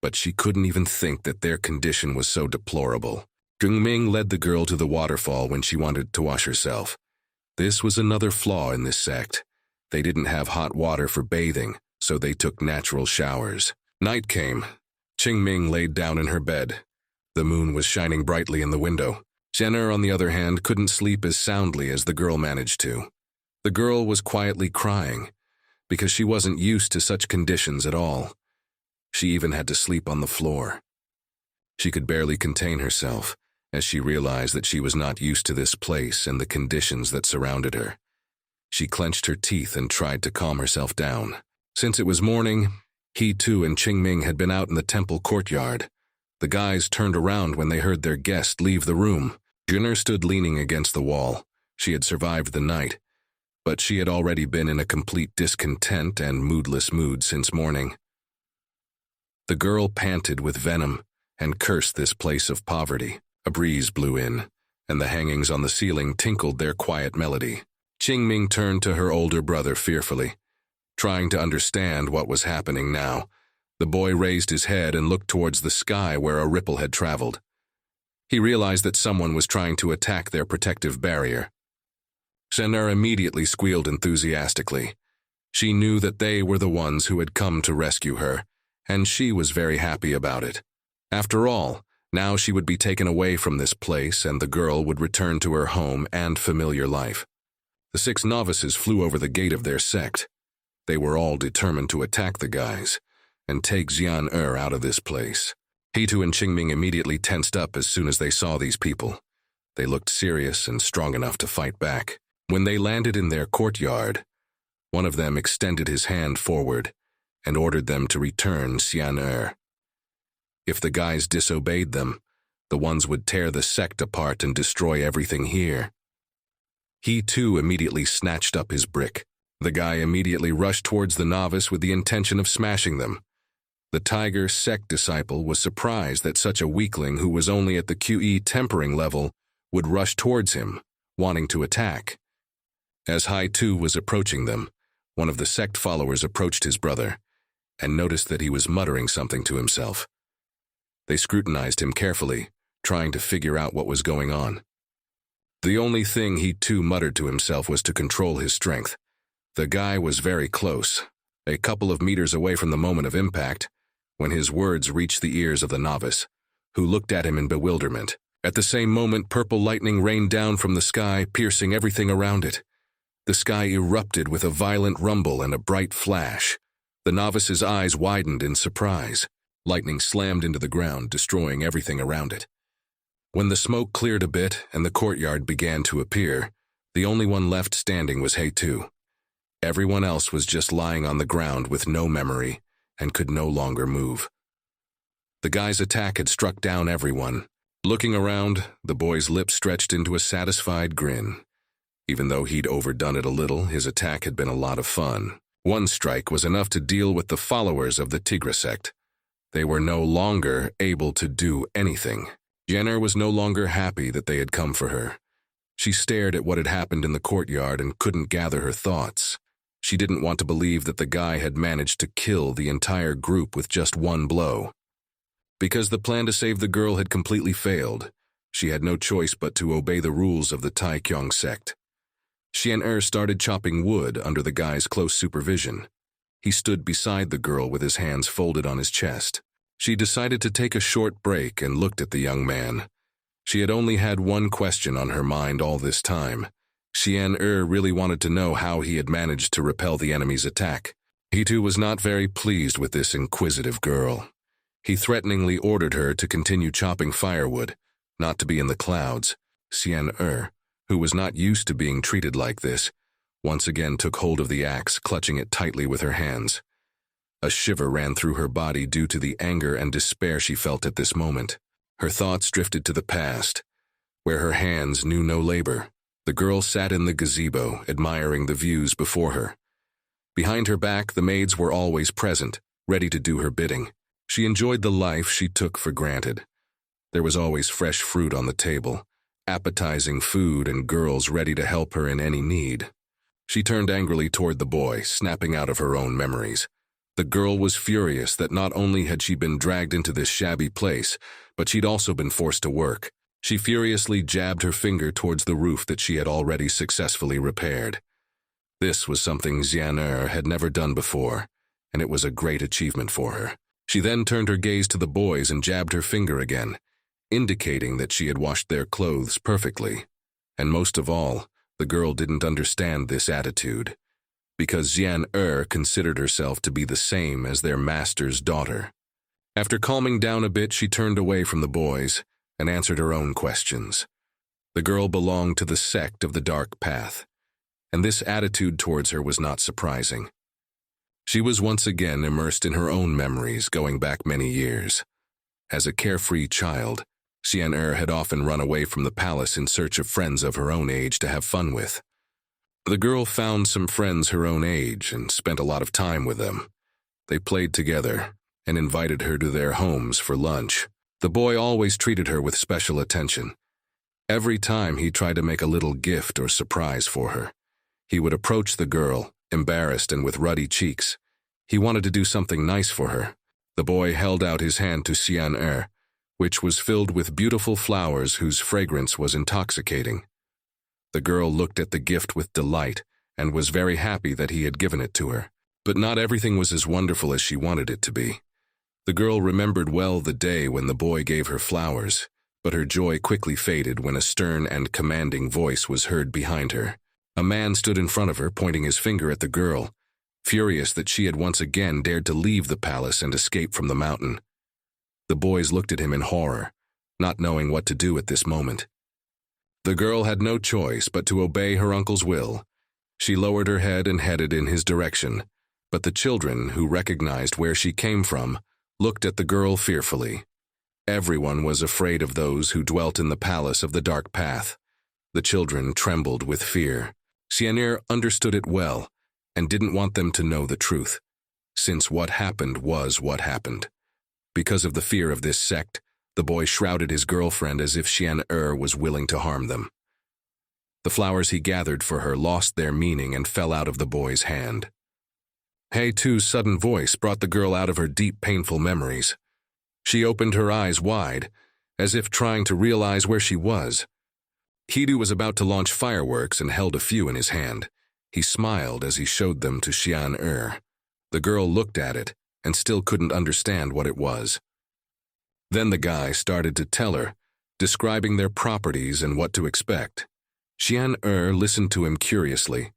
but she couldn't even think that their condition was so deplorable. Qingming led the girl to the waterfall when she wanted to wash herself. This was another flaw in this sect. They didn't have hot water for bathing, so they took natural showers. Night came. Qingming laid down in her bed. The moon was shining brightly in the window. Xian, on the other hand, couldn't sleep as soundly as the girl managed to. The girl was quietly crying, because she wasn't used to such conditions at all. She even had to sleep on the floor. She could barely contain herself, as she realized that she was not used to this place and the conditions that surrounded her. She clenched her teeth and tried to calm herself down. Since it was morning, he too and Qingming had been out in the temple courtyard. The guys turned around when they heard their guest leave the room. Xian stood leaning against the wall. She had survived the night, but she had already been in a complete discontent and moodless mood since morning. The girl panted with venom and cursed this place of poverty. A breeze blew in, and the hangings on the ceiling tinkled their quiet melody. Qingming turned to her older brother fearfully, trying to understand what was happening now. The boy raised his head and looked towards the sky where a ripple had traveled. He realized that someone was trying to attack their protective barrier. Xian'er immediately squealed enthusiastically. She knew that they were the ones who had come to rescue her, and she was very happy about it. After all, now she would be taken away from this place and the girl would return to her home and familiar life. The 6 novices flew over the gate of their sect. They were all determined to attack the guys and take Xian'er out of this place. He-Tu and Qingming immediately tensed up as soon as they saw these people. They looked serious and strong enough to fight back. When they landed in their courtyard, one of them extended his hand forward and ordered them to return Xian'er. If the guys disobeyed them, the ones would tear the sect apart and destroy everything here. He too immediately snatched up his brick. The guy immediately rushed towards the novice with the intention of smashing them. The tiger sect disciple was surprised that such a weakling who was only at the QE tempering level would rush towards him, wanting to attack. As Hai-Tu was approaching them, one of the sect followers approached his brother and noticed that he was muttering something to himself. They scrutinized him carefully, trying to figure out what was going on. The only thing he too muttered to himself was to control his strength. The guy was very close, a couple of meters away from the moment of impact, when his words reached the ears of the novice, who looked at him in bewilderment. At the same moment, purple lightning rained down from the sky, piercing everything around it. The sky erupted with a violent rumble and a bright flash. The novice's eyes widened in surprise. Lightning slammed into the ground, destroying everything around it. When the smoke cleared a bit and the courtyard began to appear, the only one left standing was Hai-Tu. Everyone else was just lying on the ground with no memory and could no longer move. The guy's attack had struck down everyone. Looking around, the boy's lips stretched into a satisfied grin. Even though he'd overdone it a little, his attack had been a lot of fun. One strike was enough to deal with the followers of the Tigre sect. They were no longer able to do anything. Xian'er was no longer happy that they had come for her. She stared at what had happened in the courtyard and couldn't gather her thoughts. She didn't want to believe that the guy had managed to kill the entire group with just one blow. Because the plan to save the girl had completely failed, she had no choice but to obey the rules of the Taekyong sect. Xian'er started chopping wood under the guy's close supervision. He stood beside the girl with his hands folded on his chest. She decided to take a short break and looked at the young man. She had only had one question on her mind all this time. Xian'er really wanted to know how he had managed to repel the enemy's attack. He too was not very pleased with this inquisitive girl. He threateningly ordered her to continue chopping firewood, not to be in the clouds. Xian'er, who was not used to being treated like this, once again took hold of the axe, clutching it tightly with her hands. A shiver ran through her body due to the anger and despair she felt at this moment. Her thoughts drifted to the past, where her hands knew no labor. The girl sat in the gazebo, admiring the views before her. Behind her back, the maids were always present, ready to do her bidding. She enjoyed the life she took for granted. There was always fresh fruit on the table, appetizing food and girls ready to help her in any need. She turned angrily toward the boy, snapping out of her own memories. The girl was furious that not only had she been dragged into this shabby place, but she'd also been forced to work. She furiously jabbed her finger towards the roof that she had already successfully repaired. This was something Xian'er had never done before, and it was a great achievement for her. She then turned her gaze to the boys and jabbed her finger again, indicating that she had washed their clothes perfectly. And most of all, the girl didn't understand this attitude, because Xian'er considered herself to be the same as their master's daughter. After calming down a bit, she turned away from the boys and answered her own questions. The girl belonged to the sect of the Dark Path, and this attitude towards her was not surprising. She was once again immersed in her own memories going back many years. As a carefree child, Xian'er had often run away from the palace in search of friends of her own age to have fun with. The girl found some friends her own age and spent a lot of time with them. They played together and invited her to their homes for lunch. The boy always treated her with special attention. Every time he tried to make a little gift or surprise for her, he would approach the girl, embarrassed and with ruddy cheeks. He wanted to do something nice for her. The boy held out his hand to Xian, which was filled with beautiful flowers whose fragrance was intoxicating. The girl looked at the gift with delight and was very happy that he had given it to her. But not everything was as wonderful as she wanted it to be. The girl remembered well the day when the boy gave her flowers, but her joy quickly faded when a stern and commanding voice was heard behind her. A man stood in front of her, pointing his finger at the girl, furious that she had once again dared to leave the palace and escape from the mountain. The boys looked at him in horror, not knowing what to do at this moment. The girl had no choice but to obey her uncle's will. She lowered her head and headed in his direction, but the children, who recognized where she came from, looked at the girl fearfully. Everyone was afraid of those who dwelt in the palace of the dark path. The children trembled with fear. Xian'er understood it well and didn't want them to know the truth, since what happened was what happened. Because of the fear of this sect, the boy shrouded his girlfriend as if Xian'er was willing to harm them. The flowers he gathered for her lost their meaning and fell out of the boy's hand. He-Tu's sudden voice brought the girl out of her deep, painful memories. She opened her eyes wide, as if trying to realize where she was. He-Tu was about to launch fireworks and held a few in his hand. He smiled as he showed them to Xian'er. The girl looked at it and still couldn't understand what it was. Then the guy started to tell her, describing their properties and what to expect. Xian'er listened to him curiously,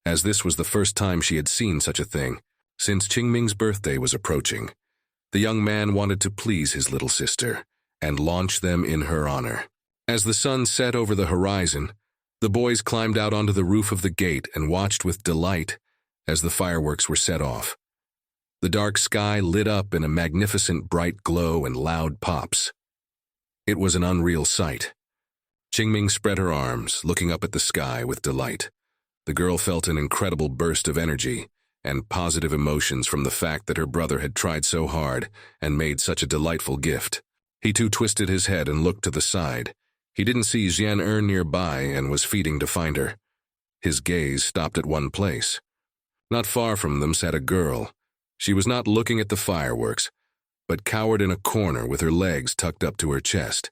as this was the first time she had seen such a thing since Qingming's birthday was approaching. The young man wanted to please his little sister and launch them in her honor. As the sun set over the horizon, the boys climbed out onto the roof of the gate and watched with delight as the fireworks were set off. The dark sky lit up in a magnificent bright glow and loud pops. It was an unreal sight. Qingming spread her arms, looking up at the sky with delight. The girl felt an incredible burst of energy and positive emotions from the fact that her brother had tried so hard and made such a delightful gift. He too twisted his head and looked to the side. He didn't see Xian'er nearby and was feeding to find her. His gaze stopped at one place. Not far from them sat a girl. She was not looking at the fireworks, but cowered in a corner with her legs tucked up to her chest.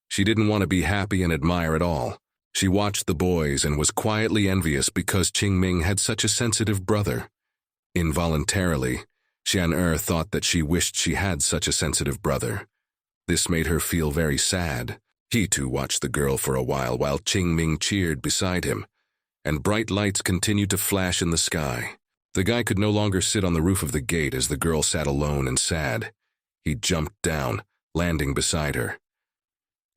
She didn't want to be happy and admire at all. She watched the boys and was quietly envious because Qingming had such a sensitive brother. Involuntarily, Xian'er thought that she wished she had such a sensitive brother. This made her feel very sad. He too watched the girl for a while Qingming cheered beside him, and bright lights continued to flash in the sky. The guy could no longer sit on the roof of the gate as the girl sat alone and sad. He jumped down, landing beside her.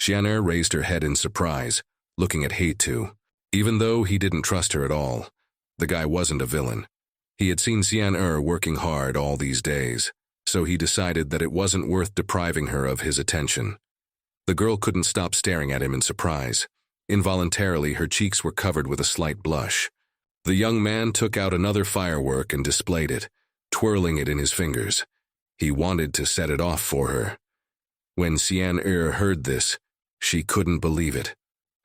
Xian'er raised her head in surprise, looking at He-Tu. Even though he didn't trust her at all, the guy wasn't a villain. He had seen Xian'er working hard all these days, so he decided that it wasn't worth depriving her of his attention. The girl couldn't stop staring at him in surprise. Involuntarily, her cheeks were covered with a slight blush. The young man took out another firework and displayed it, twirling it in his fingers. He wanted to set it off for her. When Xian'er heard this, she couldn't believe it.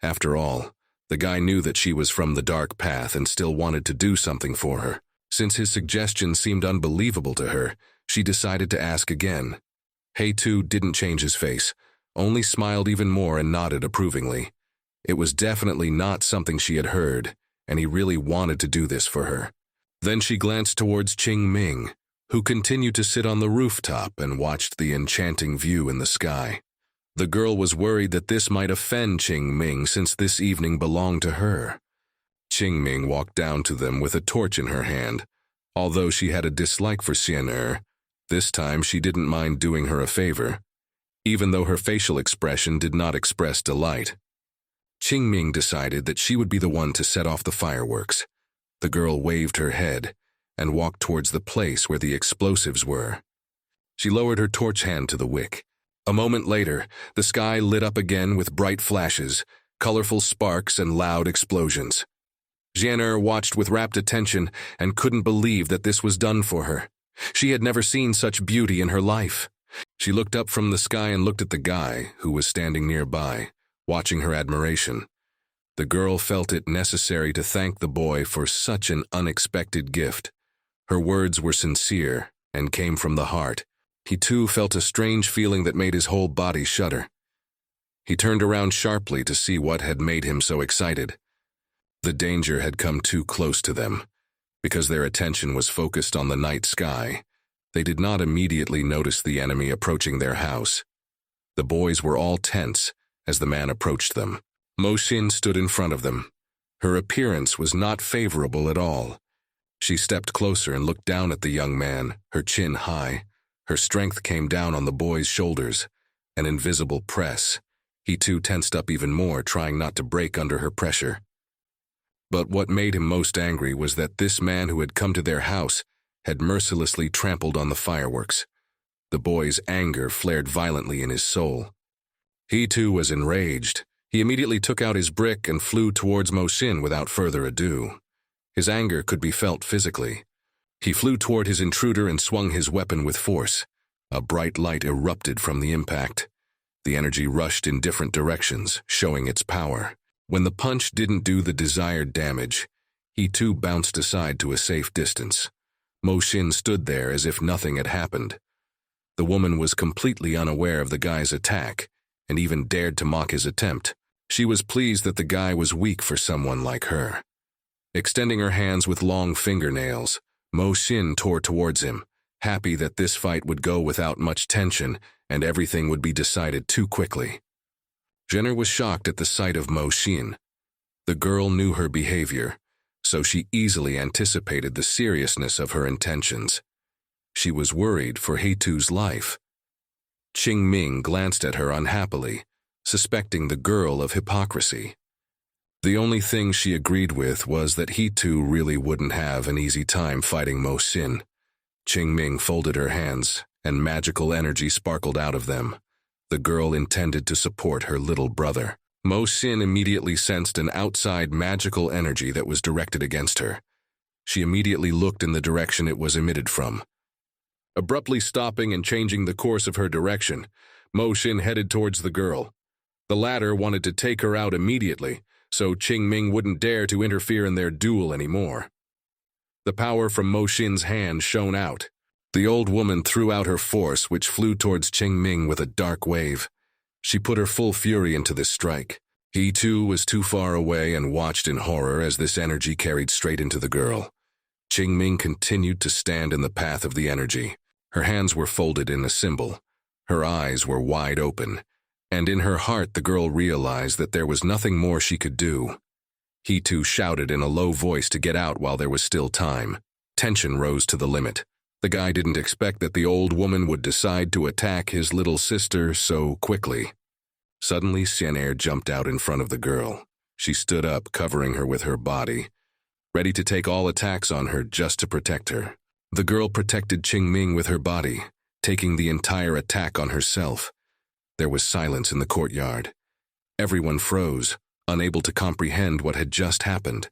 After all, the guy knew that she was from the dark path and still wanted to do something for her. Since his suggestion seemed unbelievable to her, she decided to ask again. He-Tu didn't change his face, only smiled even more and nodded approvingly. It was definitely not something she had heard, and he really wanted to do this for her. Then she glanced towards Qingming, who continued to sit on the rooftop and watched the enchanting view in the sky. The girl was worried that this might offend Qingming since this evening belonged to her. Qingming walked down to them with a torch in her hand. Although she had a dislike for Xian'er, this time she didn't mind doing her a favor, even though her facial expression did not express delight. Qingming decided that she would be the one to set off the fireworks. The girl waved her head and walked towards the place where the explosives were. She lowered her torch hand to the wick. A moment later, the sky lit up again with bright flashes, colorful sparks, and loud explosions. Xian'er watched with rapt attention and couldn't believe that this was done for her. She had never seen such beauty in her life. She looked up from the sky and looked at the guy, who was standing nearby, watching her admiration. The girl felt it necessary to thank the boy for such an unexpected gift. Her words were sincere and came from the heart. He too felt a strange feeling that made his whole body shudder. He turned around sharply to see what had made him so excited. The danger had come too close to them. Because their attention was focused on the night sky, they did not immediately notice the enemy approaching their house. The boys were all tense as the man approached them. Mo Xin stood in front of them. Her appearance was not favorable at all. She stepped closer and looked down at the young man, her chin high. Her strength came down on the boy's shoulders, an invisible press. He too tensed up even more, trying not to break under her pressure. But what made him most angry was that this man who had come to their house had mercilessly trampled on the fireworks. The boy's anger flared violently in his soul. He too was enraged. He immediately took out his brick and flew towards Mo Xin without further ado. His anger could be felt physically. He flew toward his intruder and swung his weapon with force. A bright light erupted from the impact. The energy rushed in different directions, showing its power. When the punch didn't do the desired damage, he too bounced aside to a safe distance. Mo Xin stood there as if nothing had happened. The woman was completely unaware of the guy's attack, and even dared to mock his attempt. She was pleased that the guy was weak for someone like her. Extending her hands with long fingernails, Mo Xin tore towards him, happy that this fight would go without much tension and everything would be decided too quickly. Jenner was shocked at the sight of Mo Xin. The girl knew her behavior, so she easily anticipated the seriousness of her intentions. She was worried for Heitu's life. Qing Ming glanced at her unhappily, suspecting the girl of hypocrisy. The only thing she agreed with was that Heitu really wouldn't have an easy time fighting Mo Xin. Qing Ming folded her hands, and magical energy sparkled out of them. The girl intended to support her little brother. Mo Xin immediately sensed an outside magical energy that was directed against her. She immediately looked in the direction it was emitted from. Abruptly stopping and changing the course of her direction, Mo Xin headed towards the girl. The latter wanted to take her out immediately, so Qing Ming wouldn't dare to interfere in their duel anymore. The power from Mo Xin's hand shone out. The old woman threw out her force, which flew towards Qing Ming with a dark wave. She put her full fury into this strike. He too was too far away and watched in horror as this energy carried straight into the girl. Qing Ming continued to stand in the path of the energy. Her hands were folded in a symbol. Her eyes were wide open, and in her heart the girl realized that there was nothing more she could do. He too shouted in a low voice to get out while there was still time. Tension rose to the limit. The guy didn't expect that the old woman would decide to attack his little sister so quickly. Suddenly, Xian'er jumped out in front of the girl. She stood up, covering her with her body, ready to take all attacks on her just to protect her. The girl protected Qing Ming with her body, taking the entire attack on herself. There was silence in the courtyard. Everyone froze, unable to comprehend what had just happened.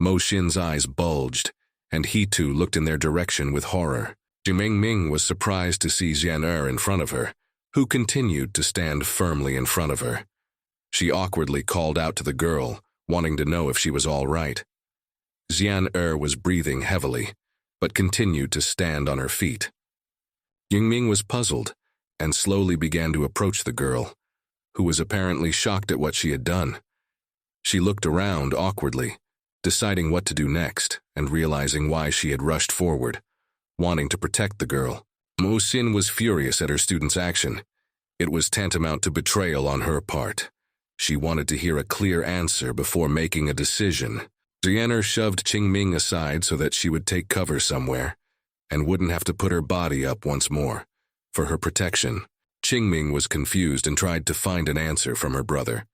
Mo Xin's eyes bulged, and he too looked in their direction with horror. Jimeng Ming was surprised to see Xian'er in front of her, who continued to stand firmly in front of her. She awkwardly called out to the girl, wanting to know if she was all right. Xian'er was breathing heavily, but continued to stand on her feet. Yingming was puzzled, and slowly began to approach the girl, who was apparently shocked at what she had done. She looked around awkwardly, deciding what to do next, and realizing why she had rushed forward, wanting to protect the girl. Mo Xin was furious at her student's action. It was tantamount to betrayal on her part. She wanted to hear a clear answer before making a decision. Xian'er shoved Qing Ming aside so that she would take cover somewhere, and wouldn't have to put her body up once more. For her protection, Qing Ming was confused and tried to find an answer from her brother.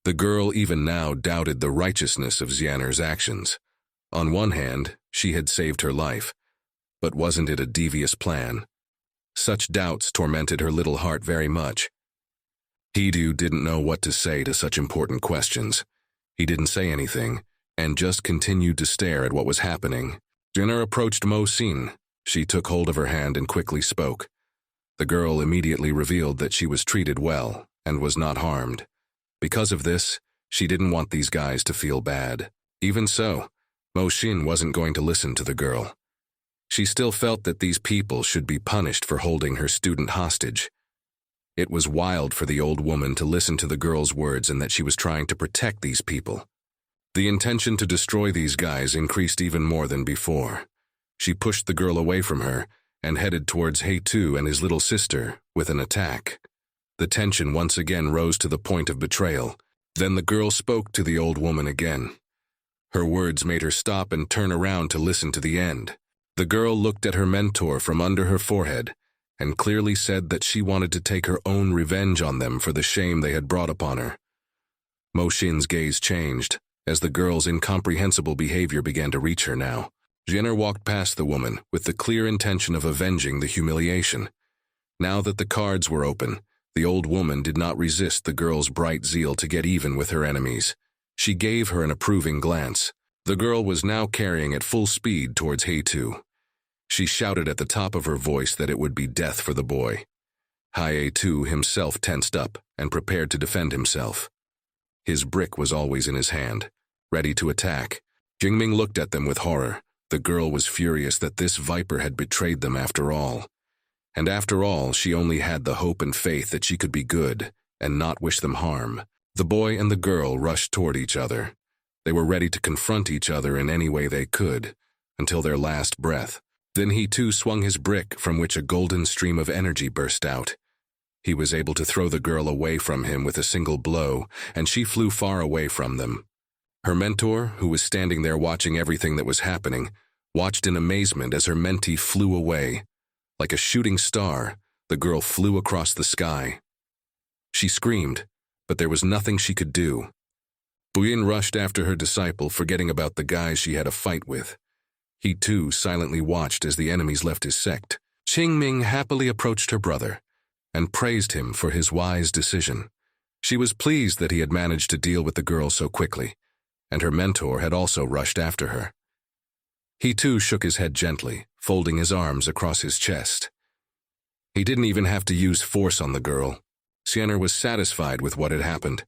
The girl even now doubted the righteousness of Xian'er's actions. On one hand, she had saved her life, but wasn't it a devious plan? Such doubts tormented her little heart very much. Heidu didn't know what to say to such important questions. He didn't say anything, and just continued to stare at what was happening. Jenner approached Mo Xin. She took hold of her hand and quickly spoke. The girl immediately revealed that she was treated well and was not harmed. Because of this, she didn't want these guys to feel bad. Even so, Mo Xin wasn't going to listen to the girl. She still felt that these people should be punished for holding her student hostage. It was wild for the old woman to listen to the girl's words and that she was trying to protect these people. The intention to destroy these guys increased even more than before. She pushed the girl away from her and headed towards Hei-Tu and his little sister with an attack. The tension once again rose to the point of betrayal. Then the girl spoke to the old woman again. Her words made her stop and turn around to listen to the end. The girl looked at her mentor from under her forehead and clearly said that she wanted to take her own revenge on them for the shame they had brought upon her. Mo Xin's gaze changed as the girl's incomprehensible behavior began to reach her now. Jenner walked past the woman with the clear intention of avenging the humiliation. Now that the cards were open, the old woman did not resist the girl's bright zeal to get even with her enemies. She gave her an approving glance. The girl was now carrying at full speed towards Hei-Tu. She shouted at the top of her voice that it would be death for the boy. Hei-Tu himself tensed up and prepared to defend himself. His brick was always in his hand, ready to attack. Jingming looked at them with horror. The girl was furious that this viper had betrayed them after all. And after all, she only had the hope and faith that she could be good and not wish them harm. The boy and the girl rushed toward each other. They were ready to confront each other in any way they could, until their last breath. Then he too swung his brick, from which a golden stream of energy burst out. He was able to throw the girl away from him with a single blow, and she flew far away from them. Her mentor, who was standing there watching everything that was happening, watched in amazement as her mentee flew away. Like a shooting star, the girl flew across the sky. She screamed, but there was nothing she could do. Buyin rushed after her disciple, forgetting about the guys she had a fight with. He too silently watched as the enemies left his sect. Qingming happily approached her brother and praised him for his wise decision. She was pleased that he had managed to deal with the girl so quickly, and her mentor had also rushed after her. He too shook his head gently, folding his arms across his chest. He didn't even have to use force on the girl. Sienna was satisfied with what had happened.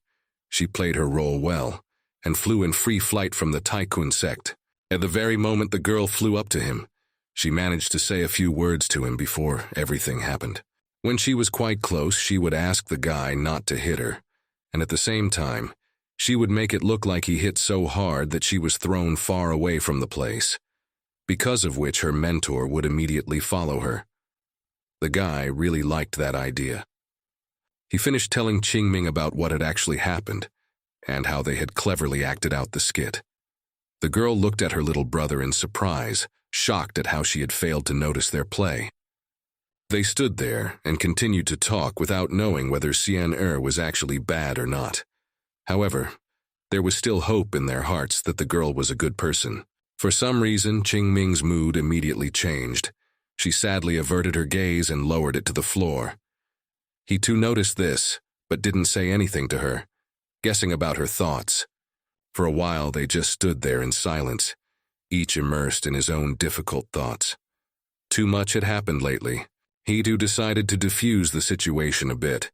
She played her role well, and flew in free flight from the Tycoon sect. At the very moment the girl flew up to him, she managed to say a few words to him before everything happened. When she was quite close, she would ask the guy not to hit her, and at the same time, she would make it look like he hit so hard that she was thrown far away from the place, because of which her mentor would immediately follow her. The guy really liked that idea. He finished telling Qingming about what had actually happened, and how they had cleverly acted out the skit. The girl looked at her little brother in surprise, shocked at how she had failed to notice their play. They stood there and continued to talk without knowing whether Xian was actually bad or not. However, there was still hope in their hearts that the girl was a good person. For some reason, Qingming's mood immediately changed. She sadly averted her gaze and lowered it to the floor. He too noticed this, but didn't say anything to her, guessing about her thoughts. For a while they just stood there in silence, each immersed in his own difficult thoughts. Too much had happened lately. He too decided to diffuse the situation a bit,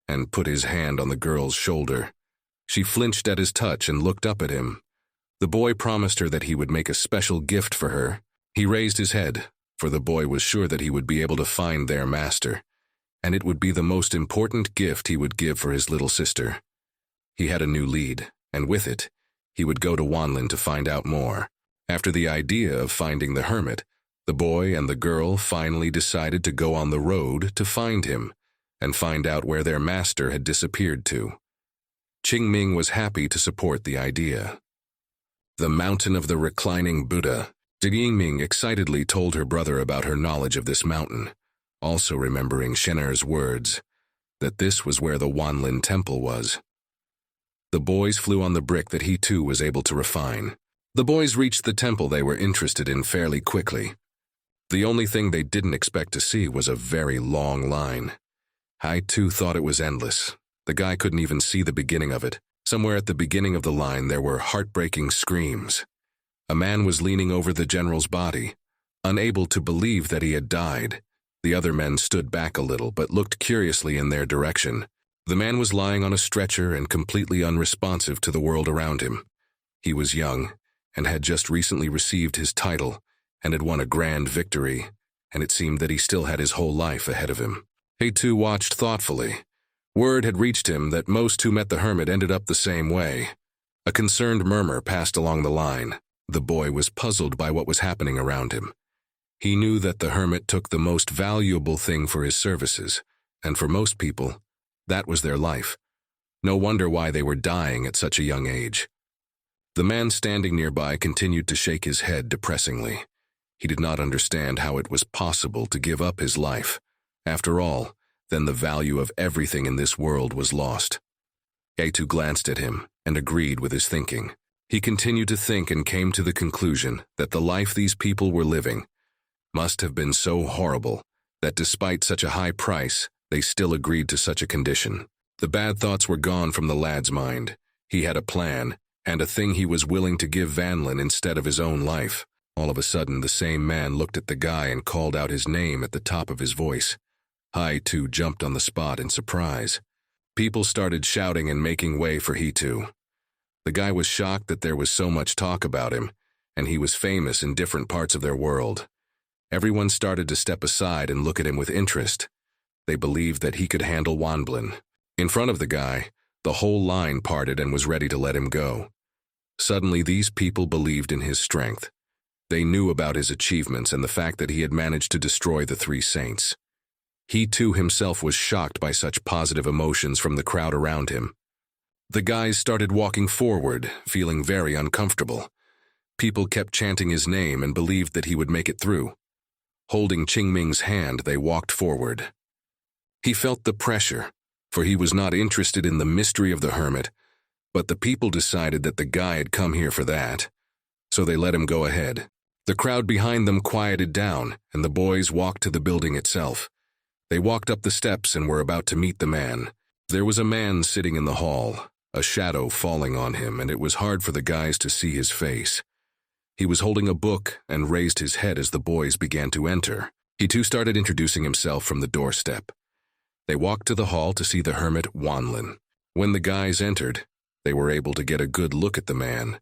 and put his hand on the girl's shoulder. She flinched at his touch and looked up at him. The boy promised her that he would make a special gift for her. He raised his head, for the boy was sure that he would be able to find their master, and it would be the most important gift he would give for his little sister. He had a new lead, and with it, he would go to Wanlin to find out more. After the idea of finding the hermit, the boy and the girl finally decided to go on the road to find him and find out where their master had disappeared to. Qingming was happy to support the idea. The Mountain of the Reclining Buddha. Jingming excitedly told her brother about her knowledge of this mountain, also remembering Shener's words, that this was where the Wanlin Temple was. The boys flew on the brick that he too was able to refine. The boys reached the temple they were interested in fairly quickly. The only thing they didn't expect to see was a very long line. I too thought it was endless. The guy couldn't even see the beginning of it. Somewhere at the beginning of the line there were heartbreaking screams. A man was leaning over the general's body, unable to believe that he had died. The other men stood back a little but looked curiously in their direction. The man was lying on a stretcher and completely unresponsive to the world around him. He was young and had just recently received his title and had won a grand victory, and it seemed that he still had his whole life ahead of him. He watched thoughtfully. Word had reached him that most who met the hermit ended up the same way. A concerned murmur passed along the line. The boy was puzzled by what was happening around him. He knew that the hermit took the most valuable thing for his services, and for most people, that was their life. No wonder why they were dying at such a young age. The man standing nearby continued to shake his head depressingly. He did not understand how it was possible to give up his life. After all, then the value of everything in this world was lost. Eitu glanced at him and agreed with his thinking. He continued to think and came to the conclusion that the life these people were living must have been so horrible that despite such a high price, they still agreed to such a condition. The bad thoughts were gone from the lad's mind. He had a plan, and a thing he was willing to give Vanlin instead of his own life. All of a sudden, the same man looked at the guy and called out his name at the top of his voice. He-Tu jumped on the spot in surprise. People started shouting and making way for He-Tu. The guy was shocked that there was so much talk about him, and he was famous in different parts of their world. Everyone started to step aside and look at him with interest. They believed that he could handle Wanblin. In front of the guy, the whole line parted and was ready to let him go. Suddenly, these people believed in his strength. They knew about his achievements and the fact that he had managed to destroy the three saints. He too himself was shocked by such positive emotions from the crowd around him. The guys started walking forward, feeling very uncomfortable. People kept chanting his name and believed that he would make it through. Holding Qingming's hand, they walked forward. He felt the pressure, for he was not interested in the mystery of the hermit, but the people decided that the guy had come here for that, so they let him go ahead. The crowd behind them quieted down, and the boys walked to the building itself. They walked up the steps and were about to meet the man. There was a man sitting in the hall, a shadow falling on him, and it was hard for the guys to see his face. He was holding a book and raised his head as the boys began to enter. He too started introducing himself from the doorstep. They walked to the hall to see the hermit Wanlin. When the guys entered, they were able to get a good look at the man,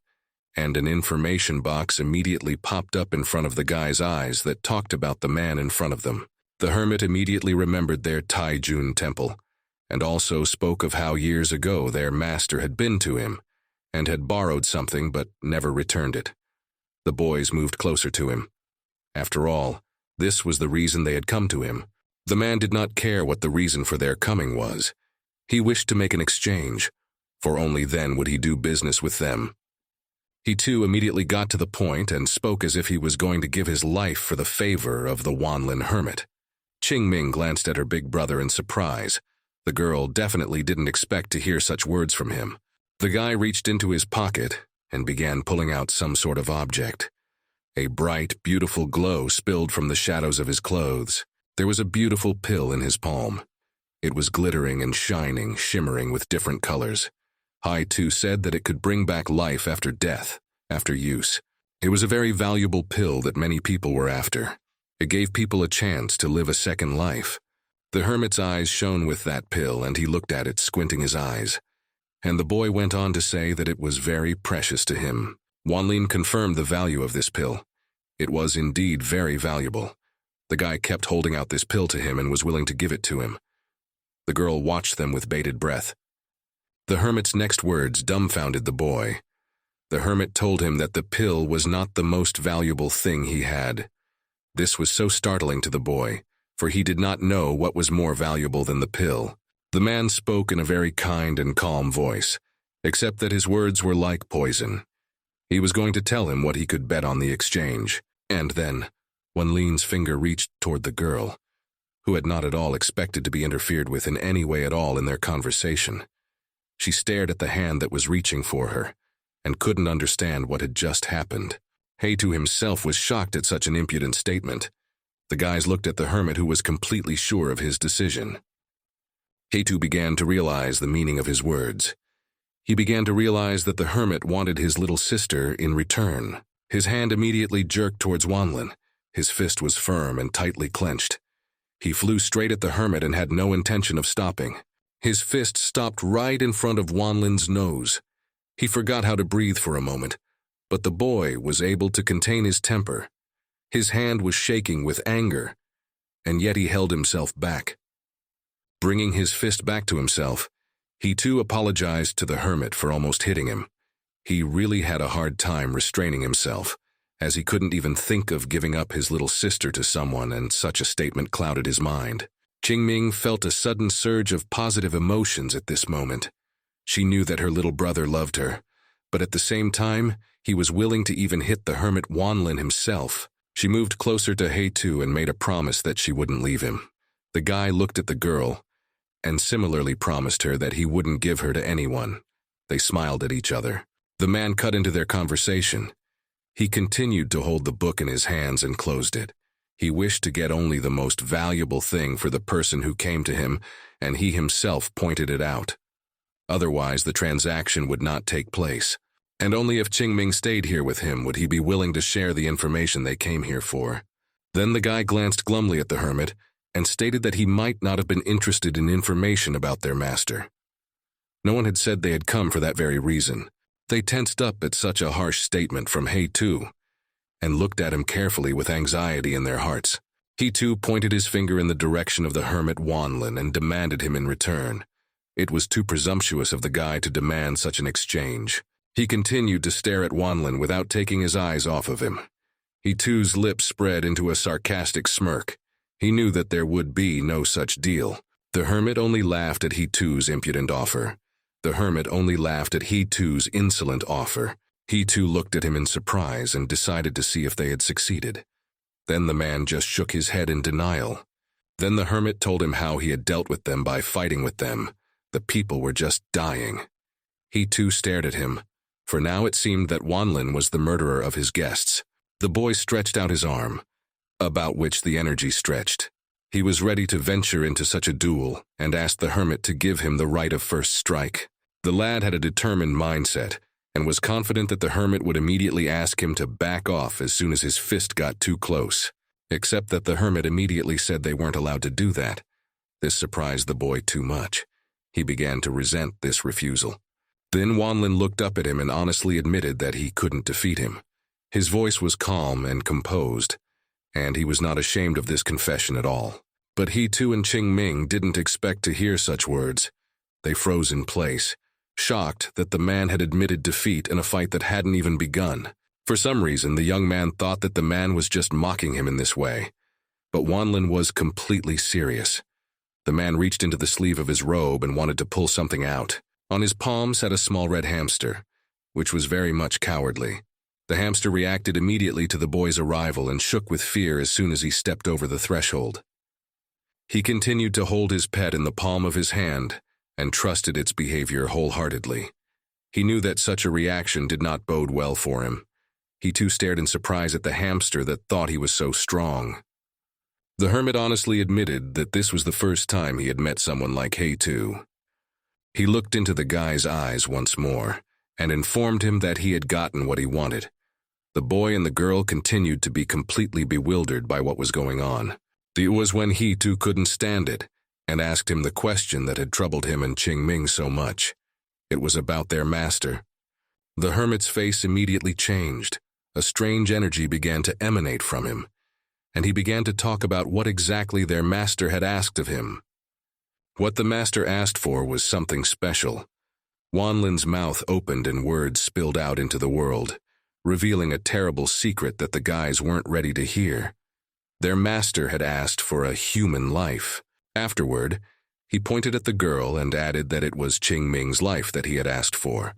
and an information box immediately popped up in front of the guys' eyes that talked about the man in front of them. The hermit immediately remembered their Taijun temple, and also spoke of how years ago their master had been to him, and had borrowed something but never returned it. The boys moved closer to him. After all, this was the reason they had come to him. The man did not care what the reason for their coming was. He wished to make an exchange, for only then would he do business with them. He too immediately got to the point and spoke as if he was going to give his life for the favor of the Wanlin hermit. Qingming glanced at her big brother in surprise. The girl definitely didn't expect to hear such words from him. The guy reached into his pocket and began pulling out some sort of object. A bright, beautiful glow spilled from the shadows of his clothes. There was a beautiful pill in his palm. It was glittering and shining, shimmering with different colors. He-Tu said that it could bring back life after death, after use. It was a very valuable pill that many people were after. It gave people a chance to live a second life. The hermit's eyes shone with that pill, and he looked at it, squinting his eyes. And the boy went on to say that it was very precious to him. Wanlin confirmed the value of this pill. It was indeed very valuable. The guy kept holding out this pill to him and was willing to give it to him. The girl watched them with bated breath. The hermit's next words dumbfounded the boy. The hermit told him that the pill was not the most valuable thing he had. This was so startling to the boy, for he did not know what was more valuable than the pill. The man spoke in a very kind and calm voice, except that his words were like poison. He was going to tell him what he could bet on the exchange. And then, Wanlin's finger reached toward the girl, who had not at all expected to be interfered with in any way at all in their conversation. She stared at the hand that was reaching for her, and couldn't understand what had just happened. He-Tu himself was shocked at such an impudent statement. The guys looked at the hermit, who was completely sure of his decision. He-Tu began to realize the meaning of his words. He began to realize that the hermit wanted his little sister in return. His hand immediately jerked towards Wanlin. His fist was firm and tightly clenched. He flew straight at the hermit and had no intention of stopping. His fist stopped right in front of Wanlin's nose. He forgot how to breathe for a moment, but the boy was able to contain his temper. His hand was shaking with anger, and yet he held himself back. Bringing his fist back to himself, he too apologized to the hermit for almost hitting him. He really had a hard time restraining himself, as he couldn't even think of giving up his little sister to someone, and such a statement clouded his mind. Qingming felt a sudden surge of positive emotions at this moment. She knew that her little brother loved her, but at the same time, he was willing to even hit the hermit Wanlin himself. She moved closer to He-Tu and made a promise that she wouldn't leave him. The guy looked at the girl, and similarly promised her that he wouldn't give her to anyone. They smiled at each other. The man cut into their conversation. He continued to hold the book in his hands and closed it. He wished to get only the most valuable thing for the person who came to him, and he himself pointed it out. Otherwise, the transaction would not take place. And only if Qingming stayed here with him would he be willing to share the information they came here for. Then the guy glanced glumly at the hermit and stated that he might not have been interested in information about their master. No one had said they had come for that very reason. They tensed up at such a harsh statement from He-Tu and looked at him carefully with anxiety in their hearts. He-Tu pointed his finger in the direction of the hermit Wanlin and demanded him in return. It was too presumptuous of the guy to demand such an exchange. He continued to stare at Wanlin without taking his eyes off of him. He-Tu's lips spread into a sarcastic smirk. He knew that there would be no such deal. The hermit only laughed at He-Tu's impudent offer. The hermit only laughed at He-Tu's insolent offer. He-Tu looked at him in surprise and decided to see if they had succeeded. Then the man just shook his head in denial. Then the hermit told him how he had dealt with them by fighting with them. The people were just dying. He-Tu stared at him, for now it seemed that Wanlin was the murderer of his guests. The boy stretched out his arm, about which the energy stretched. He was ready to venture into such a duel and asked the hermit to give him the right of first strike. The lad had a determined mindset and was confident that the hermit would immediately ask him to back off as soon as his fist got too close, except that the hermit immediately said they weren't allowed to do that. This surprised the boy too much. He began to resent this refusal. Then Wanlin looked up at him and honestly admitted that he couldn't defeat him. His voice was calm and composed, and he was not ashamed of this confession at all. But He-Tu and Qingming didn't expect to hear such words. They froze in place, shocked that the man had admitted defeat in a fight that hadn't even begun. For some reason, the young man thought that the man was just mocking him in this way. But Wanlin was completely serious. The man reached into the sleeve of his robe and wanted to pull something out. On his palm sat a small red hamster, which was very much cowardly. The hamster reacted immediately to the boy's arrival and shook with fear as soon as he stepped over the threshold. He continued to hold his pet in the palm of his hand and trusted its behavior wholeheartedly. He knew that such a reaction did not bode well for him. He too stared in surprise at the hamster that thought he was so strong. The hermit honestly admitted that this was the first time he had met someone like He-Tu. He looked into the guy's eyes once more and informed him that he had gotten what he wanted. The boy and the girl continued to be completely bewildered by what was going on. It was when He-Tu couldn't stand it and asked him the question that had troubled him and Qingming so much. It was about their master. The hermit's face immediately changed. A strange energy began to emanate from him, and he began to talk about what exactly their master had asked of him. What the master asked for was something special. Wanlin's mouth opened and words spilled out into the world, revealing a terrible secret that the guys weren't ready to hear. Their master had asked for a human life. Afterward, he pointed at the girl and added that it was Qingming's life that he had asked for.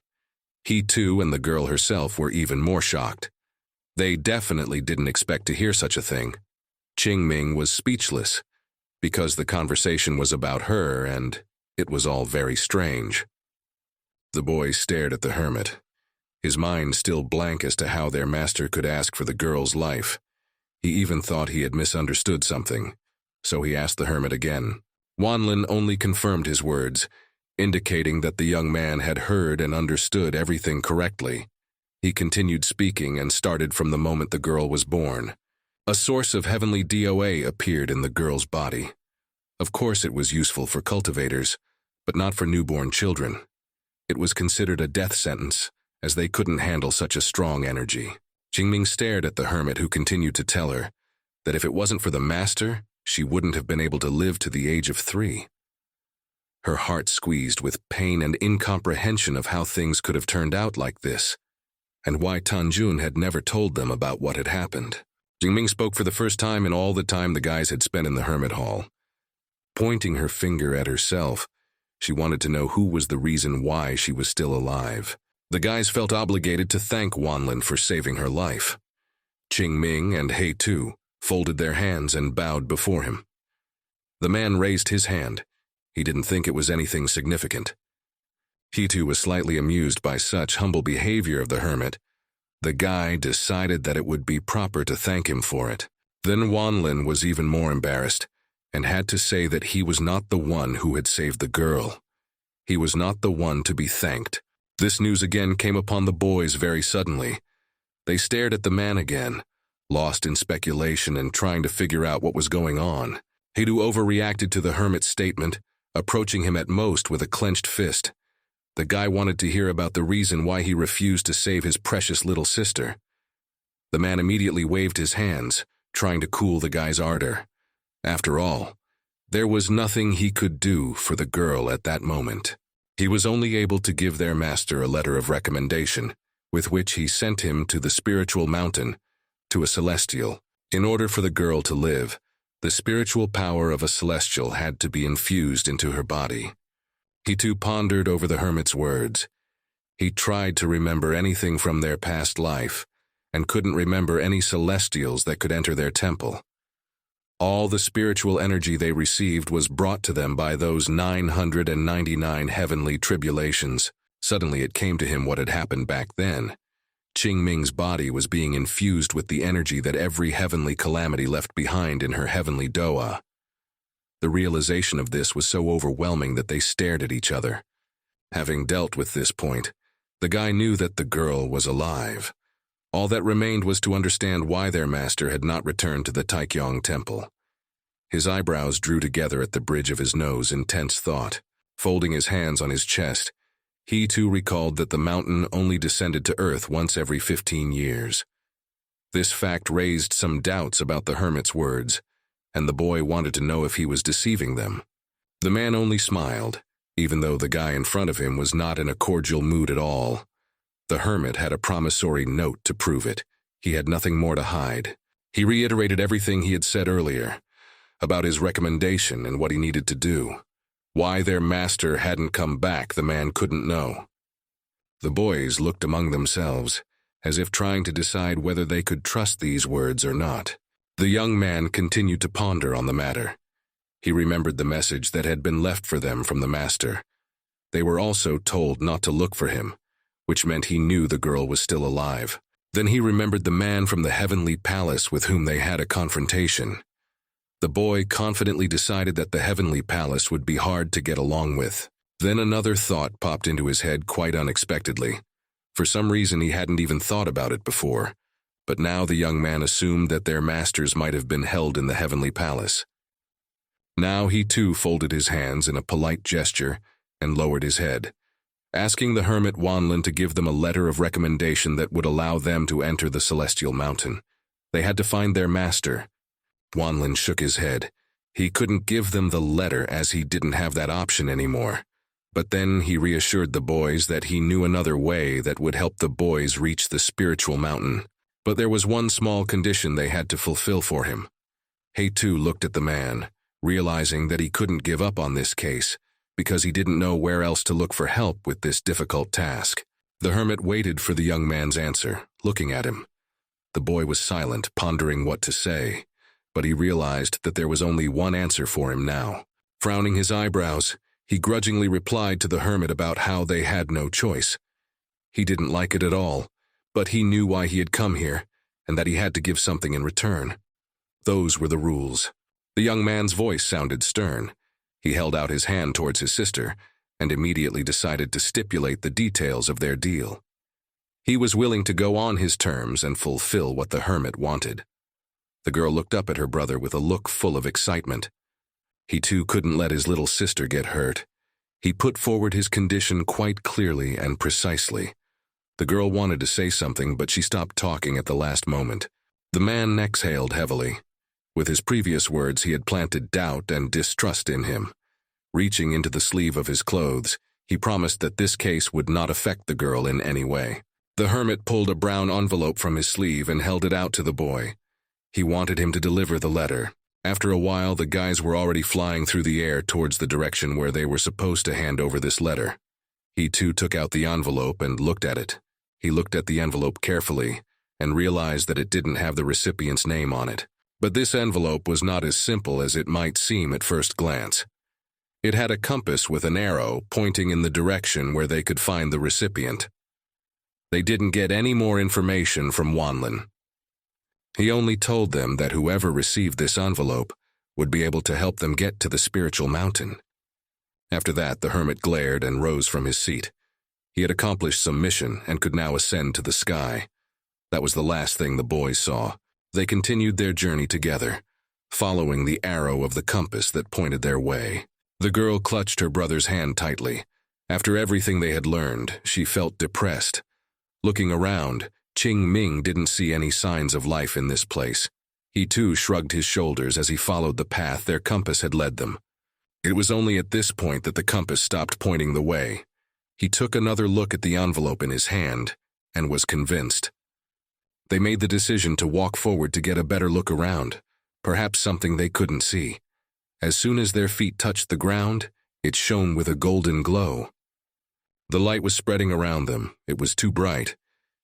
He-Tu and the girl herself were even more shocked. They definitely didn't expect to hear such a thing. Qingming was speechless, because the conversation was about her and it was all very strange. The boy stared at the hermit, his mind still blank as to how their master could ask for the girl's life. He even thought he had misunderstood something, so he asked the hermit again. Wanlin only confirmed his words, indicating that the young man had heard and understood everything correctly. He continued speaking and started from the moment the girl was born. A source of heavenly DOA appeared in the girl's body. Of course it was useful for cultivators, but not for newborn children. It was considered a death sentence, as they couldn't handle such a strong energy. Jingming stared at the hermit, who continued to tell her that if it wasn't for the master, she wouldn't have been able to live to the age of 3. Her heart squeezed with pain and incomprehension of how things could have turned out like this, and why Tanjun had never told them about what had happened. Jingming spoke for the first time in all the time the guys had spent in the hermit hall. Pointing her finger at herself, she wanted to know who was the reason why she was still alive. The guys felt obligated to thank Wanlin for saving her life. Jingming and He Tu folded their hands and bowed before him. The man raised his hand. He didn't think it was anything significant. He Tu was slightly amused by such humble behavior of the hermit. The guy decided that it would be proper to thank him for it. Then Wanlin was even more embarrassed and had to say that he was not the one who had saved the girl. He was not the one to be thanked. This news again came upon the boys very suddenly. They stared at the man again, lost in speculation and trying to figure out what was going on. He Tu overreacted to the hermit's statement, approaching him at most with a clenched fist. The guy wanted to hear about the reason why he refused to save his precious little sister. The man immediately waved his hands, trying to cool the guy's ardor. After all, there was nothing he could do for the girl at that moment. He was only able to give their master a letter of recommendation, with which he sent him to the spiritual mountain, to a celestial. In order for the girl to live, the spiritual power of a celestial had to be infused into her body. He too pondered over the hermit's words. He tried to remember anything from their past life, and couldn't remember any celestials that could enter their temple. All the spiritual energy they received was brought to them by those 999 heavenly tribulations. Suddenly it came to him what had happened back then. Qingming's body was being infused with the energy that every heavenly calamity left behind in her heavenly doa. The realization of this was so overwhelming that they stared at each other. Having dealt with this point, the guy knew that the girl was alive. All that remained was to understand why their master had not returned to the Taikyong temple. His eyebrows drew together at the bridge of his nose in tense thought. Folding his hands on his chest, he too recalled that the mountain only descended to earth once every 15 years. This fact raised some doubts about the hermit's words, and the boy wanted to know if he was deceiving them. The man only smiled, even though the guy in front of him was not in a cordial mood at all. The hermit had a promissory note to prove it. He had nothing more to hide. He reiterated everything he had said earlier, about his recommendation and what he needed to do. Why their master hadn't come back, the man couldn't know. The boys looked among themselves, as if trying to decide whether they could trust these words or not. The young man continued to ponder on the matter. He remembered the message that had been left for them from the master. They were also told not to look for him, which meant he knew the girl was still alive. Then he remembered the man from the heavenly palace with whom they had a confrontation. The boy confidently decided that the heavenly palace would be hard to get along with. Then another thought popped into his head quite unexpectedly. For some reason he hadn't even thought about it before, but now the young man assumed that their masters might have been held in the heavenly palace. Now he too folded his hands in a polite gesture and lowered his head, asking the hermit Wanlin to give them a letter of recommendation that would allow them to enter the celestial mountain. They had to find their master. Wanlin shook his head. He couldn't give them the letter as he didn't have that option anymore. But then he reassured the boys that he knew another way that would help the boys reach the spiritual mountain. But there was one small condition they had to fulfill for him. He too looked at the man, realizing that he couldn't give up on this case, because he didn't know where else to look for help with this difficult task. The hermit waited for the young man's answer, looking at him. The boy was silent, pondering what to say, but he realized that there was only one answer for him now. Frowning his eyebrows, he grudgingly replied to the hermit about how they had no choice. He didn't like it at all, but he knew why he had come here, and that he had to give something in return. Those were the rules. The young man's voice sounded stern. He held out his hand towards his sister, and immediately decided to stipulate the details of their deal. He was willing to go on his terms and fulfill what the hermit wanted. The girl looked up at her brother with a look full of excitement. He too couldn't let his little sister get hurt. He put forward his condition quite clearly and precisely. The girl wanted to say something, but she stopped talking at the last moment. The man exhaled heavily. With his previous words, he had planted doubt and distrust in him. Reaching into the sleeve of his clothes, he promised that this case would not affect the girl in any way. The hermit pulled a brown envelope from his sleeve and held it out to the boy. He wanted him to deliver the letter. After a while, the guys were already flying through the air towards the direction where they were supposed to hand over this letter. He too took out the envelope and looked at it. He looked at the envelope carefully and realized that it didn't have the recipient's name on it. But this envelope was not as simple as it might seem at first glance. It had a compass with an arrow pointing in the direction where they could find the recipient. They didn't get any more information from Wanlin. He only told them that whoever received this envelope would be able to help them get to the spiritual mountain. After that, the hermit glared and rose from his seat. He had accomplished some mission and could now ascend to the sky. That was the last thing the boys saw. They continued their journey together, following the arrow of the compass that pointed their way. The girl clutched her brother's hand tightly. After everything they had learned, she felt depressed. Looking around, Qing Ming didn't see any signs of life in this place. He too shrugged his shoulders as he followed the path their compass had led them. It was only at this point that the compass stopped pointing the way. He took another look at the envelope in his hand and was convinced. They made the decision to walk forward to get a better look around, perhaps something they couldn't see. As soon as their feet touched the ground, it shone with a golden glow. The light was spreading around them. It was too bright,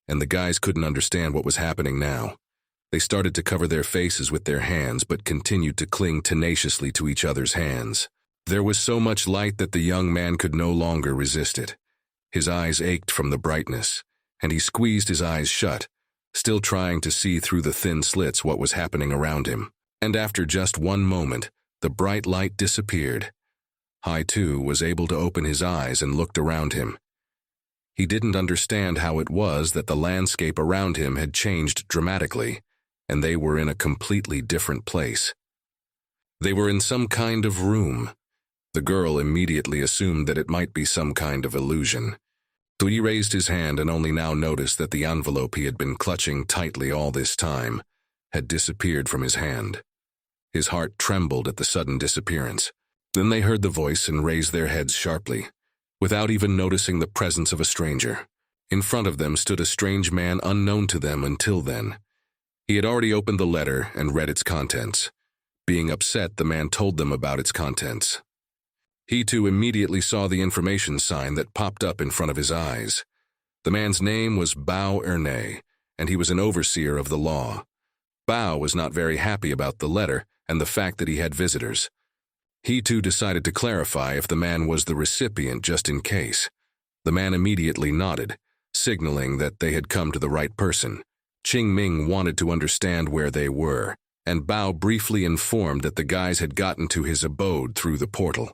and the guys couldn't understand what was happening now. They started to cover their faces with their hands but continued to cling tenaciously to each other's hands. There was so much light that the young man could no longer resist it. His eyes ached from the brightness, and he squeezed his eyes shut, still trying to see through the thin slits what was happening around him. And after just one moment, the bright light disappeared. Hai too was able to open his eyes and looked around him. He didn't understand how it was that the landscape around him had changed dramatically, and they were in a completely different place. They were in some kind of room. The girl immediately assumed that it might be some kind of illusion. Tui raised his hand and only now noticed that the envelope he had been clutching tightly all this time had disappeared from his hand. His heart trembled at the sudden disappearance. Then they heard the voice and raised their heads sharply, without even noticing the presence of a stranger. In front of them stood a strange man unknown to them until then. He had already opened the letter and read its contents. Being upset, the man told them about its contents. He too immediately saw the information sign that popped up in front of his eyes. The man's name was Bao Erne, and he was an overseer of the law. Bao was not very happy about the letter and the fact that he had visitors. He too decided to clarify if the man was the recipient just in case. The man immediately nodded, signaling that they had come to the right person. Qing Ming wanted to understand where they were, and Bao briefly informed that the guys had gotten to his abode through the portal,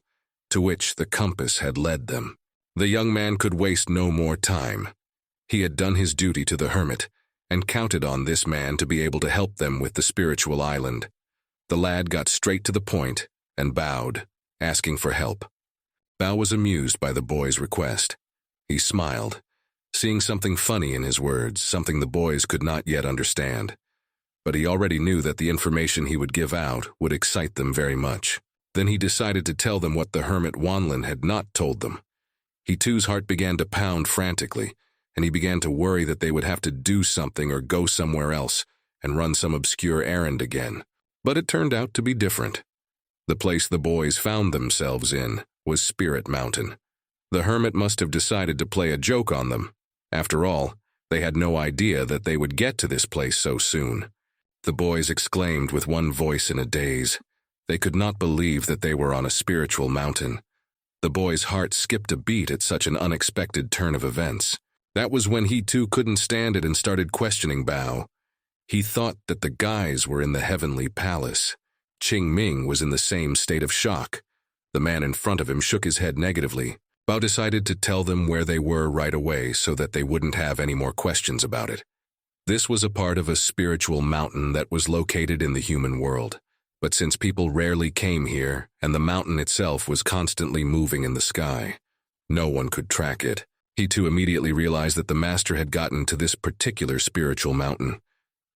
to which the compass had led them. The young man could waste no more time. He had done his duty to the hermit, and counted on this man to be able to help them with the spiritual island. The lad got straight to the point and bowed, asking for help. Bao was amused by the boy's request. He smiled, seeing something funny in his words, something the boys could not yet understand. But he already knew that the information he would give out would excite them very much. Then he decided to tell them what the hermit Wanlin had not told them. He too's heart began to pound frantically, and he began to worry that they would have to do something or go somewhere else and run some obscure errand again. But it turned out to be different. The place the boys found themselves in was Spirit Mountain. The hermit must have decided to play a joke on them. After all, they had no idea that they would get to this place so soon. The boys exclaimed with one voice in a daze. They could not believe that they were on a spiritual mountain. The boy's heart skipped a beat at such an unexpected turn of events. That was when he too couldn't stand it and started questioning Bao. He thought that the guys were in the heavenly palace. Qing Ming was in the same state of shock. The man in front of him shook his head negatively. Bao decided to tell them where they were right away so that they wouldn't have any more questions about it. This was a part of a spiritual mountain that was located in the human world. But since people rarely came here, and the mountain itself was constantly moving in the sky, no one could track it. He too immediately realized that the master had gotten to this particular spiritual mountain.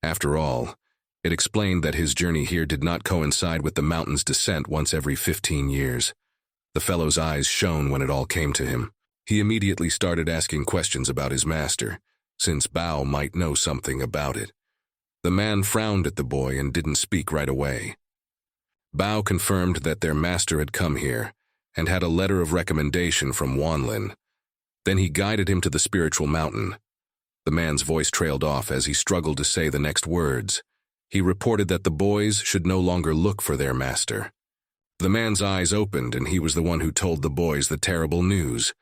After all, it explained that his journey here did not coincide with the mountain's descent once every 15 years. The fellow's eyes shone when it all came to him. He immediately started asking questions about his master, since Bao might know something about it. The man frowned at the boy and didn't speak right away. Bao confirmed that their master had come here and had a letter of recommendation from Wanlin. Then he guided him to the spiritual mountain. The man's voice trailed off as he struggled to say the next words. He reported that the boys should no longer look for their master. The man's eyes opened, and he was the one who told the boys the terrible news.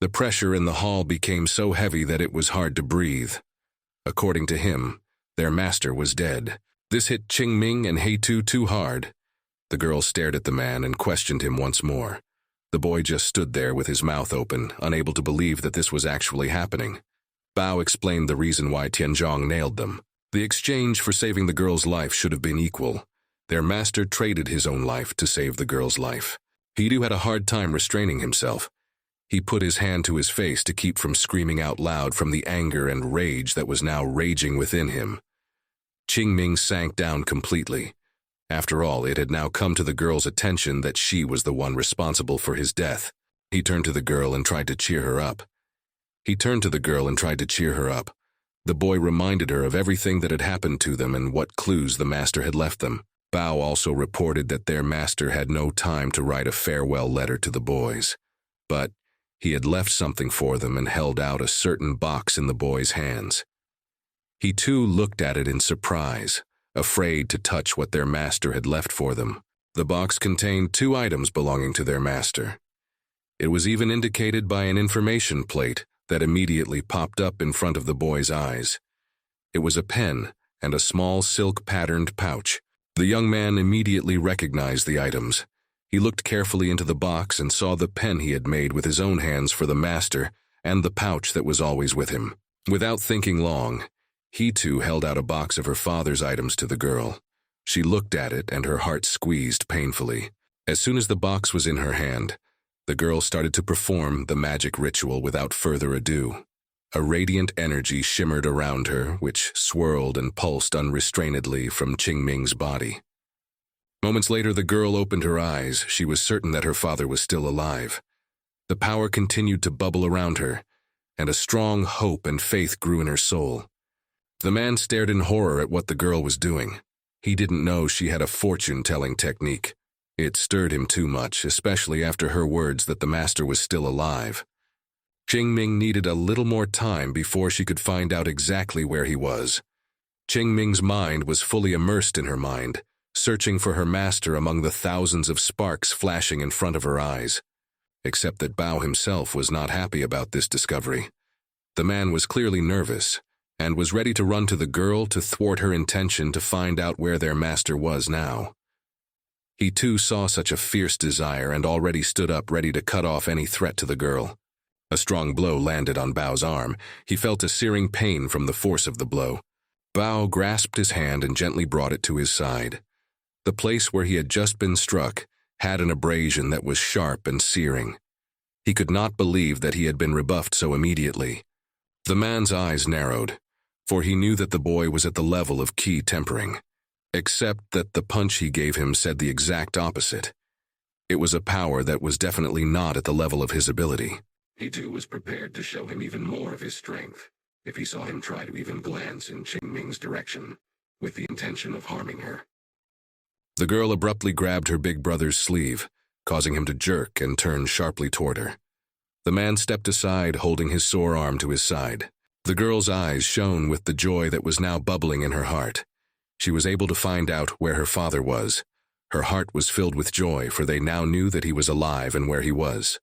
The pressure in the hall became so heavy that it was hard to breathe. According to him, their master was dead. This hit Qingming and Heitu too hard. The girl stared at the man and questioned him once more. The boy just stood there with his mouth open, unable to believe that this was actually happening. Bao explained the reason why Tianzhong nailed them. The exchange for saving the girl's life should have been equal. Their master traded his own life to save the girl's life. Heitu had a hard time restraining himself. He put his hand to his face to keep from screaming out loud from the anger and rage that was now raging within him. Qingming sank down completely. After all, it had now come to the girl's attention that she was the one responsible for his death. He turned to the girl and tried to cheer her up. The boy reminded her of everything that had happened to them and what clues the master had left them. Bao also reported that their master had no time to write a farewell letter to the boys. But he had left something for them and held out a certain box in the boy's hands. He too looked at it in surprise, afraid to touch what their master had left for them. The box contained 2 items belonging to their master. It was even indicated by an information plate that immediately popped up in front of the boy's eyes. It was a pen and a small silk-patterned pouch. The young man immediately recognized the items. He looked carefully into the box and saw the pen he had made with his own hands for the master and the pouch that was always with him. Without thinking long, he too held out a box of her father's items to the girl. She looked at it and her heart squeezed painfully. As soon as the box was in her hand, the girl started to perform the magic ritual without further ado. A radiant energy shimmered around her, which swirled and pulsed unrestrainedly from Qingming's body. Moments later, the girl opened her eyes. She was certain that her father was still alive. The power continued to bubble around her, and a strong hope and faith grew in her soul. The man stared in horror at what the girl was doing. He didn't know she had a fortune-telling technique. It stirred him too much, especially after her words that the master was still alive. Qingming needed a little more time before she could find out exactly where he was. Qingming's mind was fully immersed in her mind, searching for her master among the thousands of sparks flashing in front of her eyes. Except that Bao himself was not happy about this discovery. The man was clearly nervous, and was ready to run to the girl to thwart her intention to find out where their master was now. He too saw such a fierce desire and already stood up ready to cut off any threat to the girl. A strong blow landed on Bao's arm. He felt a searing pain from the force of the blow. Bao grasped his hand and gently brought it to his side. The place where he had just been struck had an abrasion that was sharp and searing. He could not believe that he had been rebuffed so immediately. The man's eyes narrowed, for he knew that the boy was at the level of key tempering, except that the punch he gave him said the exact opposite. It was a power that was definitely not at the level of his ability. He too was prepared to show him even more of his strength if he saw him try to even glance in Qingming's direction, with the intention of harming her. The girl abruptly grabbed her big brother's sleeve, causing him to jerk and turn sharply toward her. The man stepped aside, holding his sore arm to his side. The girl's eyes shone with the joy that was now bubbling in her heart. She was able to find out where her father was. Her heart was filled with joy, for they now knew that he was alive and where he was.